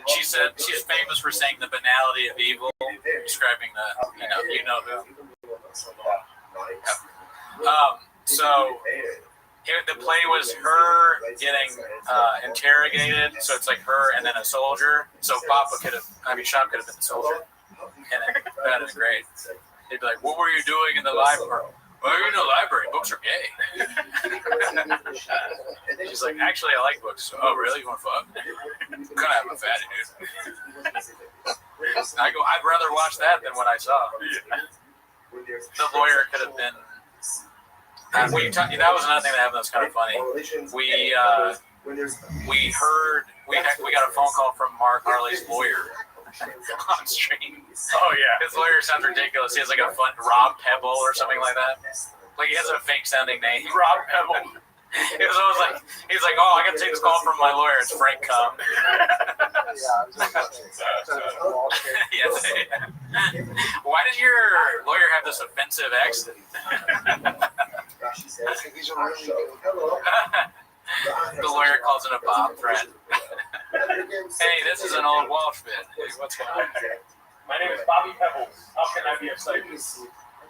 She said she's famous for saying the banality of evil, describing the, you know who. So the play was her getting interrogated. So it's her and then a soldier. So Papa Shop could have been the soldier. And then that'd been great. They'd be like, "What were you doing in the library? Well, you're in the library. Books are gay. She's like, actually, I like books. Oh, really? You want to fuck? Gonna have a fatty, dude. I go, I'd rather watch that than what I saw. The lawyer could have been. That was another thing that happened that's kind of funny. We got a phone call from Mark Harley's lawyer on stream. Oh yeah, his lawyer sounds ridiculous. He has like a fun Rob Pebble or something like that. Like he has a fake sounding name. Rob Pebble. It was always like he's like, oh, I got to take this call from my lawyer. It's Frank Cum. Yes. Why does your lawyer have this offensive accent? The lawyer calls it a bomb threat. Hey, this is an old Walsh bit. Hey, what's going on? My name is Bobby Pebbles. How can I be of service?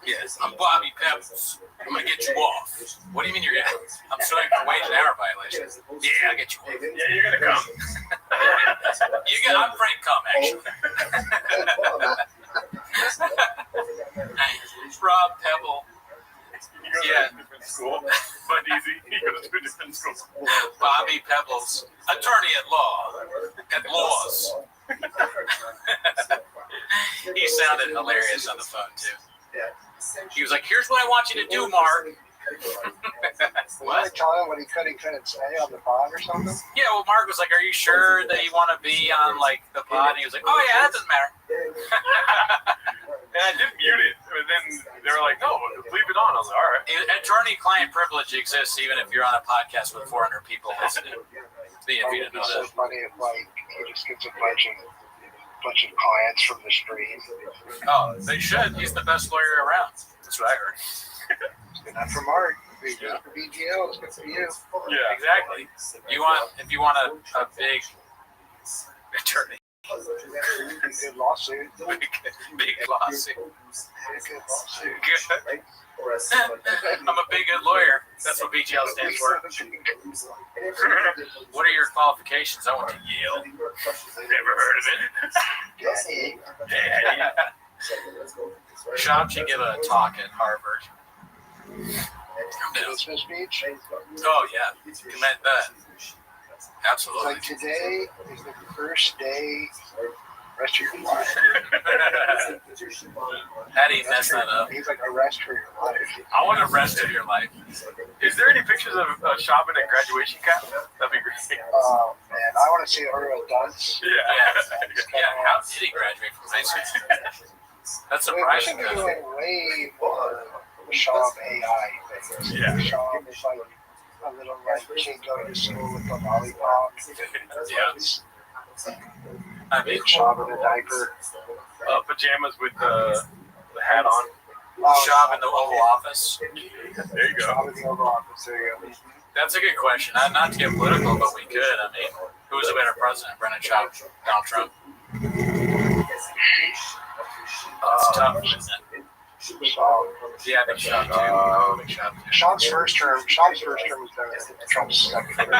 Yes, I'm Bobby Pebbles. I'm gonna get you off. What do you mean you're gonna? I'm suing for wage and hour violation. Yeah, I'll get you off. Yeah, you're gonna come. I'm Frank Cum, actually. Rob Pebble. You go to a different school, but easy. You go to a different school. Bobby Pebbles, attorney at law, at laws. He sounded hilarious on the phone too. He was like, "Here's what I want you to do, Mark." What? Tell him what he couldn't say on the pod or something? Yeah, well, Mark was like, "Are you sure that you want to be on like the pod?" And he was like, "Oh yeah, that doesn't matter." And I did mute it, but then they were like, "No, leave it on." I was like, "All right." Attorney-client privilege exists even if you're on a podcast with 400 people listening. If you didn't know that. So funny if like he just gets a bunch of clients from the street. Oh, they should. He's the best lawyer around. That's what I heard. Not for Mark. Good for BGL. It's good for you. Yeah, exactly. If you want a big attorney. Good lawsuit. Big lawsuit. Good lawsuit. Good. I'm a big good lawyer. That's what BGL stands for. What are your qualifications? I went to Yale. Never heard of it. Yeah. Shop should give a talk at Harvard. Christmas speech? Oh, yeah. You meant that. Absolutely. Like today is the first day rest of your life. How do you mess that up? He's like a rest for your life. I want a rest of your life. Is there any pictures of Shaban at graduation cap? That'd be great. Oh man, I want to see Earl Dunce. Yeah. How did he graduate from high school? That's surprising. We're doing way more Shab AI things. Yeah. Shab is like a little like kid going to school with a lollipop. Yeah. I mean, Shab in a diaper. Pajamas with the hat on. Shab in the Oval Office. There you go. Shab in the Oval Office. There you go. That's a good question. Not to get political, but we could. I mean, who's a better president, Brennan Schaub, Donald Trump? It's tough, isn't it? Yeah, I think Schaub too. Schaub's first term was better than Trump's second term.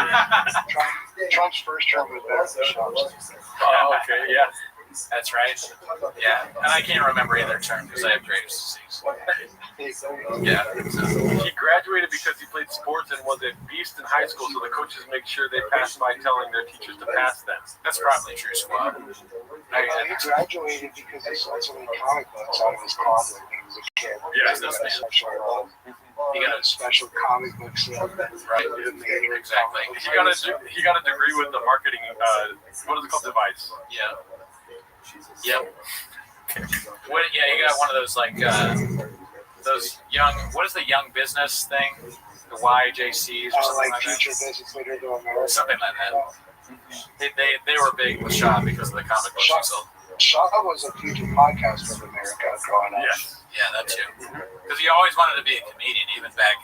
Trump's first term was better than Schaub's. Oh, okay, yeah. That's right. Yeah, and I can't remember either term because I have Graves' disease. Yeah. He graduated because he played sports and was a beast in high school, so the coaches make sure they pass by telling their teachers to pass them. That's probably true, Squad. He graduated because he sold so many comic books out of his closet when he was a kid. Yeah, he got a special comic book sale. Right, exactly. He got a degree with the marketing, what is it called, device? Yeah. Yep. Yeah, you got one of those like those young. What is the young business thing? The YJCs or something like Future that. Business Leader to America. Something like that. They were big with Shaw because of the comic books he sold. Shaw was a future podcaster of America growing up. Yeah, that too. Because he always wanted to be a comedian, even back.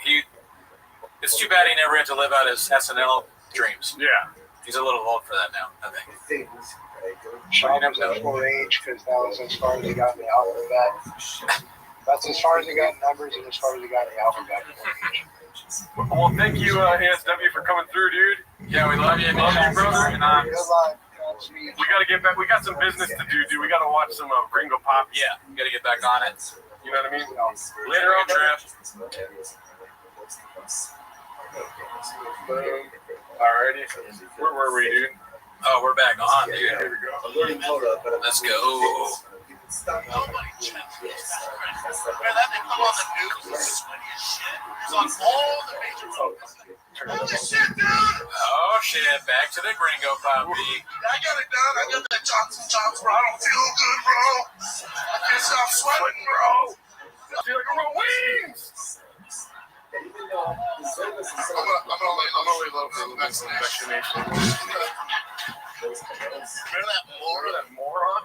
It's too bad he never had to live out his SNL dreams. Yeah. He's a little old for that now, I think. Shaw was at 4-H because that was as far as he got in the alphabet. That's as far as he got in numbers and as far as he got in the alphabet. Well, thank you, ASW, for coming through, dude. Yeah, we love you, man. Love you, brother. And, Good luck. we got to get back. We got some business to do, dude. We got to watch some Gringo Pop. Yeah, we got to get back on it. You know what I mean? Later on, trap. Boom. Alrighty. Where were we, dude? Oh, we're back on, dude. Here we go. Let's go. Nobody checks this. Man, that thing come on the news. It's funny as shit. It's on all the major programs. Holy shit, dude! Oh shit! Back to the Gringo Poppy. I got it done. I got that Johnson, bro. I don't feel good, bro. I can't stop sweating, bro. I feel like I'm on wings. I'm gonna lay low for the next vaccination. Remember that moron?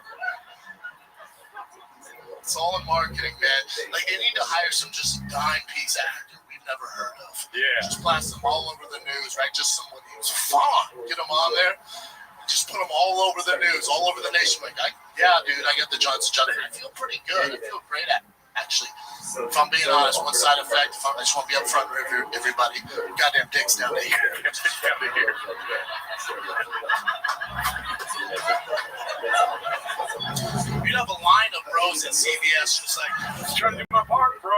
It's all in marketing, man. Like, they need to hire some just dime piece actor we've never heard of. Yeah. Just blast them all over the news, right? Just someone who's fun. Get them on there. Just put them all over the news, all over the nation. Like, yeah, dude, I got the Johnson. I feel pretty good. I feel great at actually. If I'm being honest, one side effect, I just want to be up front with everybody. Goddamn dicks down to here. You'd have a line of bros at CBS just like, just trying to do my part, bro.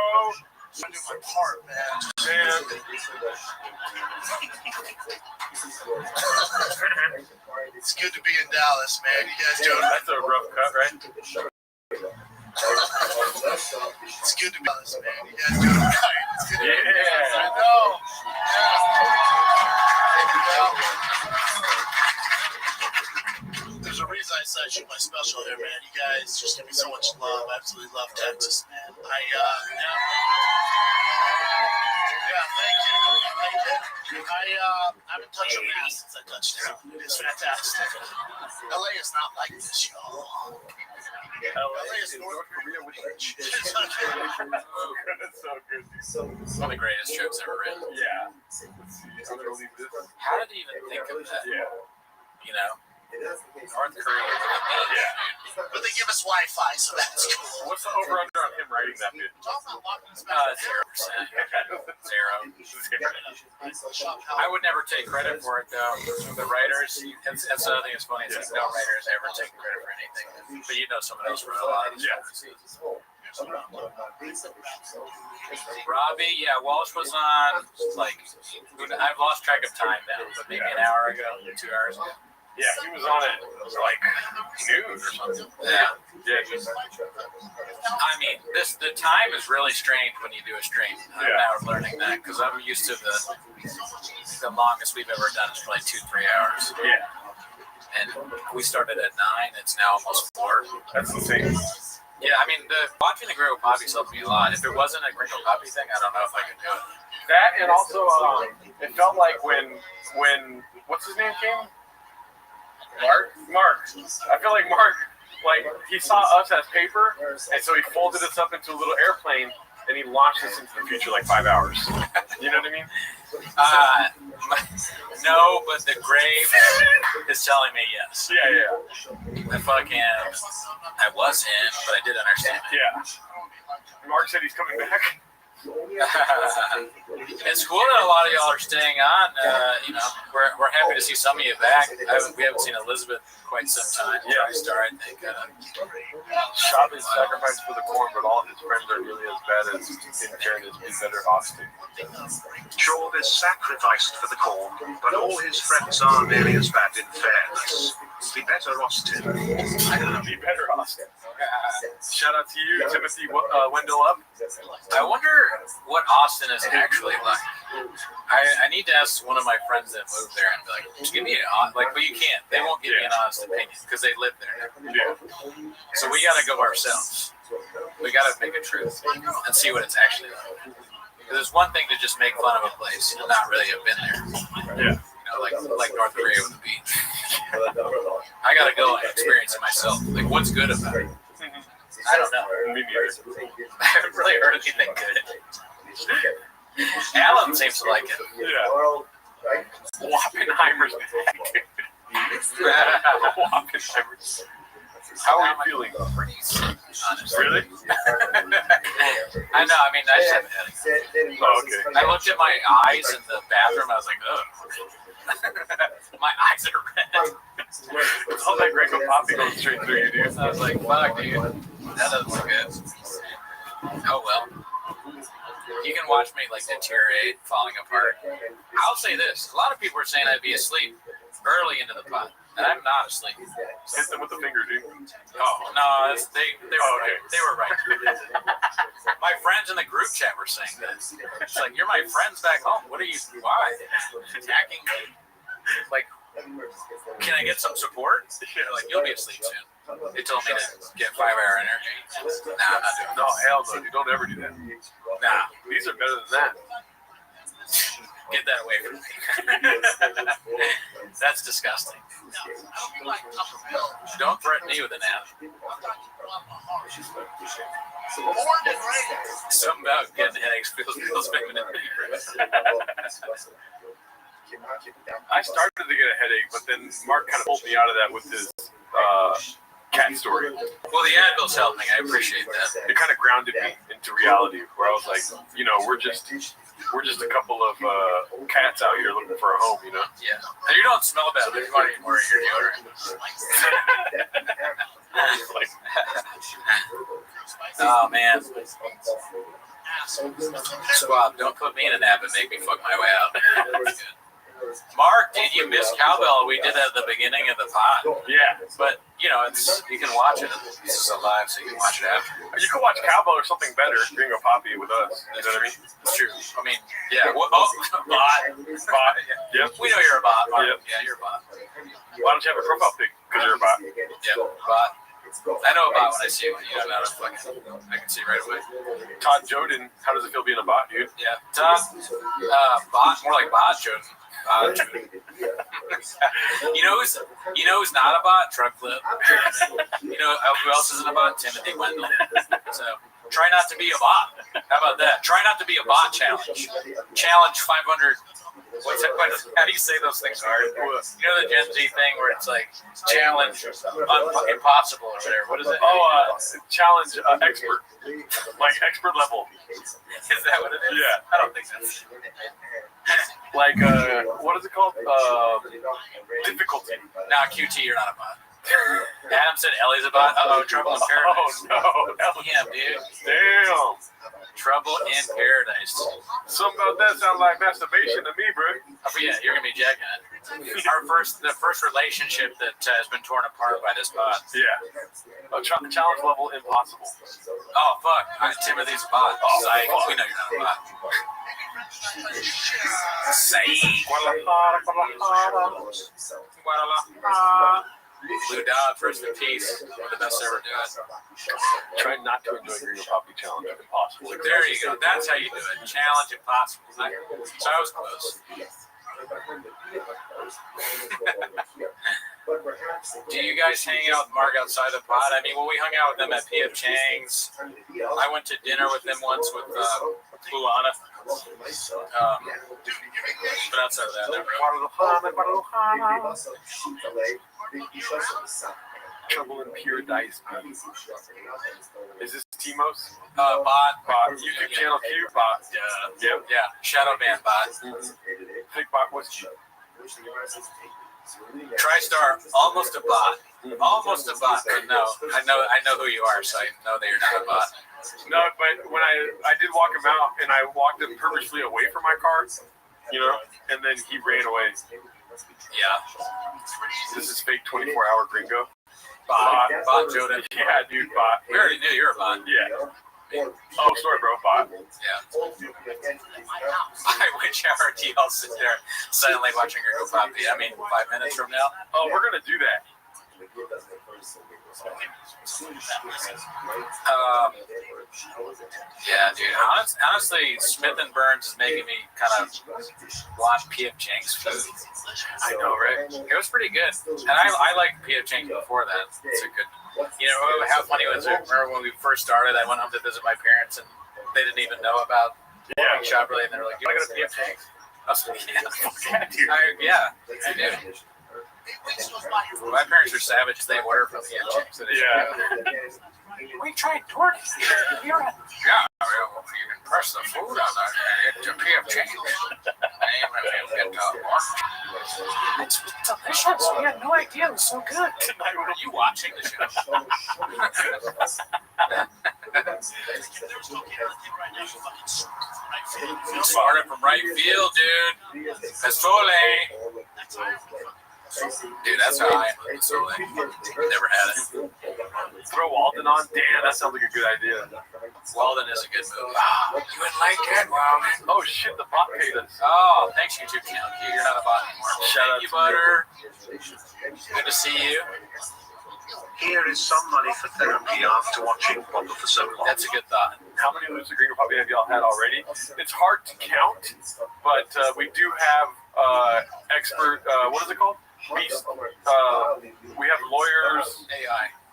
Trying to do my part, man. It's good to be in Dallas, man. You guys doing That's a rough cut, right? It's good to be honest, man. You guys doing right. It's good to be honest. I know. There's a reason I said shoot my special here, man. You guys just give me so much love. I absolutely love Texas, man. Thank you. I haven't touched a mask since I touched down. It is fantastic. LA is not like this, y'all. LA is North Korea with H. That's so good. One of the greatest jokes ever written. Yeah. I'm gonna leave this. How did he even think of that? Yeah. You know, North Korea. Yeah. But they give us Wi-Fi, so that's cool. What's the over/under on him writing that bit? 0%. Zero. I would never take credit for it, though. The writers, that's the other thing that's funny. It's like no writers ever take credit for anything. But you know someone else wrote a lot of this. Robbie, yeah, Walsh was on, like, I've lost track of time now, but maybe an hour ago, 2 hours ago. Yeah, he was on it like noon or something. Yeah. Yeah. I mean, the time is really strange when you do a stream. I'm now learning that because I'm used to the longest we've ever done is probably 2-3 hours. Yeah. And we started at 9. It's now almost 4. That's insane. Yeah, I mean, watching the Gringo Poppy's helped me a lot. If it wasn't a Gringo Poppy thing, I don't know if I could do it. That and also, it felt like when what's his name came? Mark. I feel like Mark, like, he saw us as paper, and so he folded us up into a little airplane, and he launched us into the future like 5 hours. You know what I mean? No, but the grave is telling me yes. Yeah. I was in, but I did understand it. Yeah. Mark said he's coming back. It's cool that a lot of y'all are staying on. You know, we're happy to see some of you back. We haven't seen Elizabeth quite some time. Yeah, I started. I think. Shot is sacrificed for the corn, but all his friends are really as bad as in turn is be better Austin. Shaw is sacrificed for the corn, but all his friends are nearly as bad in fairness. Be better Austin. Be better Austin. Shout out to you, Timothy Wendell Up. I wonder what Austin is actually like. I need to ask one of my friends that moved there and be like, just give me but you can't. They won't give me an honest opinion because they live there. Yeah. So we got to go ourselves. We got to make a truth and see what it's actually like. Because it's one thing to just make fun of a place and not really have been there. Yeah. You know, like North Korea with the beach. I got to go and experience it myself. Like, what's good about it? I don't know. Me neither. I haven't really heard anything good. Alan seems to like it. Yeah. Oppenheimer's back. Oppenheimer's. How are you feeling? Pretty sick, honestly. Really? I know. I mean, I just haven't had it. Oh, okay. I looked at my eyes in the bathroom. I was like, ugh. My eyes are red. It's all that Gringo Poppy goes straight through you, dude. I was like, fuck, dude. That doesn't look good. Oh well. You can watch me like deteriorate, falling apart. I'll say this: a lot of people are saying I'd be asleep early into the pod, and I'm not asleep. Hit them with the finger, dude. Oh no, they were right. They were right. My friends in the group chat were saying that. It's like, you're my friends back home. What are you? Why attacking me? Like, can I get some support? They're like, you'll be asleep soon. They told me to get 5-hour energy. Nah, I'm not doing No, hell no, dude. Don't ever do that. Nah, These are better than that. get that away from me. That's disgusting. Don't threaten me with an app. Something about getting headaches feels feminine. I started to get a headache, but then Mark kind of pulled me out of that with his cat story. Well, the Advil's helping. I appreciate that. It kind of grounded me into reality, where I was like, you know, we're just a couple of cats out here looking for a home, you know. Yeah. And you don't smell bad. There's money more in your deodorant. Oh man. Squab, don't put me in an app and make me fuck my way out. That's good. Mark, did you miss Cowbell? We did that at the beginning of the pod. Yeah. But, you know, you can watch it. This is alive, so you can watch it after. You can watch Cowbell or something better being a poppy with us. You know what I mean? It's true. I mean, yeah. Bot. Bot. Yep. We know you're a bot, Mark. Yep. Yeah, you're a bot. Why don't you have a profile pic? Because you're a bot. Yeah, bot. I know a bot when I see one. You know, not a fucking. I can see right away. Todd Joden, how does it feel being a bot, dude? Yeah. Todd, bot, more like bot Joden. You know who's not a bot? Truck Flip. You know who else isn't a bot? Timothy Wendell. So try not to be a bot. How about that? Try not to be a bot challenge. Challenge 500. How do you say those things hard? You know the Gen Z thing where it's like challenge impossible or whatever. What is it? Challenge expert. Like expert level. Is that what it is? Yeah. I don't think that's. Like, what is it called? Difficulty. Nah, QT, you're not a bot. Adam said Ellie's a bot. Uh-oh, trouble in paradise. Oh, no. Yeah, dude. Damn. Trouble in paradise. Something about that sounds like masturbation to me, bro. Oh, yeah, you're going to be jacking it. The first relationship that has been torn apart by this bot. Yeah. Challenge level impossible. Oh, fuck. Timothy's a bot. Psych. We know you're not a bot. Psych. Blue Dog, first in peace. One of the best ever do it. Try not to enjoy your poppy challenge if possible. There you go. That's how you do it. Challenge impossible. So I was close. Do you guys hang out with Mark outside the pod? I mean, well, we hung out with them at P.F. Chang's. I went to dinner with them once with Luana. But outside of that, never. Trouble in paradise. Is this Timos? Bot. YouTube channel Q bot. Yeah. Yep. Yeah. Shadow band bot. Fake bot. What's you? TriStar, almost a bot. Almost a bot, but no. I know who you are, so I know that you're not a bot. No, but when I did walk him out, and I walked him purposely away from my car, you know, and then he ran away. Yeah. This is fake 24-hour gringo. Bot Joden. Yeah, dude, bot. We already knew you were a bot. Yeah. Oh, sorry, bro, bot. Yeah. I wish RT all sit there silently watching her go poppy. I mean, 5 minutes from now. Oh, we're gonna do that. Yeah, dude. Honestly, Smith and Burns is making me kind of watch P.F. Chang's food. I know, right? It was pretty good, and I liked P.F. Chang's before that. It's a good. You know how funny was it? Remember when we first started? I went home to visit my parents, and they didn't even know about Shop Relay, and they were like, "You want to go to P.F. Chang's?" I was like, "Yeah, I do." My parents are savage. They order from P.F. Chang's. We tried DoorDash. Yeah, you can press the food on that. It's a P.F. Chang's. we're getting more. It's delicious. We had no idea it was so good. Tonight, were you watching the show? Started from right field, dude. Pistole. Dude, that's how I am with Pistole. Never had it. Throw Walden on? Damn, that sounds like a good idea. Weldon is a good move. Oh, you wouldn't like it, Weldon. Oh shit, the bot paid us. Oh, thanks, YouTube channel. You're not a bot anymore. Shout out you, to Butter. Good to see you. Here is some money for therapy after watching Bob for so long. That's a good thought. How many Lucid Green Puppy have y'all had already? It's hard to count, but we do have expert, what is it called? Beast. We have lawyers,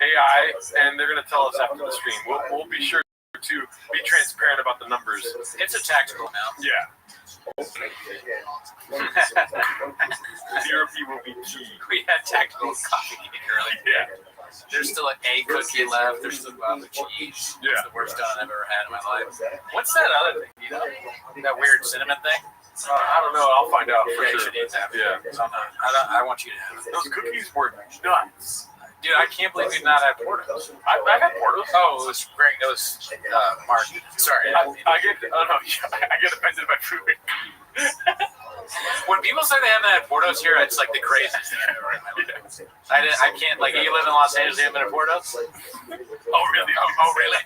AI, and they're going to tell us after the stream. We'll be sure to be transparent about the numbers. It's a tactical amount. Yeah. Therapy will be key. We had tactical coffee earlier. Yeah. There's still a cookie left. There's still guava cheese. Yeah. It's the worst donut I've ever had in my life. What's that other thing? You know, that weird cinnamon thing? I don't know. I'll find out for Yeah, you sure. should eat that. Yeah. So I want you to have it. Those cookies were nuts. Dude, I can't believe we've not had Portos. I've had Portos. Oh, it was great. It was Mark. Sorry. I get offended by food. When people say they haven't had Portos here, it's like the craziest thing I've ever had in my life. I can't, like, you live in Los Angeles, you haven't had Portos? Oh, really? Oh, really?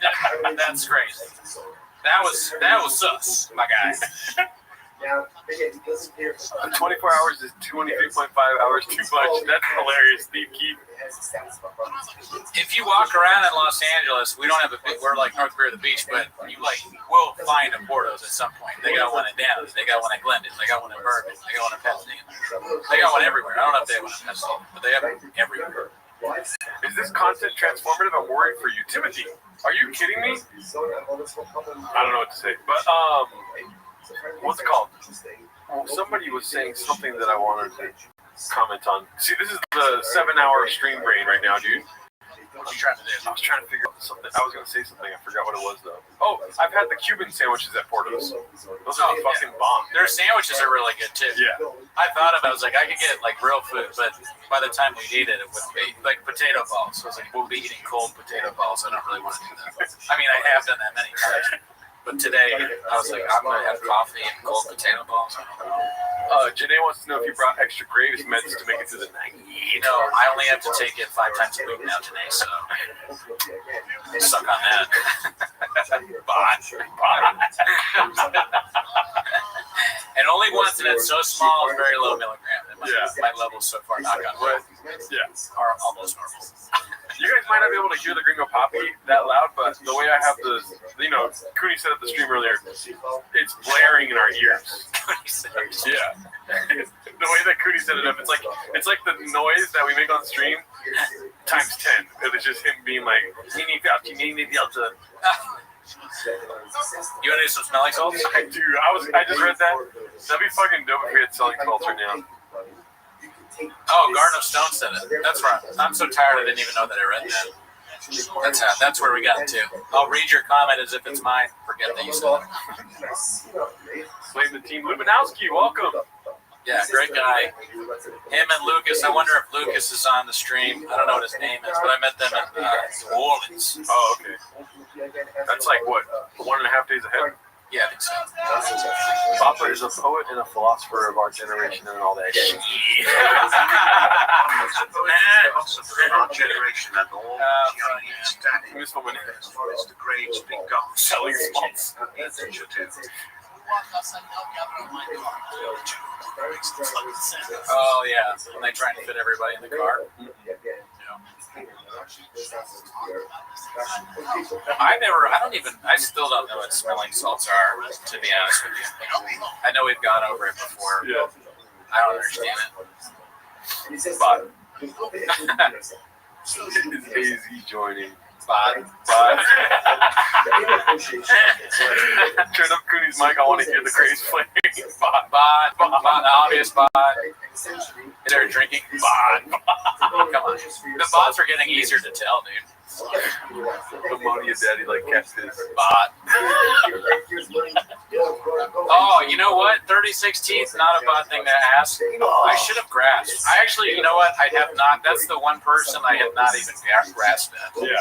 That's crazy. That was sus, my guy. 24 hours is 23.5 hours too much. That's hilarious, Steve Keith. If you walk around in Los Angeles, we don't have we're like North Pier of the Beach, but you will find a Portos at some point. They got one in Dallas, they got one in Glendon, they got one in Bergen, they got one in Pasadena. They got one everywhere. I don't know if they have one in Pasadena, but they have it everywhere. Is this content transformative? I'm worried for you. Timothy, are you kidding me? I don't know what to say, but what's it called? Somebody was saying something that I wanted to comment on. See, this is the 7-hour stream brain right now, dude. What you trying to do? I was trying to figure out something. I was going to say something. I forgot what it was, though. Oh, I've had the Cuban sandwiches at Portos. Those are fucking bomb. Their sandwiches are really good, too. Yeah. I thought about it. I was like, I could get, like, real food, but by the time we eat it, it wouldn't be. Like, potato balls. So I was like, we'll be eating cold potato balls. I don't really want to do that. I mean, I have done that many times. But today, I was like, I'm going to have coffee and cold potato balls. Janae wants to know if you brought extra Graves meds to make it through the night. No, I only have to take it 5 times a week now, Janae, so suck on that. Bot. And only once, and it's so small, it's very low milligram. And my levels so far, knock on wood, are almost normal. You guys might not be able to hear the Gringo Poppy that loud, but the way I have the, Cooney said at the stream earlier, it's blaring in our ears. Yeah. The way that Cooney set it up, it's like the noise that we make on stream times 10. It's just him being like, You want to do some smelling salts? I do. I just read that. That'd be fucking dope if we had selling salts right now. Oh, Garden of Stone said it. That's right. I'm so tired I didn't even know that I read that. That's where we got to. I'll read your comment as if it's mine. Forget that you said it. Blame the team. Lubinowski, welcome. Yeah, great guy. Him and Lucas. I wonder if Lucas is on the stream. I don't know what his name is, but I met them in New Orleans. Oh, okay. That's like, what, 1.5 days ahead? Yeah, I think so. Papa is a poet and a philosopher of our generation and all that shit. Philosopher of our generation and all Chinese daddy. This woman as far as the grades be gone. selling spots. Oh, yeah. When they try to fit everybody in the car. I still don't know what smelling salts are, to be honest with you. I know we've gone over it before. Yeah. I don't understand it. But is AZ joining? Bod. Turn up Cooney's mic. I want to hear the craze playing. Bod. Obvious bod. Is there a drinking? Bod. Come on. The bods are getting easier to tell, dude. The money of daddy like kept his bot. Oh, you know what? 36th, not a bad thing to ask. I should have grasped. I actually, you know what? I have not. That's the one person I have not even grasped at. Yeah.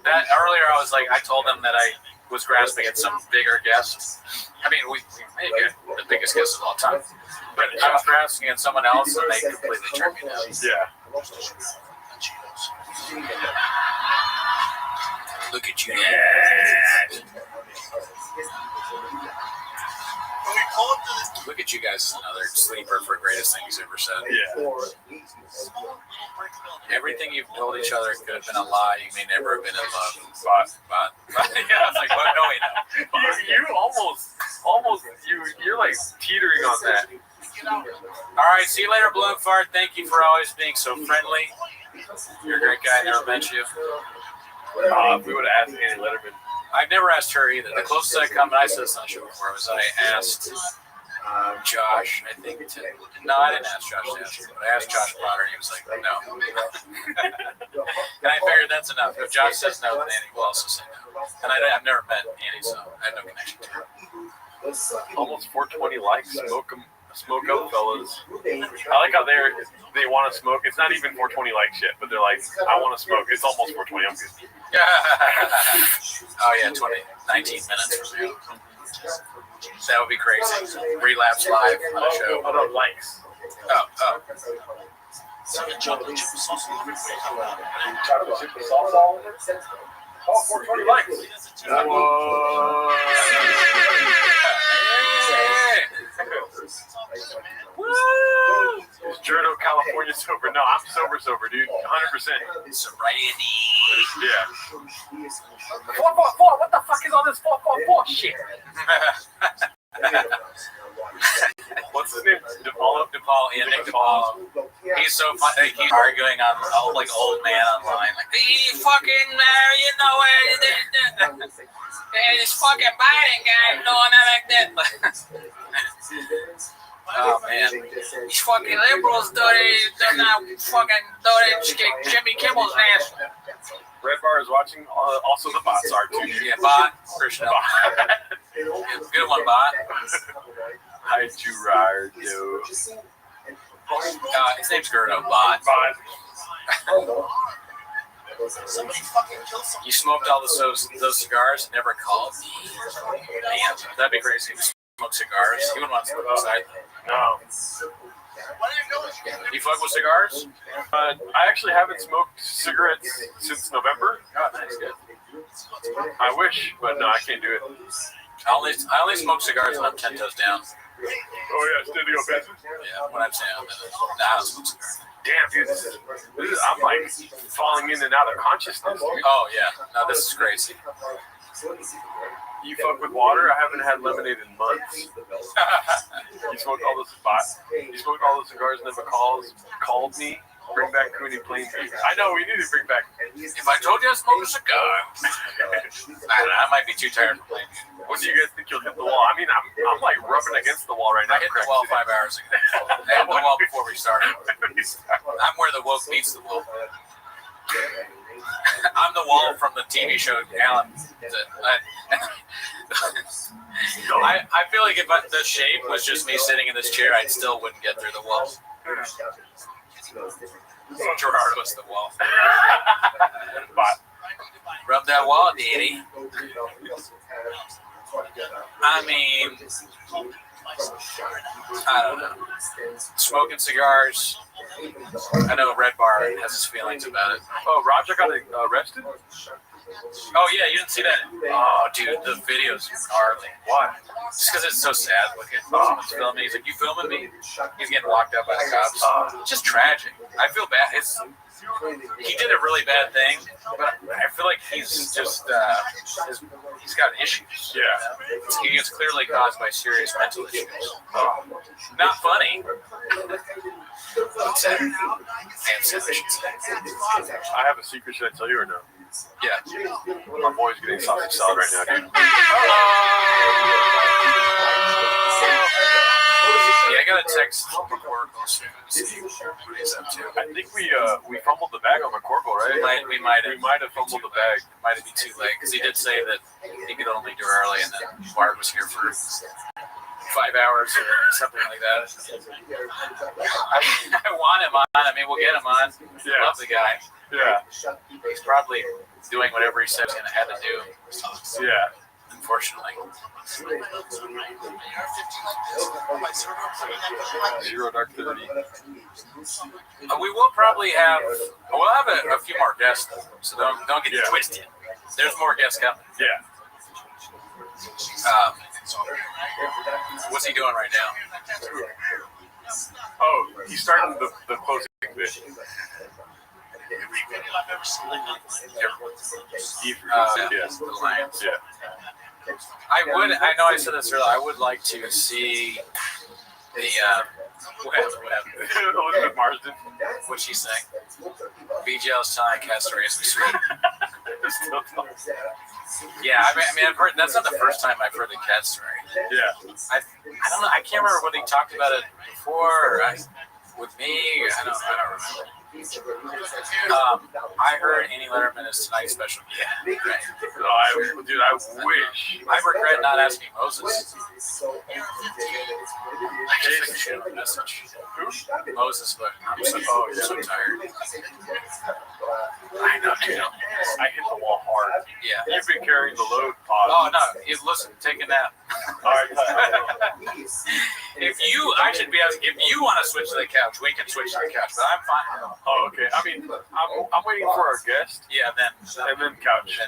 That earlier, I was like, I told them that I was grasping at some bigger guest. I mean, we may get the biggest guest of all time. But I was grasping at someone else, and they completely turned me down. Yeah. Look at you. Look at you guys, another sleeper for greatest things ever said. Yeah. Everything you've told each other could have been a lie. You may never have been in love. But yeah, I was like, what? No, wait, no. You almost, you're like teetering on that. All right, see you later, Bloom Fart. Thank you for always being so friendly. You're a great guy. I never met you. If we would have asked Annie Letterman. I've never asked her either. The closest I come, and I said this on the show before, was I asked Josh, I think. No, I didn't ask Josh to ask her, but I asked Josh Potter, and he was like, no. And I figured that's enough. If Josh says no, then Annie will also say no. And I've never met Annie, so I have no connection to her. Almost 420 likes. Smoke up, fellas. I like how they want to smoke. It's not even 420 likes yet, but they're like, I want to smoke. It's almost 420. I'm good. Oh yeah, 19 minutes from now. That would be crazy. Relapse live on the show. Oh no, likes. Oh. Chocolate chip sauce all over it? Oh, 420 likes. Whoa. Woo! Is Jordo California sober? No, I'm sober, dude. 100%. Sobriety. Yeah. 444. What the fuck is all this 444 shit? What's his name? DePaul, yeah, Nick DePaul. He's so fun. Like, he's arguing on like old man online, like he fucking you know this fucking Biden guy doing that like that. Oh man, these fucking liberals they're not fucking Jimmy Kimmel's ass. Red Bar is watching. Also, the bots are too. Yeah, bot. Christian. Good one, bot. Hi, Gerardo. His name's Gerardo, bot. You smoked all those cigars and never called me. Man, that'd be crazy. Smoke cigars. You wouldn't want to smoke outside. No. You fuck with cigars? I actually haven't smoked cigarettes since November. Oh, that's good. I wish, but no, I can't do it. I only smoke cigars when I'm 10 toes down. Oh yeah, studio business. Yeah, when I'm saying I don't smoke cigars. Damn, dude, this is I'm like falling in and out of consciousness. Dude. Oh yeah, no, this is crazy. You fuck with water? I haven't had lemonade in months. You smoked all those spots. You smoked all those cigars, never called me. Bring back Cooney Plain View. I know, we need to bring back. If I told you I smoked a cigar, I might be too tired to play. What do you guys think you'll hit the wall? I mean, I'm like rubbing against the wall right now. I hit the wall 5 hours ago. I hit the wall before we started. I'm where the woke meets the wolf. I'm the wall from the TV show Alan. I feel like if the shape was just me sitting in this chair, I still wouldn't get through the wall. Gerardo's the wall. Rub that wall, daddy. I mean, I don't know. Smoking cigars. I know Red Bar has his feelings about it. Oh, Roger got arrested? Oh, yeah, you didn't see that? Oh, dude, the video's gnarly. Why? Just because it's so sad looking. Someone's filming. He's like, you filming me? He's getting locked up by the cops. It's just tragic. I feel bad. He did a really bad thing, but I feel like he's just, he's got issues. Yeah. He is clearly caused by serious mental issues. Not funny. I have a secret. Should I tell you or no? Yeah. My boy's getting sausage salad right now, dude. Yeah, I got a text from work. soon. See what he's up to. I think we fumbled the bag on the Corporal, right? We might have fumbled the bag. Might have been too late because he did say that he could only do early, and then Bart was here for 5 hours or something like that. I want him on. I mean, we'll get him on. Yeah. Love the guy. Yeah. He's probably doing whatever he said he's going to have to do. Yeah. Unfortunately. 0 dark 30. We will probably have. We'll have a few more guests, though, so don't get twisted. There's more guests coming. Yeah. What's he doing right now? Oh, he's starting the closing bit. The Lions. Yeah. I know I said this earlier. I would like to see the what happened? Elizabeth Marsden. What's she saying? BGL's telling Castaway as we speak. Yeah, I mean, I've heard that's not the first time I've heard the cat story. Yeah. I don't know. I can't remember whether he talked about it before or with me. I don't remember. I heard Annie Letterman is tonight's special guest. Right. No, I wish. I regret not asking Moses. I just shoot him a message. Moses, but I'm so tired. I know, dude. I hit the wall hard. Yeah. You've been carrying the load, Pod. Oh, no. Listen, take a nap. All right. If you want to switch to the couch, we can switch to the couch, but I'm fine. Oh, okay. I mean, I'm waiting for our guest. Yeah, then couch.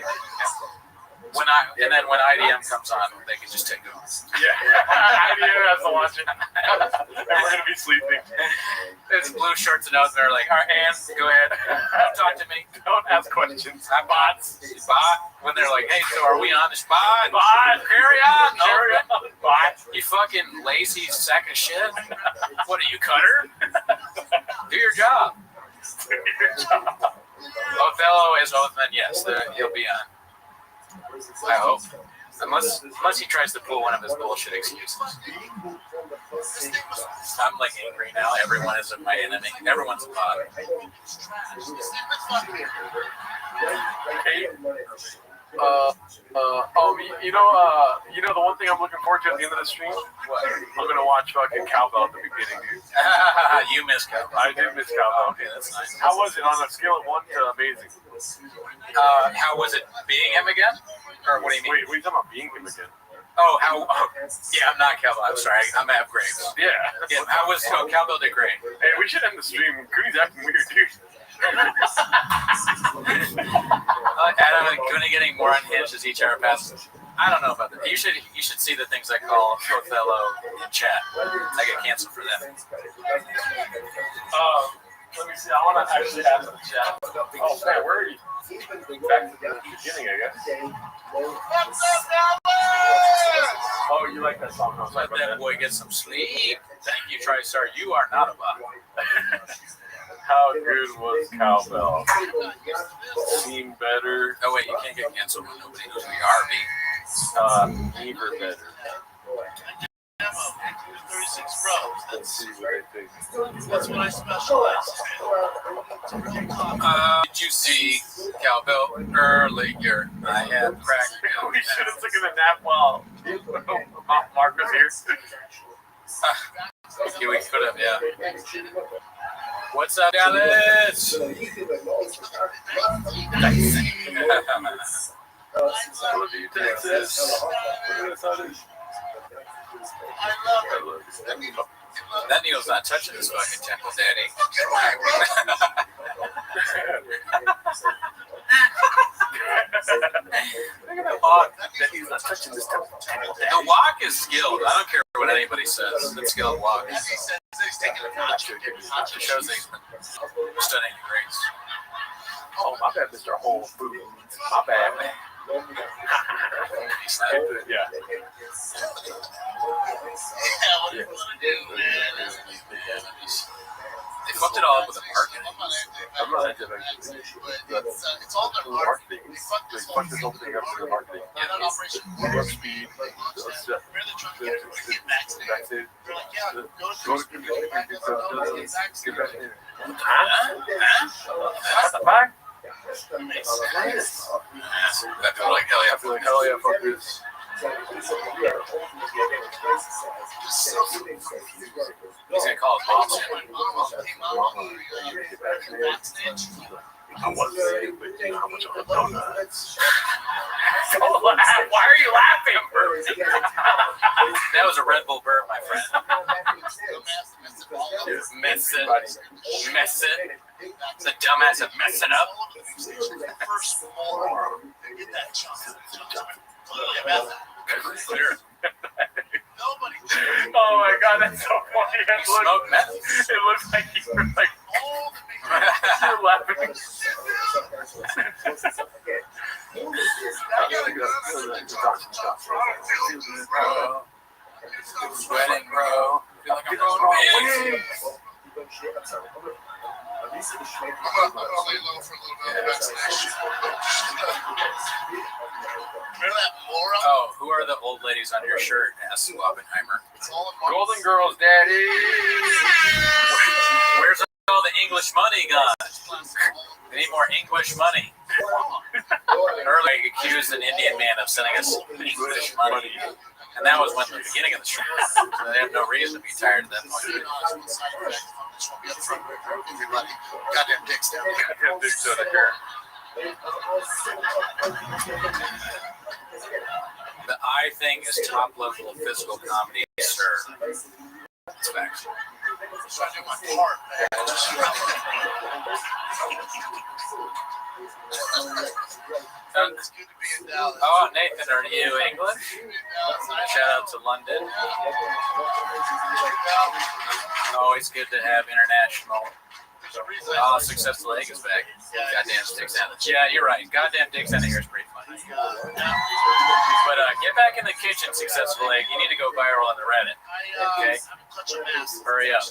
When IDM comes on, they can just take over. Yeah, IDM has to watch it. And we're gonna be sleeping. It's blue shirts and out there like, all right, hands, go ahead, talk to me. Don't ask questions. I'm bots. Bot. When they're like, hey, so are we on the spot? Bot. Carry on. Carry on. Bot. You fucking lazy sack of shit. What are you, Cutter? Do your job. Othello is Othman, yes, he'll be on. I hope. Unless he tries to pull one of his bullshit excuses. I'm like angry now. Everyone is my enemy. Everyone's a bot. Hey. You know the one thing I'm looking forward to at the end of the stream? What? I'm gonna watch fucking Cowbell at the beginning, dude. You missed Cowbell. I did miss Cowbell. Okay, that's nice. How was it on a scale of 1 to amazing? How was it being him again? Or what do you mean? Wait, what are you talking about being him again? Yeah, I'm not Cowbell. I'm sorry. I'm at Graves. Yeah. How was Cowbell did great. Hey, we should end the stream. Cooney's acting weird, dude. Adam and Cooney getting more unhinged as each hour passes. I don't know about that. You should see the things I call Othello in chat. I get canceled for that. Let me see. I want to actually add some chat. Oh, man, where are you? Back to the beginning, I guess. Oh, you like that song? Let that boy get some sleep. Thank you, TriStar. You are not a bot. How good was Cowbell? Seemed better. Oh, wait, you can't get canceled when nobody knows who you are, Even better. Let's see what I think. That's what I specialize in. Did you see Cowbell earlier? I had cracked. We should have taken a nap while Mark was here. Yeah, we could have, yeah. What's up, Dallas? Love you, Texas. That Neil's not touching this fucking temple, Daddy. Look at that walk. He's not touching this temple. The walk is skilled. I don't care what anybody says. It's skilled walk. It shows that he's been studying the grades. Oh, my bad, Mr. Whole Food. My bad, man. Yeah. They fucked it all up with the marketing. I incentive actually. It's all their marketing. They fuck this whole thing up for the marketing. Yeah, that operation. Warp speed. Vaccinated. They're like, yeah, go to Get vaccinated. What the fuck? I feel like hell yeah. Hell yeah, fuck this. He's gonna call his mom. I was saying, but you know how much of a donut. Don't laugh. Why are you laughing? That was a Red Bull burp, my friend. Mess it. The dumbass of messing up. Oh my god, that's so funny. It looks like you were like, you're laughing. Sweating, bro. Feel like I'm going big. I'm gonna lay low for a little bit of vaccination. Remember that Laura? Oh, who are the old ladies on your shirt? Asked Sue Oppenheimer. Golden Girls, daddy. Where's all the English money gone? We need more English money. Earlier, accused an Indian man of sending us English money. And that was when the beginning of the stream. So they have no reason to be tired at that point. Goddamn dicks down there. Goddamn dicks down here. The I thing is top level of physical comedy, sir. That's facts. So I do my part, man. It's good to be in Dallas. Oh, Nathan, are you English? Shout out to London. Always good to have international. Oh, Successful Egg is back. Goddamn Sticks Down. Yeah, you're right. Goddamn Dicks Down here is pretty funny. But get back in the kitchen, Successful Egg. You need to go viral on the Reddit. Okay? Hurry up.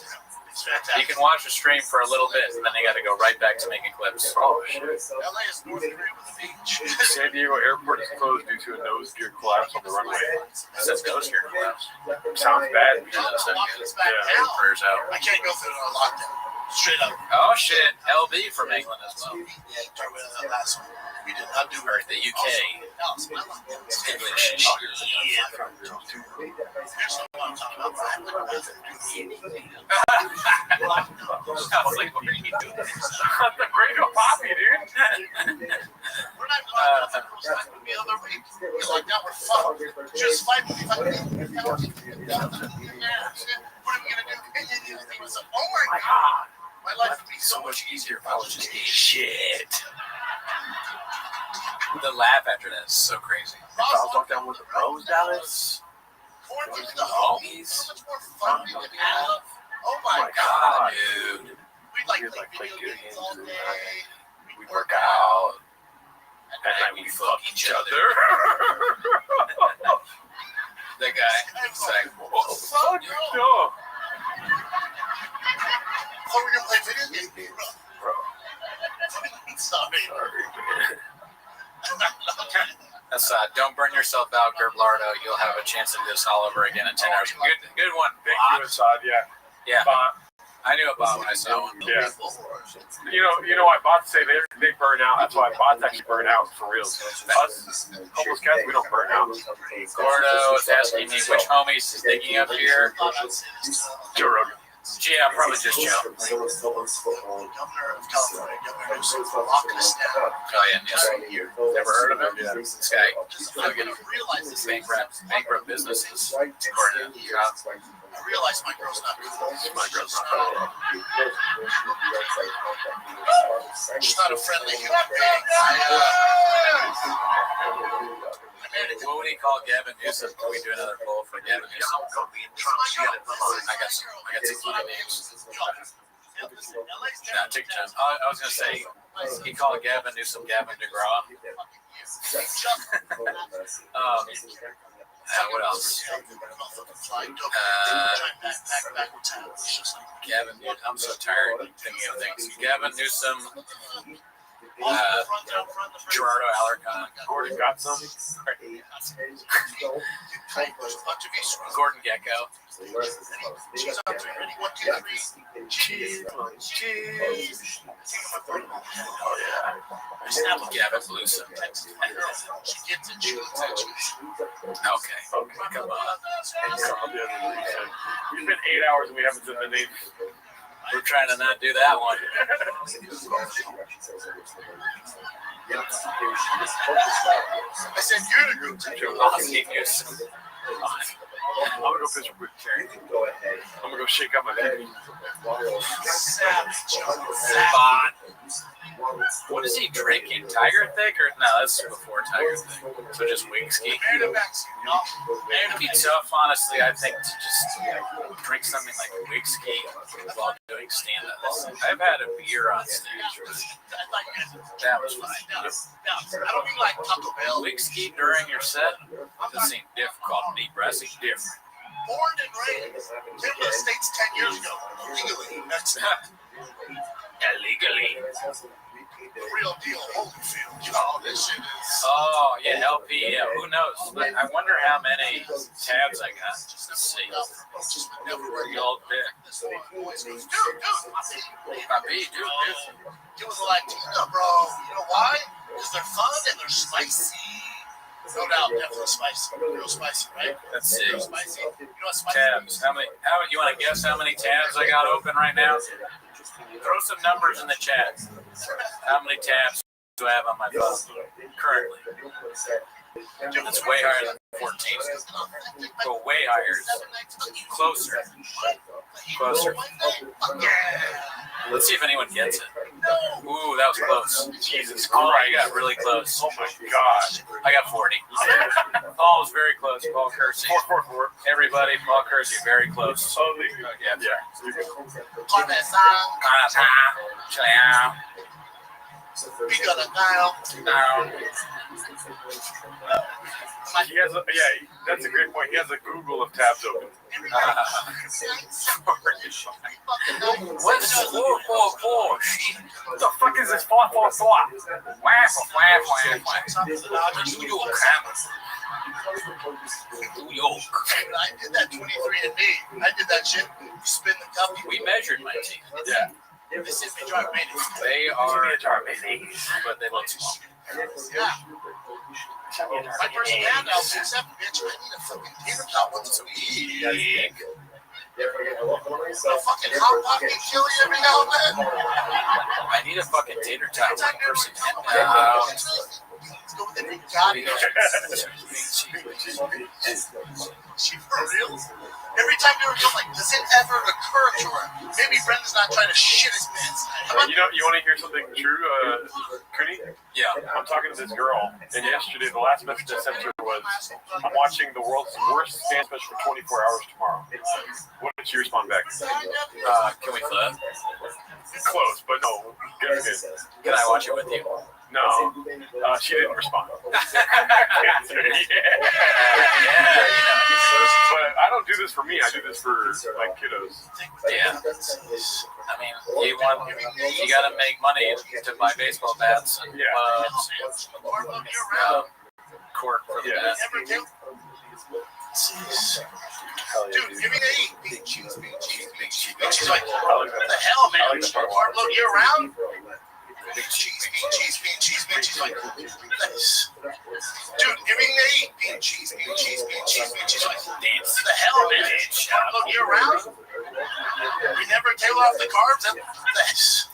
You can watch the stream for a little bit, and then you got to go right back to making clips. Oh, shit. LA is North Korea with a beach. San Diego Airport is closed due to a nose gear collapse on the runway. It says nose gear collapse. Sounds bad. Yeah, prayers out. I can't go through a lockdown. Straight up. Oh, shit. LB from England as well. Yeah, get rid of that last one. We did not do Or the UK. English. I was like, what are you doing? The great Poppy, dude. We're not going to be the other week. We're like, now we're fucked. Just fight me. What are we going to do? He was like, oh my god. My life would be so much easier if I was just eating shit. The laugh after that is so crazy. I'll talk down with the bros, Dallas. Quarantine with the homies. So much more fun we would have. Oh my god, dude. We'd like play video games all day. We'd work out. At night we fuck each other. That guy. It's like, what the fuck, No. Oh, we're gonna play video games, bro. Sorry. That's don't burn yourself out, Gerblardo. You'll have a chance to do this all over again in 10 hours. Good one. Thank you, Assad. Yeah. Bot. I knew a bot when I saw one. Yeah. You know why bots say they burn out? That's why bots actually burn out for real. Us, homeless cats, we don't burn out. Gordo is asking me which homies is digging up here. Joe Rogan. Yeah, probably just Joe. Governor of California, Governor Newsom, locking us down. Oh, yeah, Newsom. Never heard of him? This guy, I'm gonna realize this. bankrupt businesses. I realize my girl's not good. My girl's not. She's not a friendly human being. What would he call Gavin Newsom? Can we do another poll for Gavin Newsom? I got some funny names. Nah, take your time. I was gonna say he called Gavin Newsom Gavin DeGraw. What else? Gavin, I'm so tired thinking of things. Gavin Newsom, Gerardo Alarcon, Gordon got some. Gordon Gecko. Oh yeah. Gavin Newsom. Okay, come on. We've been 8 hours and we haven't said the name. We're trying to not do that one. I said you're the group. Ozzy Newsom. I'm gonna go pitch a quick chair. I'm gonna go shake out my baby. What is he drinking? Tiger Thick or no? That's before Tiger Thick. So just whiskey. It'd be tough, honestly. I think to just drink something like whiskey while doing stand-up. I've had a beer on stage. That was fine. I don't mean like Taco Bell. Whiskey during your set doesn't seem difficult. Deep breathing different. Born and raised. Came to the States 10 years ago. Legally. That's Illegally. the real deal. Holyfield. Oh, this shit is. Oh, yeah, LP. Yeah, who knows? But I wonder how many tabs I got. Let's see. The old bit. It was a Latina, bro. You know why? Because they're fun and they're spicy. No doubt, definitely spicy. Real spicy, right? Let's see. Real spicy. You know what spicy Tabs. is? How you want to guess how many tabs I got open right now? Throw some numbers in the chat. How many tabs do I have on my phone currently? It's way higher than 14. Go way higher. Closer. Closer. Let's see if anyone gets it. Ooh, that was close. Jesus Christ. Oh, I got really close. Oh my God. I got 40. Paul was very close. Paul Kersey. 444. Everybody, Paul Kersey, very close. Oh, Yeah. We got it now. He has a, yeah, that's a great point. He has a Google of tabs open. What's 444? What the fuck is this 444? New York. New York. I did that 23andMe. I did that shit. You spin the cup. We measured my teeth. Yeah. This is me jar mayonnaise. They are, but they look small. Yeah. My first band out 6'7", bitch. I need a fucking tater tot once a week. A fucking hot pot can kill you every now and then. I need a fucking tater tot with a person. Let's go with the big Gotti. She for real? Every time we were going, like, does it ever occur to her? Maybe Brendan's not trying to shit his pants. You know, you want to hear something true, Cooney? Yeah. I'm talking to this girl, and yesterday the last message I sent her was, I'm watching the world's worst fan special for 24 hours tomorrow. What did she respond back? Can we flip? Close, but no. Good. Can I watch it with you? No, she didn't respond. Yeah. But I don't do this for me. I do this for my kiddos. Yeah. I mean, you gotta make money to buy baseball bats and gloves and cork for the bat. Dude, give me the big cheese. She's like, what the hell, man? Carb load year round? Big cheese. She's like, nice. Dude, give me the bean cheese. She's like, dance. What the hell, man? Carb load year round? You never tail off the carbs? Nice.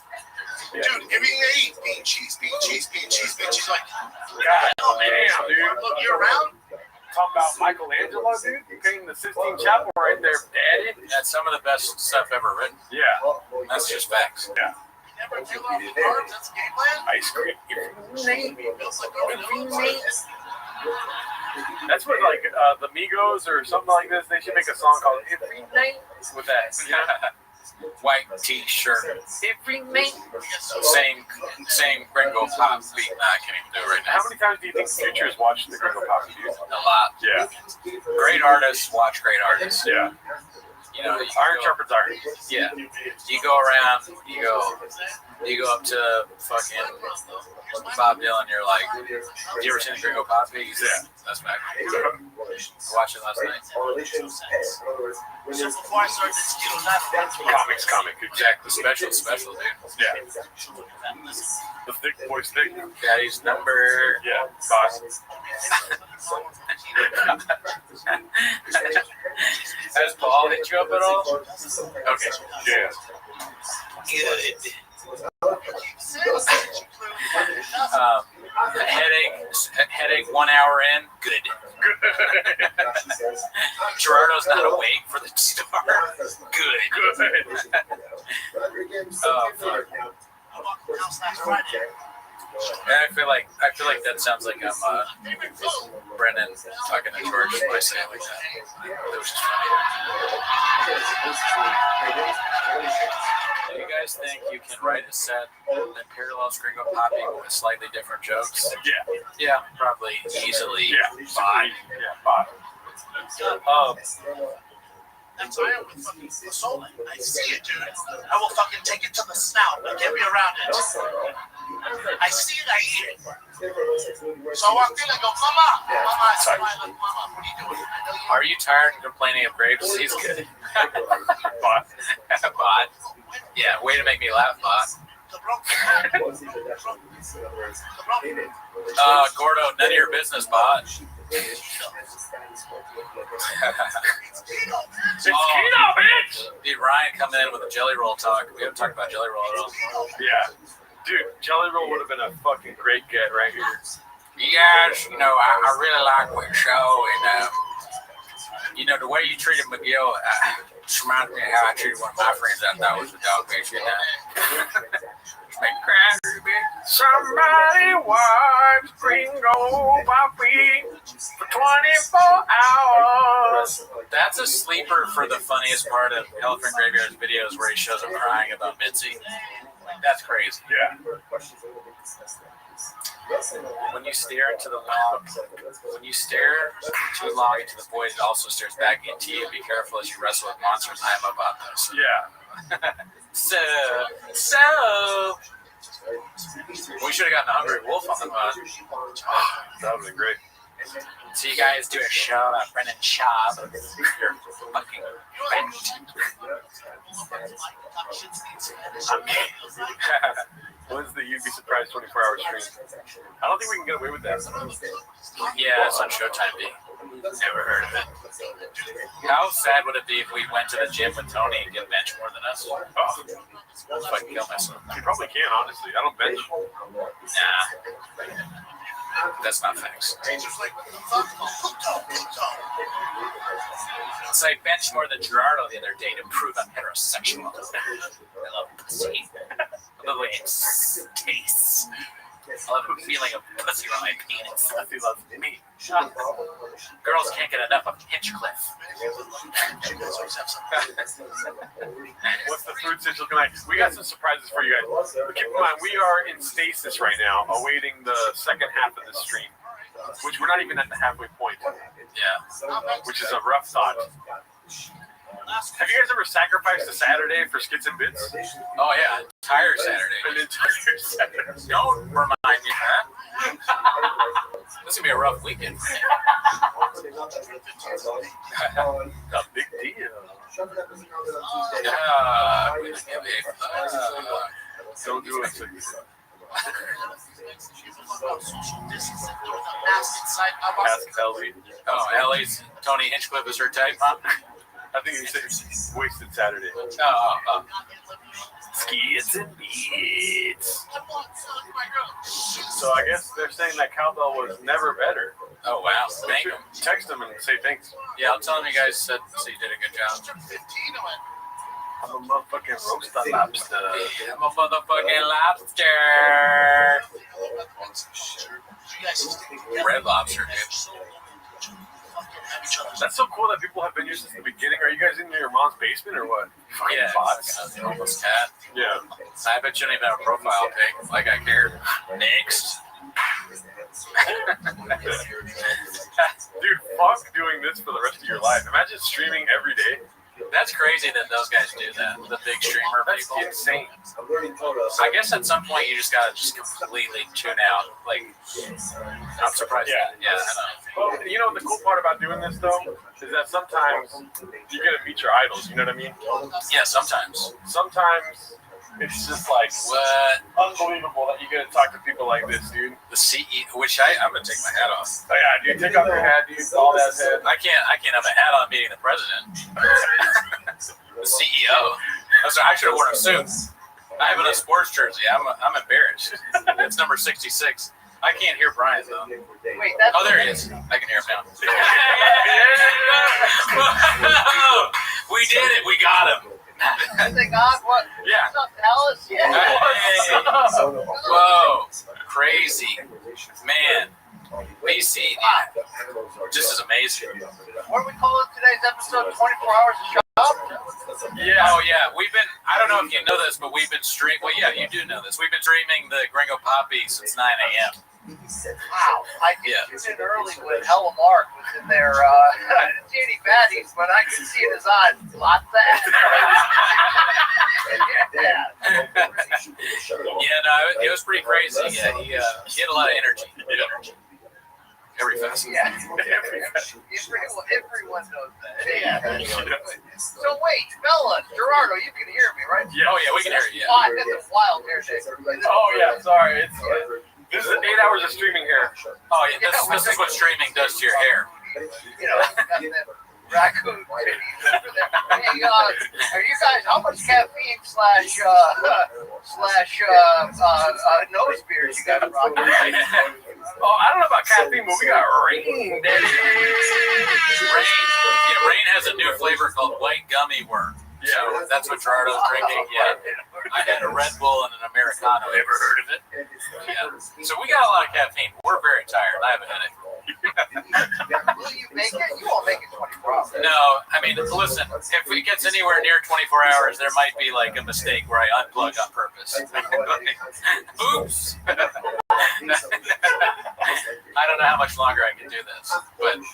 Dude, give me the bean cheese. She's like, God damn, dude. Carb load year round? Talk about Michelangelo, dude. You painting the Sistine Chapel right there, daddy. That's some of the best stuff ever written. Yeah. That's just facts. Yeah. Never tail off the carbs? That's game plan? Ice cream. That's what, like, the Migos or something like this, they should make a song called Every Night with that. white t-shirt. Every night. Same Gringo Pop beat. Nah, I can't even do it right now. How many times do you think Future has watched the Gringo Pop videos? A lot. Yeah. Great artists watch great artists. Yeah. You know, Iron sharpens iron. Yeah. You go around, you go up to fucking Bob Dylan, you're like, have you ever seen the Gringo Pop beat? Yeah. That's back. I watched it last night. Comic. Exactly. Special, dude. Yeah. The thick boy's thick. Daddy's number. Yeah. Boss. Has Paul hit you up at all? Okay. Yeah. Good. Headache 1 hour in. Good. Gerardo's not awake for the start. Good. And I feel like that sounds like I'm Brennan talking to George when I say it like that. It was just funny. Do you guys think you can write a set that parallels Gringo Poppy with slightly different jokes? Yeah, probably easily. Yeah. Bye. That's why I'm with fucking Soul. I see it, dude. I will fucking take it to the snout and get me around it. I see it, I eat it. So I walked in and go, Mama, I said, Mama, what are you doing? Are you tired and complaining of grapes? He's good. Bot. Yeah, way to make me laugh, Bot. Gordo, none of your business, Bot. It's Keto, bitch! Dude, Ryan coming in with a jelly roll talk. We haven't talked about jelly roll at all. Yeah. Dude, Jelly Roll would have been a fucking great get right here. You guys, I really like what you show, and, the way you treated McGill just reminds me of how I treated one of my friends I thought was a dog bitch, Make me cry, bitch. Somebody wipes Gringo Poppy for 24 hours. That's a sleeper for the funniest part of Elephant Graveyard's videos where he shows him crying about Mitzi. That's crazy. Yeah. When you stare into the lamp, when you stare too long into the void, it also stares back into you. Be careful as you wrestle with monsters. I am about this. Yeah. So we should have gotten a Hungry Wolf on the pod. That would have been great. So you guys do a show about Brennan Schaub. You're fucking When's the You'd Be Surprised 24-hour stream? I don't think we can get away with that. Yeah, it's on Showtime B. Never heard of it. How sad would it be if we went to the gym with Tony and get bench more than us? Oh, if I can kill myself. You probably can, honestly. I don't bench. Nah. That's not facts. So I benched more than Gerardo the other day to prove I'm heterosexual. I love pussy. I love the way it tastes. I love the feeling of pussy on my penis. Pussy loves me. Girls can't get enough of Hinchcliffe. What's the food situation looking like? We got some surprises for you guys. But keep in mind, we are in stasis right now, awaiting the second half of the stream, which we're not even at the halfway point. Yeah. Which is a rough thought. Have you guys ever sacrificed a Saturday for Skits and Bits? Oh, yeah. Entire Saturday. An entire Saturday. Don't remind me of that. This is going to be a rough weekend. A big deal. Don't do it. Ask Ellie. Oh, Ellie's Tony Hinchcliffe is her type, huh? I think you said Wasted Saturday. Oh. Skits and Beats. So I guess they're saying that cowbell was never better. Oh, wow. Thank you. Text them and say thanks. Yeah, I'll tell them you guys said so you did a good job. I'm a motherfucking roasted lobster. I'm a motherfucking lobster. Red lobster, dude. That's so cool that people have been here since the beginning. Are you guys in your mom's basement or what? Yeah, bots. the homeless cat. Yeah. I bet you don't even have a profile pic. Like I care. Next. Dude, fuck doing this for the rest of your life. Imagine streaming every day. That's crazy that those guys do that. The big streamer That's people. insane. I guess at some point you just gotta completely tune out. Like, I'm surprised. Yeah. Yeah, I know. Well, you know the cool part about doing this though is that sometimes you get to meet your idols. You know what I mean? Yeah, sometimes. Sometimes it's just like What? unbelievable that you get to talk to people like this, dude. The CEO, which I'm gonna take my hat off. Oh yeah, dude, take off your hat, dude. All that head. I can't have a hat on meeting the president. The CEO. I should have worn a suit. I have a sports jersey. I'm embarrassed. It's number 66. I can't hear Brian though. Wait, that's Oh, there he is. I can hear him now. We did it. We got him. Thank God. What? Yeah. What's up, Dallas? Yeah. Hey. Whoa. Crazy. Man. BC. Just is amazing. What do we call it today's episode? 24 hours of shop? Yeah. Oh, yeah. We've been, I don't know if you know this, but we've been streaming. Well, yeah, you do know this. We've been streaming the Gringo Poppy since 9 a.m. Wow. I did tune in early when Hella Mark was in there. I didn't see any baddies, but I could see in his eyes. Lots of Yeah, no, it was pretty crazy. Yeah, he had a lot of energy. Every facet. Yeah. Everyone knows that. Yeah. So wait, Bella, Gerardo, you can hear me, right? Yeah. Oh, yeah, we can hear you. Oh, this is wild hair day. Oh yeah, sorry. This is 8 hours of streaming here. Oh, yeah, this is what streaming does to your hair. You know, got that raccoon titties over there. Hey, are you guys, how much caffeine slash nose beer you guys rocking? Oh, I don't know about caffeine, but we got rain, daddy. Rain has a new flavor called white gummy worm. Yeah. So that's what Gerardo's drinking. Yeah. I had a Red Bull and an Americano. Ever heard of it? Yeah. So we got a lot of caffeine. We're very tired. I have a headache. Will you make it? You won't make it 24 hours. No, I mean, listen, if it gets anywhere near 24 hours, there might be like a mistake where I unplug on purpose. Oops. I don't know how much longer I can do this. But And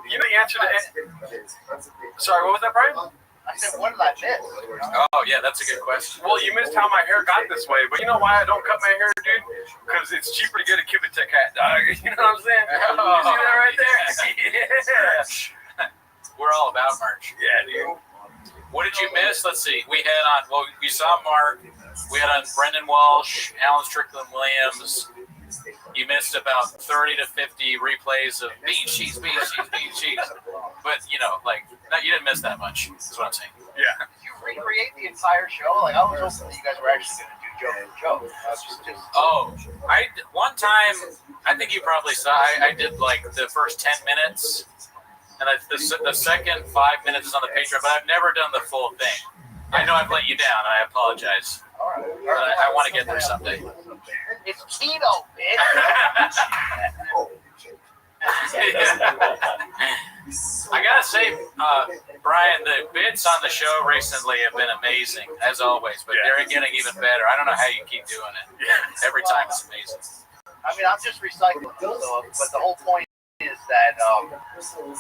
you know the answer to it. Sorry, what was that, Brian? I said, what did I miss? oh yeah, that's a good question. Well, you missed how my hair got this way, but you know why I don't cut my hair, dude? Because it's cheaper to get a Cubitech hat, dog. You know what I'm saying? You see that right there? Yeah. We're all about merch. Yeah, dude. What did you miss? Let's see. We had on, well, we saw Mark. We had on Brendan Walsh, Alan Strickland Williams. You missed about 30 to 50 replays of bean cheese. But, you know, like, you didn't miss that much, is what I'm saying. Yeah. Did you recreate the entire show? Like, I was hoping that you guys were actually going to do joke for joke. Oh, one time, I think you probably saw, I did like the first 10 minutes, and the second 5 minutes is on the Patreon, but I've never done the full thing. I know I've let you down, and I apologize. All right. But I want to get there someday. It's keto, bitch. I gotta say, Brian, the bits on the show recently have been amazing, as always, but they're getting even better. I don't know how you keep doing it. Every time it's amazing. I mean, I'm just recycling those, but the whole point is that,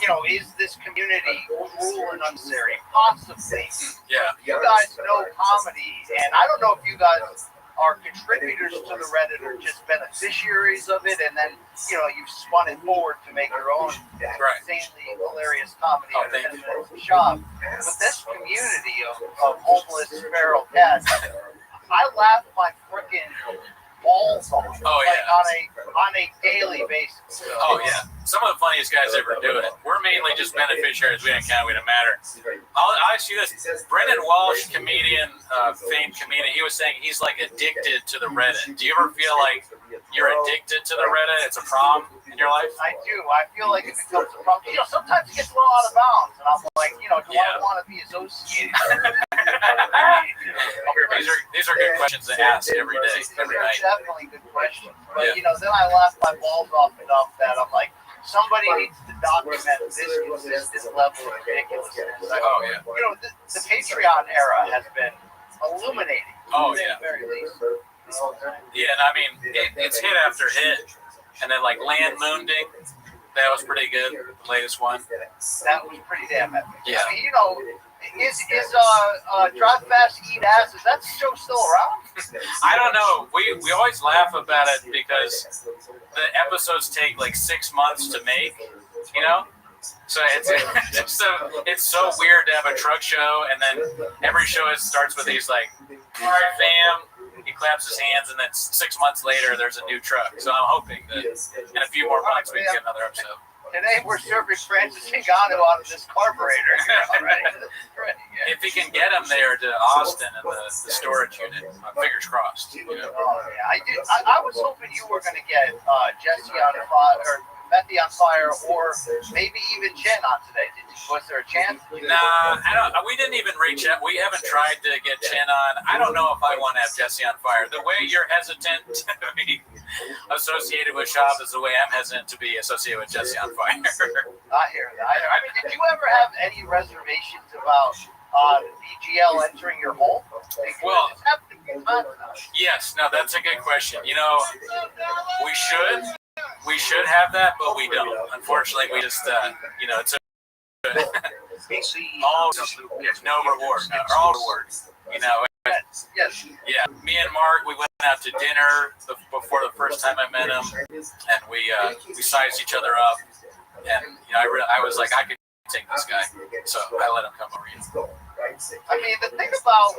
you know, is this community cruel and unnecessary? Possibly. Yeah. You guys know comedy, and I don't know if you guys are contributors to the Reddit or just beneficiaries of it, and then, you know, you've spun it forward to make your own insanely hilarious comedy in the shop. But this community of homeless feral cats, I laugh my freaking balls off. Oh, yeah. On a daily basis. Oh, yeah. Some of the funniest guys ever do it. We're mainly just beneficiaries. We don't count. We don't matter. I'll ask you this. Brendan Walsh, comedian, famed comedian, he was saying he's like addicted to the Reddit. Do you ever feel like you're addicted to the Reddit? It's a problem in your life? I do. I feel like it becomes a problem. You know, sometimes it gets a little out of bounds, and I'm like, you know, do I want to be associated? These are good questions to ask every day, every night. Definitely good questions. But, you know, then I laugh my balls off enough that I'm like, somebody needs to document this consistent level of ridiculousness. Oh, yeah. You know, the Patreon era has been illuminating. Oh, at the yeah. very least. Yeah, and I mean, it's hit after hit. And then, like, Land Moonding, that was pretty good, the latest one. That was pretty damn epic. Yeah. I mean, you know, is Drive Fast Eat Ass, is that show still around? I don't know. We always laugh about it because the episodes take like 6 months to make, you know? So it's so weird to have a truck show, and then every show starts with these like, all right, fam. He claps his hands, and then 6 months later, there's a new truck. So I'm hoping that in a few more months we can get another episode. Today we're serving Francis Ngannou out of this carburetor. Right? If he can get him there to Austin and the storage unit, fingers crossed. You know? Oh, yeah. I was hoping you were going to get Jesse on fire, or Bethy on fire, or maybe even Jen on today. Was there a chance? Nah, I don't. We didn't even reach out. We haven't tried to get Jen on. I don't know if I want to have Jesse on fire. The way you're hesitant to be associated with Shab is the way I'm hesitant to be associated with Jesse on fire. I hear that. I mean, did you ever have any reservations about BGL entering your home? Well, it's happened a few times now. Yes. No, that's a good question. You know, we should have that, but we don't. Unfortunately, we just, you know, it's all no reward, or all rewards. You know. Yes. Yeah. Me and Mark, we went out to dinner before the first time I met him, and we sized each other up, and you know, I was like, I could take this guy, so I let him come over. I mean, the thing about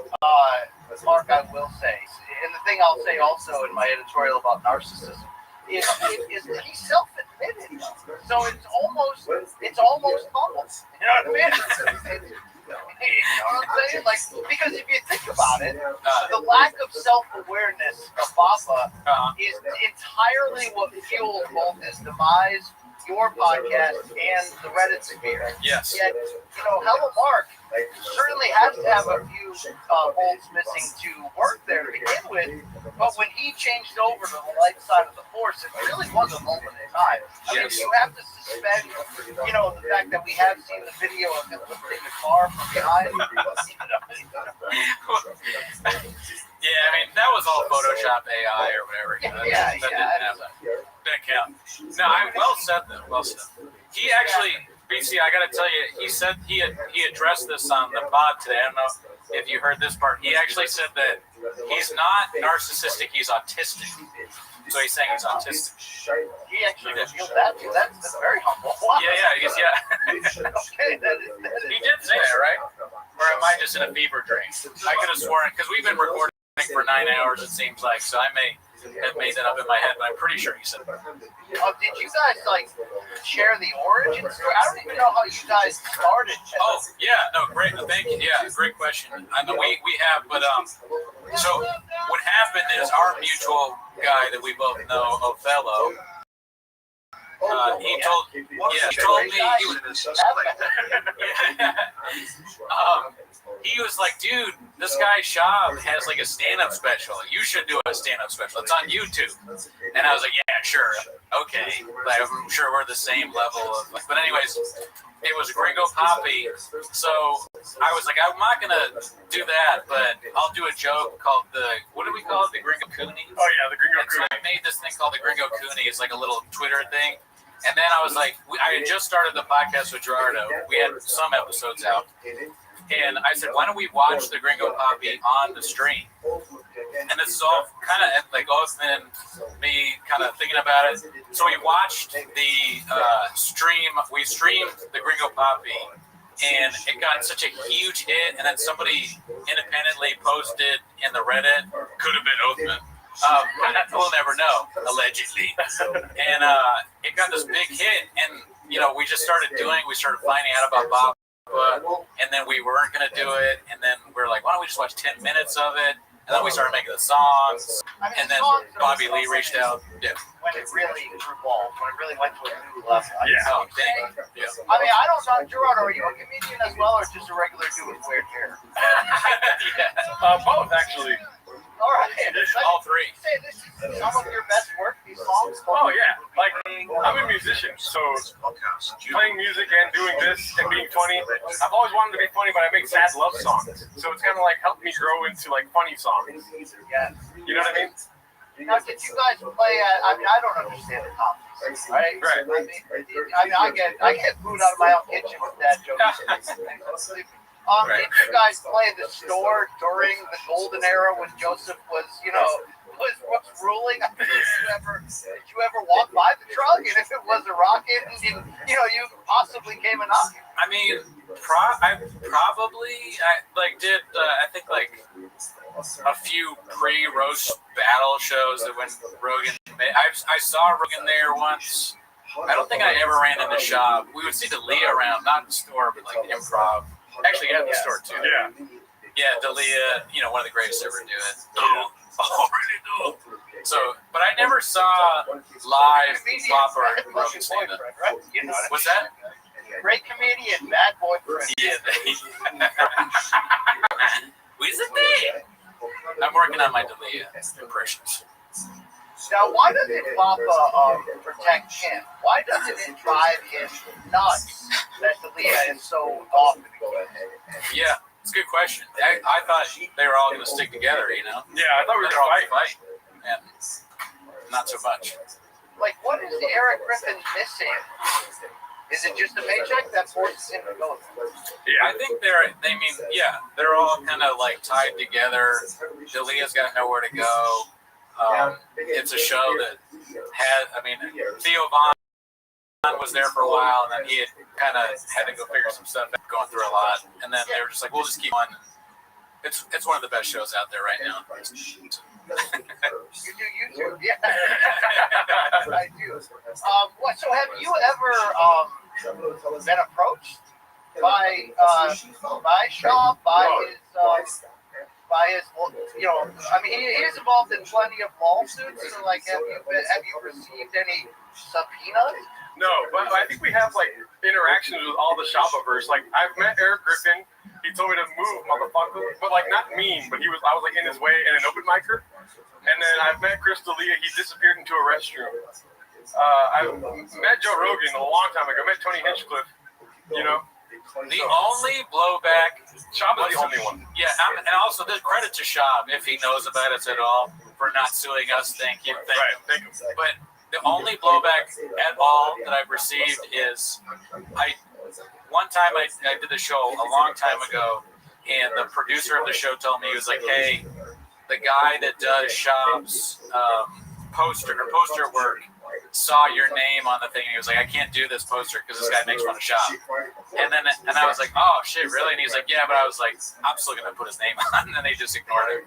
Mark, I will say, and the thing I'll say also in my editorial about narcissism, is that he's self-admitted. So it's almost humble. You know what I mean? You know what I'm saying? Like, because if you think about it, the lack of self-awareness of Baba is entirely what fuels both his demise, your podcast, and the Reddit sphere. Yes. Yet, you know, Hello Mark certainly has to have a few bolts missing to work there to begin with, but when he changed over to the light side of the force, it really was a moment in time. I mean, you have to suspend, you know, the fact that we have seen the video of him lifting the car from behind. Yeah, I mean, that was all Photoshop AI or whatever. Yeah. Didn't count. No, well said though. Well said. He actually, BC, I got to tell you, he said he addressed this on the pod today. I don't know if you heard this part. He actually said that he's not narcissistic, he's autistic. So he's saying he's autistic. He actually revealed that too. That's very humble. Yeah. Okay, that is. He did say that, right? Or am I just in a fever dream? I could have sworn, because we've been recording for 9 hours, it seems like, so I may have made that up in my head, but I'm pretty sure he said that. Did you guys like share the origin story? I don't even know how you guys started. Oh yeah, no, great, thank you. Yeah, great question. I know we have, but so what happened is our mutual guy that we both know, Othello. He told me he was like, dude, this guy Shab has like a stand-up special. You should do a stand-up special. It's on YouTube. And I was like, yeah, sure, okay. Like, I'm sure we're the same level of. But anyways, it was Gringo Poppy. So I was like, I'm not gonna do that, but I'll do a joke called what do we call it? The Gringo Cooney. Oh yeah, the Gringo Cooney. So I made this thing called the Gringo Cooney. It's like a little Twitter thing. And then I was like, I had just started the podcast with Gerardo. We had some episodes out. And I said, why don't we watch the Gringo Poppy on the stream? And this is all kind of like been me kind of thinking about it. So we watched the stream. We streamed the Gringo Poppy, and it got such a huge hit. And then somebody independently posted in the Reddit, could have been Oathman. We'll never know, allegedly. And it got this big hit, and you know, we started finding out about Bob, and then we weren't going to do it, and then we're like, why don't we just watch 10 minutes of it? And then we started making the songs, and then Bobby Lee reached out. Yeah. When it really evolved, when it really went to a new level. Yeah. Oh, dang. Yeah. I mean, I don't know, Gerardo, are you a comedian as well, or just a regular dude with weird hair? Both, actually. All right. All three. Say this is some of your best work. These songs. Oh yeah, like I'm a musician, so playing music and doing this and being funny. I've always wanted to be funny, but I make sad love songs, so it's kind of like helped me grow into like funny songs. Yeah. You know what I mean? Now, did you guys play at? I mean, I don't understand the conference, right? Right. I get food out of my own kitchen with that joke. Did you guys play the store during the golden era when Joseph was, was ruling? I mean, did you ever walk by the truck, and if it was a rocket, and you possibly came a knocking? I mean, I think a few pre-roast battle shows that when Rogan made. I saw Rogan there once. I don't think I ever ran in the shop. We would see D'Elia around, not in the store, but like improv. Actually, yeah, in the store too. Yeah, D'Elia, one of the greatest to ever do it. Really do. So, but I never saw live Flopper and Rogan stand up. What's that? Great comedian, bad boyfriend. Yeah. Who's it? I'm working on my D'Elia impressions. Now, why doesn't Papa protect him? Why doesn't it drive him nuts that D'Elia is so often? Yeah, it's a good question. I thought they were all going to stick together, Yeah, I thought we were going to fight. And not so much. Like, what is Eric Griffin missing? Is it just a paycheck that forces him to go? Yeah, I think they're all kind of like tied together. D'Elia's got nowhere to go. It's a show that Theo Von was there for a while, and then he had to go figure some stuff out, going through a lot, and then they were just like, we'll just keep on. It's one of the best shows out there right now. You do YouTube, yeah. I do. So have you ever been approached by Shaw, by his, he is involved in plenty of lawsuits. So, like, have you received any subpoenas? No, but I think we have like interactions with all the shopovers. Like, I've met Eric Griffin. He told me to move, motherfucker, but like not mean. But I was like in his way in an open micer. And then I've met Chris D'Elia. He disappeared into a restroom. I met Joe Rogan a long time ago. I met Tony Hinchcliffe. The only blowback. Shab is the only one. Yeah, and also the credit to Shab if he knows about us at all for not suing us. Thank you. Thank you. But the only blowback at all that I've received is one time I did the show a long time ago, and the producer of the show told me, he was like, hey, the guy that does Shab's poster work saw your name on the thing, and he was like, I can't do this poster because this guy makes fun of Shab. And I was like, oh shit, really? And he's like, yeah, but I was like, I'm still gonna put his name on, and they just ignored it.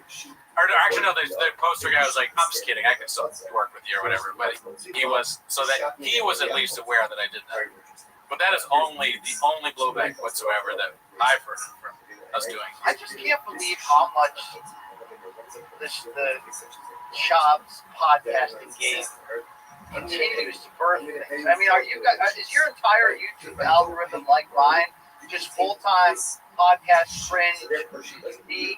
Or actually, no, the poster guy was like, I'm just kidding, I can still work with you or whatever. But he was at least aware that I did that. But that is the only blowback whatsoever that I've heard from us doing. I just can't believe how much the Shab's podcasting game continues to birth things. I mean, is your entire YouTube algorithm like mine? Just full-time podcast cringe, geek,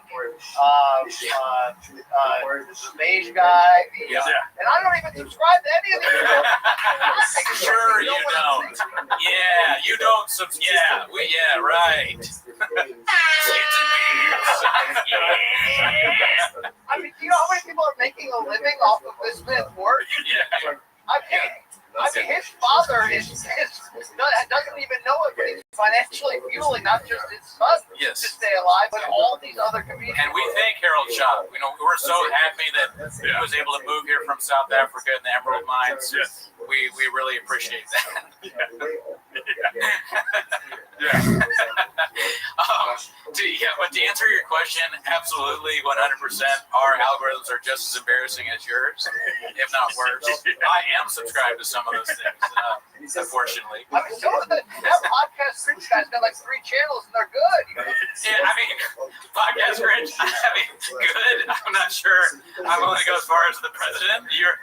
the beige guy, and I don't even subscribe to any of these. Sure you don't. Yeah, you don't subscribe. Yeah, right. I mean, do you know how many people are making a living off of this man's work? Yeah. I mean, his father doesn't even know it, but he's financially fueling not just his son to stay alive, but all these other comedians. And we thank Harold Shab. We're so happy that he was able to move here from South Africa in the Emerald Mines. Yes. We really appreciate that. But to answer your question, absolutely, 100%. Our algorithms are just as embarrassing as yours, if not worse. I am subscribed to some of those things, unfortunately. I mean, that podcast cringe guy's got like 3 channels and they're good. Yeah, I mean, podcast cringe. I mean, good. I'm not sure. I'm willing to go as far as the president. You've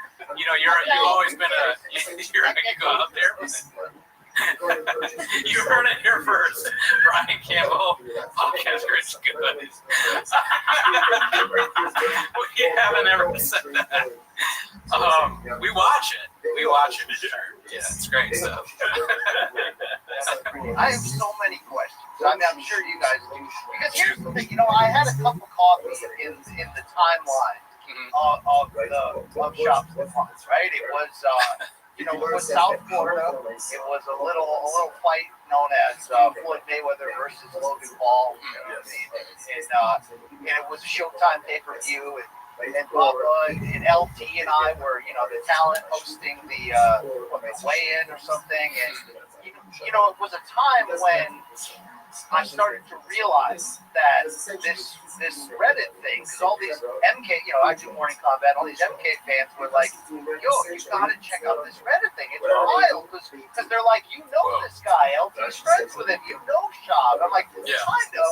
always been you go out there. You heard it here first. Brian Campbell, podcast Rich Good. We haven't ever said that. We watch it. We watch it. Sure. Yeah, it's great stuff. I have so many questions. I mean, I'm sure you guys do. Because here's the thing, I had a cup of coffee in the timeline of Shops and Funds, right? It was, it was South Florida. It was a little fight known as Floyd Mayweather versus Logan Paul, and it was a Showtime pay-per-view. And Bubba and LT and I were, the talent hosting the weigh-in or something. And, it was a time when I started to realize that this Reddit thing, because all these MK, I do Morning Combat, all these MK fans were like, yo, you gotta check out this Reddit thing. It's wild, because they're like, this guy, LT's friends with him, Shab. I'm like, I know.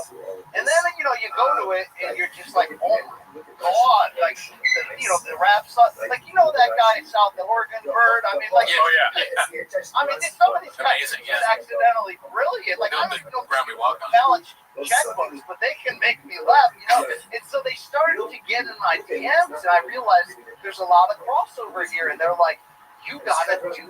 And then, you go to it, and you're just like, oh my God, like, the rap stuff, like, that guy in South Oregon, Bird, I mean, like, I mean, some of these guys are just accidentally brilliant, like, I don't even know if balance checkbooks, but they can make me laugh, and so they started to get in my DMs, and I realized there's a lot of crossover here, and they're like, you gotta do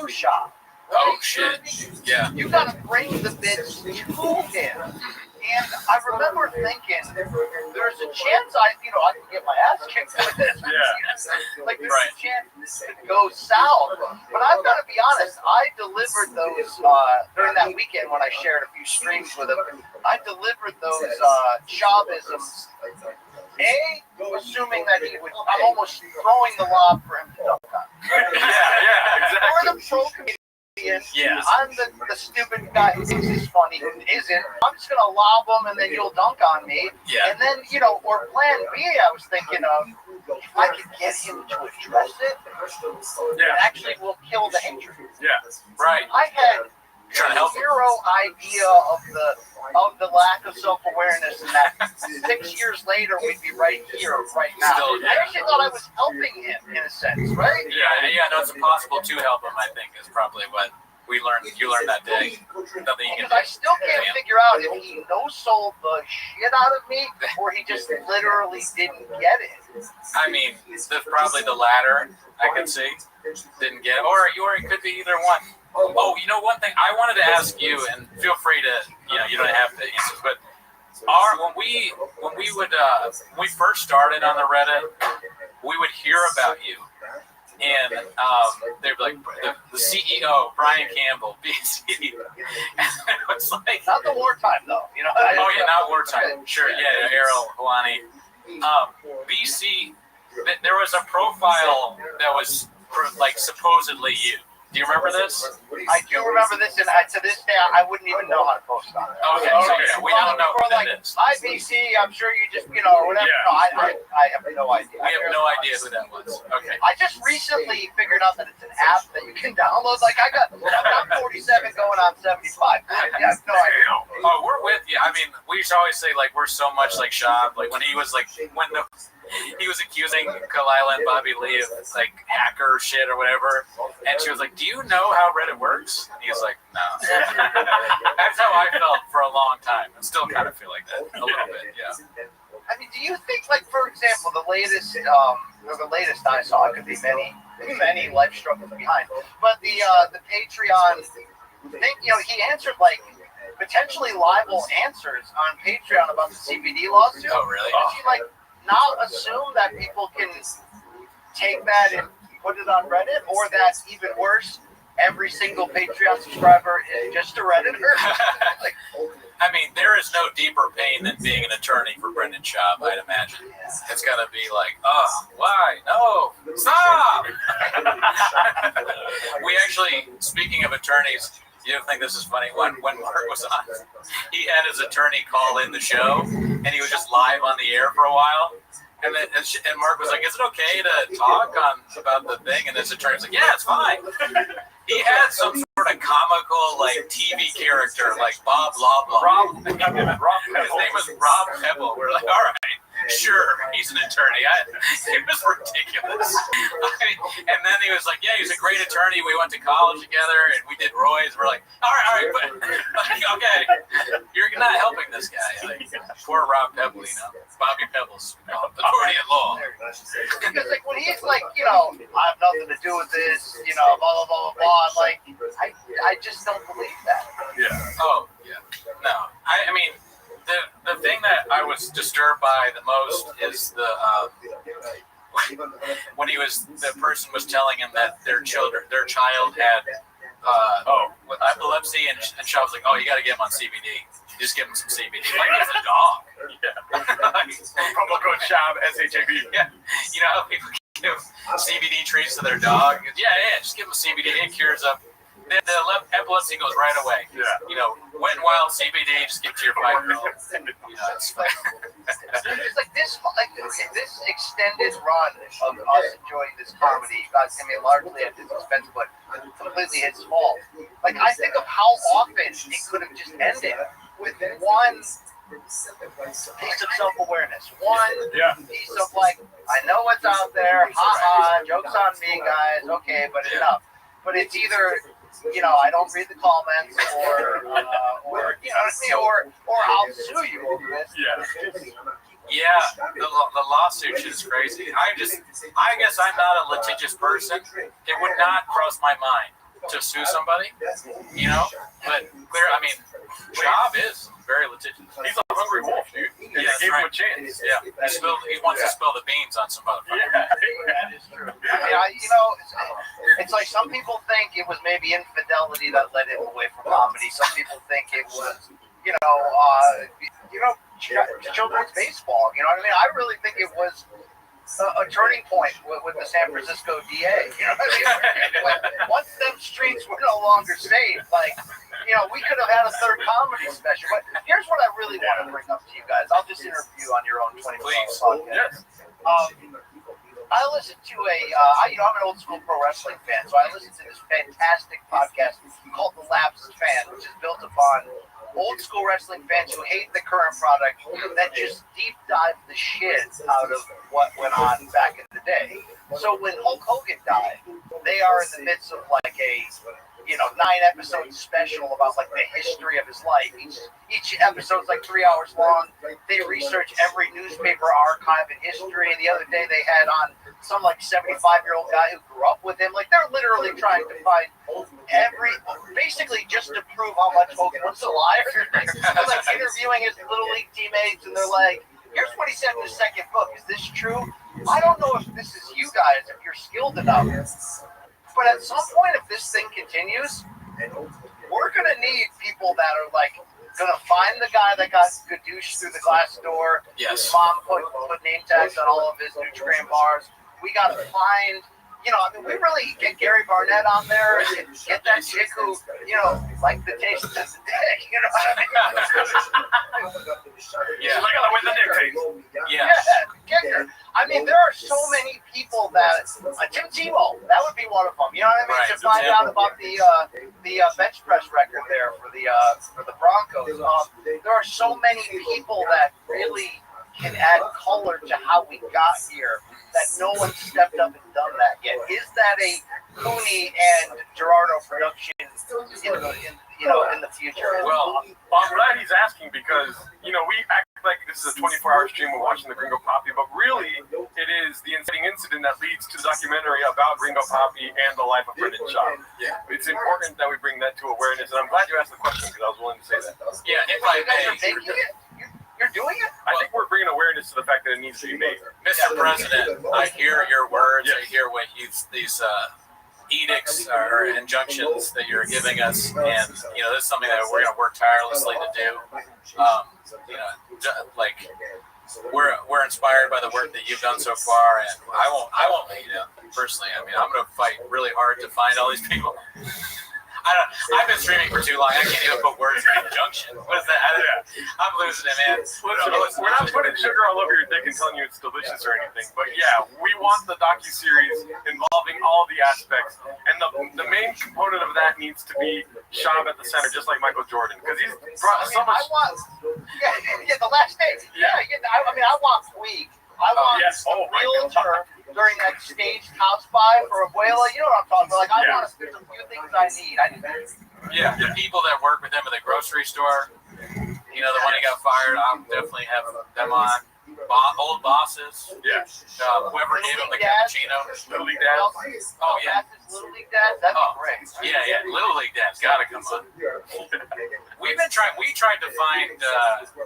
Shab. Oh, shit. Yeah. You gotta bring the bitch to him. And I remember thinking, there's a chance I can get my ass kicked with this. Yeah. Like, there's a chance this could go south. But I've got to be honest, I delivered those, during that weekend when I shared a few streams with him, I delivered those Chavisms. Assuming that he would, I'm almost throwing the lob for him to dunk on. Yeah, exactly. Or the pro comedian. Yeah, I'm the stupid guy who thinks he's funny who isn't. I'm just gonna lob him and then you'll dunk on me. Yeah. And then or plan B, I was thinking of if I could get him to address it, it actually will kill the hatred. Yeah. Right. I had trying to help zero idea of the lack of self-awareness, and that 6 years later we'd be right here, right now. I actually thought I was helping him in a sense, right? Yeah. No, it's impossible to help him. I think is probably what we learned. You learned that day. Nothing you can do. I still can't figure out if he no-sold the shit out of me, or he just literally didn't get it. I mean, probably the latter. I could see didn't get it, or it could be either one. Oh, one thing I wanted to ask you, and feel free to, you don't have to answer, but when we first started on the Reddit, we would hear about you, and they'd be like the CEO, Brian Campbell, BC. It's like not the wartime though, Oh yeah, not wartime. Sure, yeah, Errol Hawani, BC. There was a profile that was like supposedly you. Do you remember this? I do remember this, and to this day, I wouldn't even know how to post on it. Okay, so we don't know who that is. IBC, I'm sure you just, or whatever. Yeah. No, I have no idea. We have no idea who that was. Okay. I just recently figured out that it's an app that you can download. Like, I'm 47 going on 75. I have no idea. Oh, we're with you. I mean, we used to always say, like, we're so much like Shab. Like, when he was, like, he was accusing Kalila and Bobby Lee of like hacker shit or whatever, and she was like, "Do you know how Reddit works?" And he was like, "No." That's how I felt for a long time, and still kind of feel like that a little bit. Yeah. I mean, do you think, like, for example, the latest I saw, it could be many life struggles behind, but the Patreon thing, he answered like potentially libel answers on Patreon about the CBD lawsuit. Oh, really? Did you like not assume that people can take that and put it on Reddit, or that's even worse, every single Patreon subscriber is just a Redditor? Like, I mean, there is no deeper pain than being an attorney for Brendan Schaub, I'd imagine. It's got to be like, oh, why? No, stop! We actually, speaking of attorneys, you don't think this is funny? When Mark was on, he had his attorney call in the show, and he was just live on the air for a while. And then Mark was like, "Is it okay to talk about the thing?" And his attorney was like, "Yeah, it's fine." He had some sort of comical, like, TV character, like Bob Loblaw. His name was Rob Pebble. We're like, all right. Sure, he's an attorney. It was ridiculous. And then he was like, yeah, he's a great attorney. We went to college together and we did Roy's. We're like, all right, but okay, you're not helping this guy. Like, poor Rob Pebble, Bobby Pebbles, attorney at law. Because like when he's like, I have nothing to do with this, blah blah blah blah. I'm like, I just don't believe that. Yeah. Oh yeah. No, I mean. The thing that I was disturbed by the most is when the person was telling him that their child had epilepsy, and Shaw's like, oh, you got to get him on CBD. Just give him some CBD. Like it's a dog. Yeah. Promo code SHAB, SHAB. Yeah. You know how people give CBD treats to their dog? Yeah, just give them CBD. It cures up. The epilepsy goes right away. Yeah. Wet and wild CBD, just get to your 5 mils. It's fine. It's like this extended run of us enjoying this comedy, largely at his expense, but completely his fault. Like, I think of how often it could have just ended with one piece of self-awareness. One piece of, like, I know what's out there, haha, joke's on me, guys, okay, but enough. But it's either... I don't read the comments, or I'll sue you over this. Yeah, the lawsuit shit is crazy. I guess I'm not a litigious person. It would not cross my mind to sue somebody, but Job is very litigious. He's a hungry wolf, dude. Yeah, gave him a chance. Yeah, he wants to spill the beans on some motherfucker. Yeah, that is true. It's like some people think it was maybe infidelity that led him away from comedy. Some people think it was, children's baseball. You know what I mean? I really think it was a turning point with the San Francisco DA. You know what I mean? Once them streets were no longer safe, we could have had a third comedy special. But here's what I really want to bring up to you guys. I'll just interview on your own 20 minutes podcast. I listen to I'm an old school pro wrestling fan, so I listen to this fantastic podcast called The Lapsed Fan, which is built upon old school wrestling fans who hate the current product that just deep dive the shit out of what went on back in the day. So when Hulk Hogan died, they are in the midst of like a 9-episode special about like the history of his life. Each episode's like 3 hours long. They research every newspaper archive in history. The other day they had on some like 75-year-old guy who grew up with him. Like they're literally trying to find basically just to prove how much Hogan was a liar. They're like interviewing his little league teammates, and they're like, here's what he said in his second book. Is this true? I don't know if this is you guys, if you're skilled enough. But at some point, if this thing continues, we're going to need people that are like going to find the guy that got Gadoosh through the glass door. Yes. His mom put name tags on all of his Nutrigrain bars. We got to find, we really get Gary Barnett on there and get that chick who, like the taste of the dick. You know what I mean? Yeah. I gotta win the dick taste. Yeah. Kicker. I mean, there are so many people that Tim Tebow, that would be one of them. You know what I mean? Right. To find out about the bench press record there for the Broncos. There are so many people that really can add color to how we got here that no one stepped up and done that yet. Is that a Cooney and Gerardo production in the future? Well, I'm glad he's asking because, we act like this is a 24-hour stream of watching the Gringo Poppy, but really it is the inciting incident that leads to the documentary about Gringo Poppy and the life of Brendan Schaub. Yeah. It's important that we bring that to awareness, and I'm glad you asked the question because I was willing to say that. Yeah, if I may. You're doing it? I think we're bringing awareness to the fact that it needs to be made. Mr. President, I hear your words. Yes. I hear what these edicts or injunctions that you're giving us, and this is something that we're going to work tirelessly to do. We're inspired by the work that you've done so far, and I won't let you down personally. I mean, I'm going to fight really hard to find all these people. I've been streaming for too long. I can't even put words in conjunction. What is that? I'm losing it, man. We're not putting sugar all over your dick and telling you it's delicious or anything, but yeah, we want the docuseries involving all the aspects, and the main component of that needs to be Shab at the center, just like Michael Jordan, because he's brought so much. The last day. I mean, I want Puig. I want a realtor during that staged house buy for Abuela. You know what I'm talking about? Like, I want a few things I need. Yeah, the people that work with him at the grocery store, you know, the one he got fired, I'll definitely have them on. Old bosses. Yeah. Whoever gave him the cappuccino. Little League Dads. Oh, yeah. Little League Dads? That'd be great. Yeah. Little League Dads. Gotta come on. We tried to find,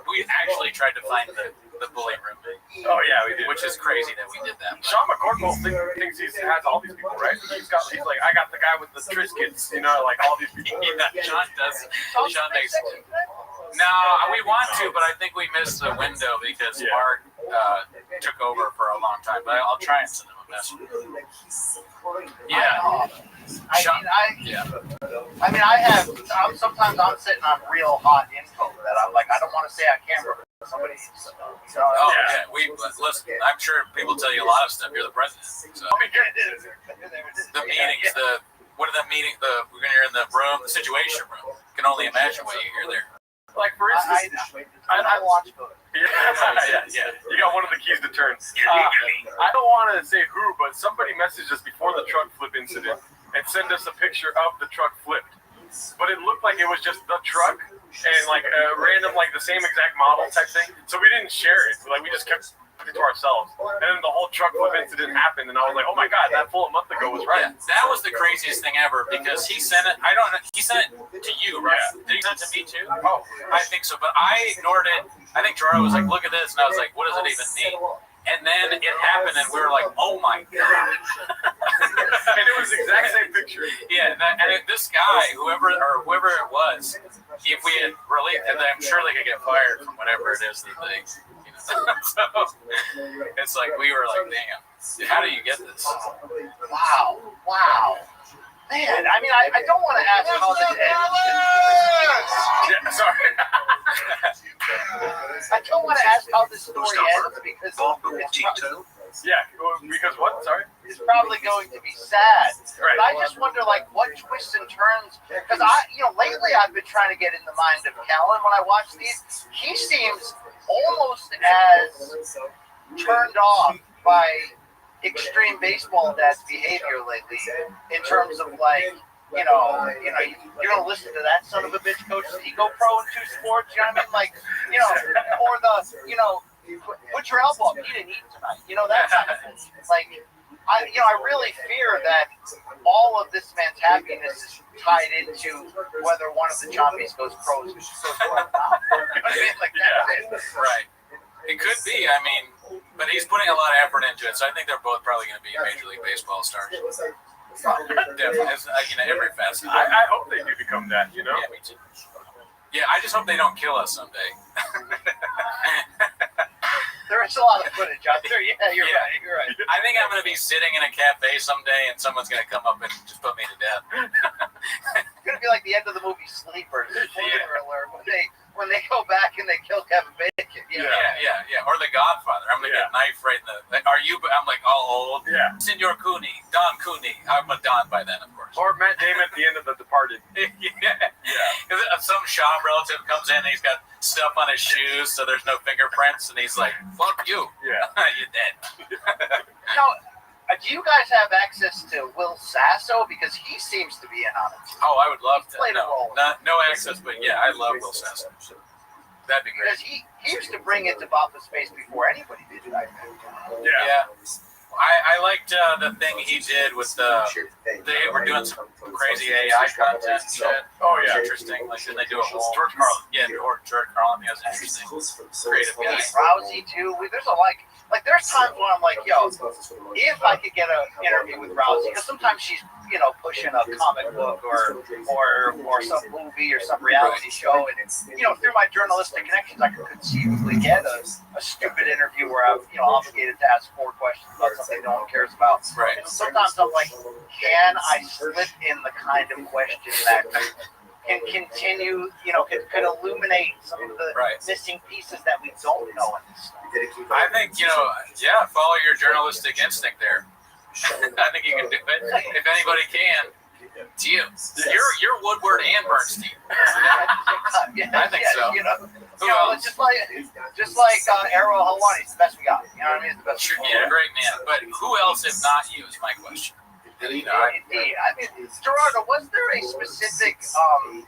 we actually tried to find the bully room. Oh, yeah, we did. Which is crazy that we did that. Sean McCorkle thinks he has all these people, right? He's like, I got the guy with the Triscuits, you know, like all these people. Sean does. Sean makes it. No, we want to, but I think we missed the window because Mark took over for a long time. But I'll try and send him a message. Yeah. Sometimes I'm sitting on real hot info that I'm like, I don't want to say on camera. Somebody. Listen. I'm sure people tell you a lot of stuff. You're the president. So. The meetings, we're in the room, the situation room. You can only imagine what you hear there. Like, for instance, I watch those. Yeah. You got one of the keys to turn. I don't want to say who, but somebody messaged us before the truck flip incident and sent us a picture of the truck flipped. But it looked like it was just the truck and like a random, like the same exact model type thing. So we didn't share it. Like, we just kept it to ourselves. And then the whole truck flip incident happened, and I was like, oh my God, that full a month ago was right. Yeah, that was the craziest thing ever because he sent it. He sent it to you, right? Yeah. Did he send it to me too? Oh, I think so. But I ignored it. I think Gerardo was like, look at this. And I was like, what does it even mean? And then it happened, and we were like, oh my God. And it was the exact same picture. Yeah, and this guy, whoever it was, if we had released it, I'm sure they could get fired from whatever it is that they. So it's like we were like, damn, how do you get this? Wow. Man, I mean, I don't want to ask how this ends. Sorry. I don't want to ask how this story ends because because what? Sorry? It's probably going to be sad. Right. But I just wonder, like, what twists and turns? Because lately I've been trying to get in the mind of Callan when I watch these. He seems almost as turned off by extreme baseball dad's behavior lately in terms of like, you're gonna listen to that son of a bitch coach. Does he go pro in 2 sports? You know what I mean? Like, or put your elbow up. He didn't eat tonight. That kind of thing. Like, I really fear that all of this man's happiness is tied into whether one of the chompies goes pro or not. You know what I mean? Like, that's it. Right. It could be. I mean, but he's putting a lot of effort into it, so I think they're both probably going to be Major League Baseball stars. Definitely. It's, every facet. I hope they do become that, Yeah, me too. Yeah, I just hope they don't kill us someday. There is a lot of footage out there. Yeah, you're right. I think I'm going to be sitting in a cafe someday, and someone's going to come up and just put me to death. It's going to be like the end of the movie Sleepers. Spoiler alert. When they go back and they kill Kevin Bacon. Yeah. Or The Godfather. I'm going to get knifed right in the... I'm like all old. Yeah. Senor Cooney. Don Cooney. I'm a Don by then, of course. Or Matt Damon at the end of The Departed. Yeah. Some Shaw relative comes in and he's got stuff on his shoes so there's no fingerprints and he's like, fuck you. Yeah. You're dead. Now, do you guys have access to Will Sasso? Because he seems to be in on it. Oh, I would love to. Played a role. No access, but yeah, I love Will Sasso. That'd be great. Because he used to bring it to Bob the Space before anybody did it, I think. Yeah. I liked the thing he did with they were doing some crazy AI content shit. Oh, yeah. Interesting. Like, did they do a whole... George Carlin. Yeah, George Carlin. That was interesting. Creative guy. Rousey, too. There's there's times when I'm like, yo, if I could get an interview with Rousey, because sometimes she's pushing a comic book or some movie or some reality show, and through my journalistic connections, I could conceivably get a stupid interview where I'm obligated to ask 4 questions about something no one cares about. Right. And sometimes I'm like, can I slip in the kind of question that can continue, could illuminate some of the missing pieces that we don't know in this stuff? I think, follow your journalistic instinct there. I think you can do it. If anybody can, it's you. You're Woodward and Bernstein. I think so. Just like Arrow Hawani, it's the best we got. You know what I mean? It's the best. Sure, yeah, great man. But who else, if not you, is my question. Indeed. I mean, Gerardo, was there a specific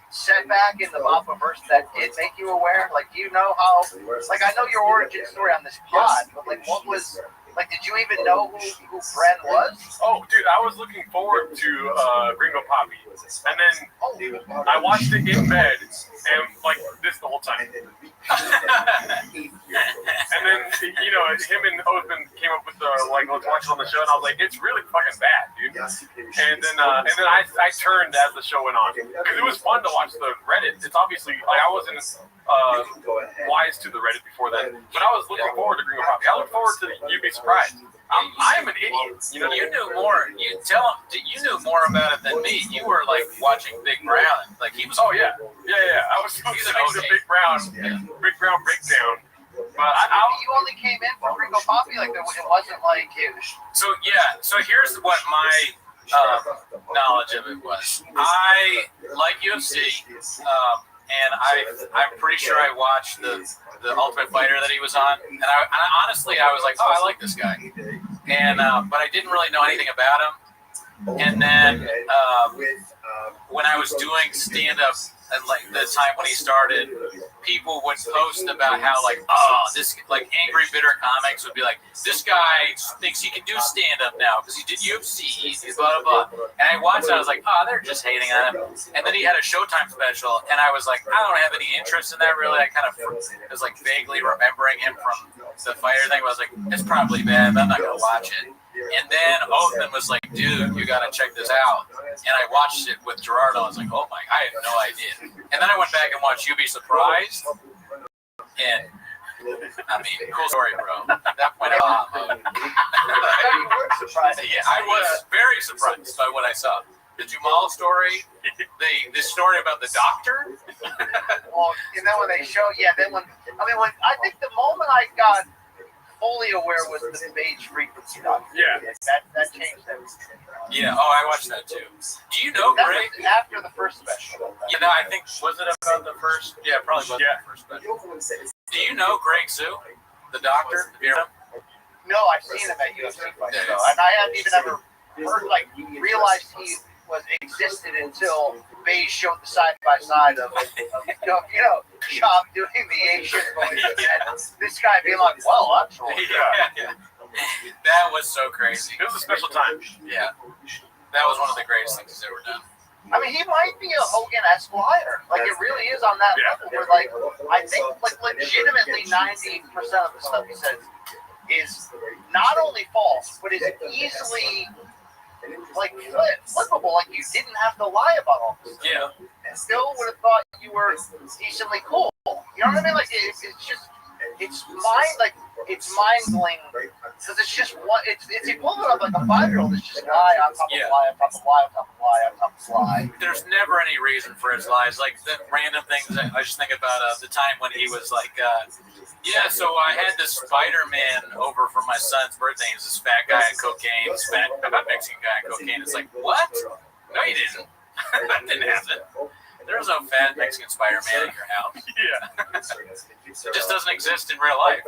setback in the Mafia verse that did make you aware? Like, do you know how? Like, I know your origin story on this pod, but like, what was? Like, did you even know who Bren was? Oh, dude, I was looking forward to Gringo Poppy, and then I watched it in bed, and like this the whole time. And then him and Othman came up with let's watch it on the show, and I was like, it's really fucking bad, dude. And then I turned as the show went on because it was fun to watch the Reddit. It's obviously like I wasn't wise to the Reddit before that, but I was looking forward to Gringo Poppy. I look forward to You'd Be Surprised. I am an idiot. You knew more. You knew more about it than me. You were like watching Big Brown. Like he was. Oh yeah. I was listening to Big Brown breakdown. But you only came in for Gringo Poppy. Like it wasn't like huge. So here's what my knowledge of it was. I like UFC. And I'm pretty sure I watched the Ultimate Fighter that he was on, and I honestly was like, oh, I like this guy, and but I didn't really know anything about him. And then when I was doing stand-up, and like the time when he started, people would post about how this angry bitter comics would be like, this guy thinks he can do stand-up now because he did UFC, blah blah blah. And I watched it, I was like, oh, they're just hating on him. And then he had a Showtime special, and I was like, I don't have any interest in that really. I kind of was like vaguely remembering him from the fighter thing. I was like, it's probably bad, but I'm not gonna watch it. And then Othman was like, dude, you gotta check this out. And I watched it with Gerardo. I was like, oh my, I had no idea. And then I went back and watched You'd Be Surprised. And I mean, cool story, bro. That went off. Yeah, I was very surprised by what I saw. The Jamal story, the story about the doctor. Well, and then when they show, I think the moment I got fully aware was the Beige Frequency doctor. Yeah. That changed everything. Yeah, I watched that too. Do you know Greg? After the first special. I think, was it about the first? Yeah, probably was the first special. Do you know Greg Sue, the doctor? No, I've seen him at UFC fights, and I hadn't even ever realized he existed until Beige showed the side by side of Chop doing the Asian voice, and this guy being like, "Well, actually, that was so crazy. It was a special time. Yeah, that was one of the greatest things he's ever done. I mean, he might be a Hogan-esque liar. Like, it really is on that level where, like, I think, like, legitimately 90% of the stuff he says is not only false, but is easily, like, flippable. Like, you didn't have to lie about all this stuff. Yeah. And still would have thought you were decently cool. You know what I mean? Like, it's just, it's mind-blowing because it's just what it's equivalent of like a 5-year-old. It's just lie on top of lie on top of lie on top of lie on top of lie. There's never any reason for his lies. Like the random things. I just think about the time when he was like, so I had this Spider-Man over for my son's birthday. He was this fat guy on cocaine, this fat Mexican guy on cocaine. It's like, what? No, you didn't. That didn't happen. There was no fat Mexican Spider-Man in your house. Yeah. It just doesn't exist in real life.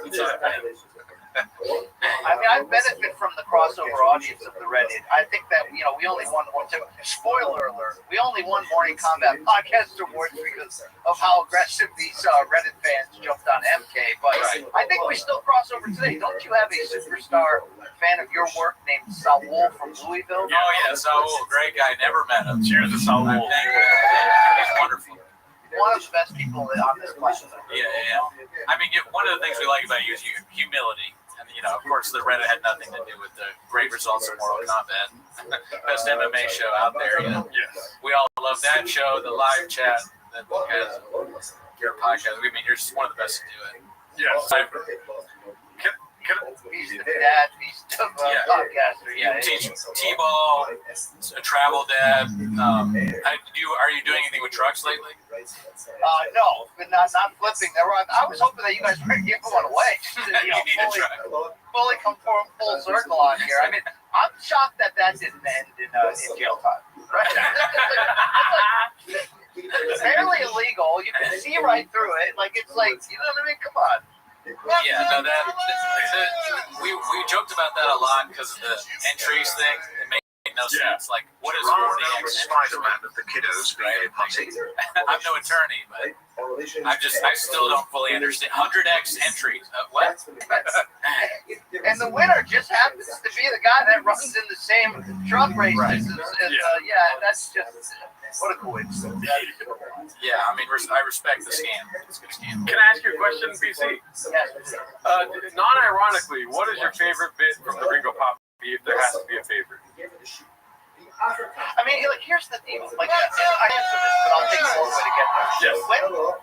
I mean, I benefit from the crossover audience of the Reddit. I think that, we only won one. Spoiler alert, we only won Morning Combat Podcast Awards because of how aggressive these Reddit fans jumped on MK. But I think we still cross over today. Don't you have a superstar fan of your work named Saul from Louisville? Oh, yeah, Saul, great guy. Never met him. Cheers to Saul. He's wonderful. One of the best people on this planet. Yeah. I mean, one of the things we like about you is your humility. And of course, the Reddit had nothing to do with the great results of Mortal Kombat. Best MMA show out there. We all love that show, the live chat that has your podcast. I mean, you're just one of the best to do it. Yes. He's the dad. He's the podcaster. You teach T-ball, a travel dad. Are you doing anything with trucks lately? No, but not flipping. I was hoping that you guys were giving one away. Fully come full circle on here. I mean, I'm shocked that didn't end in jail time. Right? It's fairly illegal. You can see right through it. Like it's like, you know what I mean? Come on. Yeah, no, we joked about that a lot because of the entries thing. It made no sense. Like, what is 40x Spider-Man of the kiddos being a putty? I'm no attorney, but I still don't fully understand. 100x entries. What? And the winner just happens to be the guy that runs in the same truck races. That's just what a coincidence. Yeah, I mean, I respect the scam. It's a good scam. Can I ask you a question, BC? Yes. Non-ironically, what is your favorite bit from the Ringo Poppy, if there has to be a favorite? I mean, like, here's the deal. Like, I answer this, but I'll take a little way to get there. Yes.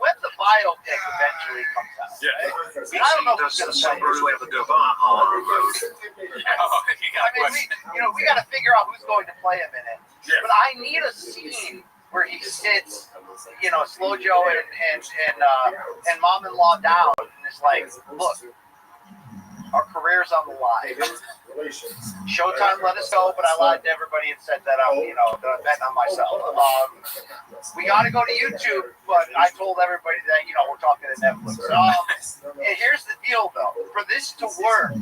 When the biopic eventually comes out, I don't know who's going to play we got to figure out who's going to play him in it. Yes. But I need a scene where he sits, Slow Joe and Mom-in-Law down, and it's like, look, our career's on the line. Showtime let us go, but I lied to everybody and said that I'm, betting on myself. We got to go to YouTube, but I told everybody that, we're talking to Netflix. And here's the deal, though. For this to work,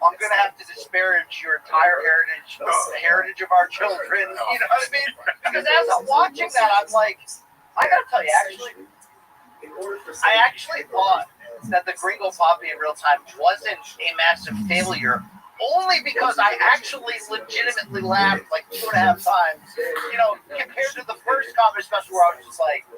I'm going to have to disparage your entire heritage, the heritage of our children. You know what I mean? Because as I'm watching that, I'm like, I got to tell you, I actually thought that the Gringo Poppy in real time wasn't a massive failure, only because I actually legitimately laughed like 2.5 times, compared to the first comedy special where I was just like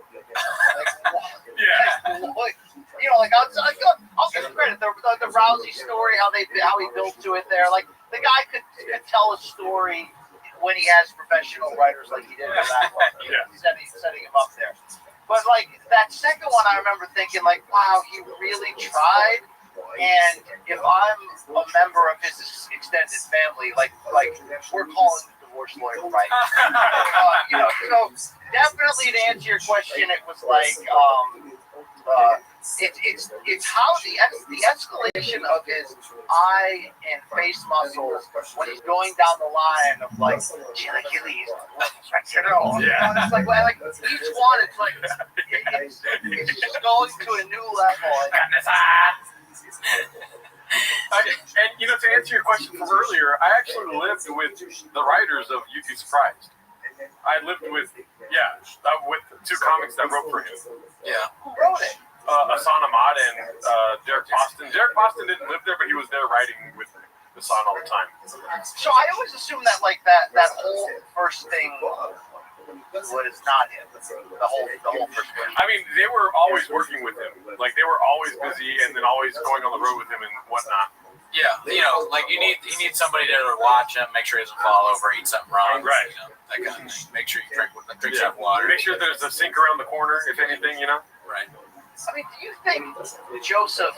I'll give him credit. The Rousey story, how he built to it there. Like, the guy could tell a story when he has professional writers like he did in that one. Setting him up there. But, like, that second one, I remember thinking, like, wow, he really tried. And if I'm a member of his extended family, like we're calling the divorce lawyer, right? So definitely to answer your question, it was like, it's how the escalation of his eye and face muscles when he's going down the line of like Achilles, it's like each one, it's like it's just going to a new level. And to answer your question from earlier, I actually lived with the writers of You'd Be Surprised. I lived with 2 comics that wrote for him. Yeah. Who wrote it? Hassan Ahmad and Derek Boston. Derek Boston didn't live there, but he was there writing with Hassan all the time. So I always assumed that that whole first thing was not him. The whole first thing. I mean, they were always working with him. Like, they were always busy and then always going on the road with him and whatnot. Yeah, like you need somebody there to watch him, make sure he doesn't fall over, eat something wrong, right? That kind of thing. Make sure you drink enough water. Make sure there's a sink around the corner, if anything, Right. I mean, do you think Joseph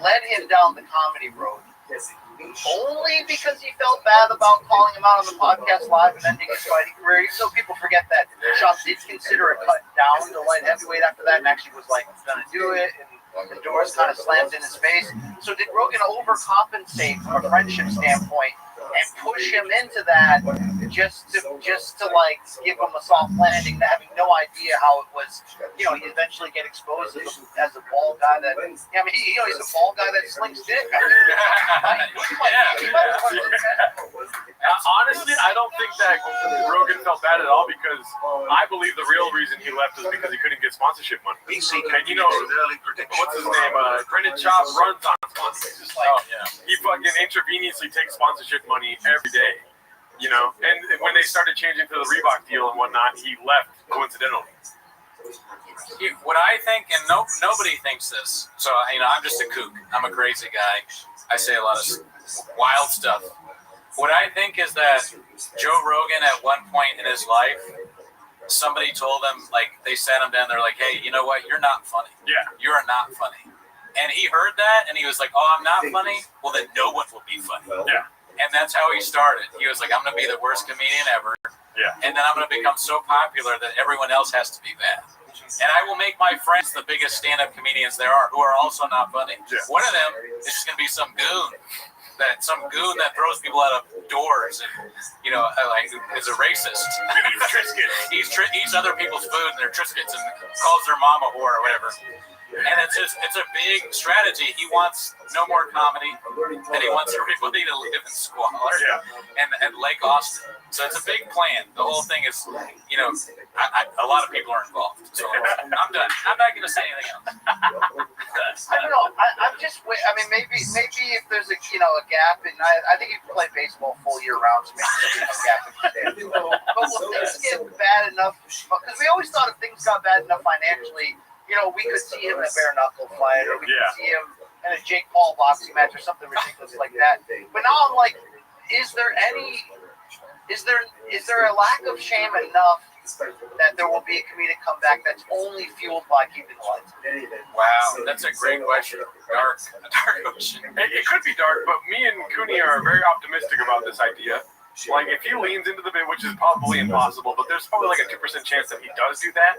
led him down the comedy road only because he felt bad about calling him out on the podcast live and ending his fighting career? So people forget that Shaw did consider a cut down to light heavyweight after that, and actually was like, "I'm gonna do it." And the doors kind of slammed in his face. So did Rogan overcompensate from a friendship standpoint and push him into that just to like give him a soft landing, having no idea how it was? He eventually get exposed as a bald guy that he's a bald guy that slings dick. Honestly, I don't think that Rogan felt bad at all, because I believe the real reason he left is because he couldn't get sponsorship money. And what's his name? Brendan Chop runs on sponsorship. He fucking intravenously takes sponsorship money every day, And when they started changing to the Reebok deal and whatnot, he left coincidentally. What I think, and nobody thinks this, so I'm just a kook. I'm a crazy guy. I say a lot of wild stuff. What I think is that Joe Rogan, at one point in his life, somebody told him, like, they sat him down. They're like, "Hey, you know what? You're not funny. Yeah, you are not funny." And he heard that, and he was like, "Oh, I'm not funny. Well, then no one will be funny." Yeah. And that's how he started. He was like, "I'm going to be the worst comedian ever. Yeah. And then I'm going to become so popular that everyone else has to be bad. And I will make my friends the biggest stand-up comedians there are, who are also not funny. Yeah. One of them is just going to be some goon that throws people out of doors and, like, is a racist. He eats other people's food and their Triscuits and calls their mom a whore or whatever. And it's a big strategy. He wants no more comedy, and he wants everybody to live in squalor and Lake Austin. So it's a big plan. The whole thing is, a lot of people are involved. So I'm done. I'm not going to say anything else. I don't know. I'm just. I mean, maybe if there's a gap, and I think you can play baseball full year round, so maybe there's a gap. But will things get bad enough? Because we always thought if things got bad enough financially, we could see him in a bare knuckle fight, or we could see him in a Jake Paul boxing match, or something ridiculous like that. But now I'm like, is there a lack of shame enough that there will be a comedic comeback that's only fueled by keeping the lights on? Wow, that's a great question. Dark question. It could be dark, but me and Cooney are very optimistic about this idea. Like, if he leans into the bit, which is probably impossible, but there's probably like a 2% chance that he does do that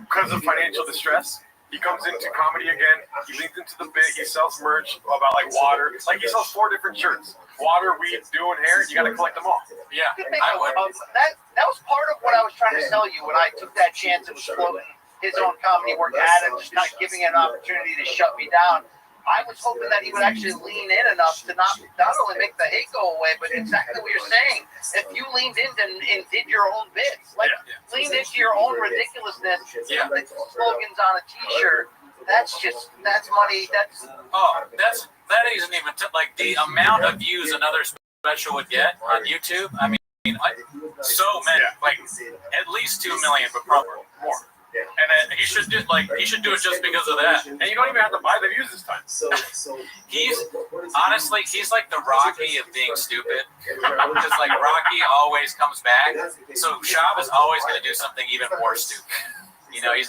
because of financial distress. He comes into comedy again. He leans into the bit. He sells merch about like water. Like, he sells 4 different shirts: water, weed, dew, and hair. You got to collect them all. Yeah, I would. That was part of what I was trying to sell you when I took that chance. It was floating his own comedy work at him, just kind of giving it an opportunity to shut me down. I was hoping that he would actually lean in enough to not only make the hate go away, but exactly what you're saying. If you leaned in and did your own bits, leaned into your own ridiculousness, put slogans on a T-shirt, that's money. That isn't even like the amount of views another special would get on YouTube. I mean, so many, like at least 2 million, but probably more. And then he should do it just because of that. And you don't even have to buy the views this time. He's like the Rocky of being stupid. Because like Rocky always comes back. So Shab is always going to do something even more stupid. I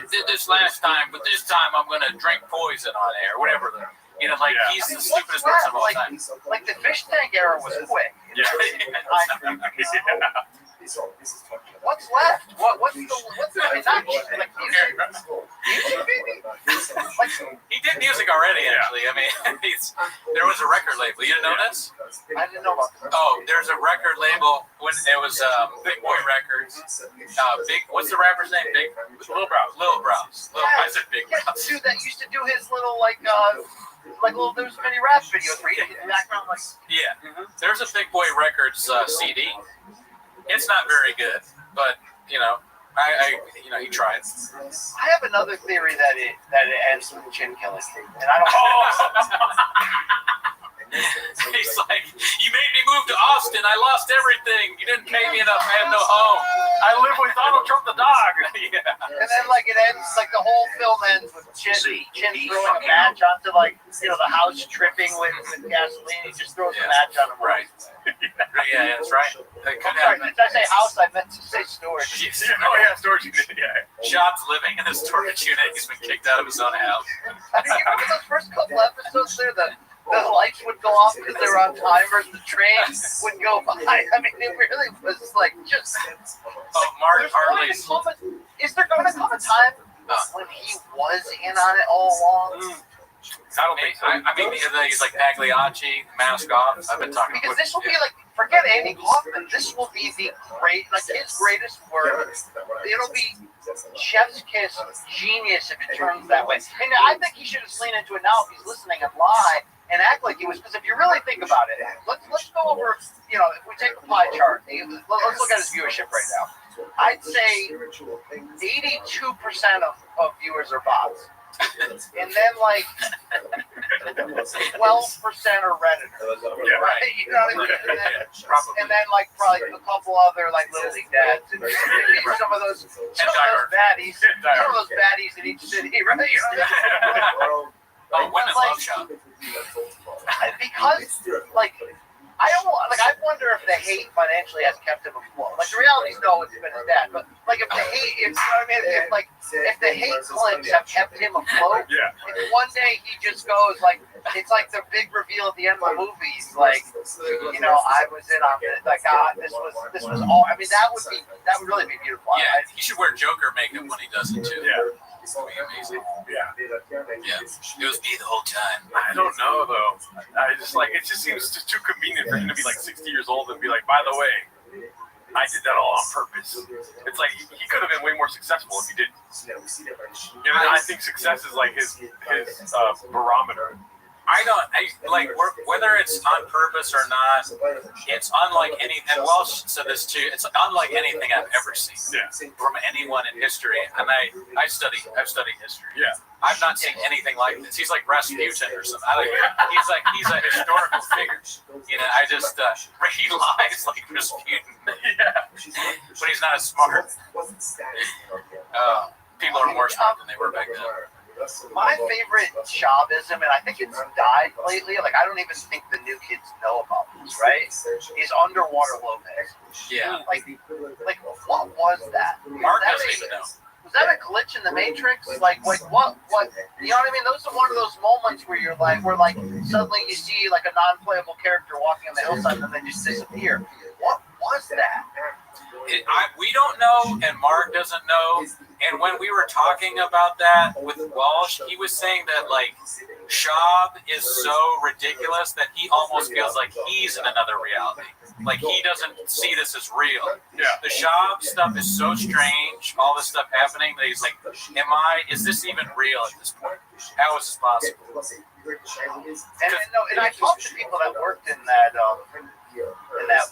did this last time, but this time I'm going to drink poison on air, or whatever. He's the stupidest person of all time. Like the fish tank era was quick. Yeah. What's left? What's the not like music? He did music already, actually. I mean, there was a record label. You didn't know this? I didn't know about that. Oh, there's a record label when it was Big Boy Records. What's the rapper's name? Lil Brows. I said Big Brows. Dude that used to do his little there's many rap videos where he in the background like. Yeah. There's a Big Boy Records CD. It's not very good, but he tried. I have another theory that it ends with chin killing, and I don't. He's like, you made me move to Austin. I lost everything. You didn't pay me enough. I had no home. I live with Donald Trump the dog. Yeah. And then it ends the whole film ends with Chin throwing a match onto the house tripping with gasoline. He just throws a match on him. Right. Yeah, that's right. Sorry, did I say house? I meant to say storage. Storage unit. Yeah. Shop's living in a storage unit. He's been kicked out of his own house. I mean, you remember those first couple episodes there? The lights would go off because they were on timers. The train would go by. I mean, it really was just. Mark Hartley's. Is there going to come a time when he was in on it all along? I don't think so. I mean, he's like Pagliacci, mask off. I've been talking because this will be forget Andy Kaufman. This will be his greatest work. It'll be chef's kiss, genius if it turns that way. And I think he should have leaned into it now if he's listening and lie and act like he was. Because if you really think about it, let's go over. If we take the pie chart, let's look at his viewership right now. I'd say 82% of viewers are bots. and then like 12% are Redditors, right? You know what I mean? And then like probably a couple other like Little League dads, and some of those baddies in each city, right? You know? Women love shop. Because like. I wonder if the hate financially has kept him afloat. Like the reality is, no, it's been his dad. But like if the hate, if the hate clips have kept him afloat, if one day he just goes like, it's like the big reveal at the end of the movie. He's like, you know, I was in on it. Like, this was all. I mean, that would really be beautiful. Yeah, he should wear Joker makeup when he does it too. Yeah. It's gonna be amazing. Yeah. It was me the whole time. I don't know though. I just like it just seems too convenient for him to be like 60 years old and be like, by the way, I did that all on purpose. It's like he could have been way more successful if he didn't. You know, I think success is like his barometer. Whether it's on purpose or not, it's unlike anything. And Welsh said this too. It's unlike anything I've ever seen from anyone in history. And I've studied history. Yeah, I've not seen anything like this. He's like Rasputin or something. He's a historical figure. You know, he lies like Rasputin. But he's not as smart. People are more smart than they were back then. My favorite Chavism, and I think it's died lately. Like I don't even think the new kids know about this, right? Is Underwater Lopez. Yeah. Like what was that? Mark doesn't even know. Was that a glitch in the Matrix? Like what? You know what I mean? Those are one of those moments where you're like, suddenly you see like a non-playable character walking on the hillside and then they just disappear. What was that? We don't know, and Mark doesn't know. And when we were talking about that with Walsh, he was saying that like Shab is so ridiculous that he almost feels like he's in another reality. Like he doesn't see this as real. Yeah. The Shab stuff is so strange, all this stuff happening, that he's like, is this even real at this point? How is this possible? And I talked to people that worked in that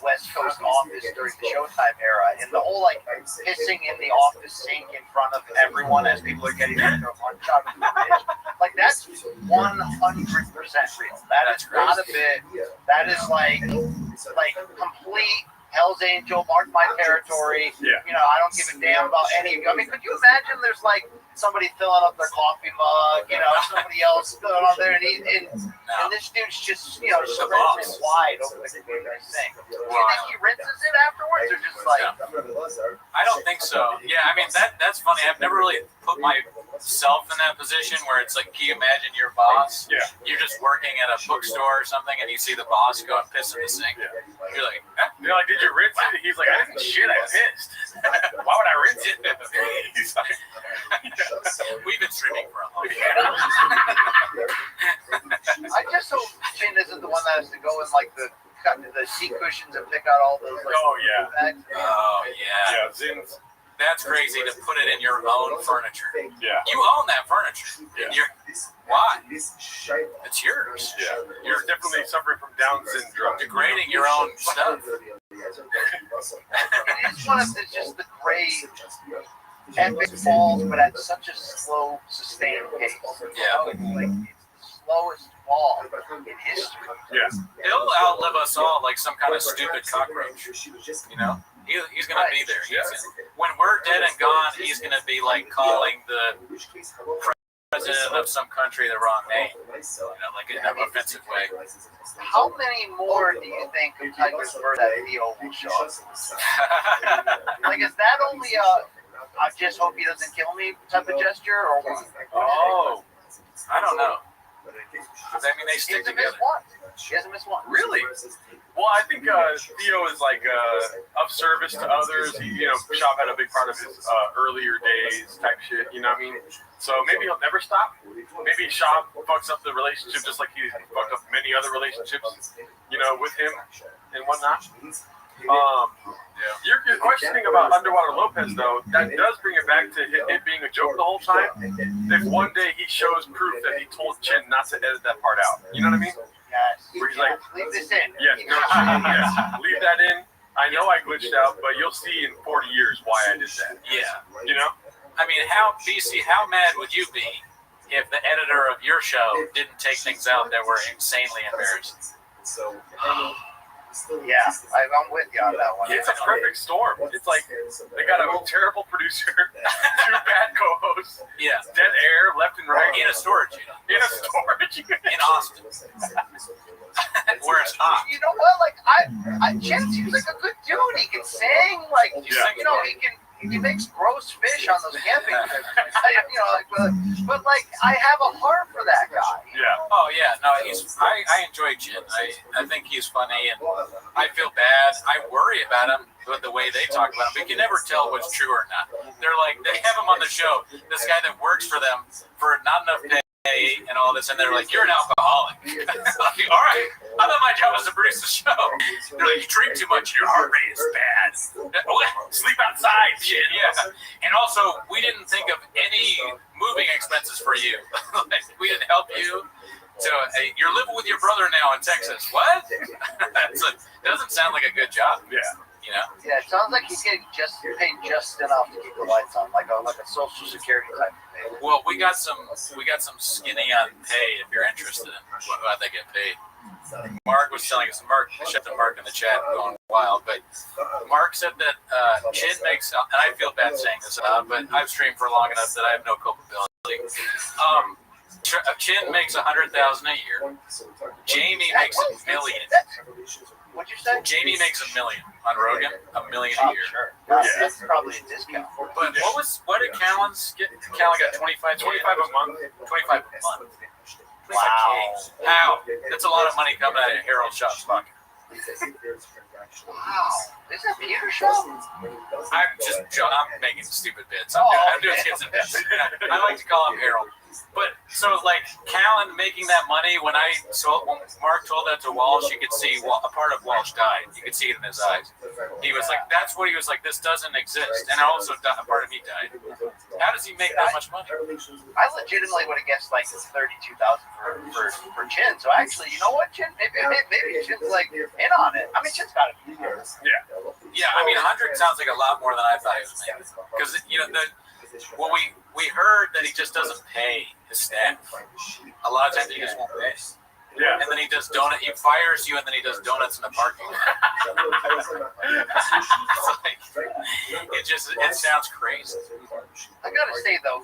West Coast office during the Showtime era, and the whole like pissing in the office sink in front of everyone as people are getting their lunch out of the fridge. Like that's 100% real. That is not a bit. That is like complete Hell's Angel, mark my territory. Yeah. You know, I don't give a damn about any of you. I mean, could you imagine there's like somebody filling up their coffee mug, you know, somebody else filling up there, and this dude's just, you know, spreads it wide over the sink. Do you think he rinses it afterwards, or just like? I don't think so. Yeah, I mean that's funny. I've never really put myself in that position where it's like, can you imagine your boss? Yeah. You're just working at a bookstore or something, and you see the boss go and piss in the sink. Yeah. You're like, They're like, did you rinse it? He's like, I didn't shit, I pissed. Why would I rinse it? He's like, we've been streaming for a long time. I just hope Finn isn't the one that has to go in like the seat cushions and pick out all those. Like, bags. Yeah, Zins. That's crazy to put it in your own furniture. Yeah. You own that furniture. Yeah. Why? It's yours. Yeah. You're definitely suffering from Down syndrome. Degrading your own stuff. It's one of just the great epic falls, but at such a slow, sustained pace. Yeah. Like it's the slowest fall in history. Yeah. He'll outlive us all like some kind of stupid cockroach. You know? He's going to be there. When we're dead and gone, he's going to be like calling the president of some country the wrong name. You know, like in an offensive way. How many more do you think of Tiger's Bird that Theo will show up? Like, is that only I just hope he doesn't kill me type of gesture, or what? Oh, I don't know. I mean, they stick together. He hasn't missed one. Really? Well, I think Theo is like of service to others. He, you know, Shop had a big part of his earlier days type shit. You know what I mean? So maybe he'll never stop. Maybe Shop fucks up the relationship just like he fucked up many other relationships, you know, with him and whatnot. You're questioning about Underwater Lopez, though. That does bring it back to it being a joke the whole time. If one day he shows proof that he told Chin not to edit that part out, you know what I mean? Yes. Where he's like, leave this in. Yes, no, yes, leave that in. I know I glitched out, but you'll see in 40 years why I did that. Yeah. You know? I mean, how mad would you be if the editor of your show didn't take things out that were insanely embarrassing. Yeah, I'm with you on that one. It's a perfect storm. It's like they got a terrible producer, 2 bad co-hosts, Yeah, dead air left and right, in a storage unit in a storage unit. in Austin, where it's hot. You know what? Like Jen seems like a good dude. He can sing. Like you know, he makes gross fish on those camping trips. You know, but like I have a heart for that guy. Yeah. Oh yeah, no, I enjoy Jin. I think he's funny, and I feel bad. I worry about him with the way they talk about him. But you can never tell what's true or not. They're like, they have him on the show. This guy that works for them for not enough pay and all this, and they're like, you're an alcoholic. Like, all right, I thought my job was to produce the show. They're like, you drink too much, your heart rate is bad. Sleep outside, shit. Yeah. And also, we didn't think of any moving expenses for you. Like, we didn't help you. So you're living with your brother now in Texas. What? Doesn't sound like a good job. Yeah. You know? Yeah, it sounds like he's getting paid just enough to keep the lights on, like a Social Security type of pay. Well, we got some skinny on pay if you're interested in what they get paid. Mark was telling us, Mark in the chat going wild, but Mark said that Chin makes, and I feel bad saying this, but I've streamed for long enough that I have no culpability. Chin makes $100,000 a year. Jamie makes $1 million. What'd you say? Jamie makes $1 million on Rogan, $1 million a year. Sure. That's probably a discount. But what did Callan's get? Callan got 25 $25 a month. 25 a month. Wow. How? That's a lot of money coming out of Harold Shaw's pocket. Wow. Is that Peter's show? I'm making stupid bits. I'm doing skits and bits. I like to call him Harold. But so like Callan making that money, when Mark told that to Walsh, you could see a part of Walsh died. You could see it in his eyes. He was like, that's what he was like, this doesn't exist. And also a part of me died. How does he make that much money? I legitimately would have guessed like $32,000 for Chin. So actually, you know what, Chin? Maybe Chin's like in on it. I mean, Chin's got to be here. Yeah, I mean, 100 sounds like a lot more than I thought he was making. Because we heard that he just doesn't pay his staff. A lot of times he just won't pay. Yeah. And then he does he fires you, and then he does donuts in the parking lot. It sounds crazy. I gotta say though,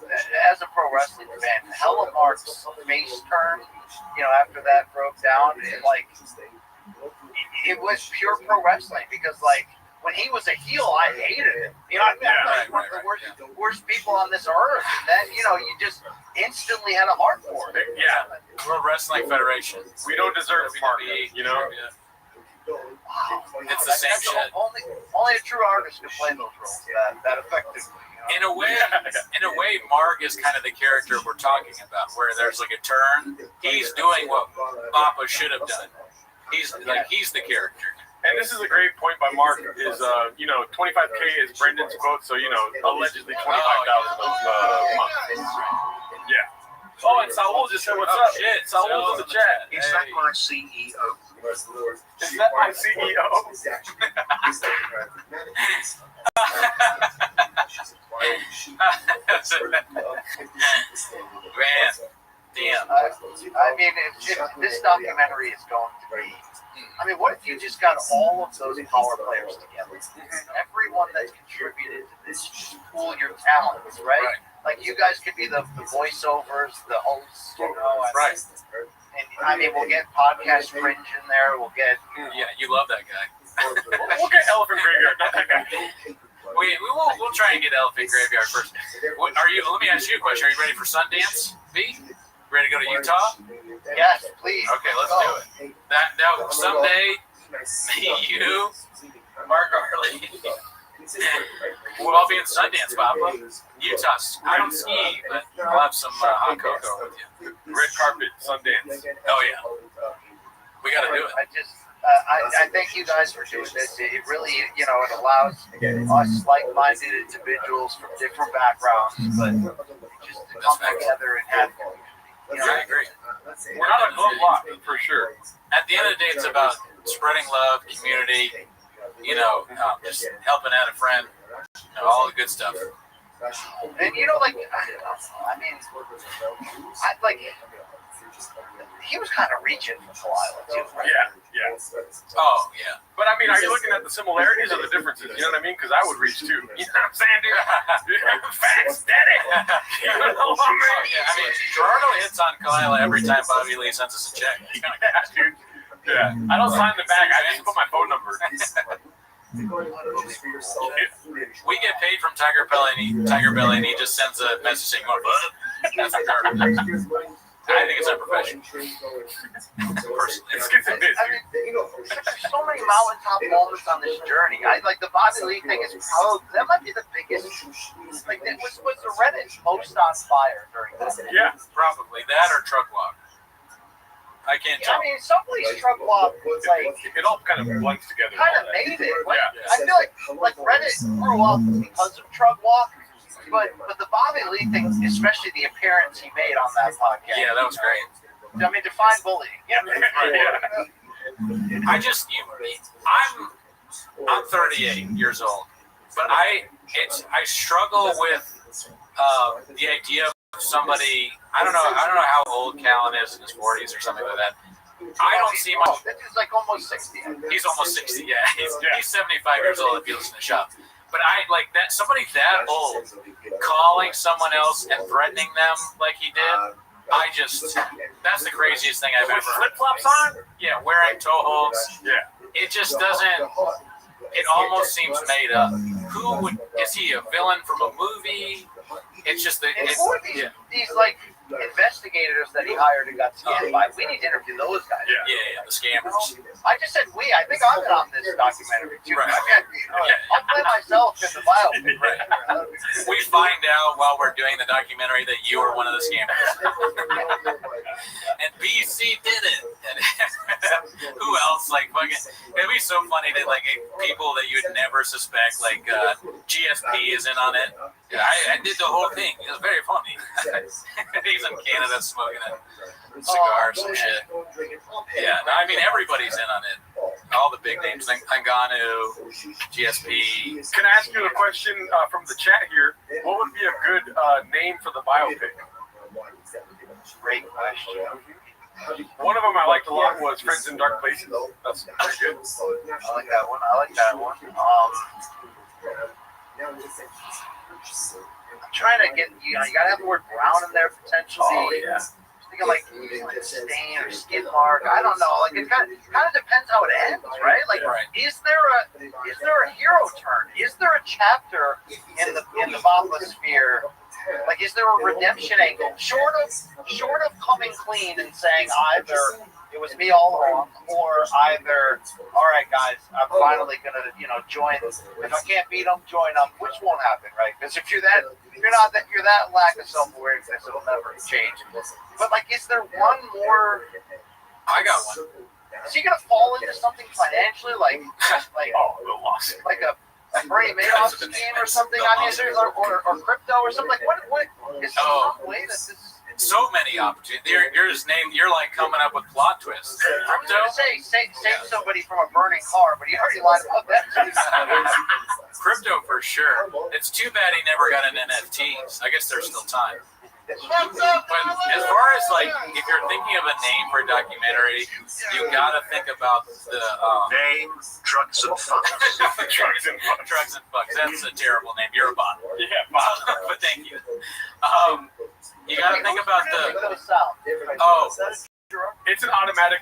as a pro wrestling fan, hella Mark's face turn, after that broke down, it was pure pro wrestling because when he was a heel, I hated him. He was one of the worst people on this earth. And then, you just instantly had a heart for it. Yeah. World Wrestling Federation. We don't deserve Mark, Wow. It's the same shit. Only a true artist can play those roles that effectively. In a way, Mark is kind of the character we're talking about, where there's like a turn. He's doing what Papa should have done. He's the character. And this is a great point by Mark. Is 25K is Brendan's quote, so allegedly 25,000 a month. Yeah. Oh, and Saul just said, "What's up?" Shit, Saul's in the chat. Is that my CEO? Is that my CEO? Man, damn. I mean, if this documentary is going to be. I mean, what if you just got all of those power players together? Everyone that's contributed to this, just pool your talents, right? Like, you guys could be the voiceovers, the hosts, Right. And, I mean, we'll get Podcast Fringe in there. We'll get... Yeah, you love that guy. We'll get Elephant Graveyard, not that guy. We'll try and get Elephant Graveyard first. Let me ask you a question. Are you ready for Sundance, B? Ready to go to Utah? Yes, please. Okay, let's do it. That someday, me, you, Mark Harley, we'll all be in Sundance, Papa. Utah. I don't ski, but I'll have some hot cocoa with you. Red carpet, Sundance. Oh yeah, we got to do it. I thank you guys for doing this. It really, it allows us like-minded individuals from different backgrounds just to come together and have. I agree. We're not a club lot, for sure. At the end of the day, it's about spreading love, community, just helping out a friend, all the good stuff. And you know, like, I don't know. I mean, he was kind of reaching for Delilah too, right? Yeah. Oh, yeah. But I mean, are you looking at the similarities or the differences? You know what I mean? Because I would reach too. You know what I'm saying, dude? Facts, daddy. You know what I mean? Yeah, I mean, Gerardo hits on Delilah every time Bobby Lee sends us a check. Yeah, dude. Yeah. I don't sign the back. I just put my phone number. We get paid from Tiger Belly, and he just sends a message saying, "More fun." That's what Gerardo does. I think it's unprofessional. Personally, I mean, there's so many mountaintop moments on this journey. I like the Bobby Lee thing is probably that might be the biggest. Like, was the Reddit most on fire during that? Yeah, probably that or Truck Walk. I can't tell. I mean, somebody's Truck Walk was like it all kind of blends together. Kind of made it. Like, Yeah. I feel like Reddit grew up because of Truck Walk. But the Bobby Lee thing, especially the appearance he made on that podcast. Yeah, that was great. I mean, define bullying. Yeah. I'm 38 years old, but I struggle with the idea of somebody. I don't know how old Callan is in his 40s or something like that. I don't see much. This is like almost 60. He's almost 60. Yeah, he's 75 years old if you listen to Shop. But I like that somebody that old calling someone else and threatening them like he did. That's the craziest thing I've ever heard. Flip flops on? Yeah, wearing toe holds. Yeah. It just doesn't. It almost seems made up. Is he a villain from a movie? It's just these like investigators that he hired and got scammed by. We need to interview those guys. Yeah, the scammers. I just said we. I think I'm on this documentary too. Right. I'll play myself in the biopic. Right. We find out while we're doing the documentary that you were one of the scammers. And BC did it. And who else? Like fucking. It'd be so funny that like people that you'd never suspect, like GSP is in on it. I did the whole thing. It was very funny. He's in Canada smoking a cigar, some shit. Yeah, no, I mean everybody's in on it. All the big names, Ngannou, GSP. Can I ask you a question from the chat here? What would be a good name for the biopic? Great question. One of them I liked a lot was Friends in Dark Places. That's pretty good. I like that one. I'm trying to get you gotta have the word brown in there potentially. Oh yeah. Thinking like stain or skin mark. I don't know. Like it kind of depends how it ends, right? Like is there a hero turn? Is there a chapter in the Mappa sphere? Like is there a redemption angle? Short of coming clean and saying either it was me all along, or either, all right, guys, I'm finally gonna, join. If I can't beat them, join them, which won't happen, right? Because if you're that lack of self-awareness, it'll never change. But like, is there one more? I got one. Is he gonna fall into something financially, like a Bernie Madoff scheme or something? I mean, or crypto or something? Like, what is there some way that this? So many opportunities. You're like coming up with plot twists. I was going to say, save somebody from a burning car, but you already lied about that. Crypto for sure. It's too bad he never got an NFTs. I guess there's still time. But as far as like, if you're thinking of a name for a documentary, you gotta think about the name Drugs and Fucks. Drugs and Fucks. That's a terrible name. You're a bot. Yeah, bot. But thank you. You gotta think about it's an automatic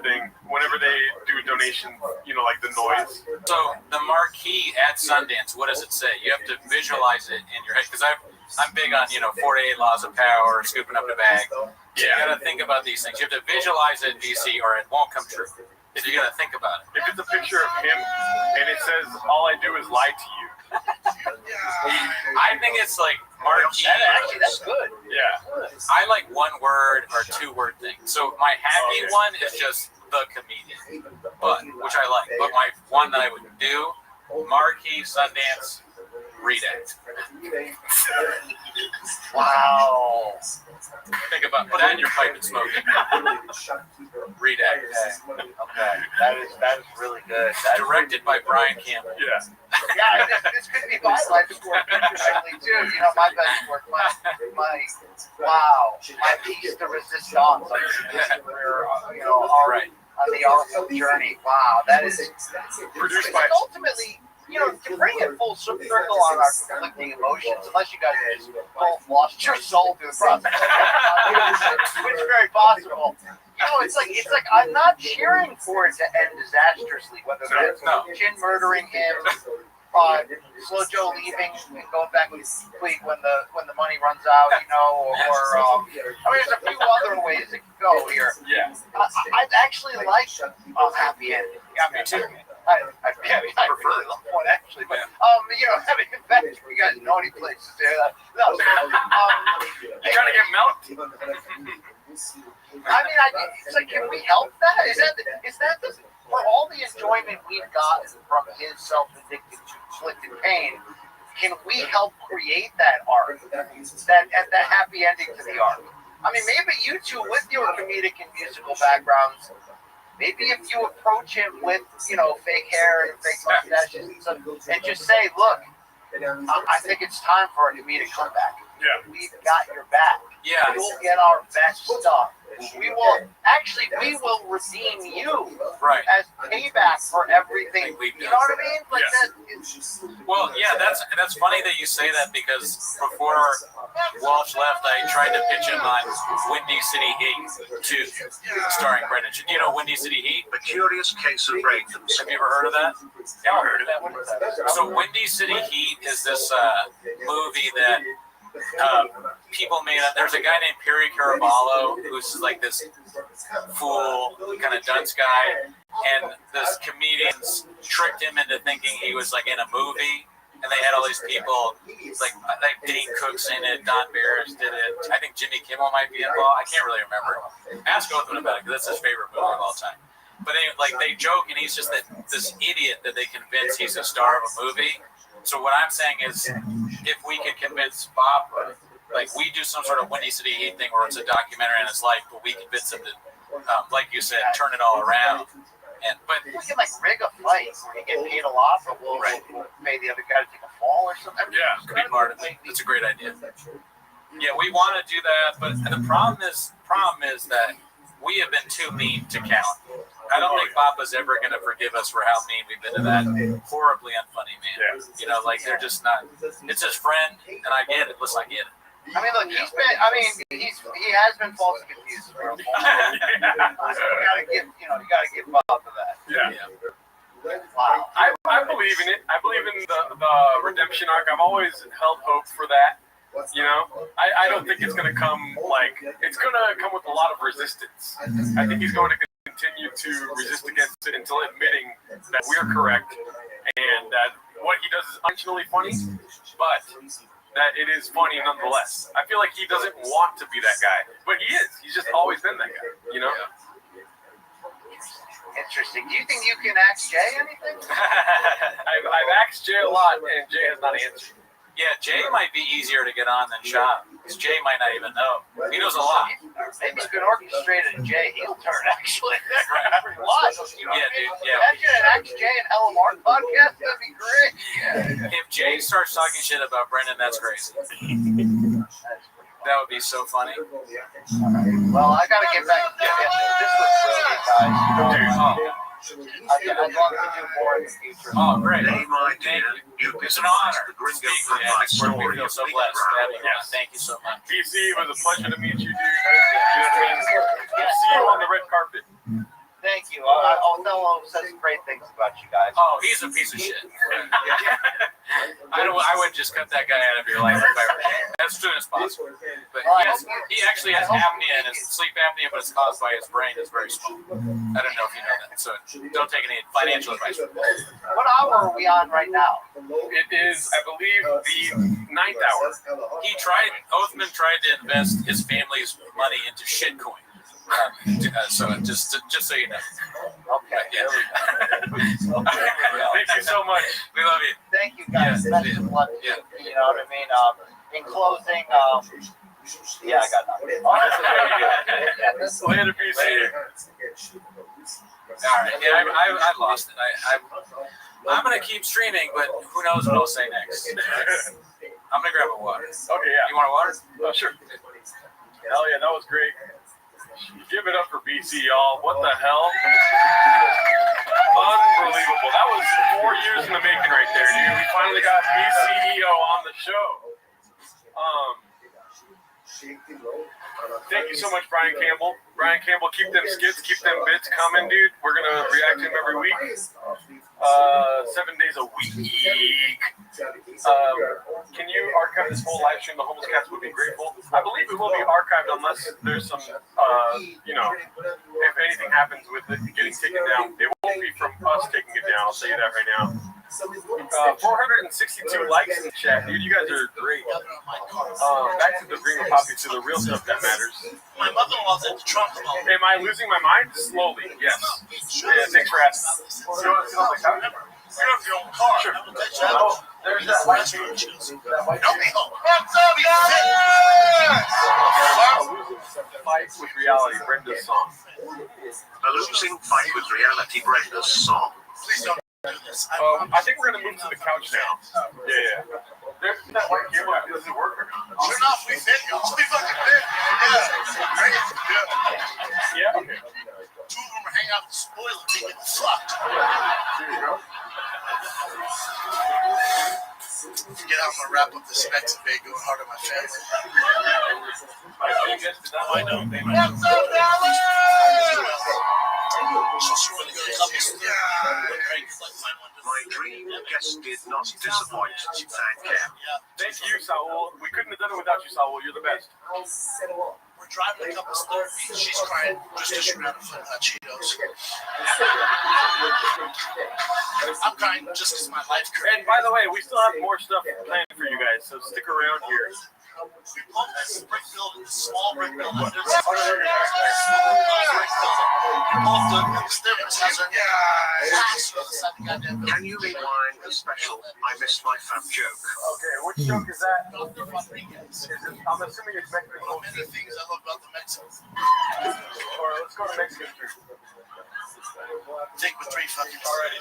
thing whenever they do a donation, like the noise. So the marquee at Sundance, what does it say? You have to visualize it in your head, because I'm big on 48 laws of power, scooping up the bag. So you gotta think about these things. You have to visualize it, DC, or it won't come true. So you gotta think about it. If it's a picture of him and it says all I do is lie to you. I think it's like marquee. Actually, that's good. Yeah. I like one word or 2 word things. So my happy one is just the comedian, which I like. But my one that I would do, marquee, Sundance, Redect. Wow. Think about that in your pipe and smoking. Redact. Okay, that is really good. That's Directed by Brian Campbell. Yeah. Yeah, this could be my life's work interestingly too. You know, my best work, my piece de resistance. You know, on the artful journey. Wow, that is Produced by. ultimately. You know, to bring it full circle on our conflicting emotions, unless you guys just both lost your soul through the process, which is very possible. You know, it's like I'm not cheering for it to end disastrously, whether that's Jin murdering him, Slow Joe leaving and going back with Fleet when the money runs out, you know, or I mean, there's a few other ways it could go here. Yeah. I'd actually like a happy ending. Yeah, me too. I prefer one actually, but you know, having adventures, we got naughty places there. You trying to get melted? I mean, it's like, can we help that? Is that the for all the enjoyment we've gotten from his self-inflicted pain? Can we help create that arc, that happy ending to the arc? I mean, maybe you two with your comedic and musical backgrounds. Maybe if you approach him with, you know, fake hair and fake mustaches and stuff, and just say, look, I think it's time for a comedic comeback. Yeah. We've got your back. Yeah. You'll get our best stuff. We will redeem you as payback for everything. You know what I mean? Like that. Well, yeah, that's funny that you say that, because before Walsh left, I tried to pitch him on Windy City Heat 2, starring Brendan. Do you know Windy City Heat? A curious case of Reagan's. Have you ever heard of that? Never heard of that. What is that? So Windy City Heat is this movie that people made. There's a guy named Perry Caraballo who's like this fool, kind of dunce guy, and this comedians tricked him into thinking he was like in a movie, and they had all these people like Dane Cook's in it, Don Barris did it. I think Jimmy Kimmel might be involved. I can't really remember. Ask Othman about it, because that's his favorite movie of all time. But they joke, and he's just this idiot that they convince he's a star of a movie. So what I'm saying is, if we could convince Bob, like we do some sort of Windy City Heat thing where it's a documentary on his life, but we convince him to, like you said, turn it all around. But we can like rig a fight where you get paid a lot, but we'll pay the other guy to take a fall or something. Yeah, could be part of it. That's a great idea. Yeah, we want to do that, but the problem is that we have been too mean to count. I don't think Papa's ever going to forgive us for how mean we've been to that horribly unfunny man. Yeah. You know, like they're just not. It's his friend, and I get it. Listen, I get it. I mean, look, he has been falsely confused for a long time. You gotta give Bob for that. Yeah. Wow. I believe in it. I believe in the redemption arc. I've always held hope for that. You know, I don't think it's gonna come it's gonna come with a lot of resistance. I think he's going to continue to resist against it until admitting that we're correct and that what he does is unintentionally funny, but that it is funny nonetheless. I feel like he doesn't want to be that guy, but he is. He's just always been that guy, you know? Interesting. Do you think you can ask Jay anything? I've asked Jay a lot, and Jay has not answered. Yeah, Jay might be easier to get on than Sean, because Jay might not even know. He knows a lot. Maybe it's been orchestrated in Jay heel turn, actually. Pretty lot. Yeah, dude. Yeah. Imagine an Axe Jay and LMR podcast. That'd be great. Yeah. If Jay starts talking shit about Brendan, that's crazy. That would be so funny. Well, I gotta get back to this was brilliant, guys. I'd love to do more in the future. Oh, great. Hey, my dear, It's an honor. We feel so blessed to have you. Thank you so much. PC, it was a pleasure to meet you, dude. You know what I mean? See you on the red carpet. Thank you. Othello says great things about you guys. Oh, he's a piece of shit. I would just cut that guy out of your life as soon as possible. But he actually has apnea, and his sleep apnea, but it's caused by his brain is very small. I don't know if you know that, so don't take any financial advice. What hour are we on right now? It is, I believe, the 9th hour. Othman tried to invest his family's money into shitcoin. So just so you know. Okay. Yeah. Thank you so much. We love you. Thank you guys. Best of luck. Yeah. You know what I mean? In closing, I got nothing. Later, PC. All right. Yeah, I lost it. I'm gonna keep streaming, but who knows what I'll say next. I'm gonna grab a water. Okay, yeah. You want a water? Oh, sure. Hell yeah, that was great. Give it up for BC, y'all. What the hell? Unbelievable. That was 4 years in the making right there, dude. We finally got BCEO on the show. Thank you so much, Brian Campbell. Brian Campbell, keep them skits, keep them bits coming, dude. We're going to react to him every week. 7 days a week. Can you archive this whole live stream? The homeless cats would be grateful. I believe it will be archived unless there's some, if anything happens with it getting taken down. It won't be from us taking it down. I'll say that right now. 462 likes in the chat, dude. You guys are great. Back to the green poppy, to the real stuff that matters. My mother-in-law's at the trunk. Am I losing my mind? Slowly, yes. Yeah, thanks for asking. You want to sit on the couch? You have your own car. Sure. Oh, there's that white change. Fight with reality, Brenda's song. A losing fight with reality, Brenda's song. Please don't do this. I think we're going to move to the couch now. Yeah. There's that white camera. Does it work or not? Sure enough, we fit. We fucking fit. Yeah. Right? Yeah, okay. Two of them are hanging out the spoiler and getting fucked. There you go. Get out, I'm gonna wrap up this next debate going hard on my family. I know. What's up, Dallas? My dream guest did not disappoint. Thank you. Thank you, Saul. We couldn't have done it without you, Saul. You're the best. We're driving a couple's therapy. She's crying just to scream out of Cheetos. I'm crying just because my life's crazy. And by the way, we still have more stuff planned for you guys, so stick around here. We both have this brick building, this small brick building. There's a small brick building. We both do it. The difference has our glass on the side of the goddamn building. Can you rewind the special I Missed My Fam joke? Okay, which joke is that? Dr. Rodriguez. I'm assuming it's Mexican. One of many things I love about the Mexicans. Or let's go to Mexican food. Take with 3 fucking Alrighty.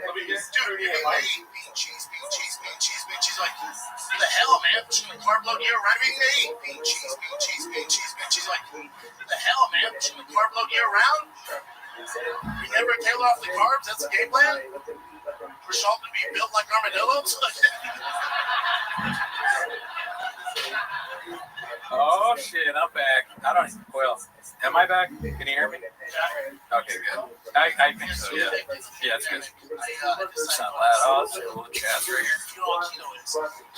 Let me get dude, bean cheese. Like, what the hell, man? Pushing the carb load year round. Bean cheese. Like, what the hell, man? Pushing the carb load year round. We never tail off the carbs. That's the game plan. For salt to be built like armadillos. Oh shit, I'm back. Am I back? Can you hear me? Okay, good. I think so, yeah. Yeah, it's good. It's not loud. Oh, it's a little chat right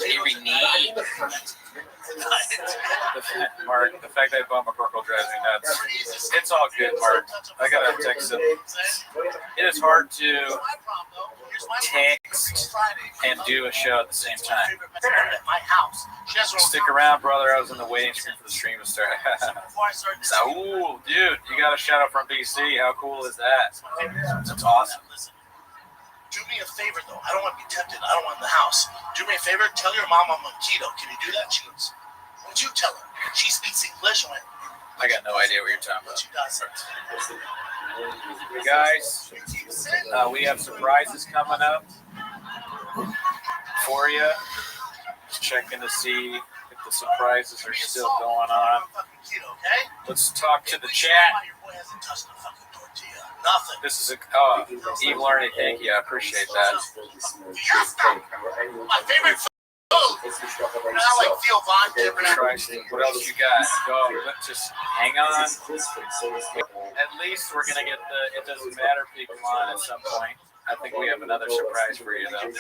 here. Every knee. Mark, the fact that Bob McCorkle drives me nuts. It's all good, Mark. I gotta text him. It is hard to text and do a show at the same time. Stick around, brother. I was in the waiting screen for the stream to start. Saul, dude, you got a shout out from BC. How cool is that? That's awesome. Do me a favor, though. I don't want to be tempted. I don't want in the house. Do me a favor. Tell your mom I'm on keto. Can you do that, Cheese? Why don't you tell her? She speaks English. I got no idea what you're talking about. Guys, we have surprises coming up for you. Just checking to see if the surprises are still going on. Let's talk to the chat. Nothing. This is Eve Larney, thank you. I appreciate that. My favorite food. I like Theo Von. What else you got? Go. Let's just hang on. At least we're gonna get the It Doesn't Matter people on at some point. I think we have another surprise for you, though.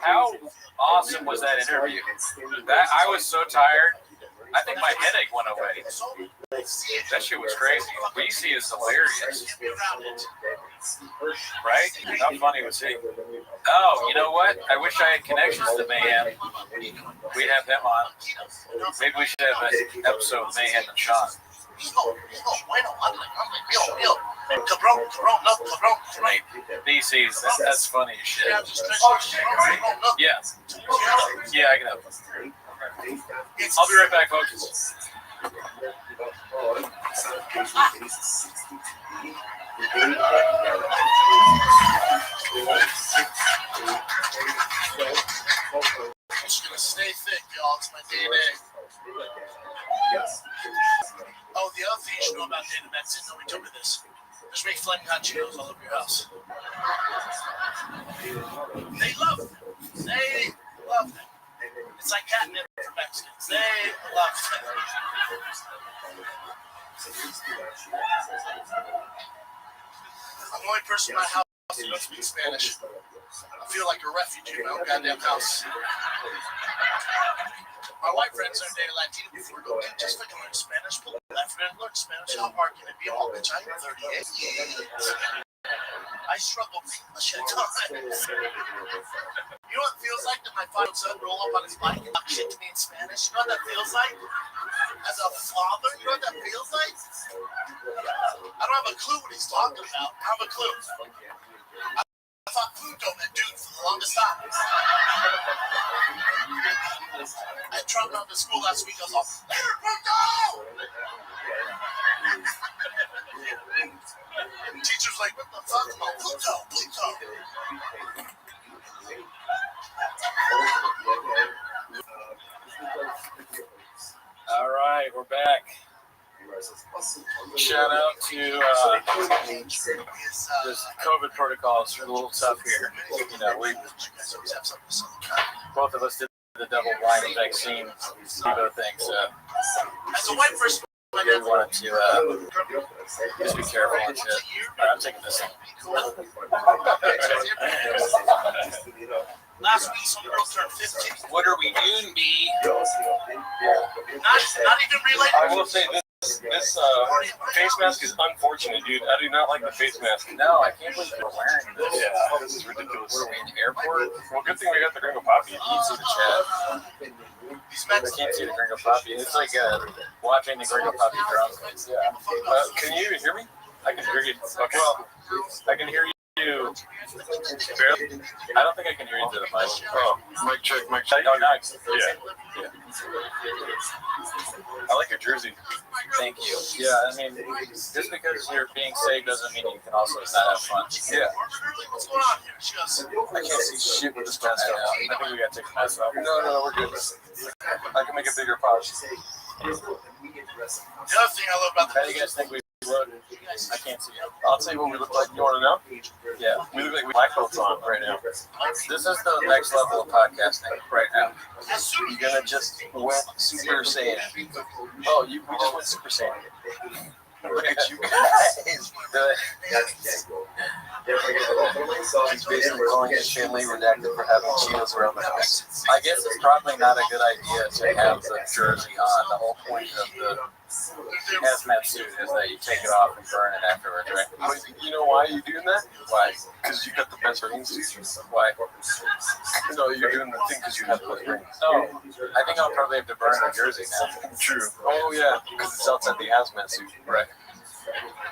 How awesome was that interview? I was so tired. I think my headache went away. That shit was crazy. BC is hilarious. Right? How funny was he? Oh, you know what? I wish I had connections to Mayhem. We'd have them on. Maybe we should have an episode of Mayhem and Sean. BC's, that's funny as shit. Yeah. Yeah, I can help. I'll be right back, folks. I'm just gonna stay thick, y'all. It's my DNA. Oh, the other thing you should know about Dana Metz, didn't know we told me this. Just make flaming hot Cheetos all over your house. They love them. They love them. It's like catnip for Mexicans. They love them. I'm the only person in my house who doesn't speak Spanish. I feel like a refugee in my own goddamn house. My white friends are dating Latino before. Go, dude, just fucking learn Spanish. Pull the left and learn Spanish. How hard can it be? Oh, bitch, I'm 38. I struggle with English at times. You know what it feels like that my 5-year-old son roll up on his bike and talk shit to me in Spanish? You know what that feels like? As a father, you know what that feels like? I don't have a clue what he's talking about. I have a clue. I thought Pluto meant dude for the longest time. I dropped out of school last week. I was all, later, Pluto! The teacher's like, what the fuck? I'm all, Pluto, Pluto. All right, we're back. Shout out to this COVID protocols are a little tough here. You know, we both of us did the double blind vaccine thing, so as a white person, we wanted to just be careful and shit. All right, I'm taking this one. Last week, some girl turned 15. What are we doing, B? Not even related. I will say this face mask is unfortunate, dude. I do not like the face mask. No, I can't believe you're wearing this. Yeah, this is ridiculous. What are we in the airport? Well, good thing we got the Gringo Poppy. You can't see the chat. I can't see the Gringo Poppy. It's like watching the Gringo Poppy drunk. Yeah. Can you even hear me? I can hear you. Okay. Well, I can hear you. Barely. I don't think I can hear you through the mic. Oh, mic check, mic check. Oh, nice. Yeah. I like your jersey. Thank you. Yeah, I mean, just because you're being safe doesn't mean you can also not have fun. Yeah. What's going on here? I can't see shit with this mask on. I think we gotta take the mask off. No, we're good. I can make a bigger pause. The other thing I love about the How do you guys think we wrote? I can't see it. I'll tell you what we look like. You want to know? Yeah, we look like black belts on right now. This is the next level of podcasting right now. You're gonna just went Super Saiyan. Oh, we just went Super Saiyan. Look at you guys. He's basically calling his family redacted for having Cheetos around the house. I guess it's probably not a good idea to have the jersey on. The whole point of the hazmat suit is that you take it off and burn it afterwards, right? But you know why you're doing that? Why? Because you got the best rings. Why? No, you're doing the thing because you have those rings. Oh, I think I'll probably have to burn the jersey now. True. Oh yeah, because it's outside the hazmat suit. Right.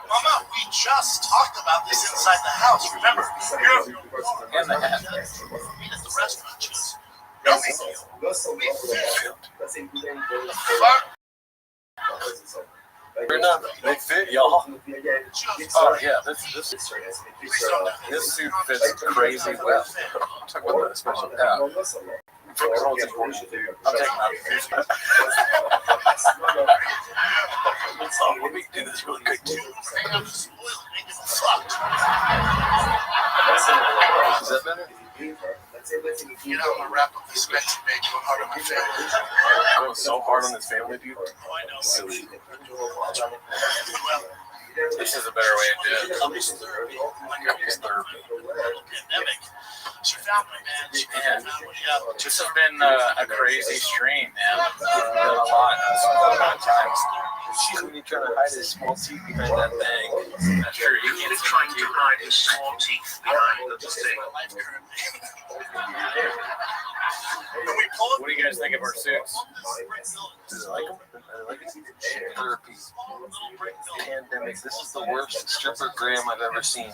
Mama, we just talked about this inside the house, remember? And the hat. Meet at the restaurant, just no big deal. We filmed. The fuck? Fair enough. They fit, y'all. Oh yeah, this suit fits crazy well. Talk about that special. Yeah. I'm taking off. Let me do this really quick too. Is that better? You know, I'm gonna wrap up this next page going hard on my family. Going so hard on this family, dude. Oh, I know. Silly. Well, this is a better way to do it. Couples therapy. Couples therapy. Pandemic. She found me, man. She found me. This has been a crazy stream, man. Done a lot of times. When you're trying to hide his small teeth behind that thing. I'm sure you can't see trying to hide his small teeth behind the thing. What do you guys think of our suits? Do you like them? I like it. Therapy. Pandemic. This is the worst stripper gram I've ever seen.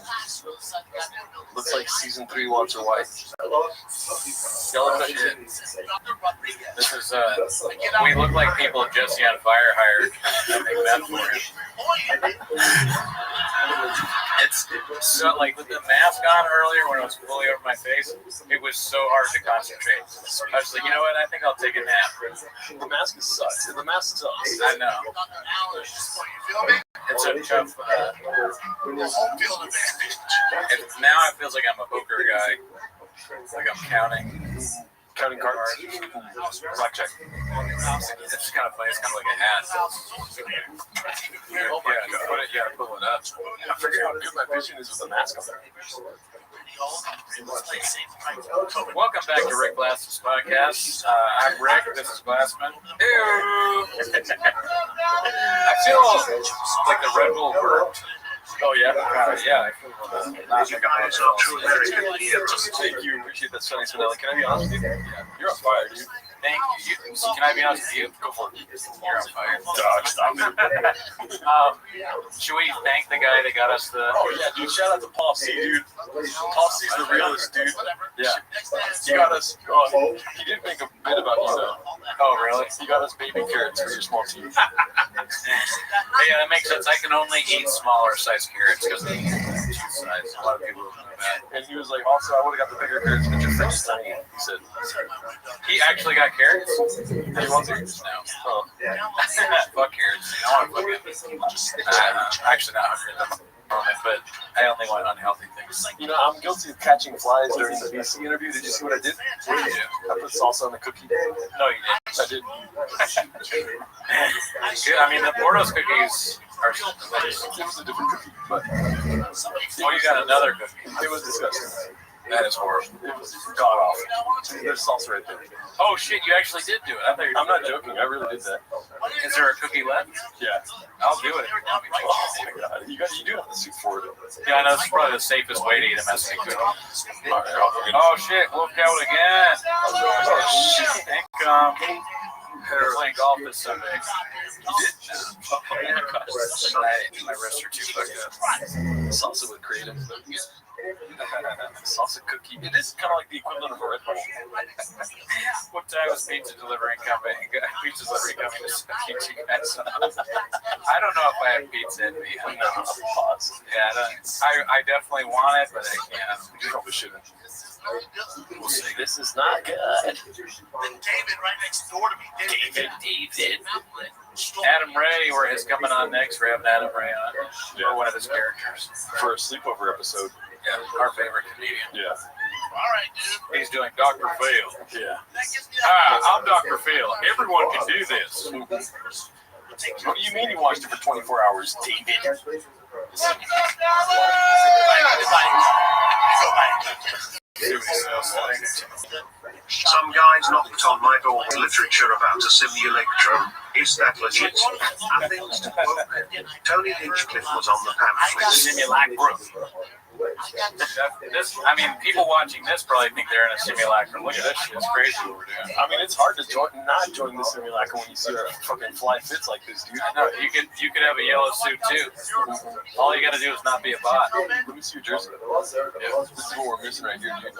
Looks like season 3 Walter White. Skeleton shit. This is, we look like people Jesse on Fire hired to make that for him. It's so, like, with the mask on earlier when it was fully over my face, it was so hard to concentrate. I was like, you know what, I think I'll take a nap. The mask sucks. The mask sucks. I know. It's a tough, now it feels like I'm a poker guy. Like I'm counting cards. Blackjack. It's kind of funny. It's kind of like a hat. Pull it up. I forget how good my vision is with the mask on there. Welcome back to Rick Glassman's podcast. I'm Rick. This is Glassman. I feel like the Red Bull burped. Oh yeah, yeah. You guys are true American heroes. Thank you. Appreciate that, Sonny Spinelli. Can I be honest with you? Yeah. You're on fire, dude. Thank you. Can I be honest with you? Go for it. You're on fire. Dog, stop it. Should we thank the guy that got us the... Oh, yeah, dude. Shout out to Paul C, dude. Paul C's the realest, dude. Yeah. He got us... Oh, he did make a bit about you, though. Oh, really? He got us baby carrots for your small teeth. Yeah, that makes sense. I can only eat smaller size carrots because of the tooth size. A lot of people don't know that. And he was like, also, I would have got the bigger carrots, but your friend is tiny. He said... He actually got carrots? He wants it? No. Oh. Fuck carrots. I don't want to fuck it. I'm actually not hungry at the moment, but I only want unhealthy things. You know, I'm guilty of catching flies during the VC interview. Did you see what I did? What did you do? I put salsa on the cookie. No, you didn't. I did. I mean, the Bordeaux cookies are delicious. It was a different cookie, but... Oh, you got another cookie. It was disgusting. That is horrible. It was god awful. There's salsa right there. Oh shit, you actually did do it. I thought you were I'm not joking. I really did that. Is there a cookie left? Yeah. I'll do it if you want me to. Oh my god. You do have the soup for it. Yeah, I know. It's probably the safest way to eat a Mexican cookie. Oh shit, wolfed out again. Oh shit. Income. We're playing golf this Sunday. My wrists are too fucked up. Salsa with creative. Salsa cookie. It is kind of like the equivalent of a Red Bull. What time was pizza delivery coming? Pizza delivery coming to keep you guys on. I don't know if I have pizza in me. No, pause. Yeah, I definitely want it, but I can't. You probably shouldn't. We'll see. This is not good. Then David right next door to me. David. Adam Ray, where is coming on next. We're having Adam Ray on. Yeah. Or one of his characters. For a sleepover episode. Yeah, our favorite comedian. Yeah. All right, dude. He's doing Dr. Phil. Yeah. Hi, I'm Dr. Phil. Everyone can do this. What do you mean you watched it for 24 hours, David? Some guys knocked on my door with literature about a simulacrum. Is that legit? Athens to Pope. Tony Hinchcliffe was on the pamphlet. Simulacrum. This, I mean, people watching this probably think they're in a simulacrum. Look at this shit. It's crazy what we're doing. I mean, it's hard to not join the simulacrum when you see a fucking fly fits like this, dude. I know. You could have a yellow suit too. All you gotta do is not be a bot. Let me see your jersey. Yeah, this is what we're missing right here, dude.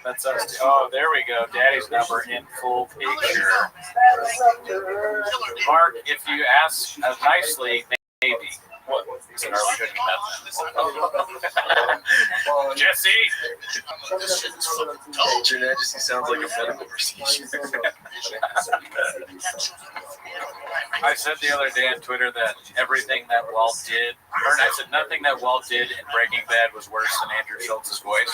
That's us. Oh, there we go. Daddy's number in full picture. Mark, if you ask nicely, maybe. What? It's an early cooking method. Jesse! Your Majesty sounds like a medical procedure. I said the other day on Twitter that everything that Walt did, or I said nothing that Walt did in Breaking Bad was worse than Andrew Schultz's voice.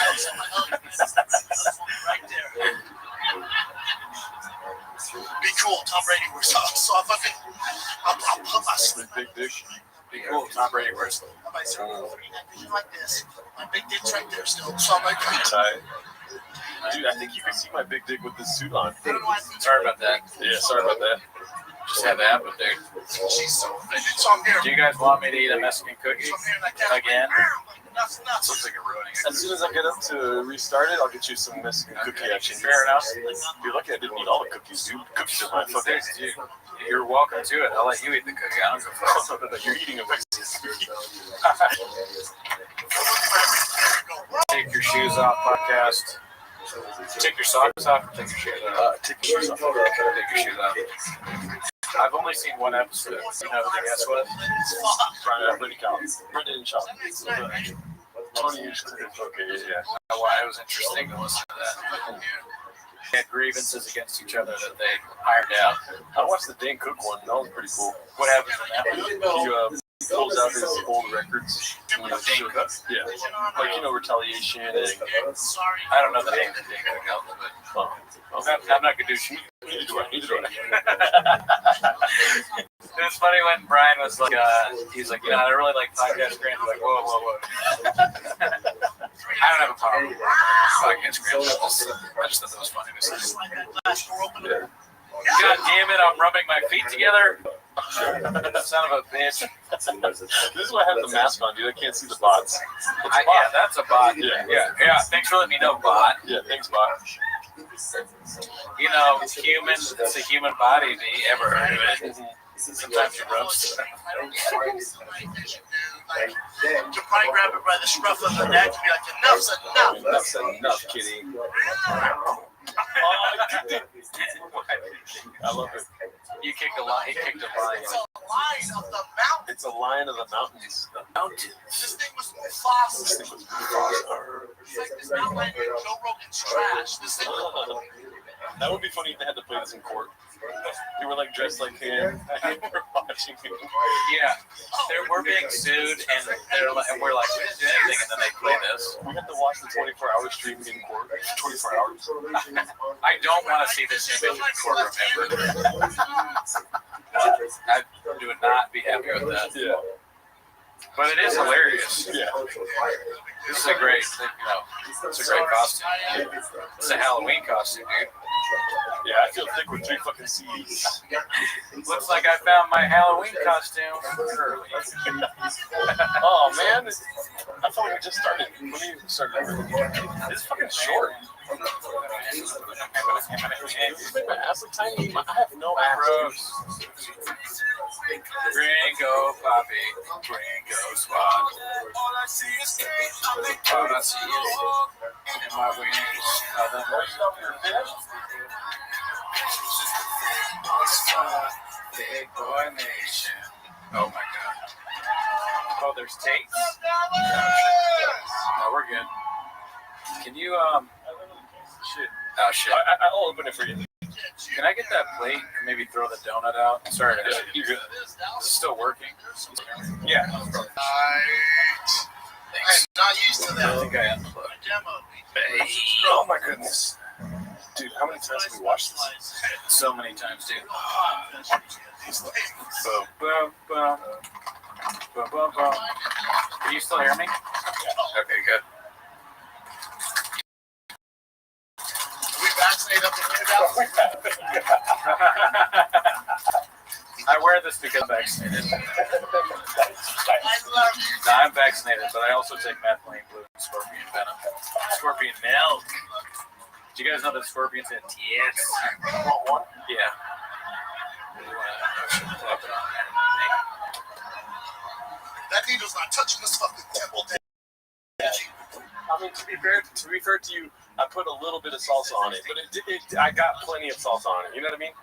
Be cool, Tom Brady. We're so fucking. I'll put my big dick. Be cool, Tom Brady worse. Like this. My big dick's right there still. So I'm like, tight. Dude, I think you can see my big dick with this suit on. Sorry about that. Yeah, sorry about that. Just had to happen there. Do you guys want me to eat a Mexican cookie again? Looks like you're ruining it. As soon as I get up to restart it, I'll get you some Mexican cookie action. Fair enough. You're lucky I didn't eat all the cookies, dude. Cookies are my fucking. You're welcome to it. I'll let you eat the cookie. I don't give a fuck. You're eating a Mexican cookie. Take your shoes off, podcast. Take your socks off. Take your shoes off. Take your shoes off. Take your shoes off. I've only seen one episode. You know who the guest was? Brendan Shaw. Tony used to okay, yeah. Why it was interesting to listen to that. They had grievances against each other that they ironed out. I watched the Dane Cook one. That was pretty cool. What happens in that one? He pulls out his old records. Dane Cook? Yeah. Like, retaliation. And, I don't know the name of the Dane Cook album, but I'm not going to do shit. Neither do I. It was funny when Brian was like, he's like, I really like podcast grants. Like, whoa. I don't have a problem with podcast grants. I just thought that was funny to say. God damn it, I'm rubbing my feet together. Son of a bitch. This is why I have the mask on, dude. I can't see the bots. Yeah, that's a bot. Yeah. Thanks for letting me know, bot. Yeah, thanks, bot. Human, it's a human body. Have you ever heard of it? Sometimes you roast. You probably grab it by the scruff of the neck and be like, enough's enough. Enough's enough, kitty. I love it. You kicked a lion. He kicked a lion. It's a lion of the mountains. It's a lion of the mountains. This thing was Mufasa. It's like this not like Joe Rogan's trash. This thing was that would be funny if they had to play this in court. They were like dressed like him. And we're watching him. Yeah, we're being sued, and we're like, we didn't do anything, and then they play this. We had to watch the 24-hour stream in court. 24 hours. I don't want to see this image in the courtroom ever. I would not be happy with that. Yeah. But it is hilarious. Yeah. This is a great, it's a great costume. It's a Halloween costume, dude. Yeah, I feel thick with 3 fucking CDs. Looks like I found my Halloween costume early. Oh, man. I thought we just started. When you started everything. It's fucking short. My ass look tiny. I have no ass. Gringo Poppy, Gringo Squad. All I see is in my wings. Big boy nation. Oh my god. Oh, there's tapes? No, we're good. Can you, shit. Oh, shit. I'll open it for you. Can I get that plate and maybe throw the donut out? Sorry, you're good. Is it still working? Yeah. I'm not used to that. I think I unplugged. Oh my goodness. Dude, how many times have we watched this? So many times, dude. Boom, boom, boom. Boom, boom, boom. Can you still hear me? Okay, good. Vaccinated up in here now? I wear this because I'm vaccinated. I love you. No, I'm vaccinated, but I also take methylene blue and scorpion venom. Scorpion milk. Do you guys know that scorpions have tits? Want one? Yeah. That needle's not touching this fucking temple. I mean, to be fair to you, I put a little bit of salsa on it, but I got plenty of salsa on it. You know what I mean?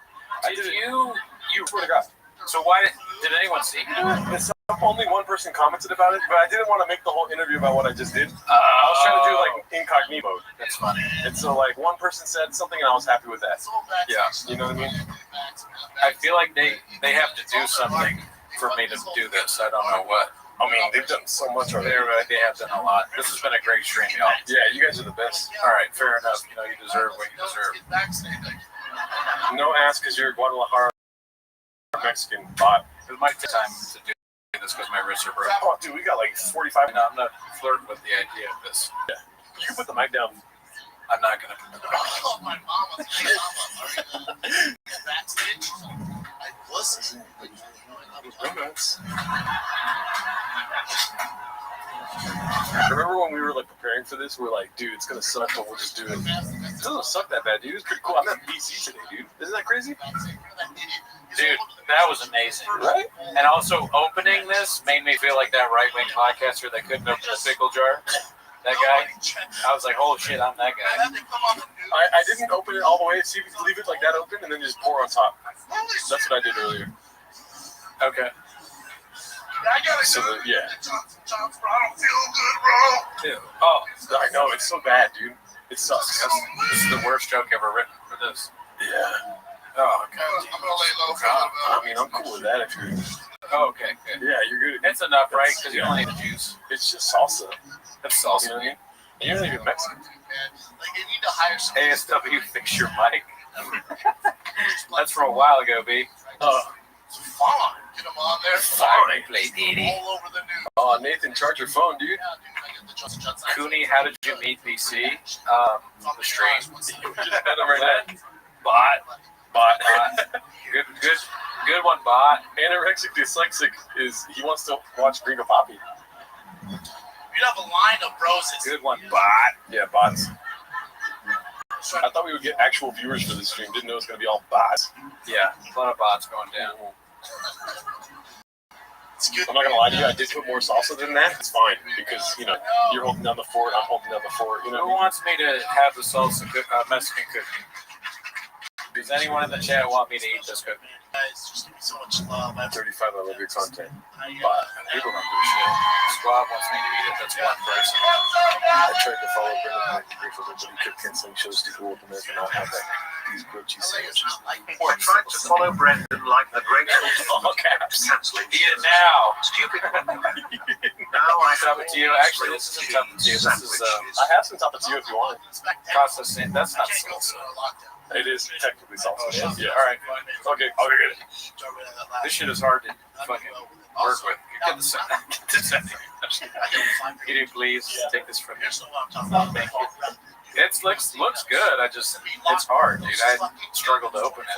You swear to God. So why did anyone see? Only one person commented about it, but I didn't want to make the whole interview about what I just did. I was trying to do like incognito mode. That's funny. And so like one person said something, and I was happy with that. Yeah. You know what I mean? I feel like they have to do something for me to do this. I don't know what. I mean, they've done so much already. They have done a lot. This has been a great stream, y'all. Yeah, you guys are the best. All right, fair enough. You deserve what you deserve. No ass because you're Guadalajara Mexican bot. It might take time to do this because my wrists are broken. Oh, dude, we got like 45. No, I'm not flirting with the idea of this. Yeah. You can put the mic down. I'm not going to. Oh, my mama. Vaccinated? I wasn't. Donuts. Remember when we were like preparing for this? We were like, dude, it's gonna suck, but we'll just do it. It doesn't suck that bad, dude. It's pretty cool. I'm at BC today, dude. Isn't that crazy? Dude, that was amazing. Right? And also, opening this made me feel like that right-wing podcaster that couldn't open the pickle jar. That guy. I was like, holy shit, I'm that guy. I didn't open it all the way. See, leave it like that open and then just pour on top. That's what I did earlier. Okay. So, yeah. I don't feel good, bro. Ew. Oh, I know, it's so bad, dude. It sucks. this is the worst joke ever written for this. Yeah. Oh, I'm gonna lay low for a little bit. I mean, I'm cool with that if you're... oh, okay, good. Yeah, you're good. It's enough, right? Because you don't need the juice. It's just salsa. That's salsa. You know what I mean? And you're not even Mexican. Like, you need to hire some. ASW, fix your mic. That's from a while ago, B. Fine. Get them on there. Fine. Play Diddy. All over the news. Oh, Nathan, charge your phone, dude. Cooney, how did you meet BC? The stream. Just had him right now. Bot. Good one, bot. Anorexic dyslexic is he wants to watch Gringo Poppy. You'd have a line of roses. Good one, bot. Yeah, bots. I thought we would get actual viewers for this stream. Didn't know it was going to be all bots. Yeah, a lot of bots going down. I'm not going to lie to you. I did put more salsa than that. It's fine because, you know, you're holding down the fort. I'm holding down the fort. You know Who wants me to have the salsa Mexican cookie? Does anyone in the chat want me to eat this cookie? Guys, just give me so much love. 35, I love your content. But people don't do shit. Squad wants me to eat it. That's one person. I tried to follow Brendan Grateful Dead, but he kept canceling shows to go with America and not have that. These grilled cheese sandwiches. Or tried to follow Brendan like the Grateful All caps. cancelling Eat it now. Stupid. Now I have Tapatio. Actually, this isn't Tapatio. This is I have some tapatio if you want. processing. That's not salsa. It is technically salsa. Yeah. All right. Okay, I'll go get it. This shit is hard to fucking work with. Get the setting. Can you please take this from me? Thank you. It looks good. It's hard, dude. I struggle to open it.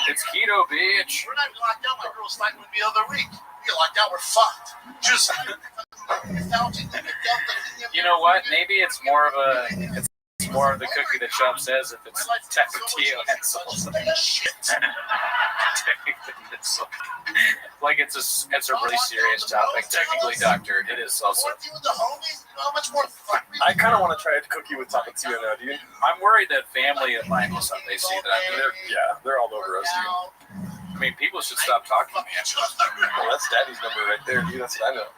It's keto, bitch. We're not even locked down. My girl was fighting with me the other week. We locked down. We're fucked. Just. You know what? Maybe it's more of the cookie that Chum says if it's tapatio and salsa. Like it's a really serious topic. Technically, doctor, it is salsa. I kind of want to try a cookie with tapatio now, dude. I'm worried that family of mine will someday see that I'm doing. They're all over us, dude. I mean, people should stop talking to me. Well, that's Daddy's number right there, dude. That's what I know.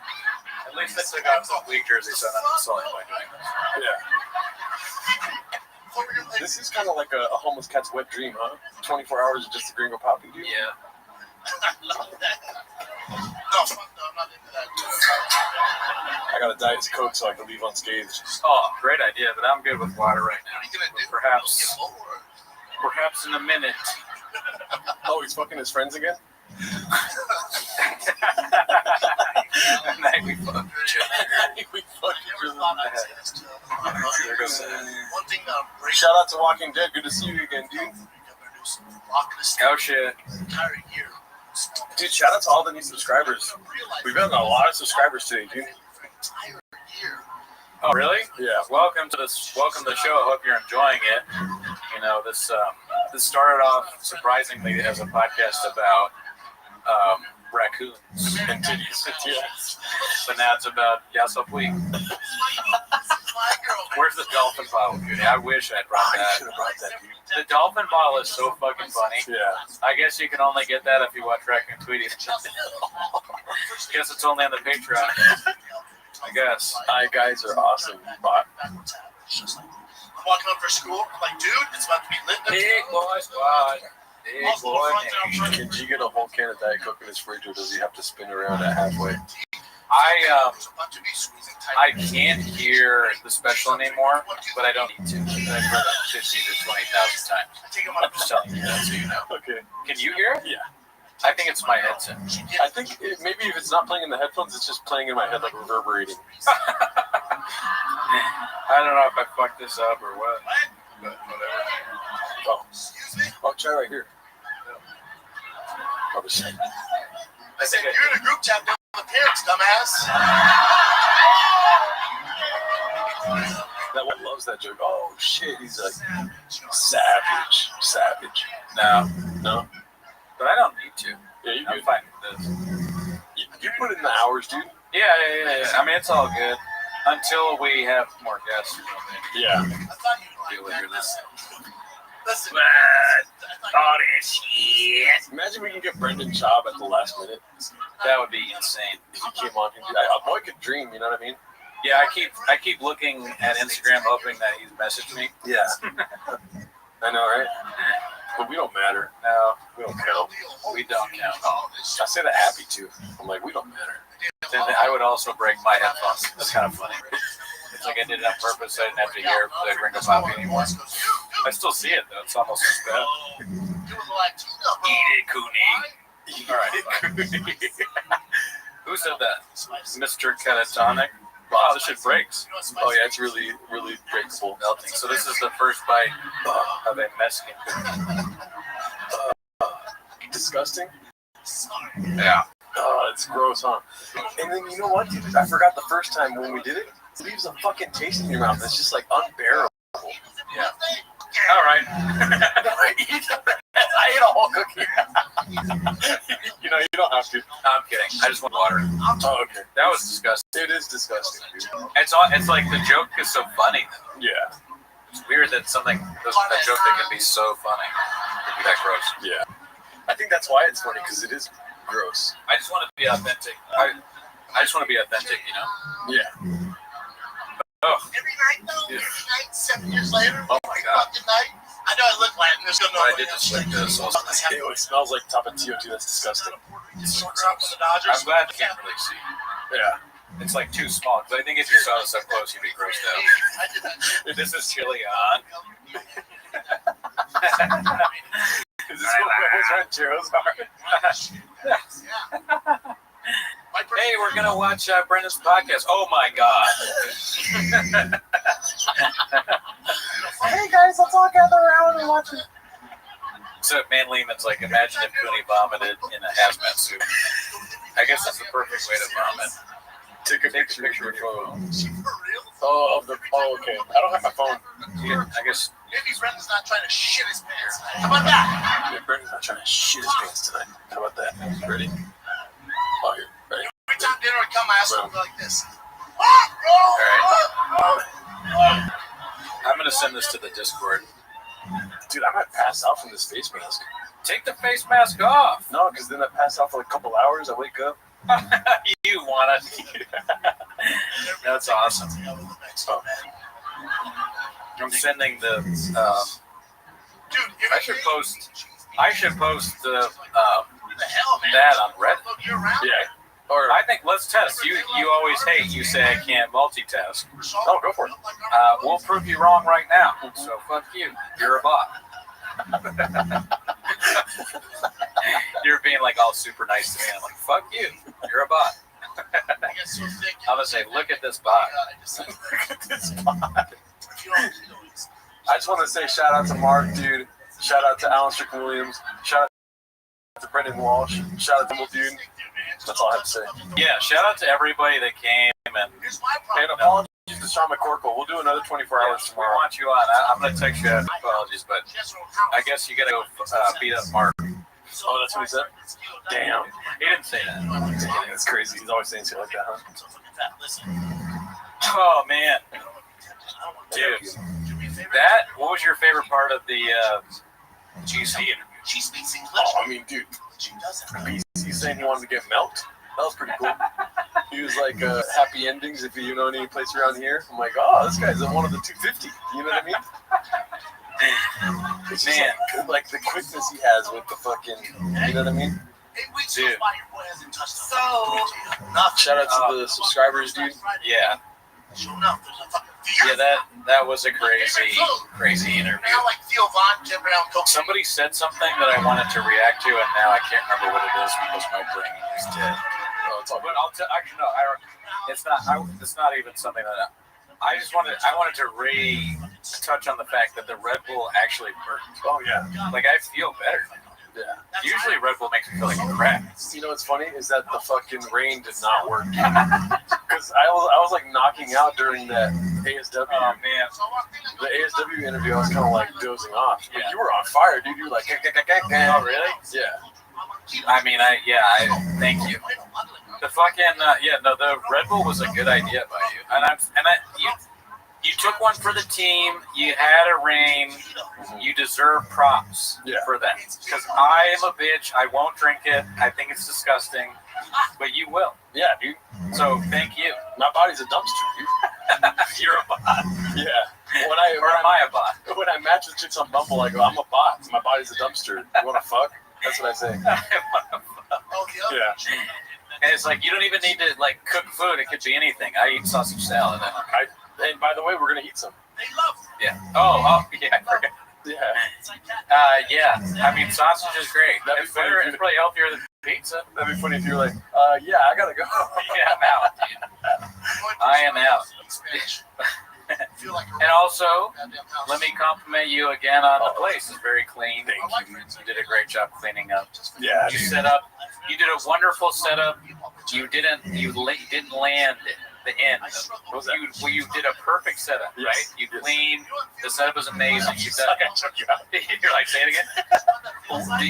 At least they took out some weak jersey, so I'm not insulting by doing this. Yeah. This is kind of like a homeless cat's wet dream, huh? 24 hours of just a Gringo Poppy, dude. Yeah. I love that. No, I'm not into that. I got a Diet Coke so I can leave unscathed. Oh, great idea, but I'm good with water right now. Perhaps in a minute. Oh, he's fucking his friends again? We fucked There goes shout out to Walking Dead. Good to see you again, dude. Oh shit. Dude, shout out to all the new subscribers. We've gotten a lot of subscribers today, dude. Oh really? Yeah. Welcome to the show. I hope you're enjoying it. You know, this started off surprisingly as a podcast about raccoons And titties. yes. But now it's about Yasopui. Where's the dolphin bottle, Judy? I wish I'd brought I that. should have brought that, dude. The dolphin bottle is so fucking funny. Yeah. I guess you can only get that if you watch Raccoon Tweeties. Guess it's only on the Patreon. I guess. Hi, guys are awesome. Bot. I'm walking up for school. I'm like, dude, it's about to be lit. Big boy squad. Big boy nation. Can G get a whole can of Diet Coke in his fridge, or does he have to spin around at halfway? I can't hear the special anymore, but I don't need to. I've heard it 50 to 20,000 times. I'm just telling you that so you know. Okay. Can you hear it? Yeah. I think it's my headset. I think maybe if it's not playing in the headphones, it's just playing in my head, like reverberating. I don't know if I fucked this up or what, but whatever. Oh, try right here. I said, you're in a group chat. parents, dumbass. That one loves that joke. Oh shit, he's like savage. No, But I don't need to. yeah, you I'm good. fine with this. You put in the hours, dude. Yeah. I mean, it's all good until we have more guests. Yeah. Deal with this. Listen. All this shit. Imagine we can get Brendan Schaub at the last minute. That would be insane. If he came on, a boy could dream. You know what I mean? Yeah, I keep looking at Instagram, hoping that he's messaged me. Yeah. I know, right? But we don't matter. No, We don't count. we don't count. I say that happy too. I'm like, we don't matter. Then I would also break my headphones. That's kind of funny. It's like I did it on purpose. I didn't have to hear the ring of poppy anymore. I still see it though. It's almost as bad. Eat it, Cooney. All right. Who said that? Mr. Catatonic. Wow, this shit breaks. Oh yeah, it's really, really breakable. Melting. So this is the first bite of a Mexican cookie. Disgusting. Yeah. Oh, it's gross, huh? And then you know what, dude? I forgot the first time when we did it. It leaves a fucking taste in your mouth. It's just like unbearable. Yeah. All right. I ate a whole cookie. You know, you don't have to. I'm kidding. I just want water. Oh, okay. That was disgusting. It is disgusting, dude. It's like the joke is so funny. Yeah. It's weird that a joke that can be so funny can be that gross. Yeah. I think that's why it's funny, because it is gross. I just want to be authentic. I just want to be authentic, you know? Yeah. Oh. Every night, though, every night, 7 years later, Oh my God. fucking night. I know I look Latin. There's no I did this like this. Ew, it smells like Tapatio too. That's disgusting. I'm glad you can't really see. Yeah. It's like too small. Because I think if you saw this up close, you'd be grossed out. This is chili on. Is this what those rancheros are? Hey, we're gonna watch Brendan's podcast. Oh my God! Hey guys, let's all gather around and watch it. So Man Lehman's like, imagine if Cooney vomited in a hazmat suit. I guess that's the perfect way to vomit. Take a picture with your phone. Oh, okay. I don't have my phone. Yeah, I guess. Maybe Brendan's not trying to shit his pants. How about that? Yeah, Brendan's not trying to shit his pants tonight. How about that? Ready? Oh, here. Ready? Every time dinner would come, my ass would go like this. Alright. I'm gonna send this to the Discord. Dude, I might pass out from this face mask. Take the face mask off. No, because then I pass out for like a couple hours. I wake up. You want it? That's awesome. Oh. I'm sending the. Dude, I should post the the hell, man? that on Reddit. Yeah. Or I think let's test. You always hate. You say I can't multitask. Oh, go for it. We'll prove you wrong right now. So fuck you. You're a bot. You're being like all super nice to me. I'm like, fuck you. You're a bot. I'm gonna say, look at this bot. Look at this bot. I just want to say shout out to Mark, dude. Shout out to Alan Strickland-Williams. Shout out to Brendan Walsh. Shout out to Will, dude. That's all I have to say. Yeah, shout out to everybody that came and apologies to Sean McCorkle. We'll do another 24 hours we tomorrow. want you on. I'm gonna text you after apologies, but I guess you gotta go beat up Mark. Oh, that's what he said? Damn. He didn't say that. Damn, that's crazy. He's always saying shit like that, huh? Oh man, dude, what was your favorite part of the GC interview? She speaks English. Oh, I mean, dude, he's saying he wanted to get milked. That was pretty cool. He was like, happy endings if you know any place around here. I'm like, oh, this guy's one of the 250. You know what I mean? It's just like the quickness he has with the fucking, you know what I mean? Dude. Shout out to the subscribers, dude. Yeah. Yeah, that was a crazy interview. Somebody said something that I wanted to react to, and now I can't remember what it is because my brain is dead. Oh, it's all good. But actually no, it's not even something that I wanted to touch on the fact that the Red Bull actually worked. Oh yeah. Like I feel better. Yeah. Usually Red Bull makes me feel like a crap. You know what's funny is that the fucking rain did not work. Because I was like knocking out during that ASW. Oh man. The ASW interview, I was kind of like dozing off. But you were on fire, dude. You were like, oh really? Yeah. I mean, I thank you. The fucking the Red Bull was a good idea by you, you took one for the team. You had a rain. You deserve props for that. Because I am a bitch. I won't drink it. I think it's disgusting. But you will. Yeah, dude. So thank you. My body's a dumpster, dude. You're a bot. Yeah. Or am I a bot? When I match with chicks on Bumble, I go, I'm a bot. My body's a dumpster. You want to fuck? That's what I say. Yeah. And it's like, you don't even need to like cook food. It could be anything. I eat sausage salad. And by the way, we're gonna eat some. Yeah. Oh yeah. I forgot. Yeah. Yeah. I mean, sausage is great. It's better. It's probably healthier than pizza. That'd be funny if you were like, yeah, I gotta go. Yeah, I'm out, dude. I am out. And also, let me compliment you again on the place. It's very clean. Thank you. You did a great job cleaning up. Yeah. You set up. You did a wonderful setup. You didn't land the end. You did a perfect setup, right? You cleaned. The setup was amazing. You did. You're like, say it again.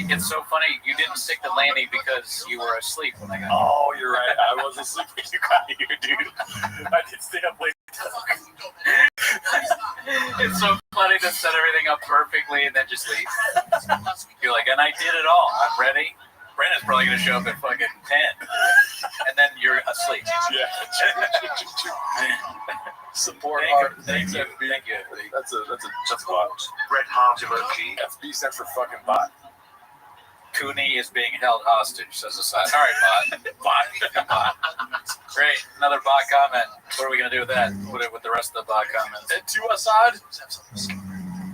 It's so funny. You didn't stick the landing because you were asleep when I got. Oh, you're right. I was asleep when you got here, dude. I did stay up late. It's so funny to set everything up perfectly and then just leave. You're like, and I did it all. I'm ready. Brandon's probably going to show up at fucking 10. And then you're asleep. Yeah. Support Thank you. That's a bot. Red Heart emoji. FB stands for fucking bot. Cooney is being held hostage, says the side. All right, bot. Bot. Great. Another bot comment. What are we going to do with that? With the rest of the bot comments? And to Assad?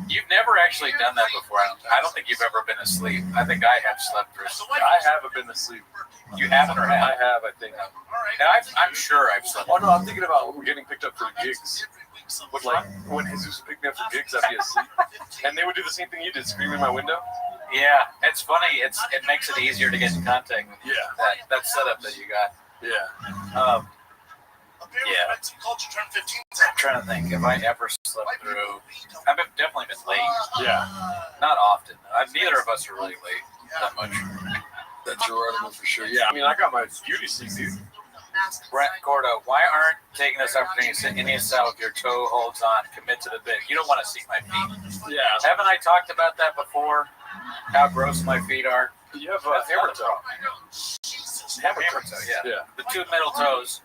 You've never actually done that before. I don't think you've ever been asleep. I think I have slept through. I haven't been asleep. You haven't or have? I have, I think. And I'm sure I've slept. Oh, no, I'm thinking about getting picked up for gigs. With, like, when Jesus picked me up for gigs, I'd be asleep. And they would do the same thing you did, scream in my window. Yeah, it's funny. It makes it easier to get in contact with you. Yeah. That setup that you got. Yeah. Yeah. I'm trying to think if I ever slept through. I've definitely been late. Yeah. Not often. Neither of us are really late that much. That's right, for sure. Yeah. I mean, I got my beauty sleep, dude. Brent Gordo, why aren't taking this opportunity to sit Indian style with your toe holds on, commit to the bit? You don't want to see my feet. Yeah. Haven't I talked about that before? How gross my feet are. You have a hammer toe. Hammer toe, yeah. The two middle toes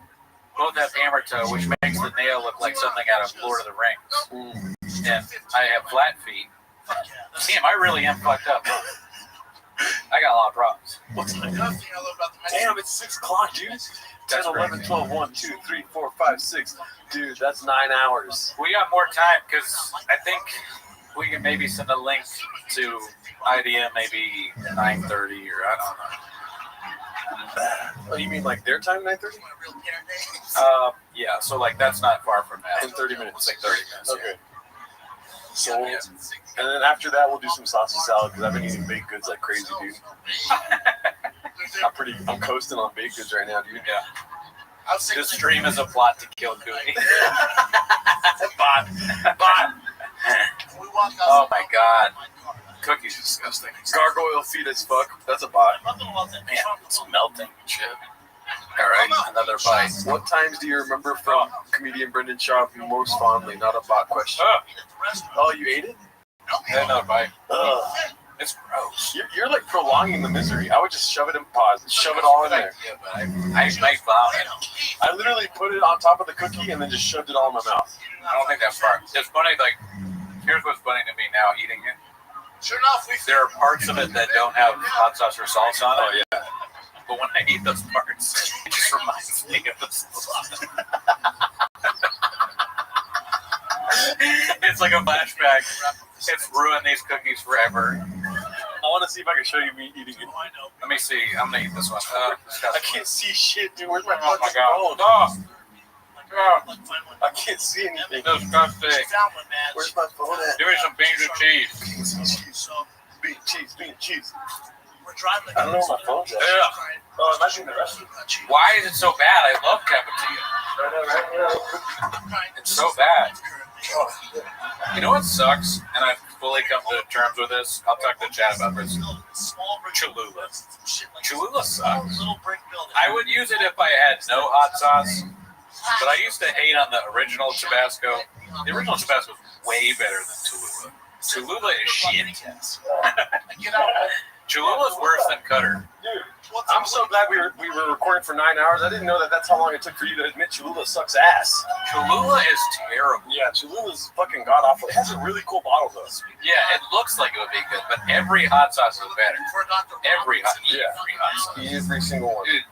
both have hammer toe, which makes the nail look like something out of Lord of the Rings. And I have flat feet. Damn, I really am fucked up. I got a lot of problems. Damn, it's 6 o'clock, dude. 10, 11, 12, 1, 2, 3, 4, 5, 6. Dude, that's 9 hours. We got more time because I think we can maybe send a link to IDM maybe 9:30 or I don't know. Oh, you mean like their time, 9:30? Yeah, so like that's not far from that. In 30 minutes. It's like 30 minutes. Okay. So, and then after that, we'll do some sausage salad because I've been eating baked goods like crazy, dude. I'm coasting on baked goods right now, dude. Yeah. This stream is a plot to kill Cooney. Bot. Oh my god. Cookie's disgusting. Gargoyle feet as fuck. That's a bot. Man, it's melting and shit. All right, another bite. What times do you remember from comedian Brendan Schaub most fondly? Not a bot question. Oh, you ate it? Another bite. It's gross. You're like prolonging the misery. I would just shove it in pause. Shove it all in there. Yeah, but I might vomit. I literally put it on top of the cookie and then just shoved it all in my mouth. I don't think that's far. It's funny, like, here's what's funny to me now eating it. Sure enough, there are parts of it that don't have hot sauce or salsa on it. Oh, yeah. But when I eat those parts, it just reminds me of the salsa. It's like a flashback. It's ruined these cookies forever. I want to see if I can show you me eating it. Let me see. I'm going to eat this one. I can't see shit, dude. Where's my Oh, my fucking God. phone? Oh, I can't see anything. disgusting. Where's my phone at? Give me some beans and cheese. Beans cheese, bean and cheese. I don't know where my phone's at. Oh, I'm actually the rest of it. Why is it so bad? I love Cappuccino. It's so bad. You know what sucks? And I've fully come to terms with this. I'll talk to Chad about this. Cholula. Cholula sucks. I would use it if I had no hot sauce, but I used to hate on the original Tabasco. The original Tabasco was way better than Cholula. Cholula is shit. Cholula is worse than Cutter. Dude, I'm so glad we were recording for 9 hours. I didn't know that's how long it took for you to admit Cholula sucks ass. Cholula is terrible. Yeah, Cholula's fucking god awful. It has a really cool bottle though. Yeah, it looks like it would be good, but every hot sauce is better. Every hot sauce. Every single one. Dude,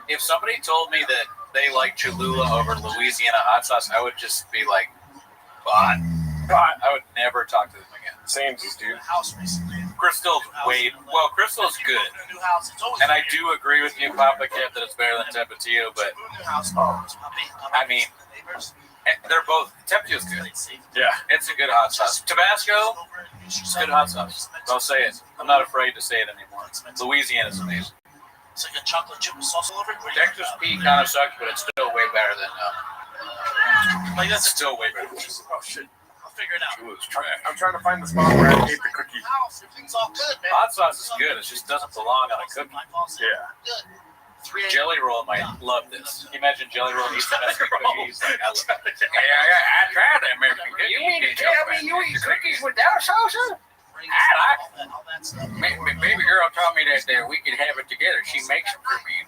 if somebody told me that they like Cholula over Louisiana hot sauce, I would just be like, bot. I would never talk to them again. Same, dude. Crystal's Crystal's good. And I do agree with you, Papa Cat, that it's better than Tapatio, but I mean, they're both. Tapatio's good. Yeah. It's a good hot sauce. Tabasco, it's good hot sauce. I'll say it. I'm not afraid to say it anymore. Louisiana's amazing. It's like a chocolate chip with sauce all over it. Texas Pete kind of sucks, but it's still way better than. Like that's still way better. Oh shit. Figure it out. I'm trying to find the spot where I ate the cookie. Everything's all good, man. Hot sauce is good. It just doesn't belong on a cookie. Yeah. Good. Jelly Roll might love this. Can you imagine Jelly Roll eats the Mexican cookies? Like, I tried that Mexican cookie. You mean to tell me you eat cookies without salsa? I like it. Baby girl told me that we could have it together. She makes them for me.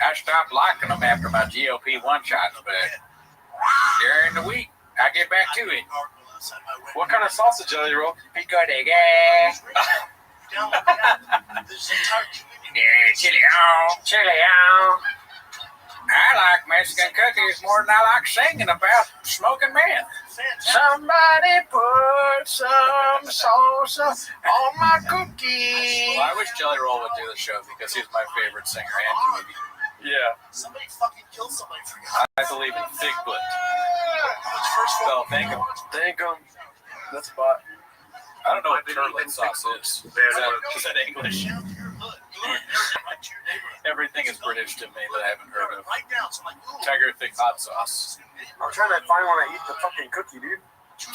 I stopped liking them after my GLP-1 shots, but during the week, I get back to it. What kind of salsa, Jelly Roll? Pico de gas. Chili on. I like Mexican cookies more than I like singing about smoking meth. Somebody put some salsa on my cookie. Well, I wish Jelly Roll would do the show because he's my favorite singer and comedian. Yeah. Somebody fucking killed somebody for you. I believe in Bigfoot. Well, thank him. Thank him. That's a bot. I don't know what turlet sauce is. Is that English? Everything is British to me that I haven't heard of. Tiger thick hot sauce. I'm trying to find when I eat the fucking cookie, dude.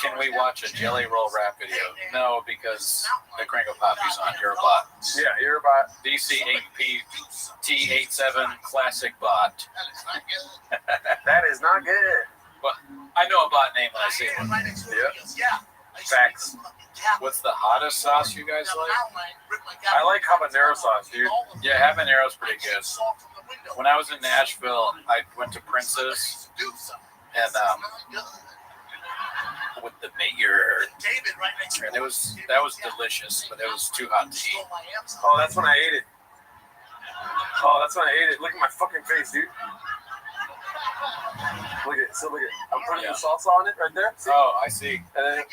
Can we watch a Jelly Roll rap video? No, because the Kringle Poppy's on your bot. Yeah, you're a bot. DC8PT87 classic bot. That is not good. Well, I know a bot name when I see one. Yeah. Facts. What's the hottest sauce you guys like? I like habanero sauce, dude. Yeah, habanero's pretty good. When I was in Nashville, I went to Prince's and with the mayor, and that was delicious, but it was too hot to eat. Oh, that's when I ate it. Look at my fucking face, dude. Look at it. I'm putting the salsa on it right there. See? Oh, I see. And then I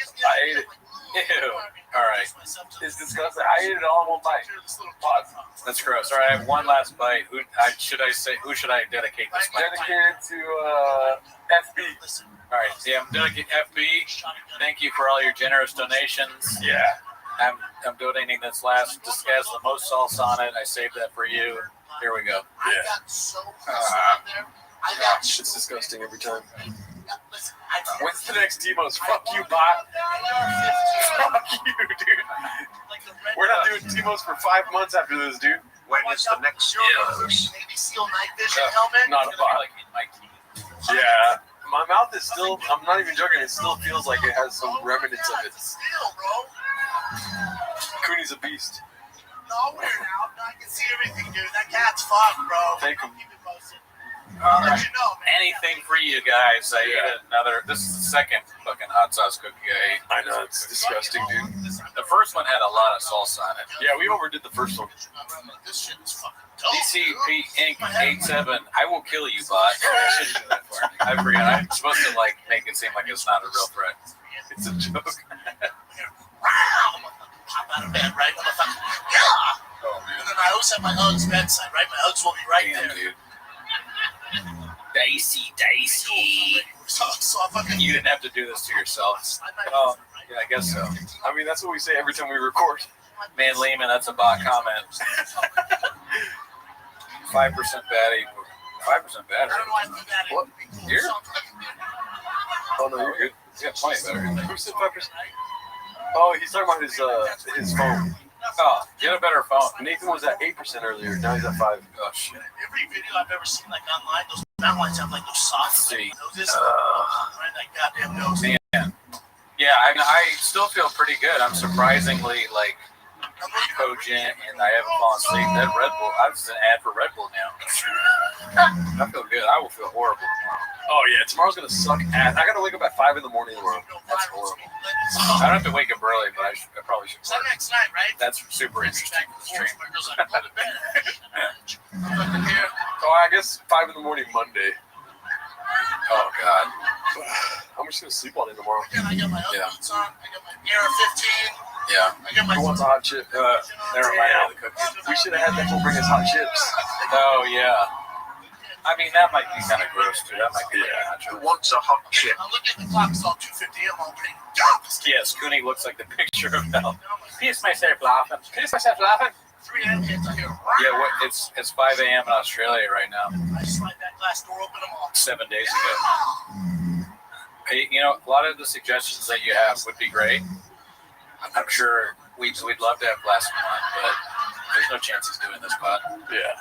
ate it. Ew. All right. It's disgusting. I ate it all in one bite. That's gross. All right, I have one last bite. Who should I dedicate this bite to? Dedicated to FB. All right, yeah, I'm dedicating FB. Thank you for all your generous donations. Yeah. I'm donating this last. This has the most salsa on it. I saved that for you. Here we go. Yeah. It's disgusting every time. When's the next Timos? Fuck you, bot. Fuck you, dude. We're not doing Timos for 5 months after this, dude. When is the next Timos? Not a bot. Yeah. My mouth is still, I'm not even joking, it still feels like it has some remnants of it. Cooney's a beast. No, we're out. I can see everything, dude. That cat's fucked, bro. Thank him. I'll let you know, man. Anything for you guys. I ate another. This is the second fucking hot sauce cookie I ate. I know, it's disgusting, dude. The first one had a lot of salsa on it. Yeah, we overdid the first one. This shit is fucking dope. DCP Inc. 87. I will kill you, bot. I shouldn't do that for me. I forgot. I'm supposed to like make it seem like it's not a real threat. It's a joke. Pop out of bed, right, motherfucker? Yeah. Oh man. And then I always have my Uggs bedside, right? My Uggs will be right Damn, there. dude. Dicey. So I fucking. You didn't have to do this to yourself. Oh, yeah, I guess so. I mean, that's what we say every time we record. Man, Lehman, that's a bot comment. 5% battery. 5% battery. What? Here? Oh no, you're good. He's got plenty of battery. Who said 5%? Oh, he's talking about his phone. Oh, get a better phone. Nathan was at 8% earlier. Now he's at 5. Oh shit. Every video I've ever seen, like online, those downlines have like those socks. See. Those right, like goddamn nose. Man. Yeah, I still feel pretty good. I'm surprisingly like cogent, and I haven't fallen asleep. That Red Bull, I was an ad for Red Bull now. I feel good. I will feel horrible tomorrow. Oh yeah, tomorrow's gonna suck ass. I gotta wake up at 5 in the morning tomorrow. That's horrible. I don't have to wake up early, but I probably should. Next night, right? That's super interesting. So I guess 5 in the morning Monday. Oh God. I'm just gonna sleep on it tomorrow. I got my other boots on. I got my Air 15. Yeah. I got my. Who wants a hot chip? Never mind. The cookies. We should have had them bring us hot chips. Oh yeah. I mean, that might be kind of gross too. That might be Who wants a hot chip? I'm looking at the clock. It's all 2:50. I'm already dumb. Yes, Cooney looks like the picture of Mel. Piss myself laughing. Piss myself laughing. 3 a.m. kids are here. Yeah, it's 5 a.m. in Australia right now. I slide that glass door open. I'm all. 7 days ago. Hey, you know, a lot of the suggestions that you have would be great. I'm sure we'd love to have glass on, but there's no chance he's doing this pod. Yeah.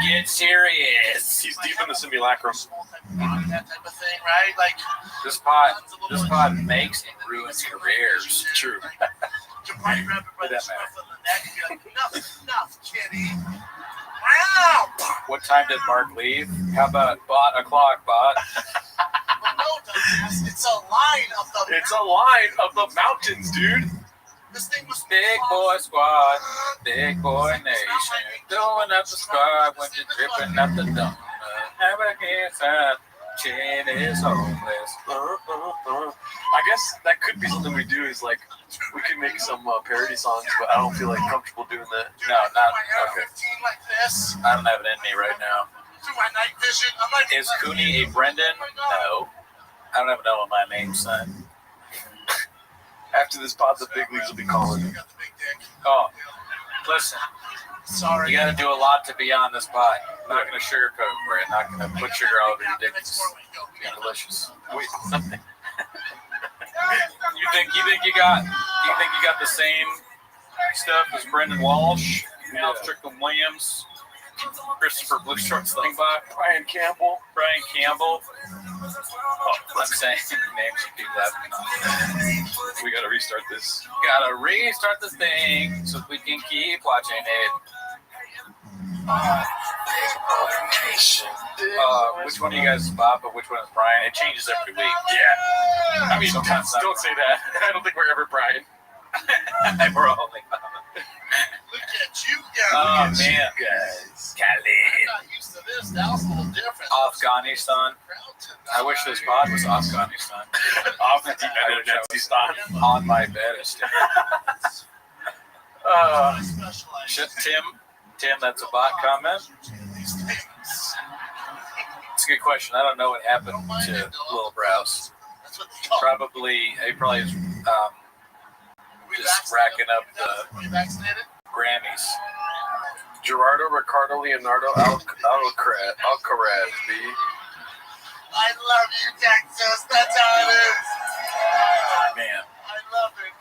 Get serious. He's deep in the simulacrum. That type of thing, right? Like this pod makes and ruins careers. True. You probably grab it by the That scruff matter. of the neck and be like, enough, kitty. Wow. What time did Mark leave? How about bot o'clock, bot? But no, dumbass, it's a line of the. It's a line of the mountains, dude. This thing was Big boy squad, big boy nation. Throwing up the squad when you're dripping up the donut. Have a haircut, chin is homeless. I guess that could be something we do. Is like we could make some parody songs, but I don't feel like comfortable doing that. No, not okay. Like this. I don't have it in me right now. Through my night vision, I'm like. Is Cooney a Brendan? No. I don't even know what my name's son. After this pod, the big leagues will be calling. Oh, listen. Sorry. You got to do a lot to be on this pod. I'm not going to sugarcoat it, Brad. Not going to put sugar all over your dick. It's delicious. Wait. You think you got the same stuff as Brendan Walsh, Al Strickland Williams, Christopher Blue Shorts Lingbach, Brian Campbell. Oh, I'm saying names of people haven't. We gotta restart this. Gotta restart this thing so we can keep watching it. Which one of you guys is Bob, but which one is Brian? It changes every week. Yeah. I mean, don't say that. I don't think we're ever Brian. We're all only Bob. Look at you guys. Oh, man. Khalid. I'm not used to this. That was a little different. Afghanistan. I wish this pod was Afghanistan. Afghanistan. On my bed. Tim, that's a bot comment. It's a good question. I don't know what happened to Little Browse. He probably is just racking up the Grammys. Gerardo Ricardo Leonardo Alcaraz, B. I love you, Texas. That's how it is. Man. I love it.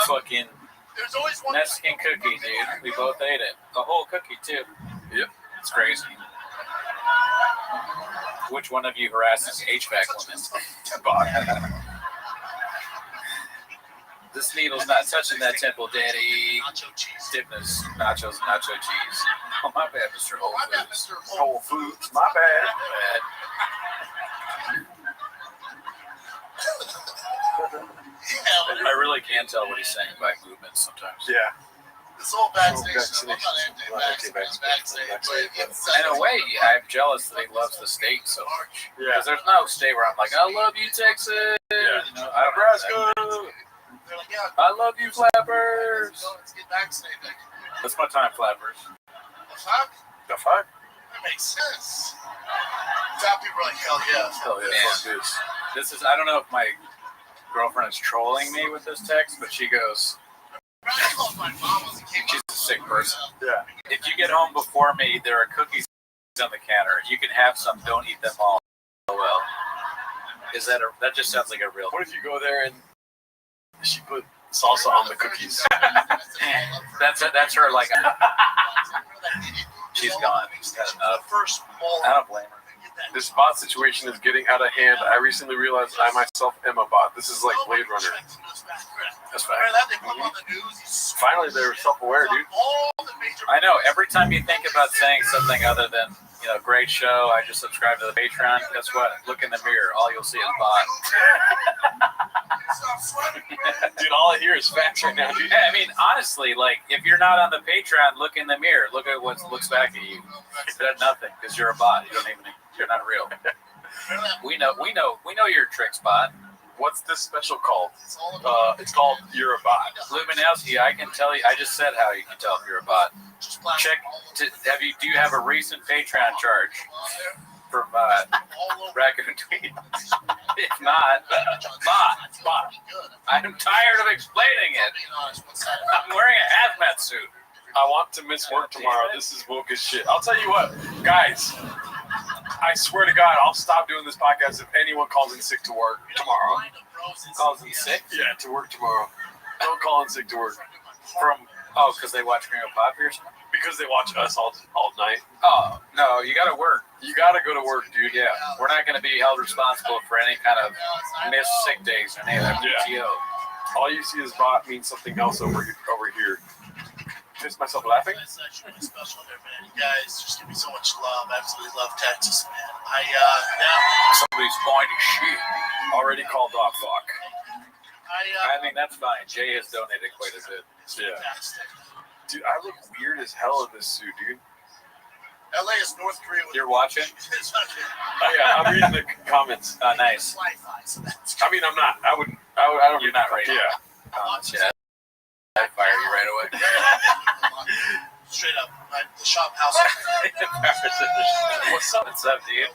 Fucking There's always one Mexican cookie, dude. We both ate it. The whole cookie, too. Yep. It's crazy. Which one of you harasses HVAC women? This needle's not touching that temple, Daddy. Stiffness, nachos, nacho cheese. Oh, my bad, Mr. Whole Foods. Whole Foods, my bad. I really can tell what he's saying by movements sometimes. Yeah. This whole vaccination. I'm not anti-vaccine, In a way, I'm jealous that he loves the state so much. Yeah. Because there's no state where I'm like, I love you, Texas. Yeah. You know, Nebraska. They're like, yeah, I love you, Flappers. let's get vaccinated. That's my time, Flappers. The fuck? The fuck? That makes sense. Top people are like, hell yeah. Hell yeah, Man. fuck this. This is, I don't know if my girlfriend is trolling me with this text, but she goes, she's a sick person. Yeah. If you get home before me, there are cookies on the counter. You can have some. Don't eat them all. Oh well. Is that that just sounds like a real? What if you go there and she put salsa on the cookies? that's her like. She's gone. She's got enough. I don't blame her. This bot situation is getting out of hand. I recently realized I myself am a bot. This is like Blade Runner. That's fine. Finally, they're self-aware, dude. I know. Every time you think about saying something other than, great show, I just subscribe to the Patreon, guess what? Look in the mirror. All you'll see is bot. Dude, all I hear is facts right now, dude. Yeah, I mean, honestly, like, if you're not on the Patreon, look in the mirror. Look at what looks back at you. It's nothing, because you're a bot. You're not real. We know your tricks, bot. What's this special called? It's called You're a Bot. Luminowski, I can tell you. I just said how you can tell if you're a bot. Check. Do you have a recent Patreon charge from Raccoon Tweet? If not, bot. I'm tired of explaining it. I'm wearing a hazmat suit. I want to miss work tomorrow. This is woke as shit. I'll tell you what, guys. I swear to God, I'll stop doing this podcast if anyone calls in sick to work tomorrow. Calls in sick? Yeah, to work tomorrow. Don't call in sick to work. Because they watch Green Poppy or something? Because they watch us all night. Oh, no, you got to work. You got to go to work, dude. Yeah, we're not going to be held responsible for any kind of missed sick days or any of that PTO. All you see is bot means something else over here. Just myself laughing. It's actually really special there, man. You guys just give me so much love. I absolutely love Texas, man. Somebody's pointing shit. Already called off, fuck. I mean, that's fine. Jay has donated quite a bit. Yeah. Dude, I look weird as hell in this suit, dude. LA is North Korea. You're watching? Yeah, I'm reading the comments. Nice. I mean, I'm not. I don't. You're not right. Yeah. Yeah. I fire you right away. Straight up, the shop house. What's up, dude?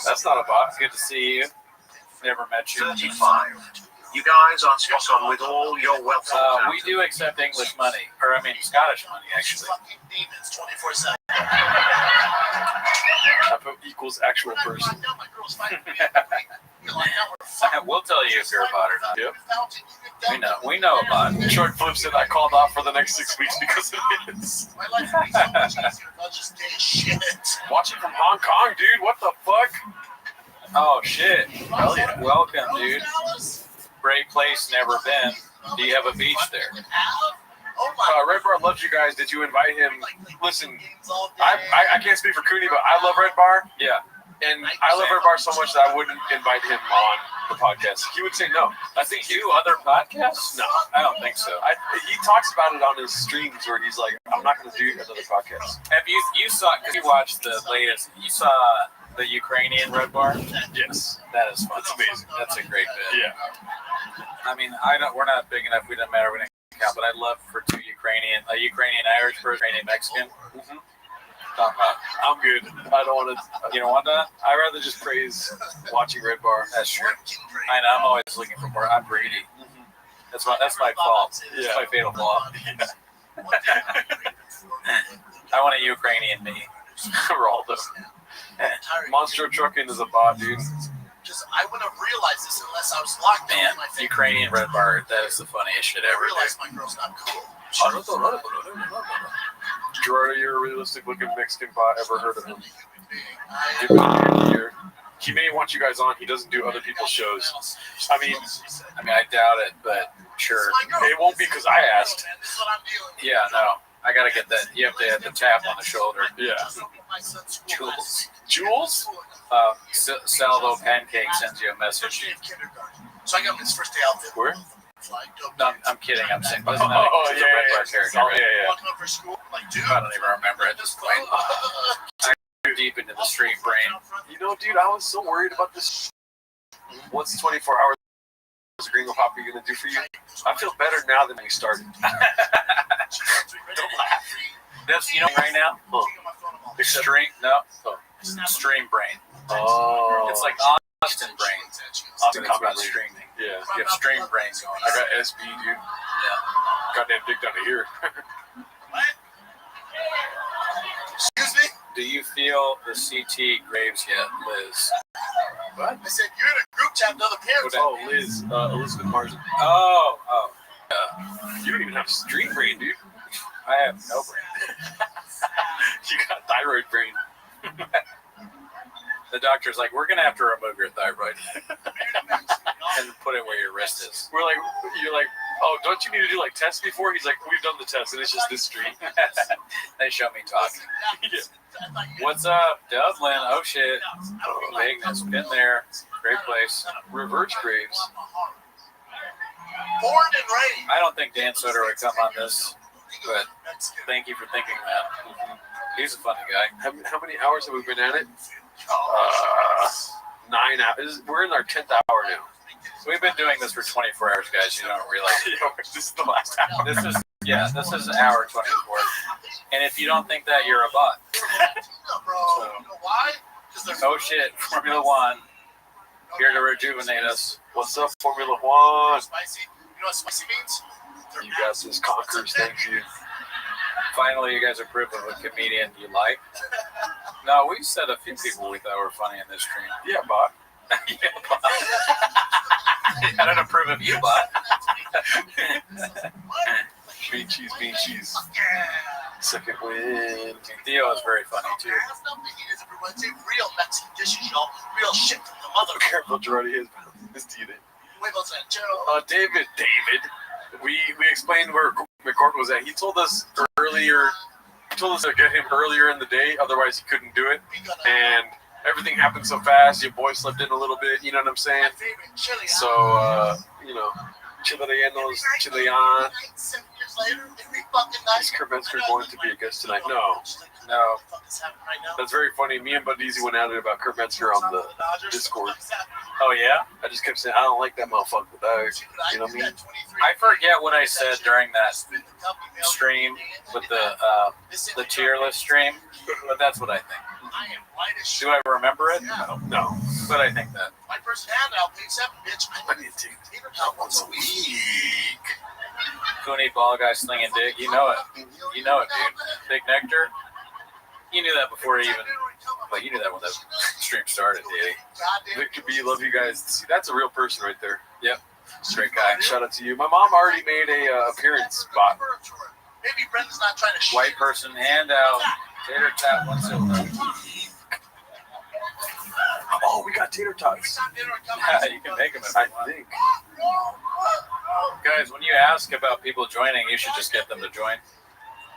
That's not a bot. Good to see you. Never met you. 35. You guys are spot on with all your wealth. We do accept English money, Scottish money, actually. Demons 24/7. I put equals actual person. We'll tell you if you're a bot or not. Yep. We know about it. Short flips it. I called off for the next 6 weeks because of this. My life would be so much easier if I just did shit. Watching from Hong Kong, dude. What the fuck? Oh shit! Hell yeah. Welcome, dude. Great place, never been. Do you have a beach there? Red Bar loves you guys. Did you invite him? Listen, I can't speak for Cooney, but I love Red Bar. Yeah. And I love Red Bar so much that I wouldn't invite him on the podcast. He would say no. I think you other podcasts? No. I don't think so. He talks about it on his streams where he's like, I'm not going to do another podcast. Have you saw, because you watched the latest, you saw the Ukrainian Red Bar? Yes. That is fun. That's amazing. That's a great bit. Yeah. I mean, we're not big enough, we don't matter, we didn't count, but I'd love for a Ukrainian Irish person, Ukrainian Mexican. Mm-hmm. I'm good. I don't want to. You don't want that? I'd rather just praise watching Red Bar. That's true. I know, I'm always looking for more. I'm greedy. Mm-hmm. That's my fault. Yeah. That's my fatal flaw. I want a Ukrainian me. Geraldo. Monster Trucking is a bot, dude. Just I wouldn't have realized this unless I was locked down. Man, Ukrainian Red Bar, that is the funniest shit ever. I realized my girl's not cool. Gerardo, you're a realistic looking Mexican bot. Ever heard of him? He may want you guys on. He doesn't do other people's shows. I mean, I doubt it, but sure. It won't be because I asked. Yeah, no. I gotta get that. You have to have the tap on the shoulder. Yeah. Jules? Salvo Pancake sends you a message. So I got his first day outfit. Where? No, I'm kidding. I'm saying, Red Bar character. Right? Walking up for school, like, dude, I don't even remember at this point. I'm deep into the street brain. You know, dude, I was so worried about this. What's 24 hours of Green Pop are you gonna do for you? I feel better now than when you started. Don't laugh. That's right now. Extreme stream brain. Oh. It's like Austin brain. Austin combat streaming. Yeah. You have stream brains going. I got SB, dude. Yeah. Goddamn dick down to here. Excuse me? Do you feel the CT Graves yet, Liz? What? I said, you're in a group chat with other parents. Oh, Liz, Elizabeth Marsden. Oh. You don't even have street brain, dude. I have no brain. You got thyroid brain. The doctor's like, we're gonna have to remove your thyroid and put it where your wrist is. You're like, oh, don't you need to do like tests before? He's like, we've done the test and it's just this street. They show me talking. Yeah. What's up, Dublin? Oh shit, Vegas, been there. Great place. Reverse Graves. Born and raised. I don't think Dan Soder would come on this, but thank you for thinking that. He's a funny guy. How many hours have we been at it? 9 hours. We're in our 10th hour now. We've been doing this for 24 hours, guys. You don't realize. This is the last hour. This is hour 24. And if you don't think that, you're a bot. Bro, you know why? Oh shit, Formula One, here to rejuvenate us. What's up, Formula One? Spicy. You know what spicy means? You guys is conkers, thank you. Finally, you guys are proof of a comedian you like. No, we said a few people we thought were funny in this stream. Yeah, bot. Yeah, bot. I don't approve of you, bot. Bean cheese. Second win. Theo is very funny too. Real Mexican dishes, y'all. Real shit from the mother. Careful, Gerardi. His teeth. David. We explained where McCord was at. He told us earlier. He told us to get him earlier in the day, otherwise he couldn't do it. And everything happened so fast. Your boy slept in a little bit. You know what I'm saying? So Chilean. Is Kurt Metzger going to be a guest tonight? No. That's very funny. Me and Bundeezy went at it about Kurt Metzger on the Discord. Oh yeah? I just kept saying I don't like that motherfucker. You know what I mean? I forget what I said during that stream with the tier list stream, but that's what I think. Do I remember it? No. But I think that. My first handout paid 7, bitch. I need to. Once a week. Cooney ball guy slinging dick. You know it. You know it, dude. Big Nectar. You knew that before he even. Like, you knew that when the stream started, dude. Victor B, love you guys. See, that's a real person right there. Yep. Great guy. Shout out to you. My mom already made a appearance spot. Maybe Brendan's not trying to White person handout. Tater tot 1 silver. Oh, we got tater tots. Yeah, you can make them if you want. think. Guys, when you ask about people joining, you should just get them to join.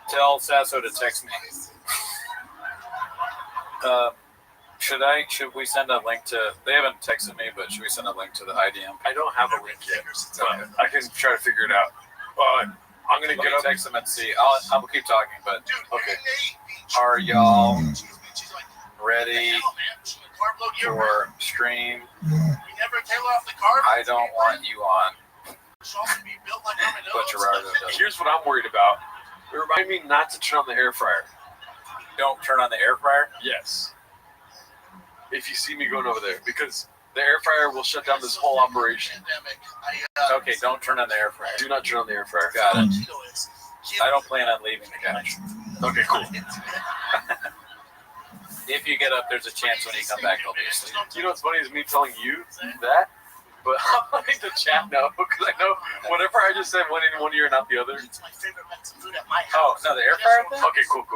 Tell Sasso to text me. Should we send a link to? They haven't texted me, but should we send a link to the IDM? I don't have a link yet, but I can try to figure it out. I'm gonna get up. Text them and see. I'll keep talking, but okay. Are y'all ready for stream? I don't want you on. But Gerardo does. Here's what I'm worried about. Remind me not to turn on the air fryer. Don't turn on the air fryer? Yes. If you see me going over there, because the air fryer will shut down this whole operation. Okay, don't turn on the air fryer. Do not turn on the air fryer. Got it. I don't plan on leaving the couch. Okay, cool. If you get up, there's a chance when you come back, I'll be asleep. You know what's funny is me telling you that, but I'm letting the chat know, because I know whatever I just said went in one ear, not the other. Oh, no, the air fryer thing? Okay, cool.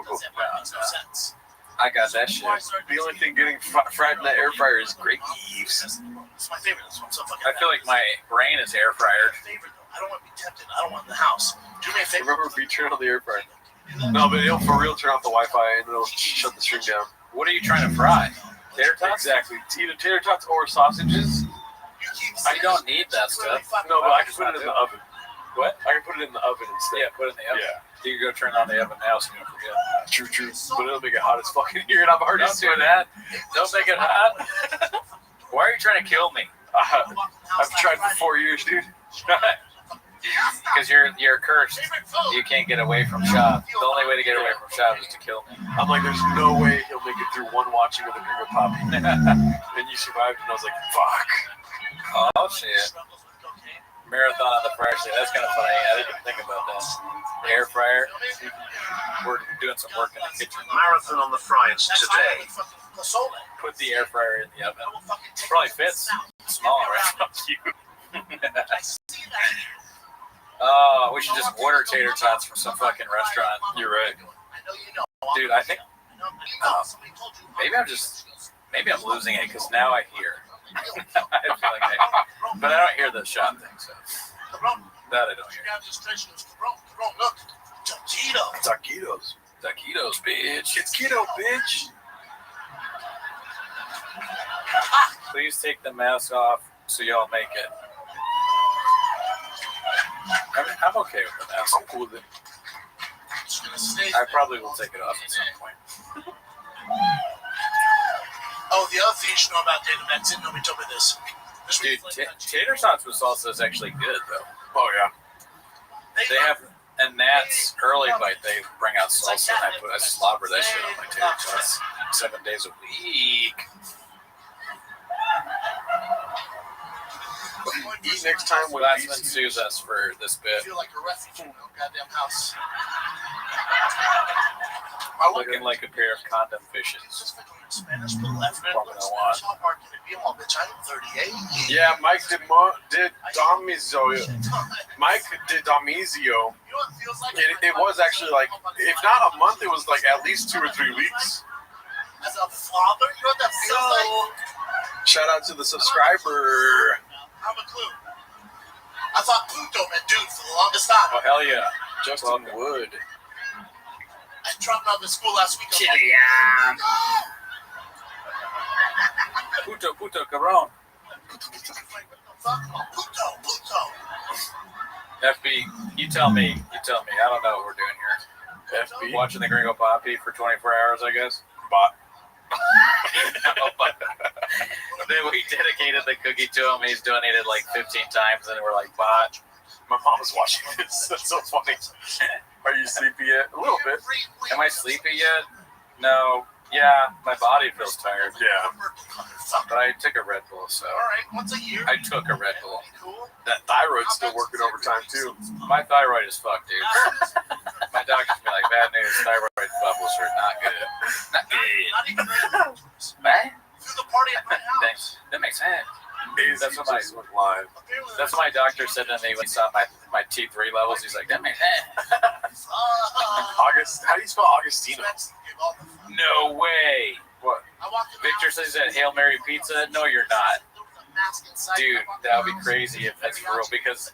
I got that shit. The only thing getting fried in that air fryer is grape leaves. I feel like my brain is air fryered. I don't want to be tempted. I don't want in the house. Do me a favor. Remember, be turn on the air fryer. No, but it'll for real turn off the Wi-Fi and it'll shut the stream down. What are you trying to fry? Tater tots? Exactly. Either tater tots or sausages. I don't need that stuff. No, but I can put it in the oven. What? I can put it in the oven instead. Yeah, put it in the oven. Yeah. You can go turn on the oven now so you don't forget. True. But it'll make it hot as fucking here, and I'm already Don't do that. Don't make it hot. Why are you trying to kill me? I've tried for 4 years, dude. Because you're cursed. You can't get away from Shav. The only way to get away from Shav is to kill me. I'm like, there's no way he'll make it through one watching of the Dream of Poppy. And you survived, and I was like, fuck. Oh, shit. Marathon on the fryer station. That's kind of funny. I didn't even think about that. The air fryer. We're doing some work in the kitchen. Marathon on the fryers today. Put the air fryer in the oven. Probably fits. Small, right? Fuck you. Oh, we should just order tater tots from some fucking restaurant. You're right. Dude, I think maybe I'm losing it because now I hear. I feel like but I don't hear the shot thing, so that I don't hear. Taquitos, bitch. It's keto, bitch. Please take the mask off so y'all make it. I'm okay with the mask. I'm cool with it. I probably will take it off at some point. Oh, the other thing you should know about Data Vaccine, nobody told me this. Dude, tater tots with salsa is actually good, though. Oh, yeah. They have, and Nat's early bite, they bring out salsa, and I slobber that shit on my tater tots 7 days a week. Eat next time with Glassman sues us for this bit. I feel like a refugee in a goddamn house. Looking like a pair of condom fishes. Spanish, but left man. Formula One. How hard can it be? Oh, bitch, I'm 38. Yeah, Mike did Damizio. Mike did Damizio. It was actually like, if not a month, it was like at least 2 or 3 weeks. As a father, you know what that feels like? Shout out to the subscriber. I'm a clue. I thought Pluto meant dude for the longest time. Oh, hell yeah. Justin Wood. I dropped out of school last week. Puto, cabrón. Pluto. FB, you tell me. I don't know what we're doing here. FB? Watching the Gringo Poppy for 24 hours, I guess. Bot. Then we dedicated the cookie to him. He's donated like 15 times, and we're like, bot. My mom is watching this. That's so funny. Are you sleepy yet? A little bit. Am I sleepy yet? No. Yeah, my body feels tired. Yeah. But I took a Red Bull, so. All right, once a year. I took a Red Bull. That thyroid's still working overtime, too. My thyroid is fucked, dude. My doctor's been like, bad news, thyroid bubbles are not good. Not good. Man? Through the party at my house. That makes sense. That's what my doctor said to me when he saw my T3 levels. He's like, that makes sense. August, how do you spell Augustino? No way. What? Victor says that Hail Mary pizza. No, you're not. Dude, that would be crazy if that's for real, because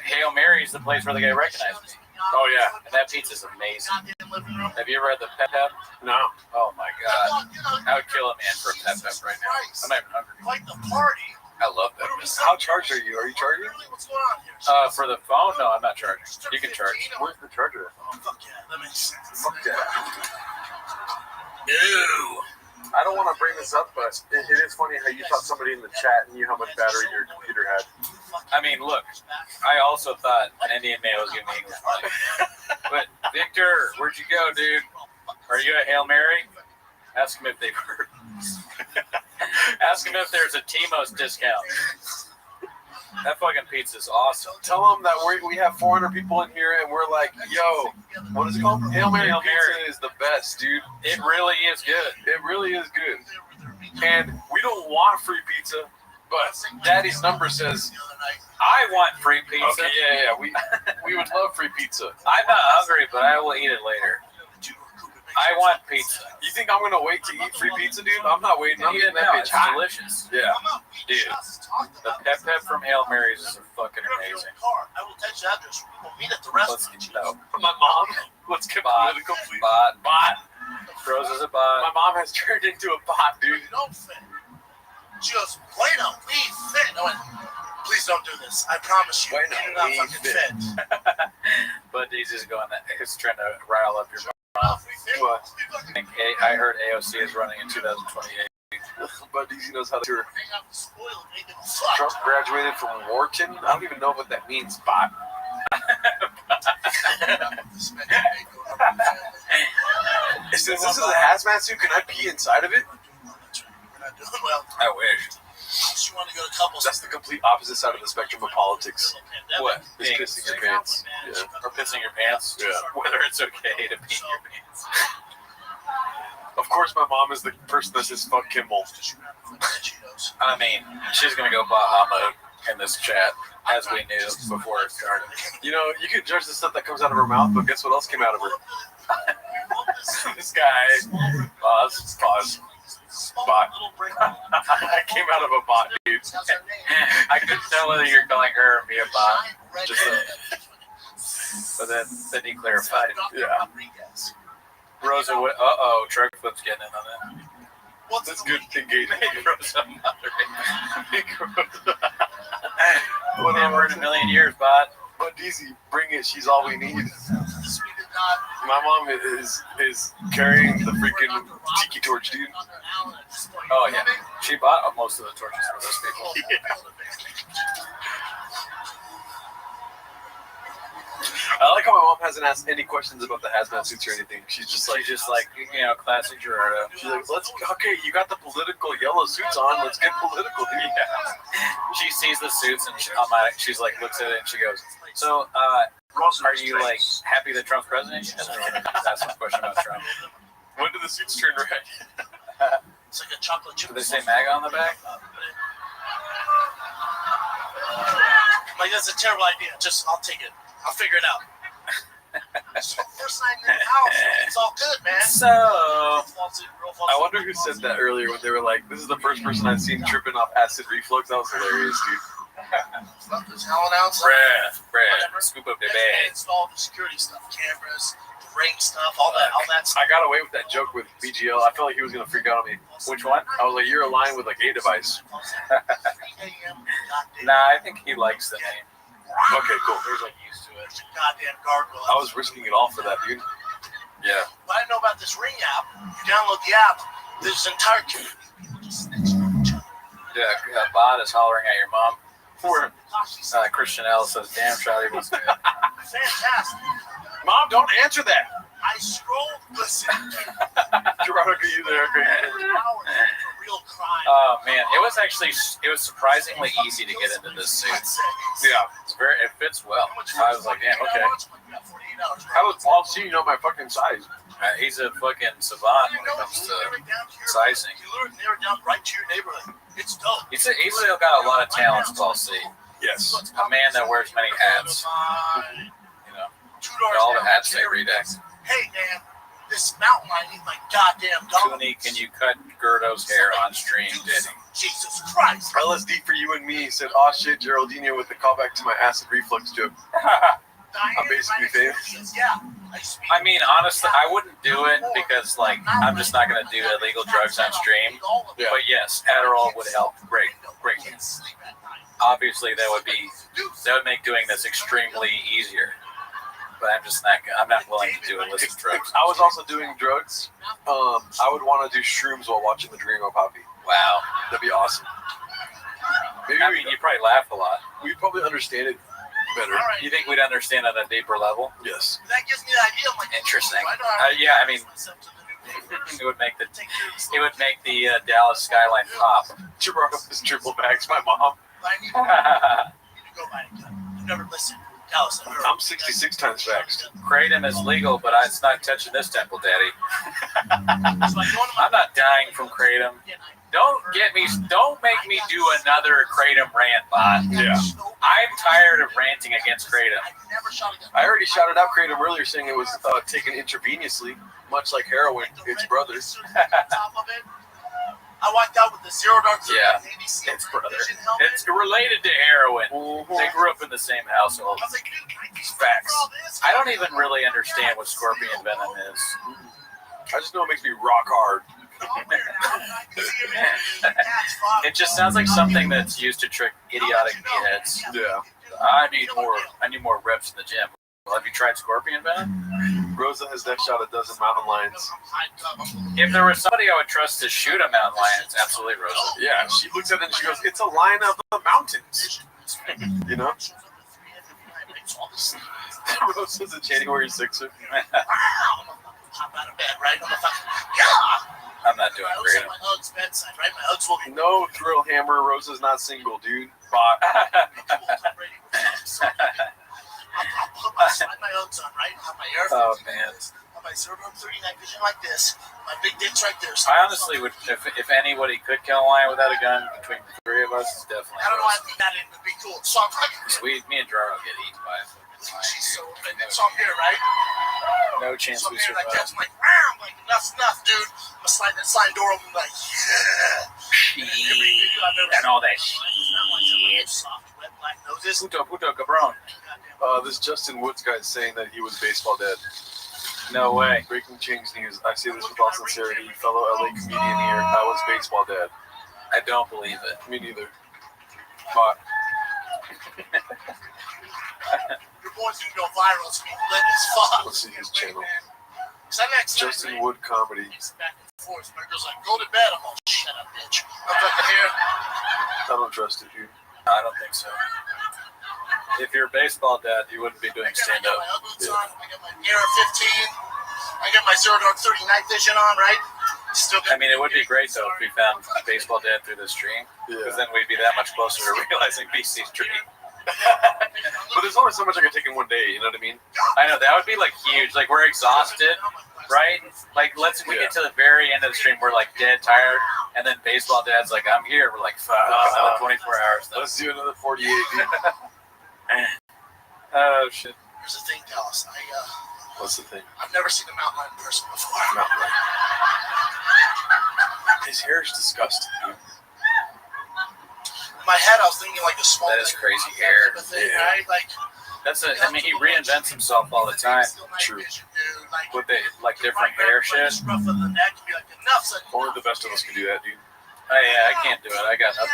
Hail Mary is the place where the guy recognized me. Oh, yeah. And that pizza's amazing. Have you ever had the pep pep? No. Oh, my God. I would kill a man for a pep pep right now. I'm not even hungry. Like the party. I love that. How charged are you? Are you charging? What's going on here? For the phone? No, I'm not charging. You can charge. Where's the charger? Oh, fuck yeah, that makes sense. Fuck yeah. No. I don't want to bring this up, but it is funny how you thought somebody in the chat knew how much battery your computer had. I mean, look, I also thought an Indian man was giving me English money. But, Victor, where'd you go, dude? Are you at Hail Mary? Ask him if they were. Ask him if there's a Timos discount. That fucking pizza's awesome. Tell them that we have 400 people in here and we're like, yo, what is it called? Hail Mary pizza is the best, dude. It really is good. It really is good. And we don't want free pizza, but Daddy's number says, I want free pizza. Okay, yeah. We would love free pizza. I'm not hungry, but I will eat it later. I want pizza. You think I'm gonna wait to eat free pizza, dude? I'm not waiting. I'm getting that bitch it's hot. delicious. Yeah. Dude, the pep pep from Hail Mary's is fucking amazing. I will text you address. We'll meet at the restaurant. Let's get you know. My mom. Let's get political, please. Bot. Rose is a bot. My mom has turned into a bot, dude. You don't fit. She goes, Bueno, we fit. I went, please don't do this. I promise you. Bueno, you're not fucking fit. But he's just going, he's trying to rile up your mom. I think I heard AOC is running in 2028. But he knows how to. Trump graduated from Wharton. I don't even know what that means, bot. Since this is a hazmat suit, can I pee inside of it? Well, I wish. you want to go to couples. That's the complete opposite side of the spectrum of politics. What? Is Being pissing your pants. Yeah. or pissing your pants? Yeah. Whether it's okay to pee in your pants. Of course, my mom is the person that says fuck Kimmel. I mean, she's gonna go Baha mode in this chat, as we knew before it started. You know, you can judge the stuff that comes out of her mouth, but guess what else came out of her? This guy, pause. Bot. I came out of a bot, dude. I couldn't tell whether you're calling her or me a bot. But then he clarified. Yeah. Rosa, truck flip's getting in on that. That's good engagement. Make Rosa Never in a million years, bot. But Deezy, bring it. She's all we need. My mom is carrying the freaking tiki torch, dude. Oh yeah, she bought most of the torches for those people. Yeah. I like how my mom hasn't asked any questions about the hazmat suits or anything. She's just like, classic Gerardo. She's like, okay, you got the political yellow suits on. Let's get political, dude. Yeah. She sees the suits and she's like, looks at it and she goes, so, are you like happy that Trump's president? She doesn't really ask a question about Trump. When do the suits turn red? It's like a chocolate chip. Do they say MAGA on the back? Like, that's a terrible idea. I'll take it. I'll figure it out. So first night in the house, it's all good, man. So, I wonder who said that earlier when they were like, this is the first person I've seen tripping off acid reflux. That was hilarious, dude. There's howling outside. Brad, scoop up the bag. Install the security stuff, cameras, the ring stuff, all that stuff. I got away with that joke with BGL. I felt like he was gonna freak out on me. Which one? I was like, you're aligned with like a device. Nah, I think he likes the name. Okay, cool. He's like used to it. Goddamn gargoyle. I was risking it all for that, dude. Yeah. What I know about this ring app, you download the app, there's an entire community. Yeah, bot is hollering at your mom. Christian L says, damn, Charlie was good. Fantastic. Mom, don't answer that. I scrolled, listen. Gerardo, you there? Real crime. Oh man, it was surprisingly easy to get into this suit. Yeah. It fits well. I was like, damn, okay. How does Paul see you know my fucking size? He's a fucking savant when it comes to sizing. You literally narrowed down right to your neighborhood. It's dope. He's still got a lot of talents, Paul C. Yes. A man that wears many hats. You know, all the hats they redact. Hey, man, this mountain lion needs my goddamn dog. Toonie, can you cut Gerdo's hair on stream, Diddy? Jesus Christ. LSD for you and me said, oh shit, Geraldino with the callback to my acid reflux joke. I'm basically famous. Yeah. I mean, honestly, I wouldn't do it because, like, I'm just not going to do illegal drugs on stream. Yeah. But yes, Adderall would help great. Obviously, that would make doing this extremely easier. But I'm not willing to do illicit drugs. I was also doing drugs. I would want to do shrooms while watching the Dream of Poppy. Wow. That'd be awesome. Maybe you'd probably laugh a lot. We'd probably understand it better. You think we'd understand at a deeper level? Yes. That gives me the idea. I'm like, interesting. Yeah, I mean, it would make the Dallas skyline pop. Gerardo is triple bags, my mom. I need to go by it. You never listen. Dallas, I'm 66 times vaxxed. Kratom is legal, but it's not touching this temple, Daddy. I'm not dying from Kratom. Don't make me do another Kratom rant, bot. Yeah. I'm tired of ranting against Kratom. I already shouted out Kratom earlier saying it was taken intravenously, much like heroin, its brother. I walked out with the Zero Dark Zone. Yeah, ABC it's brother. Vision helmet. It's related to heroin. They grew up in the same household. I was like, dude, can I just Facts. all this? I don't even really understand what scorpion venom is. I just know it makes me rock hard. It just sounds like something that's used to trick idiotic meatheads. Yeah. I need more reps in the gym. Well, have you tried scorpion venom? Rosa has death shot a dozen mountain lions. If there was somebody I would trust to shoot a mountain lion, it's absolutely Rosa. Yeah, she looks at it and she goes, it's a lion of the mountains. You know? Rosa's a January 6er. Hop out of bed, right? Yeah. I'm not doing I was great. at my Uggs bedside, right? My Uggs will be No, Thrill Hammer. Rosa's not single, dude. Bot. I'll put my slide my Uggs on, right? I'll have my Air Oh, 15 man. like this. I'll have my 0-39 vision like this. My big dick's right there. So I honestly would, if anybody could kill a lion without a gun between the three of us, it's definitely. I don't know why I think that would be cool. So I'm like, Me and Jaro get eaten by a fucking lion. she's so, so I'm here, right? No chance So I'm we here, like, survive. that's like, wow, I'm like, enough's enough, dude. I'm gonna slide that sliding door open, like, yeah. And all that shit. Soft, wet, black noses. Puto cabron. This Justin Woods guy is saying that he was baseball dead. No way. Breaking change news. I say this with all sincerity. Fellow LA comedian here. I was baseball dead. I don't believe it. Me neither. But Your boys gonna go viral. It's gonna be lit as fuck. let's see his channel. Cause I'm not excited, Justin right? Wood comedy. Back and forth. My girl's like, go to bed. I'm all, shut up, bitch. I'm cut the hair. I don't trust it, dude. I don't think so. If you're a baseball dad, you wouldn't be doing I stand got up. my boots on. I got my Air 15. I got my 0-39 vision on, right? Still I mean, it would be great though if we found baseball dad through the stream, Yeah. because then we'd be that much closer to realizing BC's dream. But there's only so much I can take in one day, you know what I mean? I know that would be like huge. Like we're exhausted, right? Like we get to the very end of the stream, we're like dead tired, and then baseball dad's like, "I'm here." We're like, "Fuck, another 24 hours." Though. Let's do another 48, dude. Oh shit! Here's the thing, Dallas. What's the thing? I've never seen a mountain lion in person before. His hair is disgusting, dude. In my head, I was thinking like the small. That is crazy hair. Type of thing, right? Like, I mean, he reinvents himself all the time. True. With the like different hair shit. Scruff of the neck, be like, enough's enough. Only the best of us can do that, dude. Oh yeah, I can't do it. I got nothing.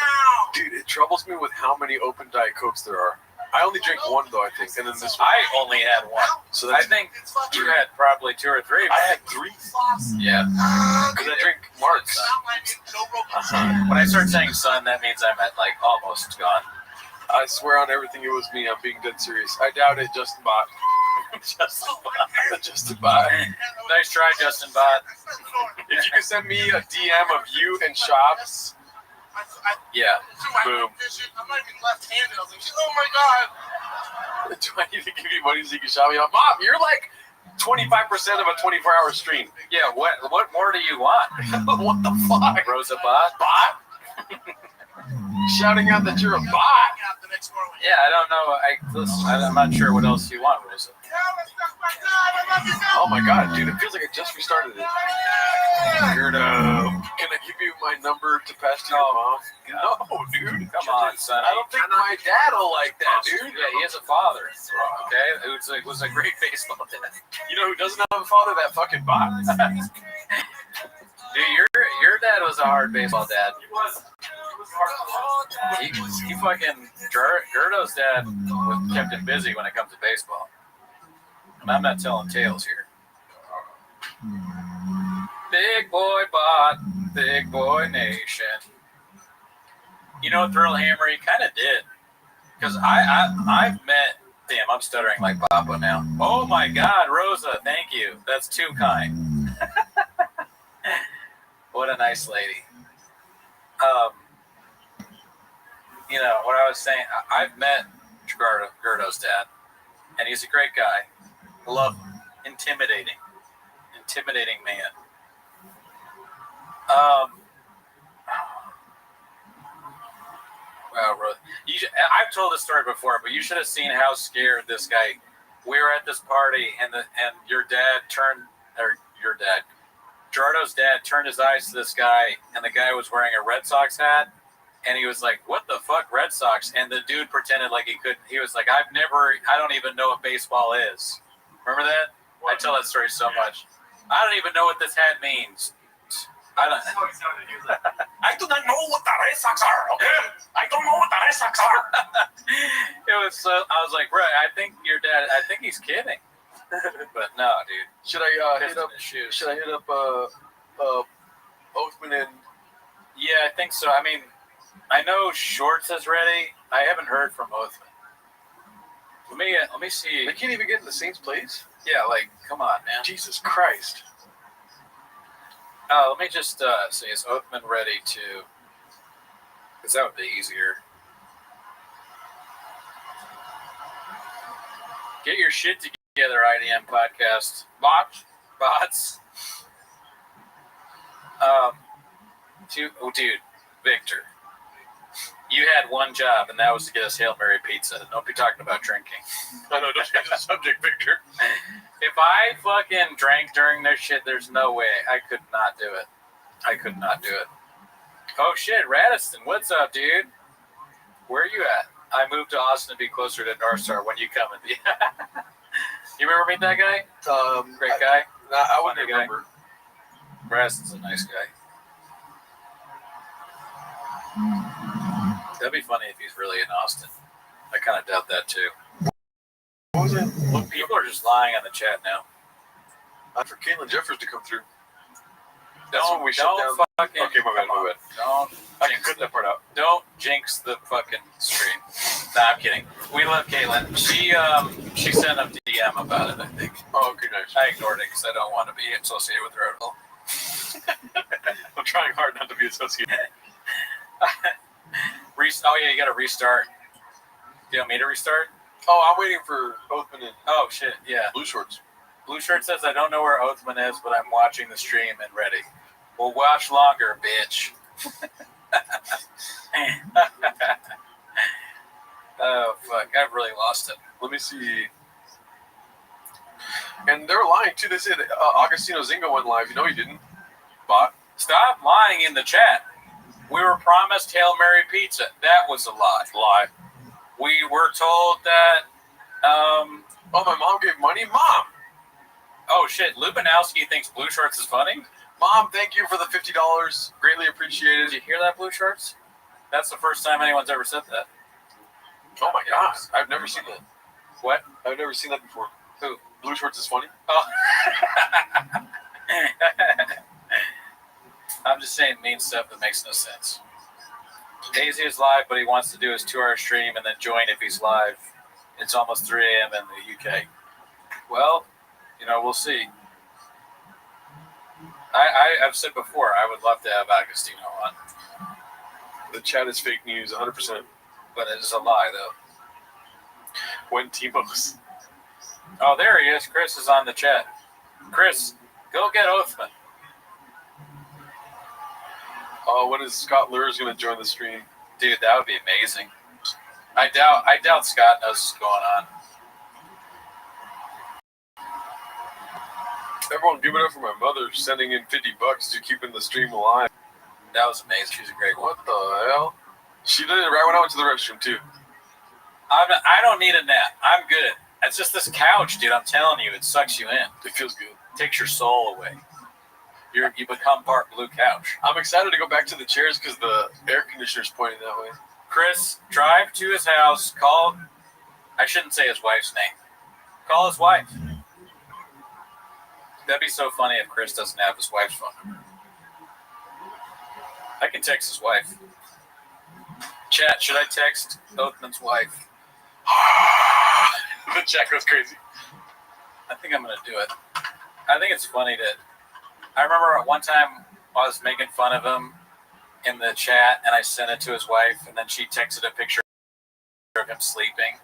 Dude, it troubles me with how many open Diet Cokes there are. I only drink one, though, I think, and then this one. I only had one. So I that's, think you had probably 2 or 3. I had 3. Yeah. Because I drink Marks. When I start saying son, that means I'm at like almost gone. I swear on everything it was me. I'm being dead serious. I doubt it, Justin Bot. Justin Bot. Nice try, Justin Bot. If you could send me a DM of you and Shops. Yeah. Boom. I'm not even left-handed. I was like, oh my god. Do I need to give you money so you can shop me up? Mom, you're like 25% of a 24-hour stream. Yeah, what more do you want? What the fuck? Rosa Bot? Bot? Shouting out that you're a bot. Yeah, I don't know. I'm not sure what else you want, Rosa. Oh my god, dude, it feels like I just restarted it. Weirdo. Can I give you my number to pass to your mom? No, dude. Come on, son. I don't think my dad will like that, dude. Yeah, he has a father. Okay, who was a great baseball dad. You know who doesn't have a father? That fucking bot. Dude, your dad was a hard baseball dad. He fucking Gerdo's dad kept him busy when it comes to baseball. And I'm not telling tales here. Big boy bot, big boy nation. You know, Thrill Hammer, he kind of did. Because I've met. Damn, I'm stuttering like Papa now. Oh my God, Rosa, thank you. That's too kind. What a nice lady. You know, what I was saying, I've met Gerdo's dad, and he's a great guy. Love him. Intimidating man. Wow, Rose. I've told this story before, but you should have seen how scared this guy. We were at this party, and your dad Gerardo's dad turned his eyes to this guy, and the guy was wearing a Red Sox hat, and he was like, "What the fuck, Red Sox?" And the dude pretended like he could. He was like, I don't even know what baseball is. Remember that? I tell that story so much. I don't even know what this hat means. I do not know what the Red Sox are, okay? I don't know what the Red Sox are. It was I was like, right, I think your dad, I think he's kidding. But no, dude. Should I hit up Oathman and... Yeah, I think so. I mean, I know Shorts is ready. I haven't heard from Oathman. Let me see. They can't even get in the Saints' place? Yeah, like, come on, man. Jesus Christ. Let me just see. Is Oathman ready to? Because that would be easier. Get your shit together, IDM podcast. Bots. Dude, Victor. You had one job, and that was to get us Hail Mary pizza. Don't be talking about drinking. I know, don't change the subject, Victor. If I fucking drank during their shit, there's no way. I could not do it. Oh shit, Radisson, what's up, dude? Where are you at? I moved to Austin to be closer to North Star. When you coming? You remember meeting that guy? Great guy. I wouldn't remember. Radisson's a nice guy. That'd be funny if he's really in Austin. I kind of doubt that too. What was it? Look, people are just lying on the chat now. For Caitlin Jeffers to come through. Don't fucking. Okay, my bad. I can cut that part out. Don't jinx the fucking stream. Nah, I'm kidding. We love Caitlin. She sent a DM about it, I think. Oh, okay, nice. I ignored it because I don't want to be associated with her at all. I'm trying hard not to be associated. Oh yeah, you got to restart. Do you want me to restart? Oh, I'm waiting for Oathman and Oh shit, yeah. Blue Shorts. Blue Shirt says, I don't know where Oathman is, but I'm watching the stream and ready. Well, watch longer, bitch. Oh, fuck. I've really lost it. Let me see. And they're lying, too. They said Augustino Zingo went live. You know he didn't. Bot. Stop lying in the chat. We were promised Hail Mary pizza. That was a lie. Lie. We were told that... Oh, my mom gave money? Mom! Oh, shit. Lubinowski thinks Blue Shorts is funny? Mom, thank you for the $50. Greatly appreciated. Did you hear that, Blue Shorts? That's the first time anyone's ever said that. Oh, my gosh. I've never seen that. What? I've never seen that before. Who? Blue Shorts is funny? Oh. I'm just saying mean stuff that makes no sense. Daisy is live, but he wants to do his 2-hour stream and then join if he's live. It's almost 3 a.m. in the UK. Well, we'll see. I've said before, I would love to have Agostino on. The chat is fake news, 100%. But it is a lie, though. When Timo's. Oh, there he is. Chris is on the chat. Chris, go get Oathman. Oh, when is Scott Lurs going to join the stream? Dude, that would be amazing. I doubt Scott knows what's going on. Everyone give it up for my mother sending in $50 to keeping the stream alive. That was amazing. She's a great one. What the hell? She did it right when I went to the restroom, too. I don't need a nap. I'm good. It's just this couch, dude. I'm telling you, it sucks you in. It feels good. Takes your soul away. You become part blue couch. I'm excited to go back to the chairs because the air conditioner's pointing that way. Chris, drive to his house. Call. I shouldn't say his wife's name. Call his wife. That'd be so funny if Chris doesn't have his wife's phone number. I can text his wife. Chat, should I text Oathman's wife? The chat goes crazy. I think I'm going to do it. I think it's funny that... I remember one time I was making fun of him in the chat, and I sent it to his wife, and then she texted a picture of him sleeping.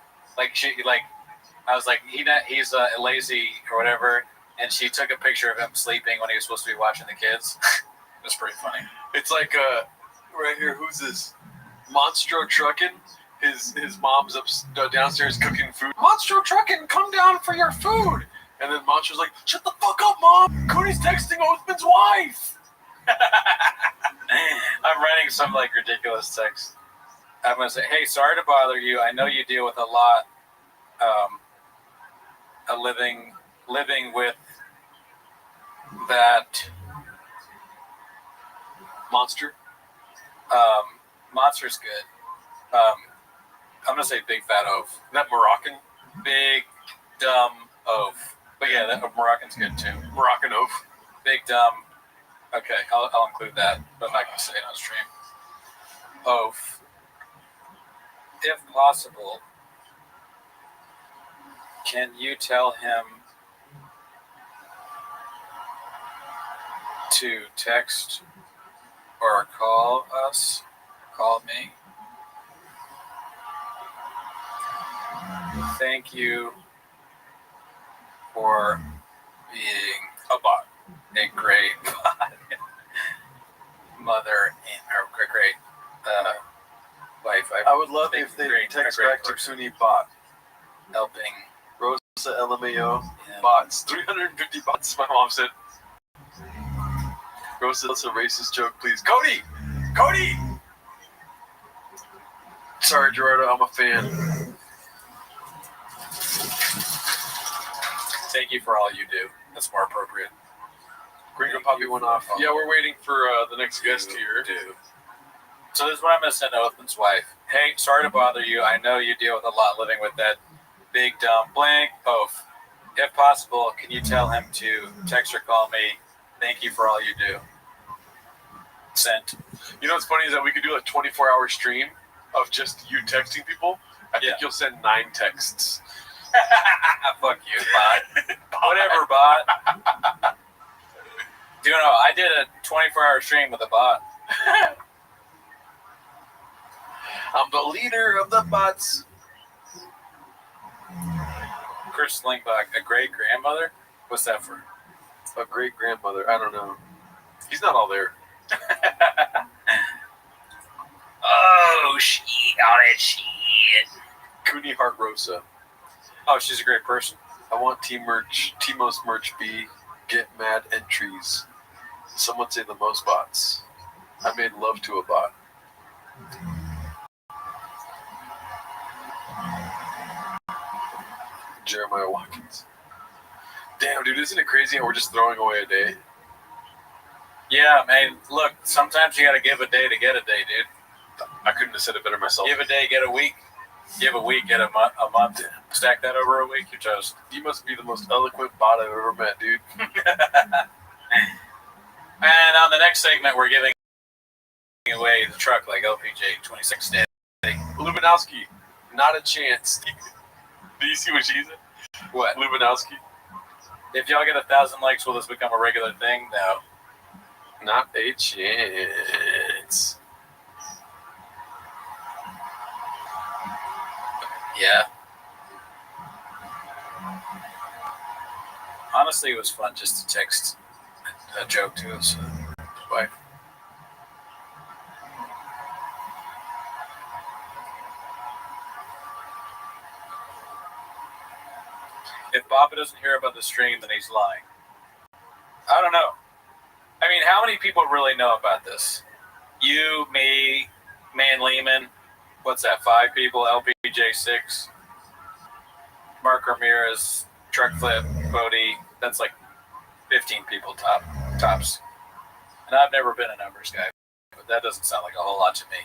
I was like, he's lazy or whatever, and she took a picture of him sleeping when he was supposed to be watching the kids. It was pretty funny. It's like, right here, who's this? Monstro Truckin'. His mom's downstairs cooking food. Monstro Truckin', come down for your food. And then Monstro's like, shut the fuck up, Mom. Cody's texting Oathman's wife. I'm writing some ridiculous text. I'm going to say, hey, sorry to bother you. I know you deal with a lot living with that monster. Monster's good. I'm going to say big fat oaf. That Moroccan? Big, dumb oaf. But yeah, that Moroccan's good too. Moroccan oaf. Big, dumb. Okay, I'll include that, but I'm not going to say it on stream. Oaf. If possible, can you tell him to text or call us, call me. Thank you for being A bot. a great mother and a great wife. I would love think if they great- text a great back to person. Cooney bot. Helping. Rosa LMAO Yeah. bots. 350 bots, my mom said. Rosa, that's a racist joke, please. Cody! Cody! Sorry, Gerardo, I'm a fan. Thank you for all you do. That's more appropriate. Gringo Poppy went off. Yeah, we're waiting for the next guest here. Do. So this is what I'm going to send to Othman's wife. Hey, sorry to bother you. I know you deal with a lot living with that big dumb blank. Both. If possible, can you tell him to text or call me? Thank you for all you do. Sent. You know what's funny is that we could do a 24-hour stream of just you texting people. I think you'll send 9 texts. Fuck you, bot. Whatever, bot. Do you know, I did a 24-hour stream with a bot. I'm the leader of the bots. Chris Lingbach, a great-grandmother? What's that for? A great-grandmother. I don't know. He's not all there. Oh, shit. All that shit. Cooney Heart Rosa. Oh, she's a great person. I want team merch. Timo's merch be get mad entries. Someone say the most bots. I made love to a bot. Jeremiah Watkins. Damn, dude, isn't it crazy how we're just throwing away a day? Yeah, man. Look, sometimes you got to give a day to get a day, dude. I couldn't have said it better myself. Give a day, get a week. Give a week, get a month. Stack that over a week, you're toast. You must be the most eloquent bot I've ever met, dude. And on the next segment, we're giving away the truck like LPJ 26 Day. Lubinowski, not a chance. Do you see what she said? What? Lubinowski. If y'all get 1,000 likes, will this become a regular thing? No. Not a chance. Yeah. Honestly, it was fun just to text a joke to his wife. If Baba doesn't hear about the stream, then he's lying. I don't know. I mean, how many people really know about this? You, me, Man Lehman. What's that? 5 people. LPJ 6. Mark Ramirez. Truck Flip. Bodie. That's like 15 people tops. And I've never been a numbers guy, but that doesn't sound like a whole lot to me.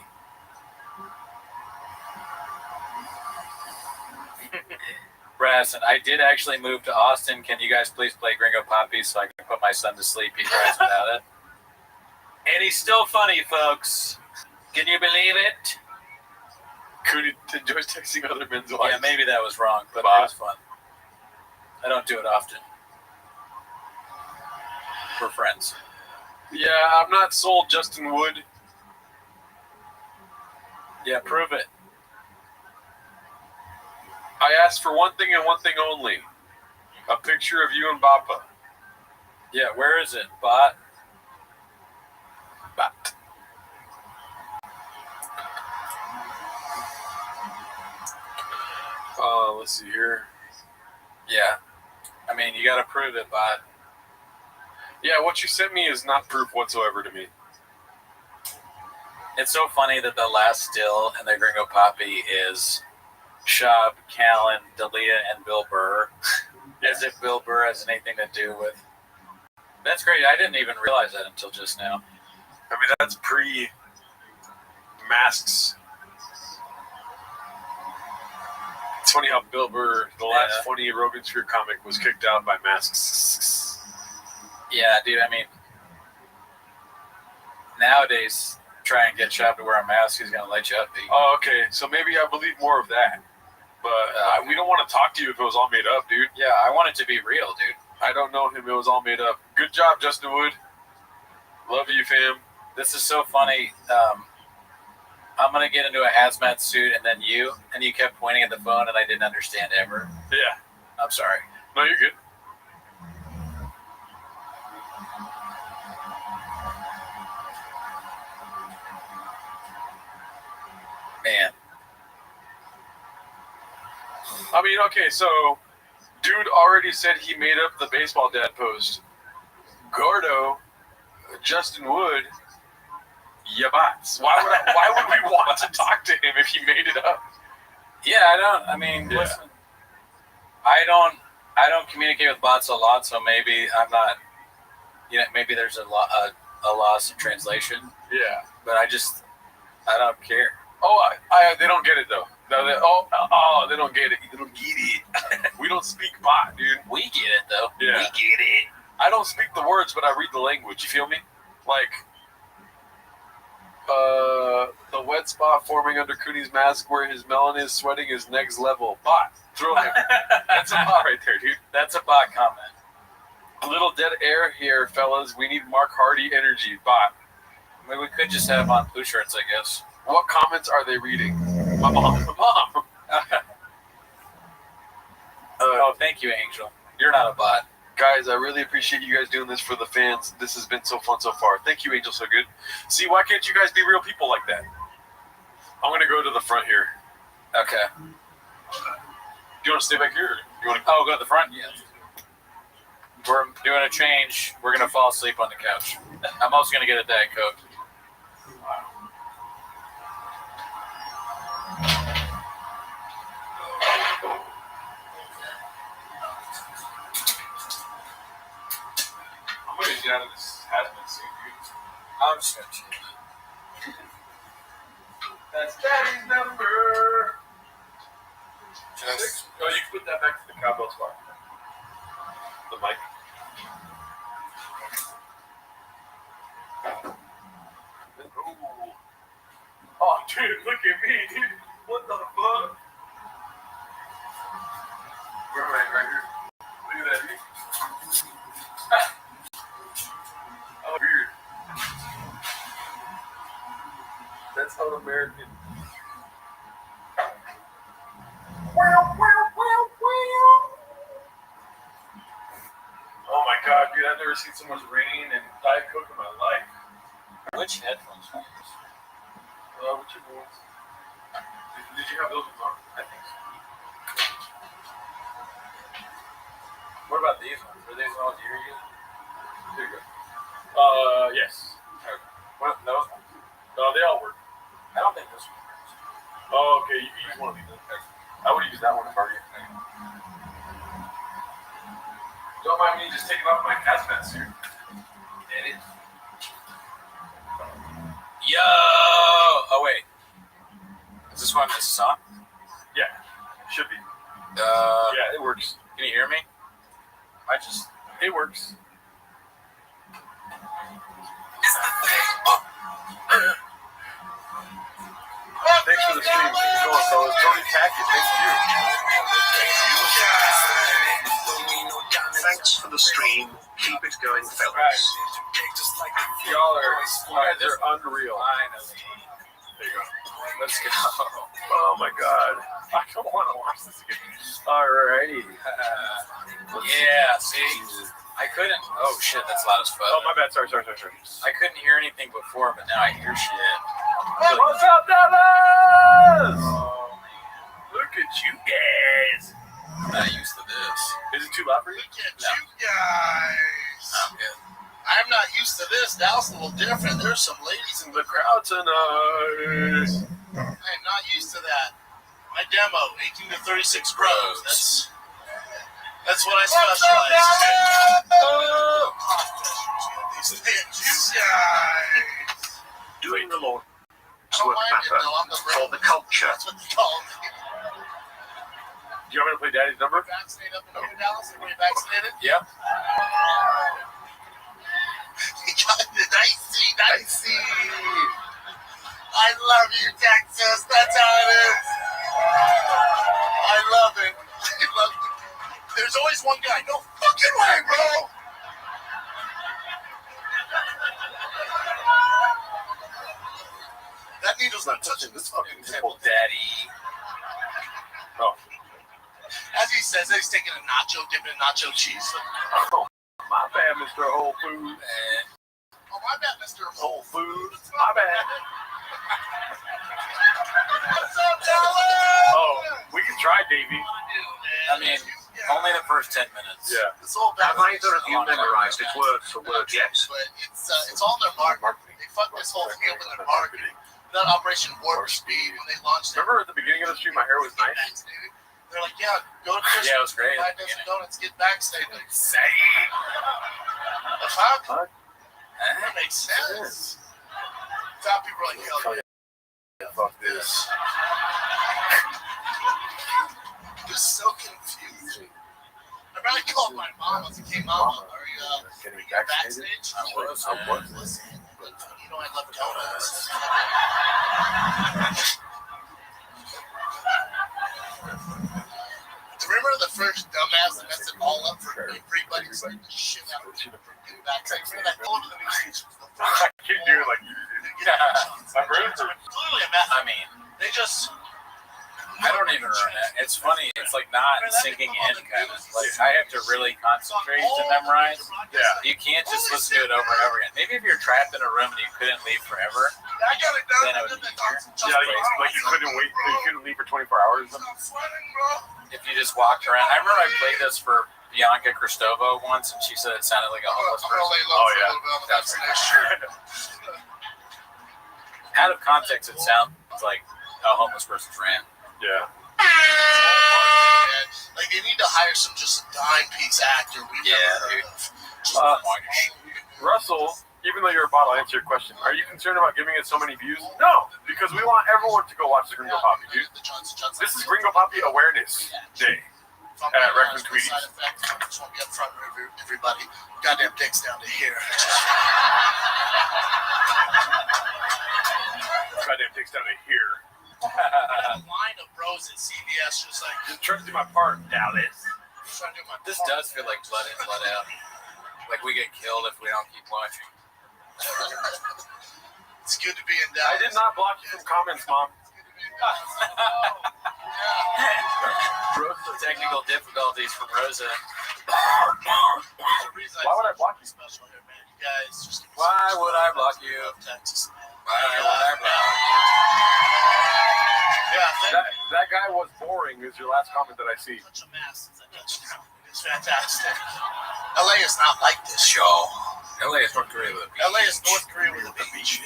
Brass, and I did actually move to Austin. Can you guys please play Gringo Poppy so I can put my son to sleep? He cries about it. And he's still funny, folks. Can you believe it? Cooney enjoys texting other men's wives. Yeah, maybe that was wrong, but it was fun. I don't do it often. We're friends. Yeah, I'm not sold, Justin Wood. Yeah, prove it. I asked for one thing and one thing only. A picture of you and Bappa. Yeah, where is it? Bot? Bot. Let's see here. Yeah. I mean, you got to prove it, bot. Yeah, what you sent me is not proof whatsoever to me. It's so funny that the last still in the Gringo Poppy is Shab, Callan, Dalia, and Bill Burr. As if Bill Burr has anything to do with... That's great. I didn't even realize that until just now. I mean, that's pre-masks. It's funny how Bill Burr, the last funny Rogan Sphere comic, was kicked out by masks. Yeah, dude, I mean, nowadays, try and get Shab to wear a mask, he's going to light you up. Oh, okay. So maybe I believe more of that. But we don't want to talk to you if it was all made up, dude. Yeah, I want it to be real, dude. I don't know him. It was all made up. Good job, Justin Wood. Love you, fam. This is so funny. I'm gonna get into a hazmat suit, and then you kept pointing at the phone, and I didn't understand ever. Yeah. I'm sorry. No, you're good. Man. I mean, okay, so dude already said he made up the baseball dad post. Gordo, Justin Wood, yabats. Why would we want to talk to him if he made it up? Yeah, listen, I don't communicate with bots a lot, so maybe I'm not. Maybe there's a loss of translation. Yeah, but I don't care. Oh, they don't get it though. No, they don't get it. They don't get it. We don't speak bot, dude. We get it though. Yeah. We get it. I don't speak the words, but I read the language. You feel me? Like, the wet spot forming under Cooney's mask where his melon is sweating is next level. Bot. Throw him. That's a bot right there, dude. That's a bot comment. A little dead air here, fellas. We need Mark Hardy energy. Bot. I mean, we could just have on blue shirts, I guess. What comments are they reading? My mom. Oh, thank you, Angel. You're not a bot. Guys, I really appreciate you guys doing this for the fans. This has been so fun so far. Thank you, Angel So Good. See, why can't you guys be real people like that? I'm going to go to the front here. Okay. Do you want to stay back here? Or you want to go to the front? Yeah. We're doing a change. We're going to fall asleep on the couch. I'm also going to get a Diet Coke. I'm going to get out of this hazmat suit, dude. I'm just going to chill. That's Daddy's number. Oh, you can put that back to the cowbell spot. The mic. Oh, dude, look at me, dude. What the fuck? Where am I? Right here. Look at that, dude. Oh, weird. That's un-American. Oh my god, dude, I've never seen so much rain and Diet Coke in my life. Which headphones do you use? Whichever ones. Did you have those ones on? I think so. What about these ones? Are these ones you're using? Here you go. Yes. Okay. What, those ones? No, they all work. I don't think this one works. Oh, okay, you can use one of these. I would use that one if I were you. Don't mind me just taking off my hazmat suit. Get it? Yo! Oh, wait. Is this one this is on? Yeah, should be. Yeah, it works. Can you hear me? It works. Thanks for the stream. Keep it going, fellas. Tony Tackett, thank you. Thanks for the stream. Keep it going, fellas. You guys are unreal. Finally. There you go. Let's go. Oh my god. I don't want to watch this again. Alrighty. Yeah, see? I couldn't. Oh shit, that's loud as fuck. Oh, my bad. Sorry. I couldn't hear anything before, but now I hear shit. Hey, what's up, Dallas? Oh, man. Look at you guys. I'm not used to this. Is it too loud for you? Look at you guys. I'm good. I'm not used to this. Dallas a little different. There's some ladies in The crowd tonight. I'm not used to that. My demo, 18 to 36 grows. That's what I specialize in. You guys. Doing the Lord's work matter for the culture. That's what they call me. Do you want me to play Daddy's number? Vaccinated up and over Dallas? Everybody vaccinated? Yep. You got the dicey. I love you, Texas. That's how it is. I love it. There's always one guy. No fucking way, bro. touching this fucking Simple Daddy. Oh. As he says that, he's taking a nacho, dipping in nacho cheese. Oh, my bad, Mr. Whole Foods. Oh, my bad, Mr. Whole Foods. My bad. What's up, Dallas? Oh, we can try, Davey. I mean, only the first 10 minutes. Yeah. It's all Have either of you memorized it word for word yet? But it's all their marketing. They fucked this whole thing up with their marketing. That Operation Warp Speed when they launched it. Remember at the beginning of the stream, my hair was nice? They're like, yeah, go to Christmas. Yeah, it was great. Buy Dunkin' Donuts, get backstage. Like, say. The fuck? That makes sense. Top people are like, hell yeah. Fuck this. Just so confused. I probably called my mom. I was like, hey, Mama, are you backstage? I was. Listen, you know I love donuts. Remember the first dumbass that messed it all up for everybody to sleep the shit out of him from getting backstage? Remember that all of the musicians? I can't do it like you did. My brain hurts. Clearly a mess. I mean, they just. I don't even remember that. It's funny. It's like not sinking in, kind of. Like I have to really concentrate to memorize. Yeah. You can't just listen to it over and over again. Maybe if you're trapped in a room and you couldn't leave forever, I got it done. then it would be easier. Yeah, like you couldn't wait. You couldn't leave for 24 hours. If you just walked around. I remember I played this for Bianca Cristovo once, and she said it sounded like a homeless person. Oh yeah. That's out of context, it sounds like a homeless person's rant. Yeah. Like they need to hire some just dime piece actor. Russell, even though you're a bot, I'll answer your question. Are you concerned about giving it so many views? No, because we want everyone to go watch the Gringo Poppy, dude. This is Gringo Poppy Awareness Day at Record Tweeties. Just want to be up front with everybody. Goddamn dicks down to here. Goddamn dicks down to here. A line of bros at CBS just like just trying to do my part, Dallas. This does feel like blood in, blood out. Like we get killed if we don't keep watching. It's good to be in Dallas. I did not block you from comments, Mom. Technical difficulties from Rosa. Why would I block you? Special here, man. You guys just Why would I block you? Texas, man. Why would I block Yeah, that guy was boring is your last comment that I see. Such a mess since I touched down. It's fantastic. LA is not like this, yo. LA is North Korea with a beach. LA is North Korea with a beach.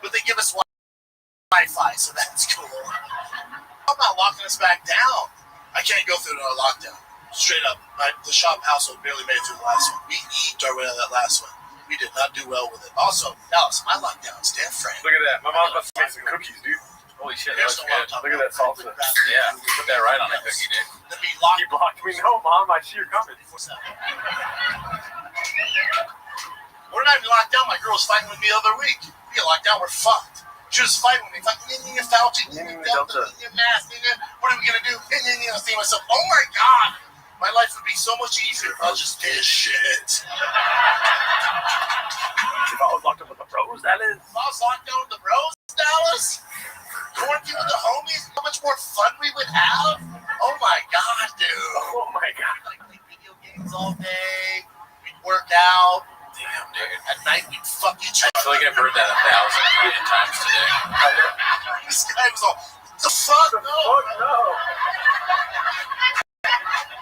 But they give us Wi-Fi, so that's cool. I'm not locking us back down. I can't go through another lockdown. Straight up. The shop household barely made it through the last one. We eat our way out of that last one. We did not do well with it. Also, Dallas, my lockdown's different. Look at that. My mom's about to make some cookies, dude. Holy shit, Here's that's the good. one. Look at that salsa. Yeah, put that right on a cookie, dude. Let me lock You blocked me. No, Mom, I see you're coming. We're not even locked down. My girl was fighting with me the other week. We get locked down, we're fucked. She was fighting with me. Fucking Fauci, Delta, mask, what are we gonna do? I was thinking to myself, oh my god, my life would be so much easier if I was just this shit. If I was locked up with the bros, that is. If I was locked down with the bros, Dallas, quarantine with the homies, how much more fun we would have. Oh my god, dude. Oh my god. Like play video games all day. We'd work out. Damn, dude. At night we'd fuck each other. I feel like I've heard that 1,000 million times today. This guy was all, the fuck no. Fuck no.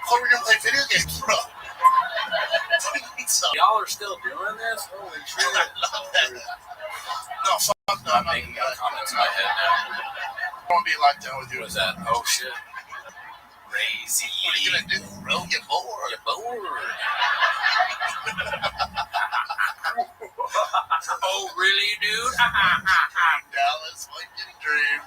Oh, we're gonna play video games, bro. So, Y'all are still doing this? Holy shit. I love that. No, fuck no. I'm making comments in my head now. I don't want to be locked down with you. What is that? Oh shit. Crazy. What are you gonna do, bro? Get bored. You're bored. Oh, really, dude? Dallas, what you dream.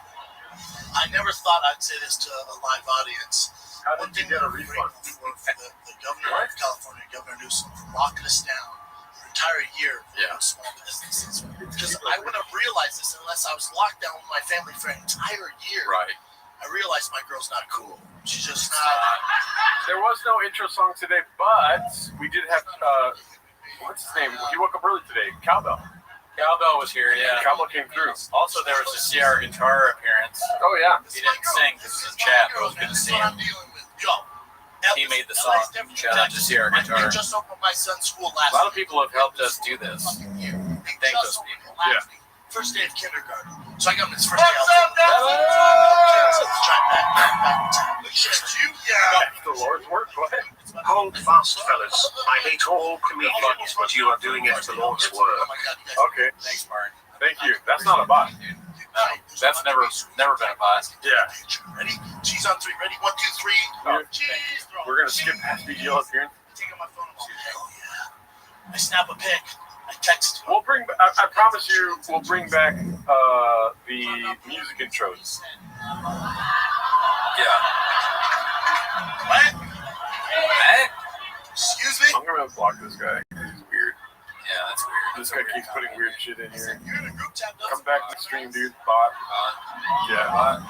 I never thought I'd say this to a live audience. How did you get a refund? For the governor of California, Governor Newsom, for locking us down for an entire year for small businesses. Because I wouldn't have realized this unless I was locked down with my family for an entire year. Right. I realized my girl's not cool. She's just not. There was no intro song today, but we did have, what's his name? He woke up early today. Cowbell. Cowbell was here, yeah. Cowbell came through. Also, there was a CR guitar appearance. Oh, yeah. He didn't sing because it was in chat, but I was going to see him. He made the song. Shout out to CR Guitar. Just opened my son's school A lot of people have helped us do this. Thank those people. Yeah. First day of kindergarten. So I got him his first day out. The Lord's work, go ahead. Hold fast, fellas. I hate all comedians, but you are doing it the Lord's work. Okay. Thanks, Martin. Thank you. That's not a bot. That's never been a bot. Yeah. Ready? Cheese on 3. Ready? 1, 2, 3. Oh, Cheese. We're going to skip past BGL appearance. Taking my phone. Hell yeah. I snap a pic. I text. We'll bring. I promise you, we'll bring back the music intros. Yeah. What? What? Excuse me? I'm gonna block this guy. He's weird. Yeah, that's weird. This guy keeps putting weird shit in here. You're in a group chat. Come back to the stream, dude. Bot. Yeah.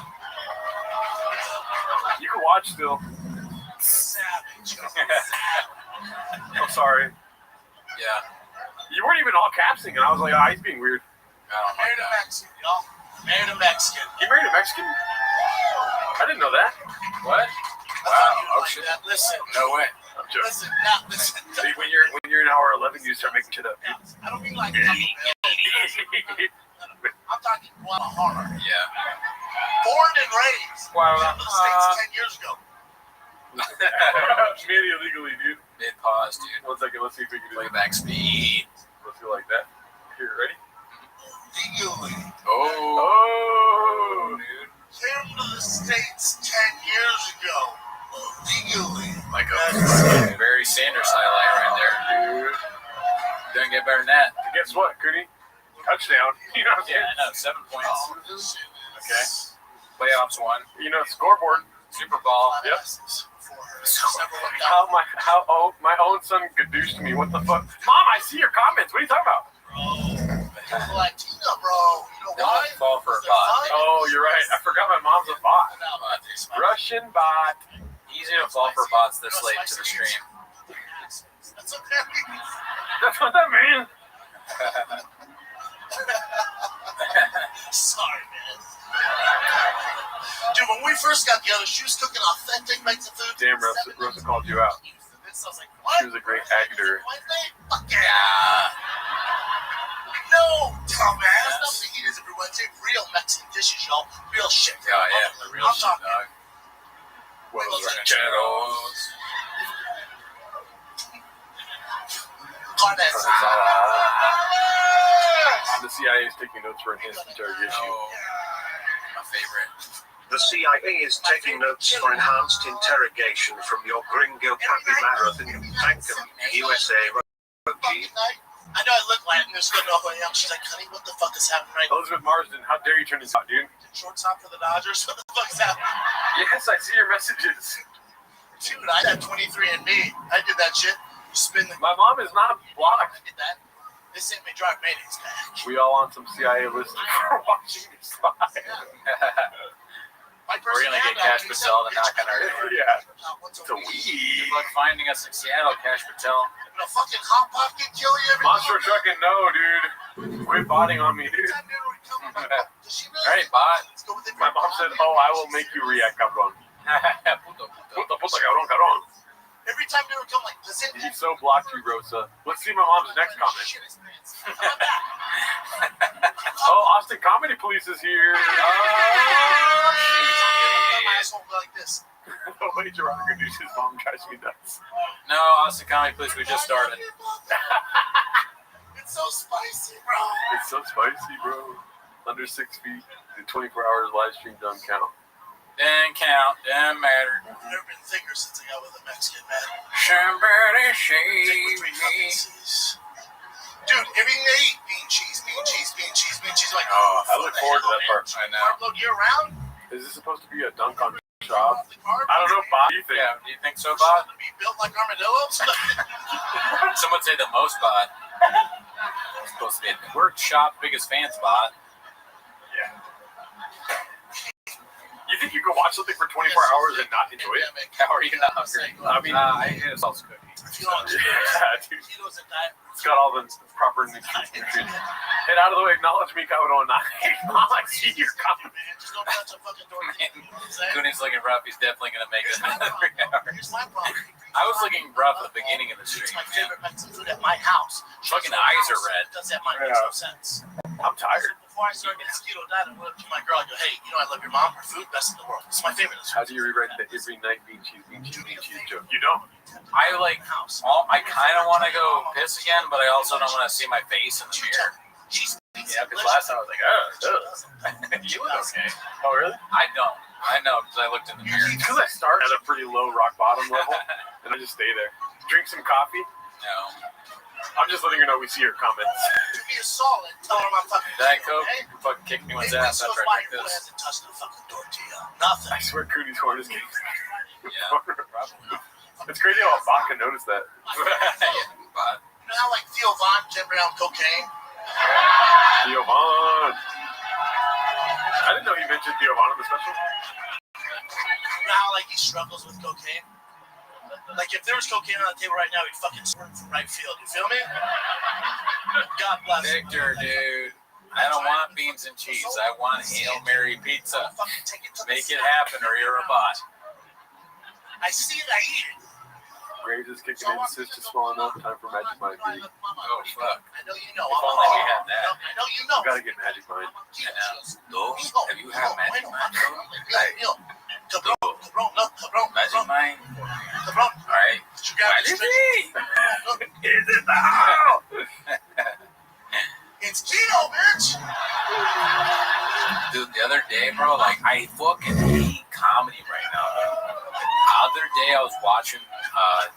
You can watch still. Savage. I'm sorry. Yeah. You weren't even all capsing, and I was like, ah, he's being weird. Oh, my Married a God. Mexican, y'all. Married a Mexican. He married a Mexican? I didn't know that. What? Wow. Oh, shit. That. Listen. No way. I'm joking. Listen. Now, listen. See, when you're in hour 11, you start making shit up. I don't mean like I'm talking Guadalajara. Yeah. Born and raised. Wow. In the States 10 years ago. Made illegally, dude. Mid pause, dude. 1 second, let's see if we can do it. Playback speed. Let's go like that. Here, ready? Legally. Oh, dude. Came to the States 10 years ago. Legally. Like a Barry Sanders highlight right there. dude. Doesn't get better than that. Guess what, Cooney? Touchdown. You know what I'm Yeah, saying? I know. 7 points. Okay. Playoffs won. You know, scoreboard. Super Bowl. Yep. My own son gadooshed me. What the fuck? Mom, I see your comments. What are you talking about? Latina, bro. You know why? Don't fall for a bot. Oh, you're right. I forgot my mom's a bot. Russian bot. Easy to fall for bots this late to the stream. That's okay. That's what that means. Sorry, man. Dude, when we first got together, she was cooking authentic Mexican food. Damn, Rosa called you out. I was like, what? She was a great actor. Fuck yeah. No, dumbass. Not the heat is everywhere. Take real Mexican dishes, y'all. Real shit. Oh, yeah. The real shit, dog. Huevos rancheros. Carnes. The CIA is taking notes for enhanced interrogation. Oh, my favorite. The CIA is taking notes for enhanced interrogation from your gringo capybara in Bankum, USA. I know I look Latin. There's no who I am. She's like, honey, what the fuck is happening right now? Elizabeth Marsden, how dare you turn this out, dude? Shortstop for the Dodgers? What the fuck is happening? Yes, I see your messages. Dude, I had 23andMe. I did that shit. You spin the... My mom is not blocked. I did that. They sent me drive mayonnaise back. We all on some CIA list for watching this live. We're gonna get Cash Patel to knock on our door. Yeah. It's a weed. Good luck finding us in Seattle, Cash Patel. A fucking hot pot can kill you every Monster trucking, no, dude. Quit botting on me, dude. Alright, bot. My mom said, oh, I will make you react, cabrón. Puta, cabrón, cabrón. Every time they would come like, does it? He so blocked you, Rosa. Let's see my mom's next comment. Oh, Austin Comedy Police is here. Like this. The way Gerard introduces his mom drives me nuts. No, Austin Comedy Police, we just started. It's so spicy, bro. It's so spicy, bro. Under 6 feet. The 24 hours live stream don't count. Didn't count, didn't matter. I've never been thicker since I got with a Mexican man. Somebody shave me. Dude, everything they eat, bean cheese, bean cheese, bean cheese, bean cheese. Like, oh, I look forward to that part. I know. Carb load year round? Is this supposed to be a dunk on Shop? I don't know, Bob. Do you think? Yeah, do you think so, Bob? To be built like armadillos? Some would say the most Bot. It's supposed to be a work shop, biggest fan spot. Yeah. You think you could watch something for 24 hours and not enjoy it? How are you not hungry? I mean, I ate a salsa cookie. If you don't, Yeah, dude. kilos of diet. It's got all the proper nutrients. Get out of the way, acknowledge me, Cabrón. I see your comment. Just don't touch a fucking tortilla. You know what I'm saying? Cooney's looking rough. He's definitely going to make it another 3 hours. Here's my problem. I was looking rough at the beginning of the stream. It's my favorite Mexican food at my house. Fucking eyes are red. Does that makes no sense? I'm tired. Before I started getting keto diet, I went up to my girl. I go, hey, you know I love your mom. Her food, best in the world. It's my favorite. How do you rewrite the every night bean cheese joke? You don't. I like. I kind of want to go piss again, but I also don't want to see my face in the mirror. Yeah, because last time I was like, oh, you look okay. Oh, really? I don't. I know because I looked in the mirror. Because I start at a pretty low rock bottom level, and I just stay there. Drink some coffee. No. I'm just letting her know we see her comments. You be a solid. Tell her I'm fucking. Diet Coke fucking kicked me one's ass after I drank this. Hasn't touched a fucking tortilla. Nothing. I swear, Cooney's horn is getting. Yeah, probably. It's crazy how vodka noticed that. Yeah, but You know how like Theo Von jumped around cocaine? Theo Von. I didn't know he mentioned Theo Von in the special. You know how like he struggles with cocaine? Like if there was cocaine on the table right now, he'd fucking swing from right field. You feel me? God bless him. Victor, dude, I don't want beans and cheese. I want Hail Mary pizza. Make it happen or you're a bot. I see it, I eat it. Graves is kicking in, cyst is small enough. Time for Magic Mind B. Oh, fuck. I know you know. If only we had that. I know you know. You gotta get Magic Mind. No? Have you had Magic Mind? Cabron, no, cabron. Magic Mind? Cabron. Alright. You got it. Is it now? It's keto, bitch. Dude, the other day, bro, like, I fucking hate comedy right now, dude. The other day, I was watching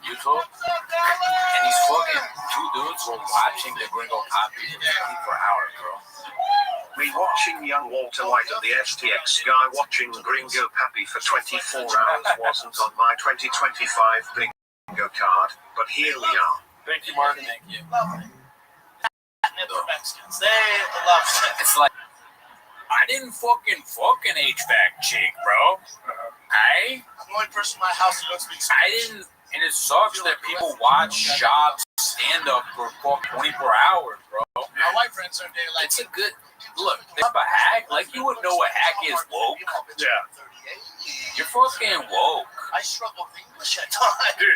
YouTube, and these fucking 2 dudes were watching the Gringo Copy for 24 hours, bro. Me watching young Walter White at the STX guy watching Gringo Pappy for 24 hours wasn't on my 2025 bingo card, but here we are. Thank you, Martin. Thank you. For Mexicans, they love sex. It's like, I didn't fucking HVAC chick, bro. I'm the only person in my house who doesn't speak Spanish. I didn't, and it sucks that people watch Shop stand up for 24 hours, bro. My white friends are day like It's a good look. They have a hack, like you wouldn't know what hack is woke. Yeah. You're fucking woke. I struggle with English at times. Dude,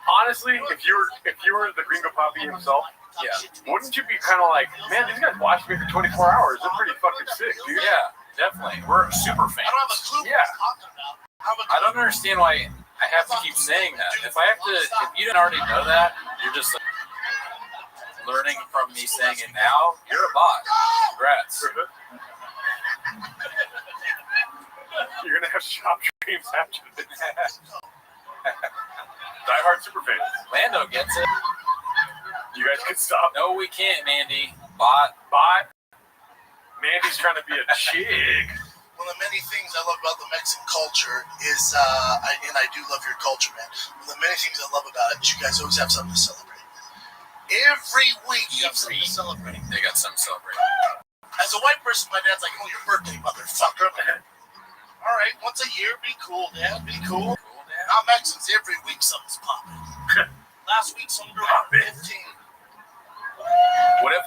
honestly, if you were the Gringo Pappy himself, Yeah. wouldn't you be kind of like, man, these guys watched me for 24 hours. They're pretty fucking sick, dude. Yeah, definitely. We're super fans. I don't have a clue what Yeah. he's talking about. I don't understand why I have to keep saying that. If you didn't already know that, you're just like, learning from me saying it now. You're a bot. Congrats. You're gonna have shop dreams after this. Die Hard superfans. Lando gets it. You guys can stop. No, we can't, Mandy. Bot. Mandy's trying to be a chick. One of the many things I love about the Mexican culture is, and I do love your culture, man. One of the many things I love about it is you guys always have something to celebrate. Every week you have something to celebrate. They got some celebrating. As a white person, my dad's like, oh, your birthday, motherfucker. All right, once a year, be cool, Dad. Be cool. Not Mexicans, every week something's popping. Last week, some girl got 15. What if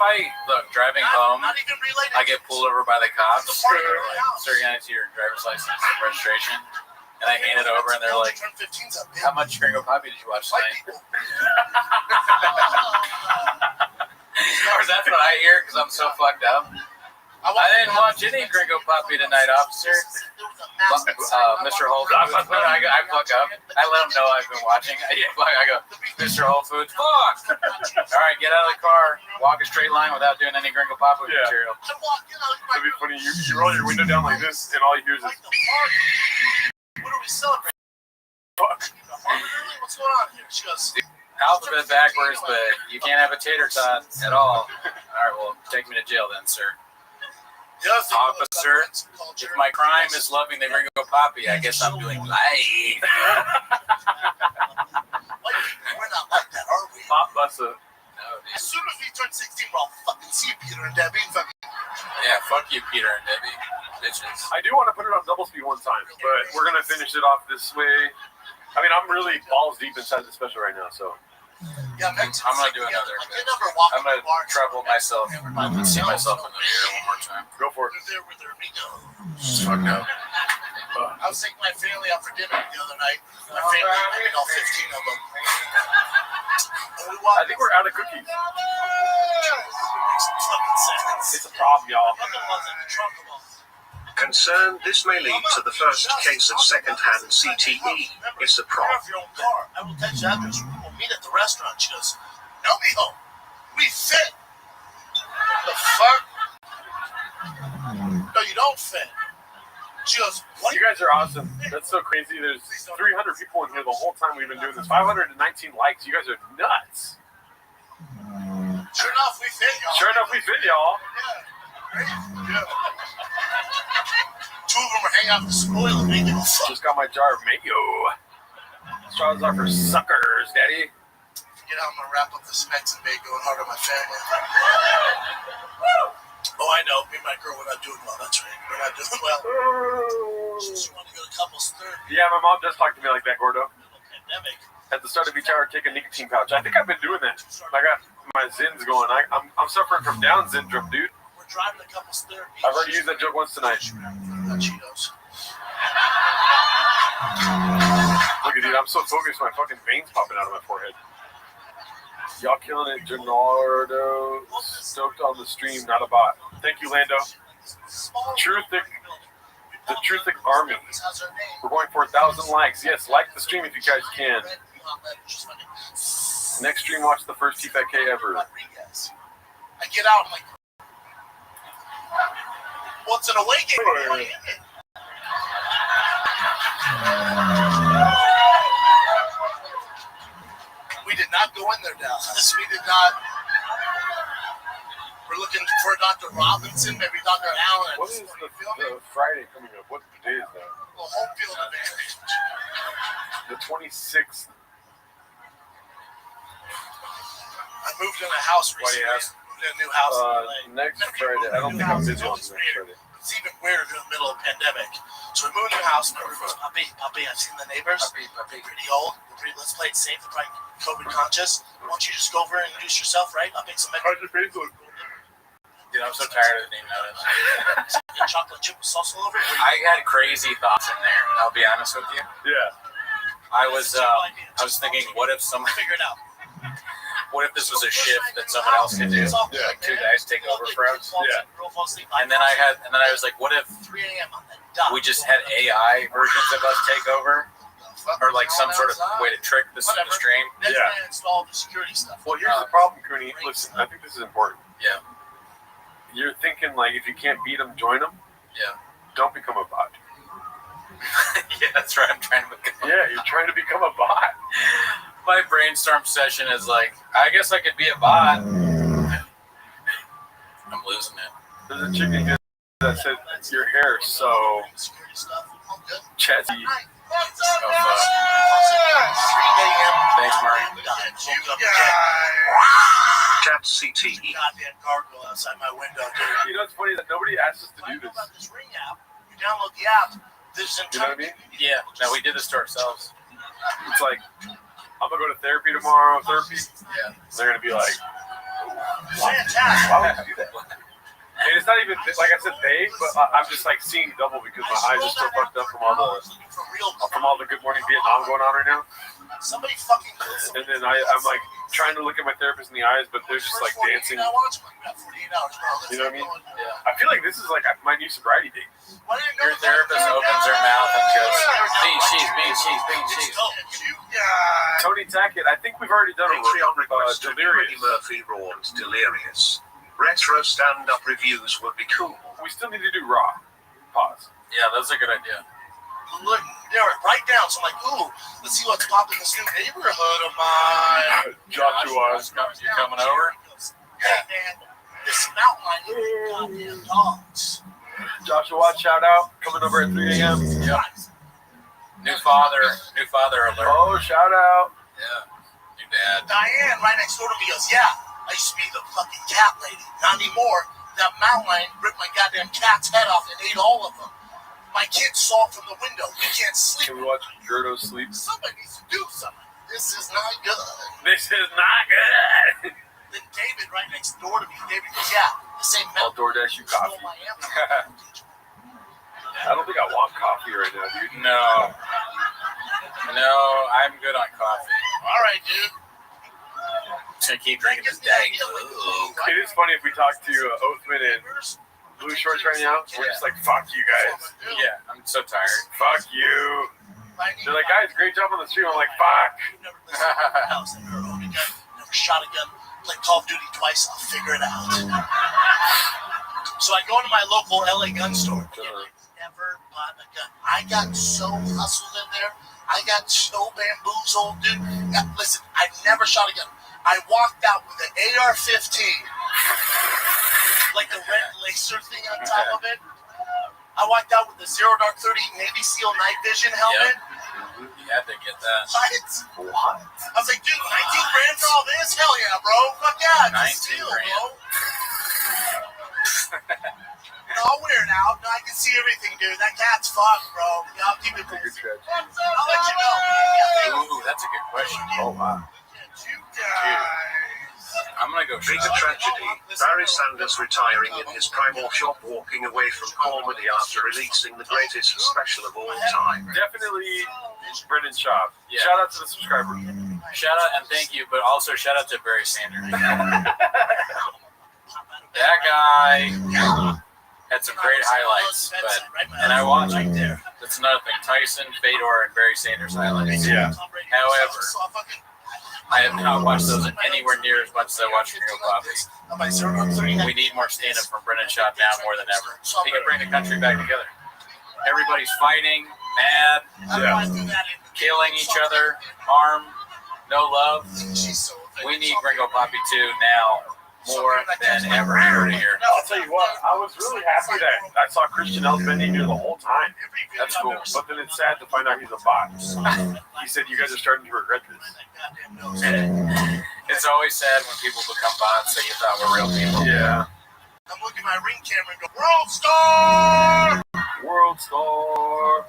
driving home, Not even related. I get pulled over by the cops, The party at my house. start getting to your driver's license and registration, and I hand it over, and they're like, Turn 15's up, how much Gringo Poppy did you watch White tonight? people. Or that's what I hear because I'm so fucked up. I didn't watch any Gringo Poppy tonight, officer. Mr. Whole Foods. I fuck up. I let him know I've been watching. I go, Mr. Whole Foods, fuck! All right, get out of the car, walk a straight line without doing any Gringo Poppy material. It'd be funny. You roll your window down like this, and all you hear is What are we celebrating? fuck. What's going on here? She goes, Alphabet backwards, but you can't have a tater tot at all. All right, well, take me to jail then, sir. Officer, if my crime is loving the Gringo Poppy, I guess I'm doing life. we're not like that, are we? Pop buster. No, As dude. soon as we turn 16, we'll all fucking see Peter and Debbie. Yeah, fuck you, Peter and Debbie. Bitches. I do want to put it on double speed one time, but we're gonna finish it off this way. I mean, I'm really balls deep inside the special right now, so. Yeah, I'm gonna do another. I'm gonna trouble myself and see myself in the mirror one more time. Go for it. Just fucked up. I was taking my family out for dinner the other night. My family, all 15 of them. I think we're out of cookies. It's a problem, y'all. Concerned this may lead to the first case of second-hand CTE is a problem. I will text you after. We'll meet at the restaurant. She goes, no, mijo, we fit. The fuck? No, you don't fit. She goes, what? You guys are awesome. That's so crazy. There's 300 people in here the whole time we've been doing this. 519 likes. You guys are nuts. Sure enough, we fit, y'all. Sure enough, we fit, y'all. Yeah. Two of them are hanging out in the spoil and they give a fuck. Just got my jar of mayo. Straws are for suckers, daddy. Forget how I'm gonna wrap up this Mexican bait going hard on my family. Oh, I know. Me and my girl, we're not doing well. That's right. We're not doing well. She wanted to go to couples therapy. Yeah, my mom does talk to me like that, Gordo. Pandemic. At the start of each hour, take a nicotine pouch. I think I've been doing that. I got my Zins going. I'm suffering from Down syndrome, dude. We're driving to couples therapy. I've already used that joke once tonight. Cheetos. Look at dude, I'm so focused, my fucking veins popping out of my forehead. Y'all killing it, Gennardo. Stoked on the stream, not a bot. Thank you, Lando. The Truthic Army. We're going for 1,000 likes. Yes, like the stream if you guys can. Next stream, watch the first TFK ever. I get out, I'm like, what's an away game? We did not go in there, Dallas. We did not. We're looking for Dr. Robinson, maybe Dr. Allen. What is the Friday coming up? What day is that? Well, home field advantage. The 26th. I moved in a house recently. Moved in a new house. Next Friday. I don't think I'm busy on next Friday. It's even weirder in the middle of a pandemic. So we moved in a house, and everyone goes, Puppy, I've seen the neighbors. Puppy, pretty old. Let's play it safe. They're probably COVID conscious. Why don't you just go over and introduce yourself, right? I'll make some. How's your face look? Dude, I'm so tired of the name notice. Chocolate chip sauce all over it. I had crazy thoughts in there. I'll be honest with you. Yeah. I was thinking, what if someone figure it out? What if this was a shift that someone else could do? Yeah. Like two guys take over for us. Yeah. And then I was like, what if 3 a.m. on the dot. we just had AI versions of us take over? Or like some sort of way to trick the stream? Then Yeah. I install the security stuff. Well, here's the problem, Cooney. Listen, I think this is important. Yeah. You're thinking, like, if you can't beat them, join them. Yeah. Don't become a bot. Yeah, that's right. I'm trying to become Yeah, you're trying to become a bot. My brainstorm session is like, I guess I could be a bot. I'm losing it. There's a chick in here that said, your hair so Security stuff. All good. chatty. 3 a.m. Thanks, Murray. Chat CTE. Goddamn gargoyle outside my window, dude. You know, it's funny that nobody asked us to do this. About this Ring app. You download the app. There's You know what I mean? Yeah, no, we did this to ourselves. It's like, I'm going to go to therapy tomorrow. Yeah. They're going to be like, Fantastic. why would you do that? And it's not even, like I said, they, but I'm just like seeing double because my eyes are still fucked up from all the Good Morning Vietnam going on right now. Somebody fucking. And then I'm like trying to look at my therapist in the eyes, but they're just like dancing. I watch them. We got 48 hours, bro. You know what I mean? Yeah. I feel like this is like my new sobriety date. Your therapist opens her mouth and goes, cheese. Tony Tackett, I think we've already done a Patreon request to Delirious. Murphy Rawn's Delirious. Retro stand-up reviews would be cool. We still need to do Raw. Pause. Yeah, that's a good idea. Look, they're right down. So I'm like, ooh, let's see what's popping in this new neighborhood of mine. Joshua's. You coming over? Hey, man, this mountain line is goddamn dogs. Joshua, shout out. Coming over at 3 a.m. Yep. New father alert. Oh, shout out. Yeah. New dad. Diane, right next door to me, goes, yeah, I used to be the fucking cat lady. Not anymore. That mountain lion ripped my goddamn cat's head off and ate all of them. My kids saw from the window. We can't sleep. Can we watch Gerdo sleep? Somebody needs to do something. This is not good. This is not good. Then David, right next door to me, David goes, yeah, the same I'll DoorDash you coffee. I don't think I want coffee right now, dude. No, I'm good on coffee. All right, dude. Just gonna keep drinking this dang. It is funny if we talk to Oathman and Blue Shorts right now. We're just like, fuck you guys. Yeah, I'm so tired. Fuck you. They're like, guys, great job on the stream. I'm like, fuck. Never shot a gun. Played Call of Duty twice. I'll figure it out. So I go into my local LA gun store. Never bought a gun. I got so hustled in there. I got so bamboozled, dude. Yeah, listen, I never shot a gun. I walked out with an AR-15, like the red laser thing on top of it. I walked out with the Zero Dark 30 Navy SEAL night vision helmet. Yep. You had to get that. What? I was like, dude, 19 grand for all this? Hell yeah, bro. Fuck yeah. 19 grand. Bro. I'll wear it out. No, I can see everything, dude. That cat's fucked, bro. Yeah, I'll keep it cool. I'll let you know. Ooh, that's a good question. Oh, wow. I'm gonna go. Bigger tragedy. Barry Sanders retiring in his primal shop, walking away from comedy after releasing the greatest special of all time. Definitely Brendan Schaub. Yeah. Shout out to the subscriber. Shout out and thank you, but also shout out to Barry Sanders. That guy had some great highlights, and I watched him there. That's another thing. Tyson, Fedor, and Barry Sanders highlights. Yeah. However, I have not watched those anywhere near as much as I watch Real Bobby. We need more stand-up from Brendan Schaub now more than ever. He can bring the country back together. Everybody's fighting, mad, killing each other, armed, no love. We need Ringo Poppy too now more than ever here. I'll tell you what, I was really happy that I saw Christian L's been here the whole time. That's cool. But then it's sad to find out he's a bot. He said you guys are starting to regret this. It's always sad when people become bots that you thought were real people. Yeah. I'm looking at my ring camera and go, World Star! World Star.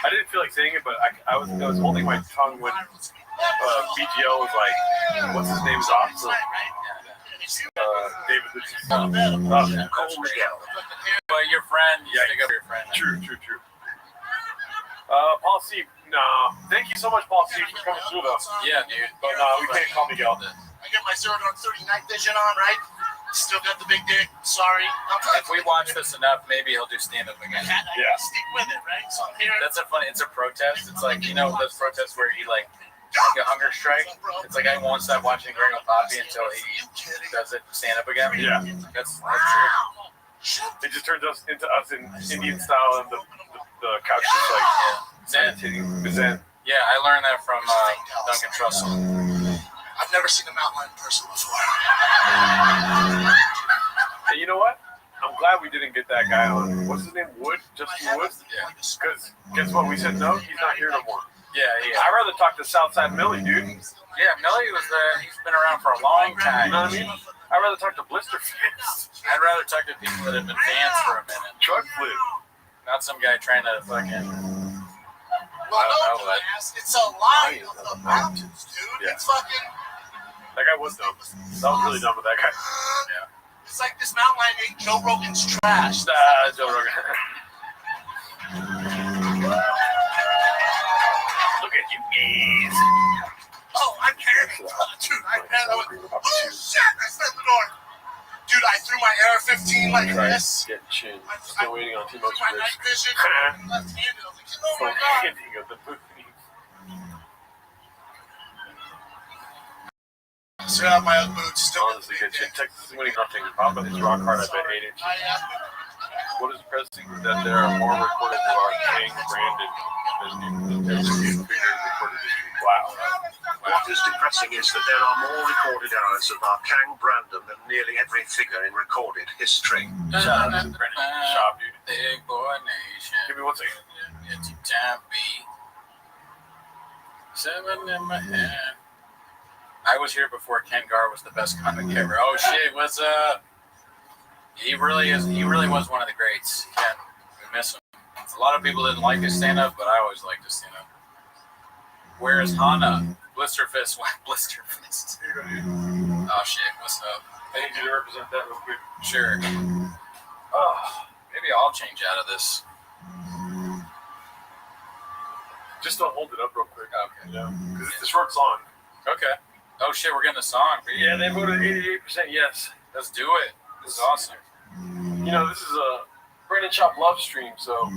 I didn't feel like saying it, but I was holding my tongue when BGL was like, what's his name is off? So, David But your friend, you stick up your friend. True. Paul C. Nah. Thank you so much, Paul C. for coming through though. Yeah, dude. But we can't call Miguel. I got my Zero Dark 30 night vision on, right? Still got the big dick. Sorry. If we watch this enough, maybe he'll do stand-up again. Yeah. Stick with it, right? So I'm here. That's it's a protest. It's like, you know those protests where he like a hunger strike? It's like I won't stop watching Gringo Poppy until he does it stand-up again. Yeah. That's true. It just turns us into us in Indian style, and the couch is like meditating. Zen. Yeah, I learned that from Duncan Trussell. I've never seen a mountain lion in person before. Hey, you know what? I'm glad we didn't get that guy on. What's his name? Wood? Justin Wood? Yeah. Because guess what? We said no. He's not here no more. Yeah. I'd rather talk to Southside Millie, dude. Yeah, Millie was there. He's been around for a long time. You know what I mean? I'd rather talk to Blisterface. I'd rather talk to people that have been fans for a minute. Truck flip. Not some guy trying to fucking. Well, no, it's a line of the mountains, dude. Yeah. It's fucking. That guy was dumb. That was really dumb with that guy. Yeah. It's like this mountain lion ate Joe Rogan's trash. Joe Rogan. Look at you guys. Oh, I panicked. Dude, I panicked. Oh, shit. I slammed the door. Dude, I threw my AR-15 like this. Get chin. Still waiting on Timo's my night vision. Left-handed. I was like, oh my God. Still have my own boots. Still honestly, good shit. Texas is winning nothing. Papa is rock hard. I bet 8 inches. What is pressing that there are more recorded to our King Brandon than recorded this week? Wow. What is depressing is that there are more recorded hours of our Kang Brandon than nearly every figure in recorded history. Shout out to Brendan Schaub, dude. Big boy nation. Give me 1 second. It's your time, B. 7 in my hand. I was here before Ken Gar was the best comic ever. Oh shit, what's up? He really is. He really was one of the greats. Ken, we miss him. A lot of people didn't like his stand-up, but I always liked his stand-up. Where is Hana? Blisterfist. Blisterfist. Oh shit, what's up? I need you to represent that real quick. Sure. Oh, maybe I'll change out of this. Just don't hold it up real quick. Okay. Yeah. Because it's a short song. Okay. Oh shit, we're getting a song. Yeah, they voted 88% yes. Let's do it. This is awesome. You know, this is a Brendan Chop love stream, so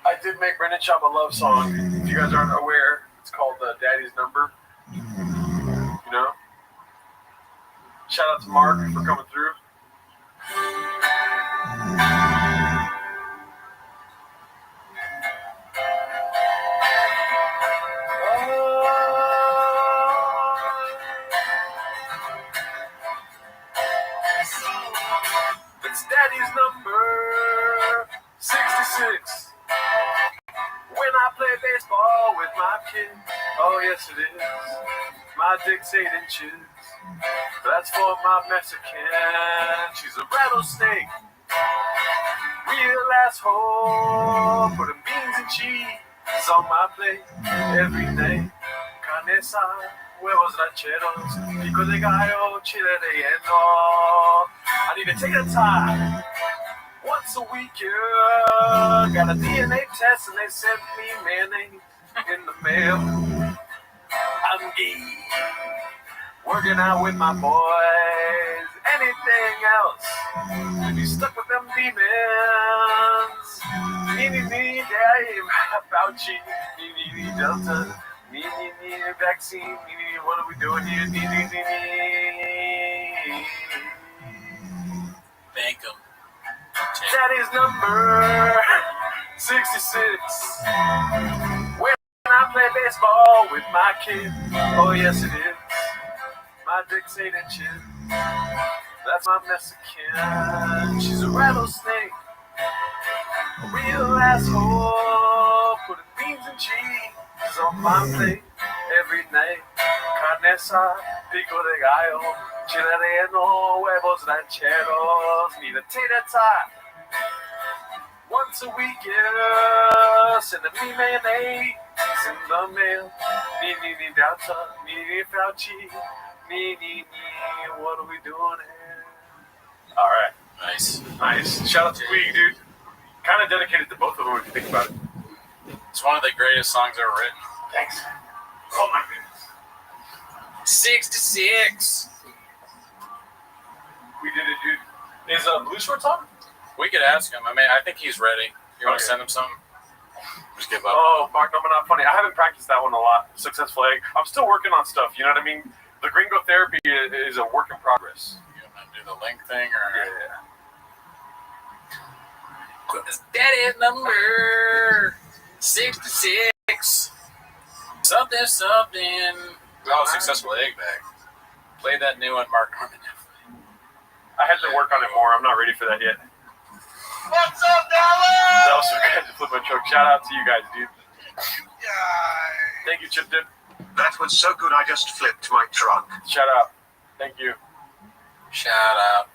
I did make Brendan Chop a love song. If you guys aren't aware, it's called Daddy's Number. You know? Shout out to Mark for coming through. It's Daddy's number 66. When I play baseball with my kid, oh yes it is. My dick's 8 inches. That's for my Mexican. She's a rattlesnake. Real asshole. Putting beans and cheese on my plate every day. Carne asada, huevos rancheros, pico de gallo, chile relleno. I need to take a time once a week, yeah. Got a DNA test and they sent me mayonnaise in the mail. I'm gay, working out with my boys. Anything else to be stuck with them demons. Me, damn, Fauci, me, Delta, me, vaccine, me, what are we doing here? Me. Thank him. Daddy's number 66. When I play baseball with my kid, oh yes it is. My dick's 8 inches. That's my Mexican. She's a rattlesnake. A real asshole. Putting beans and cheese on my plate every night. Carne asada, pico de gallo, chile relleno, huevos rancheros. Need a tater tot once a week, yeah. Sending me mayonnaise in the mail. Me, Delta, me, Fauci. Me, what are we doing here? All right. Nice. Shout out to Weeg, dude. Kind of dedicated to both of them if you think about it. It's one of the greatest songs ever written. Thanks. Oh my goodness. 66. We did it, dude. Is Blue Shorts on? We could ask him. I mean, I think he's ready. You want to send him something? Just give up. Oh, Mark, no, not funny. I haven't practiced that one a lot. Successful egg. I'm still working on stuff. You know what I mean? The gringo therapy is a work in progress. You want to do the link thing or? Yeah. Daddy's number 66. Something. Oh, successful egg bag. Play that new one, Mark Norman. I had to work on it more. I'm not ready for that yet. What's up, Dallas? That was so good to flip my truck. Shout out to you guys, dude. Thank you, Chip Dip. That was so good, I just flipped my truck. Shout out. Thank you. Shout out.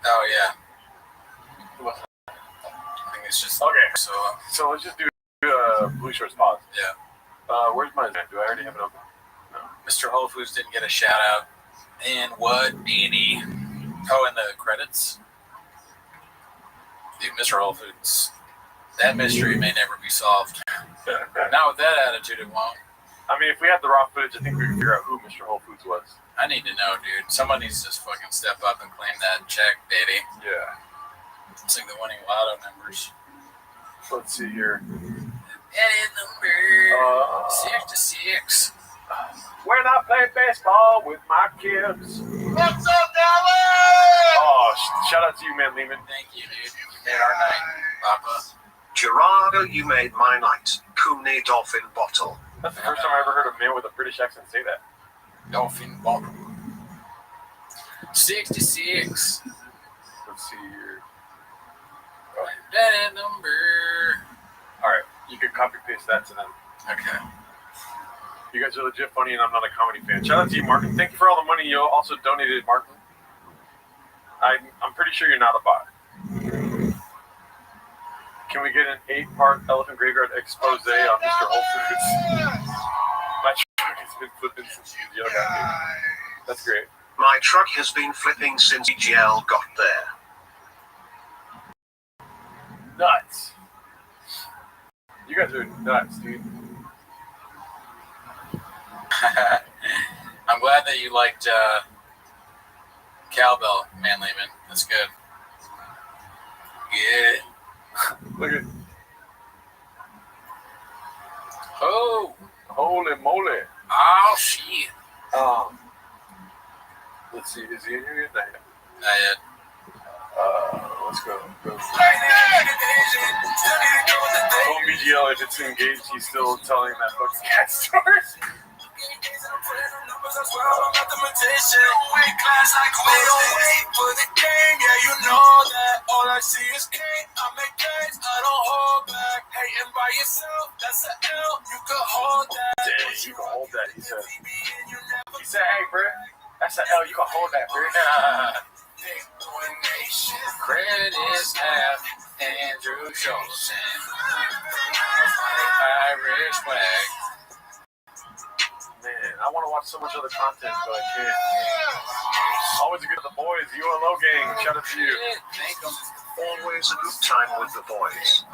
Oh, yeah. I think it's just... Okay. So let's just do Blue Shorts pause. Yeah. Where's mine? Do I already have it open? No. Mr. Whole Foods didn't get a shout out. And what, Beanie? Oh, in the credits? Dude, Mr. Whole Foods. That mystery may never be solved. Not with that attitude, it won't. I mean, if we had the raw footage, I think we could figure out who Mr. Whole Foods was. I need to know, dude. Someone needs to just fucking step up and claim that check, baby. Yeah. It's like the winning lotto numbers. Let's see here. That is number 66. When I play baseball with my kids. What's up, Dallas? Oh, shout out to you, man, Lehman. Thank you, dude. You made our night, Papa. Gerardo, you made my night. Kumne Dolphin Bottle. That's the first time I ever heard a man with a British accent say that. Dolphin bottle. 66. Let's see here. That is number. Alright, you can copy paste that to them. Okay. You guys are legit funny and I'm not a comedy fan. Shout out to you, Martin. Thank you for all the money you also donated, Martin. I'm pretty sure you're not a bot. Can we get an 8-part Elephant Graveyard expose on Mr. Whole Foods? My truck has been flipping since EGL got here. That's great. My truck has been flipping since EGL got there. Nuts. You guys are nuts, dude. I'm glad that you liked Cowbell, Man Lehman. That's good. Yeah. Look at. Oh. Holy moly. Oh, shit. Let's see. Is he in here yet? Not yet. Not yet. Let's go. Home BGL, if it's engaged, he's still telling that fucking cat story. Damn, you can hold that, he said. He said, hey, bro, that's an L, you can hold that, bro. Credit is half Andrew Schultz. Irish flag. Man, I want to watch so much other content, but I can't. Always a good the boys, ULO gang. Shout out to you. Always a good time with the boys.